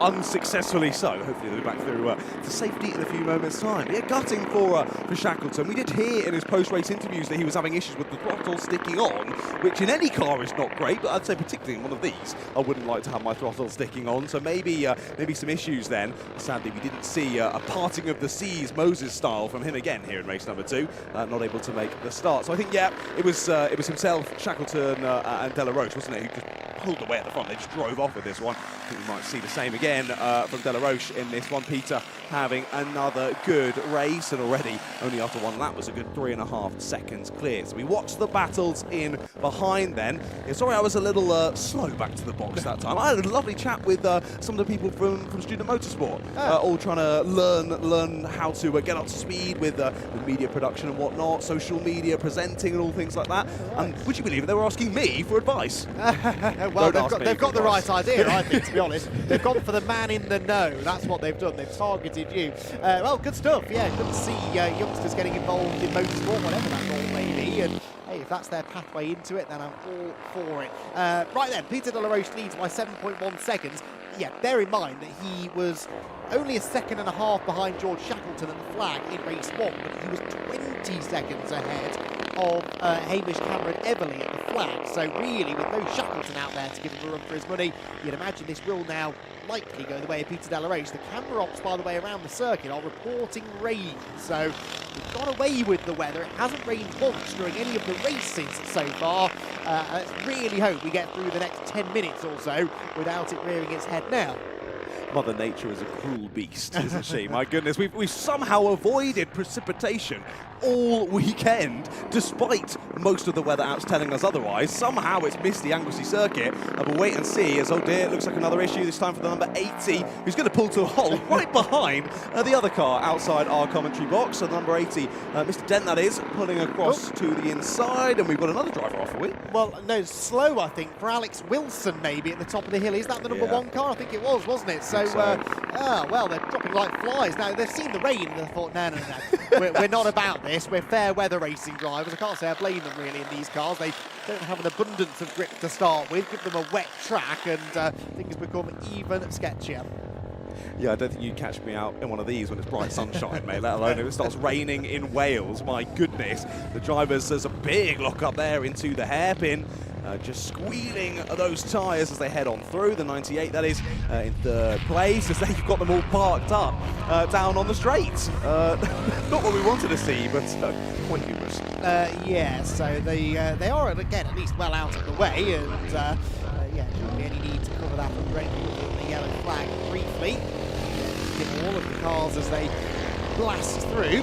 Unsuccessfully so. Hopefully they'll be back through to safety in a few moments' time. Yeah, gutting for Shackleton. We did hear in his post-race interviews that he was having issues with the throttle sticking on, which in any car is not great, but I'd say particularly in one of these, I wouldn't like to have my throttle sticking on. So maybe some issues then. Sadly, we didn't see a parting of the seas, Moses style, from him again here in race number two. Not able to make the start. So I think, yeah, it was himself, Shackleton, and Delaroche, wasn't it, who just pulled away at the front. They just drove off with this one. I think we might see the same again from Delaroche in this one. Peter having another good race, and already only after one lap was a good 3.5 seconds clear. So we watched the battles in behind then. Yeah, sorry I was a little slow back to the box that time. I had a lovely chat with some of the people from Student Motorsport, all trying to learn how to get up to speed with media production and whatnot, social media, presenting and all things like that. And would you believe it, they were asking me for advice?
Well,
Don't ask me
they've got
for
the right
advice.
idea, I think, to be honest. They've gone for the man in the know. That's what they've done. They've targeted you. Well, good stuff. Yeah, good to see youngsters getting involved in motorsport, whatever that role may be. And hey, if that's their pathway into it, then I'm all for it. Right then, Peter De La Roche leads by 7.1 seconds. Yeah, bear in mind that he was only a second and a half behind George Shackleton at the flag in race 1, but he was 20 seconds ahead of Hamish Cameron Everly at the flag. So really, with no Shackleton out there to give him a run for his money, you'd imagine this will now likely go the way of Peter De La Roche. The camera ops, by the way, around the circuit are reporting rain. So we've got away with the weather. It hasn't rained once during any of the races so far. Let's really hope we get through the next 10 minutes or so without it rearing its head now.
Mother Nature is a cruel beast, isn't she? My goodness, we've somehow avoided precipitation all weekend, despite most of the weather apps telling us otherwise. Somehow it's missed the Anglesey Circuit. We'll wait and see, as, oh dear, it looks like another issue, this time for the number 80, who's going to pull to a halt right behind the other car outside our commentary box. So the number 80, Mr. Dent, that is, pulling across to the inside, and we've got another driver off, have we?
Well, no, slow, I think, for Alex Wilson, maybe, at the top of the hill. Is that the number 1 car? I think it was, wasn't it? So, well, they're dropping like flies. Now, they've seen the rain and they thought, no. we're not about this. We're fair weather racing drivers. I can't say I blame them, really, in these cars. They don't have an abundance of grip to start with. Give them a wet track and things become even sketchier.
Yeah, I don't think you'd catch me out in one of these when it's bright sunshine, mate, let alone if it starts raining in Wales. My goodness. The drivers, there's a big lock up there into the hairpin. Just squealing those tyres as they head on through. The 98, that is, in third place, as they've got them all parked up down on the straight. Not what we wanted to see, but quite humorous.
Yeah, so they are, again, at least well out of the way, and yeah, shouldn't be any need to cover that from the yellow flag briefly. Give all of the cars as they blast through.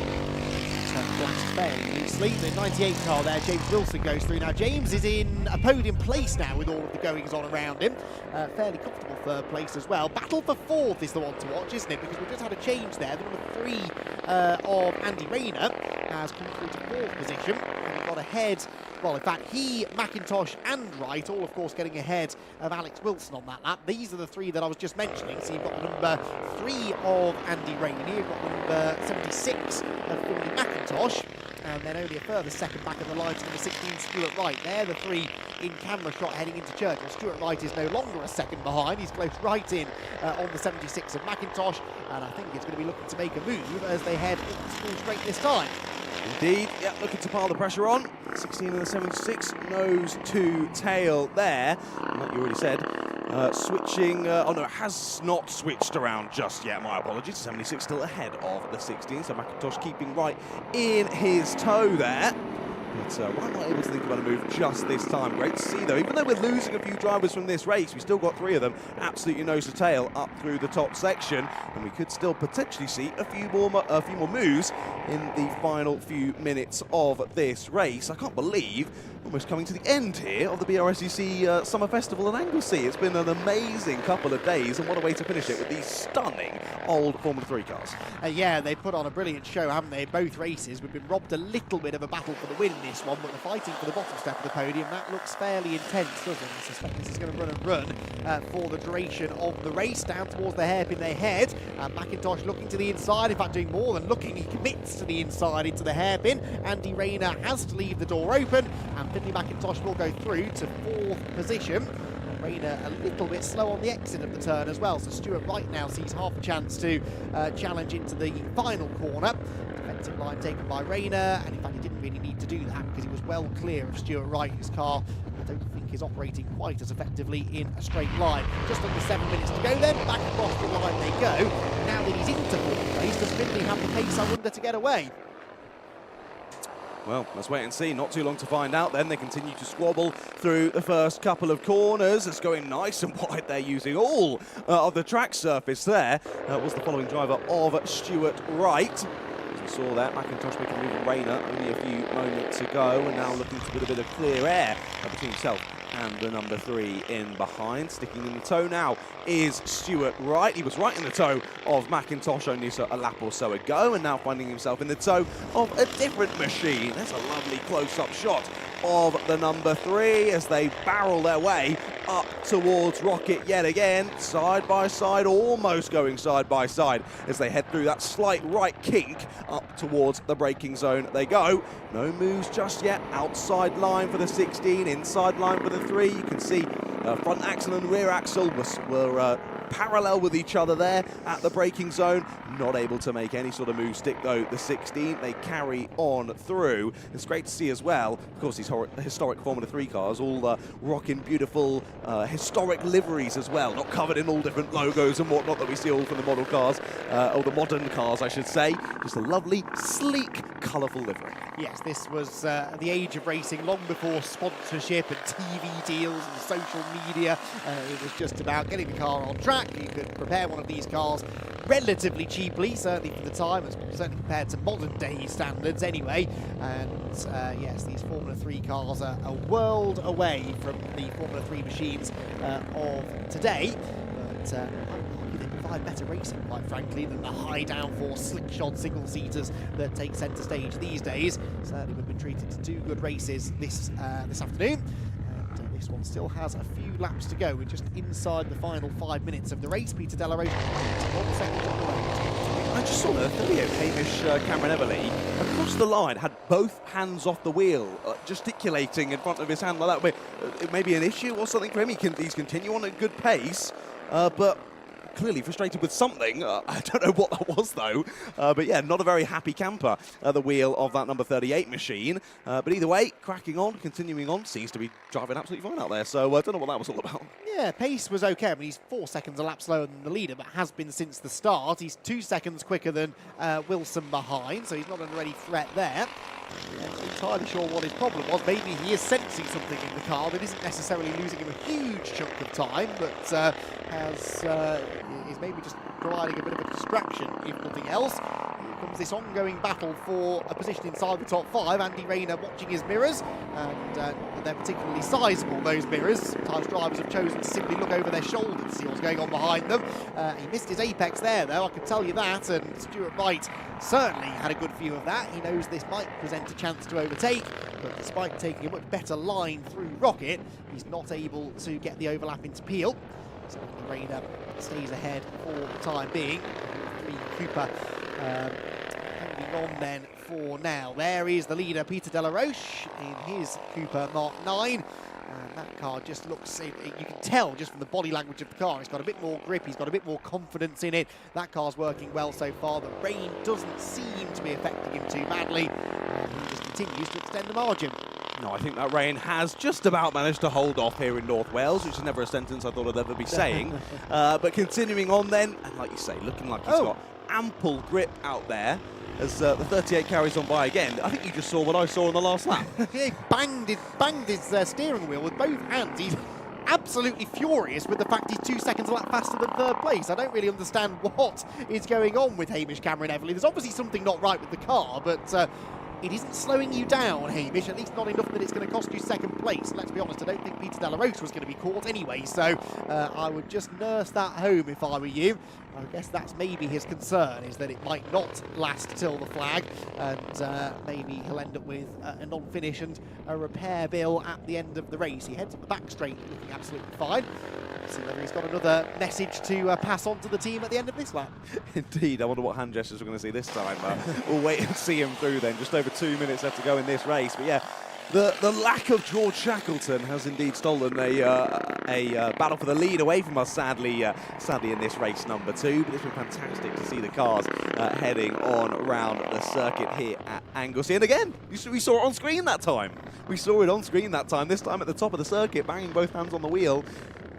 Blast fairly loosely. The 98 car there, James Wilson, goes through. Now, James is in a podium place now with all of the goings-on around him. Fairly comfortable third place as well. Battle for fourth is the one to watch, isn't it? Because we've just had a change there. The number 3 of Andy Rayner has come through to fourth position and got ahead. Well, in fact, he, McIntosh and Wright, all of course getting ahead of Alex Wilson on that lap. These are the 3 that I was just mentioning. So you've got the number 3 of Andy Rayner, you've got the number 76 of Finley McIntosh, and then only a further second back of the line to number 16, Stuart Wright. They're the 3 in camera shot heading into Churchill. Stuart Wright is no longer a second behind. He's close right in on the 76 of McIntosh, and I think it's going to be looking to make a move as they head into full straight this time.
Indeed, yeah, looking to pile the pressure on. 16 and the 76, nose to tail there. And like you already said, switching, oh no, it has not switched around just yet, my apologies. 76 still ahead of the 16, so McIntosh keeping right in his toe there. But why not able to think about a move just this time? Great to see, though. Even though we're losing a few drivers from this race, we still got 3 of them absolutely nose to tail up through the top section, and we could still potentially see a few more moves in the final few minutes of this race. I can't believe almost coming to the end here of the Brscc Summer Festival in Anglesey. It's been an amazing couple of days, and what a way to finish it with these stunning old Formula 3 cars.
Yeah, they put on a brilliant show, haven't they? Both races. We've been robbed a little bit of a battle for the win in this one, but they're fighting for the bottom step of the podium. That looks fairly intense, doesn't it? I suspect this is going to run and run for the duration of the race. Down towards the hairpin they head. McIntosh looking to the inside, in fact doing more than looking. He commits to the inside into the hairpin. Andy Rayner has to leave the door open, and Finley McIntosh will go through to 4th position. Rayner a little bit slow on the exit of the turn as well, so Stuart Wright now sees half a chance to challenge into the final corner. Defensive line taken by Rayner, and in fact he didn't really need to do that because he was well clear of Stuart Wright. His car, I don't think, is operating quite as effectively in a straight line. Just under 7 minutes to go then, back across the line they go. Now that he's into 4th place, does Finley have the pace, I wonder, to get away?
Well, let's wait and see. Not too long to find out then. They continue to squabble through the first couple of corners. It's going nice and wide. They're using all of the track surface there. Was the following driver of Stuart Wright. As we saw that, McIntosh making a move on Rayner. Only a few moments to go, and now looking to put a bit of clear air between himself and the number 3 in behind. Sticking in the toe now is Stuart Wright. He was right in the toe of McIntosh only a lap or so ago, and now finding himself in the toe of a different machine. There's a lovely close-up shot of the number 3 as they barrel their way up towards Rocket yet again. Side by side, almost going side by side as they head through that slight right kink up towards the braking zone they go. No moves just yet. Outside line for the 16, inside line for the 3. You can see front axle and rear axle were parallel with each other there at the braking zone. Not able to make any sort of move stick though. The 16, they carry on through. It's great to see as well, of course, these historic Formula 3 cars, all rocking beautiful historic liveries as well, not covered in all different logos and whatnot that we see all from the model cars, or the modern cars I should say. Just a lovely, sleek, colourful livery.
Yes, this was the age of racing, long before sponsorship and TV deals and social media. It was just about getting the car on track. You could prepare one of these cars relatively cheaply, certainly for the time, certainly compared to modern day standards anyway. And yes, these Formula 3 cars are a world away from the Formula 3 machines of today. But they provide better racing, quite frankly, than the high downforce, slick-shod single-seaters that take centre stage these days. Certainly we've been treated to 2 good races this afternoon. This one still has a few laps to go. We're just inside the final 5 minutes of the race. Peter Delaroche, 1 second on the way.
I just saw the 38 Hamish Cameron Everly across the line, had both hands off the wheel, gesticulating in front of his hand like that. It may be an issue or something for him. He's continue on at good pace, but clearly frustrated with something. I don't know what that was though. But yeah, not a very happy camper at the wheel of that number 38 machine. But either way, cracking on, continuing on, seems to be driving absolutely fine out there. So I don't know what that was all about.
Yeah, pace was okay. I mean, he's 4 seconds a lap slower than the leader, but has been since the start. He's 2 seconds quicker than Wilson behind, so he's not under any threat there. I'm not entirely sure what his problem was. Maybe he is sensing something in the car that isn't necessarily losing him a huge chunk of time, but is maybe just providing a bit of a distraction, if nothing else. Here comes this ongoing battle for a position inside the top 5. Andy Rayner watching his mirrors, and they're particularly sizable, those mirrors. Sometimes drivers have chosen to simply look over their shoulder to see what's going on behind them. He missed his apex there, though, I can tell you that, and Stuart Wright certainly had a good view of that. He knows this might present a chance to overtake, but despite taking a much better line through Rocket, he's not able to get the overlap into Peel. So Rayner stays ahead for the time being. 3 Cooper hanging on then for now. There is the leader, Peter Delaroche, in his Cooper Mark 9. And that car just looks, you can tell just from the body language of the car, it's got a bit more grip, he's got a bit more confidence in it. That car's working well so far. The rain doesn't seem to be affecting him too badly. And he just continues to extend the margin.
No, I think that rain has just about managed to hold off here in North Wales, which is never a sentence I thought I'd ever be saying. But continuing on then, and like you say, looking like he's got ample grip out there as the 38 carries on by again. I think you just saw what I saw in the last lap.
He banged his steering wheel with both hands. He's absolutely furious with the fact he's 2 seconds a lap faster than 3rd place. I don't really understand what is going on with Hamish Cameron Everly. There's obviously something not right with the car, but it isn't slowing you down, Hamish, at least not enough that it's going to cost you 2nd place. Let's be honest, I don't think Peter Delaroche was going to be caught anyway, so I would just nurse that home if I were you. I guess that's maybe his concern, is that it might not last till the flag, and maybe he'll end up with a non-finish and a repair bill at the end of the race. He heads up the back straight looking absolutely fine. Let's see whether he's got another message to pass on to the team at the end of this lap.
Indeed, I wonder what hand gestures we're going to see this time. We'll wait and see him through then. Just over 2 minutes left to go in this race. But yeah, the lack of George Shackleton has indeed stolen a battle for the lead away from us, sadly in this race number 2. But it's been fantastic to see the cars heading on around the circuit here at Anglesey. And again, we saw it on screen that time. We saw it on screen that time, this time at the top of the circuit, banging both hands on the wheel.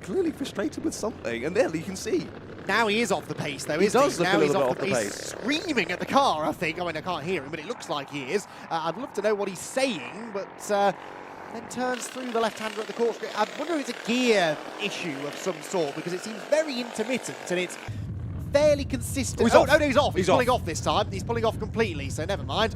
Clearly frustrated with something, and there you can see.
Now he is off the pace, though, isn't he?
Now he's off the pace.
He's screaming at the car, I think. I mean, I can't hear him, but it looks like he is. I'd love to know what he's saying, but then turns through the left-hander at the course grid. I wonder if it's a gear issue of some sort, because it seems very intermittent, and it's fairly consistent.
Oh, he's
oh
off.
no, he's off. He's pulling
off.
off this time. He's pulling off completely, so never mind.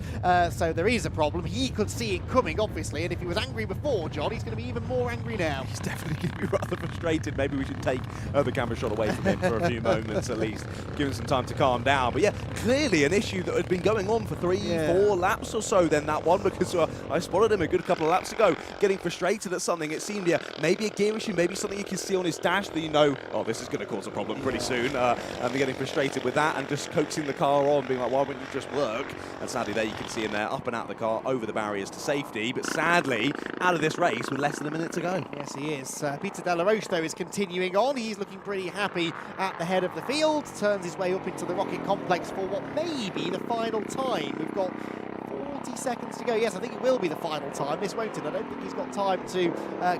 So there is a problem. He could see it coming, obviously, and if he was angry before, John, he's going to be even more angry now.
He's definitely going to be rather frustrated. Maybe we should take the camera shot away from him for a few moments at least, give him some time to calm down. But yeah, clearly an issue that had been going on for 3-4 laps or so then that one, because I spotted him a good couple of laps ago getting frustrated at something. It seemed, yeah, maybe a gear issue, maybe something you can see on his dash that you know, oh, this is going to cause a problem pretty soon. And getting frustrated with that and just coaxing the car on, being like, why wouldn't you just work? And sadly there you can see him there, up and out of the car, over the barriers to safety. But sadly, out of this race with less than a minute to go.
Yes, he is. Peter De La Roche, though, is continuing on. He's looking pretty happy at the head of the field, turns his way up into the rocket complex for what may be the final time. We've got 40 seconds to go. Yes, I think it will be the final time. This won't it? I don't think he's got time to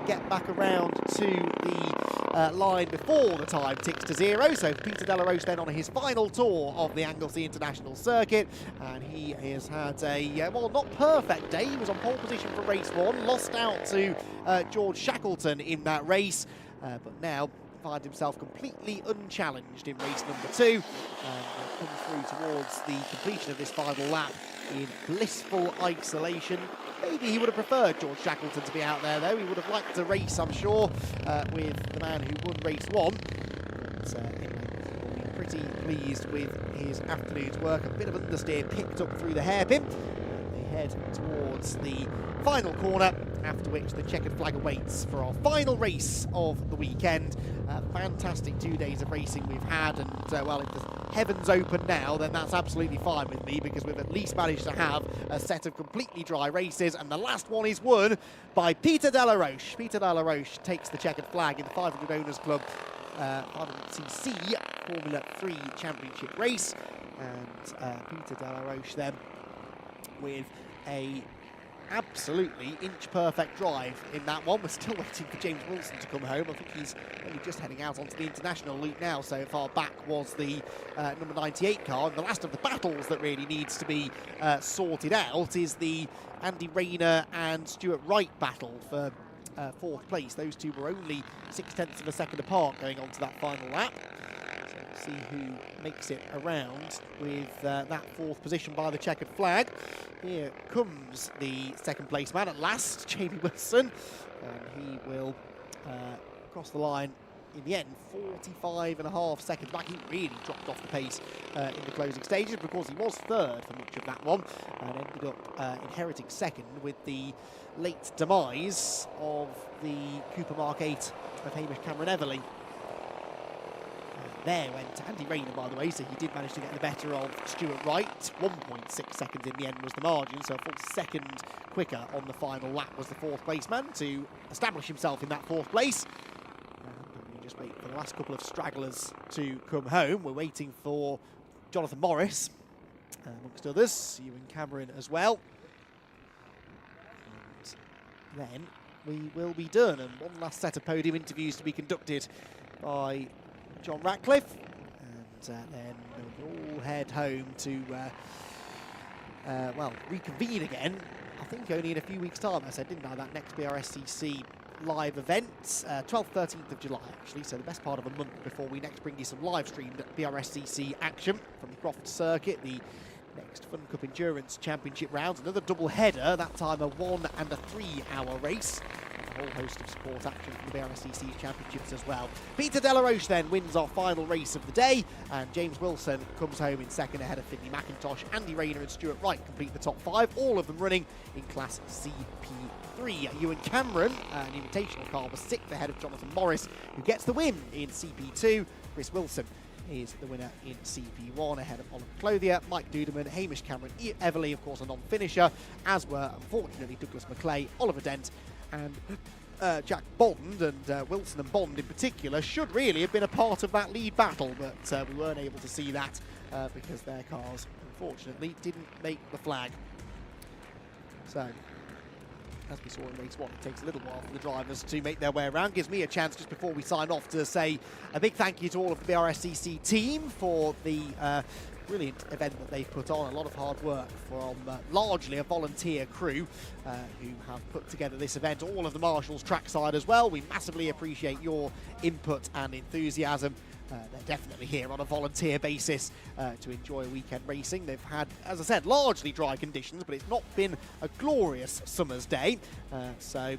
get back around to the line before the time ticks to 0. So Peter De La Roche then on his final tour of the Anglesey International Circuit, and he has had a, well, not perfect day. He was on pole position for race 1, lost out to George Shackleton in that race, but now finds himself completely unchallenged in race number 2, and come through towards the completion of this final lap in blissful isolation. Maybe he would have preferred George Shackleton to be out there, though. He would have liked to race, I'm sure, with the man who won race 1. But he'll be pretty pleased with his afternoon's work. A bit of understeer picked up through the hairpin. They head towards the final corner, after which the checkered flag awaits for our final race of the weekend. Fantastic 2 days of racing we've had, and well, if the heavens open now, then that's absolutely fine with me, because we've at least managed to have a set of completely dry races, and the last one is won by Peter De La Roche. Peter De La Roche takes the checkered flag in the 500 Owners Club 500cc Formula 3 Championship race, and Peter De La Roche then with a absolutely inch-perfect drive in that one. We're still waiting for James Wilson to come home. I think he's only just heading out onto the international loop now. So far back was the number 98 car. And the last of the battles that really needs to be sorted out is the Andy Rayner and Stuart Wright battle for 4th place. Those two were only 0.6 of a second apart going on to that final lap. So we'll see who makes it around with that 4th position by the checkered flag. Here comes the 2nd place man at last, Jamie Wilson, and he will cross the line in the end 45.5 seconds back. He really dropped off the pace in the closing stages, because he was 3rd for much of that one and ended up inheriting 2nd with the late demise of the Cooper Mark 8 of Hamish Cameron Everly. There went Andy Rayner, by the way, so he did manage to get the better of Stuart Wright. 1.6 seconds in the end was the margin, so a full second quicker on the final lap was the 4th place man to establish himself in that 4th place. And we just wait for the last couple of stragglers to come home. We're waiting for Jonathan Morris, amongst others, Ewan Cameron as well. And then we will be done, and one last set of podium interviews to be conducted by John Ratcliffe, and then we'll all head home to, well, reconvene again. I think only in a few weeks' time, I said, didn't I, that next Brscc live event, 12th, 13th of July, actually, so the best part of a month before we next bring you some live-streamed Brscc action from the Croft Circuit, the next Fun Cup Endurance Championship rounds, another double header, that time a 1 and a 3 hour race. A whole host of sport action from the Brscc Championships as well. Peter De La Roche then wins our final race of the day, and James Wilson comes home in 2nd ahead of Finley McIntosh. Andy Rayner and Stuart Wright complete the top 5, all of them running in Class CP3. Ewan Cameron, an invitational car, was 6th ahead of Jonathan Morris, who gets the win in CP2. Chris Wilson is the winner in CP1 ahead of Oliver Clothier, Mike Dudeman, Hamish Cameron, Everly, of course, a non-finisher, as were, unfortunately, Douglas McClay, Oliver Dent, and Jack Bond, and Wilson and Bond in particular should really have been a part of that lead battle, but we weren't able to see that because their cars, unfortunately, didn't make the flag. So, as we saw in race 1, it takes a little while for the drivers to make their way around. Gives me a chance just before we sign off to say a big thank you to all of the Brscc team for the brilliant event that they've put on. A lot of hard work from largely a volunteer crew who have put together this event. All of the marshals trackside as well. We massively appreciate your input and enthusiasm. they're definitely here on a volunteer basis to enjoy weekend racing. They've had, as I said, largely dry conditions, but it's not been a glorious summer's day. So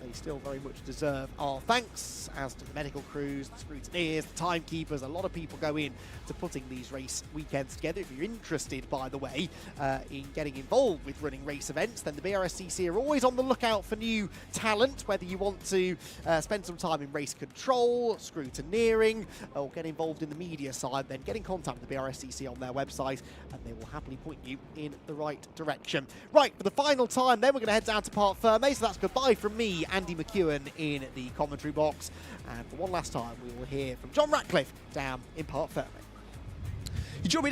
they still very much deserve our thanks, as to the medical crews, the scrutineers, the timekeepers. A lot of people go in to putting these race weekends together. If you're interested, by the way, in getting involved with running race events, then the Brscc are always on the lookout for new talent, whether you want to spend some time in race control, scrutineering, or get involved in the media side, then get in contact with the Brscc on their website and they will happily point you in the right direction. Right, for the final time then, we're going to head down to Parc Fermé, so that's goodbye from me, Andy McEwen, in the commentary box. And for one last time, we will hear from John Ratcliffe down in Parc Fermé.
You join me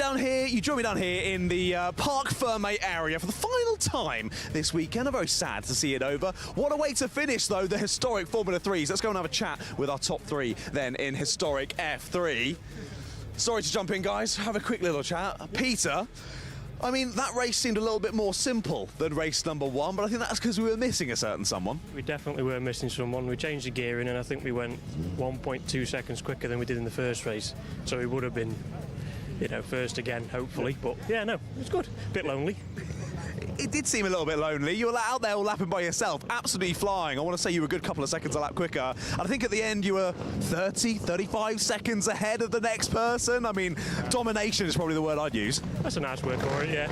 down here in the Parc Fermé area for the final time this weekend. I'm very sad to see it over. What a way to finish, though, the historic Formula 3s. Let's go and have a chat with our top three then in historic F3. Sorry to jump in, guys. Have a quick little chat. Peter, I mean, that race seemed a little bit more simple than race number 1, but I think that's because we were missing a certain someone.
We definitely were missing someone. We changed the gearing and I think we went 1.2 seconds quicker than we did in the first race. So we would have been, you know, first again, hopefully. But yeah, no, it was good. A bit lonely.
It did seem a little bit lonely. You were out there all lapping by yourself, absolutely flying. I want to say you were a good couple of seconds a lap quicker. And I think at the end you were 30, 35 seconds ahead of the next person. I mean, domination is probably the word I'd use.
That's a nice word for it, yeah.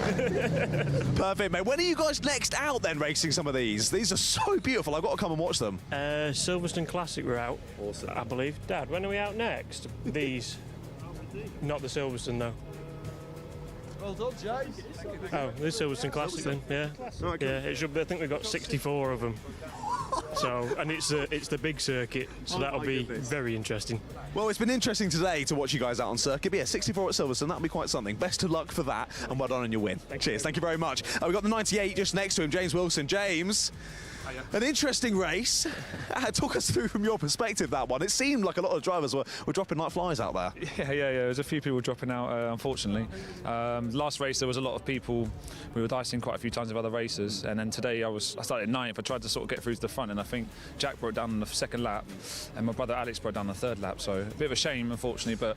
Perfect, mate. When are you guys next out then, racing some of these? These are so beautiful. I've got to come and watch them.
Silverstone Classic we're out, awesome. I believe. Dad, when are we out next? These. Not the Silverstone, though.
Well done, Jay.
Oh, this Silverstone Classic then, yeah.
Right,
yeah, it should be, I think we've got 64 of them. So, and it's the big circuit, so that'll be very interesting.
Well, it's been interesting today to watch you guys out on circuit, but yeah, 64 at Silverstone, that'll be quite something. Best of luck for that, and well done on your win. Cheers, thank you very much. We've got the 98 just next to him, James Wilson. James, an interesting race. Talk us through from your perspective that one. It seemed like a lot of drivers were dropping like flies out there.
Yeah. There's a few people dropping out, unfortunately. Last race there was a lot of people. We were dicing quite a few times with other racers, and then today I started 9th. I tried to sort of get through to the front, and I think Jack broke down on the second lap, and my brother Alex broke down the third lap. So a bit of a shame, unfortunately, but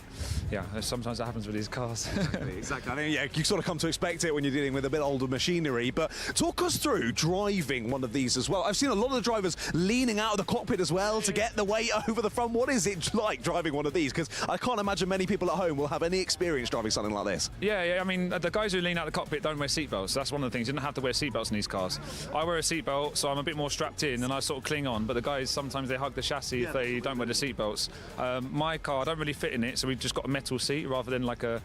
yeah, sometimes that happens with these cars.
Exactly. I think you sort of come to expect it when you're dealing with a bit older machinery. But talk us through driving one of these as well. I've seen a lot of the drivers leaning out of the cockpit as well to get the weight over the front. What is it like driving one of these? Because I can't imagine many people at home will have any experience driving something like this.
Yeah. I mean, the guys who lean out of the cockpit don't wear seatbelts. That's one of the things. You don't have to wear seatbelts in these cars. I wear a seatbelt, so I'm a bit more strapped in and I sort of cling on. But the guys, sometimes they hug the chassis if they don't wear the seatbelts. My car, I don't really fit in it, so we've just got a metal seat rather than like a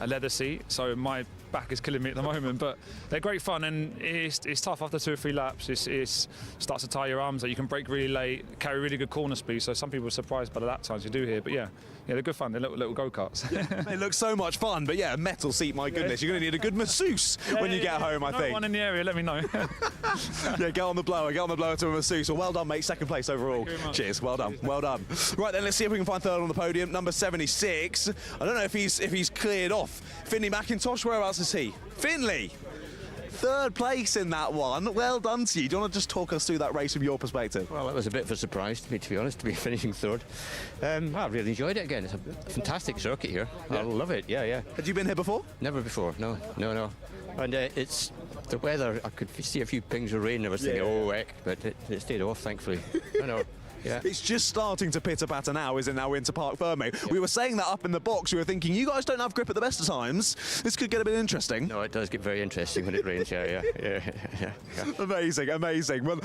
leather seat. So my back is killing me at the moment, but they're great fun, and it's tough after 2 or 3 laps. It starts to tire your arms out. You can brake really late, carry really good corner speed, so some people are surprised by the lap times you do here. But yeah, they're good fun. They're little go-karts.
They look so much fun, but yeah, metal seat, my goodness. You're going to need a good masseuse when you get home, I think.
One in the area, let me know.
Yeah, get on the blower to a masseuse. Well, well done, mate. 2nd place overall. Cheers, well done. Right then, let's see if we can find 3rd on the podium. Number 76. I don't know if he's cleared off. Finley McIntosh, whereabouts is he? Finley! 3rd place in that one. Well done to you. Do you want to just talk us through that race from your perspective?
Well, it was a bit of a surprise to me, to be honest, to be finishing 3rd. I really enjoyed it again. It's a fantastic circuit here. Yeah. I love it, yeah.
Had you been here before?
Never before, no. And it's the weather, I could see a few pings of rain. I was thinking, oh, heck, but it stayed off, thankfully. I know. Yeah.
It's just starting to pitter-patter now, isn't it, now into Parc Fermé? Yeah. We were saying that up in the box. We were thinking, you guys don't have grip at the best of times. This could get a bit interesting.
No, it does get very interesting when it rains, yeah.
Amazing. Well,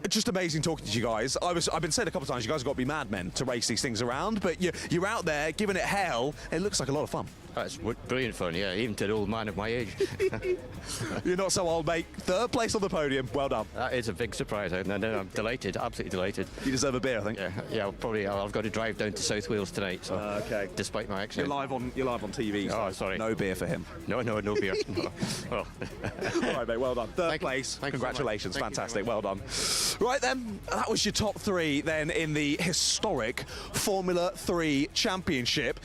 just amazing talking to you guys. I've been saying a couple of times, you guys have got to be madmen to race these things around, but you're out there giving it hell. It looks like a lot of fun.
That's brilliant fun, yeah, even to an old man of my age.
You're not so old, mate. 3rd place on the podium. Well done.
That is a big surprise, and I'm delighted, absolutely delighted.
You deserve a beer, I think.
Yeah, probably. I've got to drive down to South Wales tonight, so
okay.
Despite my accent.
You're live on TV.
Oh, sorry.
No beer for him.
No beer. No.
All right, mate. Well done. 3rd place. Congratulations. Fantastic. Well done. Right then, that was your top 3 then in the historic Formula 3 Championship.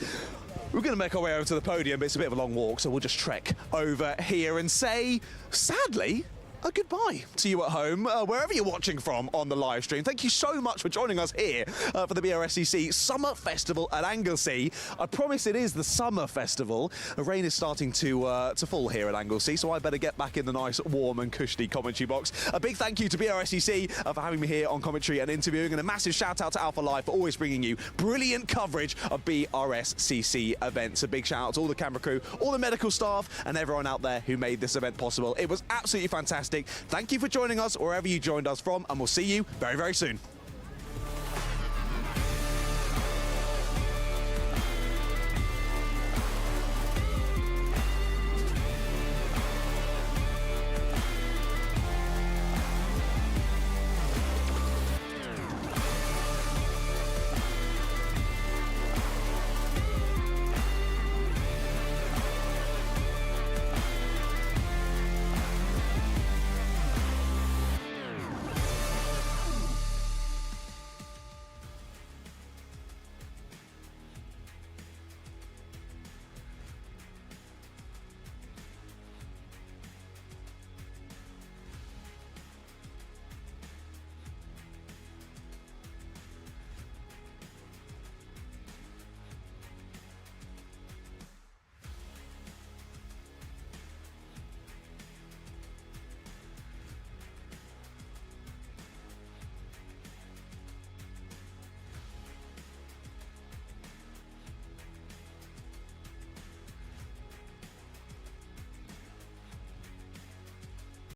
We're going to make our way over to the podium, but it's a bit of a long walk, so we'll just trek over here and say, sadly, a goodbye to you at home, wherever you're watching from on the live stream. Thank you so much for joining us here for the Brscc Summer Festival at Anglesey. I promise it is the summer festival. The rain is starting to fall here at Anglesey, so I better get back in the nice, warm and cushy commentary box. A big thank you to Brscc for having me here on commentary and interviewing, and a massive shout out to Alpha Live for always bringing you brilliant coverage of Brscc events. A big shout out to all the camera crew, all the medical staff, and everyone out there who made this event possible. It was absolutely fantastic. Thank you for joining us wherever you joined us from, and we'll see you very, very soon.